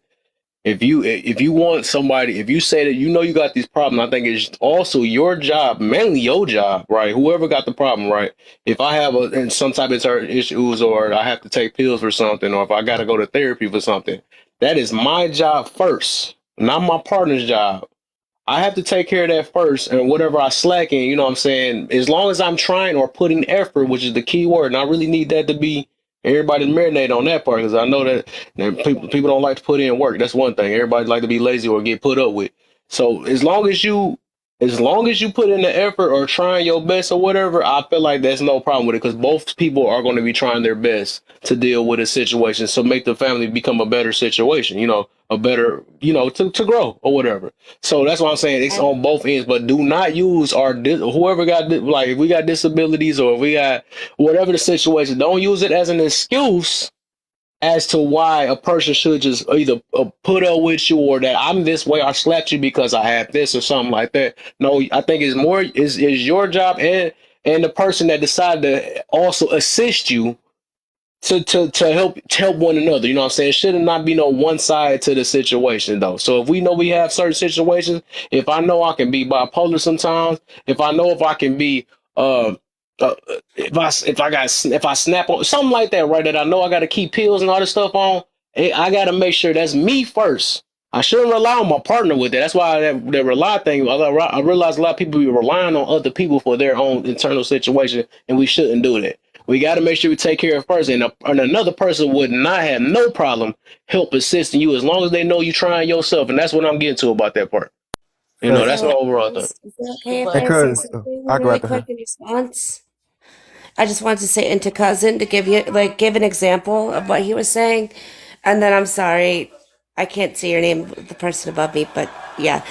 If you want somebody, if you say that you know you got these problems, I think it's also your job, mainly your job, right? Whoever got the problem, right? If I have some type of certain issues, or I have to take pills for something, or if I got to go to therapy for something, that is my job first, not my partner's job. I have to take care of that first, and whatever I slack in, you know what I'm saying? As long as I'm trying or putting effort, which is the key word, and I really need that to be everybody to marinate on that part, because I know that people don't like to put in work. That's one thing. Everybody like to be lazy or get put up with. So as long as you put in the effort or trying your best or whatever, I feel like there's no problem with it, because both people are going to be trying their best to deal with a situation, so make the family become a better situation, a better, to grow or whatever. So that's why I'm saying it's on both ends, but do not use whoever got like if we got disabilities or if we got whatever the situation, don't use it as an excuse as to why a person should just either put up with you, or that I'm this way, I slapped you because I have this or something like that. No, I think it's more is your job and the person that decided to also assist you to help one another. You know what I'm saying? Should not be no one side to the situation though. So if we know we have certain situations, if I know I can be bipolar sometimes, if I know if I can be uh, if I snap on something like that, right? That I know I got to keep pills and all this stuff on. I got to make sure that's me first. I shouldn't rely on my partner with it. That's why that rely thing. I realize a lot of people be relying on other people for their own internal situation, and we shouldn't do that. We got to make sure we take care of first, and another person would not have no problem help assisting you as long as they know you trying yourself, and that's what I'm getting to about that part. That's Facts. my So, overall thing. is it okay if I say Because something I go really after quick her. in response? I just wanted to say into cousin to give an example of what he was saying, and then I'm sorry, I can't see your name, the person above me, but yeah.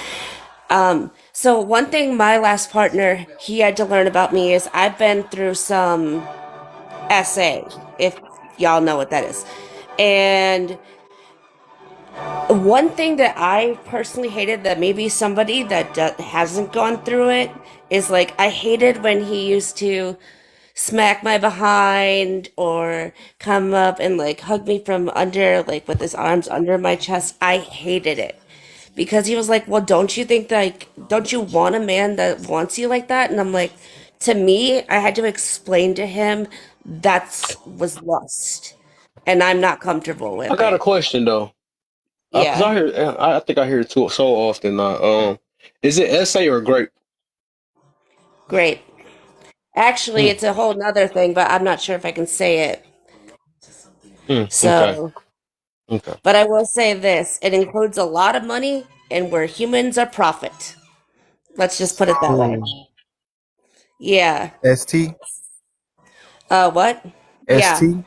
So one thing my last partner he had to learn about me is I've been through some SA, if y'all know what that is, and one thing that I personally hated that maybe somebody that hasn't gone through it is like I hated when he used to smack my behind or come up and like hug me from under, like with his arms under my chest. I hated it because he was like, "Well, don't you think like don't you want a man that wants you like that?" And I'm like, to me, I had to explain to him that's was lust, and I'm not comfortable I with got a it. question though, because Yeah, I think I hear it too so often. Is it essay or grape? great. Actually, Hmm. it's a whole nother thing, but I'm not sure if I can say it. Okay. So, Okay. but I will say this, it includes a lot of money and where humans are profit. Let's just put it that way. Ooh. Yeah. ST? What? Yeah. ST?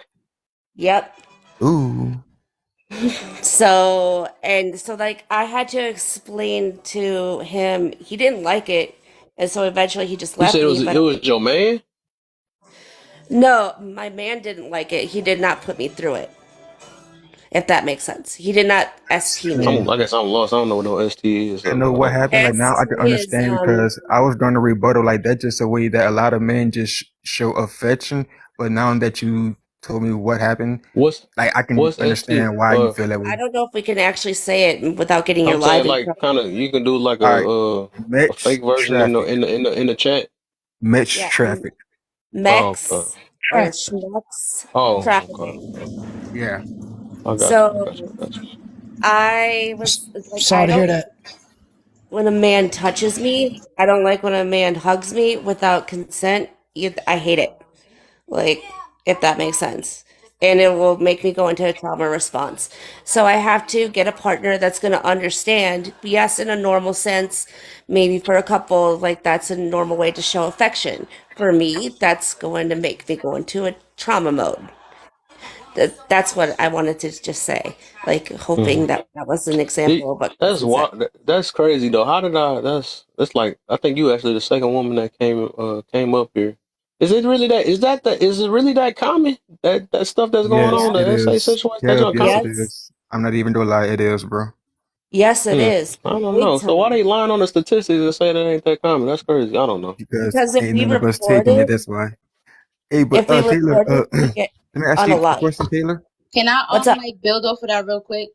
Yep. Ooh. So like I had to explain to him, he didn't like it, and so eventually he just You said left me, it but was your man? no, my man didn't like it. He did not put me through it, if that makes sense. He did not ST me. I guess I'm lost. I don't know what no ST is. I know what happened. Like now, I can ST is understand because I was going to rebuttal like that's just a way that a lot of men just show affection. But now that you told me what happened, what's like I can what's ST? understand why you feel that I way. don't know if we can actually say it without getting your I'm saying live in like trouble. kind of you can do like All right, a Mex fake version in the traffic, in the in the in the chat. Mex Yeah, traffic. Oh, okay. Mex or Right. Schmucks Oh, okay. trafficking. Yeah. I got you. I got you. So I got you. I was like, I Sorry to hear don't that. when a man touches me. I don't like when a man hugs me without consent. I hate it. Like, if that makes sense. And it will make me go into a trauma response. So I have to get a partner that's going to understand, yes, in a normal sense, maybe for a couple, like that's a normal way to show affection. For me, that's going to make me go into a trauma mode. That's what I wanted to just say. Like, Hmm. hoping that that was an example of what That's Cousin said. That's crazy though. How did I? That's like I think you actually the second woman that came up here. Is it really that? Is it really that common? That stuff that's going Yes, on Yeah. it the SA is. situation that's Yep, yes, uncommon. it Yes. is. I'm not even gonna lie, it is, bro. Yes, it is. I don't Big know. So why time. they lying on the statistics and say that ain't that common? That's crazy. I don't know. because Because if ain't we none of us report taking it. it, That's why. Hey, but if we Taylor, report it, we let get me ask you a unalive. question, Taylor. Can I What's up? like build off of that real quick?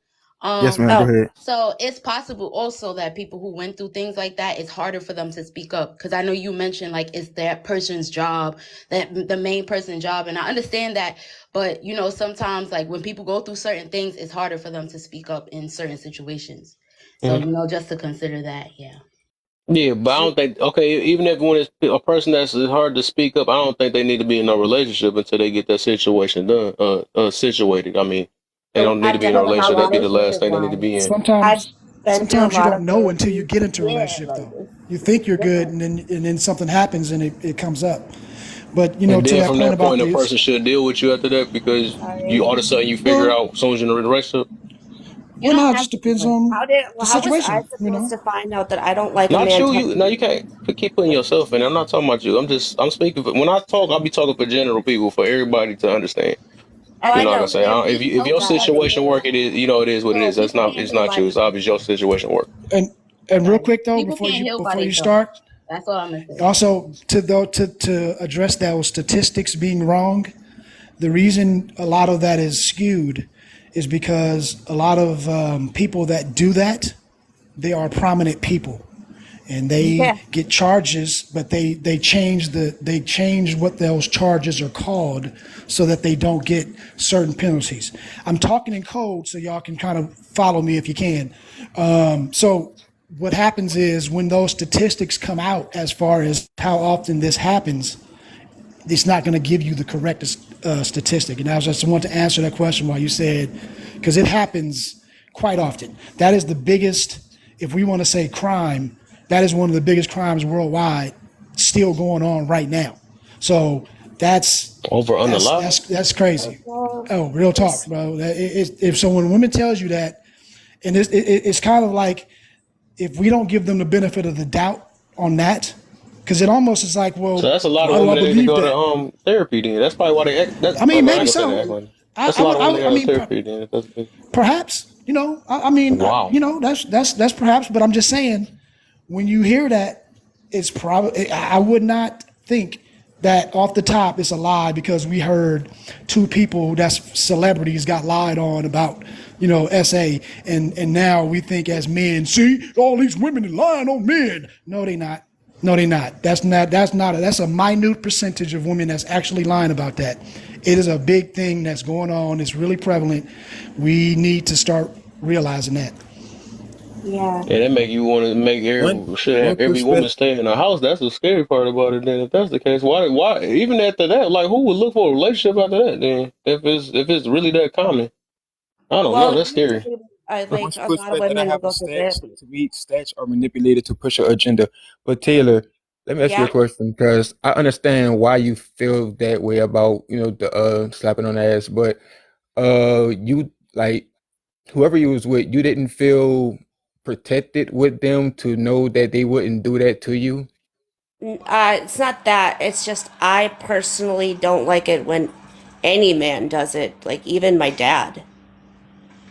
Yes, ma'am. Go Oh, ahead. So it's possible also that people who went through things like that, it's harder for them to speak up. Because I know you mentioned like it's that person's job, that the main person's job, and I understand that. But you know, sometimes like when people go through certain things, it's harder for them to speak up in certain situations. So you know, just to consider that, yeah. Yeah, but I don't think okay. Even if when it's a person that's hard to speak up, I don't think they need to be in a relationship until they get that situation done, situated. I mean, they So don't need to I've be in a been through a relationship. That'd lot be of the last thing they need to relationship-wise, be in. I've Sometimes, been through a sometimes you lot don't of know until you get therapy. into a yeah, relationship, like though. it's You think you're good, different. and then something happens and it comes up. But you know, And to then that from point that about point, a this, person should deal with you after that because you Sorry. all of a sudden you figure well, out as soon as you're in a relationship. You well, don't now it have just to do depends it. on the How was I situation. You supposed know, to find out that I don't like a Not man you. touching You no, you me? can't keep putting yourself in. I'm not talking about you. I'm speaking. When I talk, I'll be talking for general people, for everybody to understand. Oh, You I know what know. I'm saying? There If is you if no your God in situation there. work, it is it is what it So is. people It's can't heal not by you. It's obvious your situation work. and real sorry. quick though, People can't heal by before you themselves. start, That's all I'm gonna say. also to address those statistics being wrong, the reason a lot of that is skewed is because a lot of people that do that, they are prominent people, and they Yeah. get charges, but they change what those charges are called so that they don't get certain penalties. I'm talking in code so y'all can kind of follow me if you can. So what happens is when those statistics come out as far as how often this happens, it's not going to give you the correct statistic. And I just want to answer that question while you said, because it happens quite often. That is the biggest, if we want to say crime, that is one of the biggest crimes worldwide still going on right now. So that's Over under that's live. that's that's crazy. Well, Oh, real talk, it's bro. If so, when a woman tells you that, and it's kind of like if we don't give them the benefit of the doubt on that, because it almost is like, So well, that's a lot of why do I women that need to believe go that? to therapy. Then that's probably why they act. That's I mean, I ain't maybe gonna say they act so. like that. That's a lot of women that I go to mean, therapy. Then if that's the case. perhaps. I mean, Wow. that's perhaps. But I'm just saying, when you hear that, it's probably. I would not think that off the top it's a lie because we heard two people that's celebrities got lied on about, SA, and now we think as men, see all these women are lying on men. No, they not. No, they not. That's a minute percentage of women that's actually lying about that. It is a big thing that's going on. It's really prevalent. We need to start realizing that. yeah. Yeah, that make you want to make One every should one have every woman perspective. stay in a house. That's the scary part about it. Then if that's the case, why even after that, like who would look for a relationship after that? Then if it's really that common, I don't know. Well, That's scary. usually, One like a lot of perspective I women will have go is to stats. therapy. To me, stats are manipulated to push an agenda. But Taylor, let me ask you a Yeah. question because I understand why you feel that way about the slapping on the ass, but you like whoever you was with, you didn't feel protected with them to know that they wouldn't do that to you. It's not that. It's just I personally don't like it when any man does it. Like even my dad.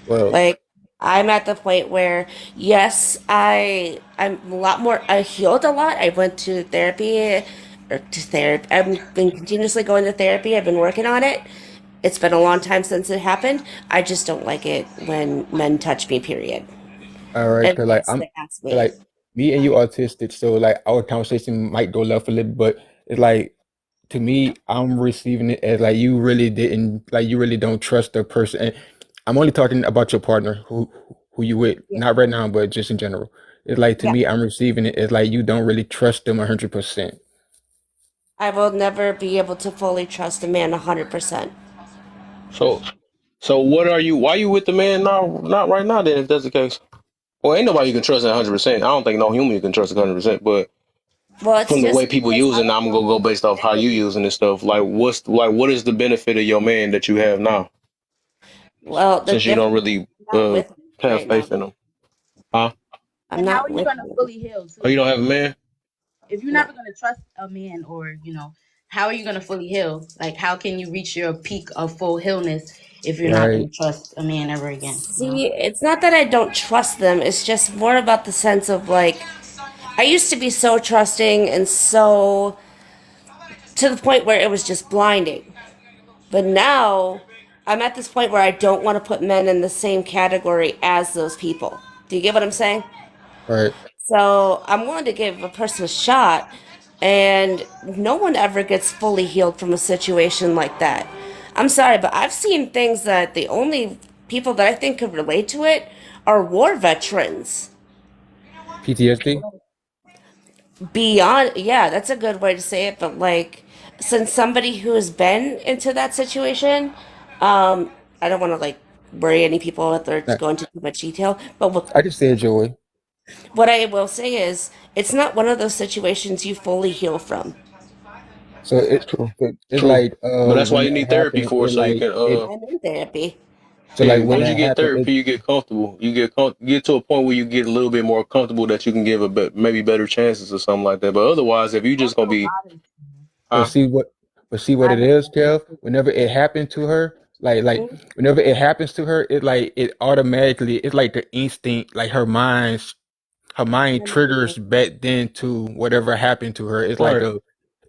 Well, Like I'm at the point where yes, I'm a lot more. I healed a lot. I went to therapy, or to therapy. I've been continuously going to therapy. I've been working on it. It's been a long time since it happened. I just don't like it when men touch me. Period. all right, cause like Unless they ask cause me. like me and you autistic, so like our conversation might go left a little, but it's like to me, I'm receiving it as like you really didn't like you really don't trust the person. And I'm only talking about your partner who you with, Yeah. not right now, but just in general. It's like to Yeah. me, I'm receiving it as like you don't really trust them 100%. I will never be able to fully trust a man 100%. So so what are you? Why you with the man now? Not right now. Then if that's the case, well, ain't nobody you can trust 100%. I don't think no human you can trust 100%. But Well, it's from the way just people because use I it, now don't I'm want gonna go based off to how you committed. using this stuff. What is the benefit of your man that you have now? Well, the Since you don't difference really is I'm not with him have right now. faith in him, huh? I'm And how not are you with gonna him. fully heal Oh, you too? don't have a man? If you're No. never gonna trust a man, or how are you gonna fully heal? Like, how can you reach your peak of full healness if you're not Right. going to trust a man ever again. You know? See, it's not that I don't trust them. It's just more about the sense of like, I used to be so trusting and so to the point where it was just blinding. But now I'm at this point where I don't want to put men in the same category as those people. Do you get what I'm saying? Right. So I'm willing to give a person a shot, and no one ever gets fully healed from a situation like that. I'm sorry, but I've seen things that the only people that I think could relate to it are war veterans. PTSD. Beyond, yeah, that's a good way to say it, but like, since somebody who has been into that situation, I don't want to like worry any people with or Nah, go into too much detail, but I just said joy. what I will say is, it's not one of those situations you fully heal from. So True. it's True. like But that's why when you that need therapy happened, for, it so you like can it. I'm in therapy. So yeah. like when Once you that get happened, it therapy, you get comfortable. You get to a point where you get a little bit more comfortable that you can give maybe better chances or something like that. But otherwise, if you just gonna Also, be, God is. but huh? see what it is, Kev. Whenever it happened to her, whenever it happens to her, it like it automatically it's like the instinct, like her mind triggers back then to whatever happened to her. It's like Right.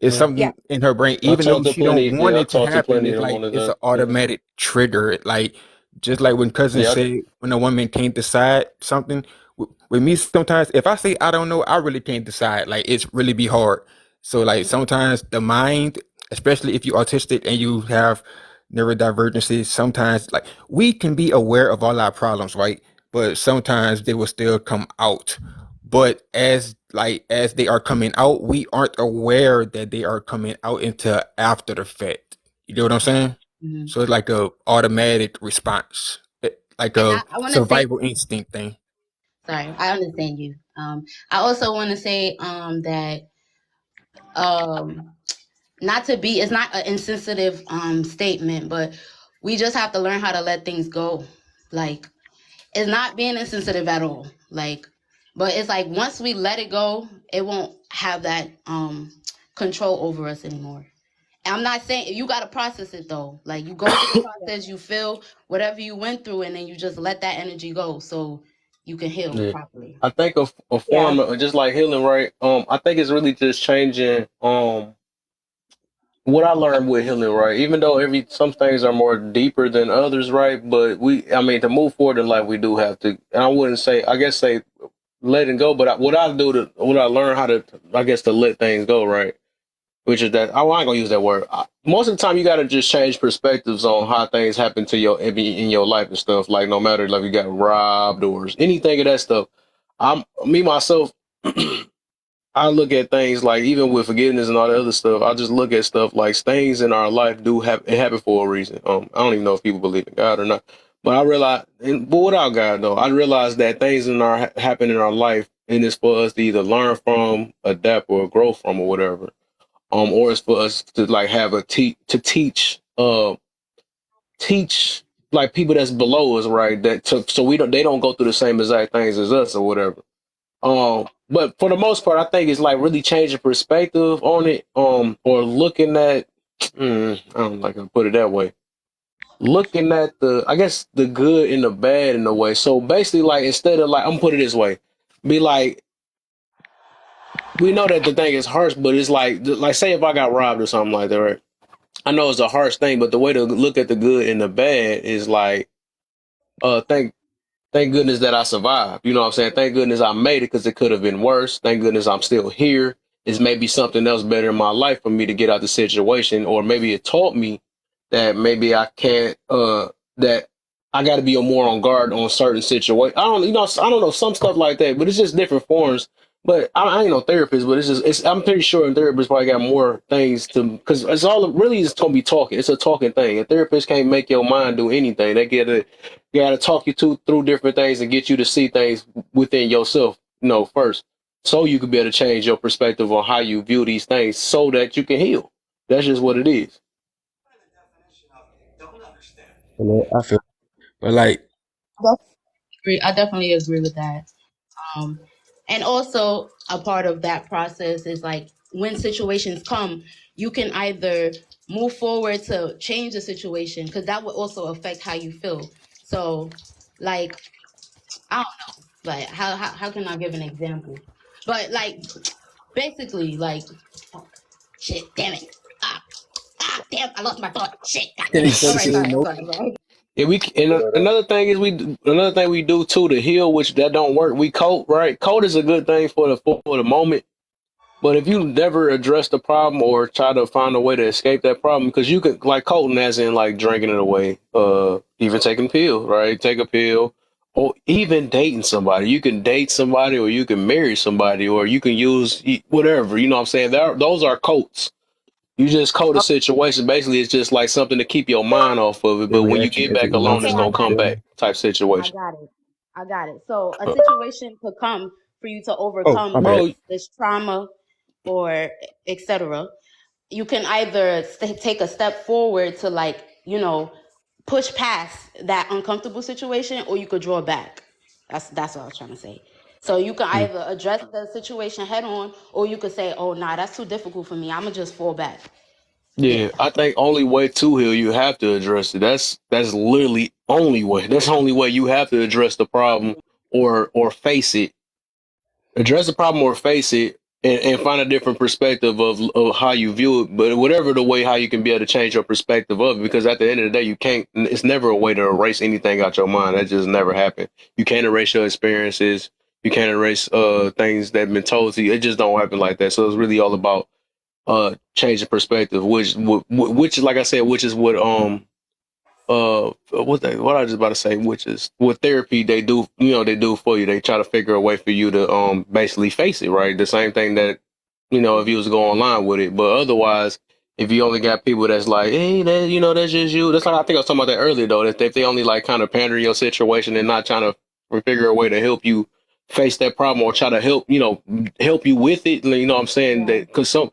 it's Yeah. Yeah. something in her brain, I even though talked to she don't plenty. want Yeah, I it to talked to happen. plenty It's of them like on the it's an Yeah. automatic trigger. Like just like when cousin Yeah. said, when a woman can't decide something. With me, sometimes if I say I don't know, I really can't decide. Like it's really be hard. So like sometimes the mind, especially if you're autistic and you have neurodivergency, sometimes like we can be aware of all our problems, right? But sometimes they will still come out. But as they are coming out, we aren't aware that they are coming out until after the fact. You know what I'm saying? Mhm. So it's like a automatic response, like And a I want to say, survival instinct thing. sorry, I understand you. I also want to say that um, not to be, it's not an insensitive statement, but we just have to learn how to let things go. Like, it's not being insensitive at all. Like, but it's like once we let it go, it won't have that control over us anymore. I'm not saying you got to process it though. Like you go through the process, you feel whatever you went through, and then you just let that energy go so you can heal Yeah. properly. I think a Yeah. form of just like healing, right? I think it's really just changing. What I learned with healing, right? Even though some things are more deeper than others, right? But I mean, to move forward in life, we do have to. And I wouldn't say, I guess, say letting go, but what I learn how to, I guess, to let things go, right? Which is that I ain't gonna use that word. Most of the time, you gotta just change perspectives on how things happen to in your life and stuff. Like no matter like you got robbed or anything of that stuff. Me myself. I look at things like even with forgiveness and all the other stuff. I just look at stuff like things in our life do happen. It happened for a reason. I don't even know if people believe in God or not, but I realize, but without God though, I realize that things happen in our life, and it's for us to either learn from, adapt, or grow from, or whatever. Or it's for us to like have to teach like people that's below us, right? So they don't go through the same exact things as us or whatever. But for the most part, I think it's like really changing perspective on it. Or looking at, I don't like to put it that way. Looking at I guess the good and the bad in a way. So basically, like instead of like, I'm gonna put it this way, be like, we know that the thing is harsh, but it's like say if I got robbed or something like that, right? I know it's a harsh thing, but the way to look at the good and the bad is like, thank goodness that I survived. You know what I'm saying? Thank goodness I made it because it could have been worse. Thank goodness I'm still here. It's maybe something else better in my life for me to get out the situation, or maybe it taught me that maybe I can't, that I got to be more on guard on certain situations. I don't know, some stuff like that, but it's just different forms. But I ain't no therapist, but I'm pretty sure a therapist probably got more things because it's all really is going to be talking. It's a talking thing. A therapist can't make your mind do anything. They got to talk you through different things and get you to see things within yourself, first, so you can be able to change your perspective on how you view these things, so that you can heal. That's just what it is. I feel, but like, I definitely agree with that. Um, and also a part of that process is like when situations come, you can either move forward to change the situation, because that would also affect how you feel. So, like, I don't know, like how can I give an example? But like, basically, like, oh, shit, damn it, damn, I lost my thought. Shit, goddamn. All right, sorry, I'm sorry, I'm sorry. Yeah, another thing is another thing we do too to heal, which that don't work. We coat, right? Coat is a good thing for the moment, but if you never address the problem or try to find a way to escape that problem, because you could like coating as in like drinking it away, even taking pills, right? Take a pill, or even dating somebody. You can date somebody, or you can marry somebody, or you can use whatever. You know what I'm saying? Those are coats. You just code a situation. Basically, it's just like something to keep your mind off of it. The But when you reaction get if back it alone, Okay, it's emotional. I gonna got come it. back. Type I situation. got it. I got it. So a Uh, situation could come for you to Oh, overcome my bad. Bro, this trauma or etc. You can either take a step forward to, like, push past that uncomfortable situation, or you could draw back. That's what I was trying to say. So you can Mm. either address the situation head on, or you could say, "Oh, nah, that's too difficult for me. I'ma just fall back." Yeah. yeah, I think only way to heal, you have to address it. That's literally only way. That's the only way you have to address the problem or face it. Address the problem or face it, and find a different perspective of how you view it. But whatever the way how you can be able to change your perspective of it, because at the end of the day, you can't. It's never a way to erase anything out your mind. That just never happened. You can't erase your experiences. You can't erase things that have been told to you. It just don't happen like that. So it's really all about changing perspective, which is like I said, which is what I was just about to say, which is what therapy they do, they do for you. They try to figure a way for you to basically face it, right? The same thing that, if you was to go online with it. But otherwise, if you only got people that's like, hey, that's just you. That's like, I think I was talking about that earlier though, that if they only like kind of pander your situation and not trying to figure a way to help you face that problem or try to help you with it, you know what I'm saying? Yeah. That because I'm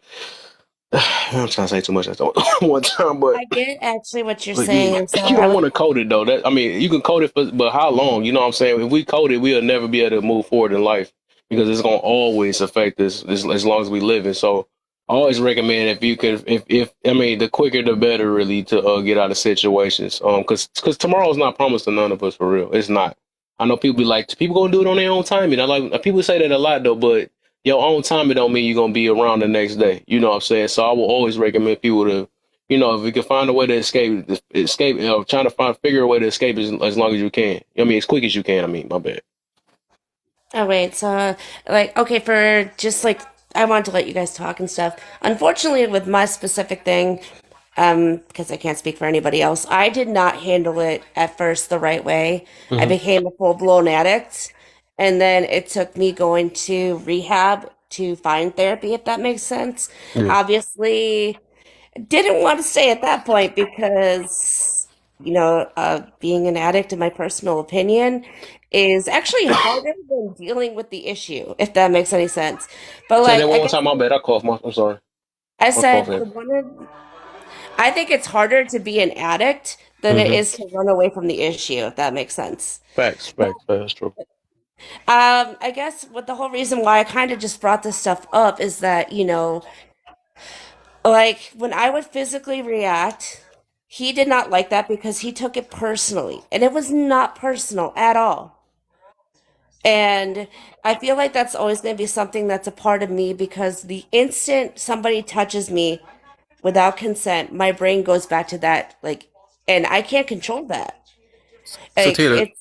trying to say too much at one time, but I get actually what you're but yeah, saying. So you I don't was want to code it though. That I mean, you can code it, but how long? You know what I'm saying? If we code it, we'll never be able to move forward in life because it's gonna always affect us as long as we live. And so, I always recommend if you can, if I mean, the quicker the better, really, to get out of situations. Because tomorrow's not promised to none of us for real. It's not. I know people be like, people gonna do it on their own time. And I like people say that a lot though, but your own time it don't mean you're gonna be around the next day. You know what I'm saying? So I will always recommend people to if we can find a way to escape, trying to figure a way to escape as long as you can. I mean, as quick as you can. I mean, my bad. Oh wait, so like okay, for just like I wanted to let you guys talk and stuff. Unfortunately, with my specific thing, because I can't speak for anybody else, I did not handle it at first the right way. I Hmm. became a full-blown addict, and then it took me going to rehab to find therapy, if that makes sense. Yeah. Obviously, didn't want to stay at that point because, being an addict, in my personal opinion, is actually harder than dealing with the issue, if that makes any sense. But Say that like, one I more guess time. My bad. I coughed. I'm sorry. I My cough said, happened. I think it's harder to be an addict than it Hmm. is to run away from the issue, if that makes sense. But Facts. That's true. I guess what the whole reason why I kind of just brought this stuff up is that, like when I would physically react, he did not like that because he took it personally, and it was not personal at all. And I feel like that's always going to be something that's a part of me because the instant somebody touches me without consent, my brain goes back to that, like, and I can't control that. So Like, Taylor, let it's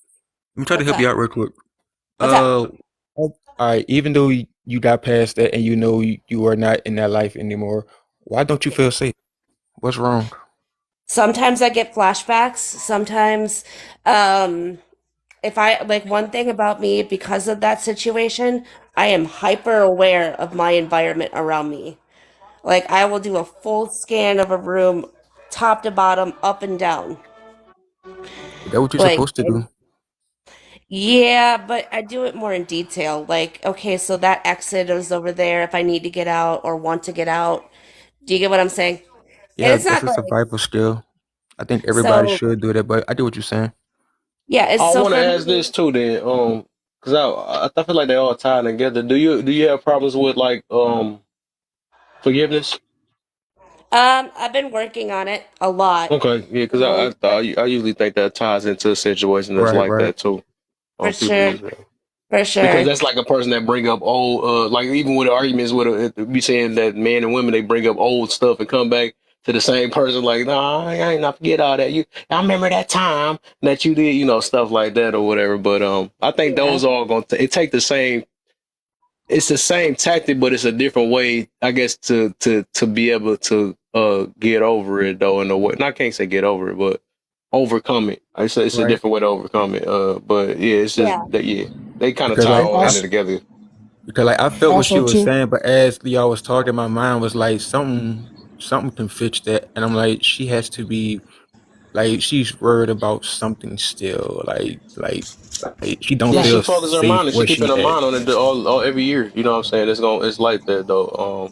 me try to what's help up? you out real quick. What's up? All right, even though you got past that and you are not in that life anymore, why don't you feel safe? What's wrong? Sometimes I get flashbacks. Sometimes, um, if I like one thing about me because of that situation, I am hyper aware of my environment around me. Like I will do a full scan of a room, top to bottom, up and down. Is that what you're Like, supposed to do? yeah, but I do it more in detail. Like, okay, so that exit is over there if I need to get out or want to get out. Do you get what I'm saying? And Yeah, it's that's not a like survival skill. I think everybody so. should do that, but I get what you're saying. Yeah, it's I so want to for ask me. this too, then, because I feel like they all tied together. Do you have problems with like forgiveness? I've been working on it a lot. Okay, yeah, because Um, I usually think that ties into a situation that's Right, like right. that too. for People sure, use that for because sure. that's like a person that bring up old, like even with arguments with be saying that men and women they bring up old stuff and come back to the same person like, nah, I ain't not forget all that. I remember that time that you did, stuff like that or whatever. But I think Yeah. those all going to it take the same. It's the same tactic, but it's a different way, I guess, to be able to get over it though in a way. And I can't say get over it, but overcome it. I say it's a Right. different way to overcome it. But yeah, it's just Yeah. that they kind of Because tie like all in it Also, together. I felt what she also was too. saying, but as y'all was talking, my mind was like something can fix that, and I'm like she has to be like she's worried about something still, like she don't Yeah, Right. she feel focuses her safe mind and she where keeping she her at, mind on it all every year. You know what I'm saying? It's like that though.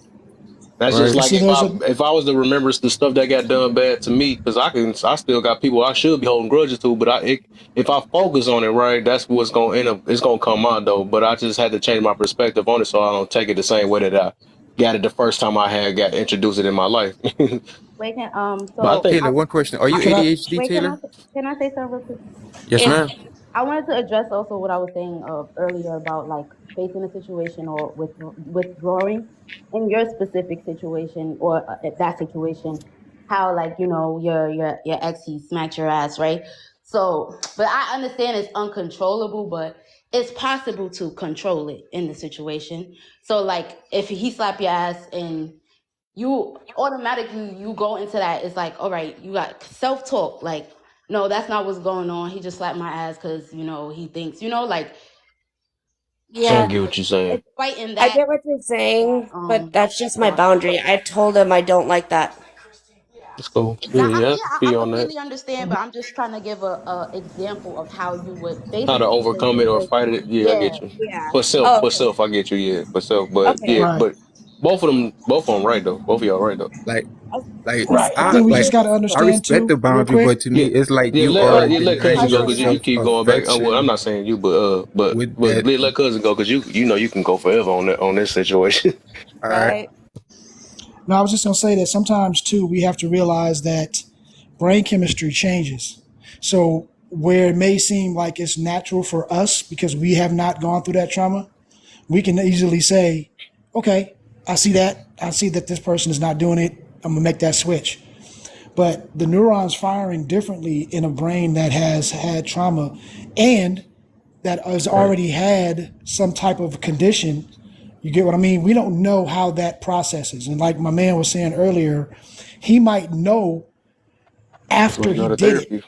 That's just right? But like see, if there's I a if I was to remember the stuff that got done bad to me, because I still got people I should be holding grudges to, but if I focus on it right, that's what's gonna end up. It's gonna come out though. But I just had to change my perspective on it so I don't take it the same way that I got it the first time I had got introduced it in my life. Wait, can But I so think Taylor, one question: Are you could I ADHD, wait, Taylor? can I say something real quick? Yes, Yeah. ma'am. I wanted to address also what I was saying earlier about like facing a situation or withdrawing in your specific situation or that situation, how like your ex he smacked your ass, right? So, but I understand it's uncontrollable, but it's possible to control it in the situation. So, like if he slapped your ass and you automatically you go into that, it's like, all right, you got self-talk like, no, that's not what's going on, he just slapped my ass because he thinks, like I Yeah. get what you're saying. it's fighting I that get what you're saying, but that's just my thought. boundary. I told him I don't like that. It's cool. Now, Yeah, yeah, I I be on that. completely understand, but I'm just trying to give a example of how you would face How a to overcome it or situation. fight it. Yeah, I Yeah, get you. yeah. Oh, For okay. self, I get you. Yeah, for self. But Okay. yeah, right? but both of them right though. Both of y'all right though. Like, I, like Right. I I think we just like got to I understand respect too, the real boundary, but quick. to me, Yeah, it's like you are let cousin denying go cousin, because yourself keep going back. Well, I'm affection not saying you, with but that. let cousin go because you can go forever on this situation. All right, right? No, I was just gonna say that sometimes too we have to realize that brain chemistry changes. So where it may seem like it's natural for us because we have not gone through that trauma, we can easily say, okay, I see that. I see that this person is not doing it. I'm gonna make that switch. But the neurons firing differently in a brain that has had trauma and that has right. already had some type of condition. You get what I mean? We don't know how that processes. And like my man was saying earlier, he might know That's why after you he go to did it. therapy.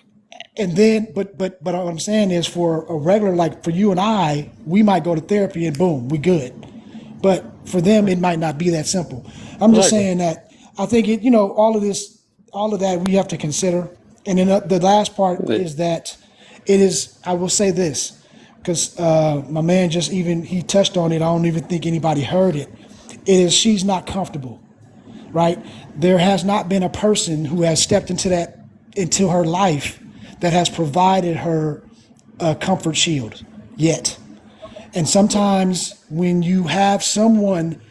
And then, but what I'm saying is for a regular, like for you and I, we might go to therapy and boom, we good. But for them, it might not be that simple. I'm just Exactly. saying that I think it, all of that we have to consider. And then the last part Yeah. is that it is, I will say this, because my man just even, he touched on it. I don't even think anybody heard it. It is, she's not comfortable, right? There has not been a person who has stepped into her life that has provided her a comfort shield yet. And sometimes when you have someone,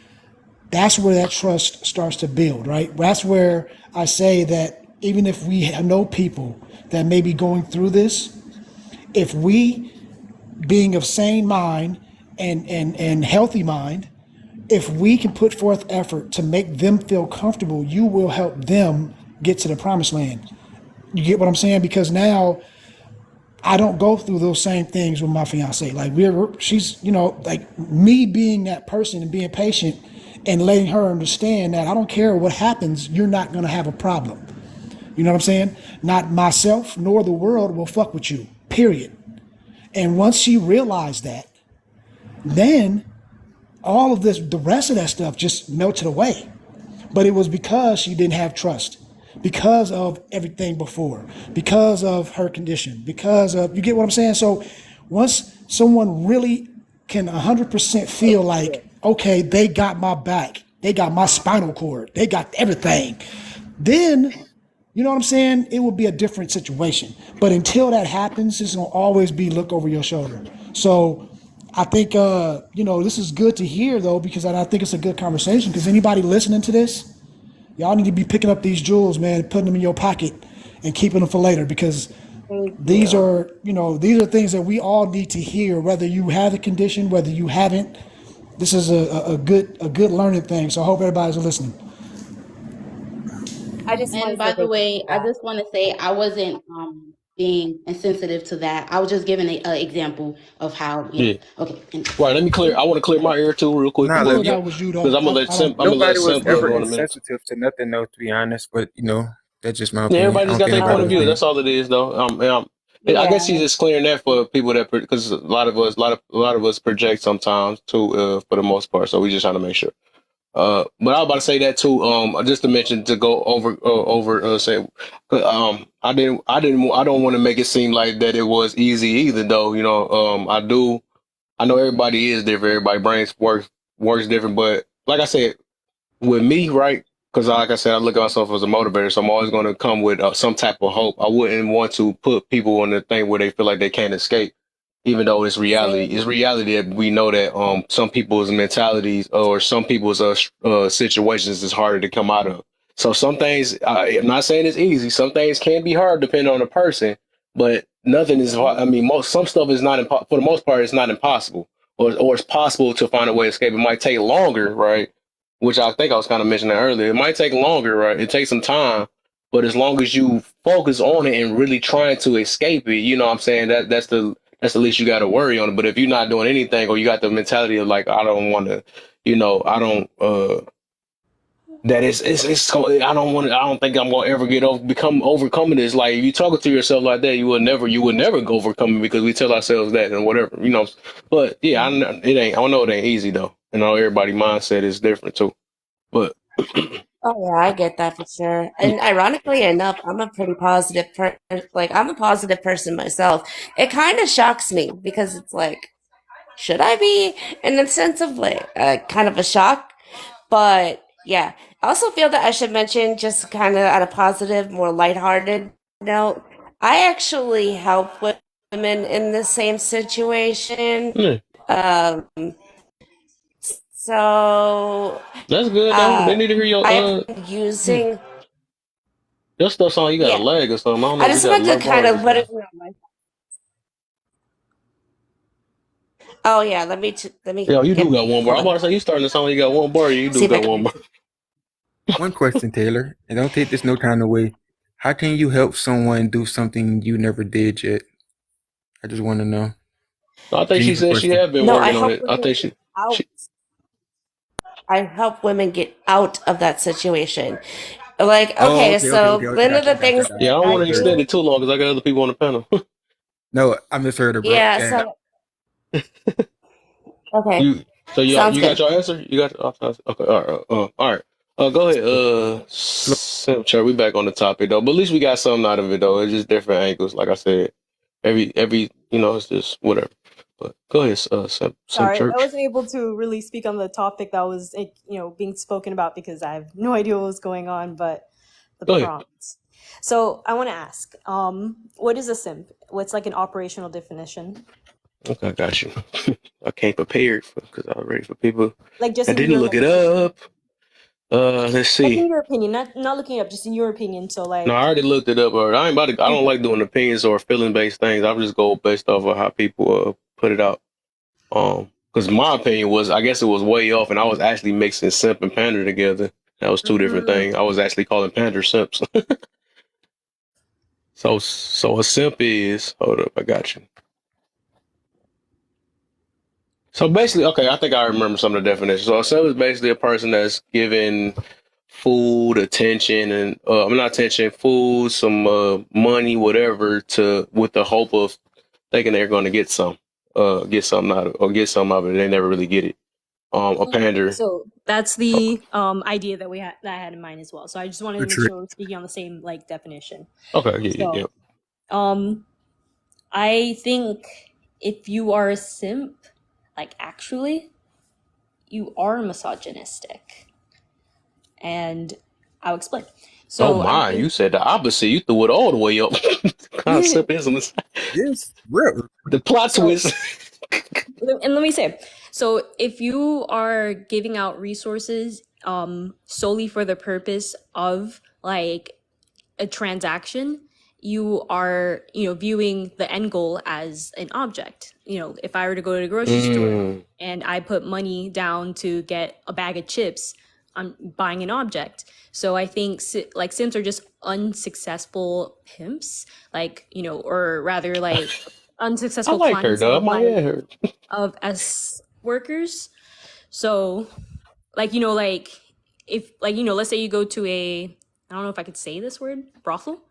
that's where that trust starts to build, right? That's where I say that even if we know people that may be going through this, if we, being of sane mind and healthy mind, if we can put forth effort to make them feel comfortable, you will help them get to the promised land. You get what I'm saying? Because now I don't go through those same things with my fiance. Like she's, like me being that person and being patient and letting her understand that I don't care what happens, you're not gonna have a problem. You know what I'm saying? Not myself nor the world will fuck with you. Period. And once she realized that, then all of this, the rest of that stuff just melted away. But it was because she didn't have trust, because of everything before, because of her condition, because of, you get what I'm saying? So once someone really can 100% feel like, okay, they got my back, they got my spinal cord, they got everything, then, you know what I'm saying? It will be a different situation. But until that happens, it's gonna always be look over your shoulder. So I think, this is good to hear though, because I think it's a good conversation because anybody listening to this, Y'all need to be picking up these jewels, man, putting them in your pocket and keeping them for later, because Thank these you. are, these are things that we all need to hear, whether you have the condition, whether you haven't. This is a good learning thing. So I hope everybody's listening. I just want And to say by the thank you way, for I that. just want to say I wasn't being insensitive to that. I was just giving an example of how, Yeah. Okay. And Right. Let me clear. I want to clear my ear too, real quick, Nah, I before know we look, that go, was you, because though. I don't. I'm gonna let nobody was Simp ever go in a minute. insensitive to nothing, though, to be honest. But that's just my Yeah, opinion. everybody I just don't got think their point nobody of was view. being. That's all it is, though. I Yeah. guess she's just clearing that for people that, because a lot of us project sometimes too, for the most part. So we just trying to make sure. But I was about to say that too. Just to mention, to go say, I don't want to make it seem like that it was easy either, though. I know everybody is different. Everybody brains works different, but like I said, with me, right? Because like I said, I look at myself as a motivator, so I'm always going to come with some type of hope. I wouldn't want to put people on the thing where they feel like they can't escape, even though it's reality. Same. It's reality that we know that some people's mentalities or some people's situations is harder to come out of. So some things, I'm not saying it's easy. Some things can be hard depending on the person, but nothing is hard. I mean, some stuff is not for the most part, it's not impossible, or it's possible to find a way to escape. It might take longer, right? Which I think I was kind of mentioning earlier. It might take longer, right? It takes some time, but as long as you focus on it and really trying to escape it, you know what I'm saying? That's the least you got to worry on it. But if you're not doing anything, or you got the mentality of like, I don't want to, I don't, that I don't want to, I don't think I'm going to ever become overcoming this. Like, if you talking to yourself like that, you would never go overcome it, because we tell ourselves that and whatever. But yeah, I know it ain't easy though. Everybody mindset is different too. But Oh yeah, I get that for sure. And ironically enough, I'm a positive person myself. It kind of shocks me because it's like, should I be in the sense of like kind of a shock? But yeah, I also feel that I should mention, just kind of at a positive, more lighthearted note, I actually help women in the same situation. yeah, Um, so that's good though. They need to hear I've your been using, your stuff sound like you got a yeah. leg or something. I don't know I if you just got want to low kind bars or of let something. it know. Oh yeah, let me Yeah, you do get. got one bar. Hold I'm on. about to say you starting to sound like you got one bar. You See do if I got can one fix bar. it. One question, Taylor, and don't take this no kind of way. How can you help someone do something you never did yet? I just want to know. I think she Genuine said she question. had been No, I working on help it. I women think get she, out. she I help women get out of that situation. Like, Oh, okay, okay. so one of Got the you. things yeah, that I don't I want to Misheard. extend do, it too long because I got other people on the panel. No, I misheard her, bro. yeah. And So okay, You sounds got good. your answer? You got okay, all right. Go ahead. Sure, we back on the topic though. But at least we got something out of it though. It's just different angles. Like I said, every it's just whatever. But go ahead, Sim Sorry, I Church. wasn't able to really speak on the topic that was, being spoken about because I have no idea what was going on, but the Go ahead. prompts. So I want to ask, what is a simp? What's like an operational definition? Okay, I got you. I came prepared because I was ready for people Like just that in didn't your look it opinion. up. Let's Like in see. your opinion, not looking it up, just in your opinion. So No, I like, already looked it up. I ain't about to. I don't okay. like doing opinions or feeling based things. I just go based off of how people put it out. Because my opinion was, I guess it was way off, and I was actually mixing simp and pander together. That was two different Mm, things. I was actually calling pander simps. So a simp is. Hold up, I got you. So basically, okay, I think I remember some of the definitions. So a simp is basically a person that's giving food, attention, and I'm not attention, food, some money, whatever, to with the hope of thinking they're going to get something out of, or get something out of it. They never really get it. A okay, pander. so that's uh, the idea that that I had in mind as well. So I just wanted to make Trick. sure we're speaking on the same like definition. Okay, yeah. So, I think if you are a simp, like actually, you are misogynistic. And I'll explain. Oh So I my, you think said the opposite. You threw it all the way up. Conceptism is Yes, real. the plot so twist. and let me say, so if you are giving out resources solely for the purpose of like a transaction, you are, viewing the end goal as an object. If I were to go to the grocery store and I put money down to get a bag of chips, I'm buying an object. So I think like Sims are just unsuccessful pimps, like, or rather like I unsuccessful like her clients though. I of might like add her. of S workers. So like, like if like, let's say you go to a, I don't know if I could say this word, brothel,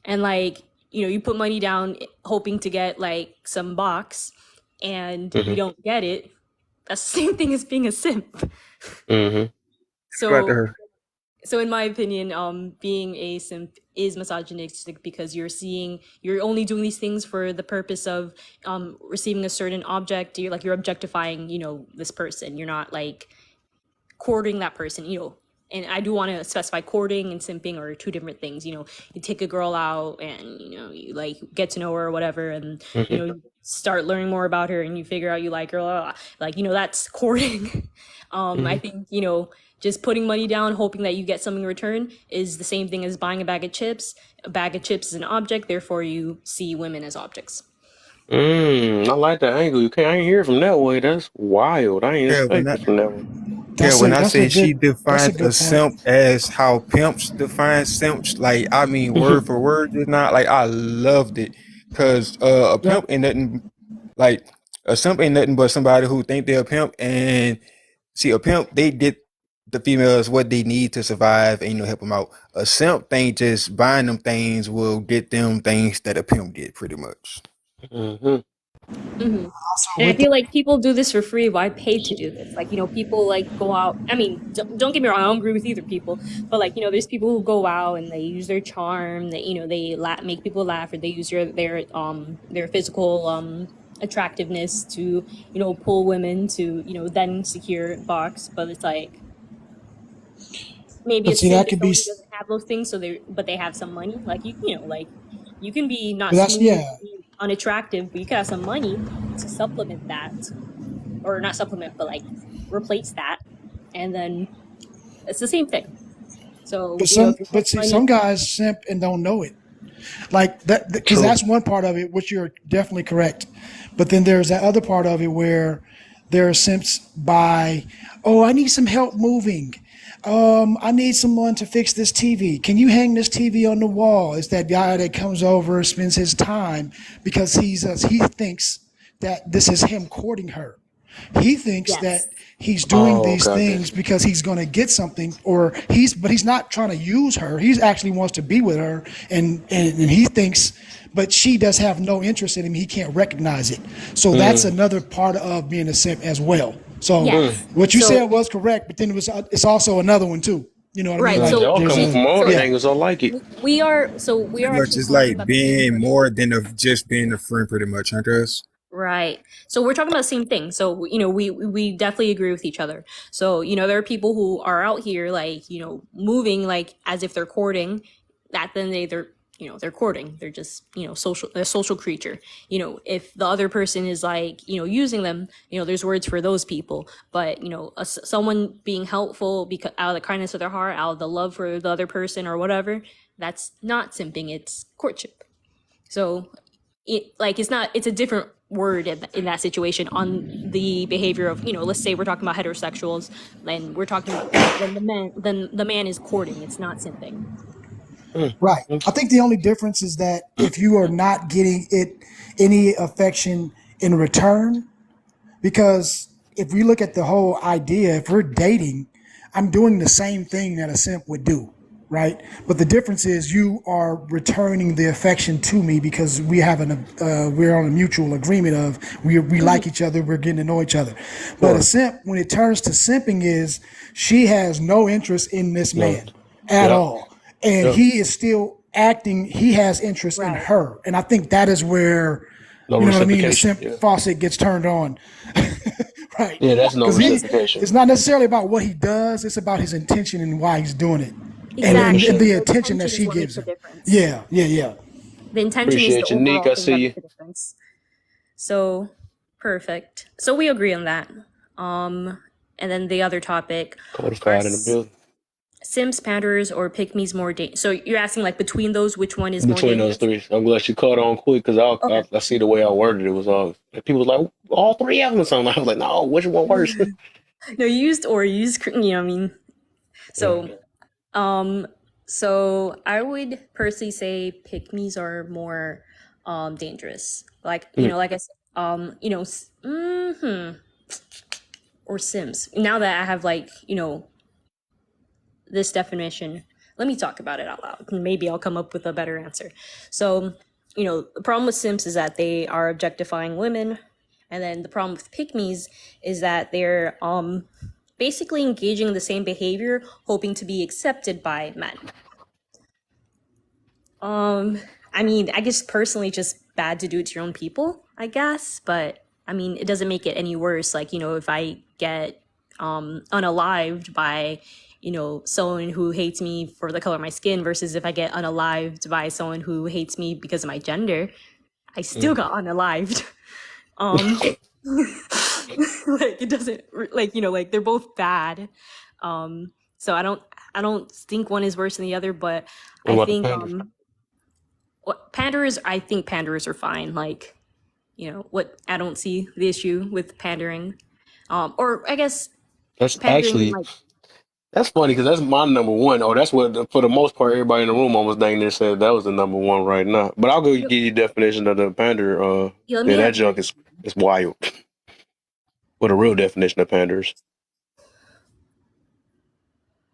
and like, you put money down hoping to get like some box and you Mm-hmm. don't get it. That's the same thing as being a simp. Mm-hmm. Go after So her. so in my opinion, being a simp is misogynistic because you're only doing these things for the purpose of receiving a certain object. You're objectifying, this person. You're not like courting that person, and I do want to specify courting and simping are two different things. You take a girl out and, you like get to know her or whatever, and, Mm-hmm. you start learning more about her and you figure out you like her, blah, blah, blah. Like, that's courting. I think, just putting money down, hoping that you get something in return is the same thing as buying a bag of chips. A bag of chips is an object, therefore you see women as objects. I like that angle. I ain't hear it from that way. That's wild. I ain't Yeah, when expect I it from that way. yeah, when I say she That's a defined a good point. simp as how pimps define simps, like I mean word for word, just not like I loved it. Cause a Yep. pimp ain't nothing like a simp ain't nothing but somebody who think they're a pimp and see a pimp, they get the females what they need to survive and help them out. A simp thing just buying them things will get them things that a pimp get pretty much. Mm-hmm. Mm-hmm. Also And I with the, feel like people do this for free. Why pay to do this? Like, people like go out. I mean, don't get me wrong. I don't agree with either people, but like, there's people who go out and they use their charm. That they make people laugh, or they use their physical attractiveness to pull women to then secure box. But it's like maybe but a see simp that is could be, someone who doesn't have those things, but they have some money. Like like you can be not but that's smooth, yeah. unattractive, but you can have some money to supplement that, or not supplement, but like replace that, and then it's the same thing. So if you put Some money, guys simp and don't know it. Like that, because True. that's one part of it, which you're definitely correct. But then there's that other part of it where there are simps by, oh, I need some help moving. I need someone to fix this TV. Can you hang this TV on the wall? It's that guy that comes over, spends his time because he thinks that this is him courting her. He thinks yes, that he's doing Oh, these okay, I things guess. because he's going to get something, but he's not trying to use her. He actually wants to be with her, and he thinks, but she does have no interest in him. He can't recognize it. So that's Mm. another part of being a simp as well. So Mm. yes. what you said So was correct, but then it's also another one too. You know what I mean? right. They Like So all there's coming a from all the so yeah. angles. I like it. we are Pretty much actually it's talking like about the same being thing. more than of just being a friend pretty much, huh guys? Right. So we're talking about the same thing. So, we definitely agree with each other. So, there are people who are out here like, moving like as if they're courting. At the end of the day, they're courting. They're just, a social creature. If the other person is like, using them, there's words for those people. But, someone being helpful because out of the kindness of their heart, out of the love for the other person or whatever, that's not simping, it's courtship. So it's a different word in that situation on the behavior of, let's say we're talking about heterosexuals, and we're talking about then the man is courting, it's not simping. Right. I think the only difference is that if you are not getting any affection in return, because if we look at the whole idea, if we're dating, I'm doing the same thing that a simp would do, right? But the difference is you are returning the affection to me because we're on a mutual agreement of we like each other, we're getting to know each other. But a simp, when it turns to simping, is she has no interest in this No. man at Yep. all, and Yep. he is still acting. He has interest in Right. her, and I think that is where No you know what I mean. The reciprocation. simp Yeah. faucet gets turned on, right? Yeah, that's no Because reciprocation. it's not necessarily about what he does; it's about his intention and why he's doing it, For Exactly. and sure. the The attention intention that is she what makes gives the him. difference. Yeah, yeah, yeah. The intention is the Appreciate you, Nick. overall I thing that see makes you. the difference. So perfect. So we agree on that. Um And then the other topic are Codified in the building. Sims, panderers, or pick-me's more dangerous. So you're asking like between those, which one is more Between dangerous? those three, I'm glad she caught on quick because Okay. I see the way I worded it was all people was like all three of them or something. I was like, no, which one worse? No, you used or you used, you know what I mean? So, so I would personally say pick-me's are more dangerous. Like, you know, like I said, you know, or Sims. Now that I have like, you know, this definition, let me talk about it out loud. Maybe I'll come up with a better answer. So, you know, the problem with Sims is that they are objectifying women. And then the problem with pick-me's is that they're basically engaging in the same behavior, hoping to be accepted by men. I mean, I guess personally just bad to do it to your own people, I guess, but I mean, it doesn't make it any worse. Like, you know, if I get unalived by, you know, someone who hates me for the color of my skin versus if I get unalived by someone who hates me because of my gender, I still got unalived. Like it doesn't like, you know, like they're both bad. So I don't think one is worse than the other, but I think panderers, I think panderers are fine. Like, you know, what I don't see the issue with pandering. Or I guess That's pandering actually like that's funny because that's my number one. Oh, that's what for the most part everybody in the room almost dang near said that was the number one right now. But I'll go give you definition of the pander. yeah, let Yeah, me that have junk is wild. What a real definition of panders.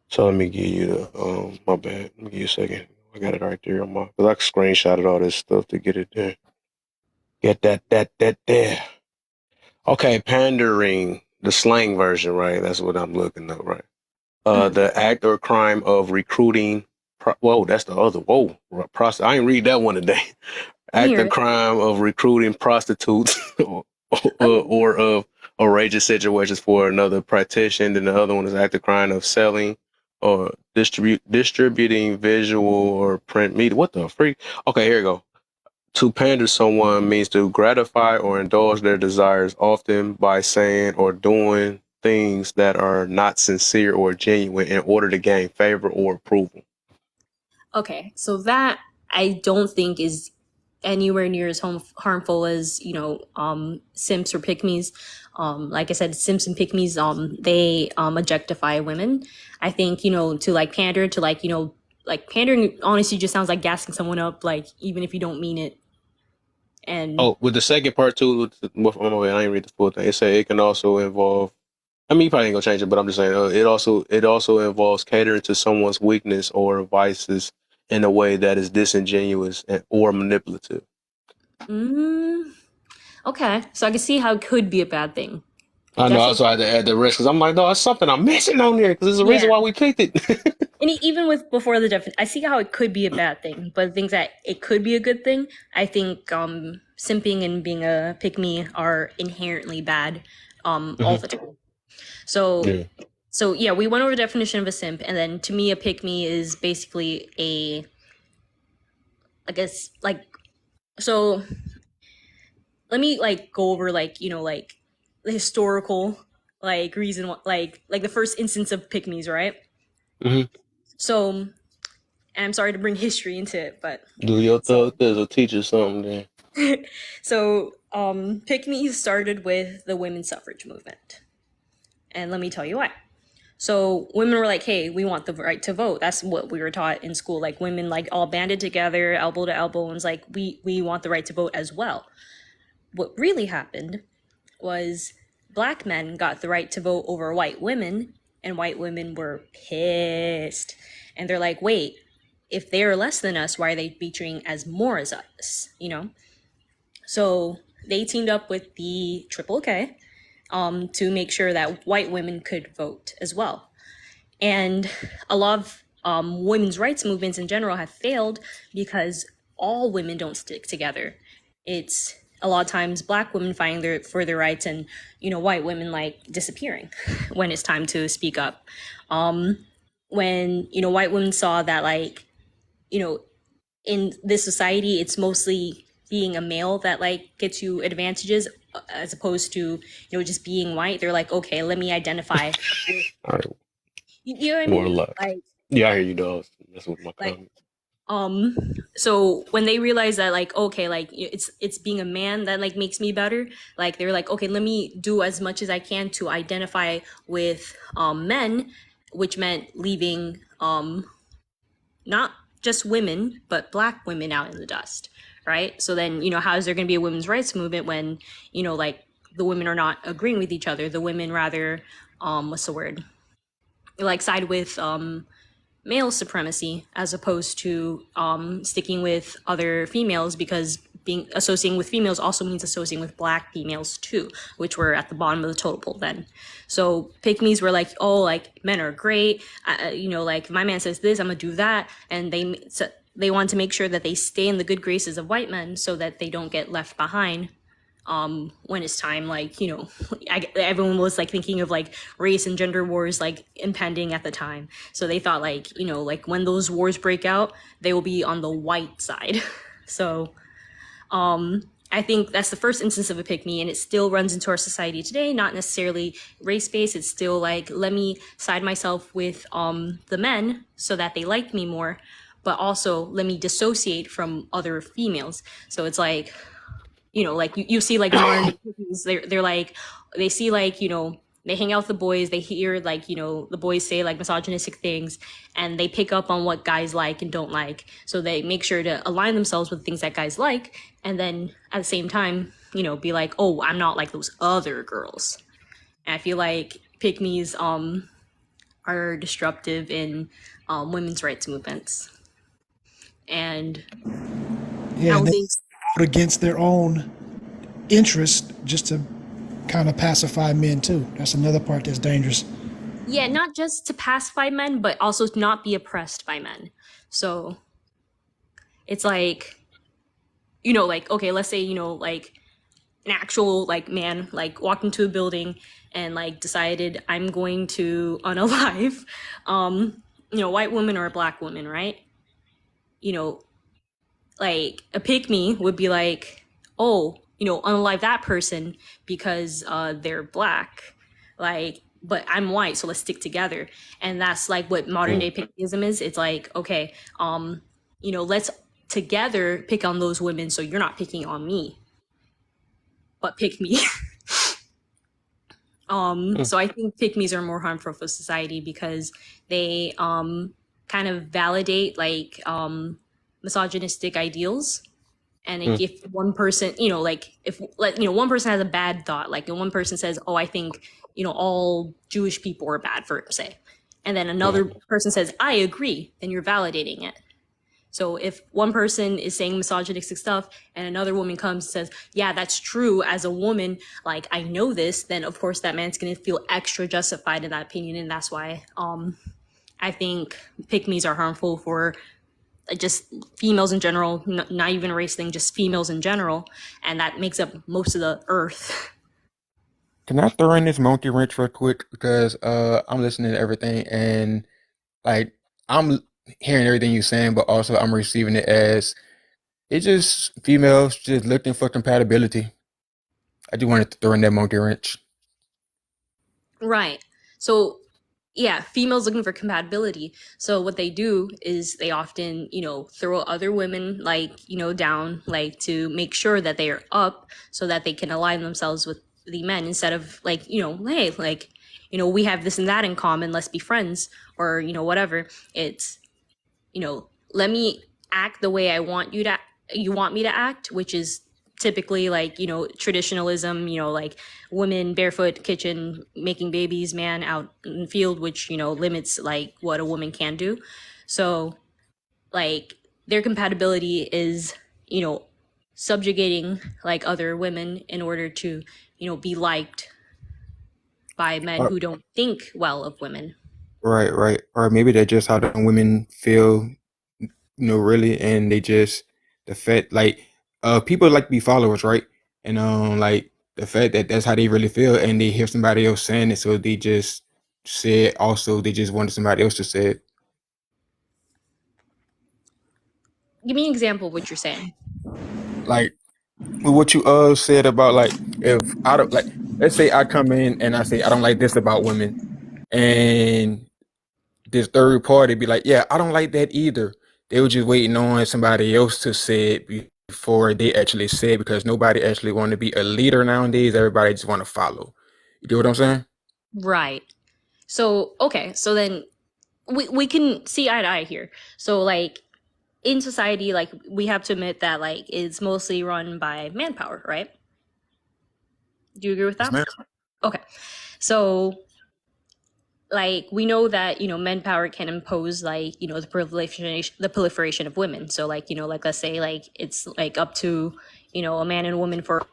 So let me give you the my bad. Let me give you a second. I got it right there on my because I screenshotted all this stuff to get it there. Get that there. Okay, pandering, the slang version, right? That's what I'm looking up, right? The act or crime of recruiting. Whoa, that's the other. Whoa, I ain't read that one today. let me Act hear or it. crime of recruiting prostitutes or of outrageous situations for another practitioner. Then the other one is act or crime of selling or distributing visual or print media. What the freak? Okay, here you go. To pander someone means to gratify or indulge their desires, often by saying or doing things that are not sincere or genuine in order to gain favor or approval. Okay, so that I don't think is anywhere near as harmful as, you know, simps or pick-me's. Like I said, simps and pick-me's, they objectify women. I think, you know, to like pander to like, you know, like pandering honestly just sounds like gassing someone up, like even if you don't mean it. And Oh, with the second part too, oh, no, wait, I ain't read the full thing. It said it can also involve. I mean, you probably ain't gonna change it, but I'm just saying it also involves catering to someone's weakness or vices in a way that is disingenuous or manipulative. okay, so I can see how it could be a bad thing. I know. Also, I had to add the risk because I'm like, no, it's something I'm missing on there because there's a reason why we picked it. And even with before the definition, I see how it could be a bad thing, but the things that it could be a good thing, I think simping and being a pick-me are inherently bad all the time. So so yeah, we went over the definition of a simp, and then to me a pick-me is basically a, I guess, like, so let me like go over like, you know, like the historical like reason like the first instance of pick-me's, right? So, and I'm sorry to bring history into it, but do your thug will teach you something there. So pick-me started with the women's suffrage movement, and let me tell you why. So women were like, hey, we want the right to vote. That's what we were taught in school. Like women like all banded together, elbow to elbow, and was like, we want the right to vote as well. What really happened was black men got the right to vote over white women, and white women were pissed. And they're like, wait, if they're less than us, why are they featuring as more as us, you know? So they teamed up with the Triple K to make sure that white women could vote as well. And a lot of women's rights movements in general have failed because all women don't stick together. It's a lot of times black women fighting for their rights and, you know, white women like disappearing when it's time to speak up. When, you know, white women saw that, like, you know, in this society, it's mostly being a male that like gets you advantages as opposed to just being white. They're like, okay, let me identify with, All right, you know what I more or mean? less. Like Yeah, I hear you, dog. That's what my like comment. so when they realize that, like, okay, like it's being a man that like makes me better, like they're like, okay, let me do as much as I can to identify with men, which meant leaving not just women but black women out in the dust, right? So then how is there going to be a women's rights movement when like the women are not agreeing with each other? The women rather what's the word, like side with male supremacy as opposed to sticking with other females, because being associating with females also means associating with black females too, which were at the bottom of the totem pole then. So pick-me's were like, oh, like men are great, like if my man says this, I'm gonna do that, and they want to make sure that they stay in the good graces of white men so that they don't get left behind when it's time, like everyone was like thinking of like race and gender wars like impending at the time, so they thought like like when those wars break out, they will be on the white side. So I think that's the first instance of a pick me, and it still runs into our society today, not necessarily race based. It's still like, let me side myself with the men so that they like me more, but also let me dissociate from other females. So it's like, like you see like modern day cookies, they're like, they see like, they hang out with the boys, they hear like, the boys say like misogynistic things, and they pick up on what guys like and don't like. So they make sure to align themselves with things that guys like, and then at the same time, be like, oh, I'm not like those other girls. And I feel like pick-me's are disruptive in women's rights movements. And Yeah, they vote against their own interest just to kind of pacify men too. That's another part that's dangerous. yeah, not just to pacify men, but also to not be oppressed by men. So it's like, like, okay, let's say, like an actual like man like walked into a building and like decided, I'm going to unalive white woman or a black woman, right? Like a pick me would be like, oh, unalive that person because they're black, like, but I'm white, so let's stick together. And that's like what modern day pickism is. It's like, okay, let's together pick on those women, so you're not picking on me, but pick me. So I think pick-me's are more harmful for society because they kind of validate like misogynistic ideals. And if one person, like if one person has a bad thought, like and one person says, oh, I think all Jewish people are bad, for say, and then another person says, I agree, then you're validating it. So if one person is saying misogynistic stuff and another woman comes and says, yeah, that's true, as a woman, like I know this, then of course that man's going to feel extra justified in that opinion. And that's why I think pick-me's are harmful for just females in general, not even a race thing, just females in general. And that makes up most of the earth. Can I throw in this monkey wrench real quick? Because I'm listening to everything and like I'm hearing everything you're saying, but also I'm receiving it as it's just females just looking for compatibility. I just wanted to throw in that monkey wrench. Right. So yeah, females looking for compatibility. So what they do is they often, throw other women like, down, like to make sure that they are up so that they can align themselves with the men, instead of like, hey, like, we have this and that in common, let's be friends, or, whatever. It's, let me act the way you want me to act, which is typically like, traditionalism, like women barefoot kitchen making babies, man out in the field, which, limits like what a woman can do. So like their compatibility is, subjugating like other women in order to, be liked by men who don't think well of women. Right. Or maybe that's just how the women feel, really, and they just the fact like people like to be followers, right? And like the fact that that's how they really feel, and they hear somebody else saying it, so they just say it. Also, they just wanted somebody else to say it. Give me an example of what you're saying. Like what you said about like if I don't like, let's say I come in and I say I don't like this about women, and this third party be like, yeah, I don't like that either. They were just waiting on somebody else to say it before they actually say it, because nobody actually want to be a leader nowadays. Everybody just want to follow. You get what I'm saying? Right. So, okay, so then we can see eye to eye here. So, like, in society, like, we have to admit that, like, it's mostly run by manpower, right? Do you agree with Yes, that? ma'am. Okay. So, like, we know that, manpower can impose, like, the proliferation of women. So, like, like, let's say, like, it's, like, up to, a man and a woman for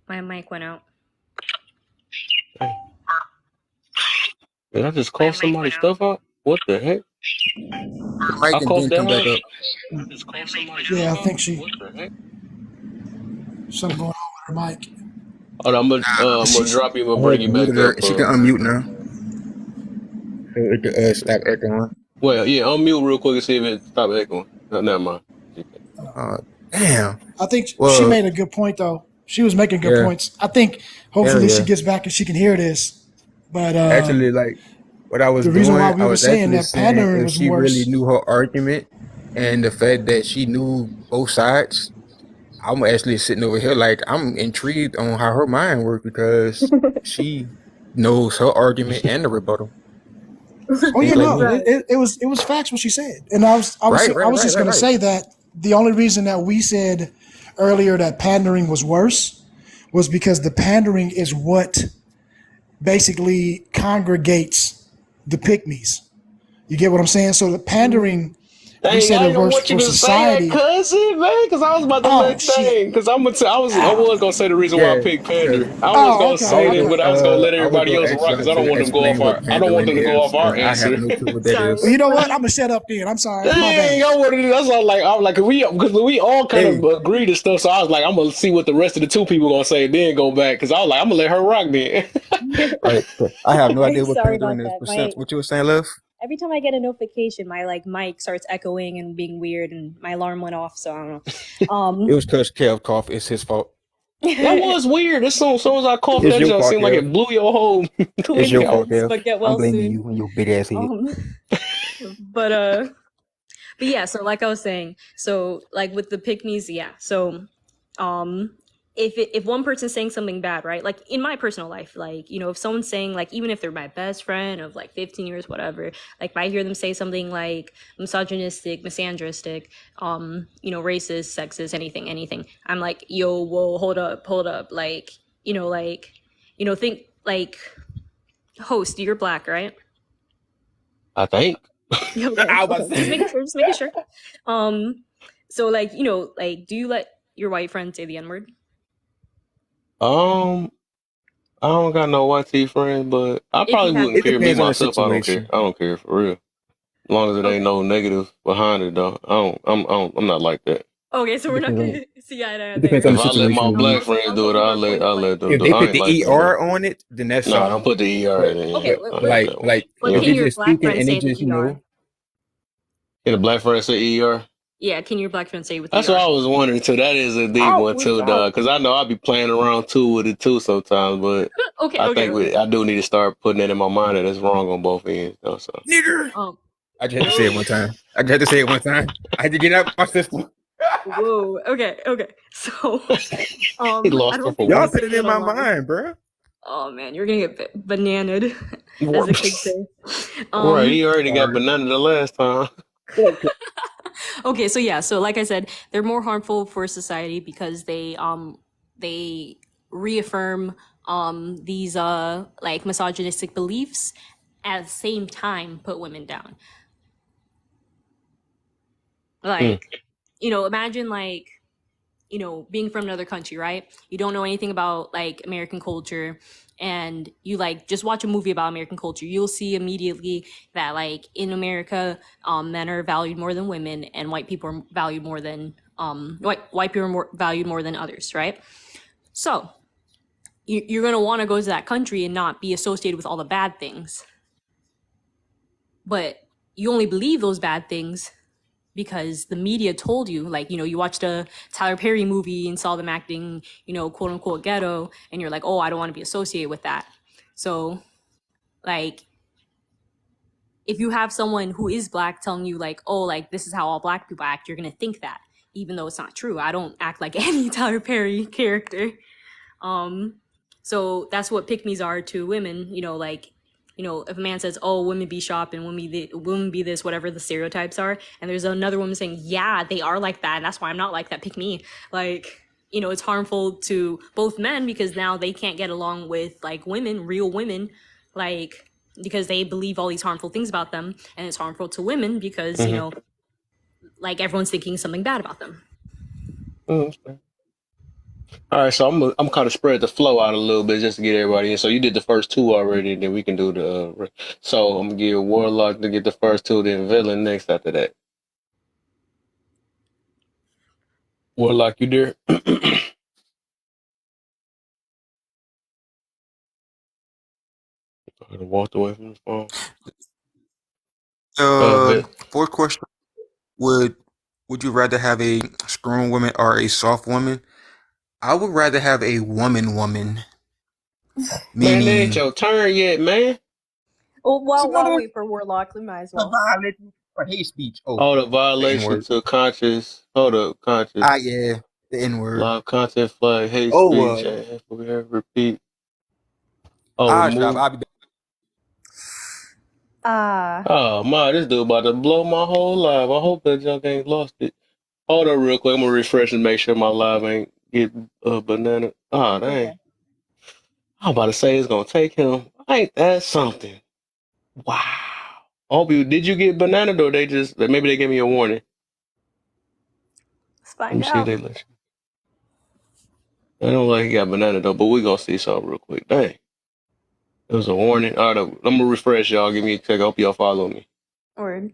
my mic went out. Did I just cough somebody's stuff out? What the heck? The mic I and coughed then that come back house? up. Yeah, I think What the heck? something going on with her mic. Hold on, I'm gonna She's drop you and I bring had you back muted her. up. She can unmute now. So it can stop echoing. Well, yeah, unmute real quick and see if it stop echoing. No, never mind. Uh, damn. I think she Well, made a good point though. She was making good yeah. points. I think Hell hopefully she yeah. gets back and she can hear this. But Actually, like what I was the reason why doing, we I were was saying actually that saying pandering if was she really worse. knew her argument and the fact that she knew both sides, I'm actually sitting over here like I'm intrigued on how her mind works, because she knows her argument and the rebuttal. Oh yeah, Think like no, me. Right. it was facts what she said, and I Right, right, was right, just right, gonna right. say that the only reason that we said earlier that pandering was worse was because the pandering is what basically congregates the pygmies. You get what I'm saying? So the pandering, we Dang, said I it didn't works want you for to say that, society. cousin, man, because I was about to Oh let shit! dang, because I was gonna say the reason why I Yeah, picked because Pander. I was Oh gonna okay, say this, but I was gonna let I was everybody gonna else ask rock y'all because I don't to want them to go off explain our. what I don't want pandering them to go is, off our because I have answer. no clue what that Sorry. Well, is. you know what? I'm gonna shut up then. I'm sorry. My Dang, bad. I wanted to, that's all like I'm like because we all kind Hey, of agreed to stuff, so I was like I'm gonna see what the rest of the two people gonna say, then go back because I was like I'm gonna let her rock then. right. I have no idea what Sorry about pandering is. that. Percent, what you were saying, Lev? Every time I get a notification, my like mic starts echoing and being weird, and my alarm went off. So I don't know. It was because Kev cough. It's his fault. That was weird. As soon as I coughed, It's that your just fault, seemed like Kev. it blew your whole It's thing your out. fault, Coincidence, Kev. but get I'm well blaming soon. you and your big ass head. Um, but yeah. So like I was saying, so like with the pygmies, yeah. So, um, if one person's saying something bad, right? Like in my personal life, like if someone's saying like even if they're my best friend of like 15 years, whatever, like if I hear them say something like misogynistic, misandristic, racist, sexist, anything, I'm like, yo, whoa, hold up, like think like host, you're black, right? I think. Okay, I was okay, just making sure. So like like do you let your white friend say the N-word? Um, I don't got no YT friends, but I If you probably have wouldn't It care. to. Me depends on the myself, I don't care. situation. I don't care for real. As long as it ain't Okay. no negative behind it, though. I'm not like that. Okay, so It we're not depends gonna on see eye to eye it depends there. on If the I let my situation. black Then friends I'll do take it, your point I'll like let them if do it. they I put ain't the like that though. ER on it, then that's No, soft. don't put the ER But in it. okay, Yeah, wait, I wait, ain't like that way. like but Yeah. if can they're your just black speaking friend and they say the just ER? Can a black friend say ER? Yeah, can your black friend say with That's what ER? I was wondering too. That is a deep Out one too, without. dog. Because I know I be playing around too with it too sometimes, but Okay, I okay, think okay. I do need to start putting it in my mind that it's wrong on both ends. Though, so nigger. Um, I just had to say it one time. I just had to say it one time. I had to get out my system. whoa, okay. So, he I lost her don't for think Y'all I'm one. put it saying in it my online. mind, bro. Oh man, you're gonna get bananaed, as the kids Right, say. he already got Sorry. banana the last time. Okay, so yeah, so like I said, they're more harmful for society because they reaffirm these like misogynistic beliefs, at the same time put women down. Mm. Like, imagine like being from another country, right? You don't know anything about like American culture, and you like just watch a movie about American culture. You'll see immediately that like in America, men are valued more than women, and white people are valued more than white people are valued more than others, right? So you're gonna want to go to that country and not be associated with all the bad things, but you only believe those bad things because the media told you, like, you watched a Tyler Perry movie and saw them acting, quote unquote ghetto, and you're like, oh, I don't want to be associated with that. So, like, if you have someone who is black telling you, like, oh, like, this is how all black people act, you're gonna think that, even though it's not true. I don't act like any Tyler Perry character. So that's what pick-me's are to women, like, if a man says, oh, women be shop and women be this, whatever the stereotypes are, and there's another woman saying, yeah, they are like that, and that's why I'm not like that, pick me. Like, it's harmful to both men because now they can't get along with, like, women, real women, like, because they believe all these harmful things about them, and it's harmful to women because, like, everyone's thinking something bad about them. Okay. All right, so I'm kind of spread the flow out a little bit just to get everybody in. So you did the first two already, then we can do the. So I'm gonna give Warlock to get the first two, then Villain next after that. Warlock, you there? I walked away from the phone. Fourth question: Would you rather have a strong woman or a soft woman? I would rather have a woman. Man, it ain't Meaning, your turn yet, man. Well, it's while another wait for Warlock, we might as well. violation or hate speech. Oh, Oh, the the N violation word. to conscious. Hold up, conscious. Yeah, the N word. Live content flag, hate Oh, speech, and repeat. Oh, I'll remove. be back. Oh, my, this dude about to blow my whole live. I hope that junk ain't lost it. Hold up real quick. I'm going to refresh and make sure my live ain't get banana. Oh, dang. Okay. I'm about to say it's going to take him. Ain't that something? Wow. I hope did you get banana or maybe they gave me a warning? Let's Let me find see if out. they let you. I don't like he got banana though, but we going to see something real quick. Dang. It was a warning. All right, I'm going to refresh y'all. Give me a check. I hope y'all follow me. Word.